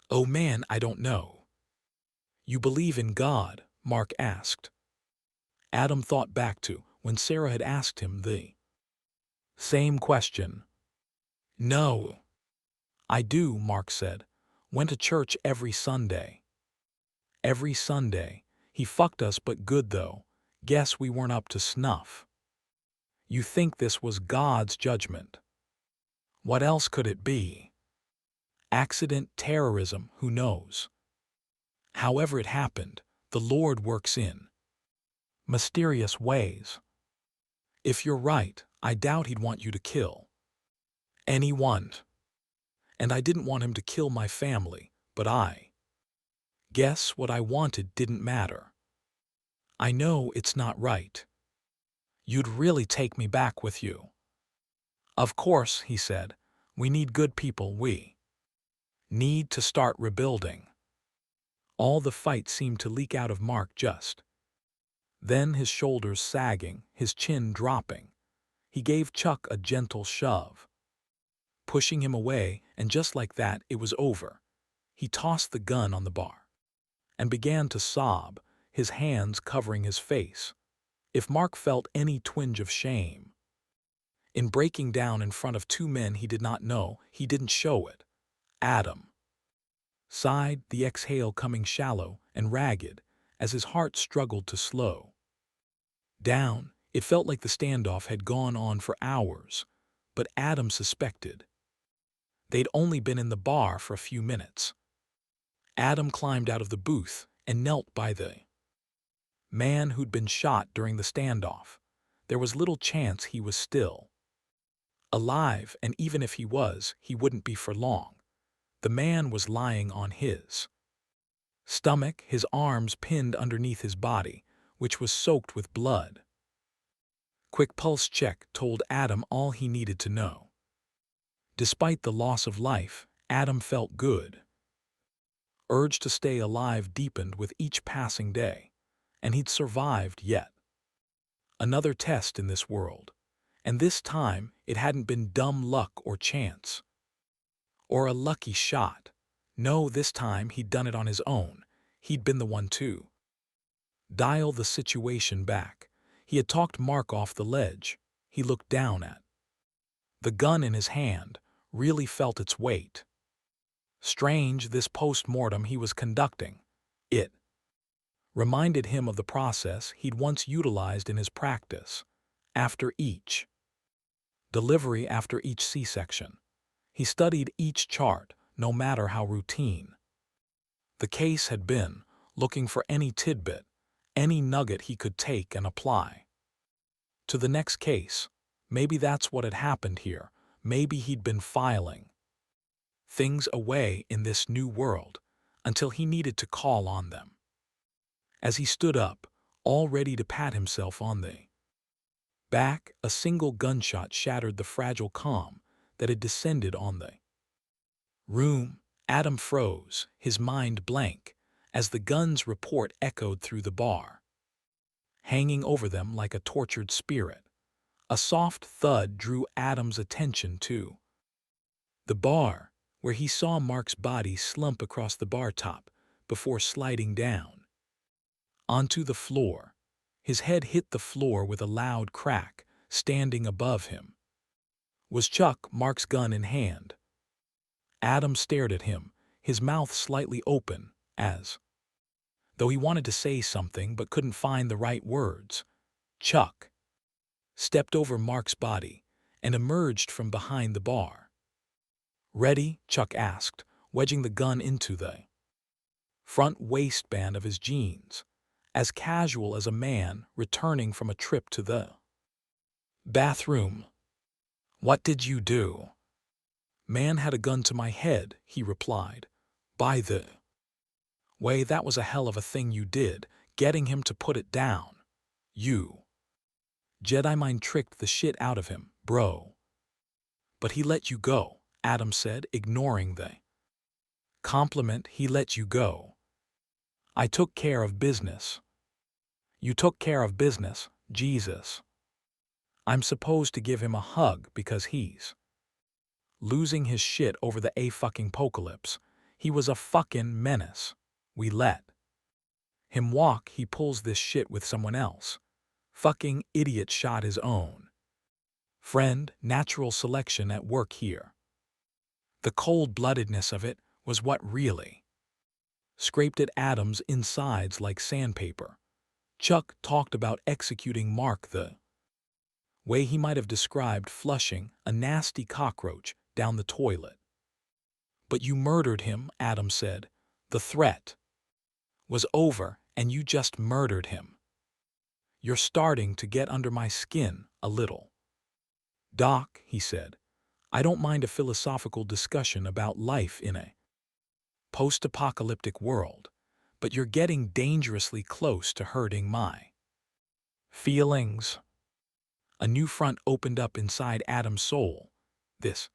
"Oh man, I don't know." "You believe in God?" Mark asked. Adam thought back to when Sarah had asked him the same question. "No." "I do," Mark said. "Went to church every Sunday." "Every Sunday. He fucked us but good though. Guess we weren't up to snuff." "You think this was God's judgment?" "What else could it be? Accident, terrorism, who knows? However it happened, the Lord works in mysterious ways. If you're right, I doubt he'd want you to kill anyone. And I didn't want him to kill my family, but I guess what I wanted didn't matter. I know it's not right. You'd really take me back with you." "Of course," he said. "We need good people. We need to start rebuilding." All the fight seemed to leak out of Mark just then, his shoulders sagging, his chin dropping. He gave Chuck a gentle shove, pushing him away, and just like that it was over. He tossed the gun on the bar and began to sob, his hands covering his face. If Mark felt any twinge of shame in breaking down in front of two men he did not know, he didn't show it. Adam sighed, the exhale coming shallow and ragged as his heart struggled to slow down. It felt like the standoff had gone on for hours, but Adam suspected they'd only been in the bar for a few minutes. Adam climbed out of the booth and knelt by the man who'd been shot during the standoff. There was little chance he was still alive, and even if he was, he wouldn't be for long. The man was lying on his stomach, his arms pinned underneath his body, which was soaked with blood. Quick pulse check told Adam all he needed to know. Despite the loss of life, Adam felt good. Urge to stay alive deepened with each passing day, and he'd survived yet another test in this world. And this time, it hadn't been dumb luck or chance or a lucky shot. No, this time he'd done it on his own. He'd been the one to dial the situation back. He had talked Mark off the ledge. He looked down at the gun in his hand, really felt its weight. Strange, this post-mortem he was conducting. It reminded him of the process he'd once utilized in his practice. After each delivery, after each C-section, he studied each chart, no matter how routine the case had been, looking for any tidbit, any nugget he could take and apply to the next case. Maybe that's what had happened here. Maybe he'd been filing things away in this new world until he needed to call on them. As he stood up, all ready to pat himself on the back, a single gunshot shattered the fragile calm that had descended on the room. Adam froze, his mind blank, as the gun's report echoed through the bar, hanging over them like a tortured spirit. A soft thud drew Adam's attention to the bar, where he saw Mark's body slump across the bar top before sliding down onto the floor. His head hit the floor with a loud crack. Standing above him was Chuck, Mark's gun in hand. Adam stared at him, his mouth slightly open, as though he wanted to say something but couldn't find the right words. Chuck stepped over Mark's body and emerged from behind the bar. "Ready?" Chuck asked, wedging the gun into the front waistband of his jeans, as casual as a man returning from a trip to the bathroom. "What did you do?" "Man had a gun to my head," he replied. "By the way, that was a hell of a thing you did, getting him to put it down. You Jedi mind tricked the shit out of him, bro." "But he let you go," Adam said, ignoring the compliment. "He let you go." "I took care of business." "You took care of business, Jesus." I'm supposed to give him a hug because he's losing his shit over the apocalypse. He was a fucking menace. We let him walk, he pulls this shit with someone else. Fucking idiot shot his own friend, natural selection at work here. The cold-bloodedness of it was what really scraped at Adam's insides like sandpaper. Chuck talked about executing Mark the way he might have described flushing a nasty cockroach down the toilet. But you murdered him, Adam said. The threat was over, and you just murdered him. You're starting to get under my skin a little. Doc, he said, I don't mind a philosophical discussion about life in a post-apocalyptic world, but you're getting dangerously close to hurting my feelings. A new front opened up inside Adam's soul. This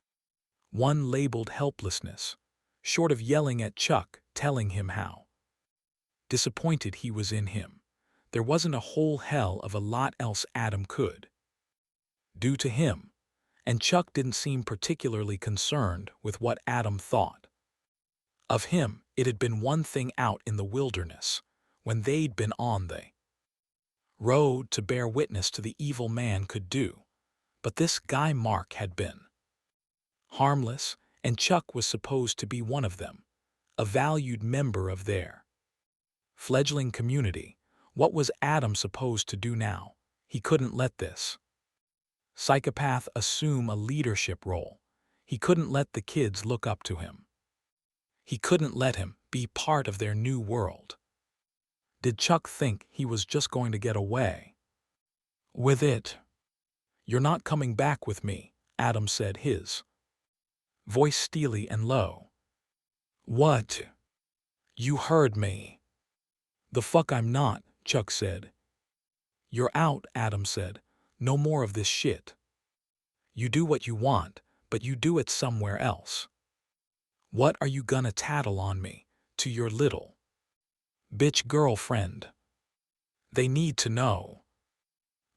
one labeled helplessness, short of yelling at Chuck, telling him how disappointed he was in him. There wasn't a whole hell of a lot else Adam could do to him, and Chuck didn't seem particularly concerned with what Adam thought of him. It had been one thing out in the wilderness, when they'd been on the road to bear witness to the evil man could do, but this guy Mark had been harmless, and Chuck was supposed to be one of them, a valued member of their fledgling community. What was Adam supposed to do now? He couldn't let this psychopath assume a leadership role. He couldn't let the kids look up to him. He couldn't let him be part of their new world. Did Chuck think he was just going to get away with it? You're not coming back with me, Adam said, his voice steely and low. What? You heard me. The fuck I'm not, Chuck said. You're out, Adam said. No more of this shit. You do what you want, but you do it somewhere else. What are you gonna tattle on me, to your little bitch girlfriend? They need to know.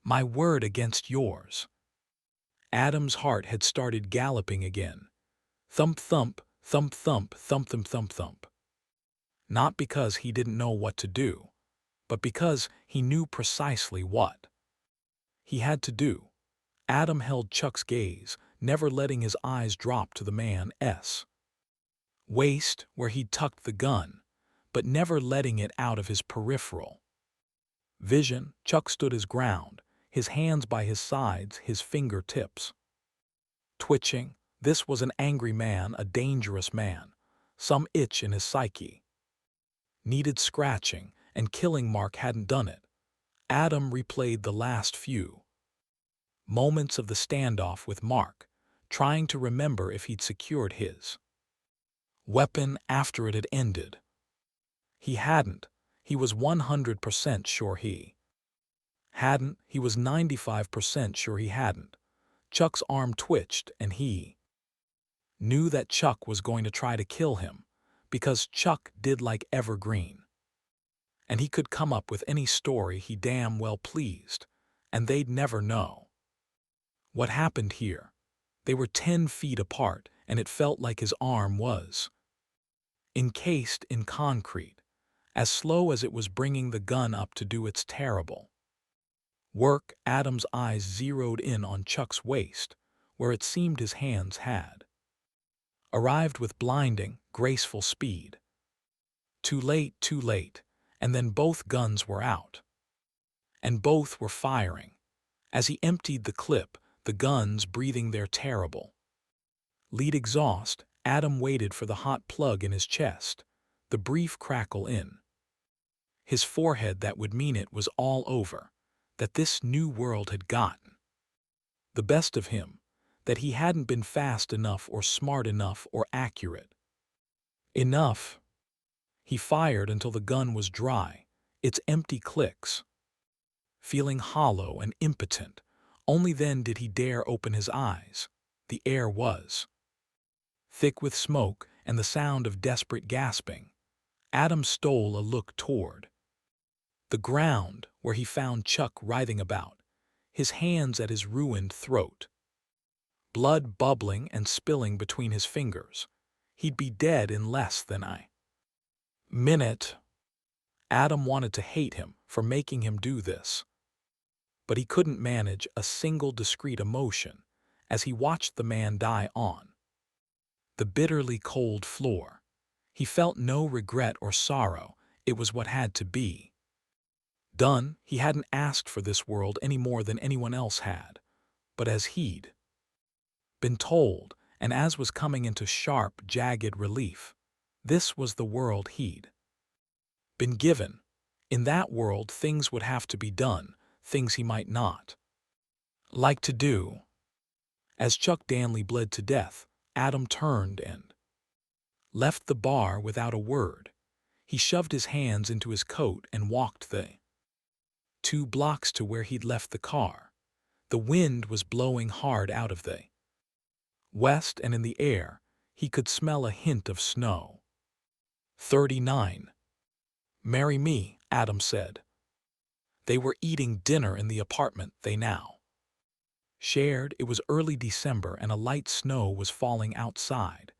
My word against yours. Adam's heart had started galloping again. Thump thump, thump thump, thump thump thump thump. Not because he didn't know what to do, but because he knew precisely what he had to do. Adam held Chuck's gaze, never letting his eyes drop to the man's waist where he'd tucked the gun, but never letting it out of his peripheral vision. Chuck stood his ground, his hands by his sides, his fingertips twitching. This was an angry man, a dangerous man. Some itch in his psyche needed scratching, and killing Mark hadn't done it. Adam replayed the last few moments of the standoff with Mark, trying to remember if he'd secured his weapon after it had ended. He hadn't. He was 100% sure he hadn't. He was 95% sure he hadn't. Chuck's arm twitched, and he knew that Chuck was going to try to kill him, because Chuck did like Evergreen. And he could come up with any story he damn well pleased, and they'd never know what happened here. They were 10 feet apart, and it felt like his arm was encased in concrete, as slow as it was bringing the gun up to do its terrible work. Adam's eyes zeroed in on Chuck's waist, where it seemed his hands had arrived with blinding, graceful speed. Too late, and then both guns were out. And both were firing. As he emptied the clip, the guns breathing their terrible lead exhaust, Adam waited for the hot plug in his chest, the brief crackle in his forehead that would mean it was all over, that this new world had gotten the best of him, that he hadn't been fast enough or smart enough or accurate enough. He fired until the gun was dry, its empty clicks feeling hollow and impotent. Only then did he dare open his eyes. The air was thick with smoke and the sound of desperate gasping. Adam stole a look toward the ground, where he found Chuck writhing about, his hands at his ruined throat, blood bubbling and spilling between his fingers. He'd be dead in less than a minute. Adam wanted to hate him for making him do this, but he couldn't manage a single discrete emotion as he watched the man die on the bitterly cold floor. He felt no regret or sorrow. It was what had to be done. He hadn't asked for this world any more than anyone else had, but as he'd been told, and as was coming into sharp, jagged relief, this was the world he'd been given. In that world, things would have to be done, things he might not like to do. As Chuck Danley bled to death, Adam turned and left the bar without a word. He shoved his hands into his coat and walked the 2 blocks to where he'd left the car. The wind was blowing hard out of the west, and in the air he could smell a hint of snow. 39. "Marry me," Adam said. They were eating dinner in the apartment they now shared. It was early December and a light snow was falling outside,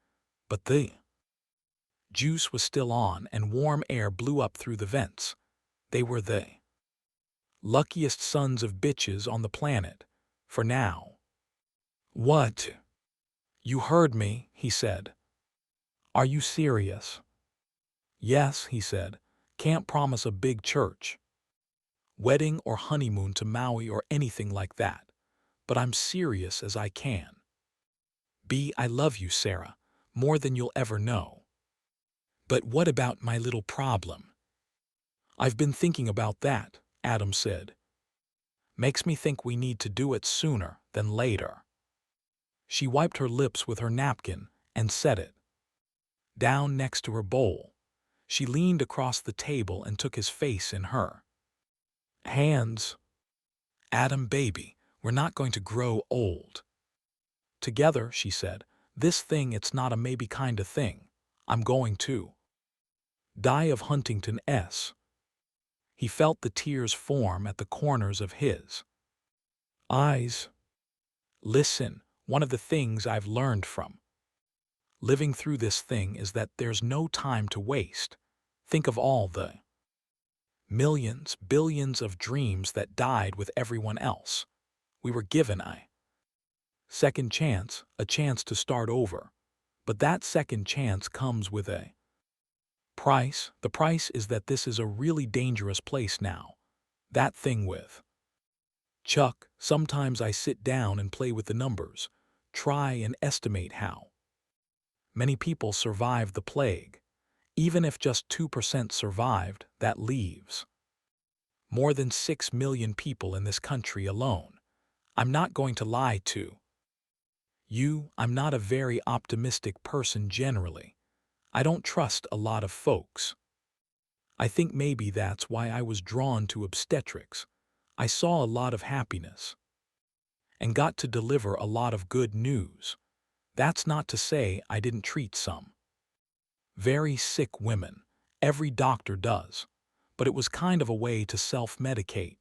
but the juice was still on and warm air blew up through the vents. They were the luckiest sons of bitches on the planet, for now. "What? You heard me," he said. "Are you serious?" "Yes," he said. "Can't promise a big church wedding or honeymoon to Maui or anything like that, but I'm serious as I can be. I love you, Sarah, more than you'll ever know." "But what about my little problem?" "I've been thinking about that," Adam said. "Makes me think we need to do it sooner than later." She wiped her lips with her napkin and set it down next to her bowl. She leaned across the table and took his face in her hands. "Adam, baby, we're not going to grow old together," she said. "This thing, it's not a maybe kind of thing. I'm going to die of Huntington S." He felt the tears form at the corners of his eyes. "Listen, one of the things I've learned from living through this thing is that there's no time to waste. Think of all the millions, billions of dreams that died with everyone else. We were given a second chance, a chance to start over. But that second chance comes with a price. The price is that this is a really dangerous place now. That thing with Chuck, sometimes I sit down and play with the numbers, try and estimate how many people survived the plague. Even if just 2% survived, that leaves more than 6 million people in this country alone. I'm not going to lie to you, I'm not a very optimistic person generally. I don't trust a lot of folks. I think maybe that's why I was drawn to obstetrics. I saw a lot of happiness and got to deliver a lot of good news. That's not to say I didn't treat some very sick women. Every doctor does. But it was kind of a way to self-medicate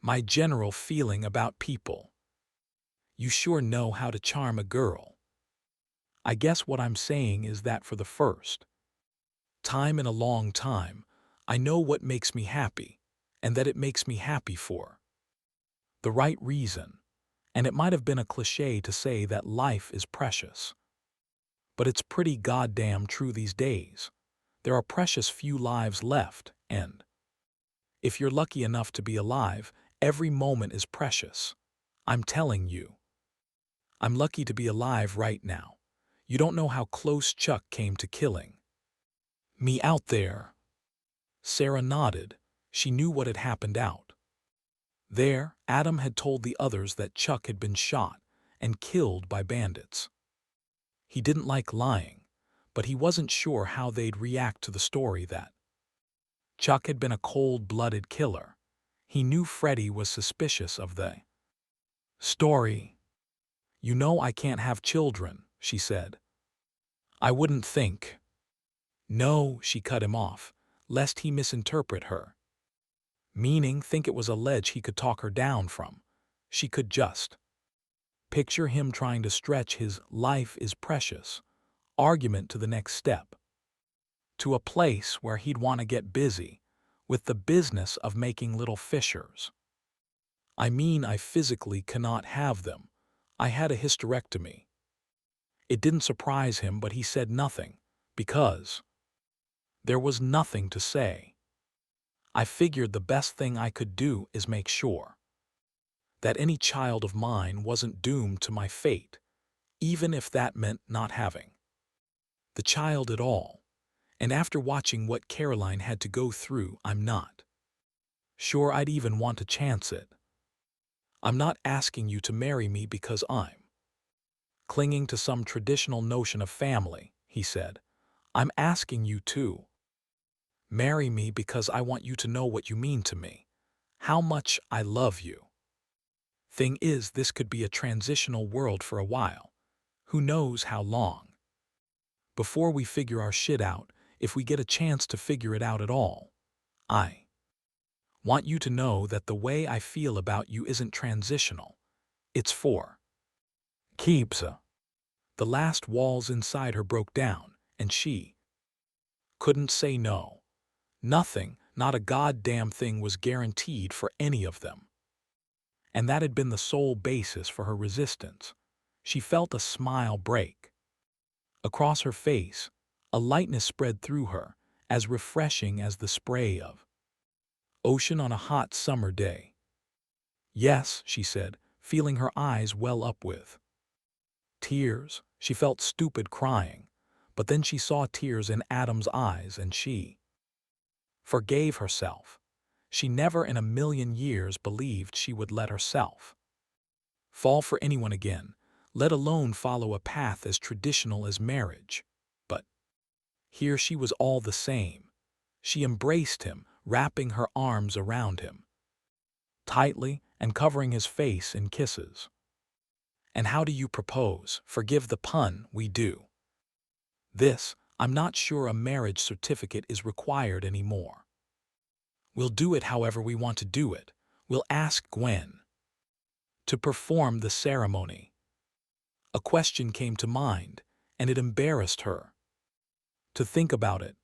my general feeling about people. You sure know how to charm a girl. I guess what I'm saying is that for the first time in a long time, I know what makes me happy, and that it makes me happy for the right reason. And it might have been a cliché to say that life is precious, but it's pretty goddamn true these days. There are precious few lives left, and if you're lucky enough to be alive, every moment is precious. I'm telling you. I'm lucky to be alive right now. You don't know how close Chuck came to killing me out there. Sarah nodded. She knew what had happened out there. Adam had told the others that Chuck had been shot and killed by bandits. He didn't like lying, but he wasn't sure how they'd react to the story that Chuck had been a cold-blooded killer. He knew Freddie was suspicious of the story. "You know I can't have children," she said. "I wouldn't think." "No," she cut him off, lest he misinterpret her meaning, think it was a ledge he could talk her down from. She could just picture him trying to stretch his "life is precious" argument to the next step, to a place where he'd want to get busy with the business of making little fissures. I mean, I physically cannot have them. I had a hysterectomy. It didn't surprise him, but he said nothing, because there was nothing to say. I figured the best thing I could do is make sure that any child of mine wasn't doomed to my fate, even if that meant not having the child at all. And after watching what Caroline had to go through, I'm not sure I'd even want to chance it. I'm not asking you to marry me because I'm clinging to some traditional notion of family, he said. I'm asking you to marry me because I want you to know what you mean to me, how much I love you. Thing is, this could be a transitional world for a while. Who knows how long? Before we figure our shit out, if we get a chance to figure it out at all. I want you to know that the way I feel about you isn't transitional. It's for keeps. The last walls inside her broke down, and she couldn't say no. Nothing, not a goddamn thing, was guaranteed for any of them. And that had been the sole basis for her resistance. She felt a smile break across her face. A lightness spread through her, as refreshing as the spray of ocean on a hot summer day. Yes, she said, feeling her eyes well up with tears. She felt stupid crying, but then she saw tears in Adam's eyes and she forgave herself. She never in a million years believed she would let herself fall for anyone again, let alone follow a path as traditional as marriage. But here she was all the same. She embraced him, wrapping her arms around him tightly and covering his face in kisses. And how do you propose? Forgive the pun, we do this. I'm not sure a marriage certificate is required anymore. We'll do it however we want to do it. We'll ask Gwen to perform the ceremony. A question came to mind, and it embarrassed her to think about it,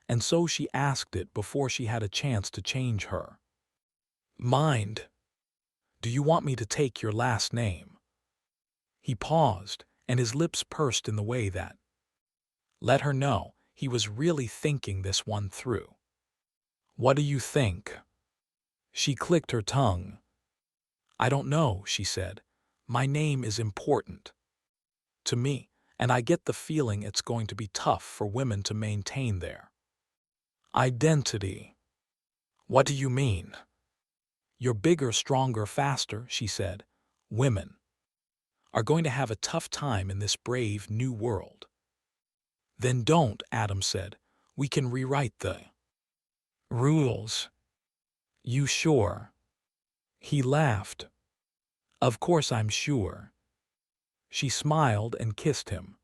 and so she asked it before she had a chance to change her mind. Do you want me to take your last name? He paused, and his lips pursed in the way that let her know he was really thinking this one through. What do you think? She clicked her tongue. I don't know, she said. My name is important to me, and I get the feeling it's going to be tough for women to maintain their identity. What do you mean? You're bigger, stronger, faster, she said. Women are going to have a tough time in this brave new world. Then don't, Adam said. We can rewrite the rules. You sure? He laughed. Of course I'm sure. She smiled and kissed him.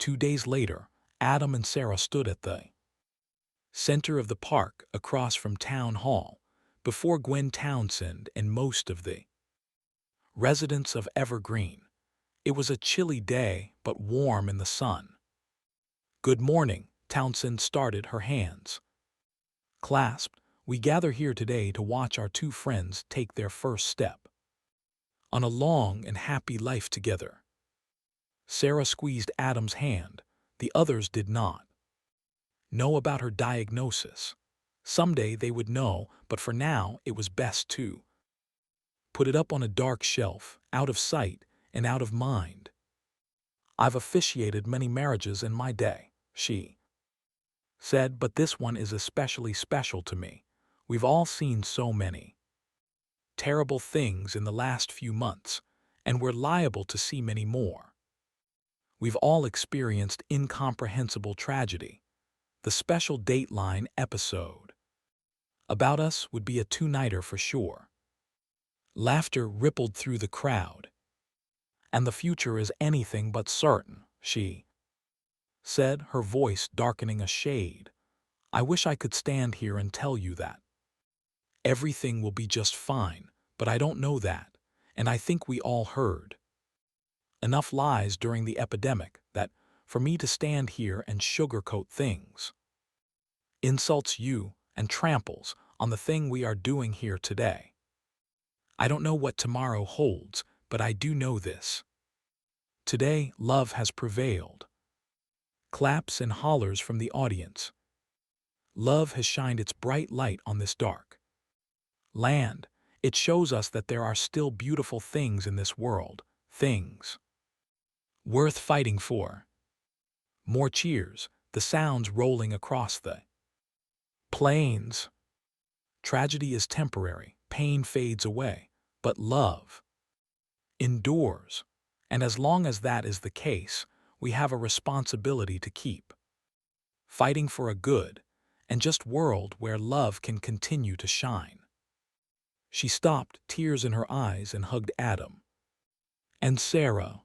2 days later, Adam and Sarah stood at the center of the park across from Town Hall, before Gwen Townsend and most of the residents of Evergreen. It was a chilly day, but warm in the sun. Good morning, Townsend started, her hands clasped. We gather here today to watch our two friends take their first step on a long and happy life together. Sarah squeezed Adam's hand. The others did not know about her diagnosis. Someday they would know, but for now it was best to put it up on a dark shelf, out of sight and out of mind. I've officiated many marriages in my day, she said, but this one is especially special to me. We've all seen so many terrible things in the last few months, and we're liable to see many more. We've all experienced incomprehensible tragedy. The special Dateline episode about us would be a two-nighter for sure. Laughter rippled through the crowd. And the future is anything but certain, she said, her voice darkening a shade. I wish I could stand here and tell you that everything will be just fine, but I don't know that. and I think we all heard enough lies during the epidemic that for me to stand here and sugarcoat things insults you and tramples on the thing we are doing here today. I don't know what tomorrow holds, but I do know this. Today, love has prevailed. Claps and hollers from the audience. Love has shined its bright light on this dark land. It shows us that there are still beautiful things in this world, things worth fighting for. More cheers, the sounds rolling across the plains. Tragedy is temporary, pain fades away, but love endures. And as long as that is the case, we have a responsibility to keep fighting for a good and just world where love can continue to shine. She stopped, tears in her eyes, and hugged Adam and Sarah.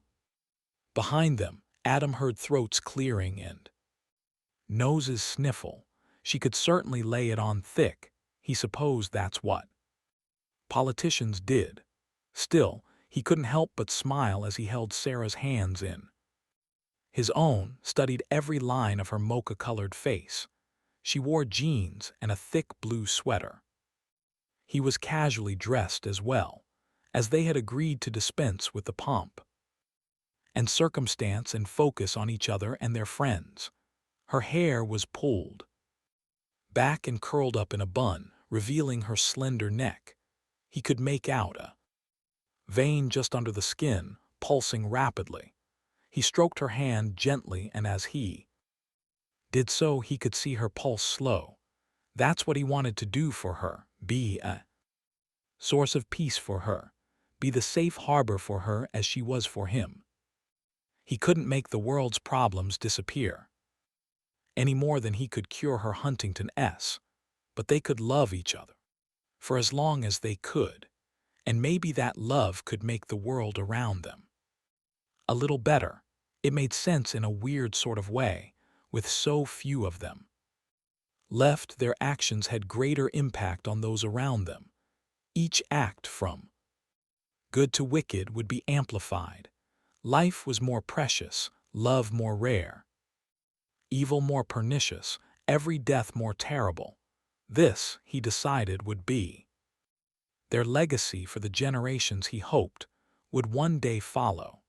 Behind them, Adam heard throats clearing and noses sniffle. She could certainly lay it on thick. He supposed that's what politicians did. Still, he couldn't help but smile as he held Sarah's hands in his own, studied every line of her mocha-colored face. She wore jeans and a thick blue sweater. He was casually dressed as well, as they had agreed to dispense with the pomp and circumstance and focus on each other and their friends. Her hair was pulled back and curled up in a bun, revealing her slender neck. He could make out a vein just under the skin, pulsing rapidly. He stroked her hand gently, and as he did so, he could see her pulse slow. That's what he wanted to do for her, be a source of peace for her, be the safe harbor for her as she was for him. He couldn't make the world's problems disappear any more than he could cure her Huntington, but they could love each other for as long as they could, and maybe that love could make the world around them a little better. It made sense in a weird sort of way, with so few of them left. Their actions had greater impact on those around them. Each act, from good to wicked, would be amplified. Life was more precious, love more rare, evil more pernicious, every death more terrible. This, he decided, would be their legacy for the generations he hoped would one day follow.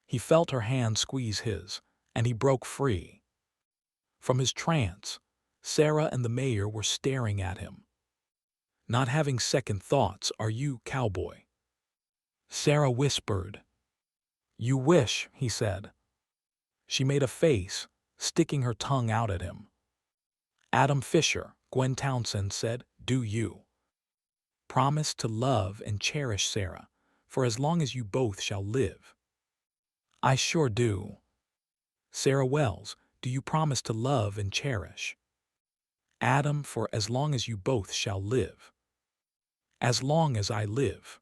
He felt her hand squeeze his, and he broke free from his trance. Sarah and the mayor were staring at him, not having second thoughts. "Are you, cowboy?" Sarah whispered. "You wish," he said. She made a face, sticking her tongue out at him. "Adam Fisher," Gwen Townsend said, "do you promise to love and cherish Sarah for as long as you both shall live?" "I sure do." Sarah Wells, "Do you promise to love and cherish Adam for as long as you both shall live?" "As long as I live."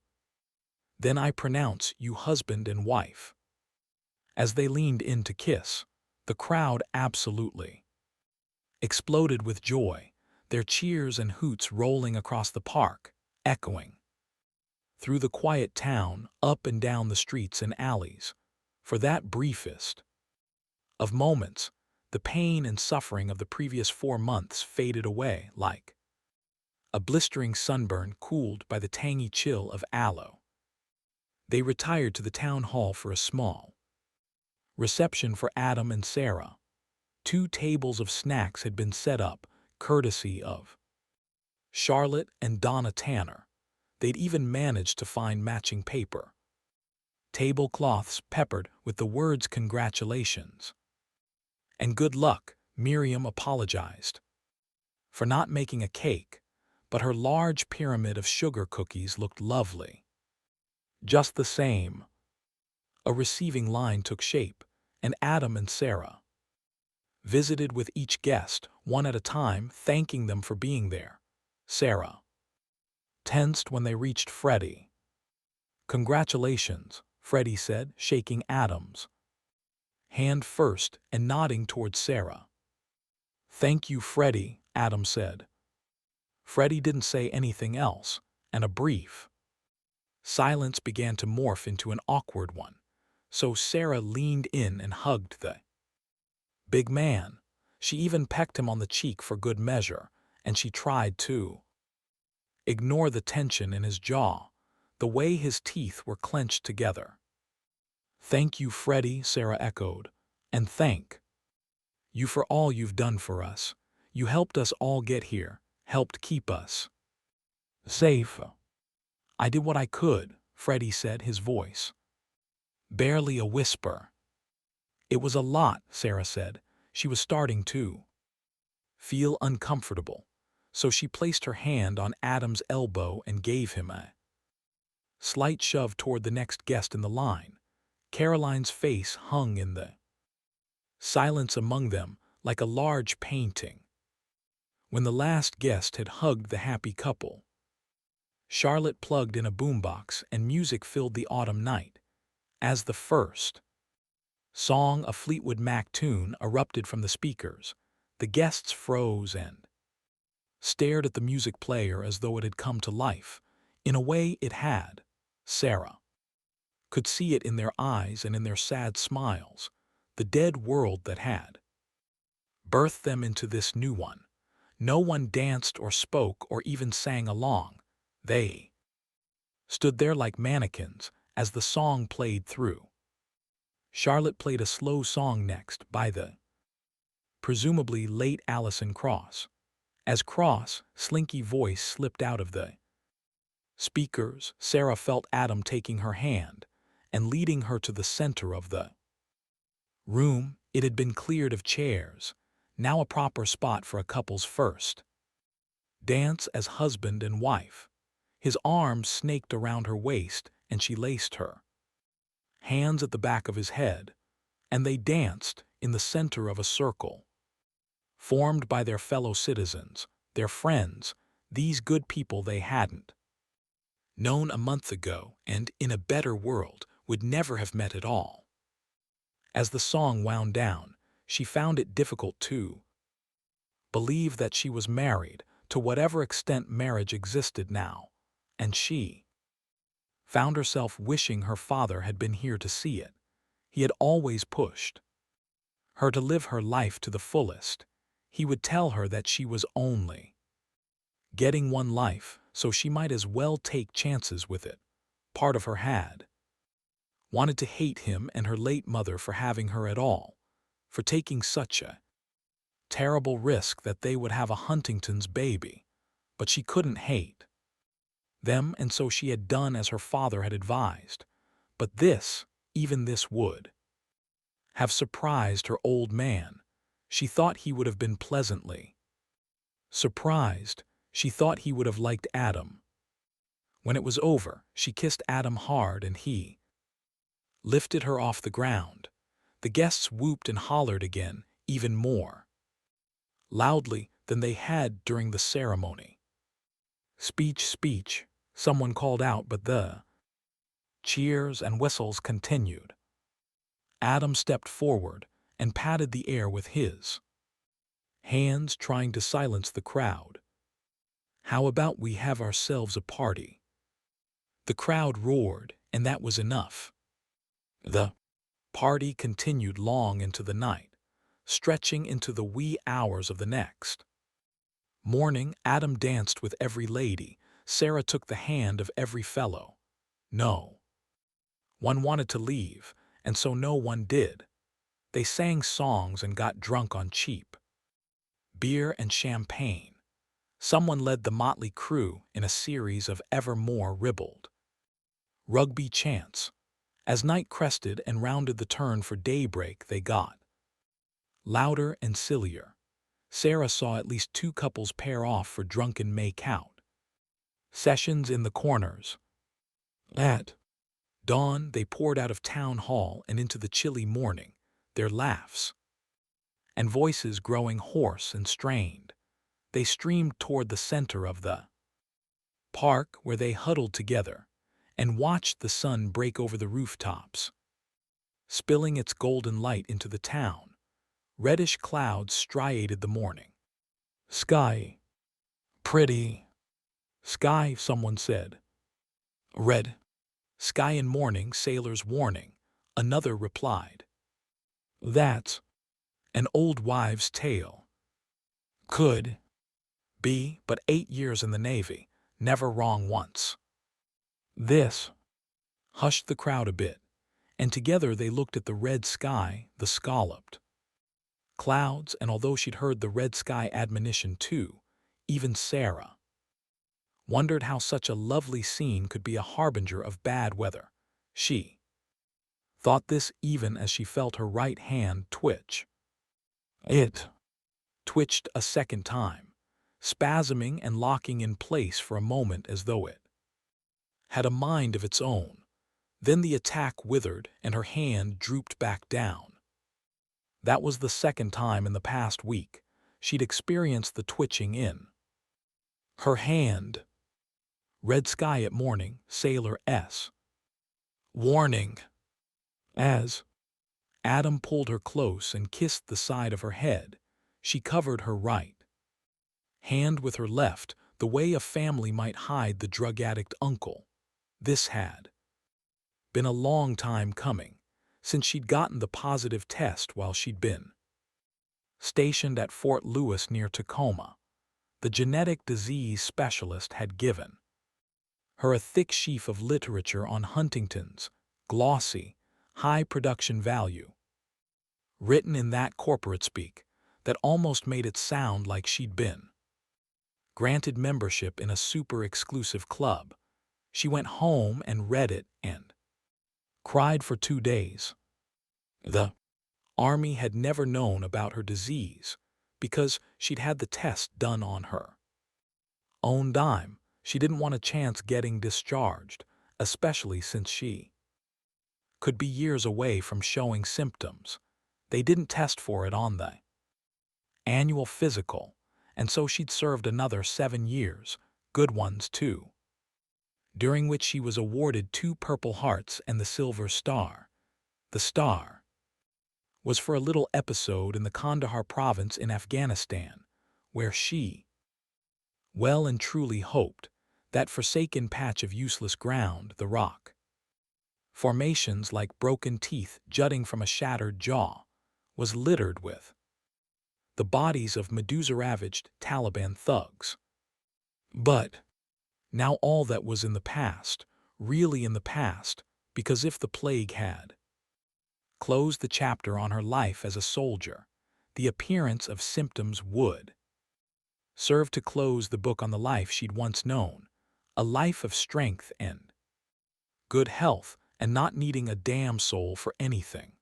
"Then I pronounce you husband and wife." As they leaned in to kiss, the crowd absolutely exploded with joy, their cheers and hoots rolling across the park, echoing through the quiet town, up and down the streets and alleys. For that briefest of moments, the pain and suffering of the previous 4 months faded away like a blistering sunburn cooled by the tangy chill of aloe. They retired to the town hall for a small reception for Adam and Sarah. 2 tables of snacks had been set up, courtesy of Charlotte and Donna Tanner. They'd even managed to find matching paper tablecloths peppered with the words "Congratulations" and "Good luck." Miriam apologized for not making a cake, but her large pyramid of sugar cookies looked lovely just the same. A receiving line took shape, and Adam and Sarah visited with each guest, one at a time, thanking them for being there. Sarah tensed when they reached Freddie. "Congratulations," Freddie said, shaking Adam's hand first and nodding towards Sarah. "Thank you, Freddie," Adam said. Freddie didn't say anything else, and a brief Silence began to morph into an awkward one, so Sarah leaned in and hugged the big man. She even pecked him on the cheek for good measure, and she tried to ignore the tension in his jaw, the way his teeth were clenched together. "Thank you, Freddie," Sarah echoed, "and thank you for all you've done for us. You helped us all get here, helped keep us safe." "I did what I could," Freddie said, his voice barely a whisper. "It was a lot," Sarah said. She was starting to feel uncomfortable, so she placed her hand on Adam's elbow and gave him a slight shove toward the next guest in the line. Caroline's face hung in the silence among them like a large painting. When the last guest had hugged the happy couple, Charlotte plugged in a boombox and music filled the autumn night. As the first song, a Fleetwood Mac tune, erupted from the speakers, the guests froze and stared at the music player as though it had come to life. In a way it had. Sarah could see it in their eyes and in their sad smiles, the dead world that had birthed them into this new one. No one danced or spoke or even sang along. They stood there like mannequins as the song played through. Charlotte played a slow song next by the presumably late Alison Krauss. As Krauss' slinky voice slipped out of the speakers, Sarah felt Adam taking her hand and leading her to the center of the room. It had been cleared of chairs, now a proper spot for a couple's first dance as husband and wife. His arms snaked around her waist and she laced her hands at the back of his head, and they danced in the center of a circle formed by their fellow citizens, their friends, these good people they hadn't known a month ago and, in a better world, would never have met at all. As the song wound down, she found it difficult to believe that she was married, to whatever extent marriage existed now, and she found herself wishing her father had been here to see it. He had always pushed her to live her life to the fullest. He would tell her that she was only getting one life, so she might as well take chances with it. Part of her had wanted to hate him and her late mother for having her at all, for taking such a terrible risk that they would have a Huntington's baby. But she couldn't hate them, and so she had done as her father had advised. But this, even this, would have surprised her old man. She thought he would have been pleasantly surprised. She thought he would have liked Adam. When it was over, she kissed Adam hard and he lifted her off the ground. The guests whooped and hollered again, even more loudly than they had during the ceremony. Speech, someone called out, but the cheers and whistles continued. Adam stepped forward and patted the air with his hands, trying to silence the crowd. "How about we have ourselves a party?" The crowd roared, and that was enough. The party continued long into the night, stretching into the wee hours of the next morning. Adam danced with every lady. Sarah took the hand of every fellow. No one wanted to leave, and so no one did. They sang songs and got drunk on cheap beer and champagne. Someone led the motley crew in a series of ever more ribald rugby chants. As night crested and rounded the turn for daybreak, they got louder and sillier. Sarah saw at least 2 couples pair off for drunken make-out sessions in the corners. At dawn, they poured out of town hall and into the chilly morning, their laughs and voices growing hoarse and strained. They streamed toward the center of the park, where they huddled together and watched the sun break over the rooftops, spilling its golden light into the town. Reddish clouds striated the morning sky. "Pretty sky," someone said. "Red Sky in morning, sailor's warning, another replied. That's an old wives' tale. Could be, but 8 years in the Navy, never wrong once. This hushed the crowd a bit, and together they looked at the red sky, the scalloped clouds, and although she'd heard the red sky admonition too, even Sarah wondered how such a lovely scene could be a harbinger of bad weather. She thought this even as she felt her right hand twitch. It twitched a second time, spasming and locking in place for a moment as though it had a mind of its own. Then the attack withered and her hand drooped back down. That was the second time in the past week she'd experienced the twitching in her hand. Red sky at morning, sailor S. Warning. As Adam pulled her close and kissed the side of her head, she covered her right hand with her left, the way a family might hide the drug addict uncle. This had been a long time coming, since she'd gotten the positive test while she'd been stationed at Fort Lewis near Tacoma. The genetic disease specialist had given her a thick sheaf of literature on Huntington's, glossy, high production value, written in that corporate speak that almost made it sound like she'd been granted membership in a super exclusive club. She went home and read it and cried for 2 days. The Army had never known about her disease because she'd had the test done on her own dime. She didn't want a chance getting discharged, especially since she could be years away from showing symptoms. They didn't test for it on the annual physical, and so she'd served another 7 years, good ones too, during which she was awarded 2 Purple Hearts and the Silver Star. The star was for a little episode in the Kandahar province in Afghanistan, where she well and truly hoped that forsaken patch of useless ground, the rock formations like broken teeth jutting from a shattered jaw, was littered with the bodies of Medusa-ravaged Taliban thugs. But now all that was in the past, really in the past, because if the plague had closed the chapter on her life as a soldier, the appearance of symptoms would serve to close the book on the life she'd once known, a life of strength and good health and not needing a damn soul for anything.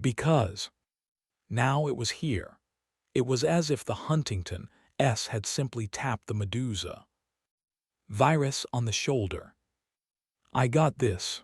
Because now it was here. It was as if the Huntington S had simply tapped the Medusa virus on the shoulder. I got this.